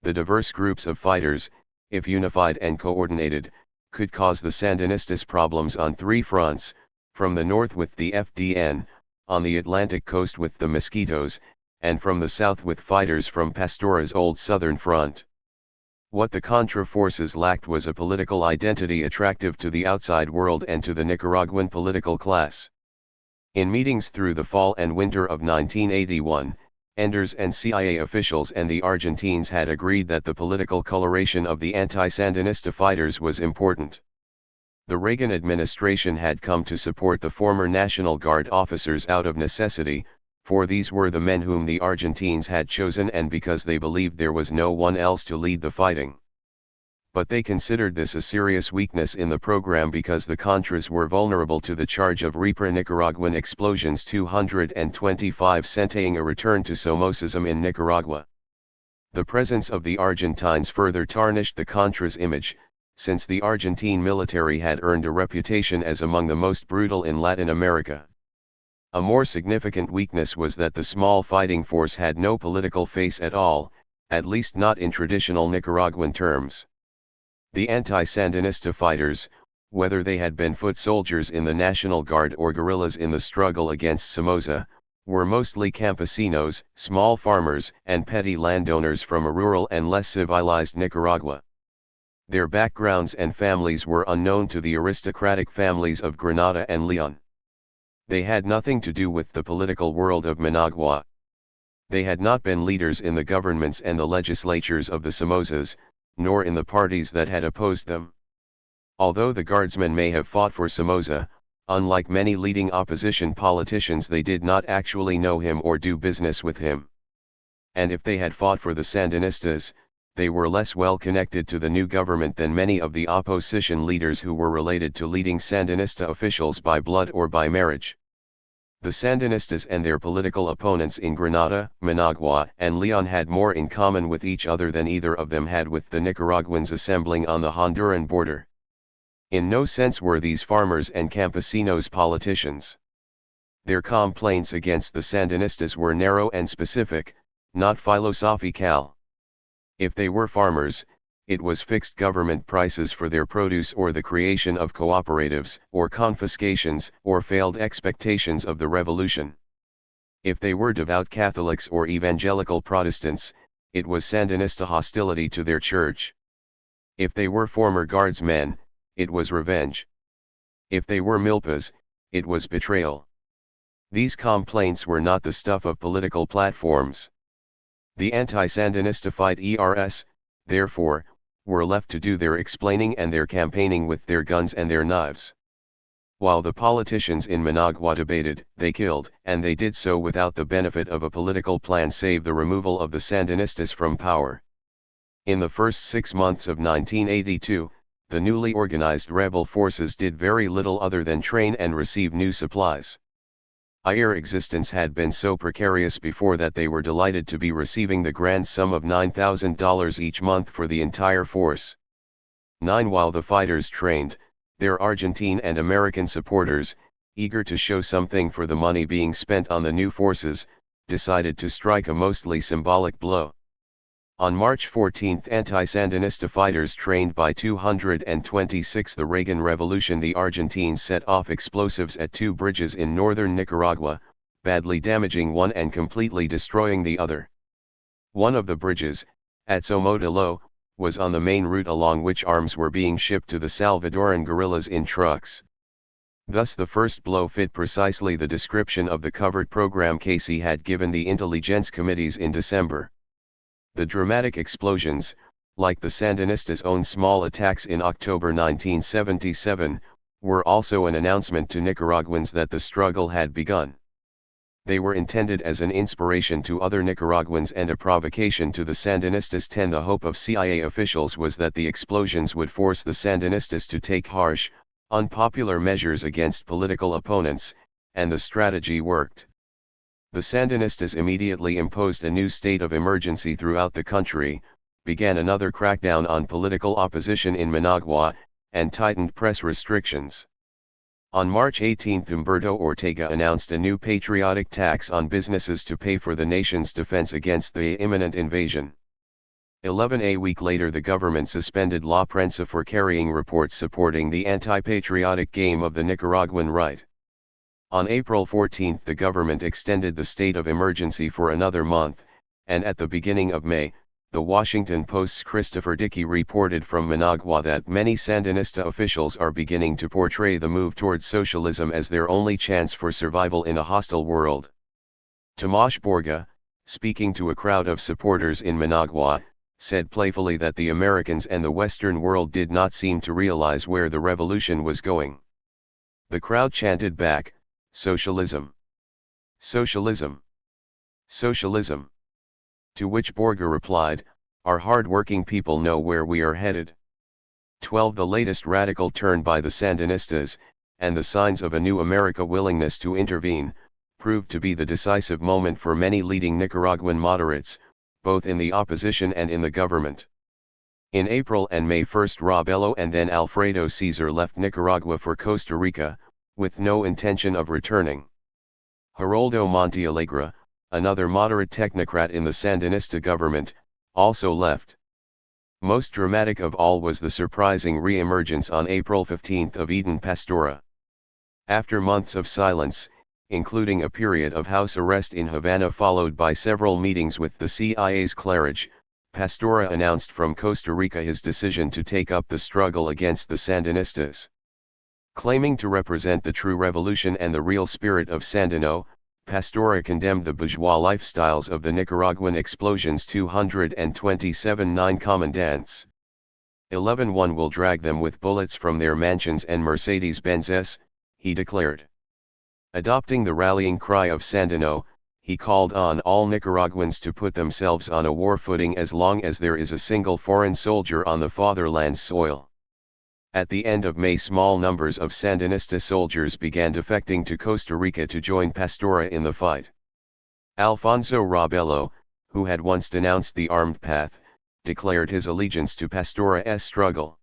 The diverse groups of fighters, if unified and coordinated, could cause the Sandinistas problems on three fronts: from the north with the FDN, on the Atlantic coast with the Mosquitos, and from the south with fighters from Pastora's old southern front. What the Contra forces lacked was a political identity attractive to the outside world and to the Nicaraguan political class. In meetings through the fall and winter of 1981, Enders and CIA officials and the Argentines had agreed that the political coloration of the anti-Sandinista fighters was important. The Reagan administration had come to support the former National Guard officers out of necessity, for these were the men whom the Argentines had chosen and because they believed there was no one else to lead the fighting. But they considered this a serious weakness in the program because the Contras were vulnerable to the charge of Reaper Nicaraguan explosions 225 centaying a return to Somosism in Nicaragua. The presence of the Argentines further tarnished the Contras' image, since the Argentine military had earned a reputation as among the most brutal in Latin America. A more significant weakness was that the small fighting force had no political face at all, at least not in traditional Nicaraguan terms. The anti-Sandinista fighters, whether they had been foot soldiers in the National Guard or guerrillas in the struggle against Somoza, were mostly campesinos, small farmers, and petty landowners from a rural and less civilized Nicaragua. Their backgrounds and families were unknown to the aristocratic families of Granada and Leon. They had nothing to do with the political world of Managua. They had not been leaders in the governments and the legislatures of the Somozas, nor in the parties that had opposed them. Although the Guardsmen may have fought for Somoza, unlike many leading opposition politicians they did not actually know him or do business with him. And if they had fought for the Sandinistas, they were less well connected to the new government than many of the opposition leaders who were related to leading Sandinista officials by blood or by marriage. The Sandinistas and their political opponents in Granada, Managua, and Leon had more in common with each other than either of them had with the Nicaraguans assembling on the Honduran border. In no sense were these farmers and campesinos politicians. Their complaints against the Sandinistas were narrow and specific, not philosophical. If they were farmers, it was fixed government prices for their produce or the creation of cooperatives, or confiscations, or failed expectations of the revolution. If they were devout Catholics or evangelical Protestants, it was Sandinista hostility to their church. If they were former guardsmen, it was revenge. If they were milpas, it was betrayal. These complaints were not the stuff of political platforms. The anti-Sandinista fight ERS, therefore, were left to do their explaining and their campaigning with their guns and their knives. While the politicians in Managua debated, they killed, and they did so without the benefit of a political plan save the removal of the Sandinistas from power. In the first 6 months of 1982, the newly organized rebel forces did very little other than train and receive new supplies. Their existence had been so precarious before that they were delighted to be receiving the grand sum of $9,000 each month for the entire force. While the fighters trained, their Argentine and American supporters, eager to show something for the money being spent on the new forces, decided to strike a mostly symbolic blow. On March 14, anti-Sandinista fighters trained by 226 the Reagan Revolution, the Argentines set off explosives at 2 bridges in northern Nicaragua, badly damaging one and completely destroying the other. One of the bridges, at Somodelo, was on the main route along which arms were being shipped to the Salvadoran guerrillas in trucks. Thus the first blow fit precisely the description of the covert program Casey had given the intelligence committees in December. The dramatic explosions, like the Sandinistas' own small attacks in October 1977, were also an announcement to Nicaraguans that the struggle had begun. They were intended as an inspiration to other Nicaraguans and a provocation to the Sandinistas. The hope of CIA officials was that the explosions would force the Sandinistas to take harsh, unpopular measures against political opponents, and the strategy worked. The Sandinistas immediately imposed a new state of emergency throughout the country, began another crackdown on political opposition in Managua, and tightened press restrictions. On March 18, Humberto Ortega announced a new patriotic tax on businesses to pay for the nation's defense against the imminent invasion. A week later, the government suspended La Prensa for carrying reports supporting the anti-patriotic game of the Nicaraguan right. On April 14, the government extended the state of emergency for another month, and at the beginning of May, the Washington Post's Christopher Dickey reported from Managua that many Sandinista officials are beginning to portray the move towards socialism as their only chance for survival in a hostile world. Tomas Borga, speaking to a crowd of supporters in Managua, said playfully that the Americans and the Western world did not seem to realize where the revolution was going. The crowd chanted back, "Socialism! Socialism! Socialism!" To which Borga replied, "Our hard-working people know where we are headed." 12 The latest radical turn by the Sandinistas, and the signs of a new America willingness to intervene, proved to be the decisive moment for many leading Nicaraguan moderates, both in the opposition and in the government. In April and May 1, Robelo and then Alfredo Caesar left Nicaragua for Costa Rica, with no intention of returning. Geraldo Montealegre, another moderate technocrat in the Sandinista government, also left. Most dramatic of all was the surprising re-emergence on April 15 of Eden Pastora. After months of silence, including a period of house arrest in Havana followed by several meetings with the CIA's Claridge, Pastora announced from Costa Rica his decision to take up the struggle against the Sandinistas. Claiming to represent the true revolution and the real spirit of Sandino, Pastora condemned the bourgeois lifestyles of the Nicaraguan explosions 227 9 commandants. 11-1 will drag them with bullets from their mansions and Mercedes-Benzes, he declared. Adopting the rallying cry of Sandino, he called on all Nicaraguans to put themselves on a war footing as long as there is a single foreign soldier on the fatherland's soil. At the end of May, small numbers of Sandinista soldiers began defecting to Costa Rica to join Pastora in the fight. Alfonso Robelo, who had once denounced the armed path, declared his allegiance to Pastora's struggle.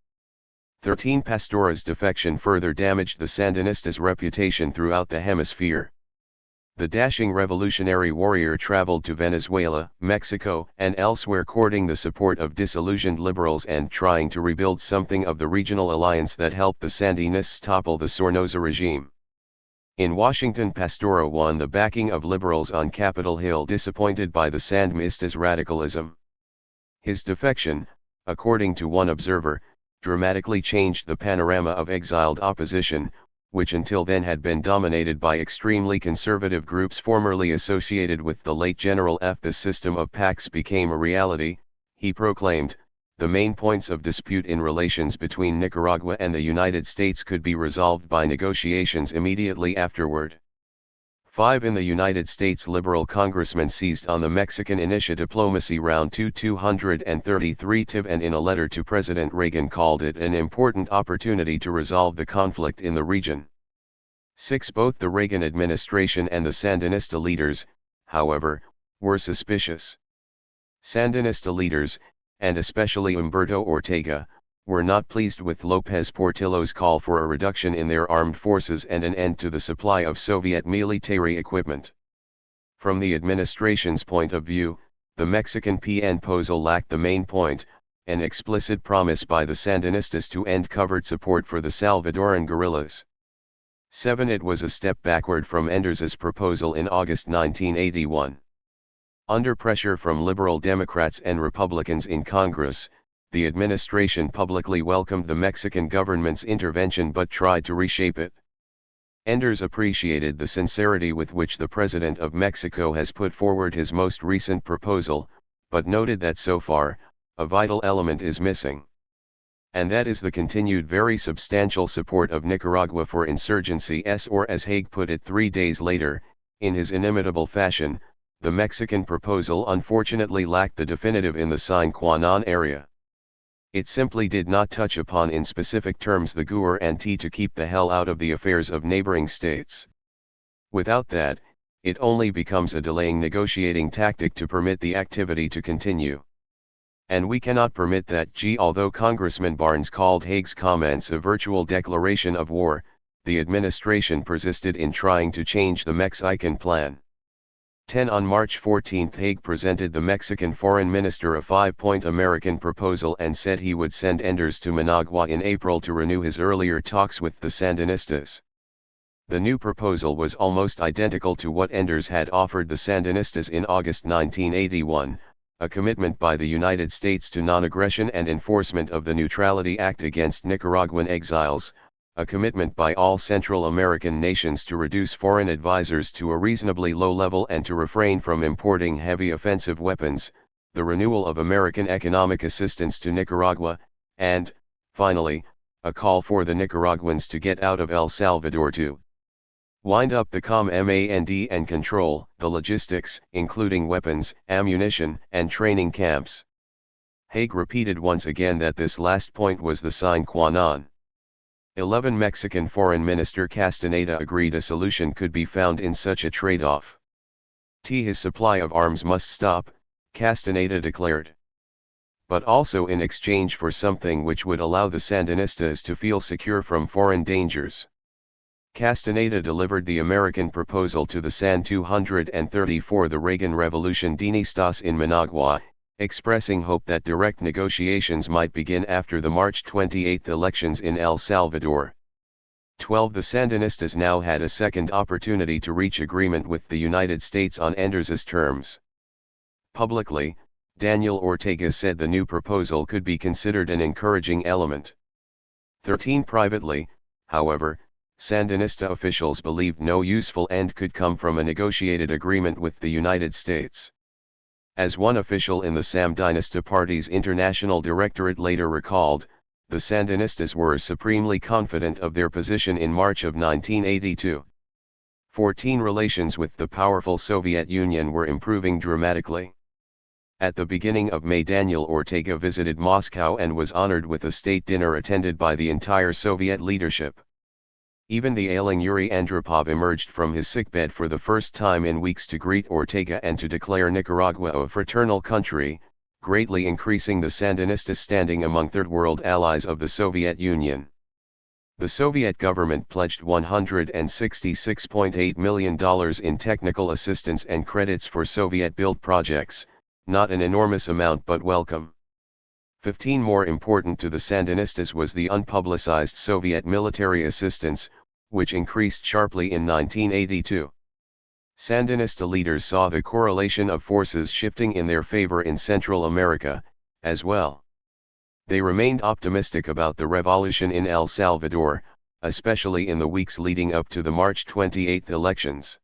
13 Pastora's defection further damaged the Sandinistas' reputation throughout the hemisphere. The dashing revolutionary warrior traveled to Venezuela, Mexico, and elsewhere courting the support of disillusioned liberals and trying to rebuild something of the regional alliance that helped the Sandinistas topple the Sornosa regime. In Washington, Pastora won the backing of liberals on Capitol Hill, disappointed by the Sandinistas' radicalism. His defection, according to one observer, dramatically changed the panorama of exiled opposition, which until then had been dominated by extremely conservative groups formerly associated with the late General F. The system of pacts became a reality, he proclaimed. The main points of dispute in relations between Nicaragua and the United States could be resolved by negotiations immediately afterward. 5 In the United States, liberal congressmen seized on the Mexican Initia diplomacy round 233 TIV and in a letter to President Reagan called it an important opportunity to resolve the conflict in the region. 6 Both the Reagan administration and the Sandinista leaders, however, were suspicious. Sandinista leaders, and especially Humberto Ortega, were not pleased with López Portillo's call for a reduction in their armed forces and an end to the supply of Soviet military equipment. From the administration's point of view, the Mexican proposal lacked the main point, an explicit promise by the Sandinistas to end covert support for the Salvadoran guerrillas. 7 It was a step backward from Enders's proposal in August 1981. Under pressure from liberal Democrats and Republicans in Congress, the administration publicly welcomed the Mexican government's intervention but tried to reshape it. Enders appreciated the sincerity with which the President of Mexico has put forward his most recent proposal, but noted that so far, a vital element is missing. And that is the continued very substantial support of Nicaragua for insurgency, or as Haig put it 3 days later, in his inimitable fashion, the Mexican proposal unfortunately lacked the definitive in the sine qua non area. It simply did not touch upon in specific terms the guarantee to keep the hell out of the affairs of neighboring states. Without that, it only becomes a delaying negotiating tactic to permit the activity to continue. And we cannot permit that. Although Congressman Barnes called Haig's comments a virtual declaration of war, the administration persisted in trying to change the Mexican plan. 10 On March 14 Haig presented the Mexican foreign minister a 5-point American proposal and said he would send Enders to Managua in April to renew his earlier talks with the Sandinistas. The new proposal was almost identical to what Enders had offered the Sandinistas in August 1981, a commitment by the United States to non-aggression and enforcement of the Neutrality Act against Nicaraguan exiles, a commitment by all Central American nations to reduce foreign advisors to a reasonably low level and to refrain from importing heavy offensive weapons, the renewal of American economic assistance to Nicaragua, and, finally, a call for the Nicaraguans to get out of El Salvador to wind up the command and control the logistics, including weapons, ammunition, and training camps. Haig repeated once again that this last point was the sine qua non. 11 Mexican Foreign Minister Castaneda agreed a solution could be found in such a trade-off. His supply of arms must stop, Castaneda declared. But also in exchange for something which would allow the Sandinistas to feel secure from foreign dangers. Castaneda delivered the American proposal to the San 234 the Reagan Revolucionistas in Managua, expressing hope that direct negotiations might begin after the March 28 elections in El Salvador. 12 The Sandinistas now had a second opportunity to reach agreement with the United States on Enders's terms. Publicly, Daniel Ortega said the new proposal could be considered an encouraging element. 13 Privately, however, Sandinista officials believed no useful end could come from a negotiated agreement with the United States. As one official in the Sandinista Party's International Directorate later recalled, the Sandinistas were supremely confident of their position in March of 1982. 14 Relations with the powerful Soviet Union were improving dramatically. At the beginning of May, Daniel Ortega visited Moscow and was honored with a state dinner attended by the entire Soviet leadership. Even the ailing Yuri Andropov emerged from his sickbed for the first time in weeks to greet Ortega and to declare Nicaragua a fraternal country, greatly increasing the Sandinistas' standing among Third World allies of the Soviet Union. The Soviet government pledged $166.8 million in technical assistance and credits for Soviet-built projects, not an enormous amount but welcome. 15 more important to the Sandinistas was the unpublicized Soviet military assistance, which increased sharply in 1982. Sandinista leaders saw the correlation of forces shifting in their favor in Central America, as well. They remained optimistic about the revolution in El Salvador, especially in the weeks leading up to the March 28 elections.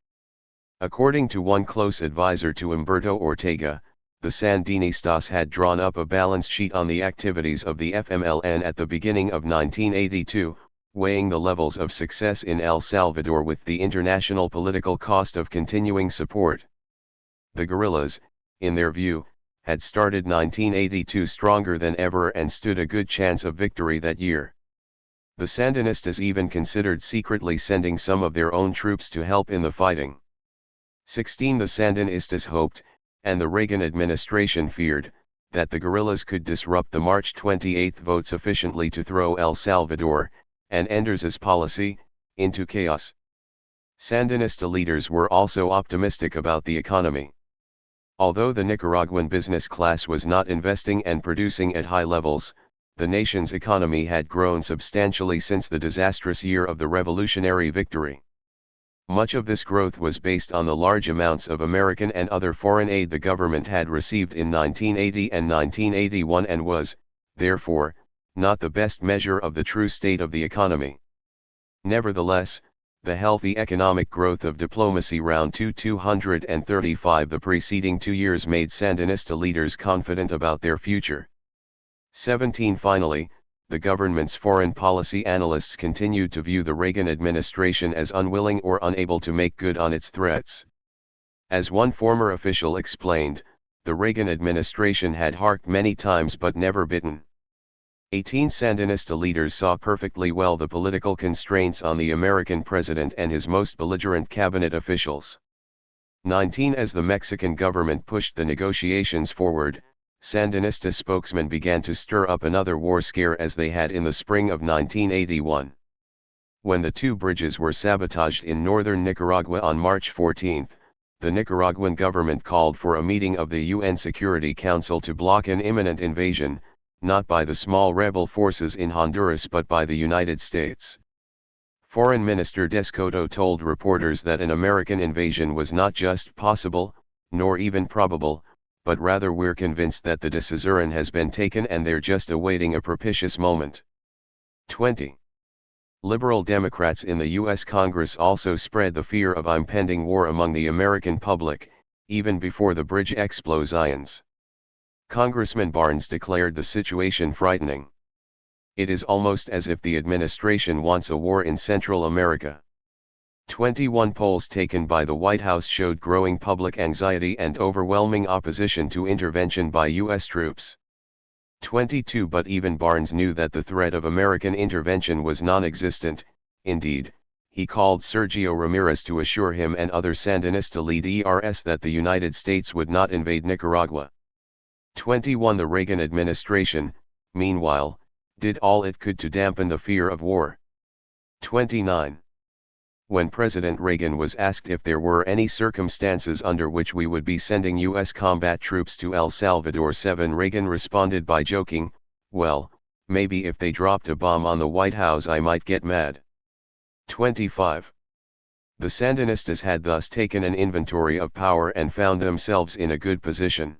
According to one close advisor to Humberto Ortega, the Sandinistas had drawn up a balance sheet on the activities of the FMLN at the beginning of 1982, weighing the levels of success in El Salvador with the international political cost of continuing support. The guerrillas, in their view, had started 1982 stronger than ever and stood a good chance of victory that year. The Sandinistas even considered secretly sending some of their own troops to help in the fighting. 16 The Sandinistas hoped, and the Reagan administration feared, that the guerrillas could disrupt the March 28 vote sufficiently to throw El Salvador, and Enders's policy, into chaos. Sandinista leaders were also optimistic about the economy. Although the Nicaraguan business class was not investing and producing at high levels, the nation's economy had grown substantially since the disastrous year of the revolutionary victory. Much of this growth was based on the large amounts of American and other foreign aid the government had received in 1980 and 1981 and was, therefore, not the best measure of the true state of the economy. Nevertheless, the healthy economic growth of diplomacy round 235 the preceding 2 years made Sandinista leaders confident about their future. 17 Finally, the government's foreign policy analysts continued to view the Reagan administration as unwilling or unable to make good on its threats. As one former official explained, the Reagan administration had harked many times but never bitten. 18 Sandinista leaders saw perfectly well the political constraints on the American president and his most belligerent cabinet officials. 19 As the Mexican government pushed the negotiations forward, Sandinista spokesmen began to stir up another war scare as they had in the spring of 1981. When the two bridges were sabotaged in northern Nicaragua on March 14, the Nicaraguan government called for a meeting of the UN Security Council to block an imminent invasion, not by the small rebel forces in Honduras but by the United States. Foreign Minister Descoto told reporters that an American invasion was not just possible, nor even probable, but rather we're convinced that the decision has been taken and they're just awaiting a propitious moment. 20. Liberal Democrats in the U.S. Congress also spread the fear of impending war among the American public, even before the bridge explosions. Congressman Barnes declared the situation frightening. It is almost as if the administration wants a war in Central America. 21 polls taken by the White House showed growing public anxiety and overwhelming opposition to intervention by U.S. troops. 22 But even Barnes knew that the threat of American intervention was non-existent. Indeed, he called Sergio Ramirez to assure him and other Sandinista leaders that the United States would not invade Nicaragua. 21 The Reagan administration, meanwhile, did all it could to dampen the fear of war. 29. When President Reagan was asked if there were any circumstances under which we would be sending U.S. combat troops to El Salvador, Reagan responded by joking, "Well, maybe if they dropped a bomb on the White House I might get mad." 25. The Sandinistas had thus taken an inventory of power and found themselves in a good position.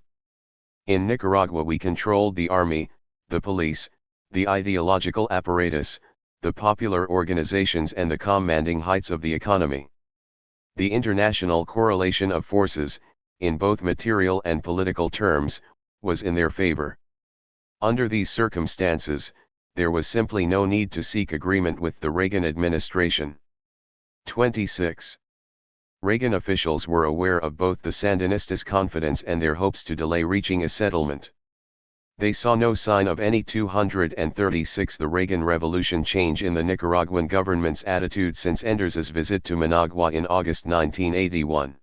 In Nicaragua we controlled the army, the police, the ideological apparatus, the popular organizations and the commanding heights of the economy. The international correlation of forces, in both material and political terms, was in their favor. Under these circumstances, there was simply no need to seek agreement with the Reagan administration. 26. Reagan officials were aware of both the Sandinistas' confidence and their hopes to delay reaching a settlement. They saw no sign of any 236 the Reagan Revolution change in the Nicaraguan government's attitude since Enders's visit to Managua in August 1981.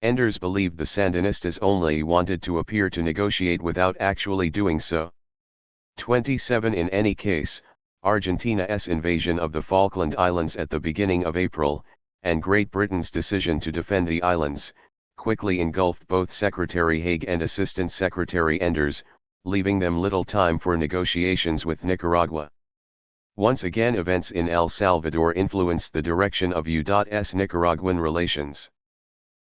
Enders believed the Sandinistas only wanted to appear to negotiate without actually doing so. 27 In any case, Argentina's invasion of the Falkland Islands at the beginning of April, and Great Britain's decision to defend the islands, quickly engulfed both Secretary Haig and Assistant Secretary Enders, leaving them little time for negotiations with Nicaragua. Once again, events in El Salvador influenced the direction of U.S. Nicaraguan relations.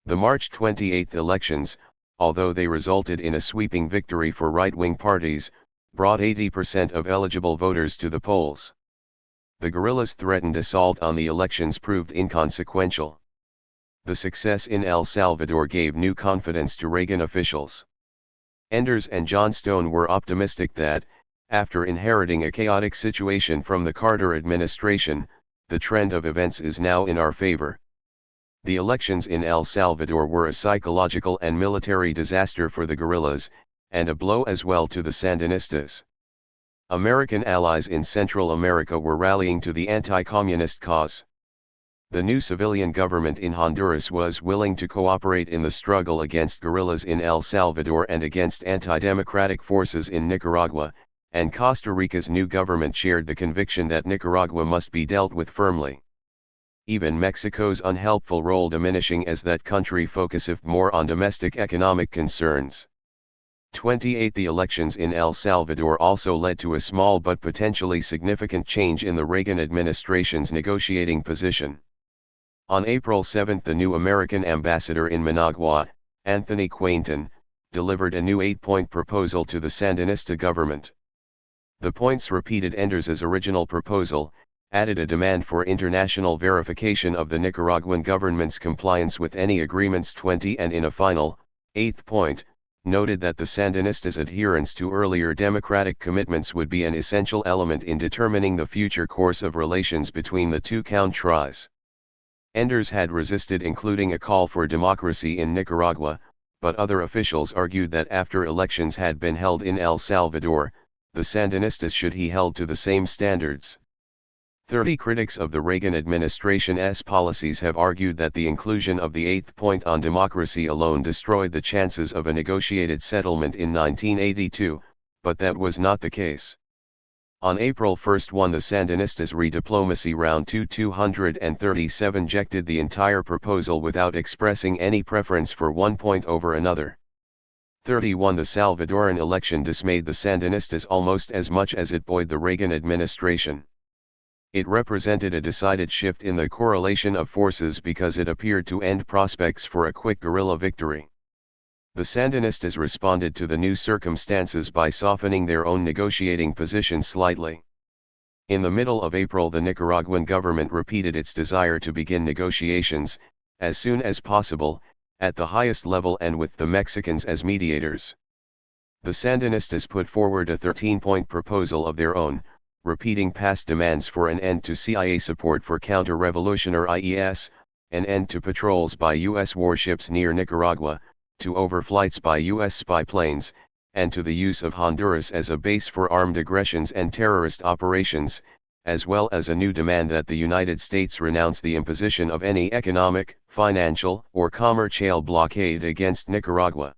The March 28 elections, although they resulted in a sweeping victory for right-wing parties, brought 80% of eligible voters to the polls. The guerrillas' threatened assault on the elections proved inconsequential. The success in El Salvador gave new confidence to Reagan officials. Enders and Johnstone were optimistic that, after inheriting a chaotic situation from the Carter administration, the trend of events is now in our favor. The elections in El Salvador were a psychological and military disaster for the guerrillas, and a blow as well to the Sandinistas. American allies in Central America were rallying to the anti-communist cause. The new civilian government in Honduras was willing to cooperate in the struggle against guerrillas in El Salvador and against anti-democratic forces in Nicaragua, and Costa Rica's new government shared the conviction that Nicaragua must be dealt with firmly. Even Mexico's unhelpful role diminishing as that country focused more on domestic economic concerns. 28 The elections in El Salvador also led to a small but potentially significant change in the Reagan administration's negotiating position. On April 7 the new American ambassador in Managua, Anthony Quainton, delivered a new 8-point proposal to the Sandinista government. The points repeated Enders's original proposal, added a demand for international verification of the Nicaraguan government's compliance with any agreements 20 and in a final, 8th point, noted that the Sandinistas' adherence to earlier democratic commitments would be an essential element in determining the future course of relations between the two countries. Enders had resisted including a call for democracy in Nicaragua, but other officials argued that after elections had been held in El Salvador, the Sandinistas should be held to the same standards. 30 Critics of the Reagan administration's policies have argued that the inclusion of the 8th point on democracy alone destroyed the chances of a negotiated settlement in 1982, but that was not the case. On April 1 the Sandinistas' rediplomacy round 237 rejected the entire proposal without expressing any preference for one point over another. 31 The Salvadoran election dismayed the Sandinistas almost as much as it buoyed the Reagan administration. It represented a decided shift in the correlation of forces because it appeared to end prospects for a quick guerrilla victory. The Sandinistas responded to the new circumstances by softening their own negotiating position slightly. In the middle of April the Nicaraguan government repeated its desire to begin negotiations, as soon as possible, at the highest level and with the Mexicans as mediators. The Sandinistas put forward a 13-point proposal of their own, repeating past demands for an end to CIA support for counter-revolutionary IES, an end to patrols by U.S. warships near Nicaragua, to overflights by U.S. spy planes, and to the use of Honduras as a base for armed aggressions and terrorist operations, as well as a new demand that the United States renounce the imposition of any economic, financial, or commercial blockade against Nicaragua.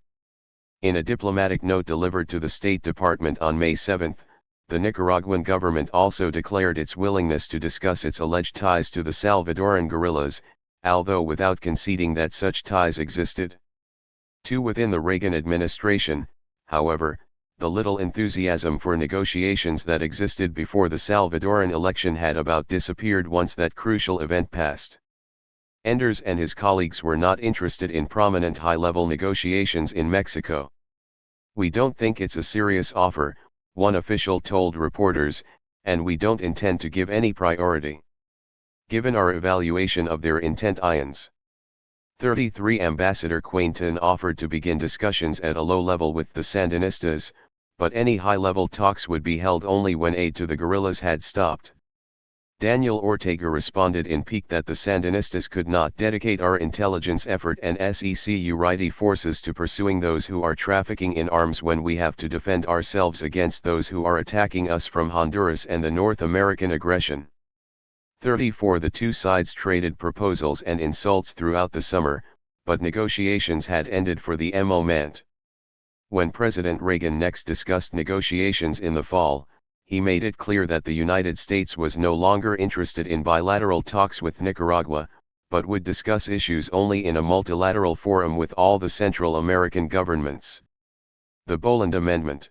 In a diplomatic note delivered to the State Department on May 7, the Nicaraguan government also declared its willingness to discuss its alleged ties to the Salvadoran guerrillas, although without conceding that such ties existed. Within the Reagan administration, however, the little enthusiasm for negotiations that existed before the Salvadoran election had about disappeared once that crucial event passed. Enders and his colleagues were not interested in prominent high-level negotiations in Mexico. "We don't think it's a serious offer," one official told reporters, "and we don't intend to give any priority. Given our evaluation of their intent ions." 33 Ambassador Quainton offered to begin discussions at a low level with the Sandinistas, but any high-level talks would be held only when aid to the guerrillas had stopped. Daniel Ortega responded in pique that the Sandinistas could not dedicate our intelligence effort and security forces to pursuing those who are trafficking in arms when we have to defend ourselves against those who are attacking us from Honduras and the North American aggression. 34 The two sides traded proposals and insults throughout the summer, but negotiations had ended for the moment. When President Reagan next discussed negotiations in the fall, he made it clear that the United States was no longer interested in bilateral talks with Nicaragua, but would discuss issues only in a multilateral forum with all the Central American governments. The Boland Amendment.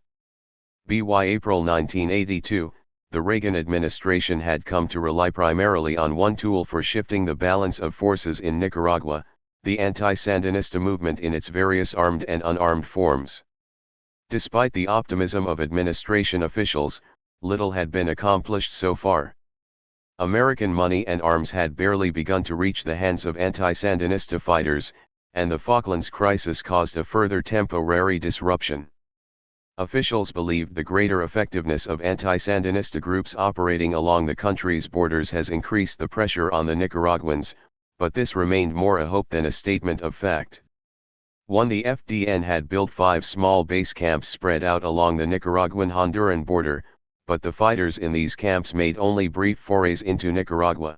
By April 1982, the Reagan administration had come to rely primarily on one tool for shifting the balance of forces in Nicaragua, the anti-Sandinista movement in its various armed and unarmed forms. Despite the optimism of administration officials, little had been accomplished so far. American money and arms had barely begun to reach the hands of anti-Sandinista fighters, and the Falklands crisis caused a further temporary disruption. Officials believed the greater effectiveness of anti-Sandinista groups operating along the country's borders has increased the pressure on the Nicaraguans, but this remained more a hope than a statement of fact. 1. The FDN had built 5 small base camps spread out along the Nicaraguan-Honduran border, but the fighters in these camps made only brief forays into Nicaragua.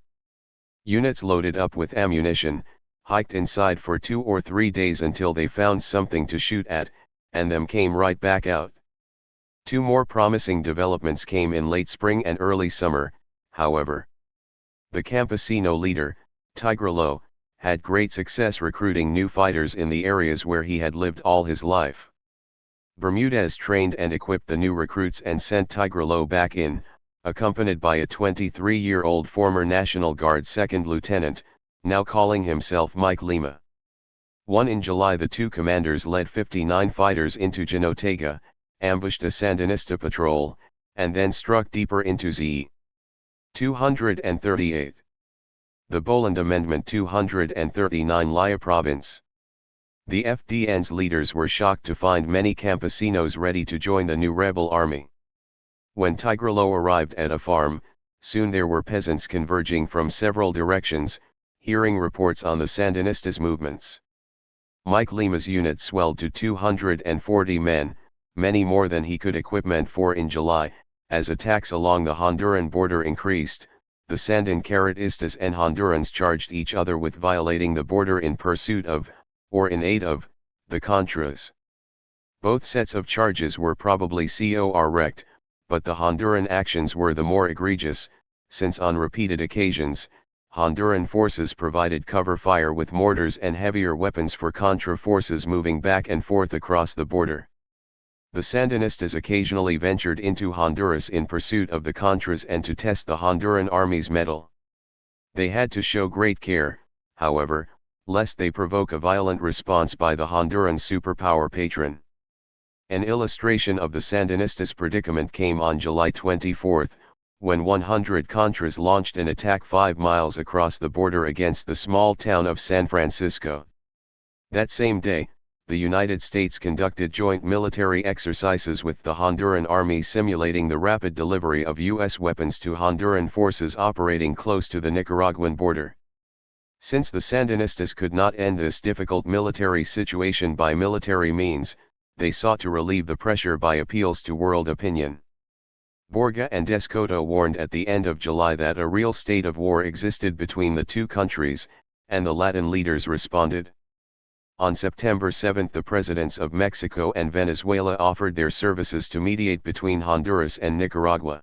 Units loaded up with ammunition, hiked inside for 2 or 3 days until they found something to shoot at, and then came right back out. 2 more promising developments came in late spring and early summer, however. The campesino leader, Tigrelo, had great success recruiting new fighters in the areas where he had lived all his life. Bermudez trained and equipped the new recruits and sent Tigrelo back in, accompanied by a 23-year-old former National Guard second lieutenant, now calling himself Mike Lima. 1. In July the 2 commanders led 59 fighters into Jinotega, ambushed a Sandinista patrol, and then struck deeper into ZE. 238. The Boland Amendment 239 Laya Province. The FDN's leaders were shocked to find many campesinos ready to join the new rebel army. When Tigrelo arrived at a farm, soon there were peasants converging from several directions, hearing reports on the Sandinistas' movements. Mike Lima's unit swelled to 240 men, many more than he could equipment for in July. As attacks along the Honduran border increased, the Sandinistas and Hondurans charged each other with violating the border in pursuit of, or in aid of, the Contras. Both sets of charges were probably correct, but the Honduran actions were the more egregious, since on repeated occasions, Honduran forces provided cover fire with mortars and heavier weapons for Contra forces moving back and forth across the border. The Sandinistas occasionally ventured into Honduras in pursuit of the Contras and to test the Honduran army's mettle. They had to show great care, however, lest they provoke a violent response by the Honduran superpower patron. An illustration of the Sandinistas' predicament came on July 24, when 100 Contras launched an attack 5 miles across the border against the small town of San Francisco. That same day, the United States conducted joint military exercises with the Honduran army simulating the rapid delivery of U.S. weapons to Honduran forces operating close to the Nicaraguan border. Since the Sandinistas could not end this difficult military situation by military means, they sought to relieve the pressure by appeals to world opinion. Borga and Escoto warned at the end of July that a real state of war existed between the two countries, and the Latin leaders responded. On September 7 the presidents of Mexico and Venezuela offered their services to mediate between Honduras and Nicaragua.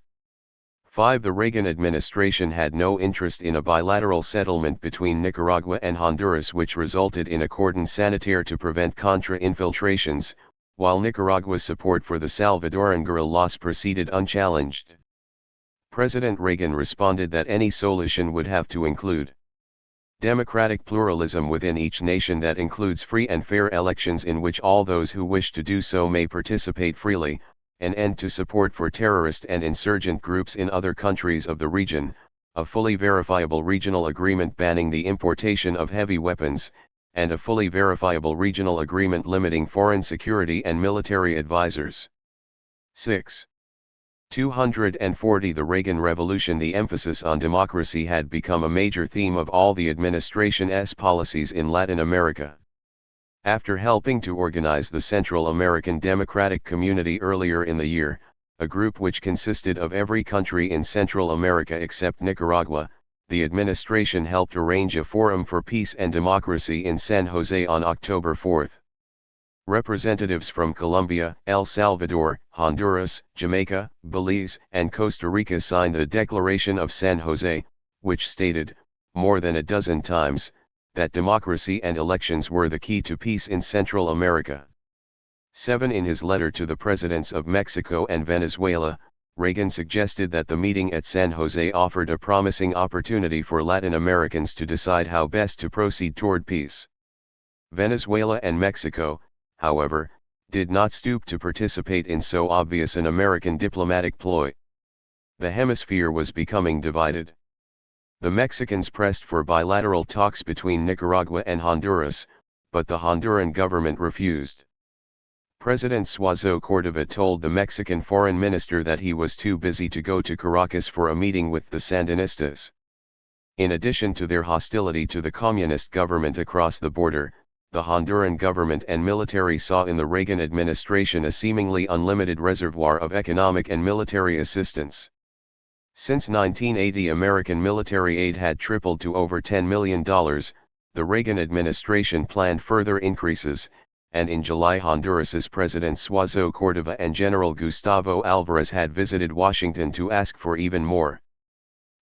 5. The Reagan administration had no interest in a bilateral settlement between Nicaragua and Honduras, which resulted in a cordon sanitaire to prevent Contra infiltrations, while Nicaragua's support for the Salvadoran guerrillas proceeded unchallenged. President Reagan responded that any solution would have to include democratic pluralism within each nation that includes free and fair elections in which all those who wish to do so may participate freely, an end to support for terrorist and insurgent groups in other countries of the region, a fully verifiable regional agreement banning the importation of heavy weapons, and a fully verifiable regional agreement limiting foreign security and military advisors. 6. 240 The Reagan Revolution. The emphasis on democracy had become a major theme of all the administration's policies in Latin America. After helping to organize the Central American Democratic Community earlier in the year, a group which consisted of every country in Central America except Nicaragua, the administration helped arrange a Forum for Peace and Democracy in San Jose on October 4. Representatives from Colombia, El Salvador, Honduras, Jamaica, Belize, and Costa Rica signed the Declaration of San Jose, which stated, more than a dozen times, that democracy and elections were the key to peace in Central America. 7. In his letter to the presidents of Mexico and Venezuela, Reagan suggested that the meeting at San Jose offered a promising opportunity for Latin Americans to decide how best to proceed toward peace. Venezuela and Mexico, however, did not stoop to participate in so obvious an American diplomatic ploy. The hemisphere was becoming divided. The Mexicans pressed for bilateral talks between Nicaragua and Honduras, but the Honduran government refused. President Suazo Cordova told the Mexican foreign minister that he was too busy to go to Caracas for a meeting with the Sandinistas. In addition to their hostility to the communist government across the border, the Honduran government and military saw in the Reagan administration a seemingly unlimited reservoir of economic and military assistance. Since 1980, American military aid had tripled to over $10 million. The Reagan administration planned further increases, and in July Honduras's President Suazo Cordova and General Gustavo Alvarez had visited Washington to ask for even more.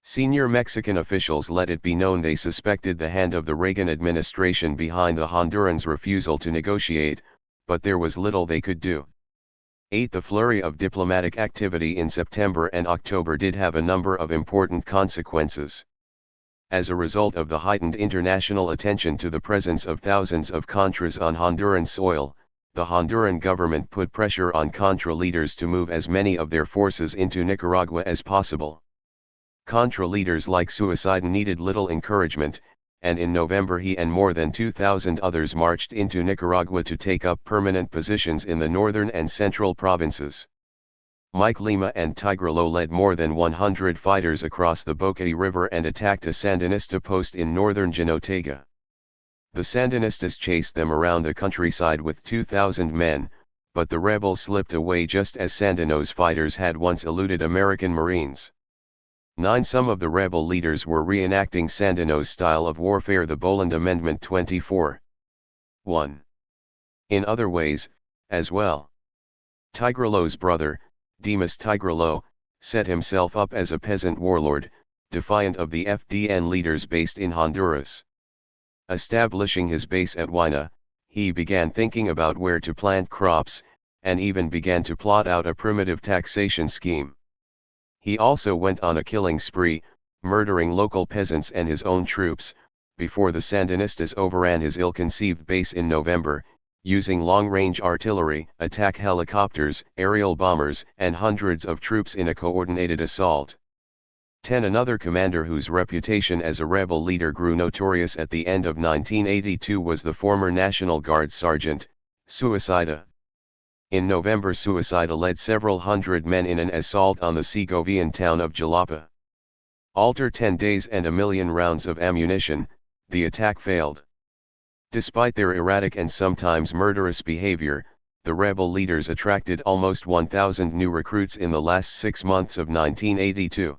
Senior Mexican officials let it be known they suspected the hand of the Reagan administration behind the Hondurans' refusal to negotiate, but there was little they could do. 8. The flurry of diplomatic activity in September and October did have a number of important consequences. As a result of the heightened international attention to the presence of thousands of Contras on Honduran soil, the Honduran government put pressure on Contra leaders to move as many of their forces into Nicaragua as possible. Contra leaders like Suicide needed little encouragement, and in November he and more than 2,000 others marched into Nicaragua to take up permanent positions in the northern and central provinces. Mike Lima and Tigrelo led more than 100 fighters across the Boquete River and attacked a Sandinista post in northern Jinotega. The Sandinistas chased them around the countryside with 2,000 men, but the rebels slipped away just as Sandinos fighters had once eluded American Marines. 9. Some of the rebel leaders were reenacting Sandinos' style of warfare. The Boland Amendment 24. 1. In other ways, as well. Tigrelo's brother, Dimas Tigrelo, set himself up as a peasant warlord, defiant of the FDN leaders based in Honduras. Establishing his base at Huayna, he began thinking about where to plant crops, and even began to plot out a primitive taxation scheme. He also went on a killing spree, murdering local peasants and his own troops, before the Sandinistas overran his ill-conceived base in November, using long-range artillery, attack helicopters, aerial bombers, and hundreds of troops in a coordinated assault. 10. Another commander whose reputation as a rebel leader grew notorious at the end of 1982 was the former National Guard Sergeant, Suicida. In November, Suicida led several hundred men in an assault on the Segovian town of Jalapa. After 10 days and 1 million rounds of ammunition, the attack failed. Despite their erratic and sometimes murderous behavior, the rebel leaders attracted almost 1,000 new recruits in the last 6 months of 1982.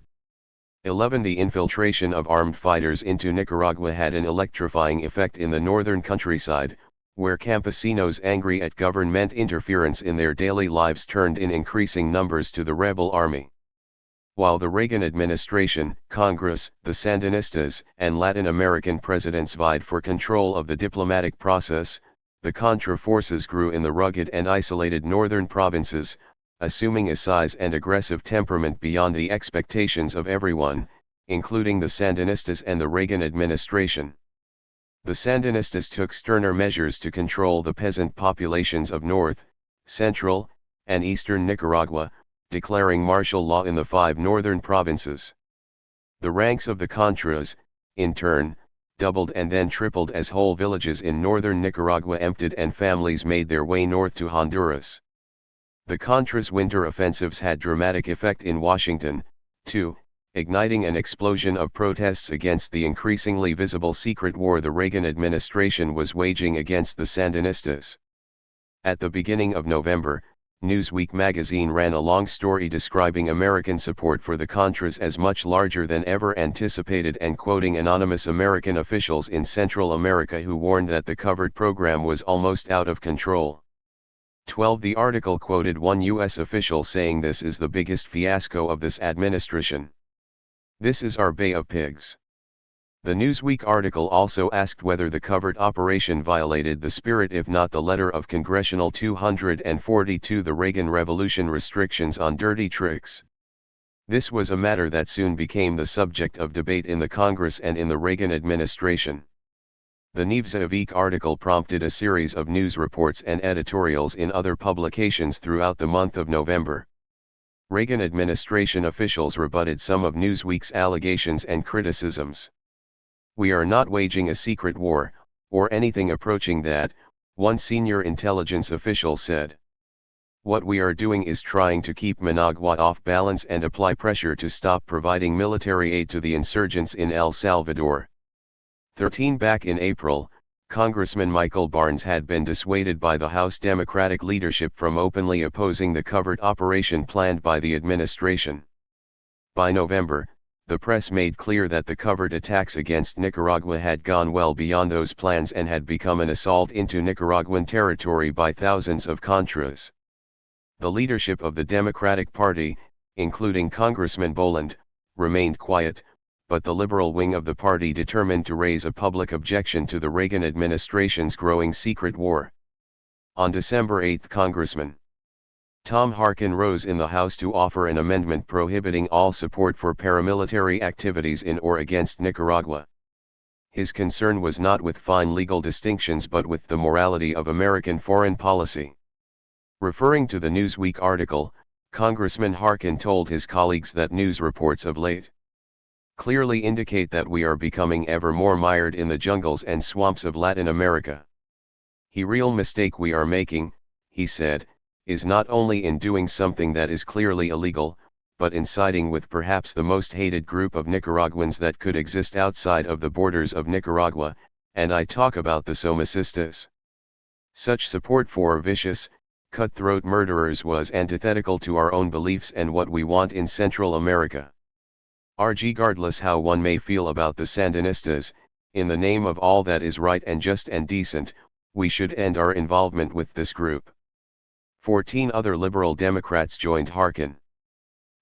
11. The infiltration of armed fighters into Nicaragua had an electrifying effect in the northern countryside, where campesinos angry at government interference in their daily lives turned in increasing numbers to the rebel army. While the Reagan administration, Congress, the Sandinistas, and Latin American presidents vied for control of the diplomatic process, the Contra forces grew in the rugged and isolated northern provinces, assuming a size and aggressive temperament beyond the expectations of everyone, including the Sandinistas and the Reagan administration. The Sandinistas took sterner measures to control the peasant populations of north, central, and eastern Nicaragua, declaring martial law in the 5 northern provinces. The ranks of the Contras, in turn, doubled and then tripled as whole villages in northern Nicaragua emptied and families made their way north to Honduras. The Contras' winter offensives had dramatic effect in Washington, too, igniting an explosion of protests against the increasingly visible secret war the Reagan administration was waging against the Sandinistas. At the beginning of November, Newsweek magazine ran a long story describing American support for the Contras as much larger than ever anticipated and quoting anonymous American officials in Central America who warned that the covert program was almost out of control. 12. The article quoted one U.S. official saying, "This is the biggest fiasco of this administration. This is our Bay of Pigs." The Newsweek article also asked whether the covert operation violated the spirit, if not the letter, of Congressional 242, the Reagan Revolution restrictions on dirty tricks. This was a matter that soon became the subject of debate in the Congress and in the Reagan administration. The Newsweek article prompted a series of news reports and editorials in other publications throughout the month of November. Reagan administration officials rebutted some of Newsweek's allegations and criticisms. "We are not waging a secret war, or anything approaching that," one senior intelligence official said. "What we are doing is trying to keep Managua off balance and apply pressure to stop providing military aid to the insurgents in El Salvador." 13. Back in April, Congressman Michael Barnes had been dissuaded by the House Democratic leadership from openly opposing the covert operation planned by the administration. By November, the press made clear that the covert attacks against Nicaragua had gone well beyond those plans and had become an assault into Nicaraguan territory by thousands of Contras. The leadership of the Democratic Party, including Congressman Boland, remained quiet, but the liberal wing of the party determined to raise a public objection to the Reagan administration's growing secret war. On December 8, Congressman Tom Harkin rose in the House to offer an amendment prohibiting all support for paramilitary activities in or against Nicaragua. His concern was not with fine legal distinctions but with the morality of American foreign policy. Referring to the Newsweek article, Congressman Harkin told his colleagues that news reports of late clearly indicate that we are becoming ever more mired in the jungles and swamps of Latin America. "The real mistake we are making," he said, "is not only in doing something that is clearly illegal, but in siding with perhaps the most hated group of Nicaraguans that could exist outside of the borders of Nicaragua, and I talk about the Somocistas." Such support for vicious, cutthroat murderers was antithetical to our own beliefs and what we want in Central America. Regardless how one may feel about the Sandinistas, in the name of all that is right and just and decent, we should end our involvement with this group. 14 other liberal Democrats joined Harkin.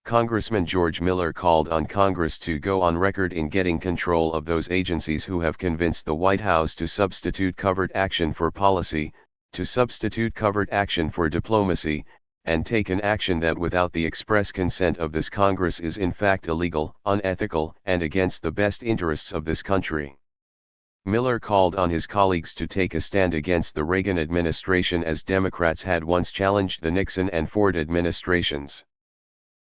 Congressman George Miller called on Congress to go on record in getting control of those agencies who have convinced the White House to substitute covert action for policy, to substitute covert action for diplomacy, and taken action that without the express consent of this Congress is in fact illegal, unethical, and against the best interests of this country. Miller called on his colleagues to take a stand against the Reagan administration as Democrats had once challenged the Nixon and Ford administrations.